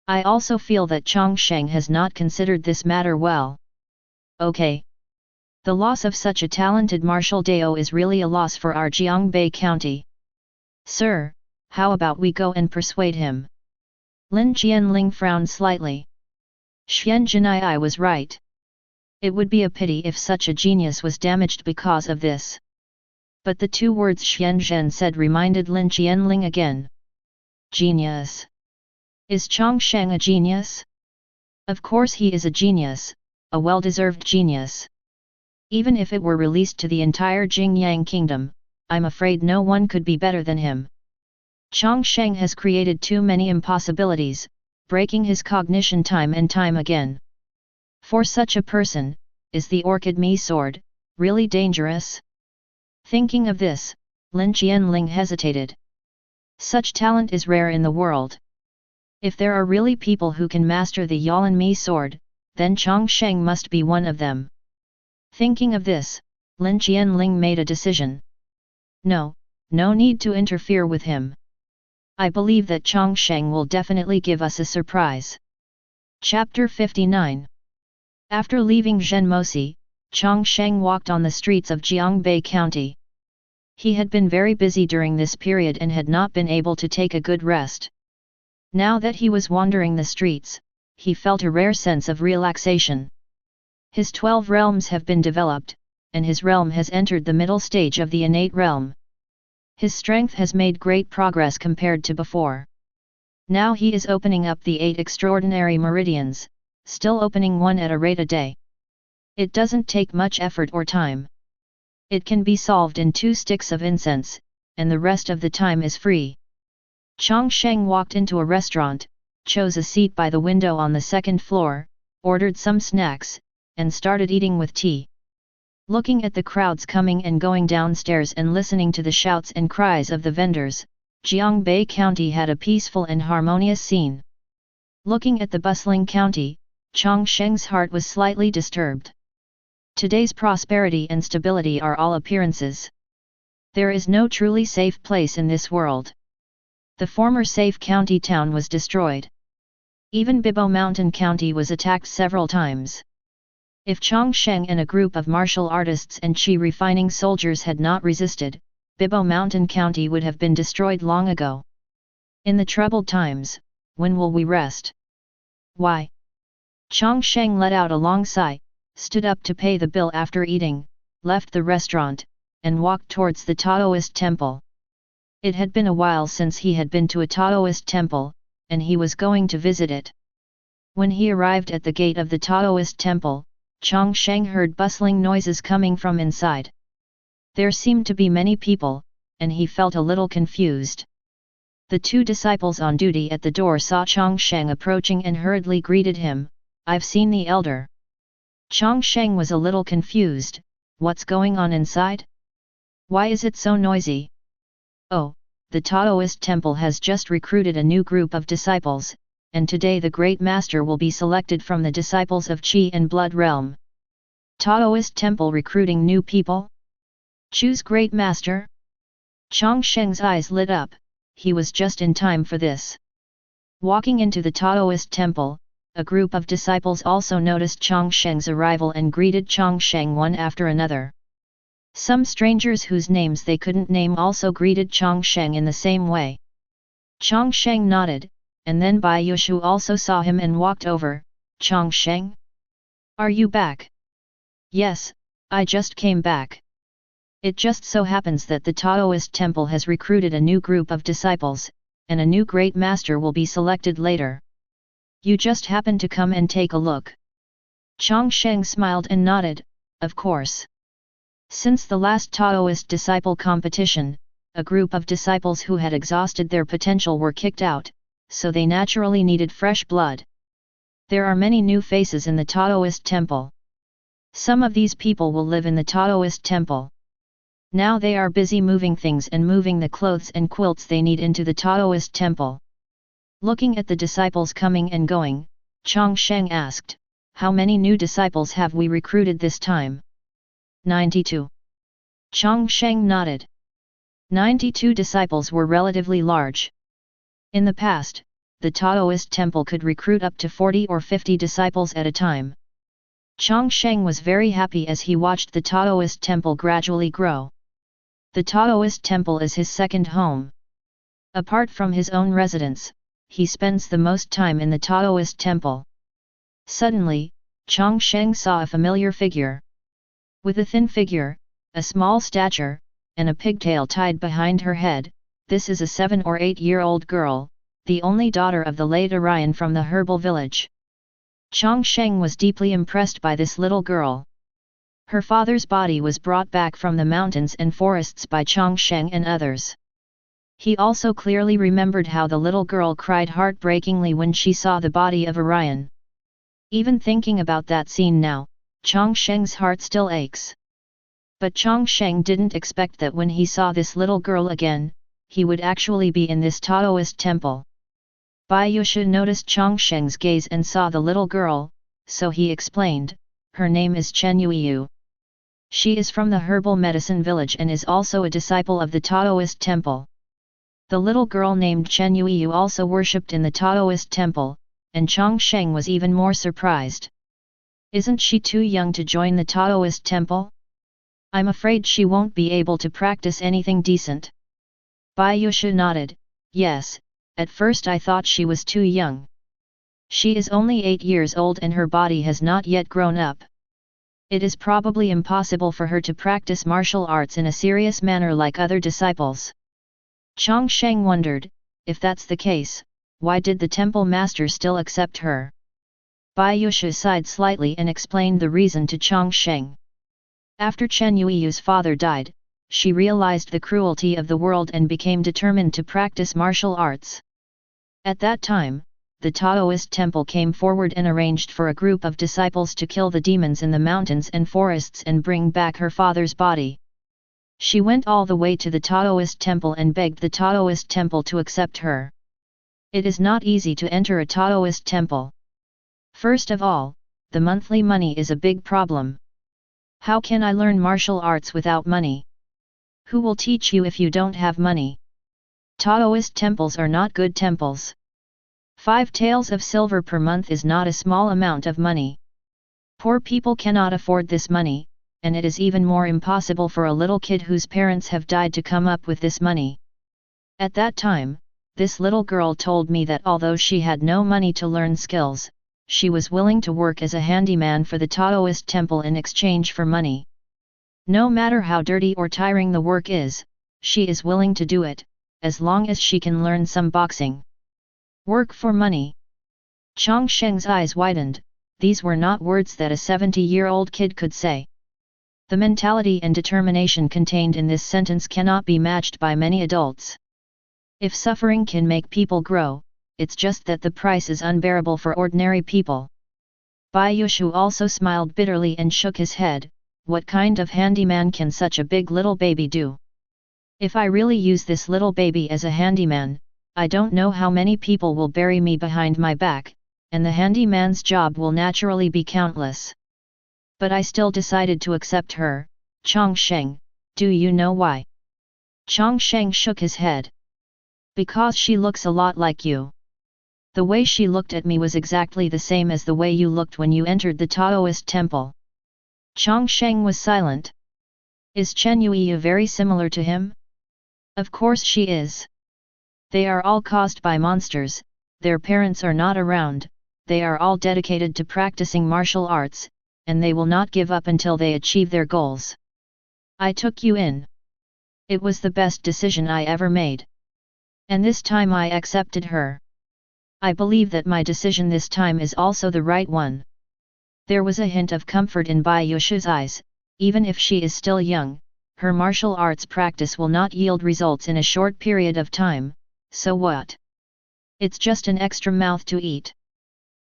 [SPEAKER 1] I also feel that Chang Sheng has not considered this matter well. Okay. The loss of such a talented martial Dao is really a loss for our Jiangbei County. Sir, how about we go and persuade him?" Lin Qianling frowned slightly. Xian Jinai was right. It would be a pity if such a genius was damaged because of this. But the two words Xian Zhen said reminded Lin Qianling again. Genius. Is Chang Sheng a genius? Of course he is a genius, a well-deserved genius. Even if it were released to the entire Jingyang kingdom, I'm afraid no one could be better than him. Chang Sheng has created too many impossibilities, breaking his cognition time and time again. For such a person, is the Orchid Mi sword really dangerous? Thinking of this, Lin Qianling hesitated. Such talent is rare in the world. If there are really people who can master the Yalan Mi sword, then Chang Sheng must be one of them. Thinking of this, Lin Qianling made a decision. No need to interfere with him. I believe that Chang Sheng will definitely give us a surprise. Chapter 59. After leaving Zhenmosi, Chang Sheng walked on the streets of Jiangbei County. He had been very busy during this period and had not been able to take a good rest. Now that he was wandering the streets, he felt a rare sense of relaxation. His 12 realms have been developed, and his realm has entered the middle stage of the innate realm. His strength has made great progress compared to before. Now he is opening up the 8 extraordinary meridians, still opening one at a rate a day. It doesn't take much effort or time. It can be solved in 2 sticks of incense, and the rest of the time is free. Chang Sheng walked into a restaurant, chose a seat by the window on the 2nd floor, ordered some snacks, and started eating with tea. Looking at the crowds coming and going downstairs and listening to the shouts and cries of the vendors, Jiangbei County had a peaceful and harmonious scene. Looking at the bustling county, Chang Sheng's heart was slightly disturbed. Today's prosperity and stability are all appearances. There is no truly safe place in this world. The former safe county town was destroyed. Even Bibo Mountain County was attacked several times. If Chang Sheng and a group of martial artists and chi refining soldiers had not resisted, Bibo Mountain County would have been destroyed long ago. In the troubled times, when will we rest? Why? Chang Sheng let out a long sigh, stood up to pay the bill after eating, left the restaurant, and walked towards the Daoist Temple. It had been a while since he had been to a Daoist temple, and he was going to visit it. When he arrived at the gate of the Daoist Temple, Chang Sheng heard bustling noises coming from inside. There seemed to be many people, and he felt a little confused. The 2 disciples on duty at the door saw Chang Sheng approaching and hurriedly greeted him, "I've seen the elder." Chang Sheng was a little confused. What's going on inside? Why is it so noisy? Oh, the Daoist Temple has just recruited a new group of disciples, and today the Great Master will be selected from the disciples of Qi and Blood Realm. Daoist Temple recruiting new people? Choose Great Master? Chang Sheng's eyes lit up, he was just in time for this. Walking into the Daoist Temple, a group of disciples also noticed Chang Sheng's arrival and greeted Chang Sheng one after another. Some strangers whose names they couldn't name also greeted Chang Sheng in the same way. Chang Sheng nodded, and then Bai Yushu also saw him and walked over. "Chang Sheng? Are you back?" "Yes, I just came back." It just so happens that the Daoist temple has recruited a new group of disciples, and a new great master will be selected later. You just happen to come and take a look. Chang Sheng smiled and nodded, of course. Since the last Daoist disciple competition, a group of disciples who had exhausted their potential were kicked out, so they naturally needed fresh blood. There are many new faces in the Daoist temple. Some of these people will live in the Daoist temple. Now they are busy moving things and moving the clothes and quilts they need into the Daoist temple. Looking at the disciples coming and going, Chang Sheng asked, "How many new disciples have we recruited this time?" 92. Chang Sheng nodded. 92 disciples were relatively large. In the past, the Daoist temple could recruit up to 40 or 50 disciples at a time. Chang Sheng was very happy as he watched the Daoist temple gradually grow. The Daoist temple is his second home. Apart from his own residence, he spends the most time in the Daoist temple. Suddenly, Chang Sheng saw a familiar figure. With a thin figure, a small stature, and a pigtail tied behind her head, this is a 7 or 8-year-old girl, the only daughter of the late Orion from the herbal village. Chang Sheng was deeply impressed by this little girl. Her father's body was brought back from the mountains and forests by Chang Sheng and others. He also clearly remembered how the little girl cried heartbreakingly when she saw the body of Orion. Even thinking about that scene now, Chang Sheng's heart still aches. But Chang Sheng didn't expect that when he saw this little girl again, he would actually be in this Daoist temple. Bai Yusha noticed Chang Sheng's gaze and saw the little girl, so he explained, "Her name is Chen Yuiyu. She is from the herbal medicine village and is also a disciple of the Daoist temple." The little girl named Chen Yuiyu also worshipped in the Daoist temple, and Chang Sheng was even more surprised. Isn't she too young to join the Daoist temple? I'm afraid she won't be able to practice anything decent. Bai Yusha nodded, yes, at first I thought she was too young. She is only 8 years old and her body has not yet grown up. It is probably impossible for her to practice martial arts in a serious manner like other disciples. Chang Sheng wondered, if that's the case, why did the temple master still accept her? Bai Yusha sighed slightly and explained the reason to Chang Sheng. After Chen Yuiyu's father died, she realized the cruelty of the world and became determined to practice martial arts. At that time, the Daoist temple came forward and arranged for a group of disciples to kill the demons in the mountains and forests and bring back her father's body. She went all the way to the Daoist temple and begged the Daoist temple to accept her. It is not easy to enter a Daoist temple. First of all, the monthly money is a big problem. How can I learn martial arts without money? Who will teach you if you don't have money? Daoist temples are not good temples. 5 taels of silver per month is not a small amount of money. Poor people cannot afford this money, and it is even more impossible for a little kid whose parents have died to come up with this money. At that time, this little girl told me that although she had no money to learn skills, she was willing to work as a handyman for the Daoist temple in exchange for money. No matter how dirty or tiring the work is, she is willing to do it, as long as she can learn some boxing. Work for money. Chang Sheng's eyes widened, these were not words that a 70-year-old kid could say. The mentality and determination contained in this sentence cannot be matched by many adults. If suffering can make people grow, it's just that the price is unbearable for ordinary people. Bai Yushu also smiled bitterly and shook his head, what kind of handyman can such a big little baby do? If I really use this little baby as a handyman, I don't know how many people will bury me behind my back, and the handyman's job will naturally be countless. But I still decided to accept her. Chang Sheng, do you know why? Chang Sheng shook his head. Because she looks a lot like you. The way she looked at me was exactly the same as the way you looked when you entered the Daoist temple. Chang Sheng was silent. Is Chen Yuiyu very similar to him? Of course she is. They are all caused by monsters, their parents are not around, they are all dedicated to practicing martial arts, and they will not give up until they achieve their goals. I took you in. It was the best decision I ever made. And this time I accepted her. I believe that my decision this time is also the right one. There was a hint of comfort in Bai Yushu's eyes. Even if she is still young, her martial arts practice will not yield results in a short period of time, so what? It's just an extra mouth to eat.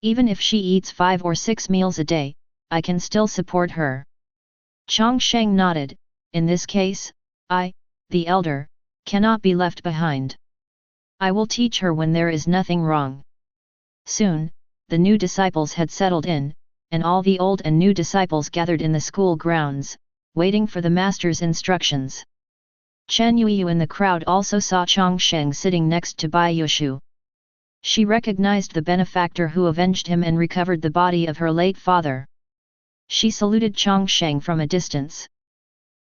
[SPEAKER 1] Even if she eats 5 or 6 meals a day, I can still support her. Chang Sheng nodded. In this case, I, the elder, cannot be left behind. I will teach her when there is nothing wrong. Soon, the new disciples had settled in, and all the old and new disciples gathered in the school grounds, waiting for the master's instructions. Chen Yuyu in the crowd also saw Chang Sheng sitting next to Bai Yushu. She recognized the benefactor who avenged him and recovered the body of her late father. She saluted Chang Sheng from a distance.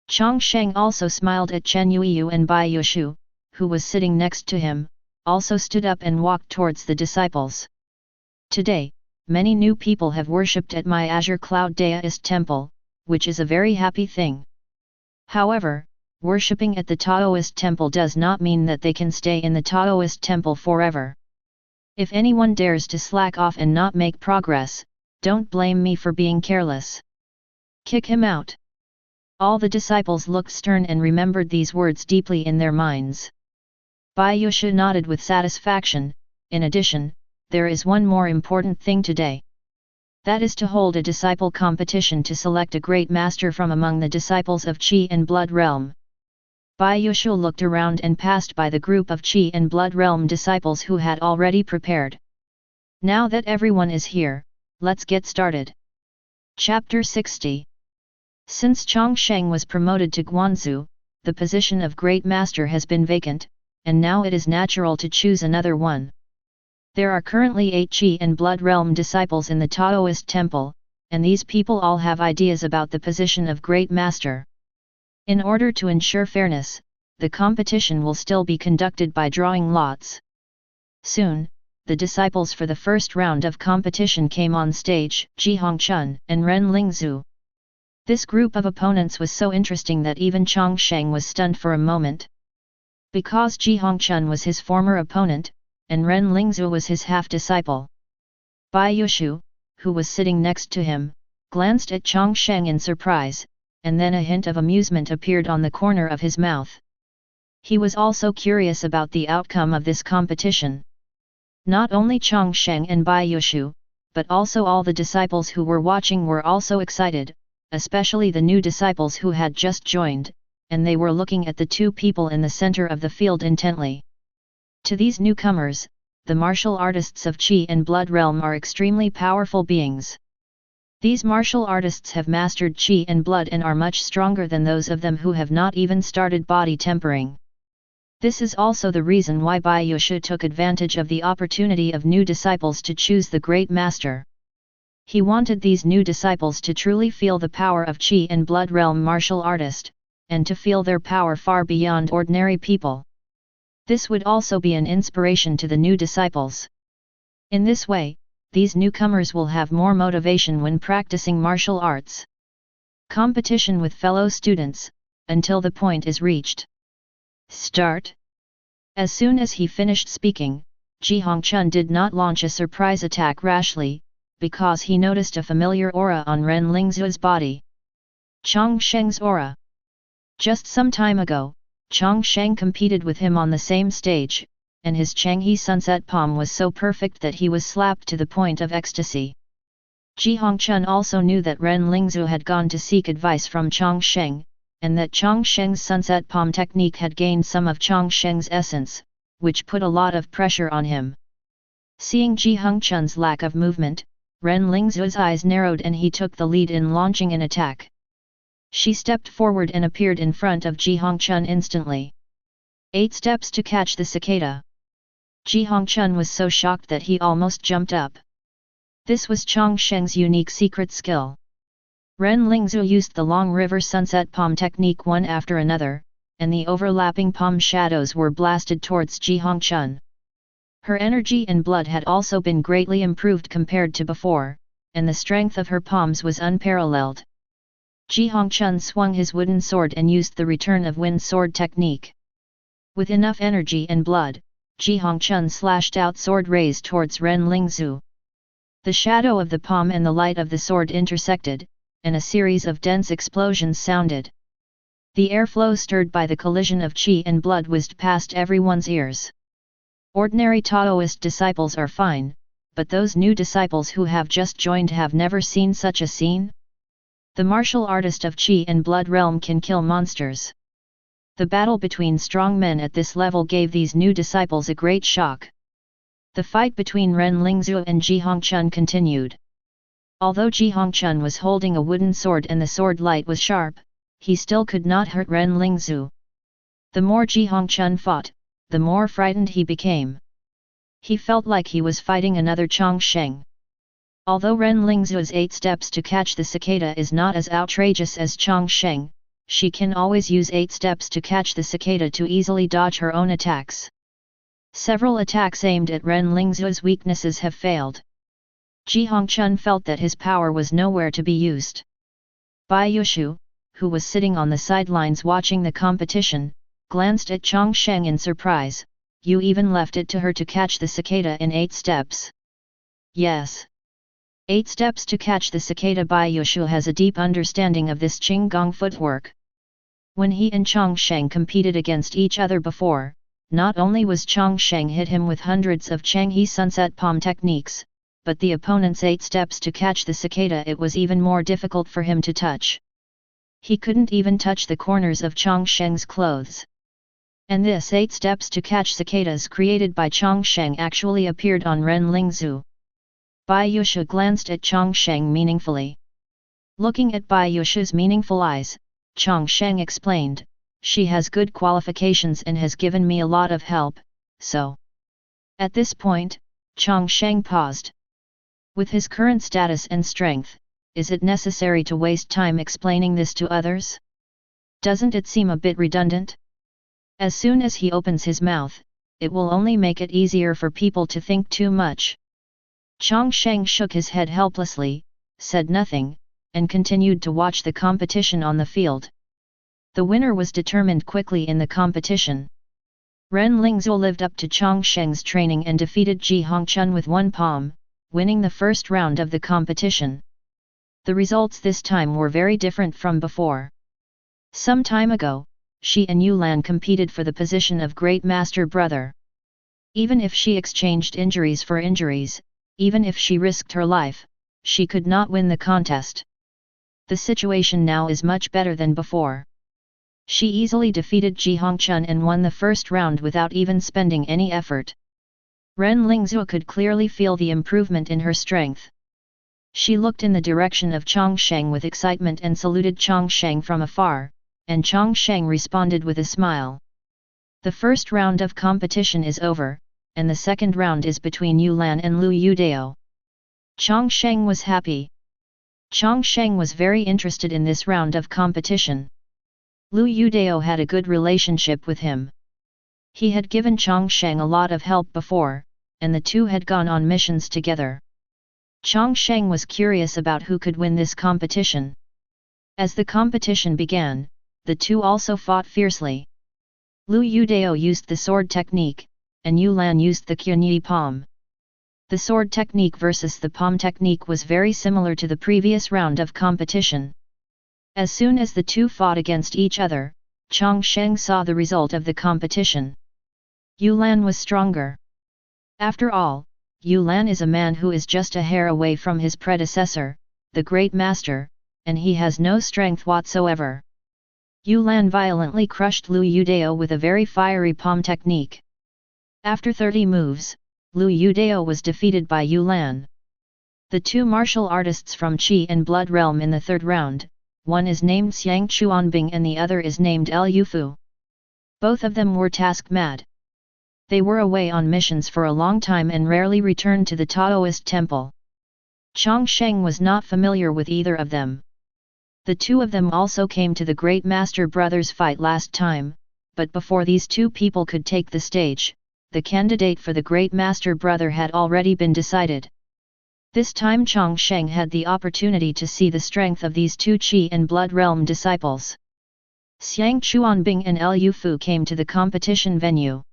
[SPEAKER 1] Chang Sheng also smiled at Chen Yuyu, and Bai Yushu, who was sitting next to him, also stood up and walked towards the disciples. Today, many new people have worshipped at my Azure Cloud Daoist Temple, which is a very happy thing. However, worshipping at the Taoist Temple does not mean that they can stay in the Taoist Temple forever. If anyone dares to slack off and not make progress, don't blame me for being careless. Kick him out. All the disciples looked stern and remembered these words deeply in their minds. Bai Yushu nodded with satisfaction. In addition, there is one more important thing today. That is to hold a disciple competition to select a great master from among the disciples of Qi and Blood Realm. Bai Yushu looked around and passed by the group of Qi and Blood Realm disciples who had already prepared. Now that everyone is here, let's get started. Chapter 60. Since Chang Sheng was promoted to Guanzu, the position of Great Master has been vacant, and now it is natural to choose another one. There are currently 8 Qi and Blood Realm disciples in the Taoist Temple, and these people all have ideas about the position of Great Master. In order to ensure fairness, the competition will still be conducted by drawing lots. Soon, the disciples for the first round of competition came on stage, Ji Hongchun and Ren Lingzhu. This group of opponents was so interesting that even Chang Sheng was stunned for a moment. Because Ji Hongchun was his former opponent, and Ren Lingzhu was his half-disciple. Bai Yushu, who was sitting next to him, glanced at Chang Sheng in surprise, and then a hint of amusement appeared on the corner of his mouth. He was also curious about the outcome of this competition. Not only Chang Sheng and Bai Yushu, but also all the disciples who were watching were also excited, especially the new disciples who had just joined, and they were looking at the two people in the center of the field intently. To these newcomers, the martial artists of Qi and Blood Realm are extremely powerful beings. These martial artists have mastered Qi and Blood and are much stronger than those of them who have not even started body tempering. This is also the reason why Bai Yushu took advantage of the opportunity of new disciples to choose the Great Master. He wanted these new disciples to truly feel the power of Qi and Blood Realm martial artist, and to feel their power far beyond ordinary people. This would also be an inspiration to the new disciples. In this way, these newcomers will have more motivation when practicing martial arts. Competition with fellow students, until the point is reached. Start. As soon as he finished speaking, Ji Hongchun did not launch a surprise attack rashly, because he noticed a familiar aura on Ren Lingzhu's body. Chang Sheng's aura. Just some time ago, Chang Sheng competed with him on the same stage, and his Changhe sunset palm was so perfect that he was slapped to the point of ecstasy. Ji Hongchun also knew that Ren Lingzhu had gone to seek advice from Chang Sheng, and that Chang Sheng's sunset palm technique had gained some of Chang Sheng's essence, which put a lot of pressure on him. Seeing Ji Hongchun's lack of movement, Ren Lingzhu's eyes narrowed and he took the lead in launching an attack. She stepped forward and appeared in front of Ji Hongchun instantly. 8 steps to catch the cicada. Ji Hongchun was so shocked that he almost jumped up. This was Chang Sheng's unique secret skill. Ren Lingzhu used the long river sunset palm technique one after another, and the overlapping palm shadows were blasted towards Ji Hongchun. Her energy and blood had also been greatly improved compared to before, and the strength of her palms was unparalleled. Ji Hongchun swung his wooden sword and used the return of wind sword technique. With enough energy and blood, Ji Hongchun slashed out sword rays towards Ren Lingzhu. The shadow of the palm and the light of the sword intersected, and a series of dense explosions sounded. The airflow stirred by the collision of qi and blood whizzed past everyone's ears. Ordinary Taoist disciples are fine, but those new disciples who have just joined have never seen such a scene. The martial artist of qi and blood realm can kill monsters. The battle between strong men at this level gave these new disciples a great shock. The fight between Ren Lingzhu and Ji Hongchun continued. Although Ji Hongchun was holding a wooden sword and the sword light was sharp, he still could not hurt Ren Lingzhu. The more Ji Hongchun fought, the more frightened he became. He felt like he was fighting another Chang Sheng. Although Ren Lingzhu's 8 steps to catch the cicada is not as outrageous as Chang Sheng, she can always use 8 steps to catch the cicada to easily dodge her own attacks. Several attacks aimed at Ren Lingzhu's weaknesses have failed. Ji Hongchun felt that his power was nowhere to be used. Bai Yushu, who was sitting on the sidelines watching the competition, glanced at Chang Sheng in surprise. You even left it to her to catch the cicada in 8 steps. Yes. 8 steps to catch the cicada. Bai Yushu has a deep understanding of this Qingyun footwork. When he and Chang Sheng competed against each other before, not only was Chang Sheng hit him with hundreds of Changhe sunset palm techniques, but the opponent's 8 steps to catch the cicada, it was even more difficult for him to touch. He couldn't even touch the corners of Chang Sheng's clothes. And this 8 steps to catch cicadas created by Chang Sheng actually appeared on Ren Lingzhu. Bai Yushu glanced at Chang Sheng meaningfully. Looking at Bai Yushu's meaningful eyes, Chang Sheng explained, "She has good qualifications and has given me a lot of help, so..." At this point, Chang Sheng paused. With his current status and strength, is it necessary to waste time explaining this to others? Doesn't it seem a bit redundant? As soon as he opens his mouth, it will only make it easier for people to think too much. Chang Sheng shook his head helplessly, said nothing, and continued to watch the competition on the field. The winner was determined quickly in the competition. Ren Lingzhu lived up to Chang Sheng's training and defeated Ji Hongchun with 1 palm, winning the first round of the competition. The results this time were very different from before. Some time ago, she and Yulan competed for the position of Great Master Brother. Even if she exchanged injuries for injuries, even if she risked her life, she could not win the contest. The situation now is much better than before. She easily defeated Ji Hongchun and won the first round without even spending any effort. Ren Lingzhu could clearly feel the improvement in her strength. She looked in the direction of Chang Sheng with excitement and saluted Chang Sheng from afar, and Chang Sheng responded with a smile. The first round of competition is over, and the second round is between Yulan and Lu Yudao. Chang Sheng was happy. Chang Sheng was very interested in this round of competition. Lu Yudao had a good relationship with him. He had given Chang Sheng a lot of help before, and the two had gone on missions together. Chang Sheng was curious about who could win this competition. As the competition began, the two also fought fiercely. Lu Yudao used the sword technique, and Yulan used the Qingyun palm. The sword technique versus the palm technique was very similar to the previous round of competition. As soon as the two fought against each other, Chang Sheng saw the result of the competition. Yulan was stronger. After all, Yulan is a man who is just a hair away from his predecessor, the Great Master, and he has no strength whatsoever. Yulan violently crushed Lu Yudao with a very fiery palm technique. After 30 moves, Lu Yudao was defeated by Yulan. The two martial artists from Qi and Blood Realm in the third round, one is named Xiang Chuanbing and the other is named Lufu. Both of them were task-mad. They were away on missions for a long time and rarely returned to the Daoist Temple. Chang Sheng was not familiar with either of them. The two of them also came to the Great Master Brothers fight last time, but before these two people could take the stage, the candidate for the Great Master Brother had already been decided. This time Chang Sheng had the opportunity to see the strength of these two Qi and Blood Realm disciples. Xiang Chuanbing and Lu Fu came to the competition venue.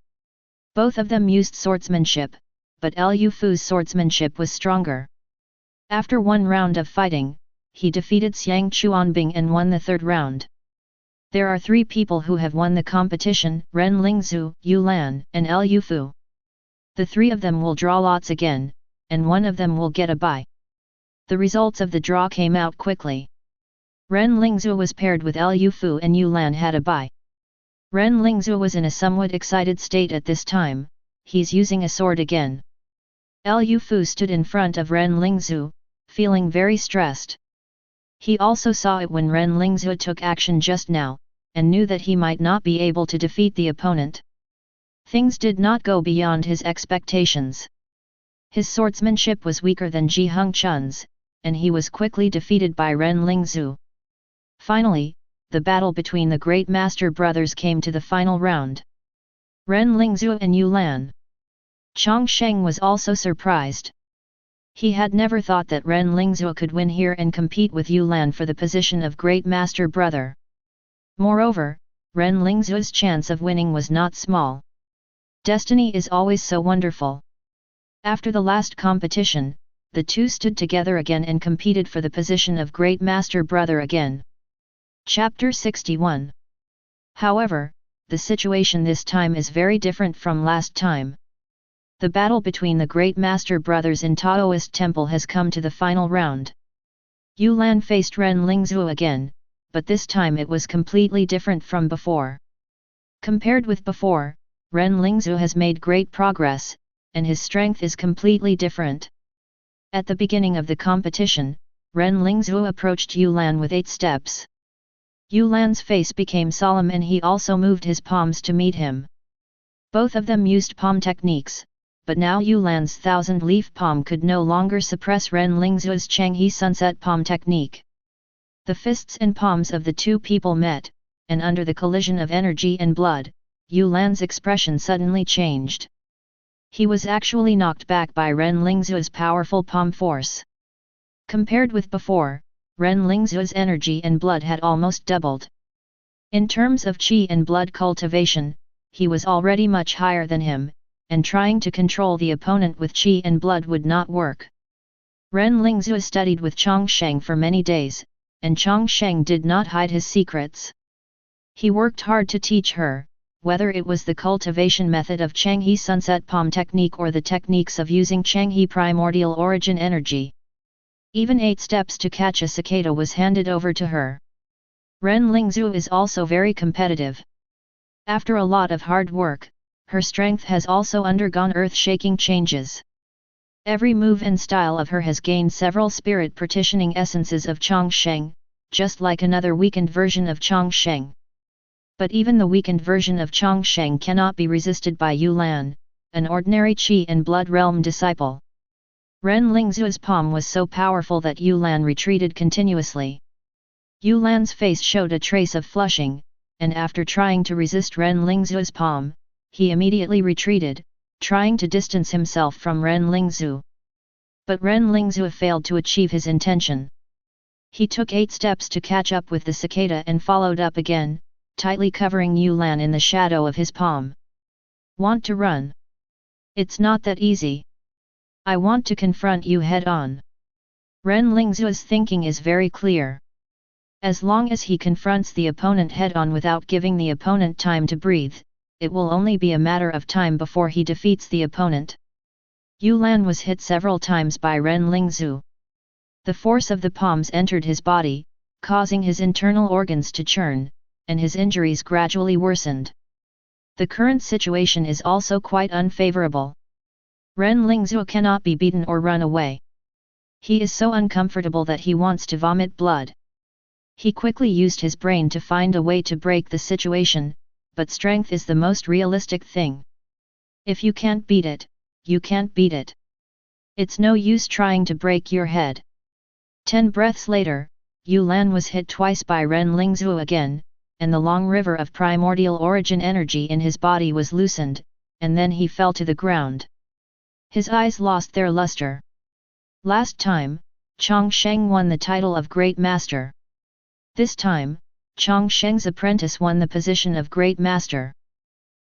[SPEAKER 1] Both of them used swordsmanship, but Lu Fu's swordsmanship was stronger. After one round of fighting, he defeated Xiang Chuanbing and won the third round. There are 3 people who have won the competition: Ren Lingzhu, Yu Lan, and Lu Fu. The 3 of them will draw lots again, and one of them will get a bye. The results of the draw came out quickly. Ren Lingzhu was paired with Lu Fu and Yu Lan had a bye. Ren Lingzhu was in a somewhat excited state at this time. He's using a sword again. Lu Fu stood in front of Ren Lingzhu, feeling very stressed. He also saw it when Ren Lingzhu took action just now, and knew that he might not be able to defeat the opponent. Things did not go beyond his expectations. His swordsmanship was weaker than Ji Hengchun's, and he was quickly defeated by Ren Lingzhu. Finally, the battle between the great master brothers came to the final round. Ren Lingzhu and Yu Lan. Chang Sheng was also surprised. He had never thought that Ren Lingzhu could win here and compete with Yu Lan for the position of great master brother. Moreover, Ren Lingzhu's chance of winning was not small. Destiny is always so wonderful. After the last competition, the two stood together again and competed for the position of great master brother again. Chapter 61. However, the situation this time is very different from last time. The battle between the great master brothers in Daoist Temple has come to the final round. Yu Lan faced Ren Lingzhu again, but this time it was completely different from before. Compared with before, Ren Lingzhu has made great progress, and his strength is completely different. At the beginning of the competition, Ren Lingzhu approached Yu Lan with 8 steps. Yu Lan's face became solemn and he also moved his palms to meet him. Both of them used palm techniques, but now Yu Lan's 1000-leaf palm could no longer suppress Ren Lingzhu's Changhe sunset palm technique. The fists and palms of the two people met, and under the collision of energy and blood, Yu Lan's expression suddenly changed. He was actually knocked back by Ren Lingzhu's powerful palm force. Compared with before, Ren Lingzhu's energy and blood had almost doubled. In terms of qi and blood cultivation, he was already much higher than him, and trying to control the opponent with qi and blood would not work. Ren Lingzhu studied with Chang Sheng for many days, and Chang Sheng did not hide his secrets. He worked hard to teach her, whether it was the cultivation method of Changhe sunset palm technique or the techniques of using Changhe primordial origin energy. Even 8 steps to catch a cicada was handed over to her. Ren Lingzhu is also very competitive. After a lot of hard work, her strength has also undergone earth-shaking changes. Every move and style of her has gained several spirit partitioning essences of Chang Sheng, just like another weakened version of Chang Sheng. But even the weakened version of Chang Sheng cannot be resisted by Yu Lan, an ordinary qi and blood realm disciple. Ren Lingzhu's palm was so powerful that Yu Lan retreated continuously. Yu Lan's face showed a trace of flushing, and after trying to resist Ren Lingzhu's palm, he immediately retreated, trying to distance himself from Ren Lingzhu. But Ren Lingzhu failed to achieve his intention. He took 8 steps to catch up with the cicada and followed up again, tightly covering Yu Lan in the shadow of his palm. Want to run? It's not that easy. I want to confront you head-on. Ren Lingzhu's thinking is very clear. As long as he confronts the opponent head-on without giving the opponent time to breathe, it will only be a matter of time before he defeats the opponent. Yu Lan was hit several times by Ren Lingzhu. The force of the palms entered his body, causing his internal organs to churn, and his injuries gradually worsened. The current situation is also quite unfavorable. Ren Lingzhu cannot be beaten or run away. He is so uncomfortable that he wants to vomit blood. He quickly used his brain to find a way to break the situation, but strength is the most realistic thing. If you can't beat it, you can't beat it. It's no use trying to break your head. 10 breaths later, Yu Lan was hit twice by Ren Lingzhu again, and the long river of primordial origin energy in his body was loosened, and then he fell to the ground. His eyes lost their luster. Last time, Chang Sheng won the title of Great Master. This time, Chang Sheng's apprentice won the position of Great Master.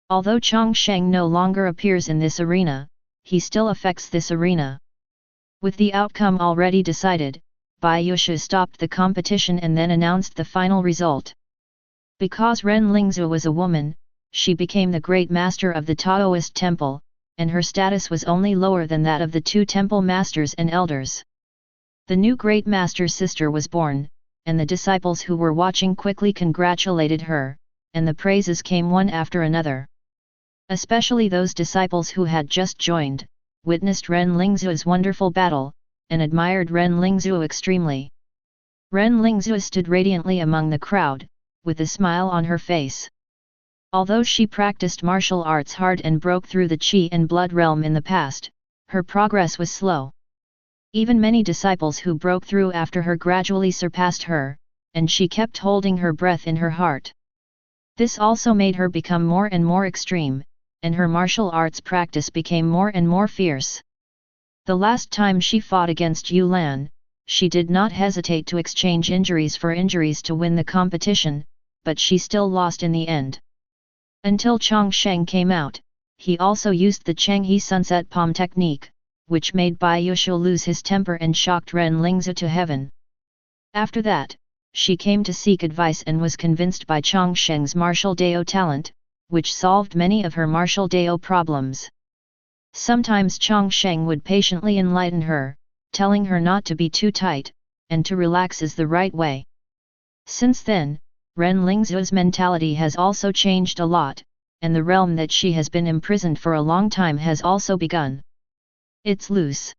[SPEAKER 1] Although Chang Sheng no longer appears in this arena, he still affects this arena. With the outcome already decided, Bai Yushu stopped the competition and then announced the final result. Because Ren Lingzhu was a woman, she became the Great Master of the Daoist Temple, and her status was only lower than that of the two temple masters and elders. The new Great Master's sister was born, and the disciples who were watching quickly congratulated her, and the praises came one after another. Especially those disciples who had just joined, witnessed Ren Lingzhu's wonderful battle, and admired Ren Lingzhu extremely. Ren Lingzhu stood radiantly among the crowd, with a smile on her face. Although she practiced martial arts hard and broke through the Qi and blood realm in the past, her progress was slow. Even many disciples who broke through after her gradually surpassed her, and she kept holding her breath in her heart. This also made her become more and more extreme, and her martial arts practice became more and more fierce. The last time she fought against Yu Lan, she did not hesitate to exchange injuries for injuries to win the competition, but she still lost in the end. Until Chang Sheng came out, he also used the Changhe Sunset Palm technique, which made Bai Yushu lose his temper and shocked Ren Lingzhu to heaven. After that, she came to seek advice and was convinced by Chang Sheng's martial Dao talent, which solved many of her martial Dao problems. Sometimes Chang Sheng would patiently enlighten her, telling her not to be too tight, and to relax is the right way. Since then, Ren Lingzhu's mentality has also changed a lot, and the realm that she has been imprisoned for a long time has also begun. It's loose.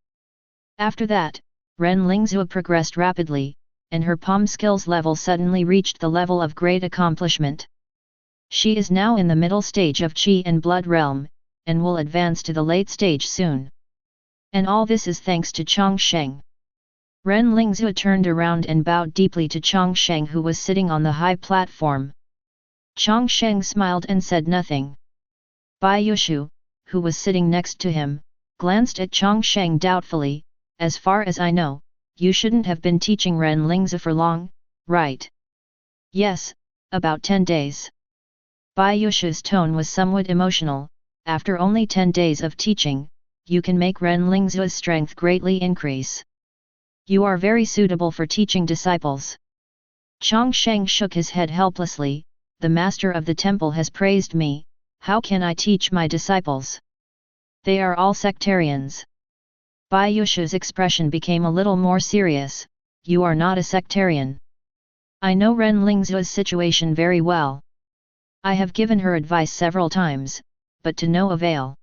[SPEAKER 1] After that, Ren Lingzhu progressed rapidly, and her palm skills level suddenly reached the level of great accomplishment. She is now in the middle stage of Qi and blood realm, and will advance to the late stage soon. And all this is thanks to Chang Sheng. Ren Lingzhu turned around and bowed deeply to Chang Sheng, who was sitting on the high platform. Chang Sheng smiled and said nothing. Bai Yushu, who was sitting next to him, glanced at Chang Sheng doubtfully. As far as I know, you shouldn't have been teaching Ren Lingzhu for long, right? Yes, about 10 days. Bai Yushu's tone was somewhat emotional. After only 10 days of teaching, you can make Ren Lingzhu's strength greatly increase. You are very suitable for teaching disciples. Chang Sheng shook his head helplessly. The master of the temple has praised me, how can I teach my disciples? They are all sectarians. Bai Yushu's expression became a little more serious. You are not a sectarian. I know Ren Lingzhu's situation very well. I have given her advice several times, but to no avail.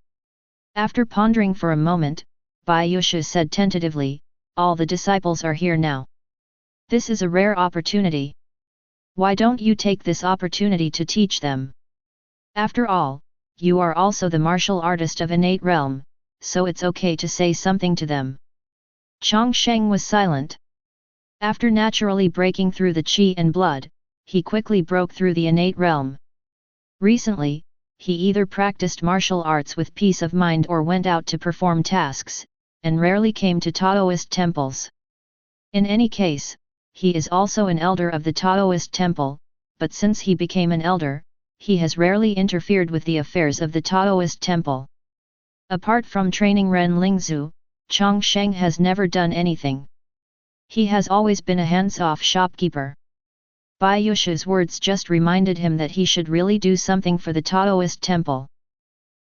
[SPEAKER 1] After pondering for a moment, Bai Yushu said tentatively, all the disciples are here now. This is a rare opportunity. Why don't you take this opportunity to teach them? After all, you are also the martial artist of innate realm, so it's okay to say something to them. Chang Sheng was silent. After naturally breaking through the Qi and blood, he quickly broke through the innate realm. Recently, he either practiced martial arts with peace of mind or went out to perform tasks, and rarely came to Daoist temples. In any case, he is also an elder of the Daoist temple, but since he became an elder, he has rarely interfered with the affairs of the Daoist temple. Apart from training Ren Lingzhu, Chang Sheng has never done anything. He has always been a hands-off shopkeeper. Bai Yushu's words just reminded him that he should really do something for the Daoist temple.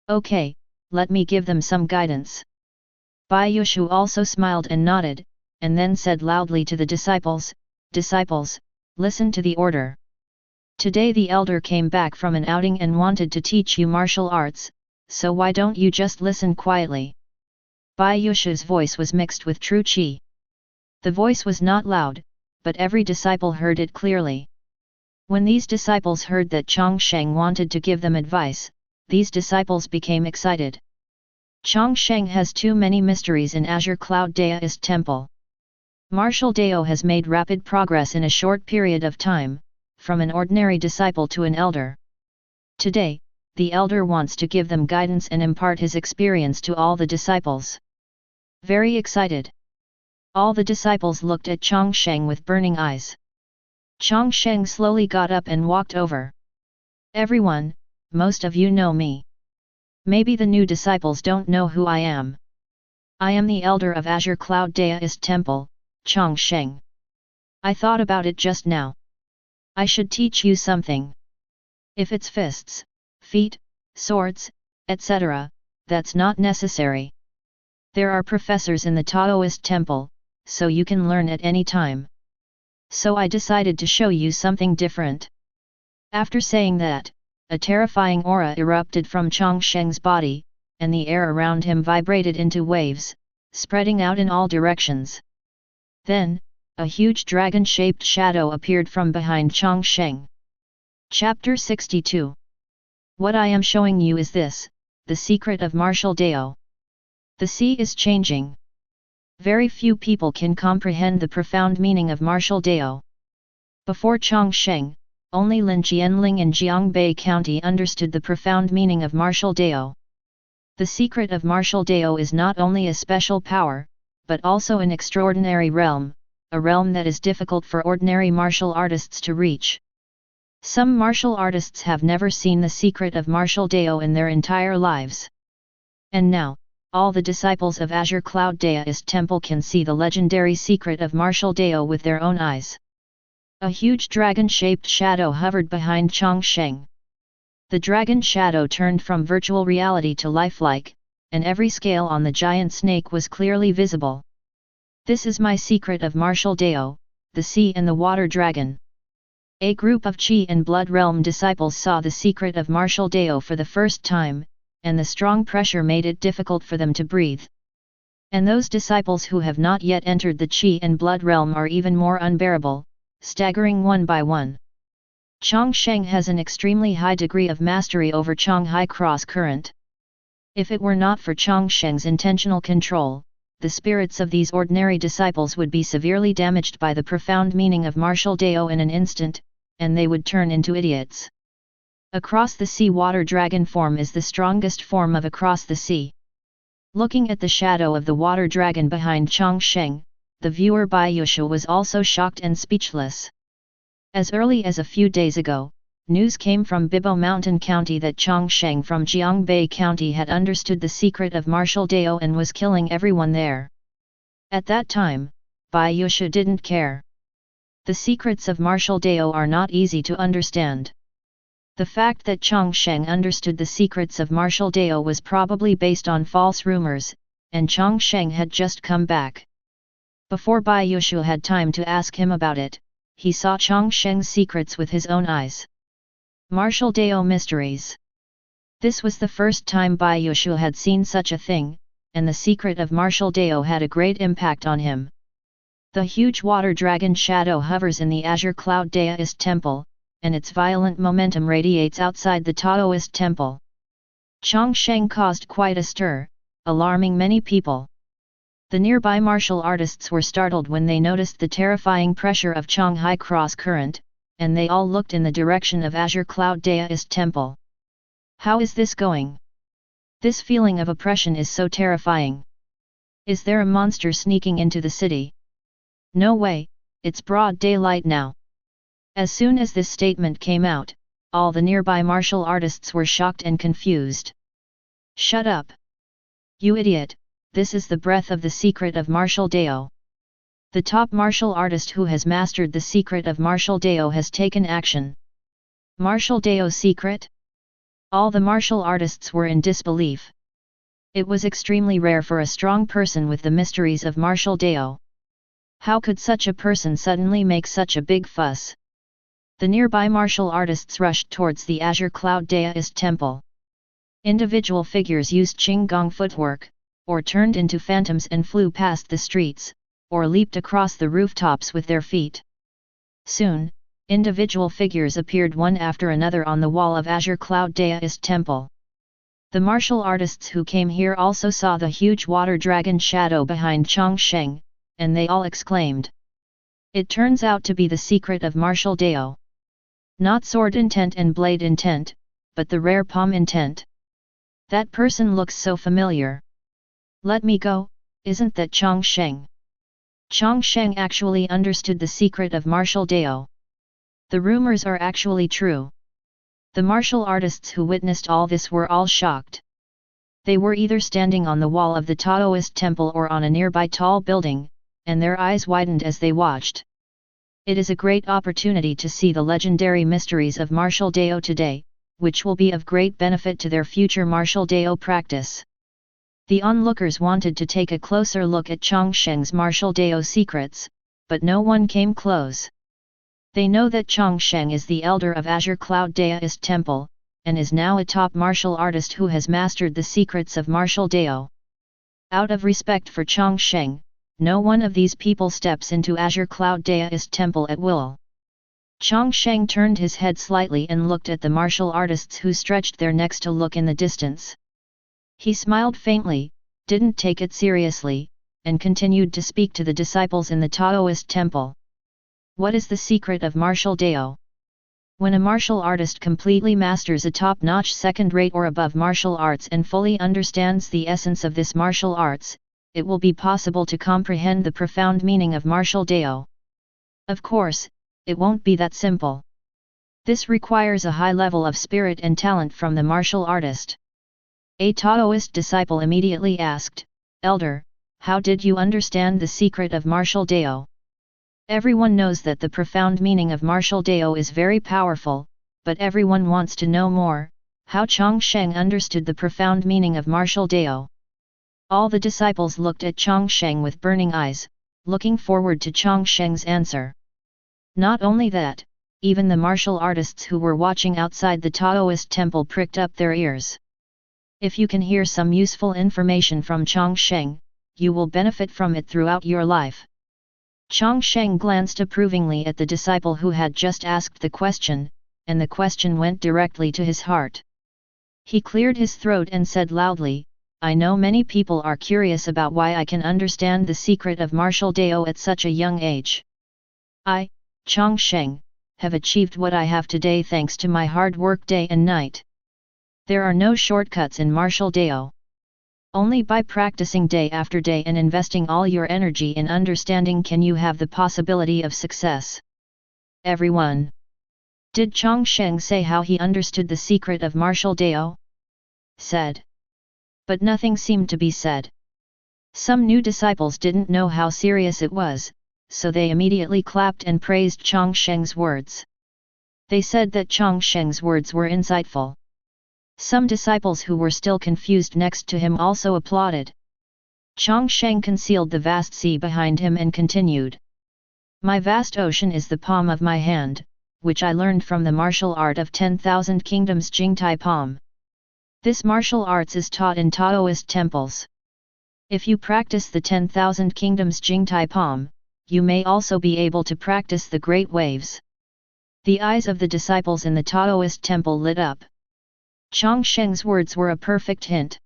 [SPEAKER 1] Okay, let me give them some guidance. Bai Yushu also smiled and nodded, and then said loudly to the disciples, Disciples, listen to the order. Today the elder came back from an outing and wanted to teach you martial arts, so why don't you just listen quietly? Bai Yushu's voice was mixed with true qi. The voice was not loud, but every disciple heard it clearly. When these disciples heard that Chang Sheng wanted to give them advice, these disciples became excited. Chang Sheng has too many mysteries in Azure Cloud Daoist Temple. Martial Dao has made rapid progress in a short period of time, from an ordinary disciple to an elder. Today, the elder wants to give them guidance and impart his experience to all the disciples. Very excited. All the disciples looked at Chang Sheng with burning eyes. Chang Sheng slowly got up and walked over. Everyone, most of you know me. Maybe the new disciples don't know who I am. I am the elder of Azure Cloud Daoist Temple, Chang Sheng. I thought about it just now. I should teach you something. If it's fists, feet, swords, etc., that's not necessary. There are professors in the Daoist Temple, so you can learn at any time. So I decided to show you something different. After saying that, a terrifying aura erupted from Chang Sheng's body, and the air around him vibrated into waves, spreading out in all directions. Then, a huge dragon-shaped shadow appeared from behind Chang Sheng. Chapter 62. What I am showing you is this, the secret of martial Dao. The sea is changing. Very few people can comprehend the profound meaning of martial Dao. Before Chang Sheng, only Lin Jianling in Jiangbei County understood the profound meaning of martial Dao. The secret of martial Dao is not only a special power, but also an extraordinary realm, a realm that is difficult for ordinary martial artists to reach. Some martial artists have never seen the secret of martial Dao in their entire lives. And now, all the disciples of Azure Cloud Daoist Temple can see the legendary secret of martial Dao with their own eyes. A huge dragon-shaped shadow hovered behind Chang Sheng. The dragon shadow turned from virtual reality to lifelike, and every scale on the giant snake was clearly visible. This is my secret of martial Dao, the sea and the water dragon. A group of Qi and Blood Realm disciples saw the secret of martial Dao for the first time, and the strong pressure made it difficult for them to breathe. And those disciples who have not yet entered the Qi and Blood Realm are even more unbearable, staggering one by one. Chang Sheng has an extremely high degree of mastery over Chang Hai Cross Current. If it were not for Chang Sheng's intentional control, the spirits of these ordinary disciples would be severely damaged by the profound meaning of martial Dao in an instant, and they would turn into idiots. Across the sea water dragon form is the strongest form of across the sea. Looking at the shadow of the water dragon behind Chang Sheng, the viewer Bai Yushu was also shocked and speechless. As early as a few days ago, news came from Bibo Mountain County that Chang Sheng from Jiangbei County had understood the secret of martial Dao and was killing everyone there. At that time, Bai Yushu didn't care. The secrets of martial Dao are not easy to understand. The fact that Chang Sheng understood the secrets of martial Dao was probably based on false rumors, and Chang Sheng had just come back. Before Bai Yushu had time to ask him about it, he saw Chang Sheng's secrets with his own eyes. Martial Dao mysteries. This was the first time Bai Yushu had seen such a thing, and the secret of martial Dao had a great impact on him. The huge water dragon shadow hovers in the Azure Cloud Daoist Temple, and its violent momentum radiates outside the Daoist Temple. Chang Sheng caused quite a stir, alarming many people. The nearby martial artists were startled when they noticed the terrifying pressure of Chang Hai Cross Current, and they all looked in the direction of Azure Cloud Daoist Temple. How is this going? This feeling of oppression is so terrifying. Is there a monster sneaking into the city? No way, it's broad daylight now. As soon as this statement came out, all the nearby martial artists were shocked and confused. Shut up! You idiot, this is the breath of the secret of martial Dao. The top martial artist who has mastered the secret of martial Dao has taken action. Martial Dao secret? All the martial artists were in disbelief. It was extremely rare for a strong person with the mysteries of martial Dao. How could such a person suddenly make such a big fuss? The nearby martial artists rushed towards the Azure Cloud Daoist Temple. Individual figures used Qingyun footwork, or turned into phantoms and flew past the streets, or leaped across the rooftops with their feet. Soon, individual figures appeared one after another on the wall of Azure Cloud Daoist Temple. The martial artists who came here also saw the huge water dragon shadow behind Chang Sheng, and they all exclaimed. It turns out to be the secret of martial Dao. Not sword intent and blade intent, but the rare palm intent. That person looks so familiar. Let me go, isn't that Chang Sheng? Chang Sheng actually understood the secret of martial Dao. The rumors are actually true. The martial artists who witnessed all this were all shocked. They were either standing on the wall of the Daoist temple or on a nearby tall building, and their eyes widened as they watched. It is a great opportunity to see the legendary mysteries of martial Dao today, which will be of great benefit to their future martial Dao practice. The onlookers wanted to take a closer look at Chang Sheng's martial Dao secrets, but no one came close. They know that Chang Sheng is the elder of Azure Cloud Daoist Temple, and is now a top martial artist who has mastered the secrets of martial Dao. Out of respect for Chang Sheng, no one of these people steps into Azure Cloud Daoist Temple at will. Chang Sheng turned his head slightly and looked at the martial artists who stretched their necks to look in the distance. He smiled faintly, didn't take it seriously, and continued to speak to the disciples in the Daoist temple. What is the secret of martial Dao? When a martial artist completely masters a top-notch second-rate or above martial arts and fully understands the essence of this martial arts, it will be possible to comprehend the profound meaning of martial Dao. Of course, it won't be that simple. This requires a high level of spirit and talent from the martial artist. A Taoist disciple immediately asked, "Elder, how did you understand the secret of martial Dao?" Everyone knows that the profound meaning of martial Dao is very powerful, but everyone wants to know more, how Chang Sheng understood the profound meaning of martial Dao. All the disciples looked at Chang Sheng with burning eyes, looking forward to Chang Sheng's answer. Not only that, even the martial artists who were watching outside the Daoist temple pricked up their ears. If you can hear some useful information from Chang Sheng, you will benefit from it throughout your life. Chang Sheng glanced approvingly at the disciple who had just asked the question, and the question went directly to his heart. He cleared his throat and said loudly, "I know many people are curious about why I can understand the secret of martial Dao at such a young age. I, Chang Sheng, have achieved what I have today thanks to my hard work day and night. There are no shortcuts in martial Dao. Only by practicing day after day and investing all your energy in understanding can you have the possibility of success." Everyone. Did Chang Sheng say how he understood the secret of martial Dao? Said. But nothing seemed to be said. Some new disciples didn't know how serious it was, so they immediately clapped and praised Chang Sheng's words. They said that Chang Sheng's words were insightful. Some disciples who were still confused next to him also applauded. Chang Sheng concealed the vast sea behind him and continued. "My vast ocean is the palm of my hand, which I learned from the martial art of 10,000 kingdoms Jingtai Palm. This martial arts is taught in Daoist temples. If you practice the 10,000 kingdoms Jingtai Palm, you may also be able to practice the great waves." The eyes of the disciples in the Daoist temple lit up. Chang Sheng's words were a perfect hint.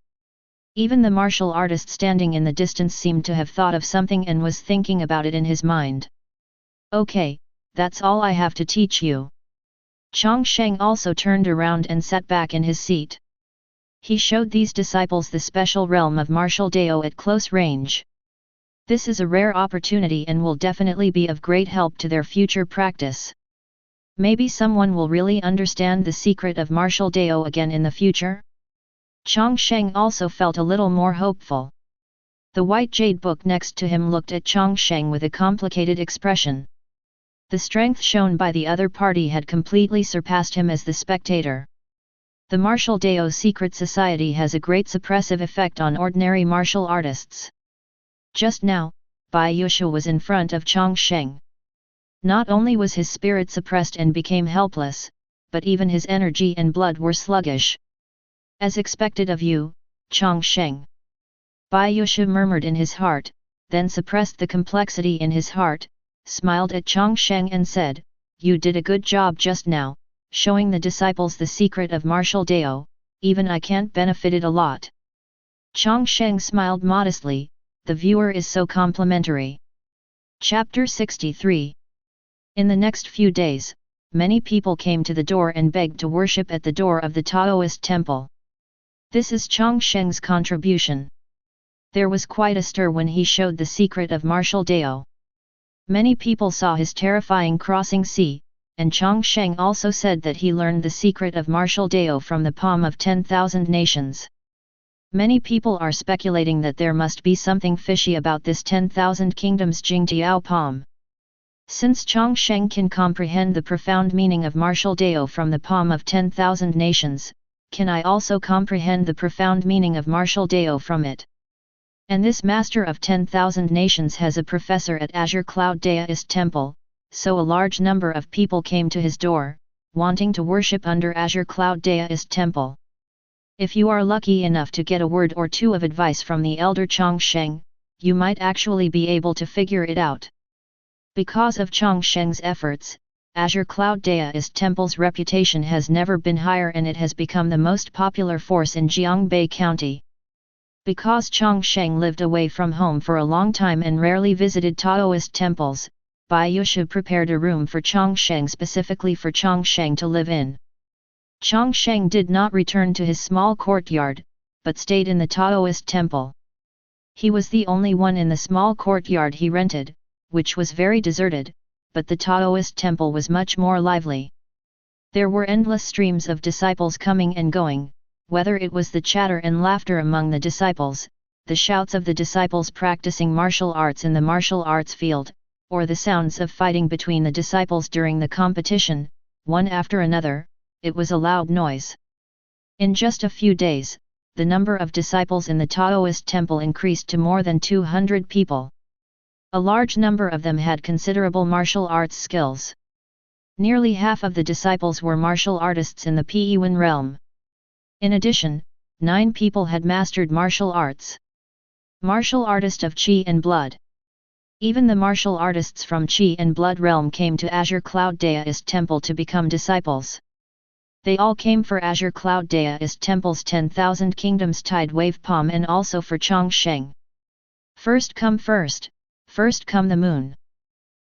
[SPEAKER 1] Even the martial artist standing in the distance seemed to have thought of something and was thinking about it in his mind. "Okay, that's all I have to teach you." Chang Sheng also turned around and sat back in his seat. He showed these disciples the special realm of martial Dao at close range. This is a rare opportunity and will definitely be of great help to their future practice. Maybe someone will really understand the secret of martial Dao again in the future? Chang Sheng also felt a little more hopeful. The white jade book next to him looked at Chang Sheng with a complicated expression. The strength shown by the other party had completely surpassed him as the spectator. The martial Dao secret society has a great suppressive effect on ordinary martial artists. Just now, Bai Yushu was in front of Chang Sheng. Not only was his spirit suppressed and became helpless, but even his energy and blood were sluggish. "As expected of you, Chang Sheng." Bai Yushu murmured in his heart, then suppressed the complexity in his heart, smiled at Chang Sheng and said, "You did a good job just now, showing the disciples the secret of martial Dao, even I can't benefit it a lot." Chang Sheng smiled modestly, "The viewer is so complimentary." Chapter 63. In the next few days, many people came to the door and begged to worship at the door of the Daoist temple. This is Chang Sheng's contribution. There was quite a stir when he showed the secret of martial Dao. Many people saw his terrifying crossing sea, and Chang Sheng also said that he learned the secret of martial Dao from the palm of 10,000 nations. Many people are speculating that there must be something fishy about this 10,000 kingdoms Jingtiao palm. Since Chang Sheng can comprehend the profound meaning of martial Dao from the palm of 10,000 nations, can I also comprehend the profound meaning of martial Dao from it? And this master of 10,000 nations has a professor at Azure Cloud Daoist Temple, so a large number of people came to his door, wanting to worship under Azure Cloud Daoist Temple. If you are lucky enough to get a word or two of advice from the elder Chang Sheng, you might actually be able to figure it out. Because of Chang Sheng's efforts, Azure Cloud Daoist Temple's reputation has never been higher and it has become the most popular force in Jiangbei County. Because Chang Sheng lived away from home for a long time and rarely visited Taoist temples, Bai Yushu prepared a room for Chang Sheng specifically for Chang Sheng to live in. Chang Sheng did not return to his small courtyard, but stayed in the Taoist temple. He was the only one in the small courtyard he rented, which was very deserted, but the Taoist temple was much more lively. There were endless streams of disciples coming and going, whether it was the chatter and laughter among the disciples, the shouts of the disciples practicing martial arts in the martial arts field, or the sounds of fighting between the disciples during the competition, one after another. It was a loud noise. In just a few days, the number of disciples in the Taoist temple increased to more than 200 people. A large number of them had considerable martial arts skills. Nearly half of the disciples were martial artists in the Qingyun realm. In addition, 9 people had mastered martial arts. Martial artist of Qi and Blood. Even the martial artists from Qi and Blood realm came to Azure Cloud Daoist Temple to become disciples. They all came for Azure Cloud Daoist Temple's 10,000 Kingdoms Tide Wave Palm and also for Chang Sheng. First come the moon.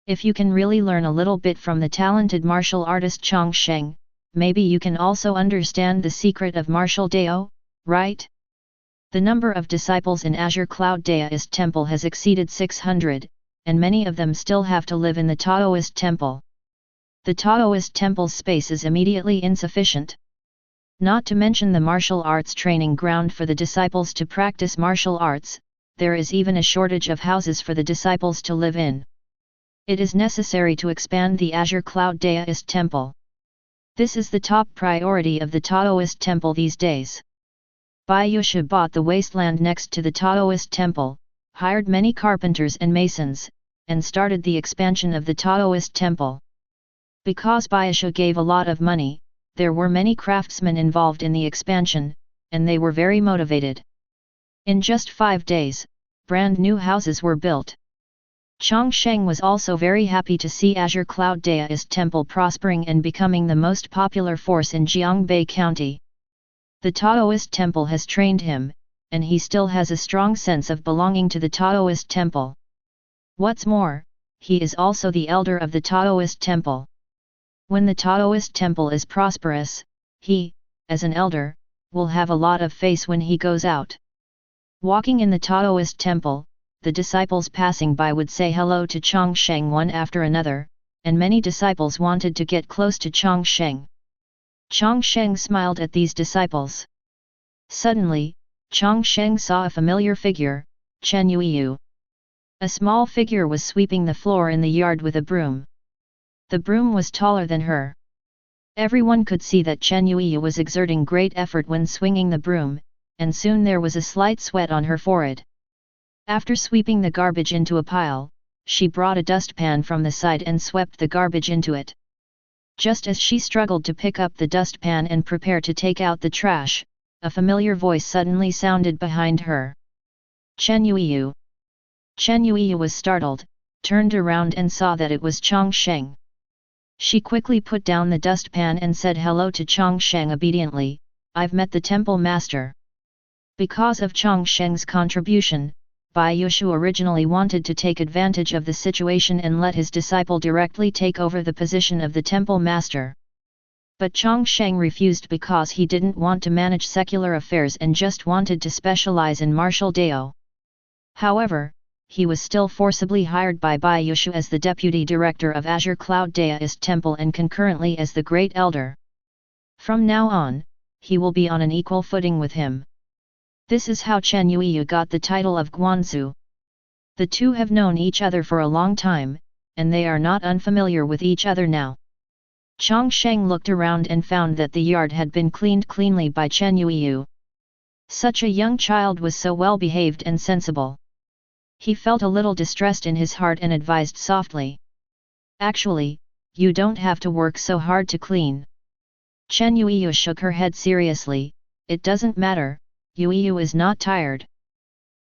[SPEAKER 1] If you can really learn a little bit from the talented martial artist Chang Sheng, maybe you can also understand the secret of martial Dao, right? The number of disciples in Azure Cloud Daoist Temple has exceeded 600, and many of them still have to live in the Taoist Temple. The Taoist Temple's space is immediately insufficient. Not to mention the martial arts training ground for the disciples to practice martial arts, there is even a shortage of houses for the disciples to live in. It is necessary to expand the Azure Cloud Daoist Temple. This is the top priority of the Taoist Temple these days. Bai Yushu bought the wasteland next to the Taoist Temple, hired many carpenters and masons, and started the expansion of the Taoist Temple. Because Bai Yushu gave a lot of money, there were many craftsmen involved in the expansion, and they were very motivated. In just 5 days, brand new houses were built. Chang Sheng was also very happy to see Azure Cloud Daoist Temple prospering and becoming the most popular force in Jiangbei County. The Taoist Temple has trained him, and he still has a strong sense of belonging to the Taoist Temple. What's more, he is also the elder of the Taoist Temple. When the Taoist Temple is prosperous, he, as an elder, will have a lot of face when he goes out. Walking in the Taoist Temple, the disciples passing by would say hello to Chang Sheng one after another, and many disciples wanted to get close to Chang Sheng. Chang Sheng smiled at these disciples. Suddenly, Chang Sheng saw a familiar figure, Chen Yuiyu. A small figure was sweeping the floor in the yard with a broom. The broom was taller than her. Everyone could see that Chen Yuiyu was exerting great effort when swinging the broom, and soon there was a slight sweat on her forehead. After sweeping the garbage into a pile, she brought a dustpan from the side and swept the garbage into it. Just as she struggled to pick up the dustpan and prepare to take out the trash, a familiar voice suddenly sounded behind her. Chen Yuiyu. Chen Yuiyu was startled, turned around and saw that it was Chang Sheng. She quickly put down the dustpan and said hello to Chang Sheng obediently, "I've met the temple master." Because of Chang Sheng's contribution, Bai Yushu originally wanted to take advantage of the situation and let his disciple directly take over the position of the temple master. But Chang Sheng refused because he didn't want to manage secular affairs and just wanted to specialize in martial Dao. However, he was still forcibly hired by Bai Yushu as the deputy director of Azure Cloud Daoist Temple and concurrently as the Great Elder. From now on, he will be on an equal footing with him. This is how Chen Yuiyu got the title of Guanzu. The two have known each other for a long time, and they are not unfamiliar with each other now. Chang Sheng looked around and found that the yard had been cleaned cleanly by Chen Yuiyu. Such a young child was so well behaved and sensible. He felt a little distressed in his heart and advised softly. Actually, you don't have to work so hard to clean. Chen Yuiyu shook her head seriously. It doesn't matter, Yuiyu is not tired.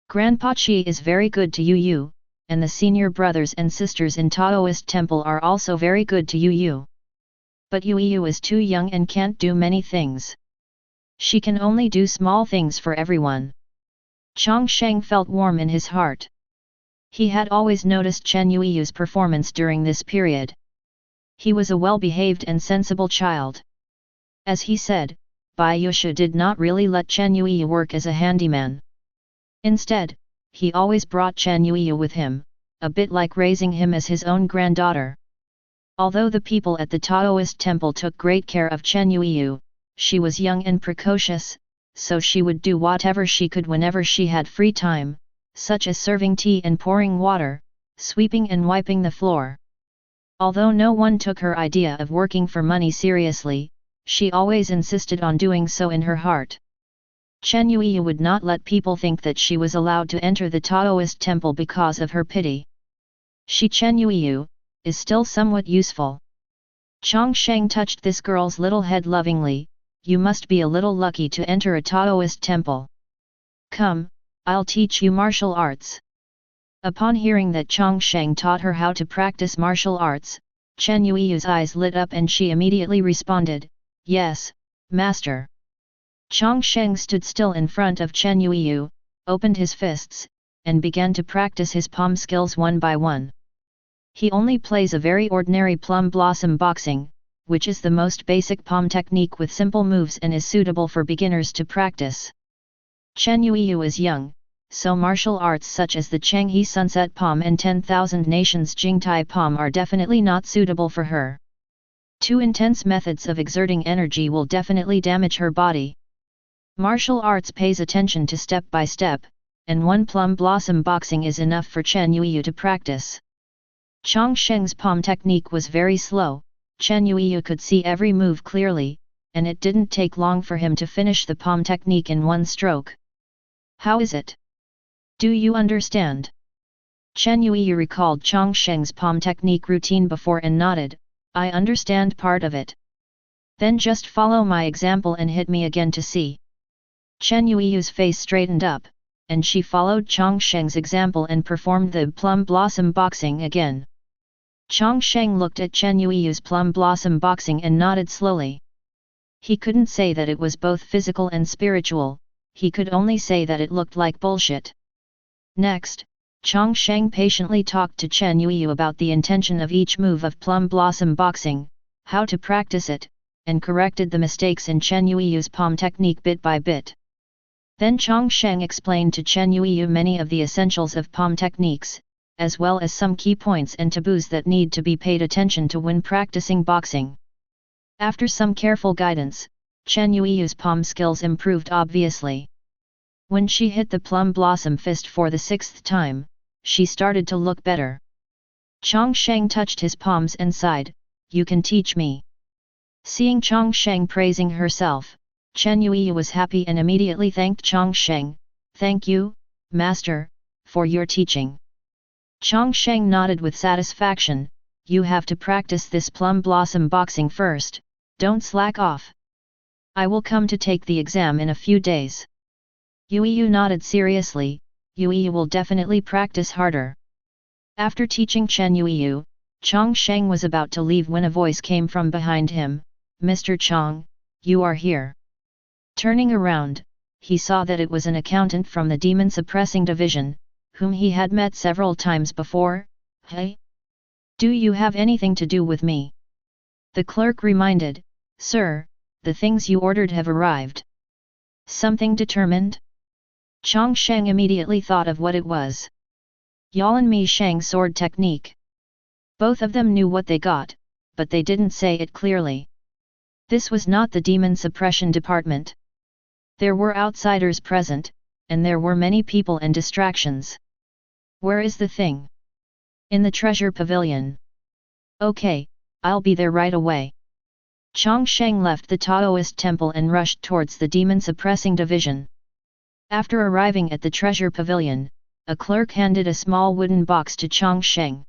[SPEAKER 1] Grandpa Qi is very good to Yuiyu, and the senior brothers and sisters in Daoist Temple are also very good to Yuiyu. But Yuiyu is too young and can't do many things. She can only do small things for everyone. Chang Sheng felt warm in his heart. He had always noticed Chen Yuiyu's performance during this period. He was a well-behaved and sensible child. As he said, Bai Yushu did not really let Chen Yuiyu work as a handyman. Instead, he always brought Chen Yuiyu with him, a bit like raising him as his own granddaughter. Although the people at the Daoist Temple took great care of Chen Yuiyu, she was young and precocious, so she would do whatever she could whenever she had free time, such as serving tea and pouring water, sweeping and wiping the floor. Although no one took her idea of working for money seriously, she always insisted on doing so in her heart. Chen Yuiyu would not let people think that she was allowed to enter the Daoist Temple because of her pity. She Chen Yuiyu is still somewhat useful. Chang Sheng touched this girl's little head lovingly. You must be a little lucky to enter a Daoist temple. Come, I'll teach you martial arts. Upon hearing that Chang Sheng taught her how to practice martial arts, Chen Yuiyu's eyes lit up and she immediately responded, Yes, Master. Chang Sheng stood still in front of Chen Yuiyu, opened his fists, and began to practice his palm skills one by one. He only plays a very ordinary plum blossom boxing, which is the most basic palm technique with simple moves and is suitable for beginners to practice. Chen Yuiyu is young, so martial arts such as the Changhe Sunset Palm and 10,000 Nations Jingtai Palm are definitely not suitable for her. Too intense methods of exerting energy will definitely damage her body. Martial arts pays attention to step by step, and one plum blossom boxing is enough for Chen Yuiyu to practice. Chang Sheng's palm technique was very slow. Chen Yuiyu could see every move clearly, and it didn't take long for him to finish the palm technique in one stroke. How is it? Do you understand? Chen Yuiyu recalled Chang Sheng's palm technique routine before and nodded, I understand part of it. Then just follow my example and hit me again to see. Chen Yuiyu's face straightened up, and she followed Chang Sheng's example and performed the plum blossom boxing again. Chang Sheng looked at Chen Yuiyu's plum blossom boxing and nodded slowly. He couldn't say that it was both physical and spiritual, he could only say that it looked like bullshit. Next, Chang Sheng patiently talked to Chen Yuiyu about the intention of each move of plum blossom boxing, how to practice it, and corrected the mistakes in Chen Yuiyu's palm technique bit by bit. Then Chang Sheng explained to Chen Yuiyu many of the essentials of palm techniques, as well as some key points and taboos that need to be paid attention to when practicing boxing. After some careful guidance, Chen Yuiyu's palm skills improved obviously. When she hit the plum blossom fist for the 6th time, she started to look better. Chang Sheng touched his palms and sighed, You can teach me. Seeing Chang Sheng praising herself, Chen Yuiyu was happy and immediately thanked Chang Sheng, Thank you, Master, for your teaching. Chang Sheng nodded with satisfaction, You have to practice this plum blossom boxing first, don't slack off. I will come to take the exam in a few days. Yuiyu nodded seriously, Yuiyu will definitely practice harder. After teaching Chen Yuiyu, Chang Sheng was about to leave when a voice came from behind him, Mr. Chang, you are here. Turning around, he saw that it was an accountant from the Demon Suppressing Division, whom he had met several times before. Hey? Do you have anything to do with me? The clerk reminded, Sir, the things you ordered have arrived. Something determined? Chang Sheng immediately thought of what it was. LvMax Shang sword technique. Both of them knew what they got, but they didn't say it clearly. This was not the demon suppression department. There were outsiders present, and there were many people and distractions. Where is the thing? In the treasure pavilion. Okay, I'll be there right away. Chang Sheng left the Daoist temple and rushed towards the demon suppressing division. After arriving at the treasure pavilion, a clerk handed a small wooden box to Chang Sheng.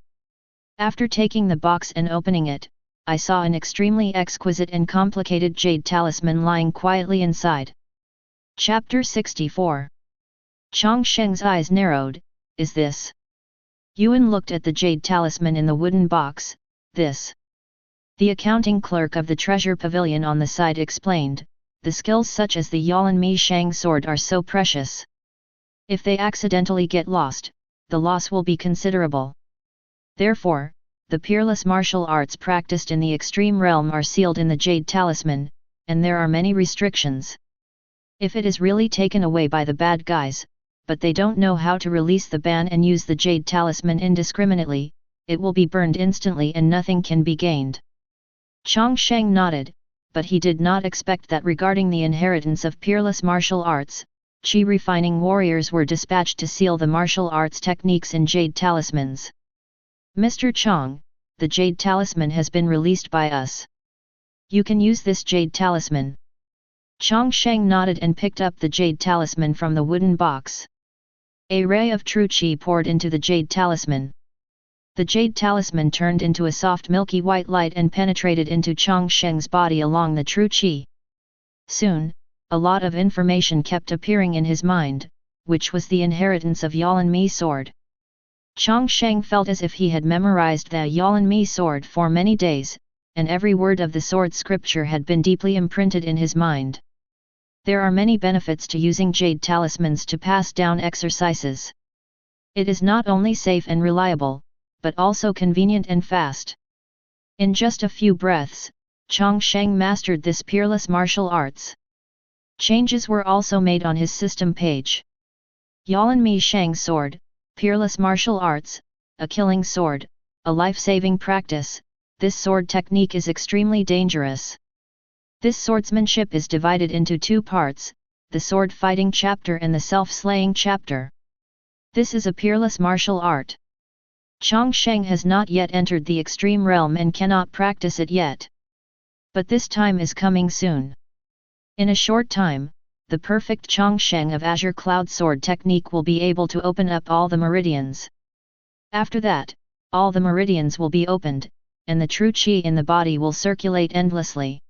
[SPEAKER 1] After taking the box and opening it, I saw an extremely exquisite and complicated jade talisman lying quietly inside. Chapter 64. Chang Sheng's eyes narrowed. Is this? Yuan looked at the jade talisman in the wooden box. This. The accounting clerk of the treasure pavilion on the side explained, the skills such as the LvMax Shang sword are so precious. If they accidentally get lost, the loss will be considerable. Therefore, the peerless martial arts practiced in the extreme realm are sealed in the jade talisman, and there are many restrictions. If it is really taken away by the bad guys, but they don't know how to release the ban and use the jade talisman indiscriminately, it will be burned instantly and nothing can be gained. Chang Sheng nodded, but he did not expect that regarding the inheritance of peerless martial arts, Qi refining warriors were dispatched to seal the martial arts techniques in jade talismans. Mr. Chang, the jade talisman has been released by us. You can use this jade talisman. Chang Sheng nodded and picked up the jade talisman from the wooden box. A ray of true Qi poured into the jade talisman. The jade talisman turned into a soft milky white light and penetrated into Chang Sheng's body along the true Qi. Soon, a lot of information kept appearing in his mind, which was the inheritance of LvMax sword. Chang Sheng felt as if he had memorized the LvMax sword for many days, and every word of the sword scripture had been deeply imprinted in his mind. There are many benefits to using jade talismans to pass down exercises. It is not only safe and reliable, but also convenient and fast. In just a few breaths, Chang Sheng mastered this peerless martial arts. Changes were also made on his system page. LvMax Shang sword, peerless martial arts, a killing sword, a life-saving practice. This sword technique is extremely dangerous. This swordsmanship is divided into two parts, the sword fighting chapter and the self-slaying chapter. This is a peerless martial art. Chang Sheng has not yet entered the extreme realm and cannot practice it yet. But this time is coming soon. In a short time, the perfect Chang Sheng of Azure Cloud Sword technique will be able to open up all the meridians. After that, all the meridians will be opened, and the true Qi in the body will circulate endlessly.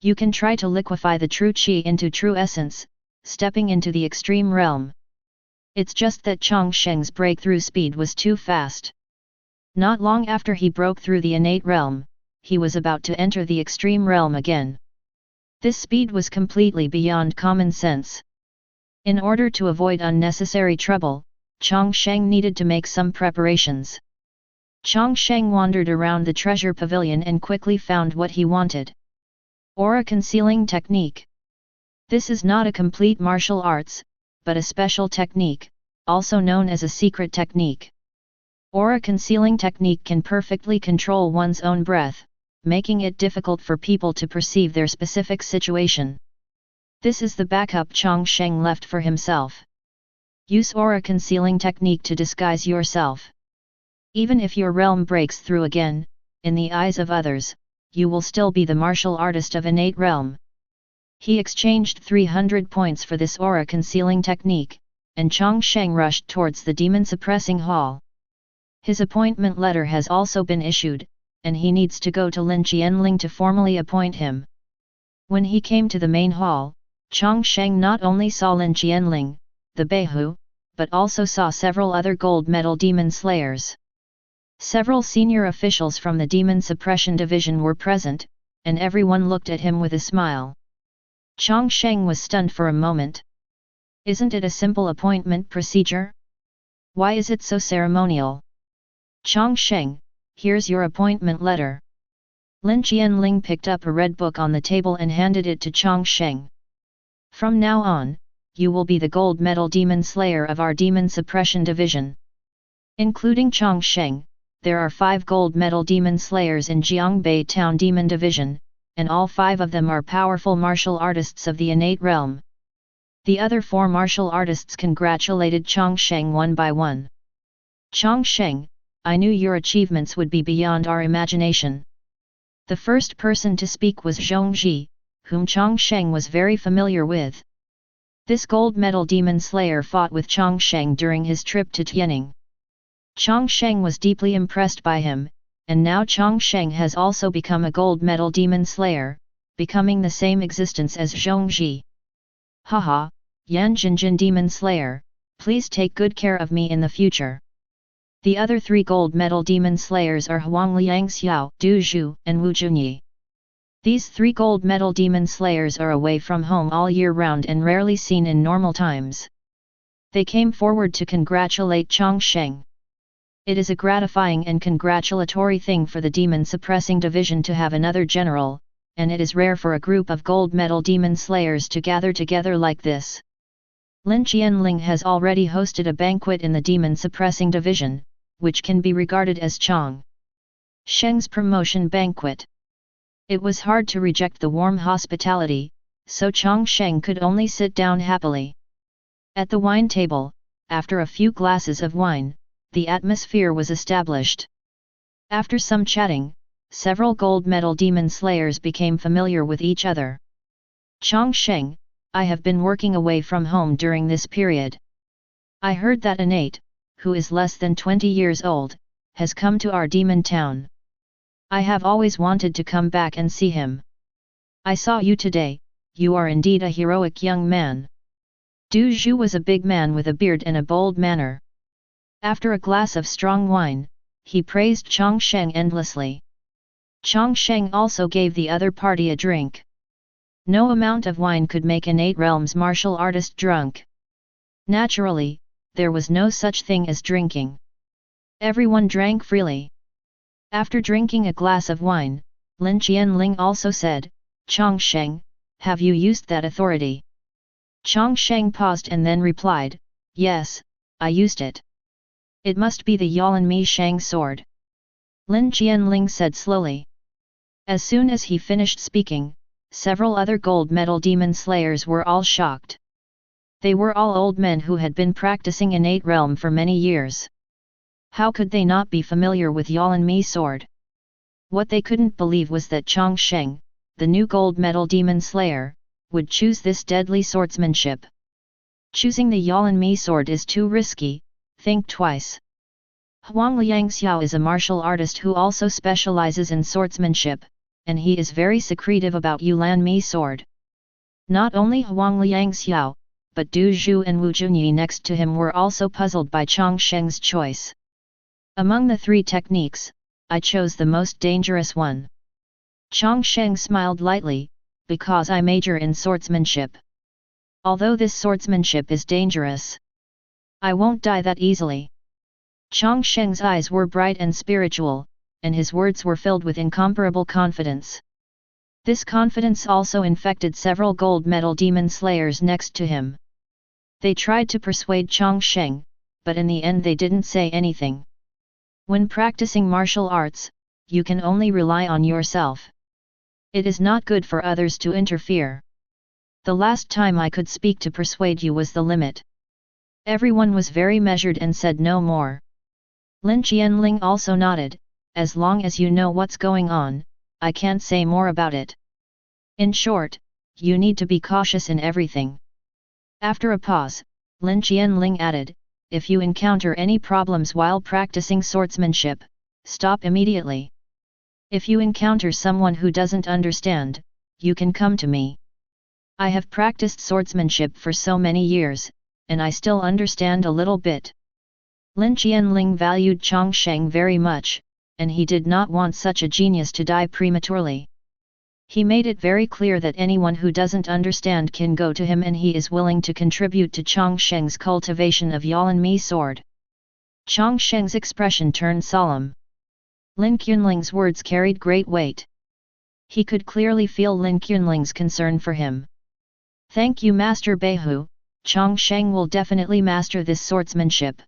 [SPEAKER 1] You can try to liquefy the true Qi into true essence, stepping into the extreme realm. It's just that Chang Sheng's breakthrough speed was too fast. Not long after he broke through the innate realm, he was about to enter the extreme realm again. This speed was completely beyond common sense. In order to avoid unnecessary trouble, Chang Sheng needed to make some preparations. Chang Sheng wandered around the treasure pavilion and quickly found what he wanted. Aura concealing technique. This is not a complete martial arts, but a special technique, also known as a secret technique. Aura concealing technique can perfectly control one's own breath, making it difficult for people to perceive their specific situation. This is the backup Chang Sheng left for himself. Use aura concealing technique to disguise yourself. Even if your realm breaks through again, in the eyes of others, you will still be the martial artist of innate realm. He exchanged 300 points for this aura concealing technique, and Chang Sheng rushed towards the demon suppressing hall. His appointment letter has also been issued, and he needs to go to Lin Qianling to formally appoint him. When he came to the main hall, Chang Sheng not only saw Lin Qianling, the Beihu, but also saw several other gold medal demon slayers. Several senior officials from the demon suppression division were present, and everyone looked at him with a smile. Chang Sheng was stunned for a moment. Isn't it a simple appointment procedure? Why is it so ceremonial? Chang Sheng, here's your appointment letter. Lin Qianling picked up a red book on the table and handed it to Chang Sheng. From now on, you will be the gold medal demon slayer of our demon suppression division. Including Chang Sheng, there are 5 gold medal demon slayers in Jiangbei Town Demon Division, and all 5 of them are powerful martial artists of the innate realm. The other 4 martial artists congratulated Chang Sheng one by one. Chang Sheng, I knew your achievements would be beyond our imagination. The first person to speak was Zhongji, whom Chang Sheng was very familiar with. This gold medal demon slayer fought with Chang Sheng during his trip to Tianning. Chang Sheng was deeply impressed by him, and now Chang Sheng has also become a gold medal demon slayer, becoming the same existence as Zhongji. Haha, Yan Jinjin demon slayer, please take good care of me in the future. The other 3 gold medal demon slayers are Huang Liangxiao, Du Zhu, and Wu Junyi. These 3 gold medal demon slayers are away from home all year round and rarely seen in normal times. They came forward to congratulate Chang Sheng. It is a gratifying and congratulatory thing for the demon suppressing division to have another general, and it is rare for a group of gold medal demon slayers to gather together like this. Lin Qianling has already hosted a banquet in the demon suppressing division, which can be regarded as Chang Sheng's promotion banquet. It was hard to reject the warm hospitality, so Chang Sheng could only sit down happily. At the wine table, after a few glasses of wine, the atmosphere was established. After some chatting, several gold medal demon slayers became familiar with each other. Chang Sheng, I have been working away from home during this period. I heard that Innate, who is less than 20 years old, has come to our demon town. I have always wanted to come back and see him. I saw you today, you are indeed a heroic young man. Du Zhu was a big man with a beard and a bold manner. After a glass of strong wine, he praised Chang Sheng endlessly. Chang Sheng also gave the other party a drink. No amount of wine could make Innate Realm's martial artist drunk. Naturally, there was no such thing as drinking. Everyone drank freely. After drinking a glass of wine, Lin Qianling also said, Chang Sheng, have you used that authority? Chang Sheng paused and then replied, yes, I used it. It must be the Yalanmi Shang sword. Lin Qianling said slowly. As soon as he finished speaking, several other gold medal demon slayers were all shocked. They were all old men who had been practicing Innate Realm for many years. How could they not be familiar with Yalanmi sword? What they couldn't believe was that Chang Sheng, the new gold medal demon slayer, would choose this deadly swordsmanship. Choosing the Yalanmi sword is too risky, think twice. Huang Liangxiao is a martial artist who also specializes in swordsmanship, and he is very secretive about Yalanmi sword. Not only Huang Liangxiao, but Du Zhu and Wu Junyi next to him were also puzzled by Chang Sheng's choice. Among the 3 techniques, I chose the most dangerous one. Chang Sheng smiled lightly, because I major in swordsmanship. Although this swordsmanship is dangerous, I won't die that easily. Chang Sheng's eyes were bright and spiritual, and his words were filled with incomparable confidence. This confidence also infected several gold medal demon slayers next to him. They tried to persuade Chang Sheng, but in the end they didn't say anything. When practicing martial arts, you can only rely on yourself. It is not good for others to interfere. The last time I could speak to persuade you was the limit. Everyone was very measured and said no more. Lin Qianling also nodded, as long as you know what's going on, I can't say more about it. In short, you need to be cautious in everything. After a pause, Lin Qianling added, if you encounter any problems while practicing swordsmanship, stop immediately. If you encounter someone who doesn't understand, you can come to me. I have practiced swordsmanship for so many years, and I still understand a little bit. Lin Qianling valued Chang Sheng very much, and he did not want such a genius to die prematurely. He made it very clear that anyone who doesn't understand can go to him and he is willing to contribute to Chang Sheng's cultivation of Yalanmi sword. Chang Sheng's expression turned solemn. Lin Qianling's words carried great weight. He could clearly feel Lin Qianling's concern for him. Thank you Master Beihu, Chang Sheng will definitely master this swordsmanship.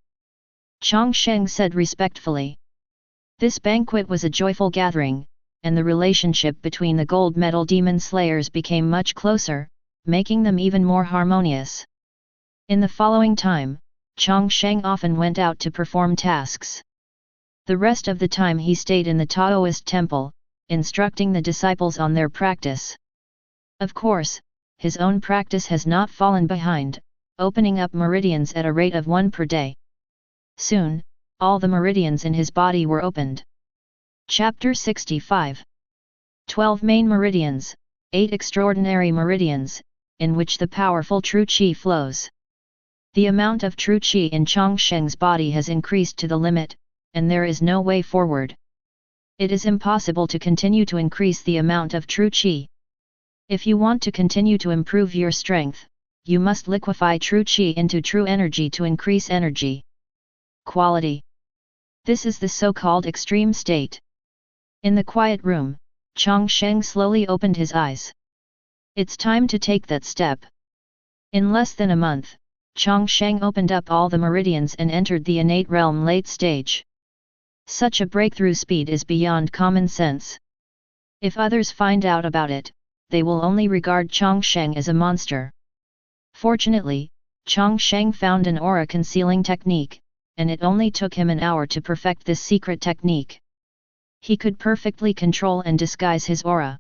[SPEAKER 1] Chang Sheng said respectfully. This banquet was a joyful gathering, and the relationship between the gold medal demon slayers became much closer, making them even more harmonious. In the following time, Chang Sheng often went out to perform tasks. The rest of the time he stayed in the Taoist temple, instructing the disciples on their practice. Of course, his own practice has not fallen behind, opening up meridians at a rate of 1 per day. Soon, all the meridians in his body were opened. Chapter 65. 12 main meridians, 8 extraordinary meridians, in which the powerful true qi flows. The amount of true qi in Chang Sheng's body has increased to the limit, and there is no way forward. It is impossible to continue to increase the amount of true qi. If you want to continue to improve your strength, you must liquefy true qi into true energy to increase energy quality. This is the so-called extreme state. In the quiet room, Chang Sheng slowly opened his eyes. It's time to take that step. In less than a month, Chang Sheng opened up all the meridians and entered the innate realm late stage. Such a breakthrough speed is beyond common sense. If others find out about it, they will only regard Chang Sheng as a monster. Fortunately, Chang Sheng found an aura concealing technique, and it only took him an hour to perfect this secret technique. He could perfectly control and disguise his aura.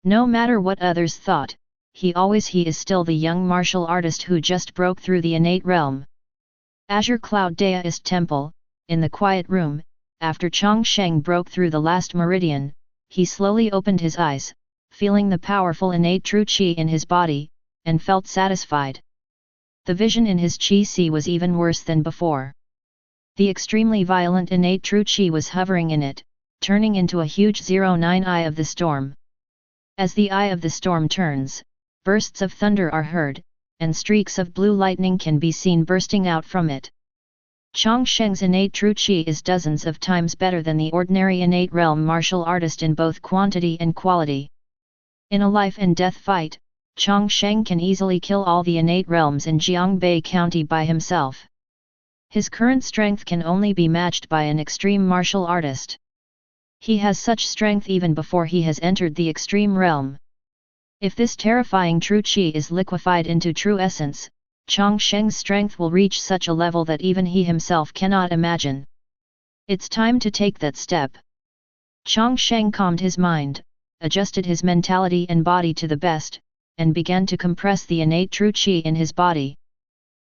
[SPEAKER 1] No matter what others thought, he is still the young martial artist who just broke through the innate realm. Azure Cloud Daoist Temple, in the quiet room, after Chang Sheng broke through the last meridian, he slowly opened his eyes, feeling the powerful innate true qi in his body, and felt satisfied. The vision in his qi sea was even worse than before. The extremely violent innate true qi was hovering in it, turning into a huge 09 eye of the storm. As the eye of the storm turns, bursts of thunder are heard, and streaks of blue lightning can be seen bursting out from it. Chang Sheng's innate true qi is dozens of times better than the ordinary innate realm martial artist in both quantity and quality. In a life and death fight, Chang Sheng can easily kill all the innate realms in Jiangbei County by himself. His current strength can only be matched by an extreme martial artist. He has such strength even before he has entered the extreme realm. If this terrifying true qi is liquefied into true essence, Chang Sheng's strength will reach such a level that even he himself cannot imagine. It's time to take that step. Chang Sheng calmed his mind, adjusted his mentality and body to the best, and began to compress the innate true qi in his body.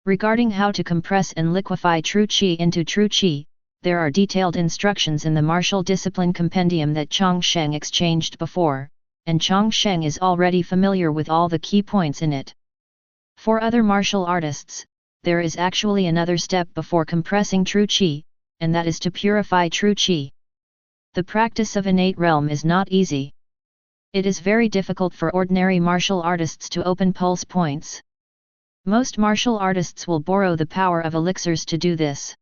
[SPEAKER 1] Regarding how to compress and liquefy true qi into true qi, there are detailed instructions in the martial discipline compendium that Chang Sheng exchanged before, and Chang Sheng is already familiar with all the key points in it. For other martial artists, there is actually another step before compressing true qi, and that is to purify true qi. The practice of innate realm is not easy. It is very difficult for ordinary martial artists to open pulse points. Most martial artists will borrow the power of elixirs to do this.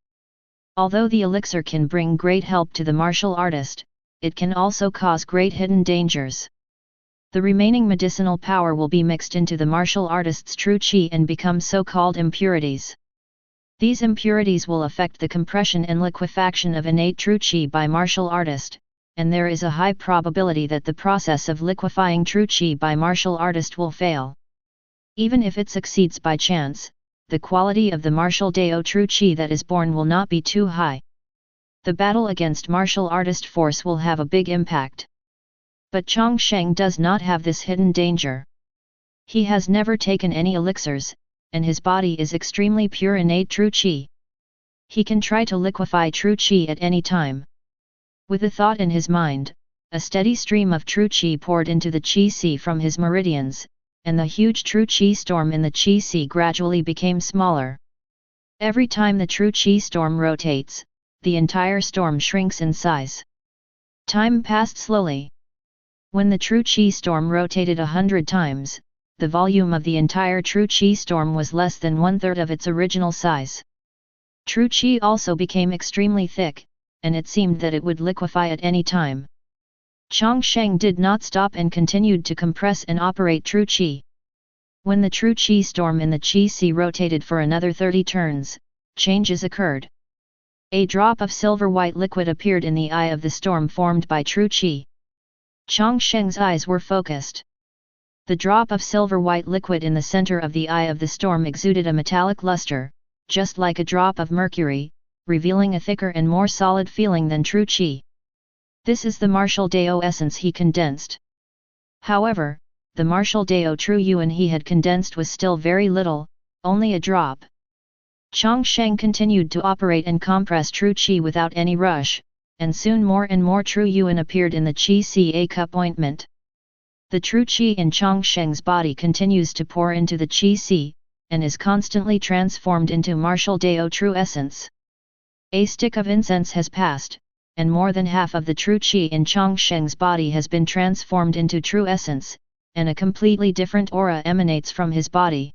[SPEAKER 1] Although the elixir can bring great help to the martial artist, it can also cause great hidden dangers. The remaining medicinal power will be mixed into the martial artist's true qi and become so-called impurities. These impurities will affect the compression and liquefaction of innate true qi by martial artist, and there is a high probability that the process of liquefying true qi by martial artist will fail. Even if it succeeds by chance, the quality of the martial Dao true qi that is born will not be too high. The battle against martial artist force will have a big impact. But Chang Sheng does not have this hidden danger. He has never taken any elixirs, and his body is extremely pure innate true qi. He can try to liquefy true qi at any time. With a thought in his mind, a steady stream of true qi poured into the qi sea from his meridians, and the huge true qi storm in the qi sea gradually became smaller. Every time the true qi storm rotates, the entire storm shrinks in size. Time passed slowly. When the true qi storm rotated 100 times, the volume of the entire true qi storm was less than 1/3 of its original size. True qi also became extremely thick, and it seemed that it would liquefy at any time. Chang Sheng did not stop and continued to compress and operate true qi. When the true qi storm in the qi sea rotated for another 30 turns, changes occurred. A drop of silver-white liquid appeared in the eye of the storm formed by true qi. Chang Sheng's eyes were focused. The drop of silver-white liquid in the center of the eye of the storm exuded a metallic luster, just like a drop of mercury, revealing a thicker and more solid feeling than true qi. This is the martial Dao essence he condensed. However, the martial Dao true yuan he had condensed was still very little, only a drop. Chang Sheng continued to operate and compress true qi without any rush, and soon more and more true yuan appeared in the qi ca cup ointment. The true qi in Chang Sheng's body continues to pour into the qi si, and is constantly transformed into martial Dao true essence. A stick of incense has passed, and more than half of the true qi in Chang Sheng's body has been transformed into true essence, and a completely different aura emanates from his body.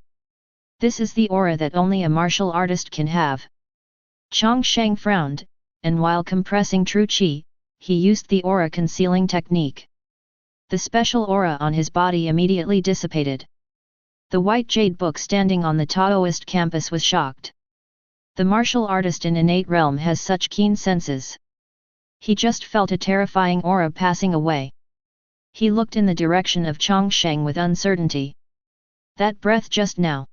[SPEAKER 1] This is the aura that only a martial artist can have. Chang Sheng frowned, and while compressing true qi, he used the aura concealing technique. The special aura on his body immediately dissipated. The white jade book standing on the Taoist campus was shocked. The martial artist in innate realm has such keen senses. He just felt a terrifying aura passing away. He looked in the direction of Chang Sheng with uncertainty. That breath just now.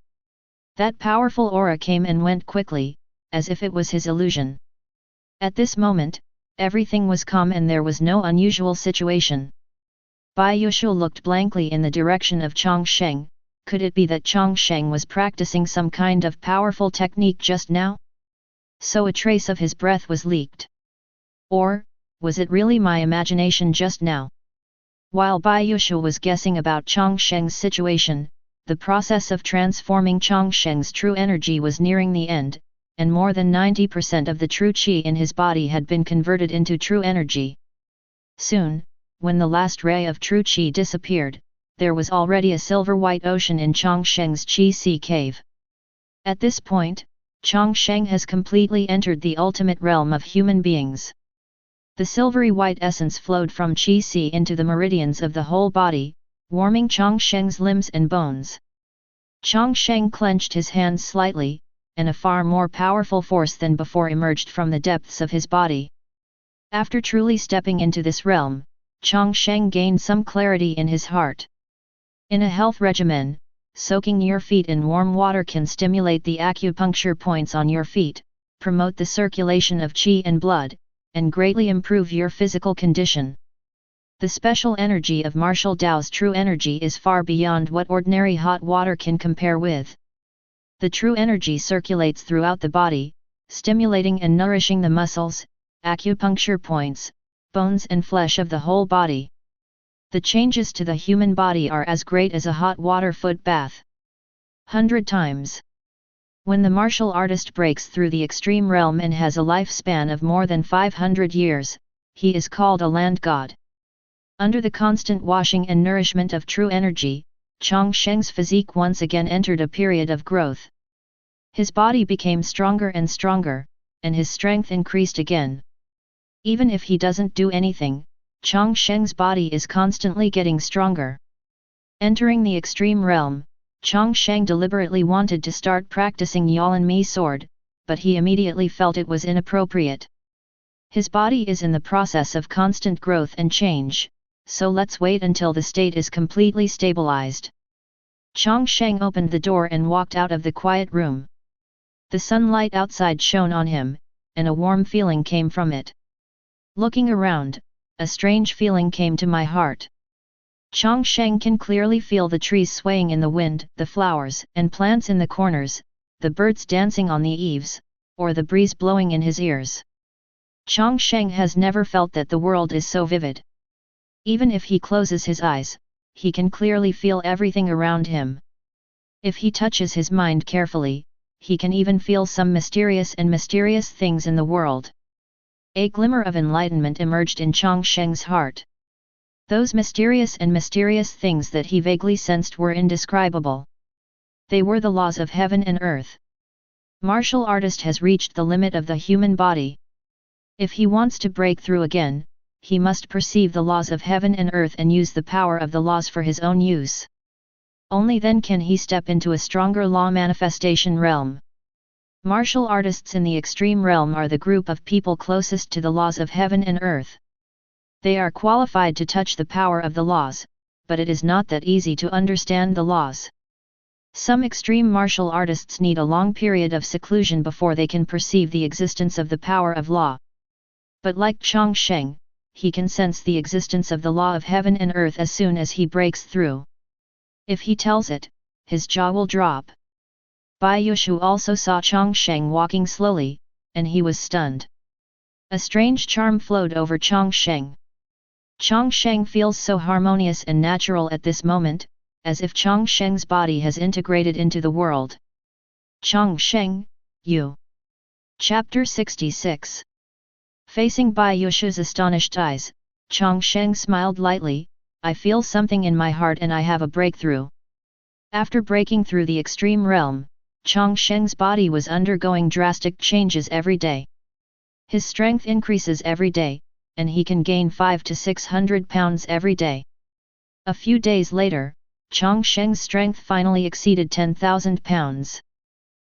[SPEAKER 1] That powerful aura came and went quickly, as if it was his illusion. At this moment, everything was calm and there was no unusual situation. Bai Yushu looked blankly in the direction of Chang Sheng. Could it be that Chang Sheng was practicing some kind of powerful technique just now? So a trace of his breath was leaked. Or, was it really my imagination just now? While Bai Yushu was guessing about Chang Sheng's situation, the process of transforming Chang Sheng's true energy was nearing the end, and more than 90% of the true qi in his body had been converted into true energy. Soon, when the last ray of true qi disappeared, there was already a silver-white ocean in Chang Sheng's qi si cave. At this point, Chang Sheng has completely entered the ultimate realm of human beings. The silvery white essence flowed from qi si into the meridians of the whole body, warming Chang Sheng's limbs and bones. Chang Sheng clenched his hands slightly, and a far more powerful force than before emerged from the depths of his body. After truly stepping into this realm, Chang Sheng gained some clarity in his heart. In a health regimen, soaking your feet in warm water can stimulate the acupuncture points on your feet, promote the circulation of qi and blood, and greatly improve your physical condition. The special energy of martial Dao's true energy is far beyond what ordinary hot water can compare with. The true energy circulates throughout the body, stimulating and nourishing the muscles, acupuncture points, bones and flesh of the whole body. The changes to the human body are as great as a hot water foot bath. 100 times. When the martial artist breaks through the extreme realm and has a lifespan of more than 500 years, he is called a land god. Under the constant washing and nourishment of true energy, Chang Sheng's physique once again entered a period of growth. His body became stronger and stronger, and his strength increased again. Even if he doesn't do anything, Chang Sheng's body is constantly getting stronger. Entering the extreme realm, Chang Sheng deliberately wanted to start practicing Yalan-Mi sword, but he immediately felt it was inappropriate. His body is in the process of constant growth and change, so let's wait until the state is completely stabilized. Chang Sheng opened the door and walked out of the quiet room. The sunlight outside shone on him, and a warm feeling came from it. Looking around, a strange feeling came to my heart. Chang Sheng can clearly feel the trees swaying in the wind, the flowers and plants in the corners, the birds dancing on the eaves, or the breeze blowing in his ears. Chang Sheng has never felt that the world is so vivid. Even if he closes his eyes, he can clearly feel everything around him. If he touches his mind carefully, he can even feel some mysterious things in the world. A glimmer of enlightenment emerged in Chang Sheng's heart. Those mysterious things that he vaguely sensed were indescribable. They were the laws of heaven and earth. Martial artist has reached the limit of the human body. If he wants to break through again, he must perceive the laws of heaven and earth and use the power of the laws for his own use. Only then can he step into a stronger law manifestation realm. Martial artists in the extreme realm are the group of people closest to the laws of heaven and earth. They are qualified to touch the power of the laws, but it is not that easy to understand the laws. Some extreme martial artists need a long period of seclusion before they can perceive the existence of the power of law. But like Chang Sheng, he can sense the existence of the law of heaven and earth as soon as he breaks through. If he tells it, his jaw will drop. Bai Yushu also saw Chang Sheng walking slowly, and he was stunned. A strange charm flowed over Chang Sheng. Chang Sheng feels so harmonious and natural at this moment, as if Chang Sheng's body has integrated into the world. Chang Sheng, you. Chapter 66. Facing Bai Yushu's astonished eyes, Chang Sheng smiled lightly, I feel something in my heart and I have a breakthrough. After breaking through the extreme realm, Chang Sheng's body was undergoing drastic changes every day. His strength increases every day, and he can gain 500 to 600 pounds every day. A few days later, Chang Sheng's strength finally exceeded 10,000 pounds.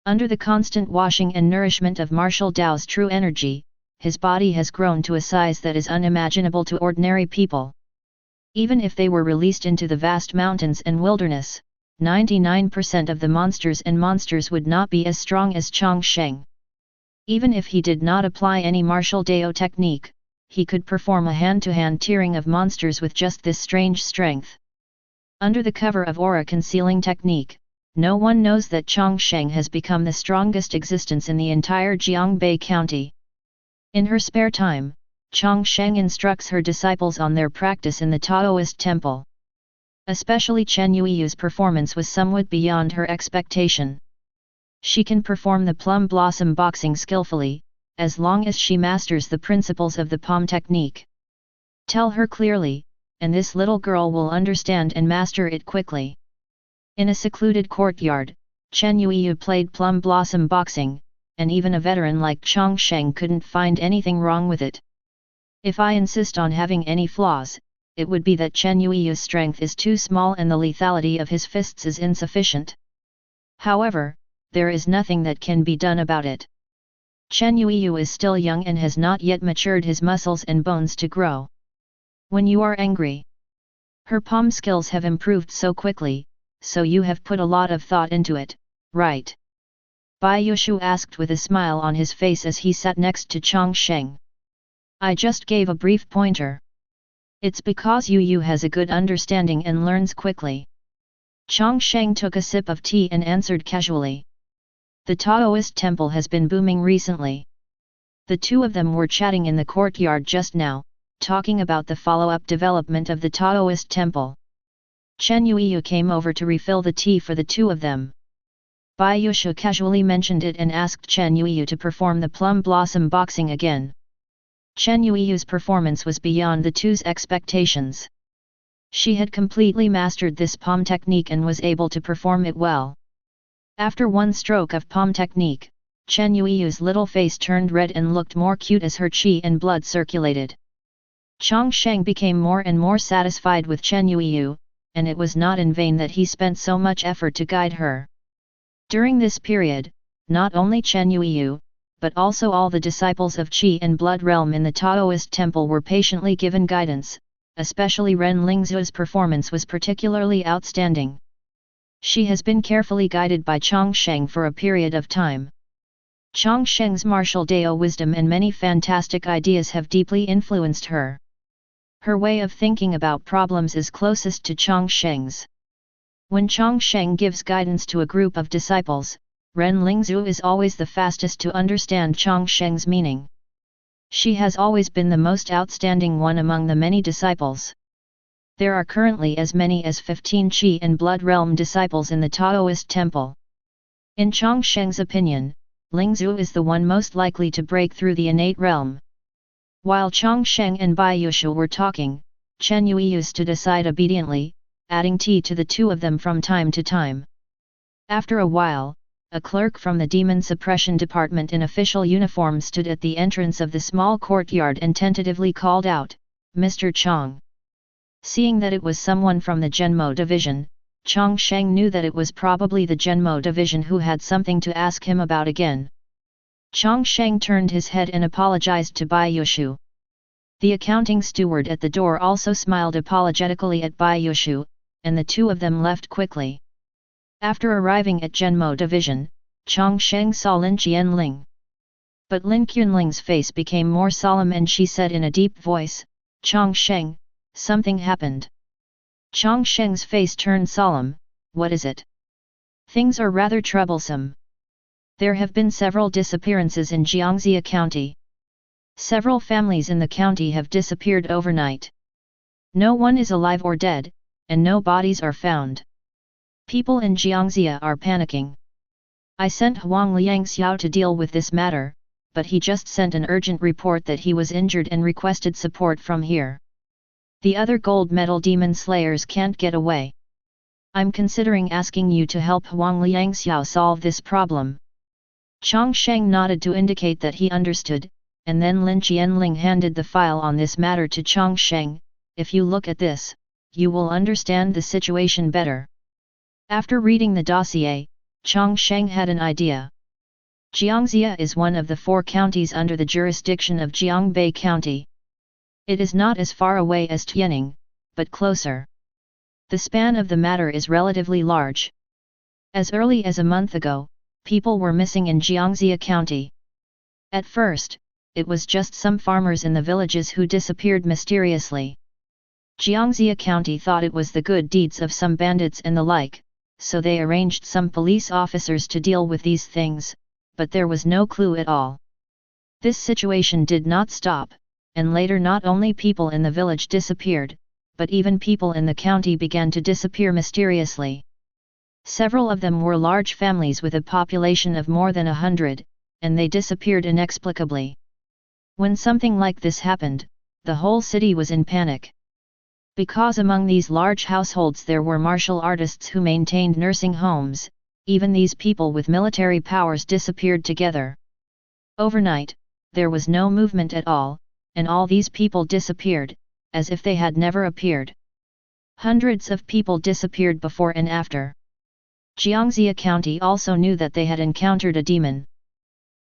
[SPEAKER 1] Under the constant washing and nourishment of martial Tao's true energy, his body has grown to a size that is unimaginable to ordinary people. Even if they were released into the vast mountains and wilderness, 99% of the monsters would not be as strong as Chang Sheng. Even if he did not apply any martial Dao technique, he could perform a hand-to-hand tearing of monsters with just this strange strength. Under the cover of aura concealing technique, no one knows that Chang Sheng has become the strongest existence in the entire Jiangbei County. In her spare time, Chang Sheng instructs her disciples on their practice in the Daoist Temple. Especially Chen Yui's performance was somewhat beyond her expectation. She can perform the plum blossom boxing skillfully, as long as she masters the principles of the palm technique. Tell her clearly, and this little girl will understand and master it quickly. In a secluded courtyard, Chen Yui played plum blossom boxing, and even a veteran like Chang Sheng couldn't find anything wrong with it. If I insist on having any flaws, it would be that Chen Yui's strength is too small and the lethality of his fists is insufficient. However, there is nothing that can be done about it. Chen Yui is still young and has not yet matured his muscles and bones to grow. When you are angry, her palm skills have improved so quickly, so you have put a lot of thought into it, right? Bai Yushu asked with a smile on his face as he sat next to Chang Sheng. I just gave a brief pointer. It's because Yu has a good understanding and learns quickly. Chang Sheng took a sip of tea and answered casually. The Daoist Temple has been booming recently. The two of them were chatting in the courtyard just now, talking about the follow-up development of the Daoist Temple. Chen Yui came over to refill the tea for the two of them. Bai Yushu casually mentioned it and asked Chen Yui to perform the plum blossom boxing again. Chen Yui's performance was beyond the two's expectations. She had completely mastered this palm technique and was able to perform it well. After one stroke of palm technique, Chen Yui's little face turned red and looked more cute as her qi and blood circulated. Chang Sheng became more and more satisfied with Chen Yui, and it was not in vain that he spent so much effort to guide her. During this period, not only Chen Yui, but also all the disciples of Qi and Blood Realm in the Daoist Temple were patiently given guidance, especially Ren Lingzu's performance was particularly outstanding. She has been carefully guided by Chang Sheng for a period of time. Chang Sheng's martial Dao wisdom and many fantastic ideas have deeply influenced her. Her way of thinking about problems is closest to Chang Sheng's. When Chang Sheng gives guidance to a group of disciples, Ren Lingzu is always the fastest to understand Chang Sheng's meaning. She has always been the most outstanding one among the many disciples. There are currently as many as 15 Qi and Blood Realm disciples in the Daoist Temple. In Chang Sheng's opinion, Lingzu is the one most likely to break through the innate realm. While Chang Sheng and Bai Yushu were talking, Chen Yui stood aside obediently, adding tea to the two of them from time to time. After a while, a clerk from the Demon Suppression Department in official uniform stood at the entrance of the small courtyard and tentatively called out, Mr. Chang. Seeing that it was someone from the Zhenmo division, Chang Sheng knew that it was probably the Zhenmo division who had something to ask him about again, Chang Sheng turned his head and apologized to Bai Yushu. The accounting steward at the door also smiled apologetically at Bai Yushu, and the two of them left quickly. After arriving at Zhenmo Division, Chang Sheng saw Lin Qianling. But Lin Qianling's face became more solemn and she said in a deep voice, "Chang Sheng, something happened." Chang Sheng's face turned solemn. "What is it?" "Things are rather troublesome. There have been several disappearances in Jiangxia County. Several families in the county have disappeared overnight. No one is alive or dead, and no bodies are found. People in Jiangxia are panicking. I sent Huang Liangxiao to deal with this matter, but he just sent an urgent report that he was injured and requested support from here. The other gold medal demon slayers can't get away. I'm considering asking you to help Huang Liangxiao solve this problem." Chang Sheng nodded to indicate that he understood, and then Lin Qianling handed the file on this matter to Chang Sheng. "If you look at this, you will understand the situation better." After reading the dossier, Chang Sheng had an idea. Jiangxia is one of the 4 counties under the jurisdiction of Jiangbei County. It is not as far away as Tianning, but closer. The span of the matter is relatively large. As early as a month ago, people were missing in Jiangxia County. At first, it was just some farmers in the villages who disappeared mysteriously. Jiangxia County thought it was the good deeds of some bandits and the like, so they arranged some police officers to deal with these things, but there was no clue at all. This situation did not stop, and later not only people in the village disappeared, but even people in the county began to disappear mysteriously. Several of them were large families with a population of more than 100, and they disappeared inexplicably. When something like this happened, the whole city was in panic. Because among these large households there were martial artists who maintained nursing homes, even these people with military powers disappeared together. Overnight, there was no movement at all, and all these people disappeared, as if they had never appeared. Hundreds of people disappeared before and after. Jiangxia County also knew that they had encountered a demon.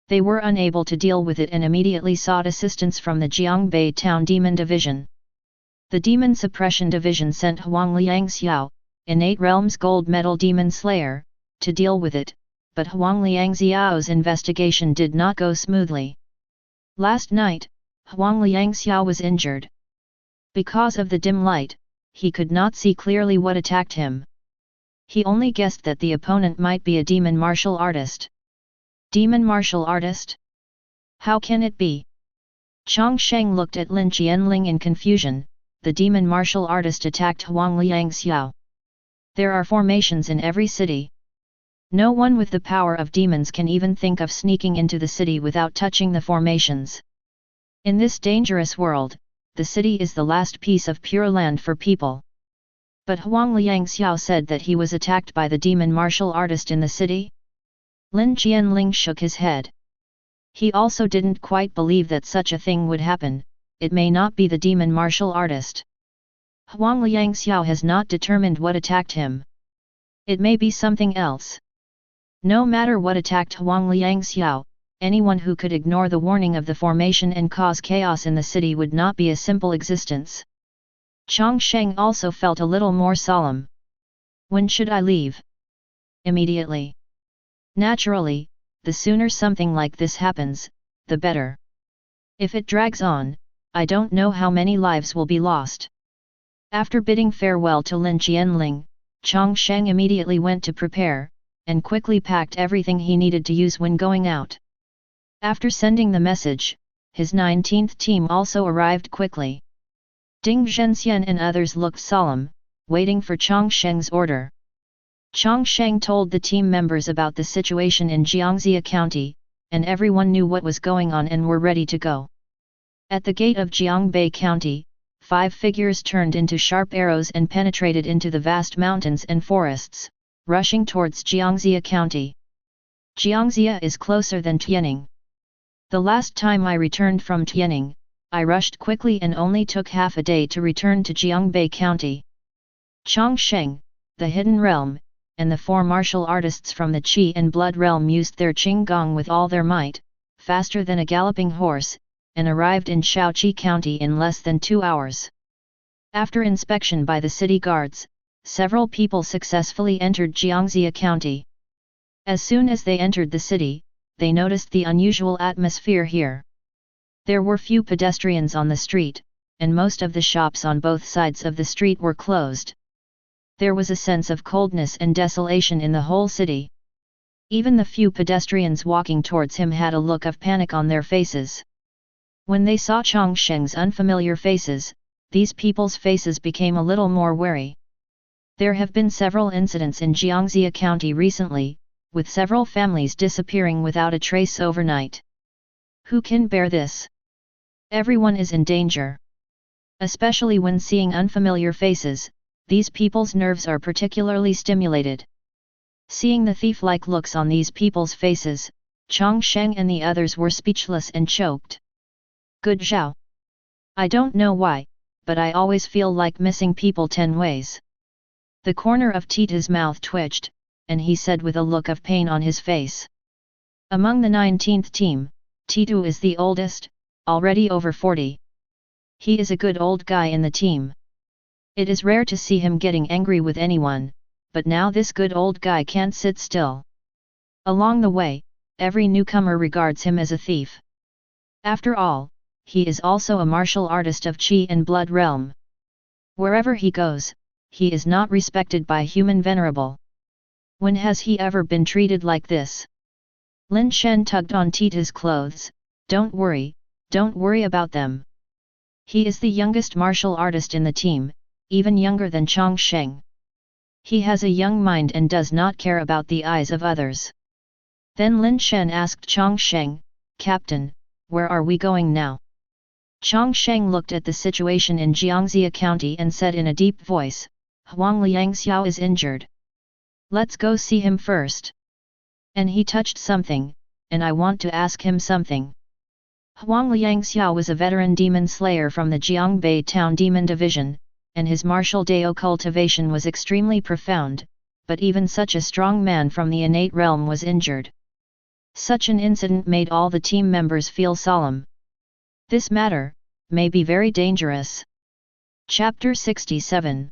[SPEAKER 1] They were unable to deal with it and immediately sought assistance from the Jiangbei Town Demon Division. The Demon Suppression Division sent Huang Liangxiao, Innate Realms Gold Medal Demon Slayer, to deal with it, but Huang Liangxiao's investigation did not go smoothly. Last night, Huang Liangxiao was injured. Because of the dim light, he could not see clearly what attacked him. He only guessed that the opponent might be a demon martial artist. Demon martial artist? How can it be? Chang Sheng looked at Lin Qianling in confusion. The demon martial artist attacked Huang Liangxiao. There are formations in every city. No one with the power of demons can even think of sneaking into the city without touching the formations. In this dangerous world, the city is the last piece of pure land for people. But Huang Liangxiao said that he was attacked by the demon martial artist in the city? Lin Qianling shook his head. He also didn't quite believe that such a thing would happen. It may not be the demon martial artist. Huang Liangxiao has not determined what attacked him. It may be something else. No matter what attacked Huang Liangxiao, anyone who could ignore the warning of the formation and cause chaos in the city would not be a simple existence. Chang Sheng also felt a little more solemn. When should I leave? Immediately. Naturally, the sooner something like this happens, the better. If it drags on, I don't know how many lives will be lost. After bidding farewell to Lin Qianling, Chang Sheng immediately went to prepare, and quickly packed everything he needed to use when going out. After sending the message, his 19th team also arrived quickly. Ding Zhenxian and others looked solemn, waiting for Chang Sheng's order. Chang Sheng told the team members about the situation in Jiangxia County, and everyone knew what was going on and were ready to go. At the gate of Jiangbei County, 5 figures turned into sharp arrows and penetrated into the vast mountains and forests, rushing towards Jiangxia County. Jiangxia is closer than Tianning. The last time I returned from Tianning, I rushed quickly and only took half a day to return to Jiangbei County. Chang Sheng, the Hidden Realm, and the 4 martial artists from the Qi and Blood Realm used their Qinggong with all their might, faster than a galloping horse, and arrived in Shaoqi County in less than 2 hours. After inspection by the city guards, several people successfully entered Jiangxia County. As soon as they entered the city, they noticed the unusual atmosphere here. There were few pedestrians on the street, and most of the shops on both sides of the street were closed. There was a sense of coldness and desolation in the whole city. Even the few pedestrians walking towards him had a look of panic on their faces. When they saw Chang Sheng's unfamiliar faces, these people's faces became a little more wary. There have been several incidents in Jiangxia County recently, with several families disappearing without a trace overnight. Who can bear this? Everyone is in danger. Especially when seeing unfamiliar faces, these people's nerves are particularly stimulated. Seeing the thief-like looks on these people's faces, Chang Sheng and the others were speechless and choked. Good Zhao. I don't know why, but I always feel like missing people 10 ways. The corner of Tita's mouth twitched, and he said with a look of pain on his face. Among the 19th team, Titu is the oldest, already over 40. He is a good old guy in the team. It is rare to see him getting angry with anyone, but now this good old guy can't sit still. Along the way, every newcomer regards him as a thief. After all, he is also a martial artist of Qi and Blood realm. Wherever he goes, he is not respected by human venerable. When has he ever been treated like this? Lin Shen tugged on Tita's clothes. Don't worry about them. He is the youngest martial artist in the team, even younger than Chang Sheng. He has a young mind and does not care about the eyes of others. Then Lin Shen asked Chang Sheng, Captain, where are we going now? Chang Sheng looked at the situation in Jiangxia County and said in a deep voice, Huang Liangxiao is injured. Let's go see him first. And he touched something, and I want to ask him something. Huang Liangxiao was a veteran demon slayer from the Jiangbei Town Demon Division, and his martial Dao cultivation was extremely profound, but even such a strong man from the innate realm was injured. Such an incident made all the team members feel solemn. This matter may be very dangerous. Chapter 67.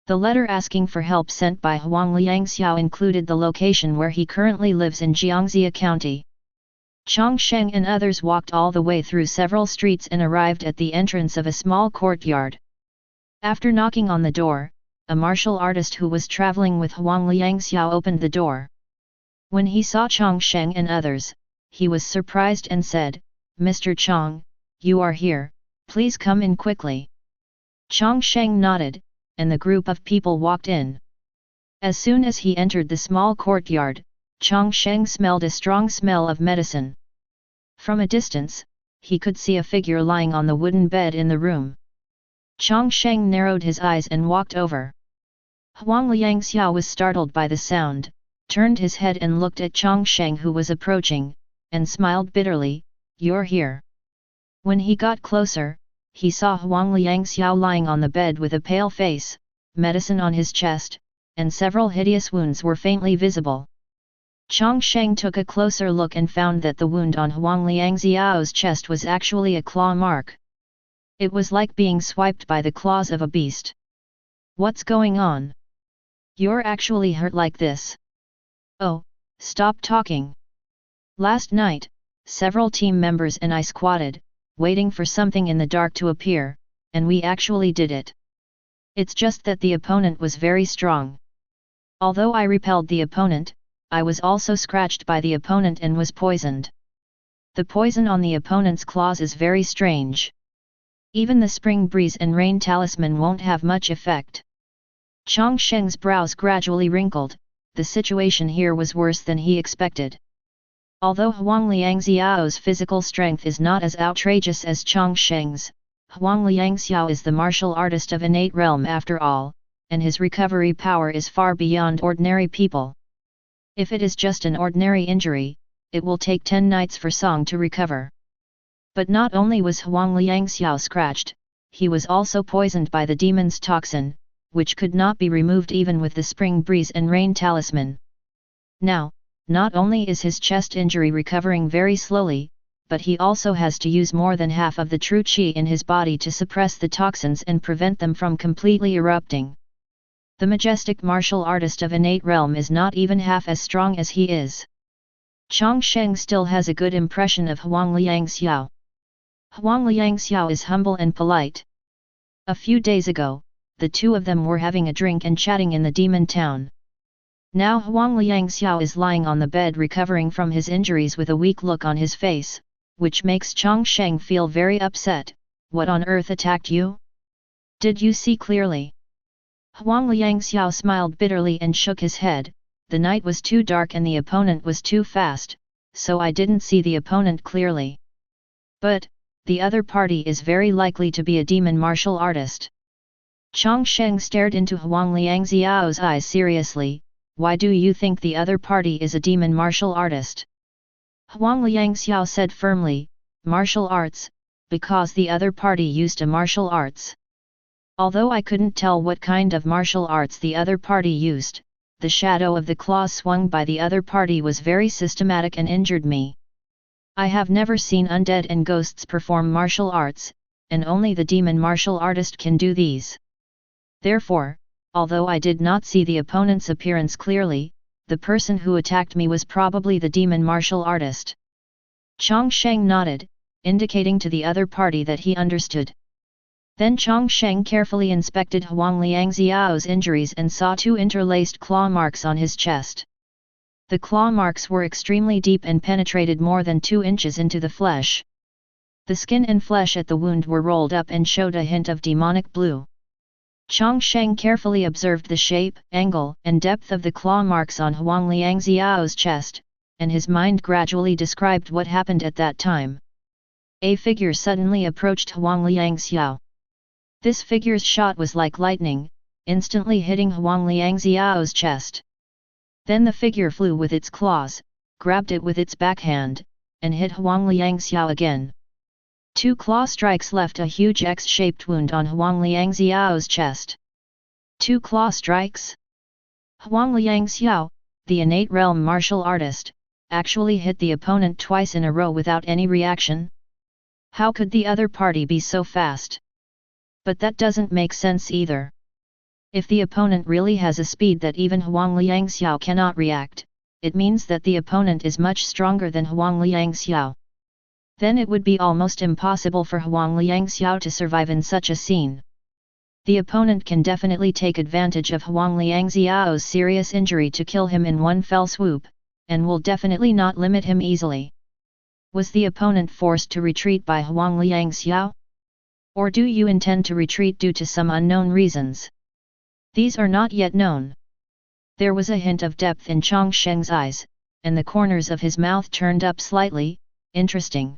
[SPEAKER 1] The letter asking for help sent by Huang Liangxiao included the location where he currently lives in Jiangxia County. Chang Sheng and others walked all the way through several streets and arrived at the entrance of a small courtyard. After knocking on the door, a martial artist who was traveling with Huang Liangxiao opened the door. When he saw Chang Sheng and others, he was surprised and said, Mr. Chang, you are here, please come in quickly. Chang Sheng nodded, and the group of people walked in. As soon as he entered the small courtyard, Chang Sheng smelled a strong smell of medicine. From a distance, he could see a figure lying on the wooden bed in the room. Chang Sheng narrowed his eyes and walked over. Huang Liangxiao was startled by the sound, turned his head and looked at Chang Sheng who was approaching, and smiled bitterly, You're here. When he got closer, he saw Huang Liangxiao lying on the bed with a pale face, medicine on his chest, and several hideous wounds were faintly visible. Chang Sheng took a closer look and found that the wound on Huang Liangxiao's chest was actually a claw mark. It was like being swiped by the claws of a beast. What's going on? You're actually hurt like this. Oh, stop talking. Last night, several team members and I squatted, waiting for something in the dark to appear, and we actually did it. It's just that the opponent was very strong. Although I repelled the opponent, I was also scratched by the opponent and was poisoned. The poison on the opponent's claws is very strange. Even the spring breeze and rain talisman won't have much effect. Chang Sheng's brows gradually wrinkled, the situation here was worse than he expected. Although Huang Liangxiao's physical strength is not as outrageous as Chang Sheng's, Huang Liangxiao is the martial artist of innate realm after all, and his recovery power is far beyond ordinary people. If it is just an ordinary injury, it will take 10 nights for Song to recover. But not only was Huang Liangxiao scratched, he was also poisoned by the demon's toxin, which could not be removed even with the spring breeze and rain talisman. Now Not only is his chest injury recovering very slowly, but he also has to use more than half of the true qi in his body to suppress the toxins and prevent them from completely erupting. The majestic martial artist of innate realm is not even half as strong as he is. Chang Sheng still has a good impression of Huang Liangxiao. Huang Liangxiao is humble and polite. A few days ago, the two of them were having a drink and chatting in the demon town. Now Huang Liangxiao is lying on the bed recovering from his injuries with a weak look on his face, which makes Chang Sheng feel very upset. What on earth attacked you? Did you see clearly? Huang Liangxiao smiled bitterly and shook his head. The night was too dark and the opponent was too fast, so I didn't see the opponent clearly. But, the other party is very likely to be a demon martial artist. Chang Sheng stared into Huang Liangxiao's eyes seriously. Why do you think the other party is a demon martial artist? Huang Liangxiao said firmly, martial arts, because the other party used a martial arts. Although I couldn't tell what kind of martial arts the other party used, the shadow of the claw swung by the other party was very systematic and injured me. I have never seen undead and ghosts perform martial arts, and only the demon martial artist can do these. Therefore, although I did not see the opponent's appearance clearly, the person who attacked me was probably the demon martial artist. Chang Sheng nodded, indicating to the other party that he understood. Then Chang Sheng carefully inspected Huang Liangxiao's injuries and saw 2 interlaced claw marks on his chest. The claw marks were extremely deep and penetrated more than 2 inches into the flesh. The skin and flesh at the wound were rolled up and showed a hint of demonic blue. Chang Sheng carefully observed the shape, angle, and depth of the claw marks on Huang Liangxiao's chest, and his mind gradually described what happened at that time. A figure suddenly approached Huang Liangxiao. This figure's shot was like lightning, instantly hitting Huang Liangxiao's chest. Then the figure flew with its claws, grabbed it with its backhand, and hit Huang Liangxiao again. 2 claw strikes left a huge X-shaped wound on Huang Liangxiao's chest. 2 claw strikes? Huang Liangxiao, the innate realm martial artist, actually hit the opponent twice in a row without any reaction? How could the other party be so fast? But that doesn't make sense either. If the opponent really has a speed that even Huang Liangxiao cannot react, it means that the opponent is much stronger than Huang Liangxiao. Then it would be almost impossible for Huang Liangxiao to survive in such a scene. The opponent can definitely take advantage of Huang Liangxiao's serious injury to kill him in one fell swoop, and will definitely not limit him easily. Was the opponent forced to retreat by Huang Liangxiao? Or do you intend to retreat due to some unknown reasons? These are not yet known. There was a hint of depth in Chang Sheng's eyes, and the corners of his mouth turned up slightly. Interesting.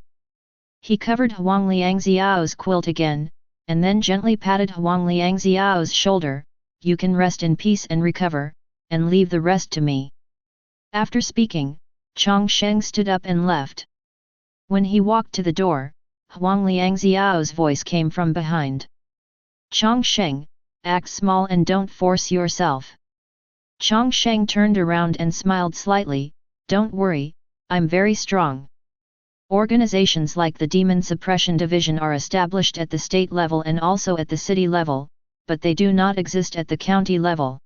[SPEAKER 1] He covered Huang Liangxiao's quilt again, and then gently patted Huang Liangxiao's shoulder. You can rest in peace and recover, and leave the rest to me. After speaking, Chang Sheng stood up and left. When he walked to the door, Huang Liangxiao's voice came from behind. Chang Sheng, act small and don't force yourself. Chang Sheng turned around and smiled slightly. Don't worry, I'm very strong. Organizations like the Demon Suppression Division are established at the state level and also at the city level, but they do not exist at the county level.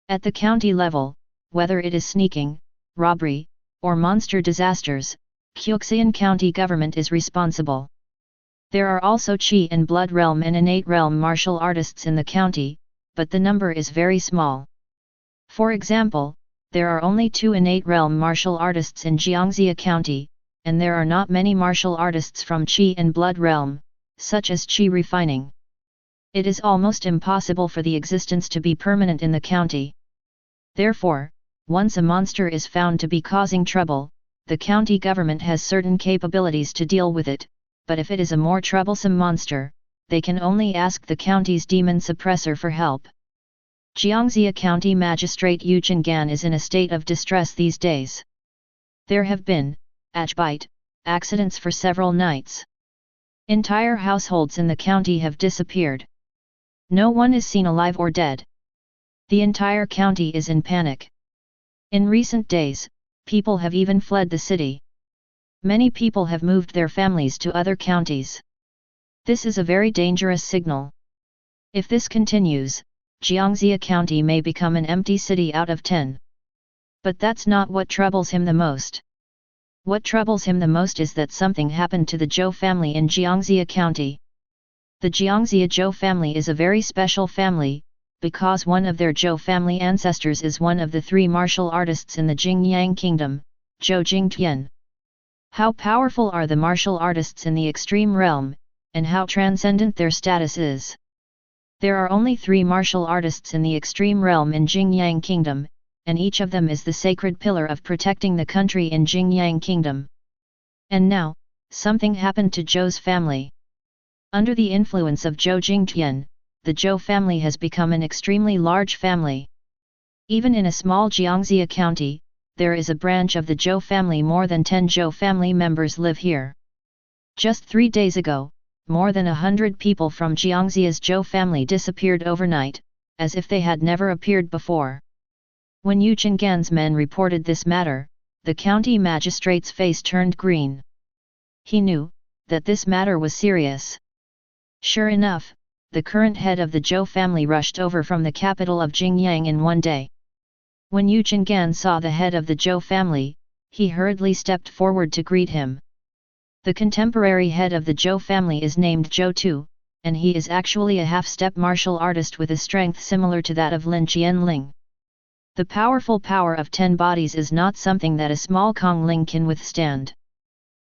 [SPEAKER 1] At the county level, whether it is sneaking, robbery, or monster disasters, Qingyun County government is responsible. There are also Qi and Blood Realm and Innate Realm martial artists in the county, but the number is very small. For example, there are only 2 Innate Realm martial artists in Jiangxia County, and there are not many martial artists from Qi and Blood Realm, such as Qi refining. It is almost impossible for the existence to be permanent in the county. Therefore, once a monster is found to be causing trouble, the county government has certain capabilities to deal with it, but if it is a more troublesome monster, they can only ask the county's demon suppressor for help. Jiangxia County Magistrate Yu Qingyun is in a state of distress these days. There have been, accidents for several nights. Entire households in the county have disappeared. No one is seen alive or dead. The entire county is in panic. In recent days, people have even fled the city. Many people have moved their families to other counties. This is a very dangerous signal. If this continues, Jiangxia County may become an empty city out of 10. But that's not what troubles him the most. What troubles him the most is that something happened to the Zhou family in Jiangxia County. The Jiangxia Zhou family is a very special family, because one of their Zhou family ancestors is one of the 3 martial artists in the Qingyun kingdom, Zhou Jingtian. How powerful are the martial artists in the extreme realm, and how transcendent their status is. There are only 3 martial artists in the extreme realm in Qingyun kingdom, and each of them is the sacred pillar of protecting the country in Qingyun kingdom. And now, something happened to Zhou's family. Under the influence of Zhou Jingtian, the Zhou family has become an extremely large family. Even in a small Jiangxia county, there is a branch of the Zhou family. More than 10 Zhou family members live here. Just 3 days ago, more than 100 people from Jiangxia's Zhou family disappeared overnight, as if they had never appeared before. When Yu Qinggan's men reported this matter, the county magistrate's face turned green. He knew that this matter was serious. Sure enough, the current head of the Zhou family rushed over from the capital of Qingyun in one day. When Yu Qinggan saw the head of the Zhou family, he hurriedly stepped forward to greet him. The contemporary head of the Zhou family is named Zhou Tu, and he is actually a half-step martial artist with a strength similar to that of Lin Qianling. The powerful power of 10 bodies is not something that a small Kongling can withstand.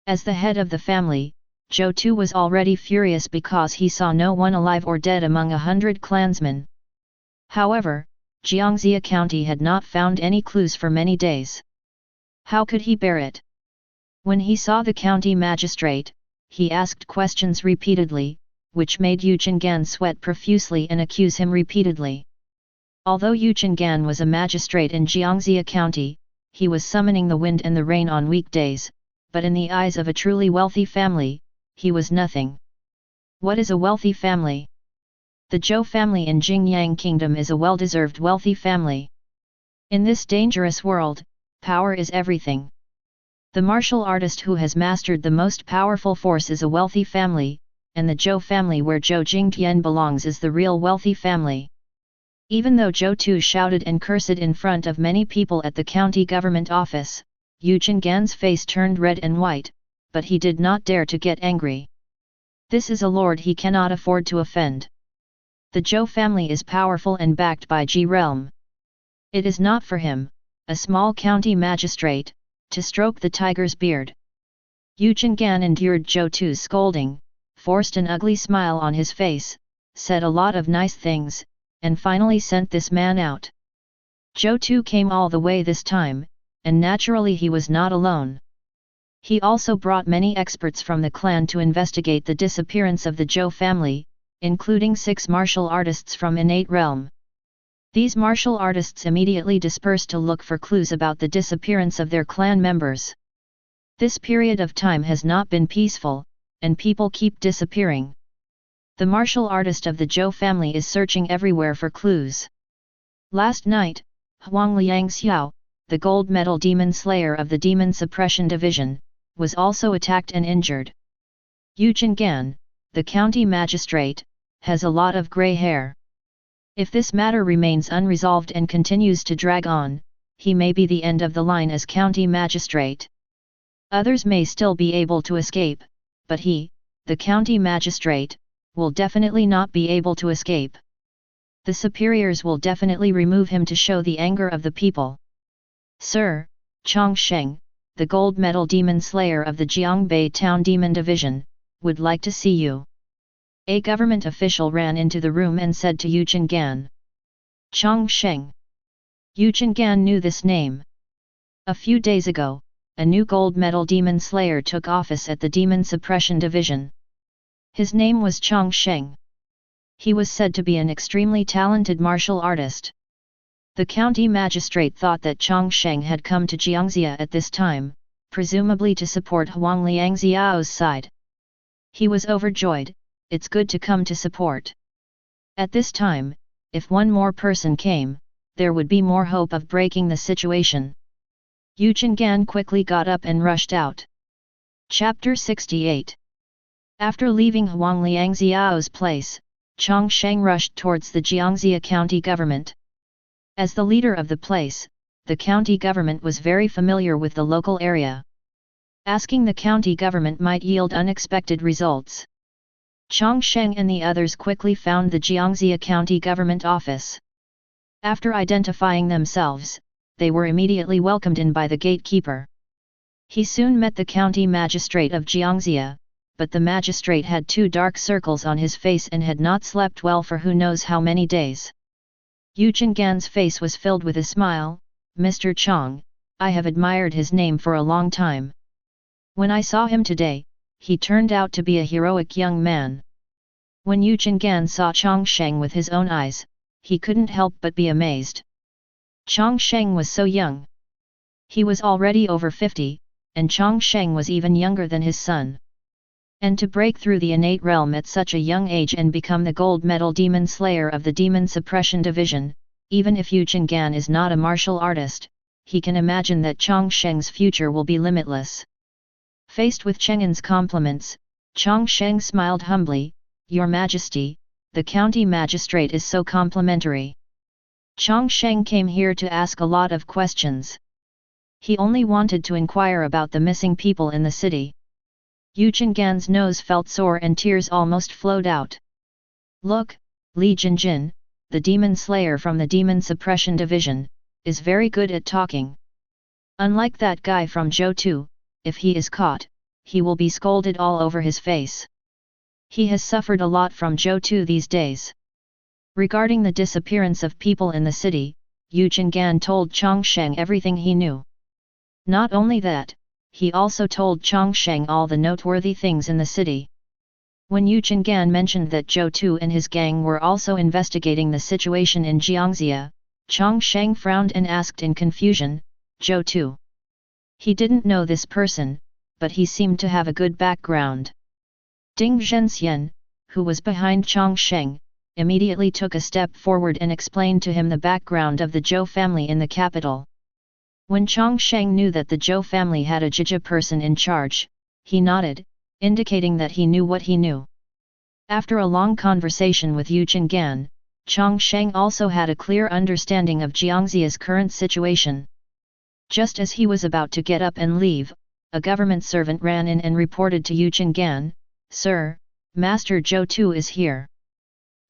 [SPEAKER 1] As the head of the family, Zhou Tu was already furious because he saw no one alive or dead among 100 clansmen. However, Jiangxia County had not found any clues for many days. How could he bear it? When he saw the county magistrate, he asked questions repeatedly, which made Yu Qinggan sweat profusely and accuse him repeatedly. Although Yu Qinggan was a magistrate in Jiangxia County, he was summoning the wind and the rain on weekdays, but in the eyes of a truly wealthy family, he was nothing. What is a wealthy family? The Zhou family in Qingyun Kingdom is a well-deserved wealthy family. In this dangerous world, power is everything. The martial artist who has mastered the most powerful force is a wealthy family, and the Zhou family where Zhou Jingtian belongs is the real wealthy family. Even though Zhou Tu shouted and cursed in front of many people at the county government office, Yu Qinggan's face turned red and white, but he did not dare to get angry. This is a lord he cannot afford to offend. The Zhou family is powerful and backed by Ji realm. It is not for him, a small county magistrate, to stroke the tiger's beard. Yu Qinggan endured Zhou Tu's scolding, forced an ugly smile on his face, said a lot of nice things, and finally sent this man out. Zhou Tu came all the way this time, and naturally he was not alone. He also brought many experts from the clan to investigate the disappearance of the Zhou family, including 6 martial artists from innate realm. These martial artists immediately dispersed to look for clues about the disappearance of their clan members. This period of time has not been peaceful, and people keep disappearing. The martial artist of the Zhou family is searching everywhere for clues. Last night, Huang Liangxiao, the gold medal demon slayer of the Demon Suppression Division, was also attacked and injured. Yu Qinggan, the county magistrate, has a lot of grey hair. If this matter remains unresolved and continues to drag on, he may be the end of the line as county magistrate. Others may still be able to escape, but he, the county magistrate, will definitely not be able to escape. The superiors will definitely remove him to show the anger of the people. Sir, Chang Sheng, the gold medal demon slayer of the Jiangbei Town Demon Division, would like to see you. A government official ran into the room and said to Yu Qinggan. Chang Sheng. Yu Qinggan knew this name. A few days ago, a new gold medal demon slayer took office at the Demon Suppression Division. His name was Chang Sheng. He was said to be an extremely talented martial artist. The county magistrate thought that Chang Sheng had come to Jiangxia at this time, presumably to support Huang Liangxiao's side. He was overjoyed. It's good to come to support. At this time, if one more person came, there would be more hope of breaking the situation. Yu Qingyun quickly got up and rushed out. Chapter 68. After leaving Huang Liangxiao's place, Chang Sheng rushed towards the Jiangxia county government. As the leader of the place, the county government was very familiar with the local area. Asking the county government might yield unexpected results. Chang Sheng and the others quickly found the Jiangxia county government office. After identifying themselves, they were immediately welcomed in by the gatekeeper. He soon met the county magistrate of Jiangxia, but the magistrate had 2 dark circles on his face and had not slept well for who knows how many days. Yu Qingyun's face was filled with a smile. Mr. Chang, I have admired his name for a long time. When I saw him today, he turned out to be a heroic young man. When Yu Qingyun saw Chang Sheng with his own eyes, he couldn't help but be amazed. Chang Sheng was so young. He was already over 50, and Chang Sheng was even younger than his son. And to break through the innate realm at such a young age and become the gold medal demon slayer of the Demon Suppression Division, even if Yu Qingyun is not a martial artist, he can imagine that Chang Sheng's future will be limitless. Faced with Chengyun's compliments, Chang Sheng smiled humbly. Your Majesty, the county magistrate is so complimentary. Chang Sheng came here to ask a lot of questions. He only wanted to inquire about the missing people in the city. Yu Qingyun's nose felt sore and tears almost flowed out. Look, Li Jinjin, the demon slayer from the Demon Suppression Division, is very good at talking. Unlike that guy from Zhou, if he is caught, he will be scolded all over his face. He has suffered a lot from Zhou these days. Regarding the disappearance of people in the city, Yu Qingyun told Chang Sheng everything he knew. Not only that, he also told Chang Sheng all the noteworthy things in the city. When Yu Qingyun mentioned that Zhou and his gang were also investigating the situation in Jiangxia, Chang Sheng frowned and asked in confusion, Zhou? He didn't know this person, but he seemed to have a good background. Ding Zhenxian, who was behind Chang Sheng, immediately took a step forward and explained to him the background of the Zhou family in the capital. When Chang Sheng knew that the Zhou family had a Jija person in charge, he nodded, indicating that he knew what he knew. After a long conversation with Yu Qingyun, Chang Sheng also had a clear understanding of Jiangxia's current situation. Just as he was about to get up and leave, a government servant ran in and reported to Yu Qingyun, Sir, Master Zhou is here.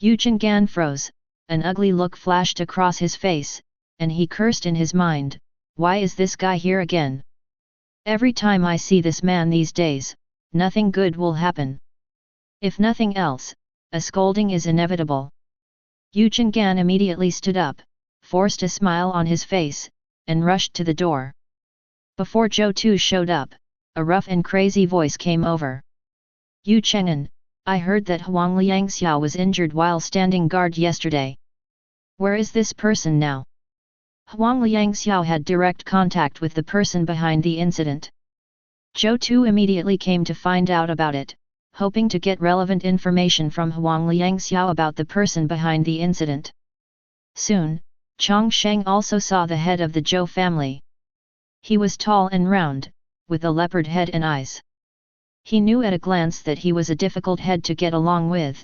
[SPEAKER 1] Yu Qingyun froze, an ugly look flashed across his face, and he cursed in his mind, why is this guy here again? Every time I see this man these days, nothing good will happen. If nothing else, a scolding is inevitable. Yu Qingyun immediately stood up, forced a smile on his face, and rushed to the door. Before Zhou showed up, a rough and crazy voice came over. Yu Qingyun, I heard that Huang Liangxiao was injured while standing guard yesterday. Where is this person now? Huang Liangxiao had direct contact with the person behind the incident. Zhou immediately came to find out about it, hoping to get relevant information from Huang Liangxiao about the person behind the incident. Soon, Chang Sheng also saw the head of the Zhou family. He was tall and round, with a leopard head and eyes. He knew at a glance that he was a difficult head to get along with.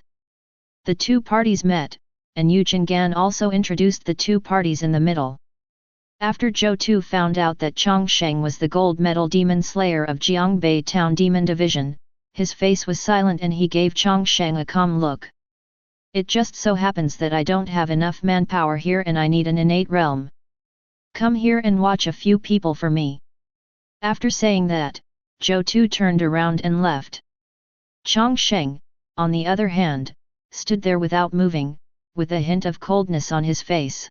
[SPEAKER 1] The 2 parties met, and Yu Qingyun also introduced the 2 parties in the middle. After Zhou found out that Chang Sheng was the gold medal demon slayer of Jiangbei Town Demon Division, his face was silent and he gave Chang Sheng a calm look. It just so happens that I don't have enough manpower here and I need an innate realm. Come here and watch a few people for me. After saying that, Zhou turned around and left. Chang Sheng, on the other hand, stood there without moving, with a hint of coldness on his face.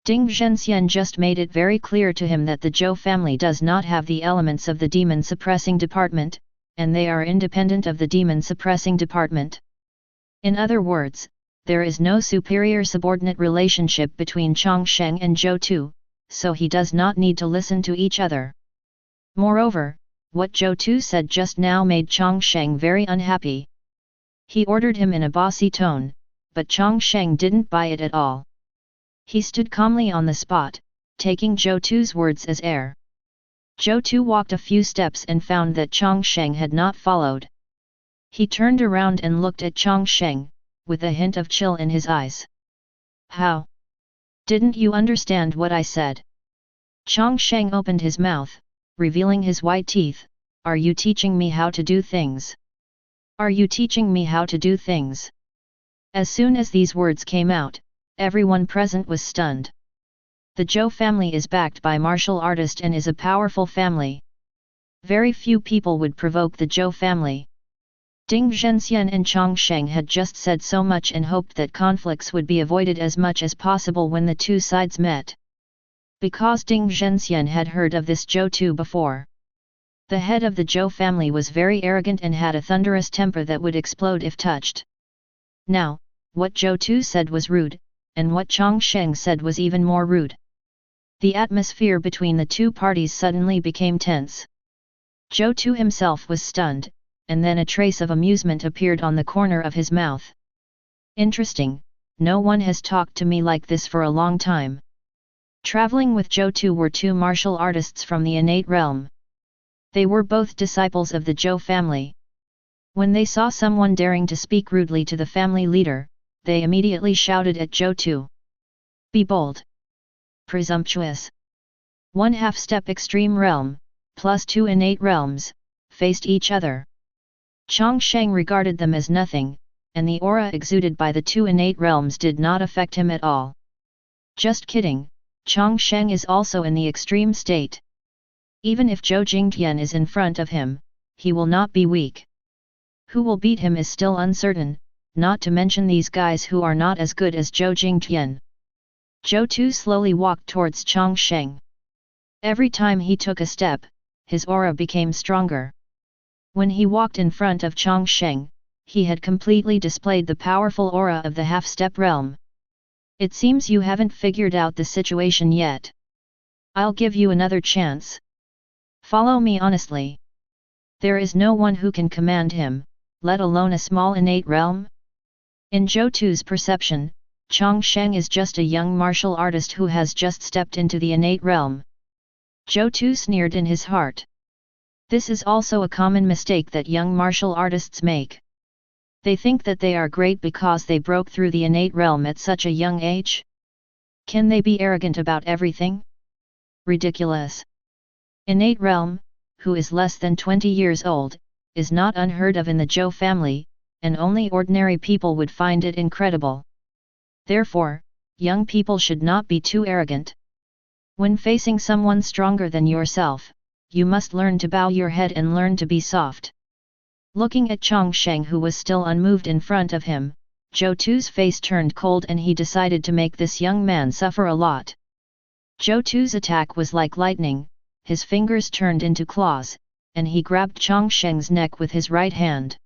[SPEAKER 1] Ding Zhenxian just made it very clear to him that the Zhou family does not have the elements of the demon suppressing department, and they are independent of the demon suppressing department. In other words, there is no superior-subordinate relationship between Chang Sheng and Zhou, so he does not need to listen to each other. Moreover, what Zhou said just now made Chang Sheng very unhappy. He ordered him in a bossy tone, but Chang Sheng didn't buy it at all. He stood calmly on the spot, taking Zhou's words as air. Zhou Tu walked a few steps and found that Chang Sheng had not followed. He turned around and looked at Chang Sheng, with a hint of chill in his eyes. How? Didn't you understand what I said? Chang Sheng opened his mouth, revealing his white teeth. Are you teaching me how to do things? Are you teaching me how to do things? As soon as these words came out, everyone present was stunned. The Zhou family is backed by martial artists and is a powerful family. Very few people would provoke the Zhou family. Ding Zhenxian and Chang Sheng had just said so much and hoped that conflicts would be avoided as much as possible when the two sides met. Because Ding Zhenxian had heard of this Zhou Tu before. The head of the Zhou family was very arrogant and had a thunderous temper that would explode if touched. Now, what Zhou Tu said was rude, and what Chang Sheng said was even more rude. The atmosphere between the two parties suddenly became tense. Zhou Tu himself was stunned, and then a trace of amusement appeared on the corner of his mouth. Interesting, no one has talked to me like this for a long time. Traveling with Zhou Tu were two martial artists from the innate realm. They were both disciples of the Zhou family. When they saw someone daring to speak rudely to the family leader, they immediately shouted at Zhou Tu. Be bold. Presumptuous. 1/2 step extreme realm, plus 2 innate realms, faced each other. Chang Sheng regarded them as nothing, and the aura exuded by the 2 innate realms did not affect him at all. Just kidding, Chang Sheng is also in the extreme state. Even if Zhou Jingtian is in front of him, he will not be weak. Who will beat him is still uncertain, not to mention these guys who are not as good as Zhou Jingtian. Zhou Tu slowly walked towards Chang Sheng. Every time he took a step, his aura became stronger. When he walked in front of Chang Sheng, he had completely displayed the powerful aura of the half-step realm. It seems you haven't figured out the situation yet. I'll give you another chance. Follow me honestly. There is no one who can command him, let alone a small innate realm. In Zhou Tu's perception, Chang Sheng is just a young martial artist who has just stepped into the innate realm. Zhou Tu sneered in his heart. This is also a common mistake that young martial artists make. They think that they are great because they broke through the innate realm at such a young age. Can they be arrogant about everything? Ridiculous. Innate realm, who is less than 20 years old, is not unheard of in the Zhou family, and only ordinary people would find it incredible. Therefore, young people should not be too arrogant. When facing someone stronger than yourself, you must learn to bow your head and learn to be soft. Looking at Chang Sheng who was still unmoved in front of him, Zhou Tu's face turned cold and he decided to make this young man suffer a lot. Zhou Tu's attack was like lightning, his fingers turned into claws, and he grabbed Chang Sheng's neck with his right hand.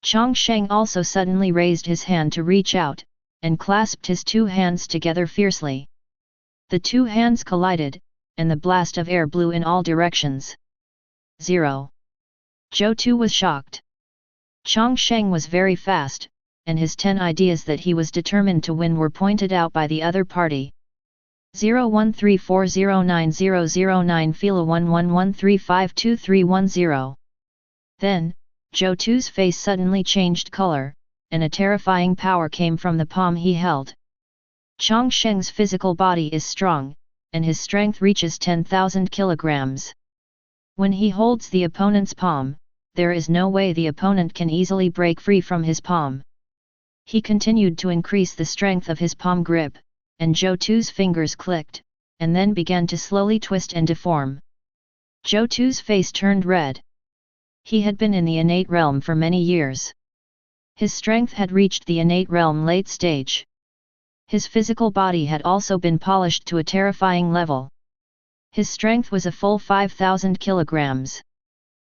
[SPEAKER 1] Chang Sheng also suddenly raised his hand to reach out, and clasped his 2 hands together fiercely. The 2 hands collided, and the blast of air blew in all directions. 0. Zhou Tu was shocked. Chang Sheng was very fast, and his 10 ideas that he was determined to win were pointed out by the other party. 0134090009 Fila 1113523110. Then, Zhou Tu's face suddenly changed color, and a terrifying power came from the palm he held. Chang Sheng's physical body is strong, and his strength reaches 10,000 kilograms. When he holds the opponent's palm, there is no way the opponent can easily break free from his palm. He continued to increase the strength of his palm grip, and Zhou Tu's fingers clicked, and then began to slowly twist and deform. Zhou Tu's face turned red. He had been in the innate realm for many years. His strength had reached the innate realm late stage. His physical body had also been polished to a terrifying level. His strength was a full 5,000 kilograms.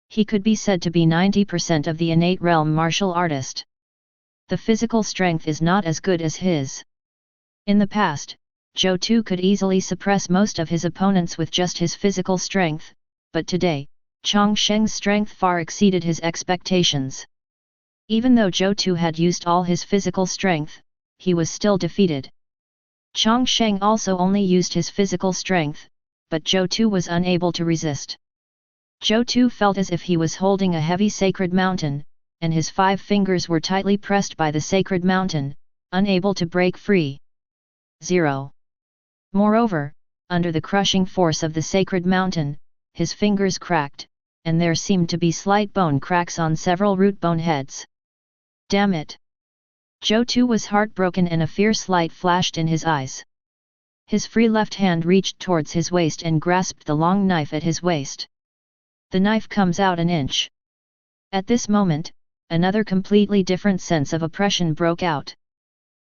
[SPEAKER 1] He could be said to be 90% of the innate realm martial artist. The physical strength is not as good as his. In the past, Zhou Tu could easily suppress most of his opponents with just his physical strength, but today, Chang Sheng's strength far exceeded his expectations. Even though Zhou Tu had used all his physical strength, he was still defeated. Chang Sheng also only used his physical strength, but Zhou Tu was unable to resist. Zhou Tu felt as if he was holding a heavy sacred mountain, and his 5 fingers were tightly pressed by the sacred mountain, unable to break free. 0. Moreover, under the crushing force of the sacred mountain, his fingers cracked, and there seemed to be slight bone cracks on several root bone heads. Damn it! Zhou Tu was heartbroken and a fierce light flashed in his eyes. His free left hand reached towards his waist and grasped the long knife at his waist. The knife comes out an inch. At this moment, another completely different sense of oppression broke out.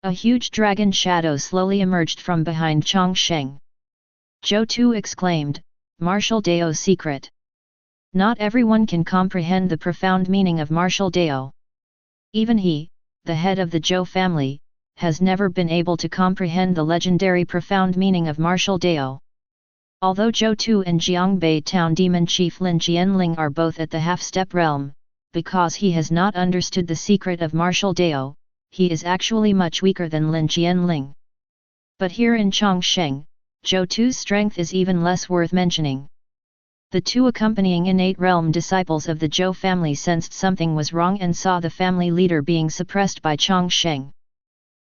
[SPEAKER 1] A huge dragon shadow slowly emerged from behind Chang Sheng. Zhou Tu exclaimed, "Martial Dao secret." Not everyone can comprehend the profound meaning of martial Dao. Even he, the head of the Zhou family, has never been able to comprehend the legendary profound meaning of martial Dao. Although Zhou Tu and Jiangbei Town Demon Chief Lin Qianling are both at the half-step realm, because he has not understood the secret of martial Dao, he is actually much weaker than Lin Qianling. But here in Chang Sheng, Zhou Tu's strength is even less worth mentioning. The 2 accompanying innate realm disciples of the Zhou family sensed something was wrong and saw the family leader being suppressed by Chang Sheng.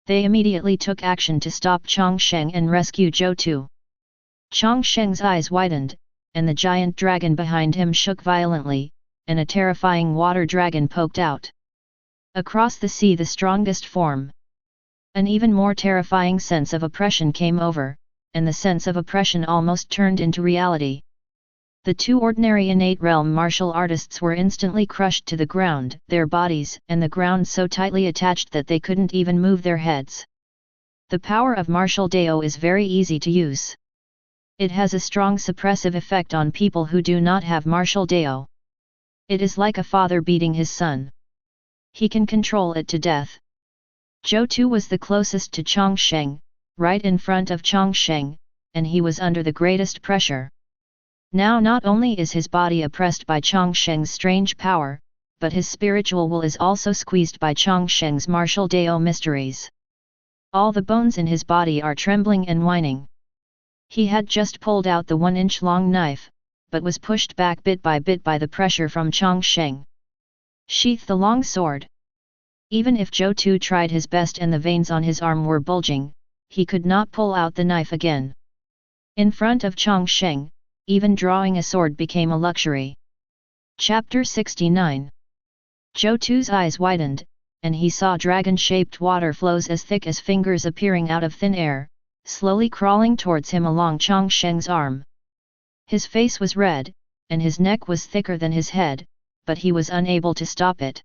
[SPEAKER 1] They immediately took action to stop Chang Sheng and rescue Zhou Tu. Chang Sheng's eyes widened, and the giant dragon behind him shook violently, and a terrifying water dragon poked out. Across the sea the strongest form. An even more terrifying sense of oppression came over, and the sense of oppression almost turned into reality. The 2 ordinary innate realm martial artists were instantly crushed to the ground, their bodies and the ground so tightly attached that they couldn't even move their heads. The power of martial Dao is very easy to use. It has a strong suppressive effect on people who do not have martial Dao. It is like a father beating his son. He can control it to death. Zhou Tu was the closest to Chang Sheng, right in front of Chang Sheng, and he was under the greatest pressure. Now not only is his body oppressed by Chang Sheng's strange power, but his spiritual will is also squeezed by Chang Sheng's martial Dao mysteries. All the bones in his body are trembling and whining. He had just pulled out the 1-inch long knife, but was pushed back bit by the pressure from Chang Sheng. Sheath the long sword. Even if Zhou Tu tried his best and the veins on his arm were bulging, he could not pull out the knife again. In front of Chang Sheng, even drawing a sword became a luxury. Chapter 69. Zhou Tu's eyes widened, and he saw dragon-shaped water flows as thick as fingers appearing out of thin air, slowly crawling towards him along Chang Sheng's arm. His face was red, and his neck was thicker than his head, but he was unable to stop it.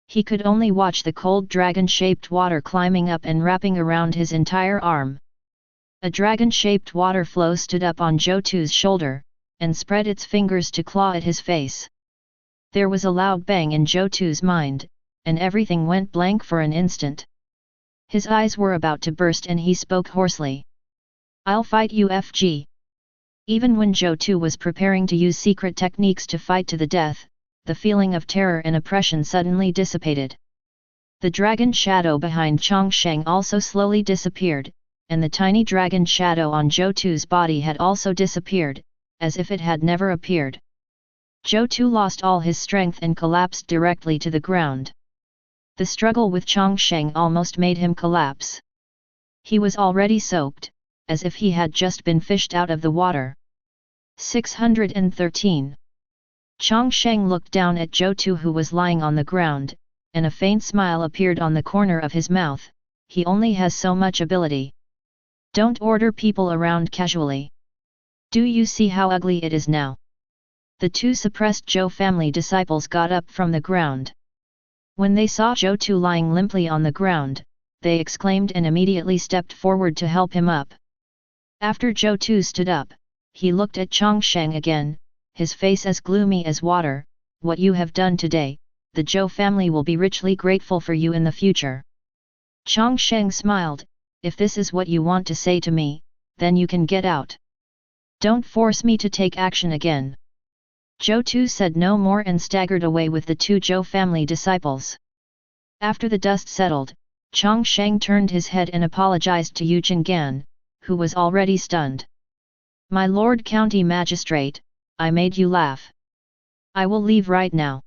[SPEAKER 1] He could only watch the cold dragon-shaped water climbing up and wrapping around his entire arm. A dragon-shaped water flow stood up on Zhou Tu's shoulder, and spread its fingers to claw at his face. There was a loud bang in Zhou Tu's mind, and everything went blank for an instant. His eyes were about to burst and he spoke hoarsely. "I'll fight you FG." Even when Zhou Tu was preparing to use secret techniques to fight to the death, the feeling of terror and oppression suddenly dissipated. The dragon shadow behind Chang Sheng also slowly disappeared, and the tiny dragon shadow on Zhou Tu's body had also disappeared, as if it had never appeared. Zhou Tu lost all his strength and collapsed directly to the ground. The struggle with Chang Sheng almost made him collapse. He was already soaked, as if he had just been fished out of the water. 613. Chang Sheng looked down at Zhou Tu who was lying on the ground, and a faint smile appeared on the corner of his mouth. He only has so much ability. Don't order people around casually. Do you see how ugly it is now? The 2 suppressed Zhou family disciples got up from the ground. When they saw Zhou Tu lying limply on the ground, they exclaimed and immediately stepped forward to help him up. After Zhou Tu stood up, he looked at Chang Sheng again, his face as gloomy as water. "What you have done today, the Zhou family will be richly grateful for you in the future." Chang Sheng smiled, "If this is what you want to say to me, then you can get out. Don't force me to take action again." Zhou Tu said no more and staggered away with the 2 Zhou family disciples. After the dust settled, Chang Sheng turned his head and apologized to Yu Qingyun, who was already stunned. My Lord County Magistrate, I made you laugh. I will leave right now.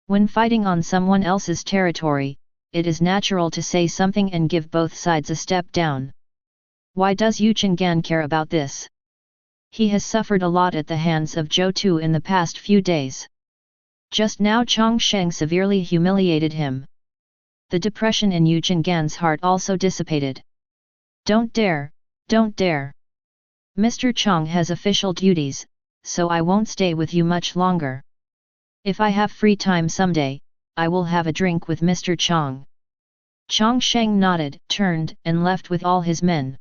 [SPEAKER 1] When fighting on someone else's territory, it is natural to say something and give both sides a step down. Why does Yu Qingyun care about this? He has suffered a lot at the hands of Zhou Tu in the past few days. Just now Chang Sheng severely humiliated him. The depression in Yu Qingyun's heart also dissipated. Don't dare, don't dare. Mr. Chang has official duties, so I won't stay with you much longer. If I have free time someday, I will have a drink with Mr. Chang. Chang Sheng nodded, turned, and left with all his men.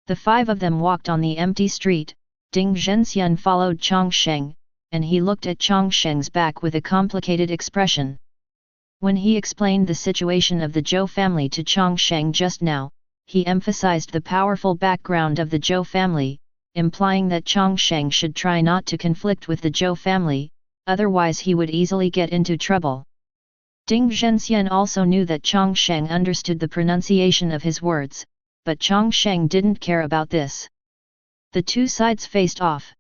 [SPEAKER 1] The five of them walked on the empty street. Ding Zhenxian followed Chang Sheng, and he looked at Chang Sheng's back with a complicated expression. When he explained the situation of the Zhou family to Chang Sheng just now, he emphasized the powerful background of the Zhou family, implying that Chang Sheng should try not to conflict with the Zhou family, otherwise he would easily get into trouble. Ding Zhenxian also knew that Chang Sheng understood the pronunciation of his words, but Chang Sheng didn't care about this. The two sides faced off.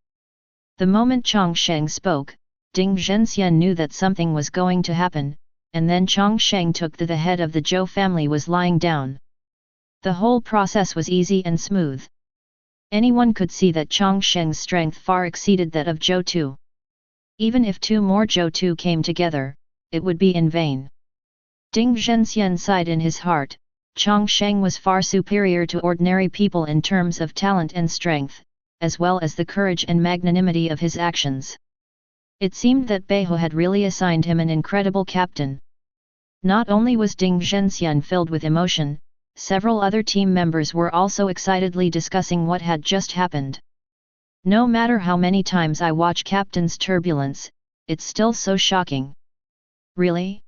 [SPEAKER 1] The moment Chang Sheng spoke, Ding Zhenxian knew that something was going to happen, and then Chang Sheng took the head of the Zhou family was lying down. The whole process was easy and smooth. Anyone could see that Chang Sheng's strength far exceeded that of Zhou Tu. Even if two more Zhou Tu came together, it would be in vain. Ding Zhenxian sighed in his heart. Chang Sheng was far superior to ordinary people in terms of talent and strength, as well as the courage and magnanimity of his actions. It seemed that Beihu had really assigned him an incredible captain. Not only was Ding Zhenxian filled with emotion, several other team members were also excitedly discussing what had just happened. No matter how many times I watch Captain's turbulence, it's still so shocking. Really?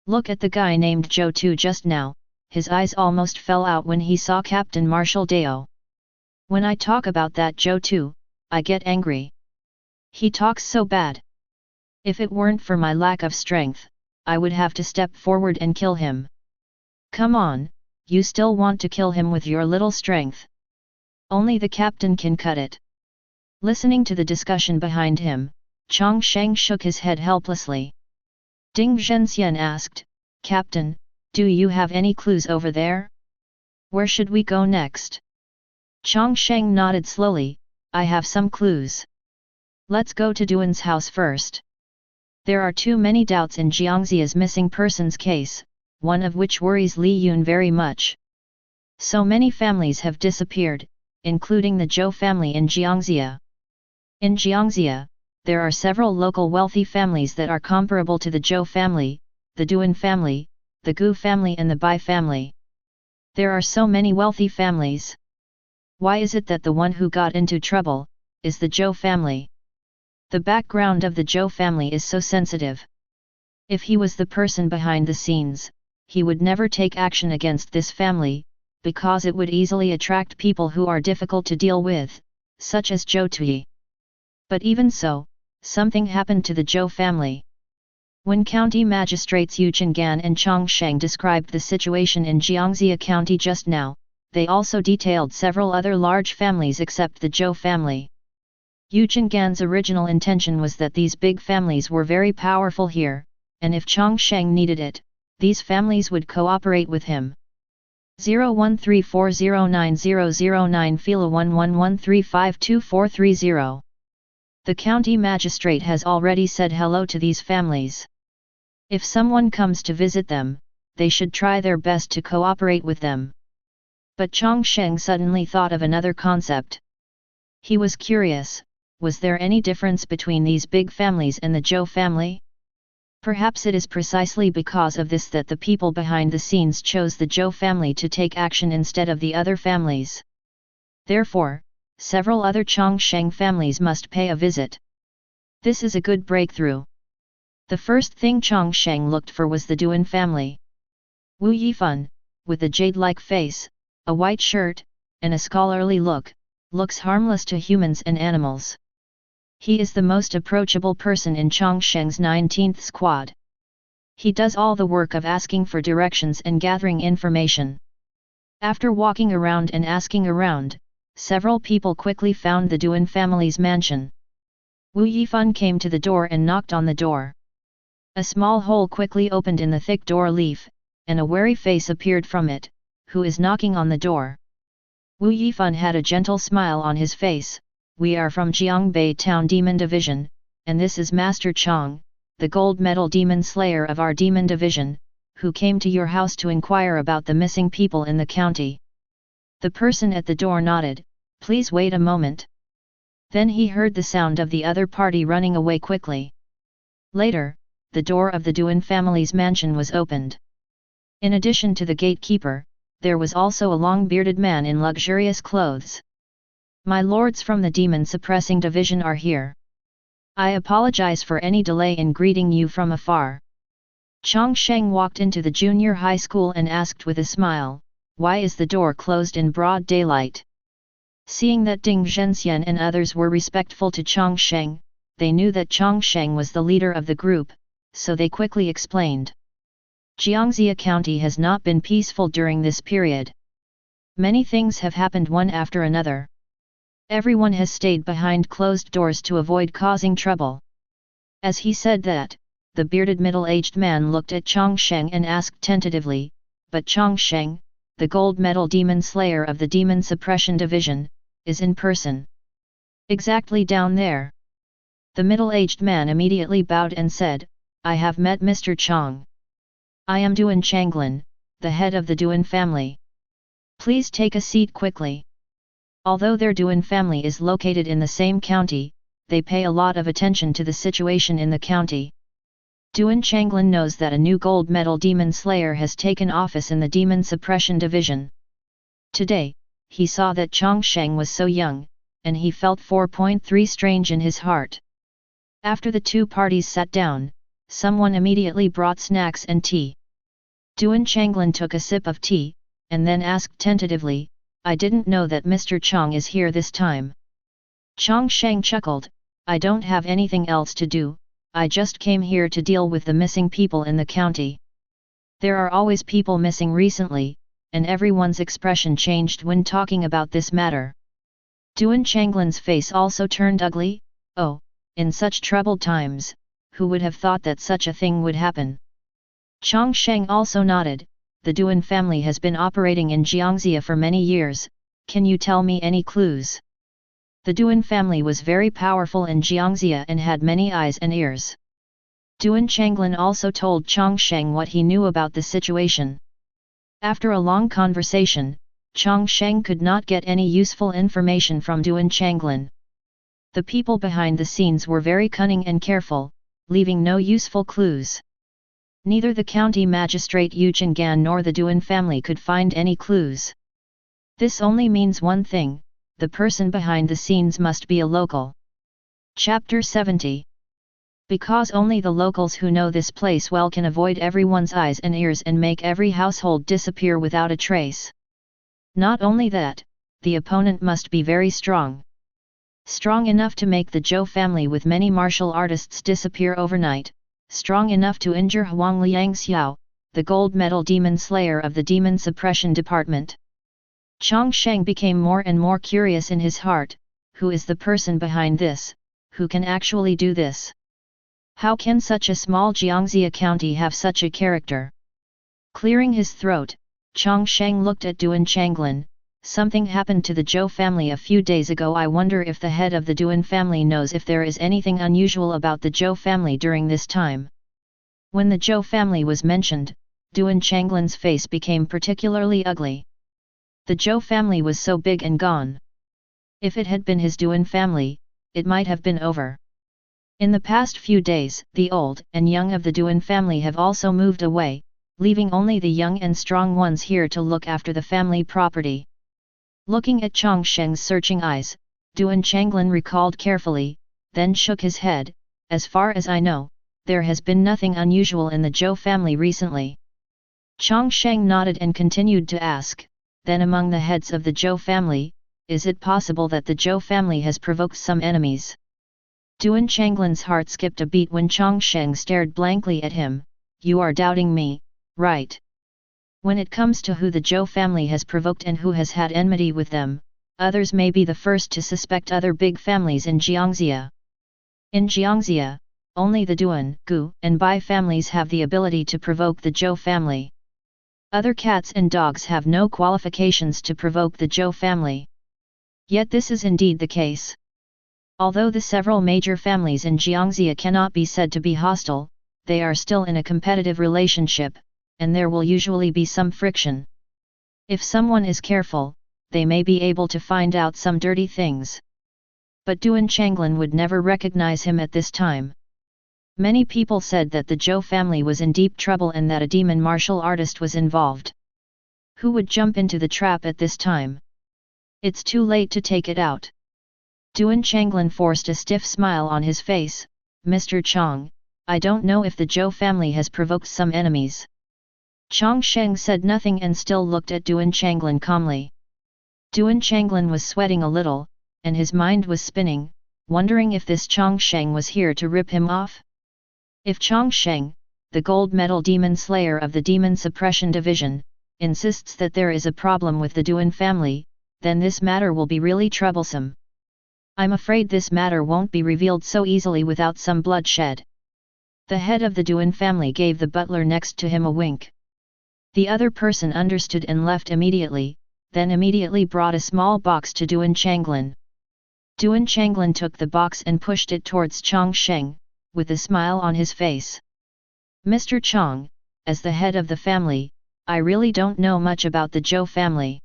[SPEAKER 1] Look at the guy named Zhou Tu just now, his eyes almost fell out when he saw Captain Marshal Dao. When I talk about that Zhou Tu, I get angry. He talks so bad. If it weren't for my lack of strength, I would have to step forward and kill him. Come on, you still want to kill him with your little strength. Only the captain can cut it. Listening to the discussion behind him, Chang Sheng shook his head helplessly. Ding Zhenxian asked, Captain, do you have any clues over there? Where should we go next? Chang Sheng nodded slowly, I have some clues. Let's go to Duan's house first. There are too many doubts in Jiangxia's missing persons case, one of which worries Li Yun very much. So many families have disappeared, including the Zhou family in Jiangxia. In Jiangxia, there are several local wealthy families that are comparable to the Zhou family, the Duan family, the Gu family and the Bai family. There are so many wealthy families. Why is it that the one who got into trouble is the Zhou family? The background of the Zhou family is so sensitive. If he was the person behind the scenes, he would never take action against this family, because it would easily attract people who are difficult to deal with, such as Zhou Tui. But even so, something happened to the Zhou family. When county magistrates Yu Qingyun and Chang Sheng described the situation in Jiangxia County just now, they also detailed several other large families except the Zhou family. Yu Qingyun's original intention was that these big families were very powerful here, and if Chang Sheng needed it, these families would cooperate with him. 0134090009 Fila 11135240. The county magistrate has already said hello to these families. If someone comes to visit them, they should try their best to cooperate with them. But Chang Sheng suddenly thought of another concept. He was curious, was there any difference between these big families and the Zhou family? Perhaps it is precisely because of this that the people behind the scenes chose the Zhou family to take action instead of the other families. Therefore, several other Chang Sheng families must pay a visit. This is a good breakthrough. The first thing Chang Sheng looked for was the Duan family. Wu Yifan, with a jade-like face, a white shirt, and a scholarly look, looks harmless to humans and animals. He is the most approachable person in Chang Sheng's 19th squad. He does all the work of asking for directions and gathering information. After walking around and asking around, several people quickly found the Duan family's mansion. Wu Yifan came to the door and knocked on the door. A small hole quickly opened in the thick door leaf, and a wary face appeared from it. Who is knocking on the door? Wu Yifan had a gentle smile on his face. We are from Jiangbei Town Demon Division, and this is Master Chang, the gold medal demon slayer of our demon division, who came to your house to inquire about the missing people in the county. The person at the door nodded. Please wait a moment. Then he heard the sound of the other party running away quickly. Later, the door of the Duan family's mansion was opened. In addition to the gatekeeper, there was also a long-bearded man in luxurious clothes. My lords from the demon suppressing division are here. I apologize for any delay in greeting you from afar. Chang Sheng walked into the junior high school and asked with a smile, why is the door closed in broad daylight? Seeing that Ding Zhenxian and others were respectful to Chang Sheng, they knew that Chang Sheng was the leader of the group, so they quickly explained. Jiangxia County has not been peaceful during this period. Many things have happened one after another. Everyone has stayed behind closed doors to avoid causing trouble. As he said that, the bearded middle-aged man looked at Chang Sheng and asked tentatively, but Chang Sheng, the gold medal demon slayer of the demon suppression division, is in person. Exactly down there. The middle-aged man immediately bowed and said, I have met Mr. Chang. I am Duan Changlin, the head of the Duan family. Please take a seat quickly. Although their Duan family is located in the same county, they pay a lot of attention to the situation in the county. Duan Changlin knows that a new gold medal demon slayer has taken office in the demon suppression division. Today, he saw that Chang Sheng was so young, and he felt 4.3 strange in his heart. After the two parties sat down, someone immediately brought snacks and tea. Duan Changlin took a sip of tea, and then asked tentatively, I didn't know that Mr. Chang is here this time. Chang Sheng chuckled, I don't have anything else to do, I just came here to deal with the missing people in the county. There are always people missing recently, and everyone's expression changed when talking about this matter. Duan Changlin's face also turned ugly. Oh, in such troubled times, who would have thought that such a thing would happen? Chang Sheng also nodded. The Duan family has been operating in Jiangxia for many years, can you tell me any clues? The Duan family was very powerful in Jiangxia and had many eyes and ears. Duan Changlin also told Chang Sheng what he knew about the situation. After a long conversation, Chang Sheng could not get any useful information from Duan Changlin. The people behind the scenes were very cunning and careful, leaving no useful clues. Neither the county magistrate Yu Qingyun nor the Duan family could find any clues. This only means one thing, the person behind the scenes must be a local. Chapter 70. Because only the locals who know this place well can avoid everyone's eyes and ears and make every household disappear without a trace. Not only that, the opponent must be very strong. Strong enough to make the Zhou family with many martial artists disappear overnight. Strong enough to injure Huang Liangxiao, the gold medal demon slayer of the demon suppression department. Chang Sheng became more and more curious in his heart, who is the person behind this, who can actually do this? How can such a small Jiangxia county have such a character? Clearing his throat, Chang Sheng looked at Duan Changlin. Something happened to the Zhou family a few days ago. I wonder if the head of the Duan family knows if there is anything unusual about the Zhou family during this time. When the Zhou family was mentioned, Duan Changlin's face became particularly ugly. The Zhou family was so big and gone. If it had been his Duan family, it might have been over. In the past few days, the old and young of the Duan family have also moved away, leaving only the young and strong ones here to look after the family property. Looking at Chang Sheng's searching eyes, Duan Changlin recalled carefully, then shook his head. As far as I know, there has been nothing unusual in the Zhou family recently. Chang Sheng nodded and continued to ask, then among the heads of the Zhou family, is it possible that the Zhou family has provoked some enemies? Duan Changlin's heart skipped a beat when Chang Sheng stared blankly at him. You are doubting me, right? When it comes to who the Zhou family has provoked and who has had enmity with them, others may be the first to suspect other big families in Jiangxia. In Jiangxia, only the Duan, Gu, and Bai families have the ability to provoke the Zhou family. Other cats and dogs have no qualifications to provoke the Zhou family. Yet this is indeed the case. Although the several major families in Jiangxia cannot be said to be hostile, they are still in a competitive relationship, and there will usually be some friction. If someone is careful, they may be able to find out some dirty things. But Duan Changlin would never recognize him at this time. Many people said that the Zhou family was in deep trouble and that a demon martial artist was involved. Who would jump into the trap at this time? It's too late to take it out. Duan Changlin forced a stiff smile on his face. Mr. Chang, I don't know if the Zhou family has provoked some enemies. Chang Sheng said nothing and still looked at Duan Changlin calmly. Duan Changlin was sweating a little, and his mind was spinning, wondering if this Chang Sheng was here to rip him off. If Chang Sheng, the gold medal demon slayer of the Demon Suppression Division, insists that there is a problem with the Duan family, then this matter will be really troublesome. I'm afraid this matter won't be revealed so easily without some bloodshed. The head of the Duan family gave the butler next to him a wink. The other person understood and left immediately, then immediately brought a small box to Duan Changlin. Duan Changlin took the box and pushed it towards Chang Sheng, with a smile on his face. Mr. Chang, as the head of the family, I really don't know much about the Zhou family.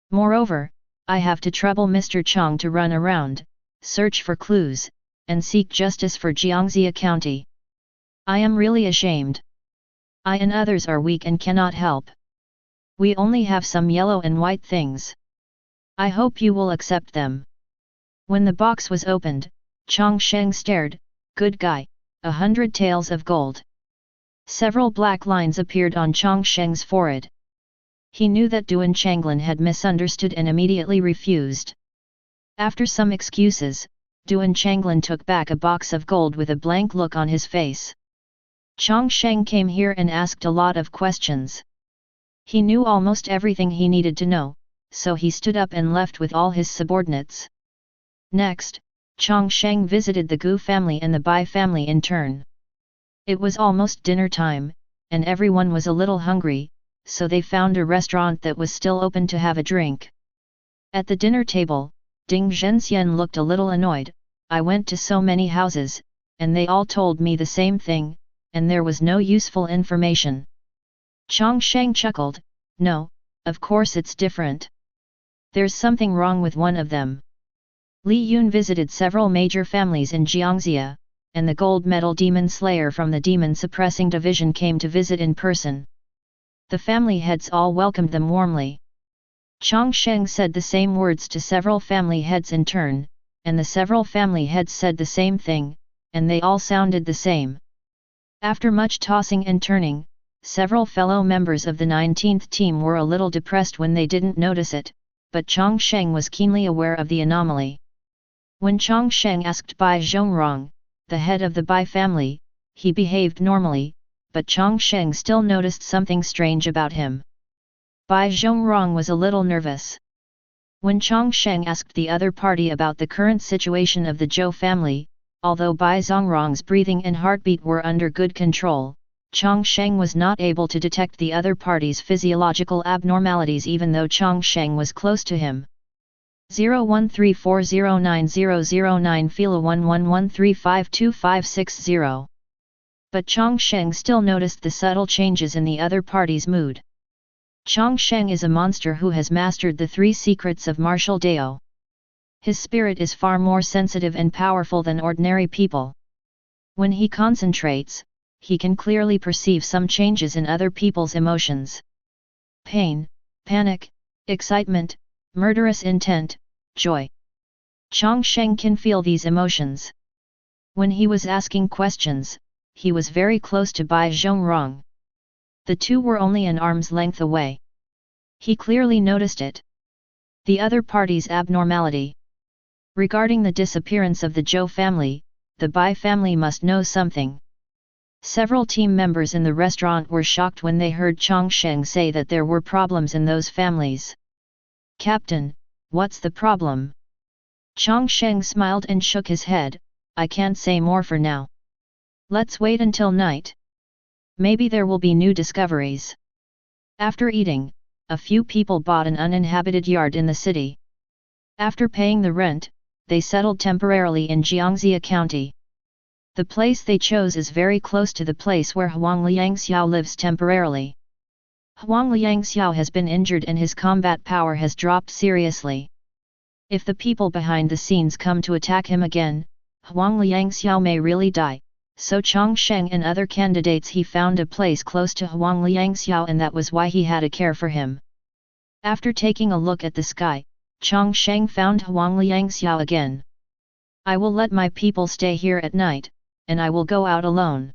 [SPEAKER 1] Moreover, I have to trouble Mr. Chang to run around, search for clues, and seek justice for Jiangxia County. I am really ashamed. I and others are weak and cannot help. We only have some yellow and white things. I hope you will accept them. When the box was opened, Chang Sheng stared. Good guy, 100 taels of gold. Several black lines appeared on Chang Sheng's forehead. He knew that Duan Changlin had misunderstood and immediately refused. After some excuses, Duan Changlin took back a box of gold with a blank look on his face. Chang Sheng came here and asked a lot of questions. He knew almost everything he needed to know, so he stood up and left with all his subordinates. Next, Chang Sheng visited the Gu family and the Bai family in turn. It was almost dinner time, and everyone was a little hungry, so they found a restaurant that was still open to have a drink. At the dinner table, Ding Zhenxian looked a little annoyed. I went to so many houses, and they all told me the same thing, and there was no useful information. Chang Sheng chuckled. No, of course it's different. There's something wrong with one of them. Li Yun visited several major families in Jiangxia, and the gold medal demon slayer from the Demon Suppressing Division came to visit in person. The family heads all welcomed them warmly. Chang Sheng said the same words to several family heads in turn, and the several family heads said the same thing, and they all sounded the same. After much tossing and turning, several fellow members of the 19th team were a little depressed when they didn't notice it, but Chang Sheng was keenly aware of the anomaly. When Chang Sheng asked Bai Zhongrong, the head of the Bai family, he behaved normally, but Chang Sheng still noticed something strange about him. Bai Zhongrong was a little nervous. When Chang Sheng asked the other party about the current situation of the Zhou family, although Bai Zhongrong's breathing and heartbeat were under good control, Chang Sheng was not able to detect the other party's physiological abnormalities even though Chang Sheng was close to him. 0134090009 Fila 1113525560. But Chang Sheng still noticed the subtle changes in the other party's mood. Chang Sheng is a monster who has mastered the 3 secrets of martial Dao. His spirit is far more sensitive and powerful than ordinary people. When he concentrates, he can clearly perceive some changes in other people's emotions. Pain, panic, excitement, murderous intent, joy. Chang Sheng can feel these emotions. When he was asking questions, he was very close to Bai Zhongrong. The two were only an arm's length away. He clearly noticed it. The other party's abnormality. Regarding the disappearance of the Zhou family, the Bai family must know something. Several team members in the restaurant were shocked when they heard Chang Sheng say that there were problems in those families. Captain, What's the problem? Chang Sheng smiled and shook his head. I can't say more for now. Let's wait until night. Maybe there will be new discoveries. After eating, a few people bought an uninhabited yard in the city. After paying the rent, they settled temporarily in Jiangxia County. The place they chose is very close to the place where Huang Liangxiao lives temporarily. Huang Liangxiao has been injured and his combat power has dropped seriously. If the people behind the scenes come to attack him again, Huang Liangxiao may really die, so Chang Sheng and other candidates he found a place close to Huang Liangxiao and that was why he had a care for him. After taking a look at the sky, Chang Sheng found Huang Liangxiao again. I will let my people stay here at night, and I will go out alone.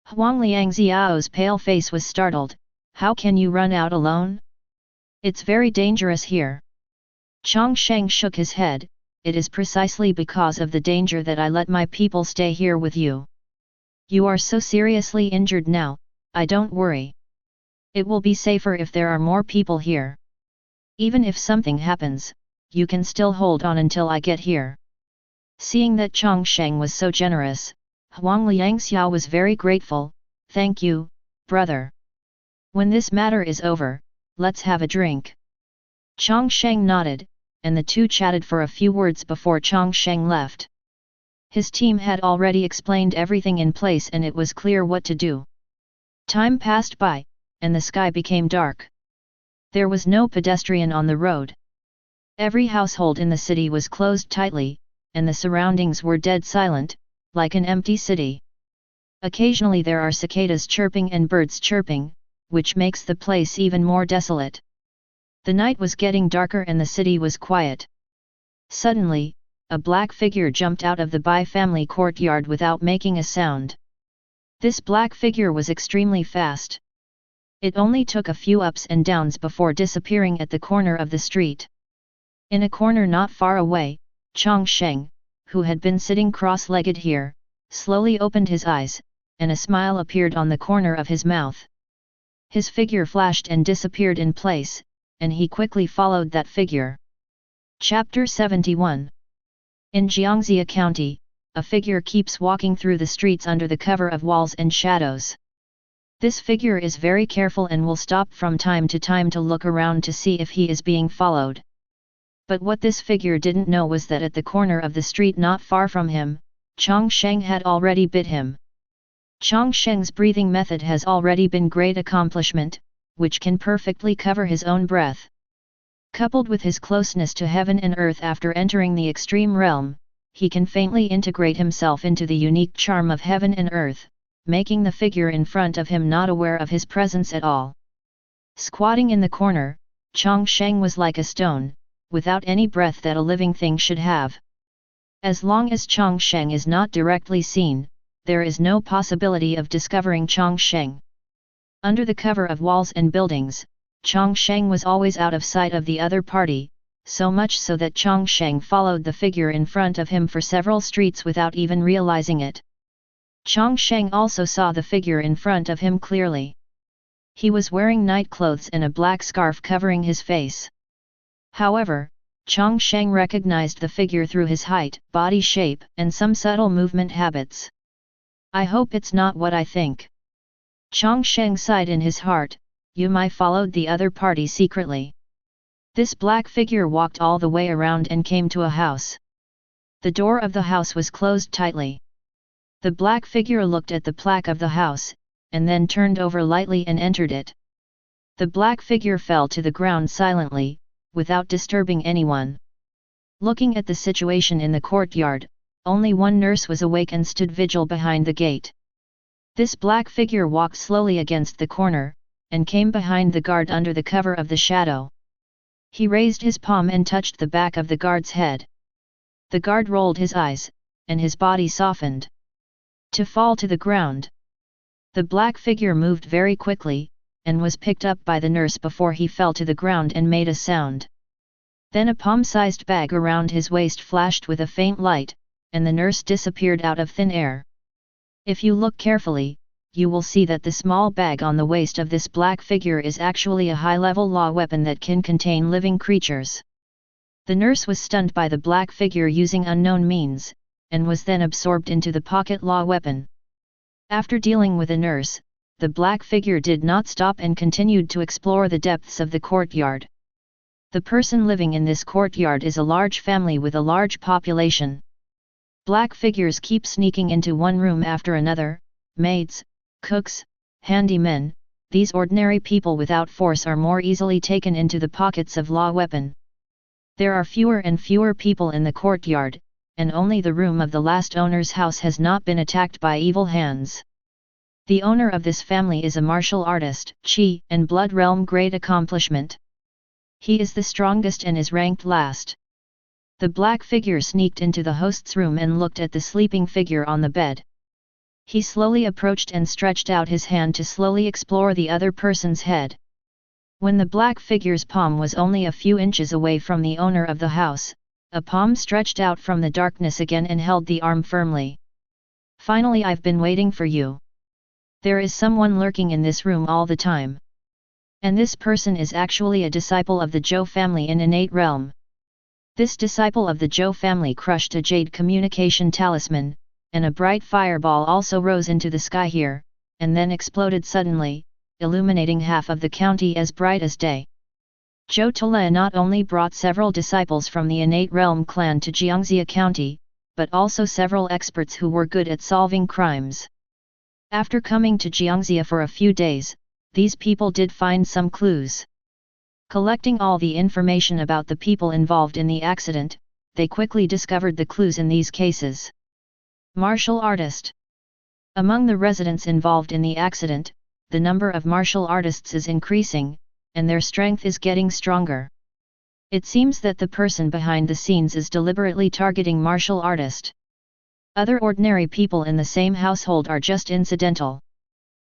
[SPEAKER 1] Huang Liangxiao's pale face was startled. How can you run out alone? It's very dangerous here. Chang Sheng shook his head. It is precisely because of the danger that I let my people stay here with you. You are so seriously injured now, I don't worry. It will be safer if there are more people here. Even if something happens, you can still hold on until I get here. Seeing that Chang Sheng was so generous, Huang Liangxiao was very grateful. Thank you, brother. When this matter is over, let's have a drink. Chang Sheng nodded, and the two chatted for a few words before Chang Sheng left. His team had already explained everything in place and it was clear what to do. Time passed by, and the sky became dark. There was no pedestrian on the road. Every household in the city was closed tightly, and the surroundings were dead silent, like an empty city. Occasionally there are cicadas chirping and birds chirping, which makes the place even more desolate. The night was getting darker and the city was quiet. Suddenly, a black figure jumped out of the Bai family courtyard without making a sound. This black figure was extremely fast. It only took a few ups and downs before disappearing at the corner of the street. In a corner not far away, Chang Sheng, who had been sitting cross-legged here, slowly opened his eyes, and a smile appeared on the corner of his mouth. His figure flashed and disappeared in place, and he quickly followed that figure. Chapter 71. In Jiangxia County, a figure keeps walking through the streets under the cover of walls and shadows. This figure is very careful and will stop from time to time to look around to see if he is being followed. But what this figure didn't know was that at the corner of the street not far from him, Chang Sheng had already bit him. Chang Sheng's breathing method has already been great accomplishment, which can perfectly cover his own breath. Coupled with his closeness to heaven and earth after entering the extreme realm, he can faintly integrate himself into the unique charm of heaven and earth, making the figure in front of him not aware of his presence at all. Squatting in the corner, Chang Sheng was like a stone, without any breath that a living thing should have. As long as Chang Sheng is not directly seen, there is no possibility of discovering Chang Sheng. Under the cover of walls and buildings, Chang Sheng was always out of sight of the other party, so much so that Chang Sheng followed the figure in front of him for several streets without even realizing it. Chang Sheng also saw the figure in front of him clearly. He was wearing night clothes and a black scarf covering his face. However, Chang Sheng recognized the figure through his height, body shape, and some subtle movement habits. I hope it's not what I think. Chang Sheng sighed in his heart. You might followed the other party secretly. This black figure walked all the way around and came to a house. The door of the house was closed tightly. The black figure looked at the plaque of the house, and then turned over lightly and entered it. The black figure fell to the ground silently, without disturbing anyone. Looking at the situation in the courtyard, only one nurse was awake and stood vigil behind the gate. This black figure walked slowly against the corner, and came behind the guard under the cover of the shadow. He raised his palm and touched the back of the guard's head. The guard rolled his eyes, and his body softened to fall to the ground. The black figure moved very quickly, and was picked up by the nurse before he fell to the ground and made a sound. Then a palm-sized bag around his waist flashed with a faint light, and the nurse disappeared out of thin air. If you look carefully, you will see that the small bag on the waist of this black figure is actually a high-level law weapon that can contain living creatures. The nurse was stunned by the black figure using unknown means, and was then absorbed into the pocket law weapon. After dealing with the nurse, the black figure did not stop and continued to explore the depths of the courtyard. The person living in this courtyard is a large family with a large population. Black figures keep sneaking into one room after another, maids, cooks, handymen. These ordinary people without force are more easily taken into the pockets of law weapon. There are fewer and fewer people in the courtyard, and only the room of the last owner's house has not been attacked by evil hands. The owner of this family is a martial artist, Qi and Blood Realm great accomplishment. He is the strongest and is ranked last. The black figure sneaked into the host's room and looked at the sleeping figure on the bed. He slowly approached and stretched out his hand to slowly explore the other person's head. When the black figure's palm was only a few inches away from the owner of the house, a palm stretched out from the darkness again and held the arm firmly. Finally, I've been waiting for you. There is someone lurking in this room all the time. And this person is actually a disciple of the Zhou family in innate realm. This disciple of the Zhou family crushed a jade communication talisman, and a bright fireball also rose into the sky here, and then exploded suddenly, illuminating half of the county as bright as day. Zhou Tala not only brought several disciples from the innate realm clan to Jiangxia County, but also several experts who were good at solving crimes. After coming to Jiangxia for a few days, these people did find some clues. Collecting all the information about the people involved in the accident, they quickly discovered the clues in these cases. Martial artist. Among the residents involved in the accident, the number of martial artists is increasing, and their strength is getting stronger. It seems that the person behind the scenes is deliberately targeting martial artist. Other ordinary people in the same household are just incidental.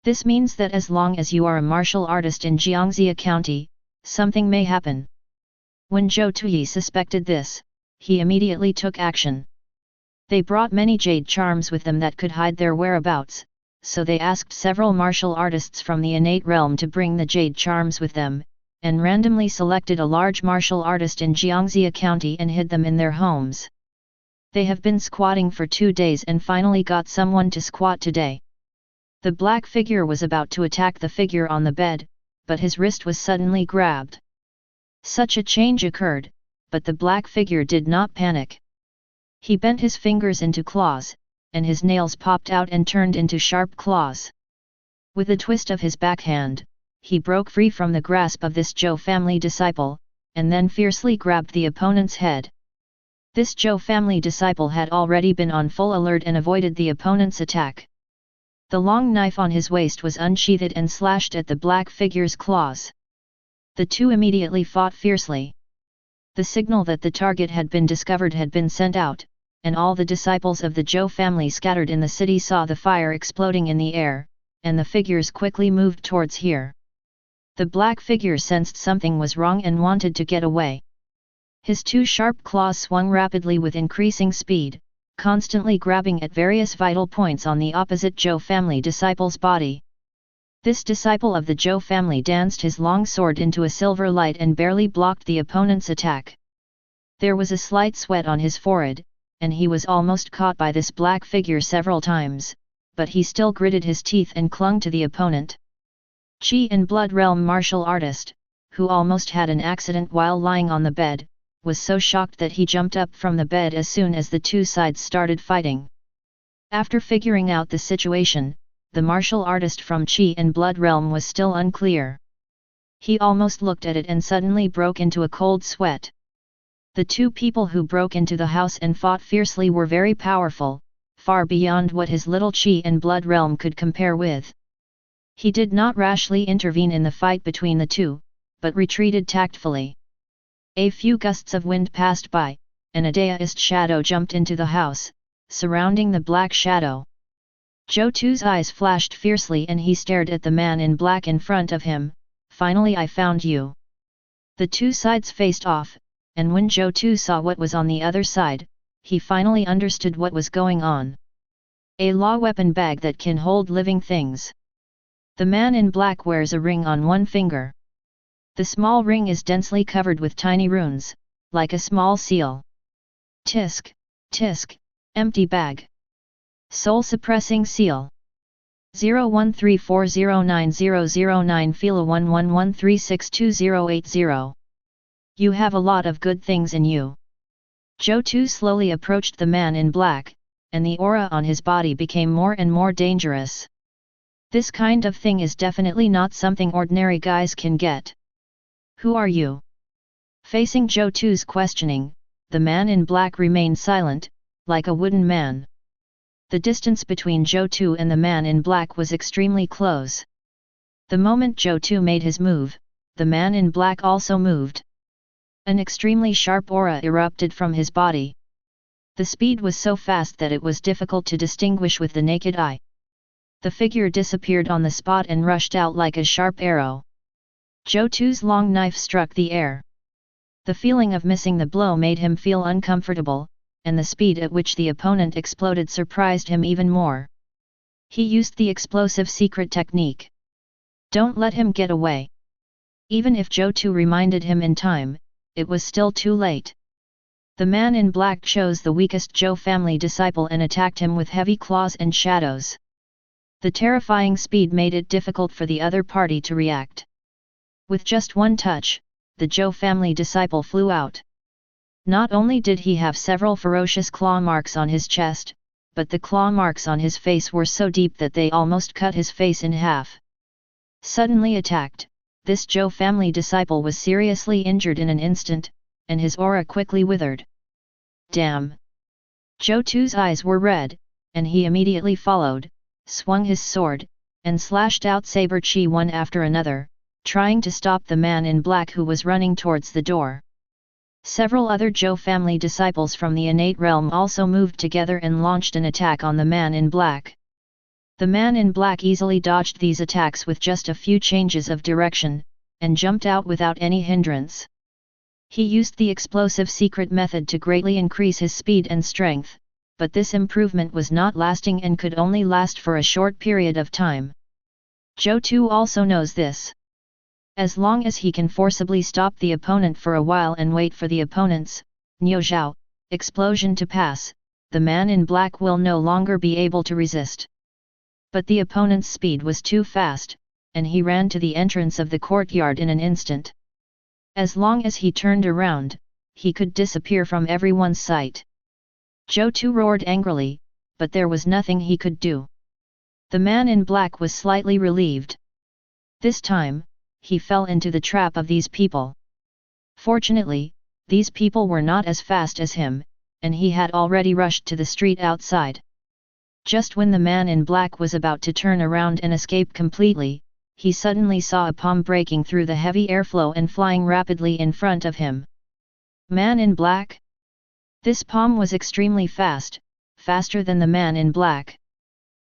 [SPEAKER 1] This means that as long as you are a martial artist in Jiangxia County, something may happen. When Zhou Tuyi suspected this, he immediately took action. They brought many jade charms with them that could hide their whereabouts, so they asked several martial artists from the innate realm to bring the jade charms with them, and randomly selected a large martial artist in Jiangxia County and hid them in their homes. They have been squatting for 2 days and finally got someone to squat today. The black figure was about to attack the figure on the bed, but his wrist was suddenly grabbed. Such a change occurred, but the black figure did not panic. He bent his fingers into claws, and his nails popped out and turned into sharp claws. With a twist of his backhand, he broke free from the grasp of this Zhou family disciple, and then fiercely grabbed the opponent's head. This Zhou family disciple had already been on full alert and avoided the opponent's attack. The long knife on his waist was unsheathed and slashed at the black figure's claws. The two immediately fought fiercely. The signal that the target had been discovered had been sent out, and all the disciples of the Zhou family scattered in the city saw the fire exploding in the air, and the figures quickly moved towards here. The black figure sensed something was wrong and wanted to get away. His two sharp claws swung rapidly with increasing speed, constantly grabbing at various vital points on the opposite Zhou family disciple's body. This disciple of the Zhou family danced his long sword into a silver light and barely blocked the opponent's attack. There was a slight sweat on his forehead, and he was almost caught by this black figure several times, but he still gritted his teeth and clung to the opponent. Qi and Blood Realm martial artist, who almost had an accident while lying on the bed, was so shocked that he jumped up from the bed as soon as the two sides started fighting. After figuring out the situation, the martial artist from Qi and Blood Realm was still unclear. He almost looked at it and suddenly broke into a cold sweat. The two people who broke into the house and fought fiercely were very powerful, far beyond what his little Qi and Blood Realm could compare with. He did not rashly intervene in the fight between the two, but retreated tactfully. A few gusts of wind passed by, and a Daoist shadow jumped into the house, surrounding the black shadow. Zhou Tu's eyes flashed fiercely and he stared at the man in black in front of him. Finally, I found you. The two sides faced off, and when Zhou Tu saw what was on the other side, he finally understood what was going on. A law weapon bag that can hold living things. The man in black wears a ring on one finger. The small ring is densely covered with tiny runes, like a small seal. Tisk, tisk, empty bag. Soul-suppressing seal. 0134090009 Fila 1113628080. You have a lot of good things in you. Zhou Tu slowly approached the man in black, and the aura on his body became more and more dangerous. This kind of thing is definitely not something ordinary guys can get. Who are you? Facing Zhou Tu's questioning, the man in black remained silent, like a wooden man. The distance between Zhou Tu and the man in black was extremely close. The moment Zhou Tu made his move, the man in black also moved. An extremely sharp aura erupted from his body. The speed was so fast that it was difficult to distinguish with the naked eye. The figure disappeared on the spot and rushed out like a sharp arrow. Zhou Tu's long knife struck the air. The feeling of missing the blow made him feel uncomfortable, and the speed at which the opponent exploded surprised him even more. He used the explosive secret technique. Don't let him get away. Even if Zhou Tu reminded him in time, it was still too late. The man in black chose the weakest Zhou family disciple and attacked him with heavy claws and shadows. The terrifying speed made it difficult for the other party to react. With just one touch, the Zhou family disciple flew out. Not only did he have several ferocious claw marks on his chest, but the claw marks on his face were so deep that they almost cut his face in half. Suddenly attacked, this Zhou family disciple was seriously injured in an instant, and his aura quickly withered. Damn! Zhou Tu's eyes were red, and he immediately followed, swung his sword, and slashed out saber chi one after another, trying to stop the man in black who was running towards the door. Several other Zhou family disciples from the innate realm also moved together and launched an attack on the man in black. The man in black easily dodged these attacks with just a few changes of direction, and jumped out without any hindrance. He used the explosive secret method to greatly increase his speed and strength, but this improvement was not lasting and could only last for a short period of time. Zhou Tu also knows this. As long as he can forcibly stop the opponent for a while and wait for the opponent's Niuzhao explosion to pass, the man in black will no longer be able to resist. But the opponent's speed was too fast, and he ran to the entrance of the courtyard in an instant. As long as he turned around, he could disappear from everyone's sight. Zhou Tu roared angrily, but there was nothing he could do. The man in black was slightly relieved. This time, he fell into the trap of these people. Fortunately, these people were not as fast as him, and he had already rushed to the street outside. Just when the man in black was about to turn around and escape completely, he suddenly saw a palm breaking through the heavy airflow and flying rapidly in front of him. Man in black? This palm was extremely fast, faster than the man in black.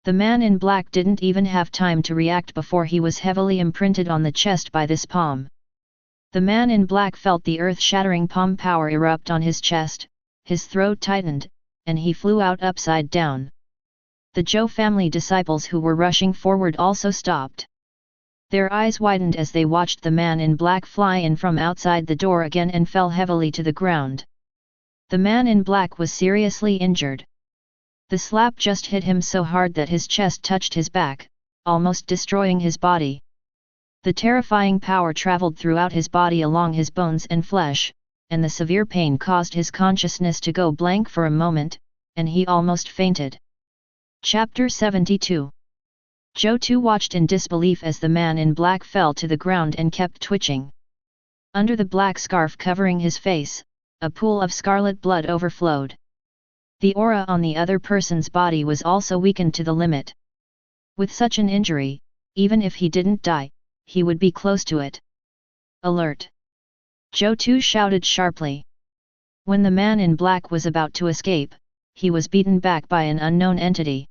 [SPEAKER 1] The man in black didn't even have time to react before he was heavily imprinted on the chest by this palm. The man in black felt the earth-shattering palm power erupt on his chest, his throat tightened, and he flew out upside down. The Zhou family disciples who were rushing forward also stopped. Their eyes widened as they watched the man in black fly in from outside the door again and fell heavily to the ground. The man in black was seriously injured. The slap just hit him so hard that his chest touched his back, almost destroying his body. The terrifying power traveled throughout his body along his bones and flesh, and the severe pain caused his consciousness to go blank for a moment, and he almost fainted. Chapter 72. Zhou Tu watched in disbelief as the man in black fell to the ground and kept twitching. Under the black scarf covering his face, a pool of scarlet blood overflowed. The aura on the other person's body was also weakened to the limit. With such an injury, even if he didn't die, he would be close to it. Alert! Zhou Tu shouted sharply. When the man in black was about to escape, he was beaten back by an unknown entity.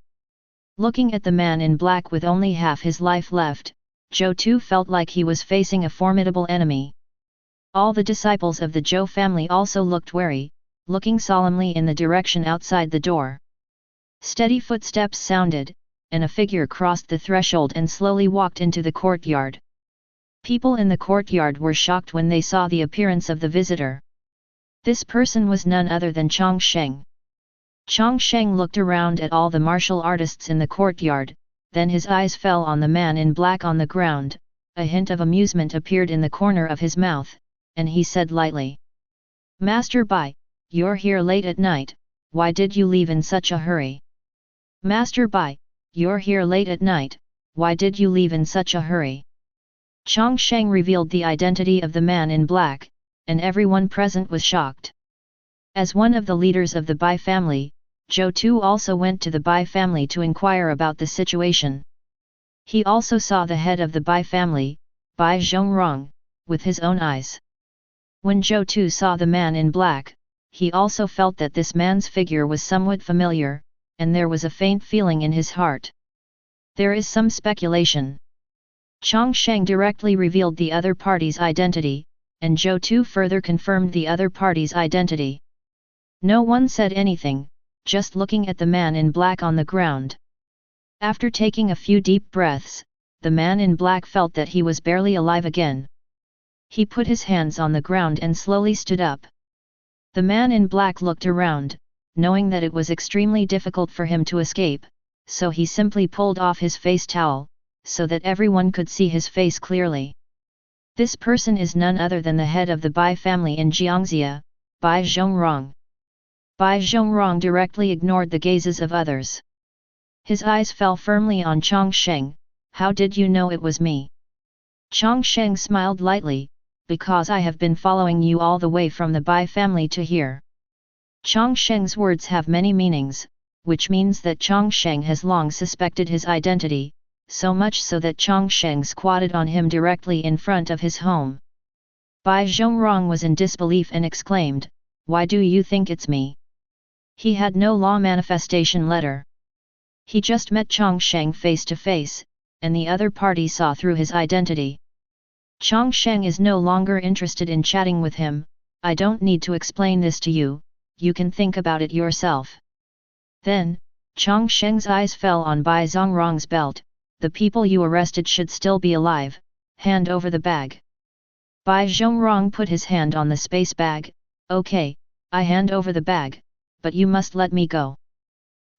[SPEAKER 1] Looking at the man in black with only half his life left, Zhou Tu felt like he was facing a formidable enemy. All the disciples of the Zhou family also looked wary, looking solemnly in the direction outside the door. Steady footsteps sounded, and a figure crossed the threshold and slowly walked into the courtyard. People in the courtyard were shocked when they saw the appearance of the visitor. This person was none other than Chang Sheng. Chang Sheng looked around at all the martial artists in the courtyard, then his eyes fell on the man in black on the ground. A hint of amusement appeared in the corner of his mouth, and he said lightly, "Master Bai, you're here late at night, why did you leave in such a hurry?" "Master Bai, you're here late at night, why did you leave in such a hurry?" Chang Sheng revealed the identity of the man in black, and everyone present was shocked. As one of the leaders of the Bai family, Zhou Tu also went to the Bai family to inquire about the situation. He also saw the head of the Bai family, Bai Zhongrong, with his own eyes. When Zhou Tu saw the man in black, he also felt that this man's figure was somewhat familiar, and there was a faint feeling in his heart. There is some speculation. Chang Sheng directly revealed the other party's identity, and Zhou Tu further confirmed the other party's identity. No one said anything, just looking at the man in black on the ground. After taking a few deep breaths, the man in black felt that he was barely alive again. He put his hands on the ground and slowly stood up. The man in black looked around, knowing that it was extremely difficult for him to escape, so he simply pulled off his face towel, so that everyone could see his face clearly. This person is none other than the head of the Bai family in Jiangxia, Bai Zhongrong. Bai Zhongrong directly ignored the gazes of others. His eyes fell firmly on Chang Sheng. "How did you know it was me?" Chang Sheng smiled lightly, "Because I have been following you all the way from the Bai family to here." Chang Sheng's words have many meanings, which means that Chang Sheng has long suspected his identity, so much so that Chang Sheng squatted on him directly in front of his home. Bai Zhongrong was in disbelief and exclaimed, "Why do you think it's me?" He had no law manifestation letter. He just met Chang Sheng face to face, and the other party saw through his identity. Chang Sheng is no longer interested in chatting with him. "I don't need to explain this to you, you can think about it yourself." Then, Chang Sheng's eyes fell on Bai Zhongrong's belt. "The people you arrested should still be alive, hand over the bag." Bai Zhongrong put his hand on the space bag. "Okay, I hand over the bag, but you must let me go."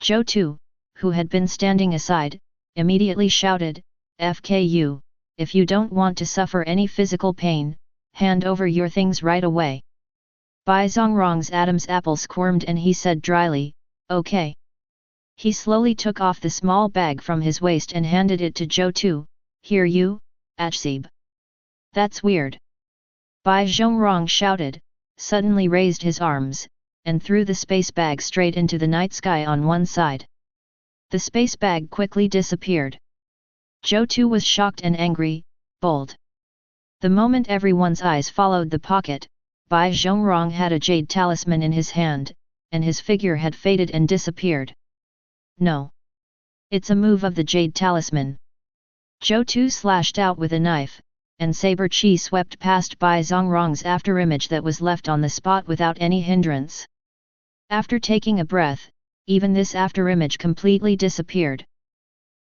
[SPEAKER 1] Zhou Tu, who had been standing aside, immediately shouted, "FKU, if you don't want to suffer any physical pain, hand over your things right away." Bai Zhongrong's Adam's apple squirmed and he said dryly, "Okay." He slowly took off the small bag from his waist and handed it to Zhou Tu. "Here you, Achsib." "That's weird." Bai Zhongrong shouted, suddenly raised his arms, and threw the space bag straight into the night sky on one side. The space bag quickly disappeared. Zhou Tu was shocked and angry, bold. The moment everyone's eyes followed the pocket, Bai Zhongrong had a jade talisman in his hand, and his figure had faded and disappeared. "No. It's a move of the jade talisman." Zhou Tu slashed out with a knife, and saber chi swept past Bai Zhongrong's afterimage that was left on the spot without any hindrance. After taking a breath, even this afterimage completely disappeared.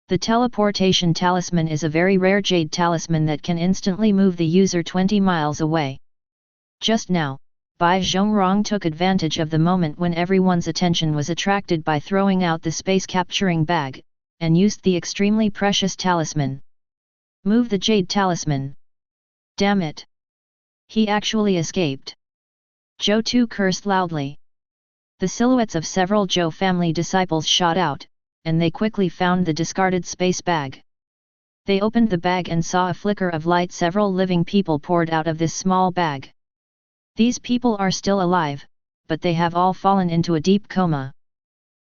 [SPEAKER 1] The teleportation talisman is a very rare jade talisman that can instantly move the user 20 miles away. Just now, Bai Zhongrong took advantage of the moment when everyone's attention was attracted by throwing out the space-capturing bag, and used the extremely precious talisman. "Move the jade talisman. Damn it! He actually escaped." Zhou Tu cursed loudly. The silhouettes of several Zhou family disciples shot out, and they quickly found the discarded space bag. They opened the bag and saw a flicker of light. Several living people poured out of this small bag. These people are still alive, but they have all fallen into a deep coma.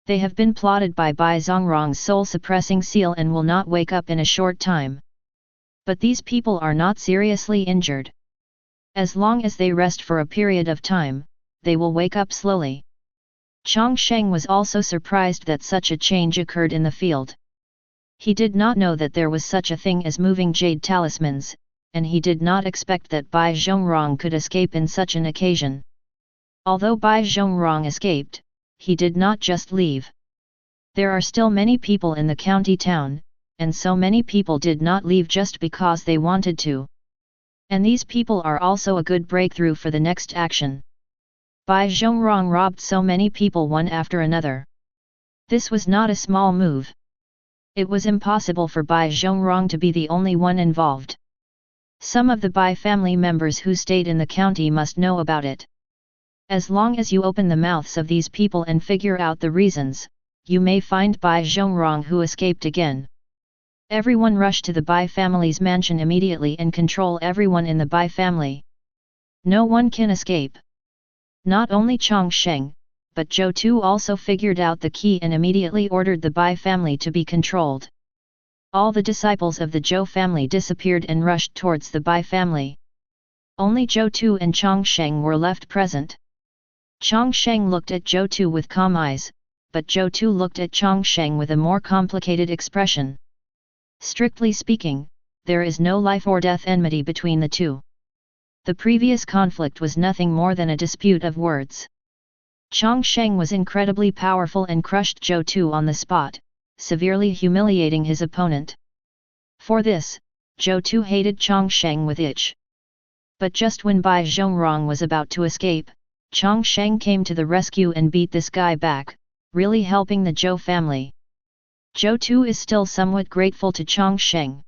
[SPEAKER 1] They have been plotted by Bai Zhongrong's soul-suppressing seal and will not wake up in a short time. But these people are not seriously injured. As long as they rest for a period of time, they will wake up slowly. Chang Sheng was also surprised that such a change occurred in the field. He did not know that there was such a thing as moving jade talismans, and he did not expect that Bai Zhongrong could escape in such an occasion. Although Bai Zhongrong escaped, he did not just leave. There are still many people in the county town, and so many people did not leave just because they wanted to. And these people are also a good breakthrough for the next action. Bai Zhongrong robbed so many people one after another. This was not a small move. It was impossible for Bai Zhongrong to be the only one involved. Some of the Bai family members who stayed in the county must know about it. As long as you open the mouths of these people and figure out the reasons, you may find Bai Zhongrong who escaped again. Everyone rushed to the Bai family's mansion immediately and control everyone in the Bai family. No one can escape. Not only Chang Sheng, but Zhou Tu also figured out the key and immediately ordered the Bai family to be controlled. All the disciples of the Zhou family disappeared and rushed towards the Bai family. Only Zhou Tu and Chang Sheng were left present. Chang Sheng looked at Zhou Tu with calm eyes, but Zhou Tu looked at Chang Sheng with a more complicated expression. Strictly speaking, there is no life or death enmity between the two. The previous conflict was nothing more than a dispute of words. Chang Sheng was incredibly powerful and crushed Zhou Tu on the spot, severely humiliating his opponent. For this, Zhou Tu hated Chang Sheng with itch. But just when Bai Zhongrong was about to escape, Chang Sheng came to the rescue and beat this guy back, really helping the Zhou family. Zhou Tu is still somewhat grateful to Chang Sheng.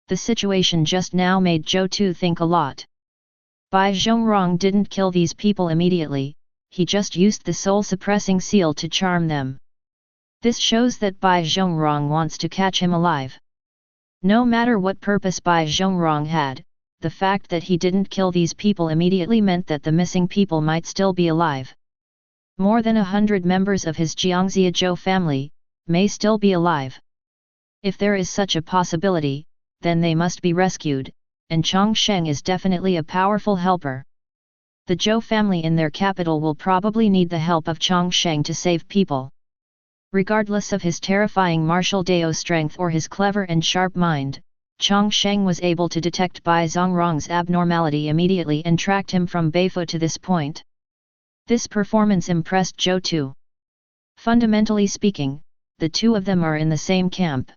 [SPEAKER 1] The situation just now made Zhou Tu think a lot. Bai Zhongrong didn't kill these people immediately, he just used the soul-suppressing seal to charm them. This shows that Bai Zhongrong wants to catch him alive. No matter what purpose Bai Zhongrong had, the fact that he didn't kill these people immediately meant that the missing people might still be alive. More than 100 members of his Jiangxia Zhou family may still be alive. If there is such a possibility, then they must be rescued, and Chang Sheng is definitely a powerful helper. The Zhou family in their capital will probably need the help of Chang Sheng to save people. Regardless of his terrifying martial Dao strength or his clever and sharp mind, Chang Sheng was able to detect Bai Zhongrong's abnormality immediately and tracked him from Beifu to this point. This performance impressed Zhou Tu. Fundamentally speaking, the two of them are in the same camp.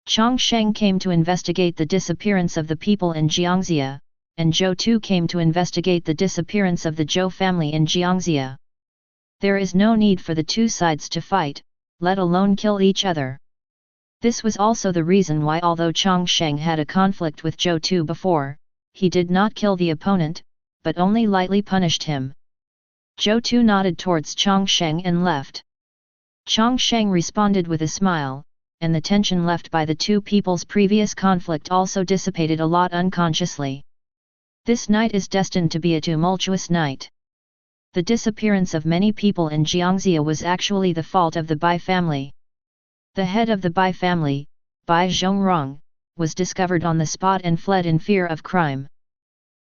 [SPEAKER 1] Chang Sheng came to investigate the disappearance of the people in Jiangxia, and Zhou Tu came to investigate the disappearance of the Zhou family in Jiangxia. There is no need for the two sides to fight, let alone kill each other. This was also the reason why, although Chang Sheng had a conflict with Zhou Tu before, he did not kill the opponent, but only lightly punished him. Zhou Tu nodded towards Chang Sheng and left. Chang Sheng responded with a smile, and the tension left by the two people's previous conflict also dissipated a lot unconsciously. This night is destined to be a tumultuous night. The disappearance of many people in Jiangxia was actually the fault of the Bai family. The head of the Bai family, Bai Zhongrong, was discovered on the spot and fled in fear of crime.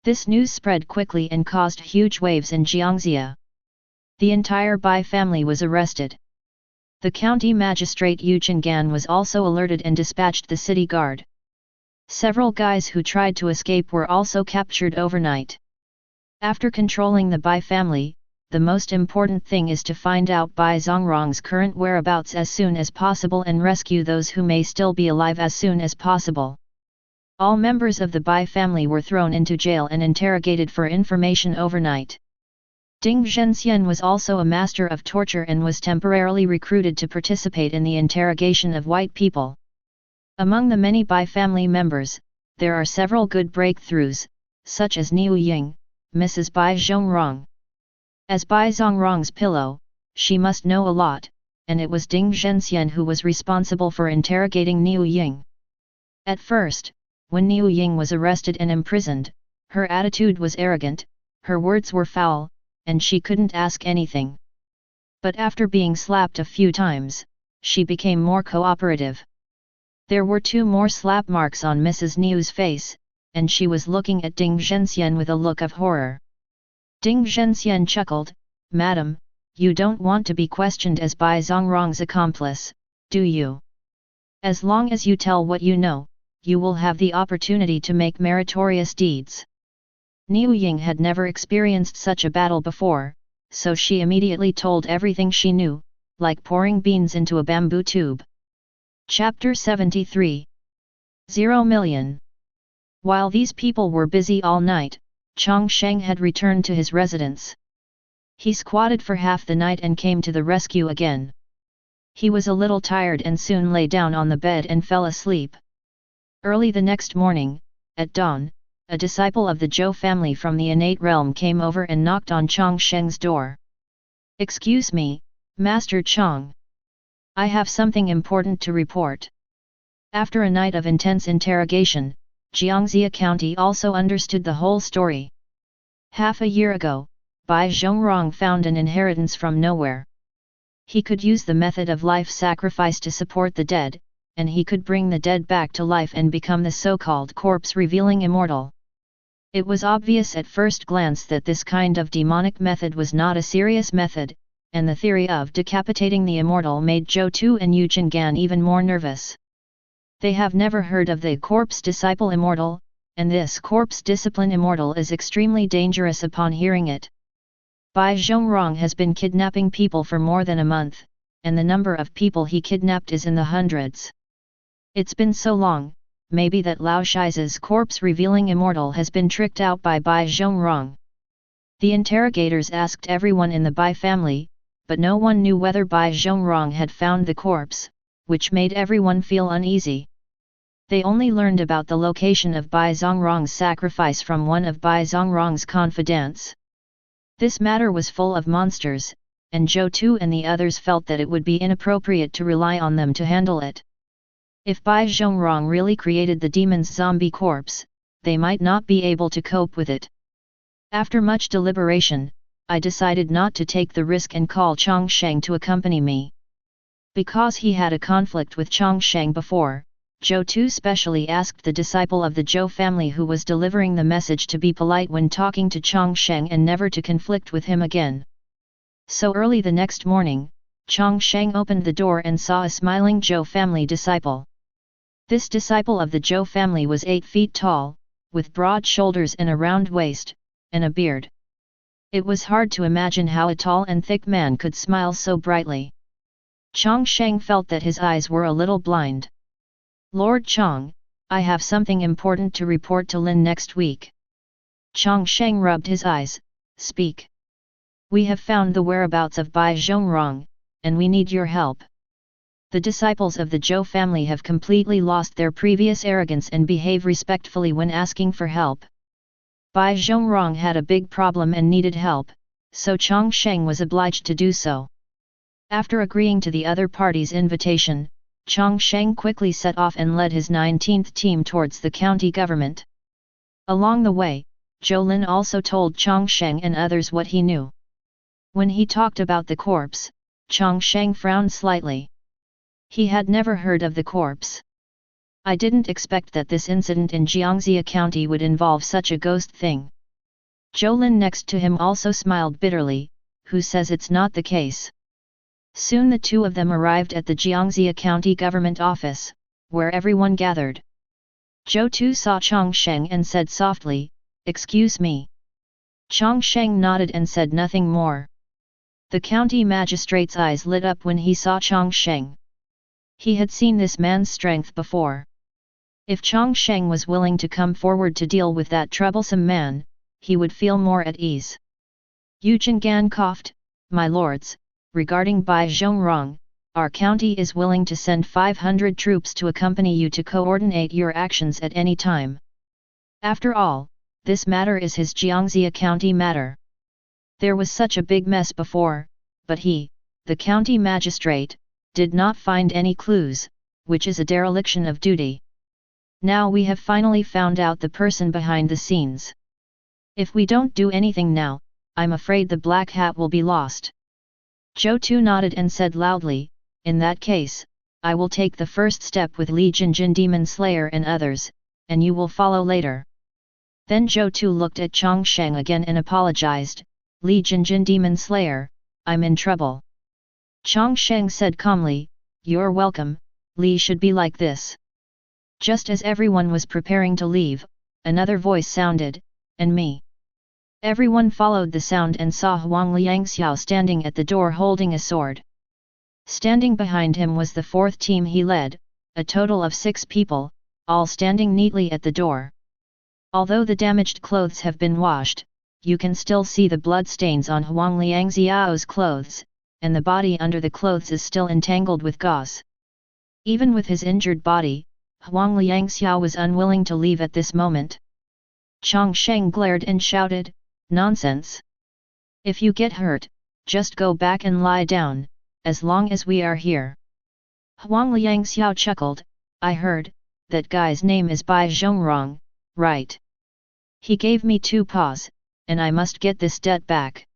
[SPEAKER 1] This news spread quickly and caused huge waves in Jiangxia. The entire Bai family was arrested. The county magistrate Yu Qingyun was also alerted and dispatched the city guard. Several guys who tried to escape were also captured overnight. After controlling the Bai family, the most important thing is to find out Bai Zhongrong's current whereabouts as soon as possible and rescue those who may still be alive as soon as possible. All members of the Bai family were thrown into jail and interrogated for information overnight. Ding Zhenxian was also a master of torture and was temporarily recruited to participate in the interrogation of white people. Among the many Bai family members, there are several good breakthroughs, such as Niu Ying, Mrs. Bai Zhongrong. As Bai Zhongrong's pillow, she must know a lot, and it was Ding Zhenxian who was responsible for interrogating Niu Ying. At first, when Niu Ying was arrested and imprisoned, her attitude was arrogant, her words were foul, and she couldn't ask anything. But after being slapped a few times, she became more cooperative. There were 2 more slap marks on Mrs. Niu's face, and she was looking at Ding Zhenxian with a look of horror. Ding Zhenxian chuckled, "Madam, you don't want to be questioned as Bai Zhongrong's accomplice, do you? As long as you tell what you know, you will have the opportunity to make meritorious deeds." Niu Ying had never experienced such a battle before, so she immediately told everything she knew, like pouring beans into a bamboo tube. Chapter 73. 0 million. While these people were busy all night, Chang Sheng had returned to his residence. He squatted for half the night and came to the rescue again. He was a little tired and soon lay down on the bed and fell asleep. Early the next morning, at dawn, a disciple of the Zhou family from the innate realm came over and knocked on Chang Sheng's door. "Excuse me, Master Chang. I have something important to report." After a night of intense interrogation, Jiangxia County also understood the whole story. Half a year ago, Bai Zhongrong found an inheritance from nowhere. He could use the method of life sacrifice to support the dead, and he could bring the dead back to life and become the so-called corpse-revealing immortal. It was obvious at first glance that this kind of demonic method was not a serious method, and the theory of decapitating the immortal made Zhou Tu and Yu Qingyun even more nervous. They have never heard of the corpse disciple immortal, and this corpse discipline immortal is extremely dangerous upon hearing it. Bai Zhongrong has been kidnapping people for more than a month, and the number of people he kidnapped is in the hundreds. It's been so long, maybe that Lao Shi's corpse-revealing immortal has been tricked out by Bai Zhongrong. The interrogators asked everyone in the Bai family, but no one knew whether Bai Zhongrong had found the corpse, which made everyone feel uneasy. They only learned about the location of Bai Zhongrong's sacrifice from one of Bai Zhongrong's confidants. This matter was full of monsters, and Zhou Tu and the others felt that it would be inappropriate to rely on them to handle it. If Bai Zhongrong really created the demon's zombie corpse, they might not be able to cope with it. After much deliberation, I decided not to take the risk and call Chang Sheng to accompany me. Because he had a conflict with Chang Sheng before, Zhou Tu specially asked the disciple of the Zhou family who was delivering the message to be polite when talking to Chang Sheng and never to conflict with him again. So early the next morning, Chang Sheng opened the door and saw a smiling Zhou family disciple. This disciple of the Zhou family was 8 feet tall, with broad shoulders and a round waist, and a beard. It was hard to imagine how a tall and thick man could smile so brightly. Chang Sheng felt that his eyes were a little blind. "Lord Chang, I have something important to report to Lin next week." Chang Sheng rubbed his eyes. "Speak." "We have found the whereabouts of Bai Zhongrong, and we need your help." The disciples of the Zhou family have completely lost their previous arrogance and behave respectfully when asking for help. Bai Zhongrong had a big problem and needed help, so Chang Sheng was obliged to do so. After agreeing to the other party's invitation, Chang Sheng quickly set off and led his 19th team towards the county government. Along the way, Zhou Lin also told Chang Sheng and others what he knew. When he talked about the corpse, Chang Sheng frowned slightly. He had never heard of the corpse. "I didn't expect that this incident in Jiangxia County would involve such a ghost thing." Zhou Lin next to him also smiled bitterly. "Who says it's not the case?" Soon the two of them arrived at the Jiangxia County government office, where everyone gathered. Zhou Tu saw Chang Sheng and said softly, "Excuse me." Chang Sheng nodded and said nothing more. The county magistrate's eyes lit up when he saw Chang Sheng. He had seen this man's strength before. If Chang Sheng was willing to come forward to deal with that troublesome man, he would feel more at ease. Yu Qingyun coughed, "My lords, regarding Bai Zhongrong, our county is willing to send 500 troops to accompany you to coordinate your actions at any time. After all, this matter is his Jiangxia County matter. There was such a big mess before, but he, the county magistrate, did not find any clues, which is a dereliction of duty. Now we have finally found out the person behind the scenes. If we don't do anything now, I'm afraid the black hat will be lost." Zhou Tu nodded and said loudly, "In that case, I will take the first step with Li Jinjin Demon Slayer and others, and you will follow later." Then Zhou Tu looked at Chang Sheng again and apologized, "Li Jinjin Demon Slayer, I'm in trouble." Chang Sheng said calmly, "You're welcome, Li should be like this." Just as everyone was preparing to leave, another voice sounded, "And me." Everyone followed the sound and saw Huang Liangxiao standing at the door holding a sword. Standing behind him was the 4th team he led, a total of 6 people, all standing neatly at the door. Although the damaged clothes have been washed, you can still see the blood stains on Huang Liangxiao's clothes, and the body under the clothes is still entangled with gauze. Even with his injured body, Huang Liangxiao was unwilling to leave at this moment. Chang Sheng glared and shouted, "Nonsense! If you get hurt, just go back and lie down, as long as we are here." Huang Liangxiao chuckled, "I heard, that guy's name is Bai Zhongrong, right? He gave me 2 paws, and I must get this debt back.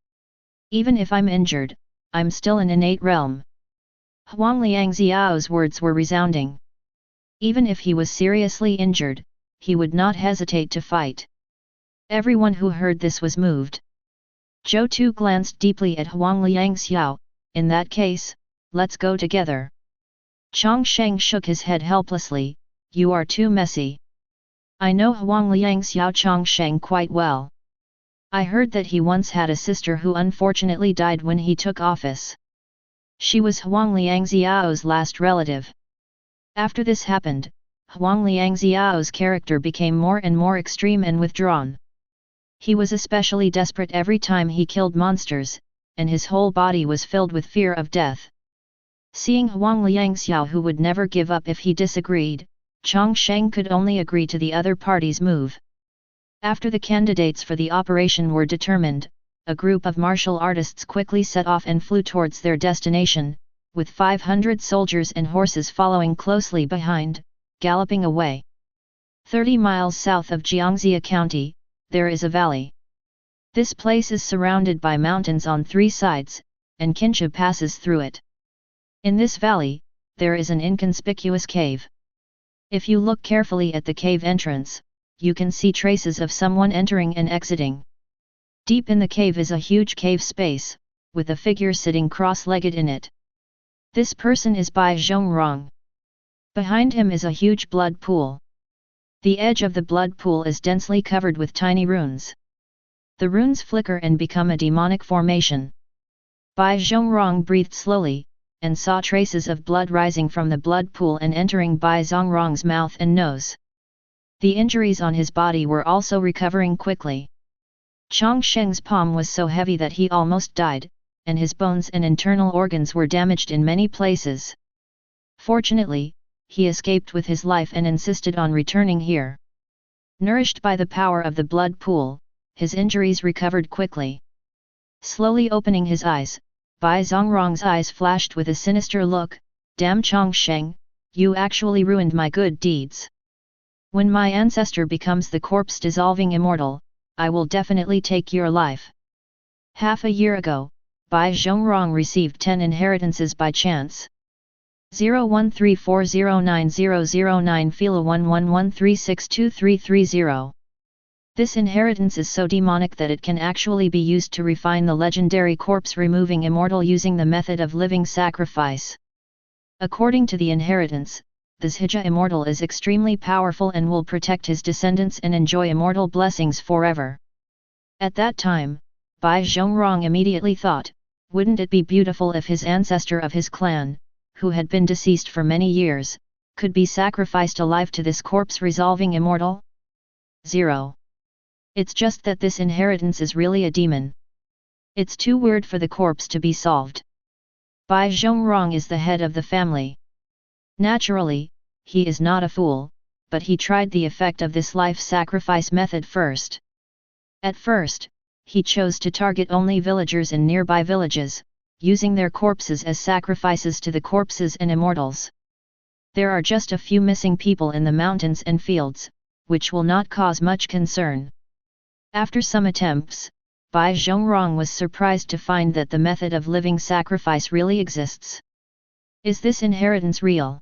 [SPEAKER 1] Even if I'm injured, I'm still an innate realm." Huang Liangxiao's words were resounding. Even if he was seriously injured, he would not hesitate to fight. Everyone who heard this was moved. Zhou Tu glanced deeply at Huang Liangxiao, "In that case, let's go together." Chang Sheng shook his head helplessly, "You are too messy. I know Huang Liangxiao Chang Sheng quite well. I heard that he once had a sister who unfortunately died when he took office. She was Huang Liangxiao's last relative. After this happened, Huang Liangxiao's character became more and more extreme and withdrawn. He was especially desperate every time he killed monsters, and his whole body was filled with fear of death. Seeing Huang Liangxiao who would never give up if he disagreed, Chang Sheng could only agree to the other party's move. After the candidates for the operation were determined, a group of martial artists quickly set off and flew towards their destination, with 500 soldiers and horses following closely behind, galloping away. 30 miles south of Jiangxia County, there is a valley. This place is surrounded by mountains on 3 sides, and Qingyun passes through it. In this valley, there is an inconspicuous cave. If you look carefully at the cave entrance, you can see traces of someone entering and exiting. Deep in the cave is a huge cave space, with a figure sitting cross-legged in it. This person is Bai Zhongrong. Behind him is a huge blood pool. The edge of the blood pool is densely covered with tiny runes. The runes flicker and become a demonic formation. Bai Zhongrong breathed slowly, and saw traces of blood rising from the blood pool and entering Bai Zhongrong's mouth and nose. The injuries on his body were also recovering quickly. Chang Sheng's palm was so heavy that he almost died, and his bones and internal organs were damaged in many places. Fortunately, he escaped with his life and insisted on returning here. Nourished by the power of the blood pool, his injuries recovered quickly. Slowly opening his eyes, Bai Zhongrong's eyes flashed with a sinister look, "Damn Chang Sheng, you actually ruined my good deeds. When my ancestor becomes the corpse-dissolving immortal, I will definitely take your life." Half a year ago, Bai Zhongrong received 10 inheritances by chance. 0134090009 Phila 1113623330. This inheritance is so demonic that it can actually be used to refine the legendary corpse-removing immortal using the method of living sacrifice. According to the inheritance, the Zhija immortal is extremely powerful and will protect his descendants and enjoy immortal blessings forever. At that time, Bai Zhongrong immediately thought, wouldn't it be beautiful if his ancestor of his clan, who had been deceased for many years, could be sacrificed alive to this corpse-resolving immortal? 0. It's just that this inheritance is really a demon. It's too weird for the corpse to be solved. Bai Zhongrong is the head of the family. Naturally, he is not a fool, but he tried the effect of this life sacrifice method first. At first, he chose to target only villagers in nearby villages, using their corpses as sacrifices to the corpses and immortals. There are just a few missing people in the mountains and fields, which will not cause much concern. After some attempts, Bai Zhongrong was surprised to find that the method of living sacrifice really exists. Is this inheritance real?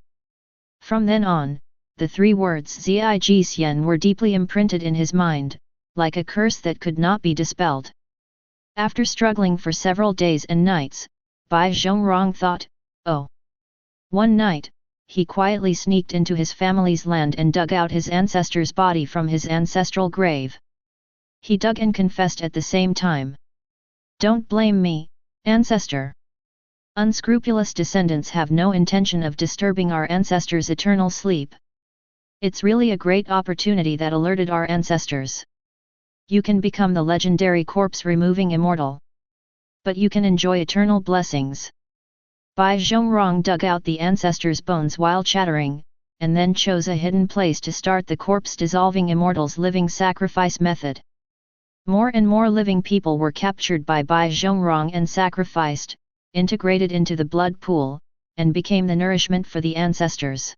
[SPEAKER 1] From then on, the 3 words Zigxian were deeply imprinted in his mind, like a curse that could not be dispelled. After struggling for several days and nights, Bai Zhongrong thought, oh. One night, he quietly sneaked into his family's land and dug out his ancestor's body from his ancestral grave. He dug and confessed at the same time. Don't blame me, ancestor. Unscrupulous descendants have no intention of disturbing our ancestors' eternal sleep. It's really a great opportunity that alerted our ancestors. You can become the legendary corpse-removing immortal. But you can enjoy eternal blessings. Bai Zhongrong dug out the ancestors' bones while chattering, and then chose a hidden place to start the corpse-dissolving immortals' living sacrifice method. More and more living people were captured by Bai Zhongrong and sacrificed, integrated into the blood pool, and became the nourishment for the ancestors.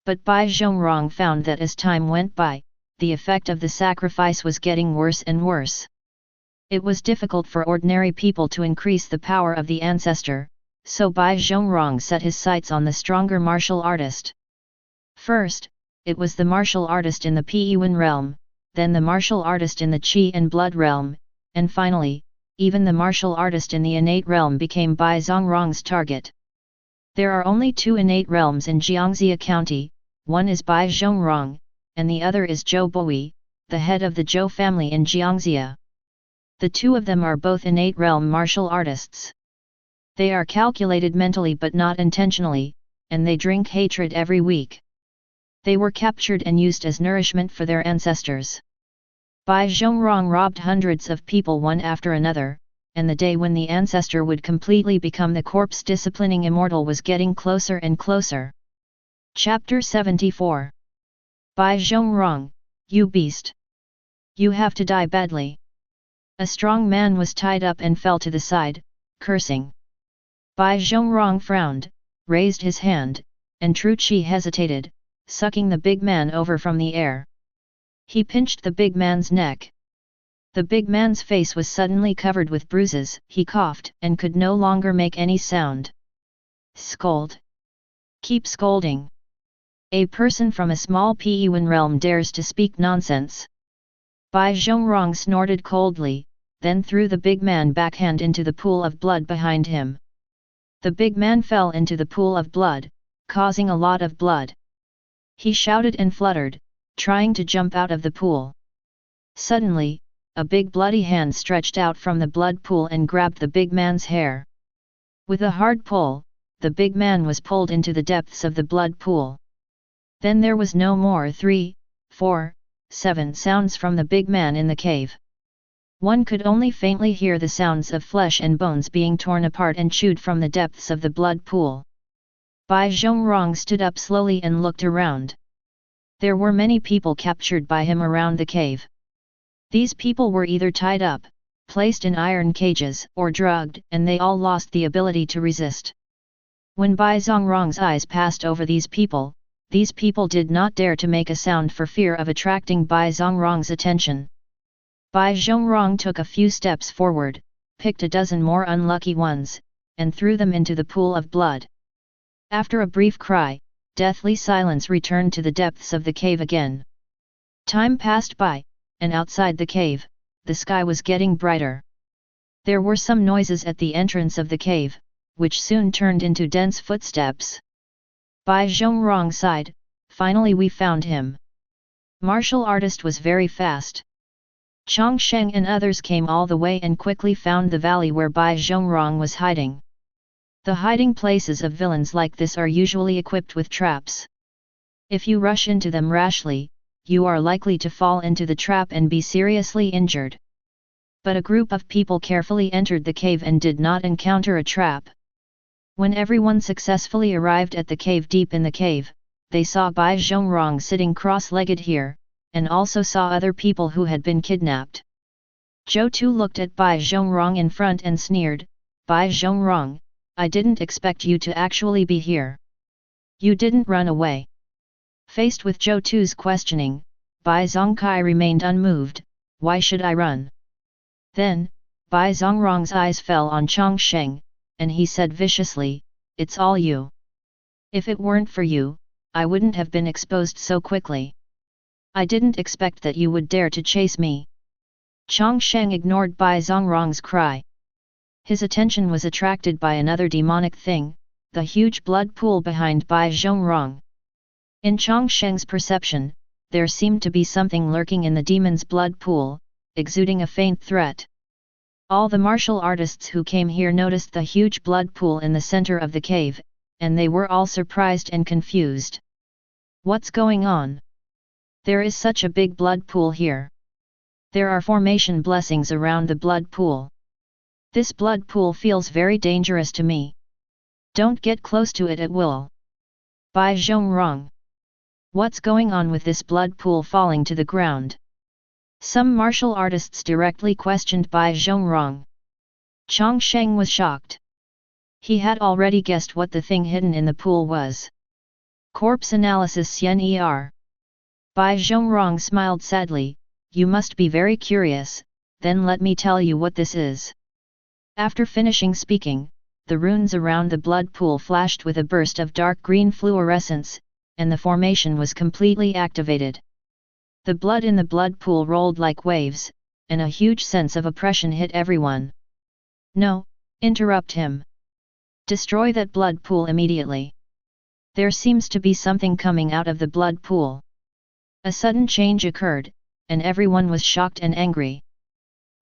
[SPEAKER 1] But Bai Zhongrong found that as time went by, the effect of the sacrifice was getting worse and worse. It was difficult for ordinary people to increase the power of the ancestor, so Bai Zhongrong set his sights on the stronger martial artist. First, it was the martial artist in the Qingyun realm, then the martial artist in the Qi and blood realm, and finally, even the martial artist in the innate realm became Bai Zhongrong's target. There are only 2 innate realms in Jiangxia County, one is Bai Zhongrong, and the other is Zhou Boi, the head of the Zhou family in Jiangxia. The 2 of them are both innate realm martial artists. They are calculated mentally but not intentionally, and they drink hatred every week. They were captured and used as nourishment for their ancestors. Bai Zhongrong robbed hundreds of people one after another, and the day when the ancestor would completely become the corpse-disciplining immortal was getting closer and closer. Chapter 74. Bai Zhongrong, you beast! You have to die badly. A strong man was tied up and fell to the side, cursing. Bai Zhongrong frowned, raised his hand, and Tru Chi hesitated, sucking the big man over from the air. He pinched the big man's neck. The big man's face was suddenly covered with bruises, he coughed and could no longer make any sound. Scold! Keep scolding! A person from a small Qingyun realm dares to speak nonsense. Bai Zhongrong snorted coldly, then threw the big man backhand into the pool of blood behind him. The big man fell into the pool of blood, causing a lot of blood. He shouted and fluttered, trying to jump out of the pool. Suddenly, a big bloody hand stretched out from the blood pool and grabbed the big man's hair. With a hard pull, the big man was pulled into the depths of the blood pool. Then there was no more 3, 4, 7 sounds from the big man in the cave. One could only faintly hear the sounds of flesh and bones being torn apart and chewed from the depths of the blood pool. Bai Zhongrong stood up slowly and looked around. There were many people captured by him around the cave. These people were either tied up, placed in iron cages, or drugged, and they all lost the ability to resist. When Bai Zhongrong's eyes passed over these people did not dare to make a sound for fear of attracting Bai Zhongrong's attention. Bai Zhongrong took a few steps forward, picked a dozen more unlucky ones, and threw them into the pool of blood. After a brief cry, deathly silence returned to the depths of the cave again. Time passed by, and outside the cave, the sky was getting brighter. There were some noises at the entrance of the cave, which soon turned into dense footsteps. Bai Zhongrong sighed, finally we found him. Martial artist was very fast. Chang Sheng and others came all the way and quickly found the valley where Bai Zhongrong was hiding. The hiding places of villains like this are usually equipped with traps. If you rush into them rashly, you are likely to fall into the trap and be seriously injured. But a group of people carefully entered the cave and did not encounter a trap. When everyone successfully arrived at the cave deep in the cave, they saw Bai Zhongrong sitting cross-legged here, and also saw other people who had been kidnapped. Zhou Tu looked at Bai Zhongrong in front and sneered, Bai Zhongrong, I didn't expect you to actually be here. You didn't run away. Faced with Zhou Tu's questioning, Bai Zhongkai remained unmoved, why should I run? Then, Bai Zhongrong's eyes fell on Chang Sheng, and he said viciously, it's all you. If it weren't for you, I wouldn't have been exposed so quickly. I didn't expect that you would dare to chase me. Chang Sheng ignored Bai Zhongrong's cry. His attention was attracted by another demonic thing, the huge blood pool behind Bai Zhongrong. In Chang Sheng's perception, there seemed to be something lurking in the demon's blood pool, exuding a faint threat. All the martial artists who came here noticed the huge blood pool in the center of the cave, and they were all surprised and confused. What's going on? There is such a big blood pool here. There are formation blessings around the blood pool. This blood pool feels very dangerous to me. Don't get close to it at will. Bai Zhongrong. What's going on with this blood pool falling to the ground? Some martial artists directly questioned Bai Zhongrong. Chang Sheng was shocked. He had already guessed what the thing hidden in the pool was. Corpse analysis Yen Er. Bai Zhongrong smiled sadly. You must be very curious, then let me tell you what this is. After finishing speaking, the runes around the blood pool flashed with a burst of dark green fluorescence, and the formation was completely activated. The blood in the blood pool rolled like waves, and a huge sense of oppression hit everyone. No, interrupt him. Destroy that blood pool immediately. There seems to be something coming out of the blood pool. A sudden change occurred, and everyone was shocked and angry.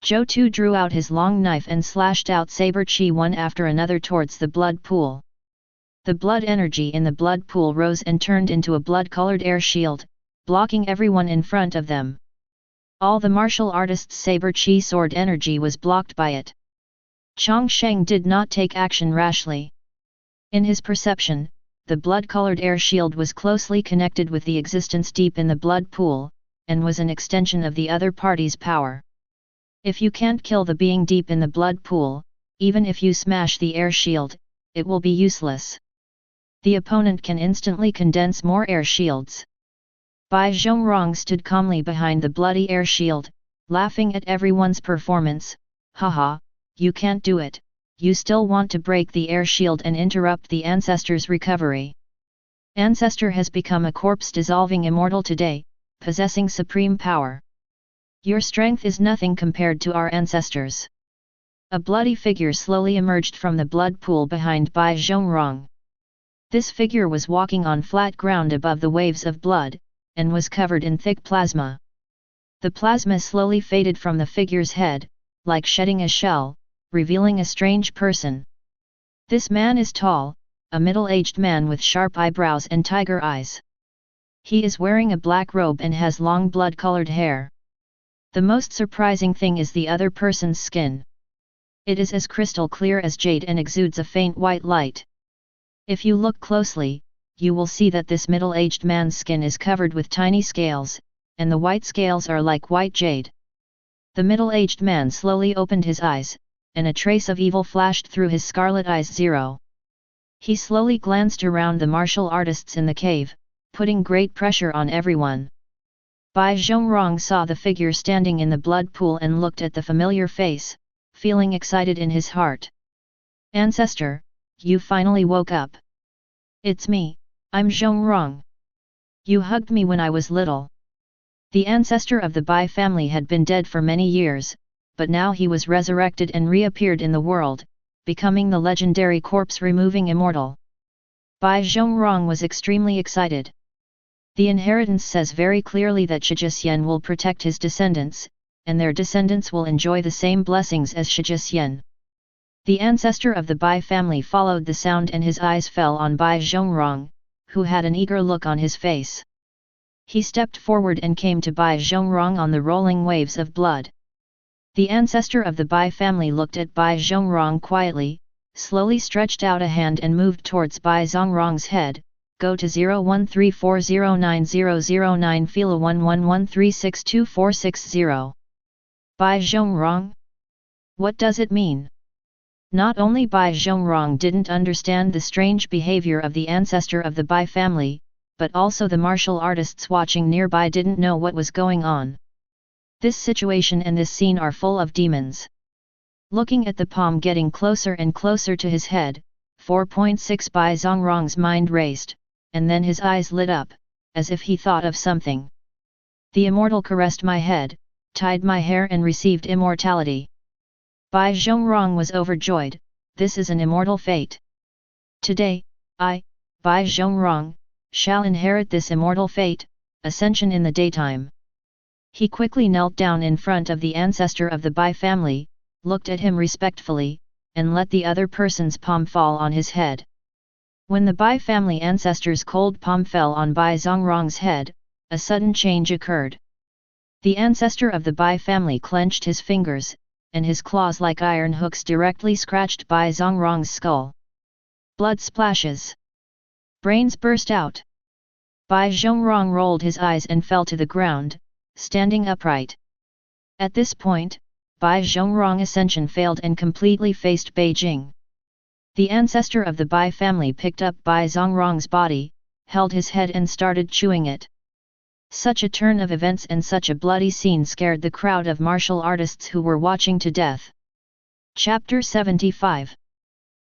[SPEAKER 1] Zhou Tu drew out his long knife and slashed out saber chi one after another towards the blood pool. The blood energy in the blood pool rose and turned into a blood-colored air shield, blocking everyone in front of them. All the martial artists' saber chi sword energy was blocked by it. Chang Sheng did not take action rashly. In his perception, the blood-colored air shield was closely connected with the existence deep in the blood pool, and was an extension of the other party's power. If you can't kill the being deep in the blood pool, even if you smash the air shield, it will be useless. The opponent can instantly condense more air shields. Bai Zhongrong stood calmly behind the bloody air shield, laughing at everyone's performance. Haha, you can't do it, you still want to break the air shield and interrupt the ancestor's recovery. Ancestor has become a corpse-dissolving immortal today, possessing supreme power. Your strength is nothing compared to our ancestors. A bloody figure slowly emerged from the blood pool behind Bai Zhongrong. This figure was walking on flat ground above the waves of blood, and was covered in thick plasma. The plasma slowly faded from the figure's head, like shedding a shell, revealing a strange person. This man is tall, a middle-aged man with sharp eyebrows and tiger eyes. He is wearing a black robe and has long blood-colored hair. The most surprising thing is the other person's skin. It is as crystal clear as jade and exudes a faint white light. If you look closely, you will see that this middle-aged man's skin is covered with tiny scales, and the white scales are like white jade. The middle-aged man slowly opened his eyes, and a trace of evil flashed through his scarlet eyes. He slowly glanced around the martial artists in the cave, putting great pressure on everyone. Bai Zhongrong saw the figure standing in the blood pool and looked at the familiar face, feeling excited in his heart. Ancestor, you finally woke up. It's me, I'm Zhongrong. You hugged me when I was little. The ancestor of the Bai family had been dead for many years, but now he was resurrected and reappeared in the world, becoming the legendary corpse-removing immortal. Bai Zhongrong was extremely excited. The inheritance says very clearly that Shijisyen will protect his descendants, and their descendants will enjoy the same blessings as Shijisyen. The ancestor of the Bai family followed the sound and his eyes fell on Bai Zhongrong, who had an eager look on his face. He stepped forward and came to Bai Zhongrong on the rolling waves of blood. The ancestor of the Bai family looked at Bai Zhongrong quietly, slowly stretched out a hand and moved towards Bai Zhongrong's head. Go to 0134090009 Fila 1113624660. Bai Zhongrong? What does it mean? Not only Bai Zhongrong didn't understand the strange behavior of the ancestor of the Bai family, but also the martial artists watching nearby didn't know what was going on. This situation and this scene are full of demons. Looking at the palm getting closer and closer to his head, 4.6 Bai Zhongrong's mind raced, and then his eyes lit up, as if he thought of something. The immortal caressed my head, tied my hair and received immortality. Bai Zhongrong was overjoyed. This is an immortal fate. Today, I, Bai Zhongrong, shall inherit this immortal fate, ascension in the daytime. He quickly knelt down in front of the ancestor of the Bai family, looked at him respectfully, and let the other person's palm fall on his head. When the Bai family ancestor's cold palm fell on Bai Zhongrong's head, a sudden change occurred. The ancestor of the Bai family clenched his fingers, and his claws like iron hooks directly scratched Bai Zongrong's skull. Blood splashes. Brains burst out. Bai Zongrong rolled his eyes and fell to the ground, standing upright. At this point, Bai Zongrong ascension failed and completely faced Beijing. The ancestor of the Bai family picked up Bai Zongrong's body, held his head and started chewing it. Such a turn of events and such a bloody scene scared the crowd of martial artists who were watching to death. Chapter 75.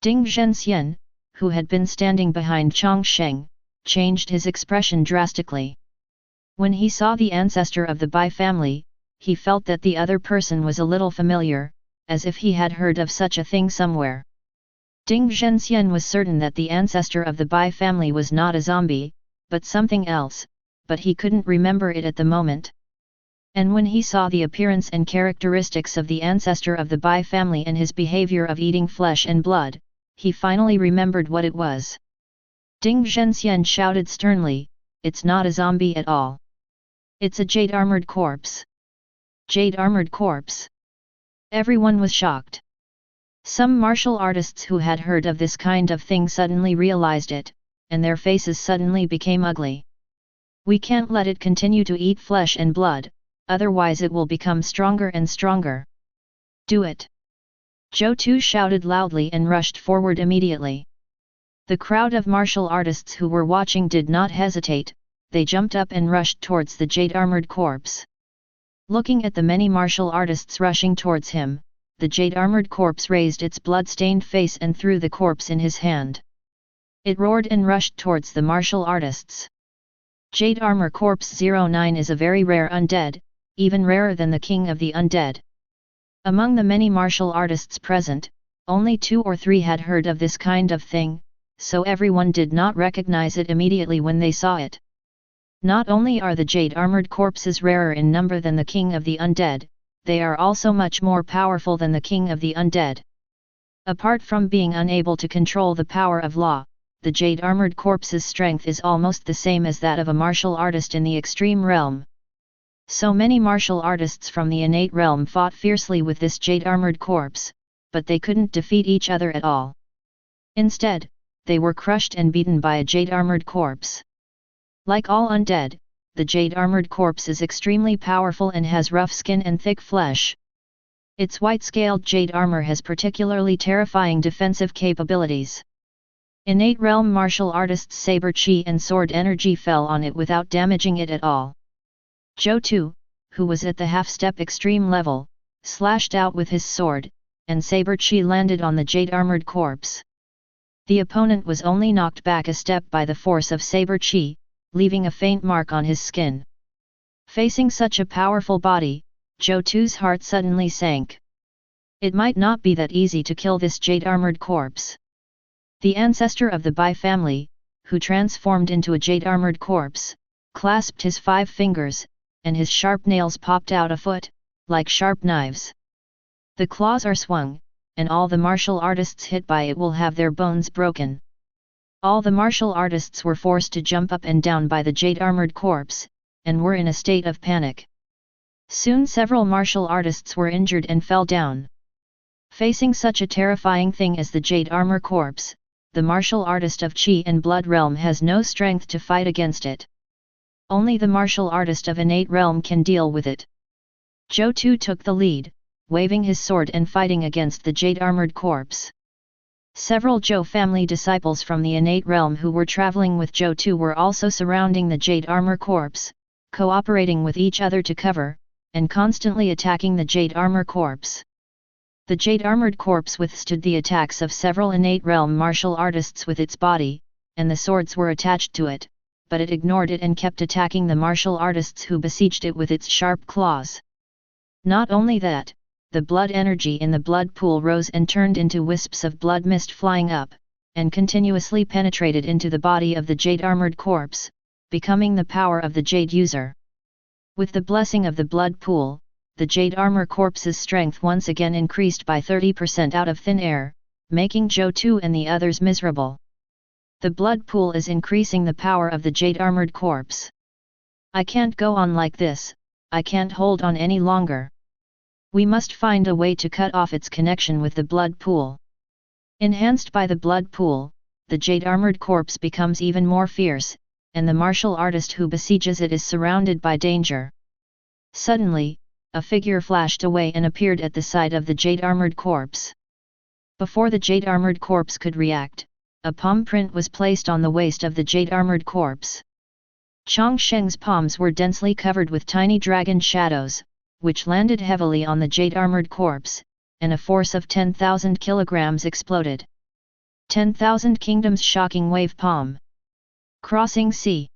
[SPEAKER 1] Ding Zhenxian, who had been standing behind Chang Sheng, changed his expression drastically. When he saw the ancestor of the Bai family, he felt that the other person was a little familiar, as if he had heard of such a thing somewhere. Ding Zhenxian was certain that the ancestor of the Bai family was not a zombie, but something else, but he couldn't remember it at the moment. And when he saw the appearance and characteristics of the ancestor of the Bai family and his behavior of eating flesh and blood, he finally remembered what it was. Ding Zhenxian shouted sternly, "It's not a zombie at all. It's a jade-armored corpse." Jade-armored corpse. Everyone was shocked. Some martial artists who had heard of this kind of thing suddenly realized it, and their faces suddenly became ugly. "We can't let it continue to eat flesh and blood, otherwise it will become stronger and stronger. Do it!" Zhou Tu shouted loudly and rushed forward immediately. The crowd of martial artists who were watching did not hesitate, they jumped up and rushed towards the jade-armored corpse. Looking at the many martial artists rushing towards him, the jade-armored corpse raised its blood-stained face and threw the corpse in his hand. It roared and rushed towards the martial artists. Jade Armor Corpse 09 is a very rare undead, even rarer than the King of the Undead. Among the many martial artists present, only 2 or 3 had heard of this kind of thing, so everyone did not recognize it immediately when they saw it. Not only are the jade-armored corpses rarer in number than the King of the Undead, they are also much more powerful than the King of the Undead. Apart from being unable to control the power of law, the jade-armored corpse's strength is almost the same as that of a martial artist in the extreme realm. So many martial artists from the innate realm fought fiercely with this jade-armored corpse, but they couldn't defeat each other at all. Instead, they were crushed and beaten by a jade-armored corpse. Like all undead, the jade-armored corpse is extremely powerful and has rough skin and thick flesh. Its white-scaled jade armor has particularly terrifying defensive capabilities. Innate realm martial artists' saber chi and sword energy fell on it without damaging it at all. Zhou Tu, who was at the half-step extreme level, slashed out with his sword, and saber chi landed on the jade-armored corpse. The opponent was only knocked back a step by the force of saber chi, leaving a faint mark on his skin. Facing such a powerful body, Zhou Tu's heart suddenly sank. It might not be that easy to kill this jade-armored corpse. The ancestor of the Bai family, who transformed into a jade-armored corpse, clasped his 5 fingers, and his sharp nails popped out a foot, like sharp knives. The claws are swung, and all the martial artists hit by it will have their bones broken. All the martial artists were forced to jump up and down by the jade-armored corpse, and were in a state of panic. Soon several martial artists were injured and fell down. Facing such a terrifying thing as the jade armor corpse, the martial artist of Qi and Blood realm has no strength to fight against it. Only the martial artist of innate realm can deal with it. Zhou Tu took the lead, waving his sword and fighting against the jade-armored corpse. Several Zhou family disciples from the innate realm who were traveling with Zhou Tu were also surrounding the jade armor corpse, cooperating with each other to cover, and constantly attacking the jade armor corpse. The jade-armored corpse withstood the attacks of several innate realm martial artists with its body, and the swords were attached to it, but it ignored it and kept attacking the martial artists who besieged it with its sharp claws. Not only that, the blood energy in the blood pool rose and turned into wisps of blood mist flying up, and continuously penetrated into the body of the jade-armored corpse, becoming the power of the jade user. With the blessing of the blood pool, the jade armor corpse's strength once again increased by 30% out of thin air, making Zhou Tu and the others miserable. The blood pool is increasing the power of the jade armored corpse. I can't go on like this, I can't hold on any longer. We must find a way to cut off its connection with the blood pool. Enhanced by the blood pool, the jade-armored corpse becomes even more fierce, and the martial artist who besieges it is surrounded by danger. Suddenly, a figure flashed away and appeared at the side of the jade-armored corpse. Before the jade-armored corpse could react, a palm print was placed on the waist of the jade-armored corpse. Chang Sheng's palms were densely covered with tiny dragon shadows, which landed heavily on the jade-armored corpse, and a force of 10,000 kilograms exploded. 10,000 kingdoms shocking wave palm. Crossing sea.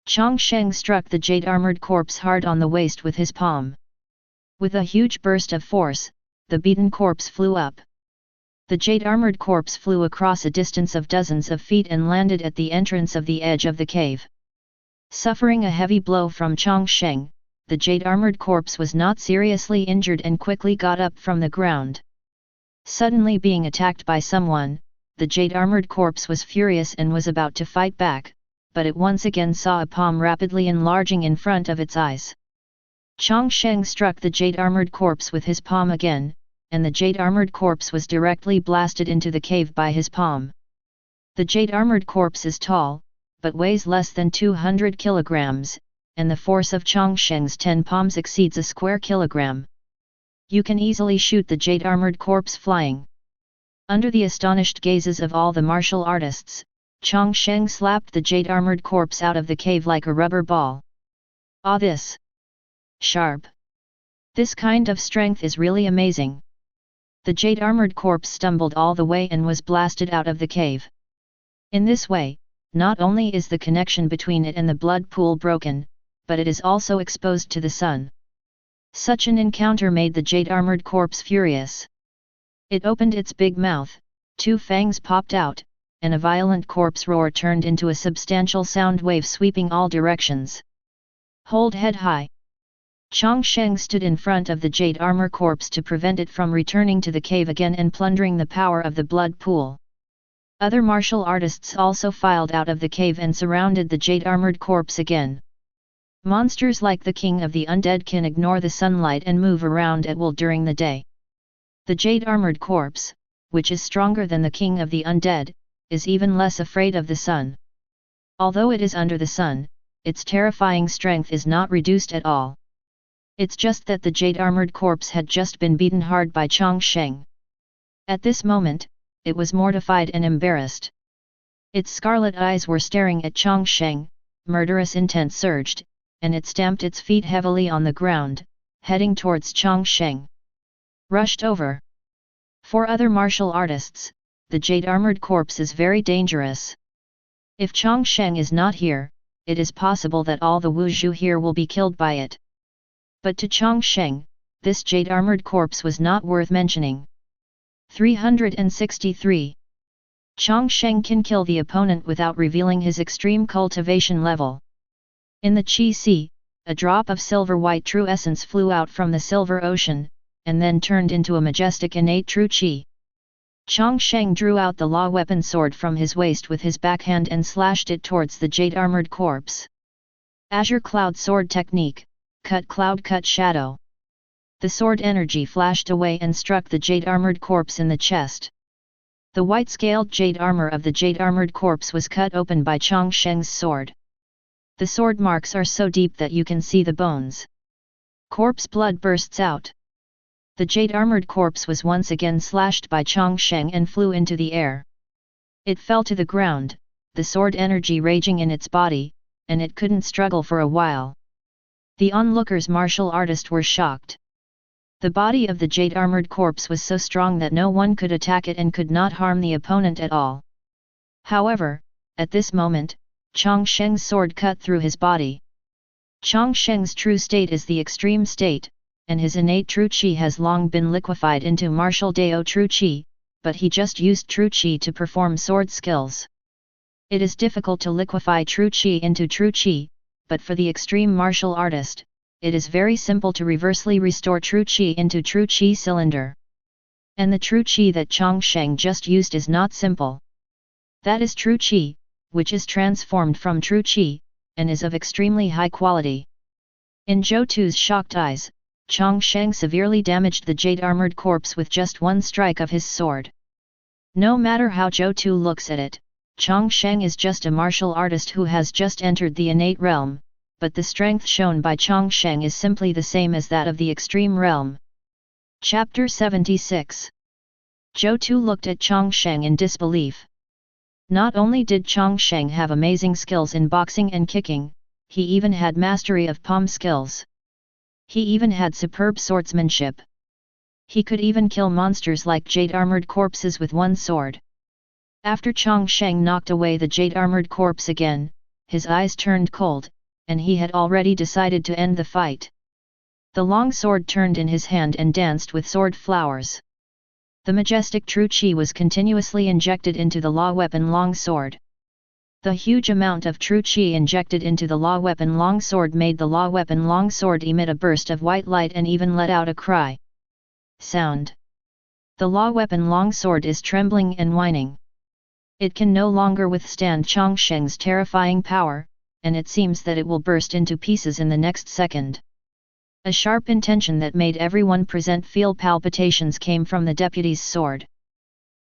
[SPEAKER 1] Chang Sheng struck the jade-armored corpse hard on the waist with his palm. With a huge burst of force, the beaten corpse flew up. The jade-armored corpse flew across a distance of dozens of feet and landed at the entrance of the edge of the cave. Suffering a heavy blow from Chang Sheng, the jade-armored corpse was not seriously injured and quickly got up from the ground. Suddenly being attacked by someone, the jade-armored corpse was furious and was about to fight back, but it once again saw a palm rapidly enlarging in front of its eyes. Chang Sheng struck the jade-armored corpse with his palm again, and the jade-armored corpse was directly blasted into the cave by his palm. The jade-armored corpse is tall, but weighs less than 200 kilograms, and the force of Chang Sheng's 10 palms exceeds a square kilogram. You can easily shoot the jade-armored corpse flying. Under the astonished gazes of all the martial artists, Chang Sheng slapped the jade-armored corpse out of the cave like a rubber ball. Ah, this! Sharp! This kind of strength is really amazing. The jade-armored corpse stumbled all the way and was blasted out of the cave. In this way, not only is the connection between it and the blood pool broken, but it is also exposed to the sun. Such an encounter made the jade-armored corpse furious. It opened its big mouth, 2 fangs popped out, and a violent corpse roar turned into a substantial sound wave sweeping all directions. Hold head high. Chang Sheng stood in front of the jade armor corpse to prevent it from returning to the cave again and plundering the power of the blood pool. Other martial artists also filed out of the cave and surrounded the jade-armored corpse again. Monsters like the king of the undead can ignore the sunlight and move around at will during the day. The jade-armored corpse, which is stronger than the king of the undead, is even less afraid of the sun. Although it is under the sun, its terrifying strength is not reduced at all. It's just that the jade-armored corpse had just been beaten hard by Chang Sheng. At this moment, it was mortified and embarrassed. Its scarlet eyes were staring at Chang Sheng, murderous intent surged, and it stamped its feet heavily on the ground, heading towards Chang Sheng. Rushed over. For other martial artists, the jade-armored corpse is very dangerous. If Chang Sheng is not here, it is possible that all the Wuzhu here will be killed by it. But to Chang Sheng, this jade-armored corpse was not worth mentioning. 363. Chang Sheng can kill the opponent without revealing his extreme cultivation level. In the Qi Sea, a drop of silver-white true essence flew out from the silver ocean, and then turned into a majestic innate true Qi. Chang Sheng drew out the law weapon sword from his waist with his backhand and slashed it towards the jade-armored corpse. Azure Cloud Sword Technique, Cut Cloud Cut Shadow. The sword energy flashed away and struck the jade-armored corpse in the chest. The white-scaled jade armor of the jade-armored corpse was cut open by Chang Sheng's sword. The sword marks are so deep that you can see the bones. Corpse blood bursts out. The jade-armored corpse was once again slashed by Chang Sheng and flew into the air. It fell to the ground, the sword energy raging in its body, and it couldn't struggle for a while. The onlookers martial artists were shocked. The body of the jade-armored corpse was so strong that no one could attack it and could not harm the opponent at all. However, at this moment, Chang Sheng's sword cut through his body. Chang Sheng's true state is the extreme state, and his innate true Qi has long been liquefied into martial Dao true Qi, but he just used true Qi to perform sword skills. It is difficult to liquefy true Qi into true Qi, but for the extreme martial artist, it is very simple to reversely restore true Qi into true Qi cylinder. And the true Qi that Chang Sheng just used is not simple. That is true Qi, which is transformed from true Qi, and is of extremely high quality. In Zhou Tu's shocked eyes, Chang Sheng severely damaged the jade-armored corpse with just one strike of his sword. No matter how Zhou Tu looks at it, Chang Sheng is just a martial artist who has just entered the innate realm, but the strength shown by Chang Sheng is simply the same as that of the extreme realm. Chapter 76. Zhou Tu looked at Chang Sheng in disbelief. Not only did Chang Sheng have amazing skills in boxing and kicking, he even had mastery of palm skills. He even had superb swordsmanship. He could even kill monsters like jade-armored corpses with one sword. After Chang Sheng knocked away the jade-armored corpse again, his eyes turned cold, and he had already decided to end the fight. The long sword turned in his hand and danced with sword flowers. The majestic true qi was continuously injected into the law weapon long sword. The huge amount of true qi injected into the law weapon long sword made the law weapon long sword emit a burst of white light and even let out a cry. Sound. The law weapon long sword is trembling and whining. It can no longer withstand Chang Sheng's terrifying power, and it seems that it will burst into pieces in the next second. A sharp intention that made everyone present feel palpitations came from the deputy's sword.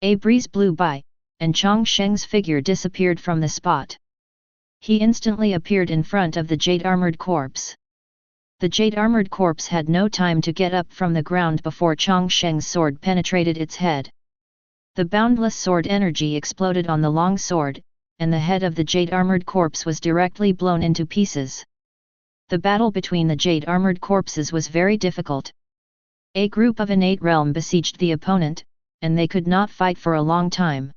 [SPEAKER 1] A breeze blew by, and Chang Sheng's figure disappeared from the spot. He instantly appeared in front of the jade-armored corpse. The jade-armored corpse had no time to get up from the ground before Chang Sheng's sword penetrated its head. The boundless sword energy exploded on the long sword, and the head of the jade-armored corpse was directly blown into pieces. The battle between the jade-armored corpses was very difficult. A group of innate realm besieged the opponent, and they could not fight for a long time.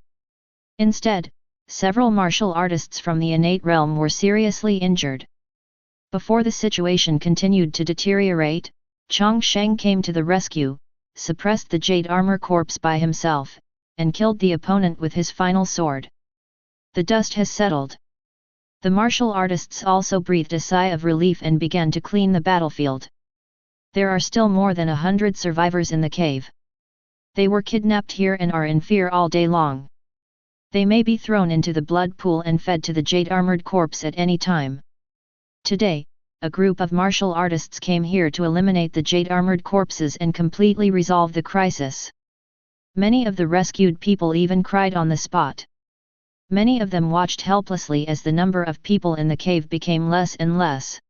[SPEAKER 1] Instead, several martial artists from the innate realm were seriously injured. Before the situation continued to deteriorate, Chang Sheng came to the rescue, suppressed the jade armor corpse by himself, and killed the opponent with his final sword. The dust has settled. The martial artists also breathed a sigh of relief and began to clean the battlefield. There are still more than 100 survivors in the cave. They were kidnapped here and are in fear all day long. They may be thrown into the blood pool and fed to the jade-armored corpse at any time. Today, a group of martial artists came here to eliminate the jade-armored corpses and completely resolve the crisis. Many of the rescued people even cried on the spot. Many of them watched helplessly as the number of people in the cave became less and less.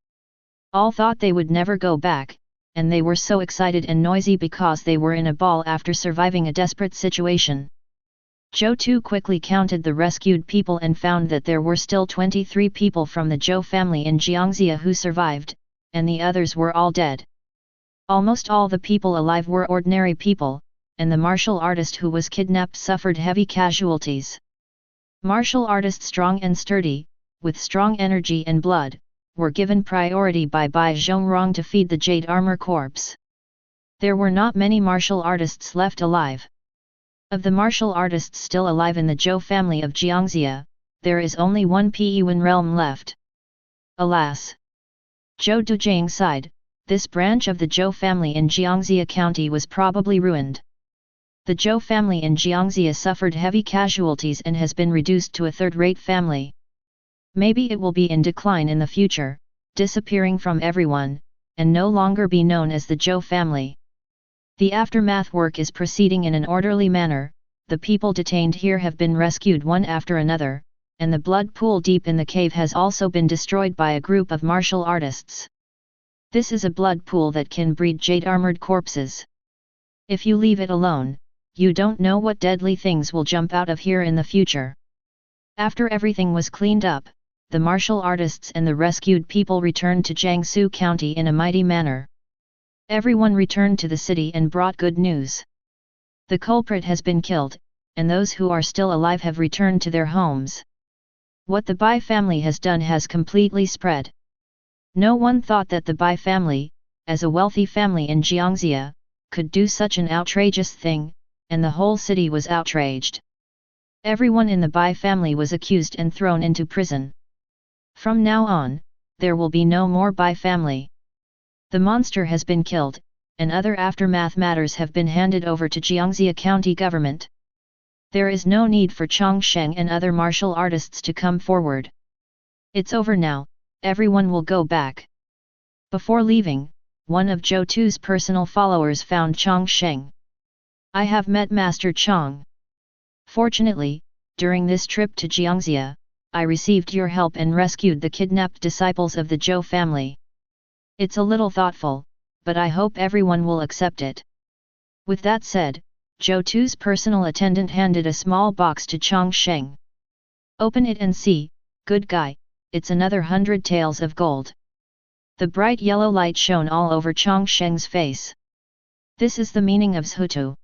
[SPEAKER 1] All thought they would never go back, and they were so excited and noisy because they were in a ball after surviving a desperate situation. Zhou Tu quickly counted the rescued people and found that there were still 23 people from the Zhou family in Jiangxia who survived, and the others were all dead. Almost all the people alive were ordinary people, and the martial artist who was kidnapped suffered heavy casualties. Martial artists strong and sturdy, with strong energy and blood, were given priority by Bai Zhongrong to feed the jade armor corpse. There were not many martial artists left alive. Of the martial artists still alive in the Zhou family of Jiangxia, there is only one Peyuan realm left. Alas! Zhou Dujiang sighed, this branch of the Zhou family in Jiangxia County was probably ruined. The Zhou family in Jiangxia suffered heavy casualties and has been reduced to a third-rate family. Maybe it will be in decline in the future, disappearing from everyone, and no longer be known as the Zhou family. The aftermath work is proceeding in an orderly manner, the people detained here have been rescued one after another, and the blood pool deep in the cave has also been destroyed by a group of martial artists. This is a blood pool that can breed jade-armored corpses. If you leave it alone, you don't know what deadly things will jump out of here in the future. After everything was cleaned up, the martial artists and the rescued people returned to Jiangsu County in a mighty manner. Everyone returned to the city and brought good news. The culprit has been killed, and those who are still alive have returned to their homes. What the Bai family has done has completely spread. No one thought that the Bai family, as a wealthy family in Jiangxia, could do such an outrageous thing, and the whole city was outraged. Everyone in the Bai family was accused and thrown into prison. From now on, there will be no more Bai family. The monster has been killed, and other aftermath matters have been handed over to Jiangxia County government. There is no need for Chang Sheng and other martial artists to come forward. It's over now, everyone will go back. Before leaving, one of Zhou Tu's personal followers found Chang Sheng. I have met Master Chang. Fortunately, during this trip to Jiangxia, I received your help and rescued the kidnapped disciples of the Zhou family. It's a little thoughtful, but I hope everyone will accept it. With that said, Zhou Tu's personal attendant handed a small box to Chang Sheng. Open it and see, good guy, it's another 100 taels of gold. The bright yellow light shone all over Chang Sheng's face. This is the meaning of Zhutu.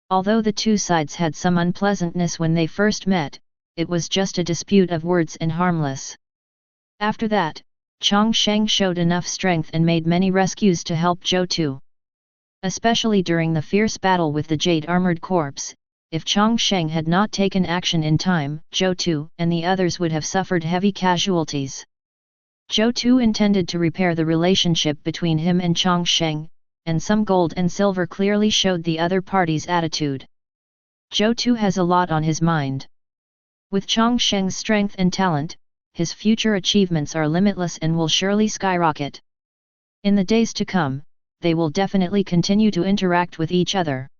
[SPEAKER 1] Although the two sides had some unpleasantness when they first met, it was just a dispute of words and harmless. After that, Chang Sheng showed enough strength and made many rescues to help Zhou Tu. Especially during the fierce battle with the Jade Armored Corpse, if Chang Sheng had not taken action in time, Zhou Tu and the others would have suffered heavy casualties. Zhou Tu intended to repair the relationship between him and Chang Sheng, and some gold and silver clearly showed the other party's attitude. Zhou Tu has a lot on his mind. With Chang Sheng's strength and talent, his future achievements are limitless and will surely skyrocket. In the days to come, they will definitely continue to interact with each other.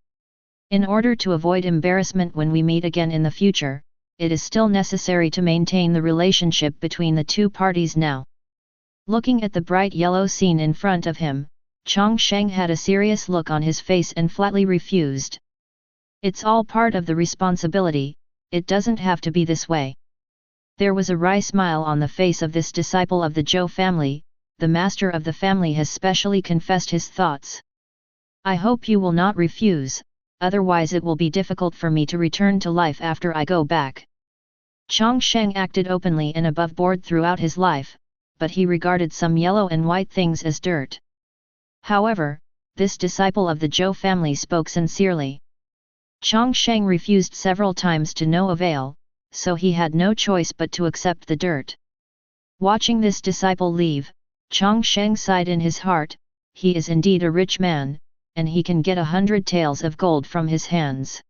[SPEAKER 1] In order to avoid embarrassment when we meet again in the future, it is still necessary to maintain the relationship between the two parties now. Looking at the bright yellow scene in front of him, Chang Sheng had a serious look on his face and flatly refused. It's all part of the responsibility, it doesn't have to be this way. There was a wry smile on the face of this disciple of the Zhou family. The master of the family has specially confessed his thoughts. I hope you will not refuse, otherwise it will be difficult for me to return to life after I go back. Chang Sheng acted openly and above board throughout his life, but he regarded some yellow and white things as dirt. However, this disciple of the Zhou family spoke sincerely. Chang Sheng refused several times to no avail, so he had no choice but to accept the dirt. Watching this disciple leave, Chang Sheng sighed in his heart, he is indeed a rich man, and he can get 100 taels of gold from his hands.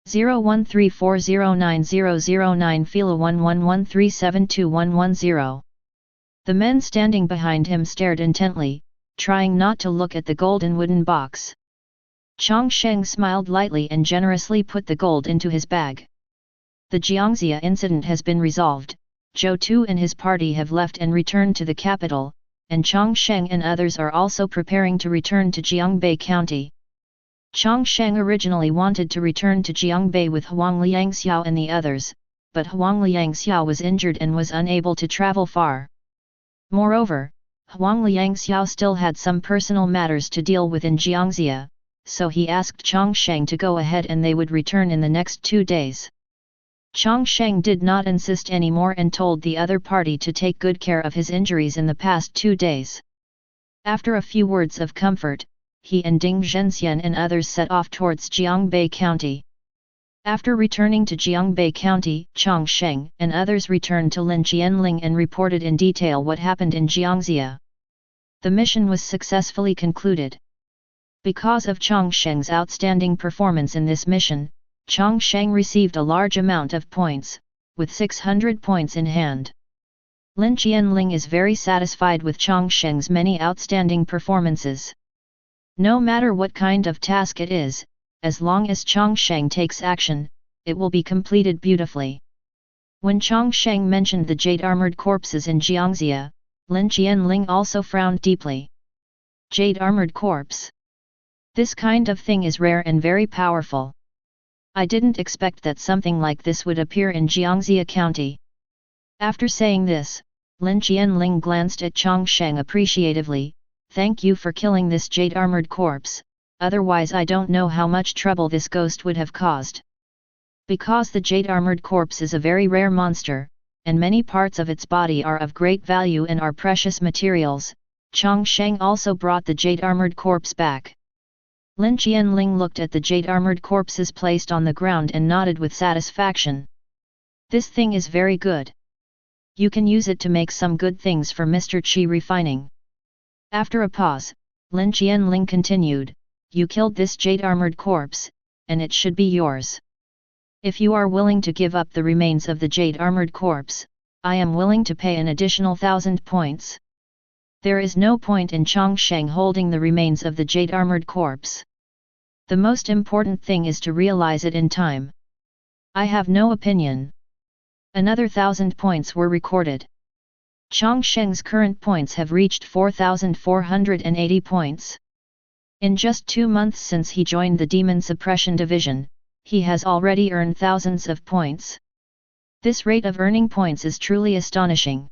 [SPEAKER 1] 0134090009 Fila 1113721110. The men standing behind him stared intently, trying not to look at the golden wooden box. Chang Sheng smiled lightly and generously put the gold into his bag. The Jiangxia incident has been resolved, Zhou Tu and his party have left and returned to the capital, and Chang Sheng and others are also preparing to return to Jiangbei County. Chang Sheng originally wanted to return to Jiangbei with Huang Liangxiao and the others, but Huang Liangxiao was injured and was unable to travel far. Moreover, Huang Liangxiao still had some personal matters to deal with in Jiangxia, so he asked Chang Sheng to go ahead and they would return in the next 2 days. Chang Sheng did not insist anymore and told the other party to take good care of his injuries in the past 2 days. After a few words of comfort, he and Ding Zhenxian and others set off towards Jiangbei County. After returning to Jiangbei County, Chang Sheng and others returned to Lin Qianling and reported in detail what happened in Jiangxia. The mission was successfully concluded. Because of Chang Sheng's outstanding performance in this mission, Chang Sheng received a large amount of points, with 600 points in hand. Lin Qianling is very satisfied with Chang Sheng's many outstanding performances. No matter what kind of task it is, as long as Chang Sheng takes action, it will be completed beautifully. When Chang Sheng mentioned the jade armored corpses in Jiangxia, Lin Qianling also frowned deeply. Jade armored corpse. This kind of thing is rare and very powerful. I didn't expect that something like this would appear in Jiangxia County. After saying this, Lin Qianling glanced at Chang Sheng appreciatively. Thank you for killing this jade armored corpse, otherwise I don't know how much trouble this ghost would have caused. Because the jade armored corpse is a very rare monster, and many parts of its body are of great value and are precious materials, Chang Sheng also brought the jade armored corpse back. Lin Qianling looked at the jade armored corpses placed on the ground and nodded with satisfaction. This thing is very good. You can use it to make some good things for Mr. Qi refining. After a pause, Lin Qianling continued, you killed this jade armored corpse, and it should be yours. If you are willing to give up the remains of the jade armored corpse, I am willing to pay an additional 1,000 points. There is no point in Chang Sheng holding the remains of the jade-armored corpse. The most important thing is to realize it in time. I have no opinion. Another 1,000 points were recorded. Chang Sheng's current points have reached 4,480 points. In just 2 months since he joined the Demon Suppression Division, he has already earned thousands of points. This rate of earning points is truly astonishing.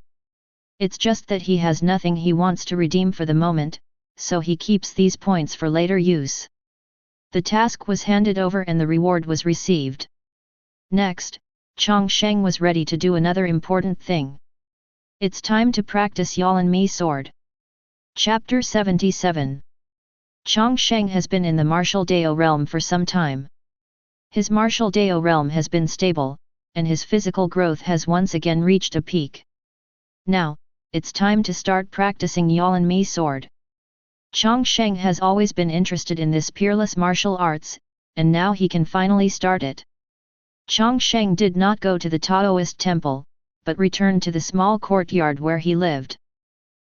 [SPEAKER 1] It's just that he has nothing he wants to redeem for the moment, so he keeps these points for later use. The task was handed over and the reward was received. Next, Chang Sheng was ready to do another important thing. It's time to practice LvMax sword. Chapter 77. Chang Sheng has been in the martial Dao realm for some time. His martial Dao realm has been stable, and his physical growth has once again reached a peak. Now, it's time to start practicing LvMax sword. Chang Sheng has always been interested in this peerless martial arts, and now he can finally start it. Chang Sheng did not go to the Daoist Temple, but returned to the small courtyard where he lived.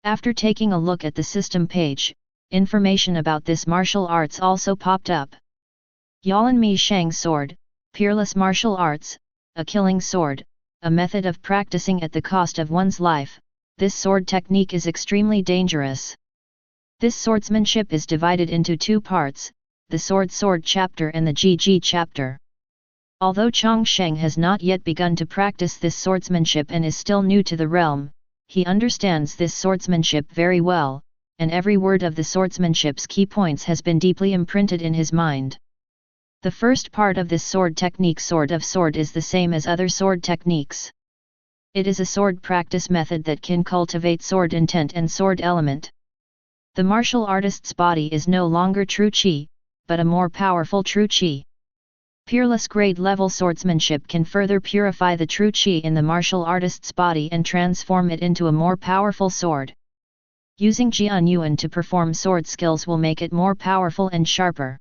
[SPEAKER 1] After taking a look at the system page, information about this martial arts also popped up. LvMax sword, peerless martial arts, a killing sword, a method of practicing at the cost of one's life. This sword technique is extremely dangerous. This swordsmanship is divided into 2 parts, the sword chapter and the GG chapter. Although Chang Sheng has not yet begun to practice this swordsmanship and is still new to the realm, he understands this swordsmanship very well, and every word of the swordsmanship's key points has been deeply imprinted in his mind. The first part of this sword technique, sword of sword, is the same as other sword techniques. It is a sword practice method that can cultivate sword intent and sword element. The martial artist's body is no longer true Qi, but a more powerful true Qi. Peerless grade-level swordsmanship can further purify the true Qi in the martial artist's body and transform it into a more powerful sword. Using Qingyun to perform sword skills will make it more powerful and sharper.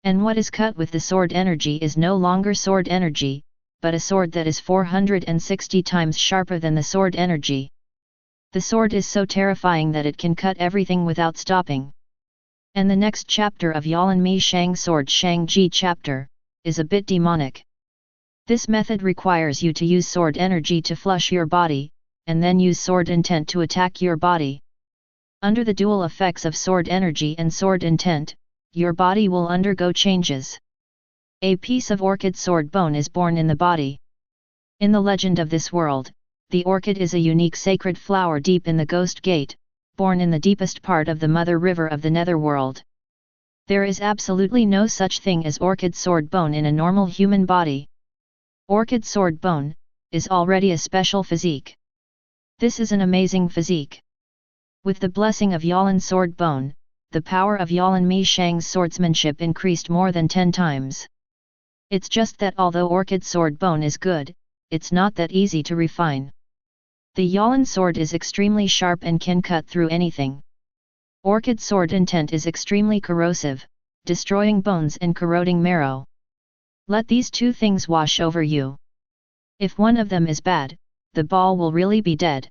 [SPEAKER 1] And what is cut with the sword energy is no longer sword energy, but a sword that is 460 times sharper than the sword energy. The sword is so terrifying that it can cut everything without stopping. And the next chapter of LvMax sword, Shang Ji chapter, is a bit demonic. This method requires you to use sword energy to flush your body, and then use sword intent to attack your body. Under the dual effects of sword energy and sword intent, your body will undergo changes. A piece of orchid sword bone is born in the body. In the legend of this world, the orchid is a unique sacred flower deep in the Ghost Gate, born in the deepest part of the Mother River of the Netherworld. There is absolutely no such thing as orchid sword bone in a normal human body. Orchid sword bone is already a special physique. This is an amazing physique. With the blessing of Yalan sword bone, the power of LvMax's swordsmanship increased more than 10 times. It's just that although orchid sword bone is good, it's not that easy to refine. The Yalan sword is extremely sharp and can cut through anything. Orchid sword intent is extremely corrosive, destroying bones and corroding marrow. Let these 2 things wash over you. If one of them is bad, the ball will really be dead.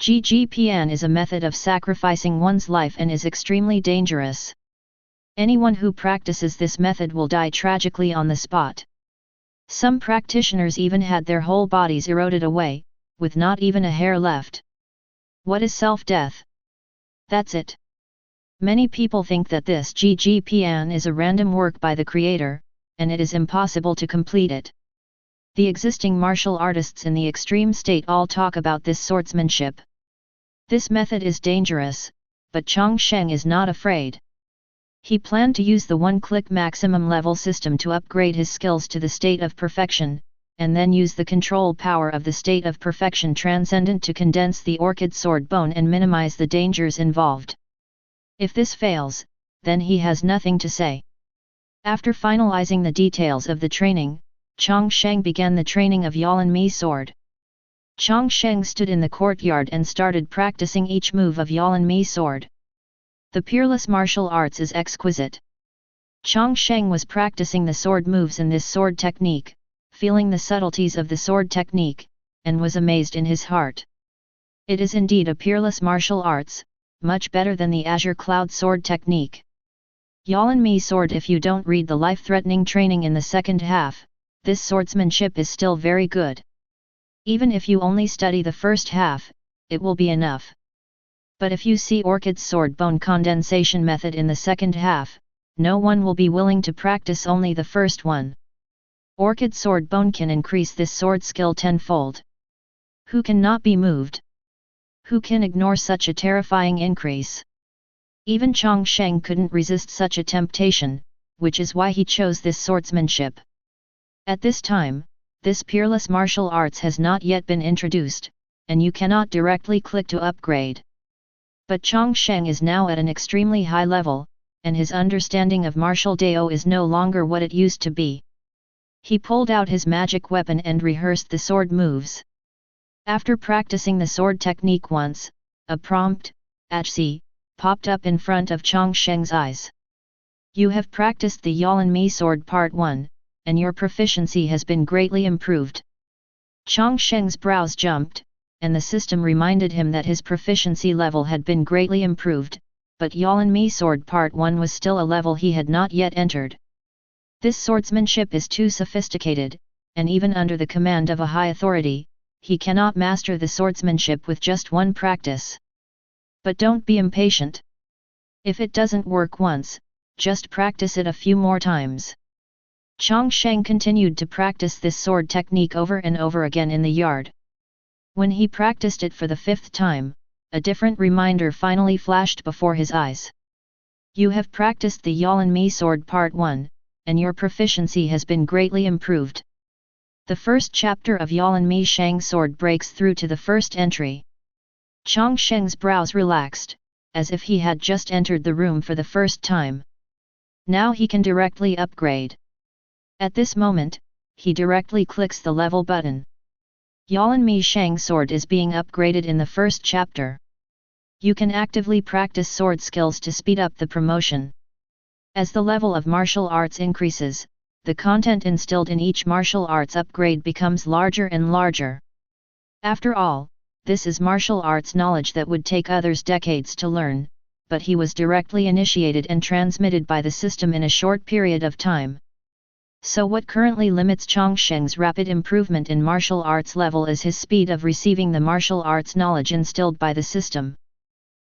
[SPEAKER 1] GGPN is a method of sacrificing one's life and is extremely dangerous. Anyone who practices this method will die tragically on the spot. Some practitioners even had their whole bodies eroded away, with not even a hair left. What is self-death? That's it. Many people think that this GGPN is a random work by the creator, and it is impossible to complete it. The existing martial artists in the extreme state all talk about this swordsmanship. This method is dangerous, but Chang Sheng is not afraid. He planned to use the one-click maximum level system to upgrade his skills to the state of perfection, and then use the control power of the state of perfection transcendent to condense the orchid sword bone and minimize the dangers involved. If this fails, then he has nothing to say. After finalizing the details of the training, Chang Sheng began the training of LvMax sword. Chang Sheng stood in the courtyard and started practicing each move of LvMax sword. The peerless martial arts is exquisite. Chang Sheng was practicing the sword moves in this sword technique, feeling the subtleties of the sword technique, and was amazed in his heart. It is indeed a peerless martial arts, much better than the Azure Cloud Sword technique. LvMax sword. If you don't read the life-threatening training in the second half, this swordsmanship is still very good. Even if you only study the first half, it will be enough. But if you see Orchid's sword bone condensation method in the second half, no one will be willing to practice only the first one. Orchid sword bone can increase this sword skill tenfold. Who can not be moved? Who can ignore such a terrifying increase? Even Chang Sheng couldn't resist such a temptation, which is why he chose this swordsmanship. At this time, this peerless martial arts has not yet been introduced, and you cannot directly click to upgrade. But Chang Sheng is now at an extremely high level, and his understanding of martial Dao is no longer what it used to be. He pulled out his magic weapon and rehearsed the sword moves. After practicing the sword technique once, a prompt, "Achsi," popped up in front of Chang Sheng's eyes. You have practiced the LvMax sword part 1, and your proficiency has been greatly improved. Chang Sheng's brows jumped, and the system reminded him that his proficiency level had been greatly improved, but LvMax sword part 1 was still a level he had not yet entered. This swordsmanship is too sophisticated, and even under the command of a high authority, he cannot master the swordsmanship with just one practice. But don't be impatient. If it doesn't work once, just practice it a few more times. Chang Sheng continued to practice this sword technique over and over again in the yard. When he practiced it for the 5th time, a different reminder finally flashed before his eyes. You have practiced the LvMax sword part 1, and your proficiency has been greatly improved. The first chapter of LvMax sword breaks through to the first entry. Chang Sheng's brows relaxed, as if he had just entered the room for the first time. Now he can directly upgrade. At this moment, he directly clicks the level button. LvMax sword is being upgraded in the first chapter. You can actively practice sword skills to speed up the promotion. As the level of martial arts increases, the content instilled in each martial arts upgrade becomes larger and larger. After all, this is martial arts knowledge that would take others decades to learn, but he was directly initiated and transmitted by the system in a short period of time. So what currently limits Chang Sheng's rapid improvement in martial arts level is his speed of receiving the martial arts knowledge instilled by the system.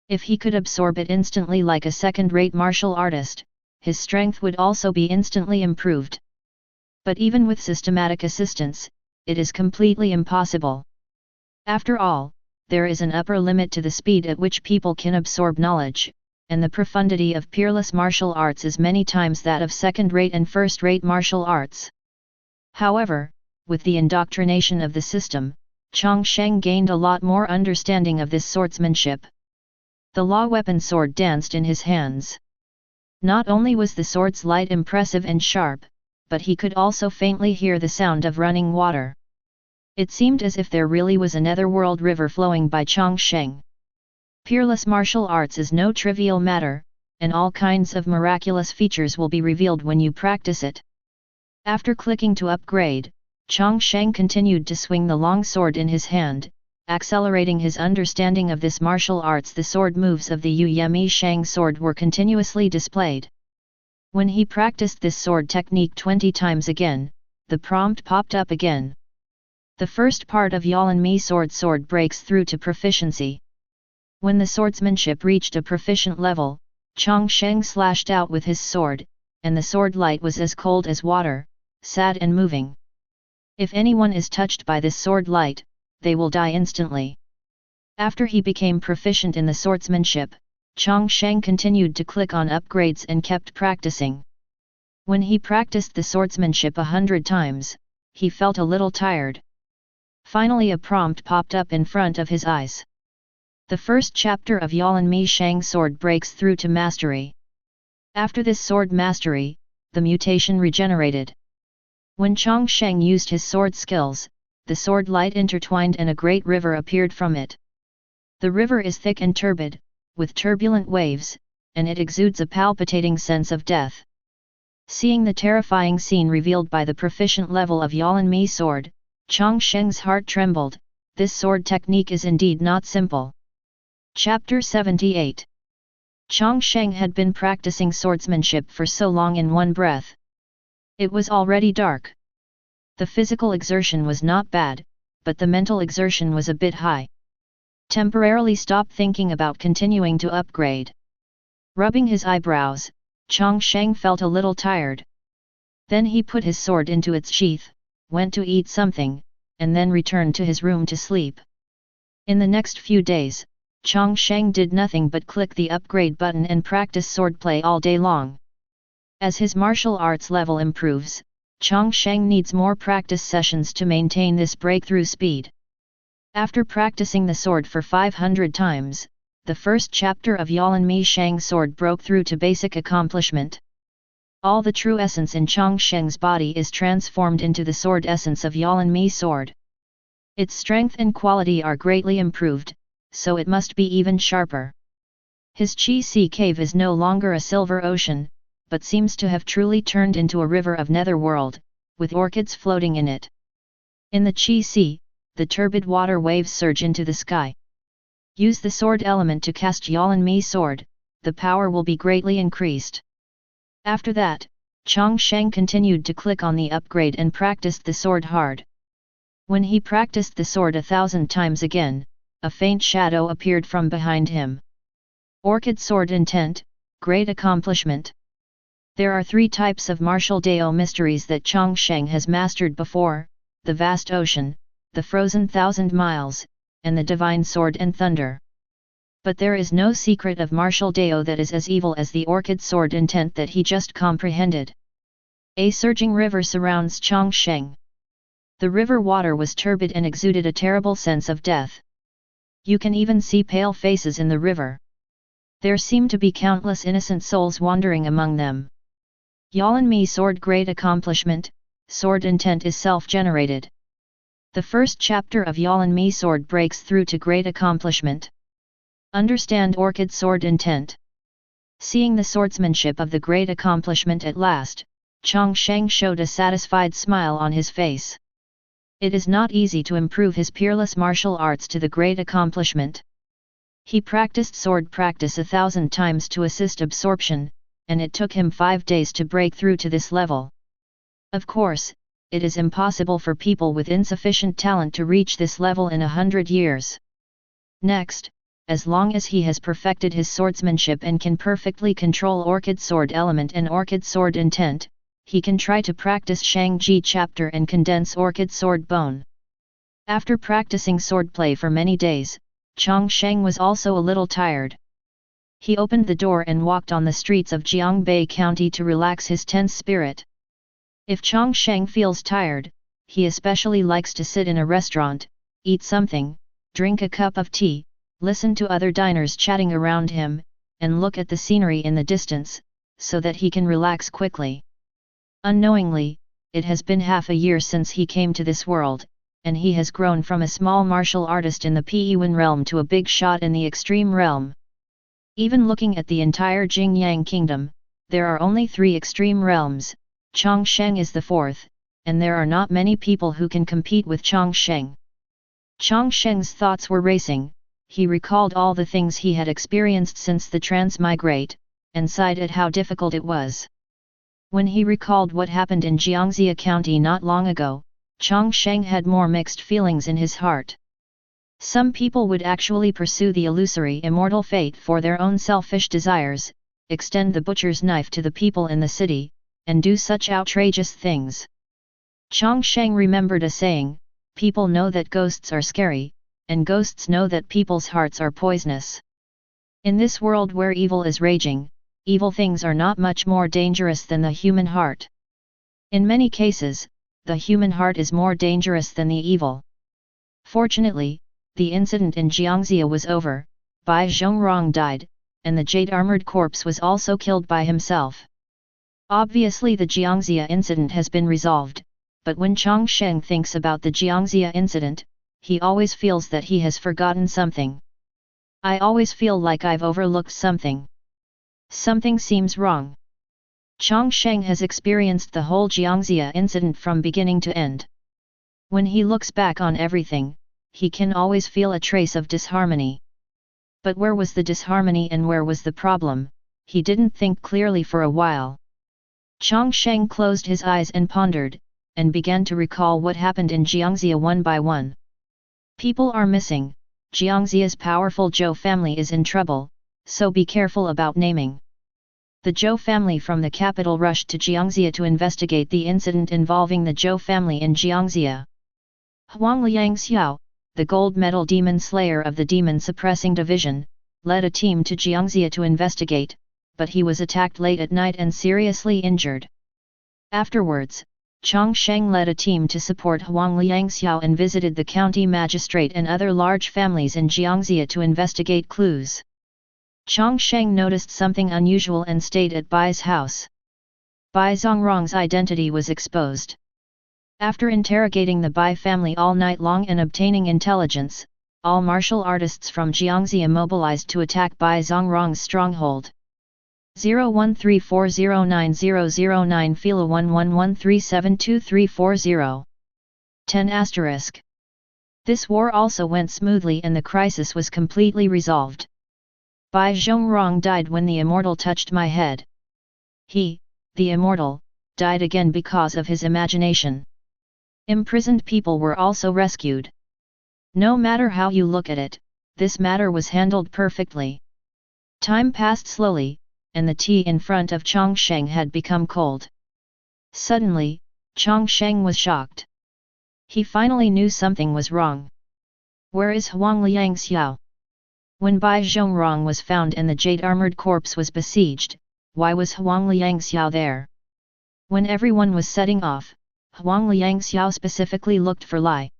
[SPEAKER 1] If he could absorb it instantly like a second-rate martial artist, his strength would also be instantly improved. But even with systematic assistance, it is completely impossible. After all, there is an upper limit to the speed at which people can absorb knowledge, and the profundity of peerless martial arts is many times that of second-rate and first-rate martial arts. However, with the indoctrination of the system, Chang Sheng gained a lot more understanding of this swordsmanship. The law weapon sword danced in his hands. Not only was the sword's light impressive and sharp, but he could also faintly hear the sound of running water. It seemed as if there really was a netherworld river flowing by Chang Sheng. Peerless martial arts is no trivial matter, and all kinds of miraculous features will be revealed when you practice it. After clicking to upgrade, Chang Sheng continued to swing the long sword in his hand, accelerating his understanding of this martial arts. The sword moves of the LvMax sword were continuously displayed. When he practiced this sword technique 20 times again, the prompt popped up again. The first part of LvMax sword breaks through to proficiency. When the swordsmanship reached a proficient level, Chang Sheng slashed out with his sword, and the sword light was as cold as water, sad and moving. If anyone is touched by this sword light, they will die instantly. After he became proficient in the swordsmanship, Chang Sheng continued to click on upgrades and kept practicing. When he practiced the swordsmanship 100 times, he felt a little tired. Finally a prompt popped up in front of his eyes. The first chapter of LvMax sword breaks through to mastery. After this sword mastery, the mutation regenerated. When Chang Sheng used his sword skills, the sword light intertwined and a great river appeared from it. The river is thick and turbid, with turbulent waves, and it exudes a palpitating sense of death. Seeing the terrifying scene revealed by the proficient level of LvMax sword, Chang Sheng's heart trembled, this sword technique is indeed not simple. Chapter 78. Chang Sheng had been practicing swordsmanship for so long in one breath. It was already dark. The physical exertion was not bad, but the mental exertion was a bit high. Temporarily stopped thinking about continuing to upgrade. Rubbing his eyebrows, Chang Sheng felt a little tired. Then he put his sword into its sheath, went to eat something, and then returned to his room to sleep. In the next few days, Chang Sheng did nothing but click the upgrade button and practice swordplay all day long. As his martial arts level improves, Chang Sheng needs more practice sessions to maintain this breakthrough speed. After practicing the sword for 500 times, the first chapter of LvMax Shang sword broke through to basic accomplishment. All the true essence in Chang Sheng's body is transformed into the sword essence of LvMax sword. Its strength and quality are greatly improved, so it must be even sharper. His Qi Si cave is no longer a silver ocean, but seems to have truly turned into a river of netherworld, with orchids floating in it. In the Qi Si, the turbid water waves surge into the sky. Use the sword element to cast LvMax sword, the power will be greatly increased. After that, Chang Sheng continued to click on the upgrade and practiced the sword hard. When he practiced the sword 1,000 times again, a faint shadow appeared from behind him. Orchid sword intent, great accomplishment. There are 3 types of martial Dao mysteries that Chang Sheng has mastered before: the vast ocean, the frozen 1,000 miles, and the divine sword and thunder. But there is no secret of martial Dao that is as evil as the orchid sword intent that he just comprehended. A surging river surrounds Chang Sheng. The river water was turbid and exuded a terrible sense of death. You can even see pale faces in the river. There seem to be countless innocent souls wandering among them. LvMax sword great accomplishment, sword intent is self-generated. The first chapter of LvMax sword breaks through to great accomplishment. Understand orchid sword intent. Seeing the swordsmanship of the great accomplishment at last, Chang Sheng showed a satisfied smile on his face. It is not easy to improve his peerless martial arts to the great accomplishment. He practiced sword practice 1,000 times to assist absorption, and it took him 5 days to break through to this level. Of course, it is impossible for people with insufficient talent to reach this level in 100 years. Next, as long as he has perfected his swordsmanship and can perfectly control orchid sword element and orchid sword intent, he can try to practice Shang-Ji chapter and condense orchid sword bone. After practicing swordplay for many days, Chang Sheng was also a little tired. He opened the door and walked on the streets of Jiangbei County to relax his tense spirit. If Chang Sheng feels tired, he especially likes to sit in a restaurant, eat something, drink a cup of tea, listen to other diners chatting around him, and look at the scenery in the distance, so that he can relax quickly. Unknowingly, it has been half a year since he came to this world, and he has grown from a small martial artist in the Qingyun realm to a big shot in the extreme realm. Even looking at the entire Qingyun kingdom, there are only 3 extreme realms. Chang Sheng is the 4th, and there are not many people who can compete with Chang Sheng. Chang Sheng's thoughts were racing. He recalled all the things he had experienced since the transmigrate, and sighed at how difficult it was. When he recalled what happened in Jiangxia County not long ago, Chang Sheng had more mixed feelings in his heart. Some people would actually pursue the illusory immortal fate for their own selfish desires, extend the butcher's knife to the people in the city, and do such outrageous things. Chang Sheng remembered a saying, "People know that ghosts are scary, and ghosts know that people's hearts are poisonous." In this world where evil is raging, evil things are not much more dangerous than the human heart. In many cases, the human heart is more dangerous than the evil. Fortunately, the incident in Jiangxia was over, Bai Zhongrong died, and the jade-armored corpse was also killed by himself. Obviously the Jiangxia incident has been resolved, but when Chang Sheng thinks about the Jiangxia incident, he always feels that he has forgotten something. "I always feel like I've overlooked something. Something seems wrong." Chang Sheng has experienced the whole Jiangxia incident from beginning to end. When he looks back on everything, he can always feel a trace of disharmony. But where was the disharmony and where was the problem? He didn't think clearly for a while. Chang Sheng closed his eyes and pondered, and began to recall what happened in Jiangxia one by one. People are missing, Jiangxia's powerful Zhou family is in trouble, so be careful about naming. The Zhou family from the capital rushed to Jiangxia to investigate the incident involving the Zhou family in Jiangxia. Huang Liangxiao, the gold medal demon slayer of the demon suppressing division, led a team to Jiangxia to investigate, but he was attacked late at night and seriously injured. Afterwards, Chang Sheng led a team to support Huang Liangxiao and visited the county magistrate and other large families in Jiangxia to investigate clues. Chang Sheng noticed something unusual and stayed at Bai's house. Bai Zongrong's identity was exposed. After interrogating the Bai family all night long and obtaining intelligence, all martial artists from Jiangxia mobilized to attack Bai Zongrong's stronghold. 0134090009 Fila 1113722340. 10*. This war also went smoothly and the crisis was completely resolved. Bai Zongrong died when the immortal touched my head. He, the immortal, died again because of his imagination. Imprisoned people were also rescued. No matter how you look at it, this matter was handled perfectly. Time passed slowly, and the tea in front of Chang Sheng had become cold. Suddenly, Chang Sheng was shocked. He finally knew something was wrong. Where is Huang Liangxiao? When Bai Zongrong was found and the jade-armored corpse was besieged, why was Huang Liangxiao there? When everyone was setting off, Huang Liangxiao specifically looked for Lai.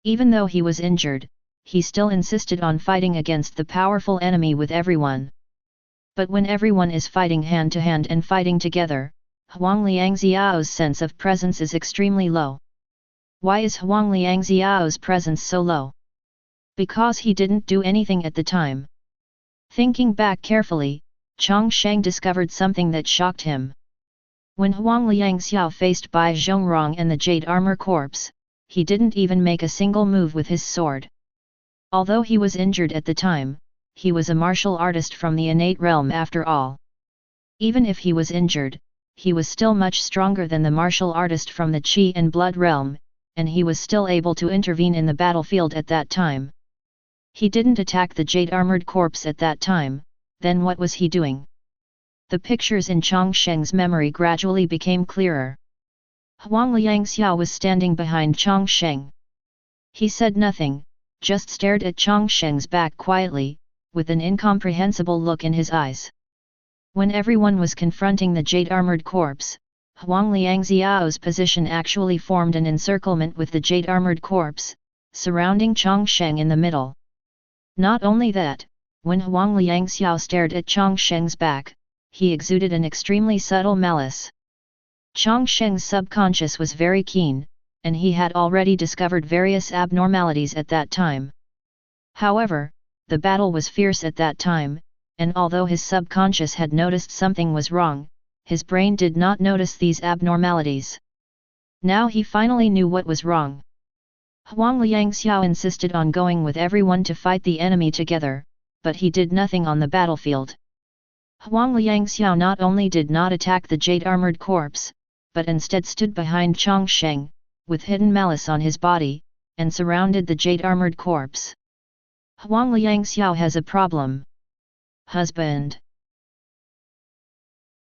[SPEAKER 1] Even though he was injured, he still insisted on fighting against the powerful enemy with everyone. But when everyone is fighting hand-to-hand and fighting together, Huang Liangxiao's sense of presence is extremely low. Why is Huang Liangxiao's presence so low? Because he didn't do anything at the time. Thinking back carefully, Chang Sheng discovered something that shocked him. When Huang Liangxiao faced Bai Zongrong and the jade armor corpse, he didn't even make a single move with his sword. Although he was injured at the time, he was a martial artist from the innate realm after all. Even if he was injured, he was still much stronger than the martial artist from the Qi and blood realm, and he was still able to intervene in the battlefield at that time. He didn't attack the jade-armored corpse at that time, then what was he doing? The pictures in Chang Sheng's memory gradually became clearer. Huang Liangxiao was standing behind Chang Sheng. He said nothing, just stared at Chang Sheng's back quietly, with an incomprehensible look in his eyes. When everyone was confronting the jade-armored corpse, Huang Liangxiao's position actually formed an encirclement with the jade-armored corpse, surrounding Chang Sheng in the middle. Not only that, when Huang Liangxiao stared at Chang Sheng's back, he exuded an extremely subtle malice. Chang Sheng's subconscious was very keen, and he had already discovered various abnormalities at that time. However, the battle was fierce at that time, and although his subconscious had noticed something was wrong, his brain did not notice these abnormalities. Now he finally knew what was wrong. Huang Liangxiao insisted on going with everyone to fight the enemy together, but he did nothing on the battlefield. Huang Liangxiao not only did not attack the jade-armored corpse, but instead stood behind Chang Sheng, with hidden malice on his body, and surrounded the jade-armored corpse. Huang Liangxiao has a problem. Husband.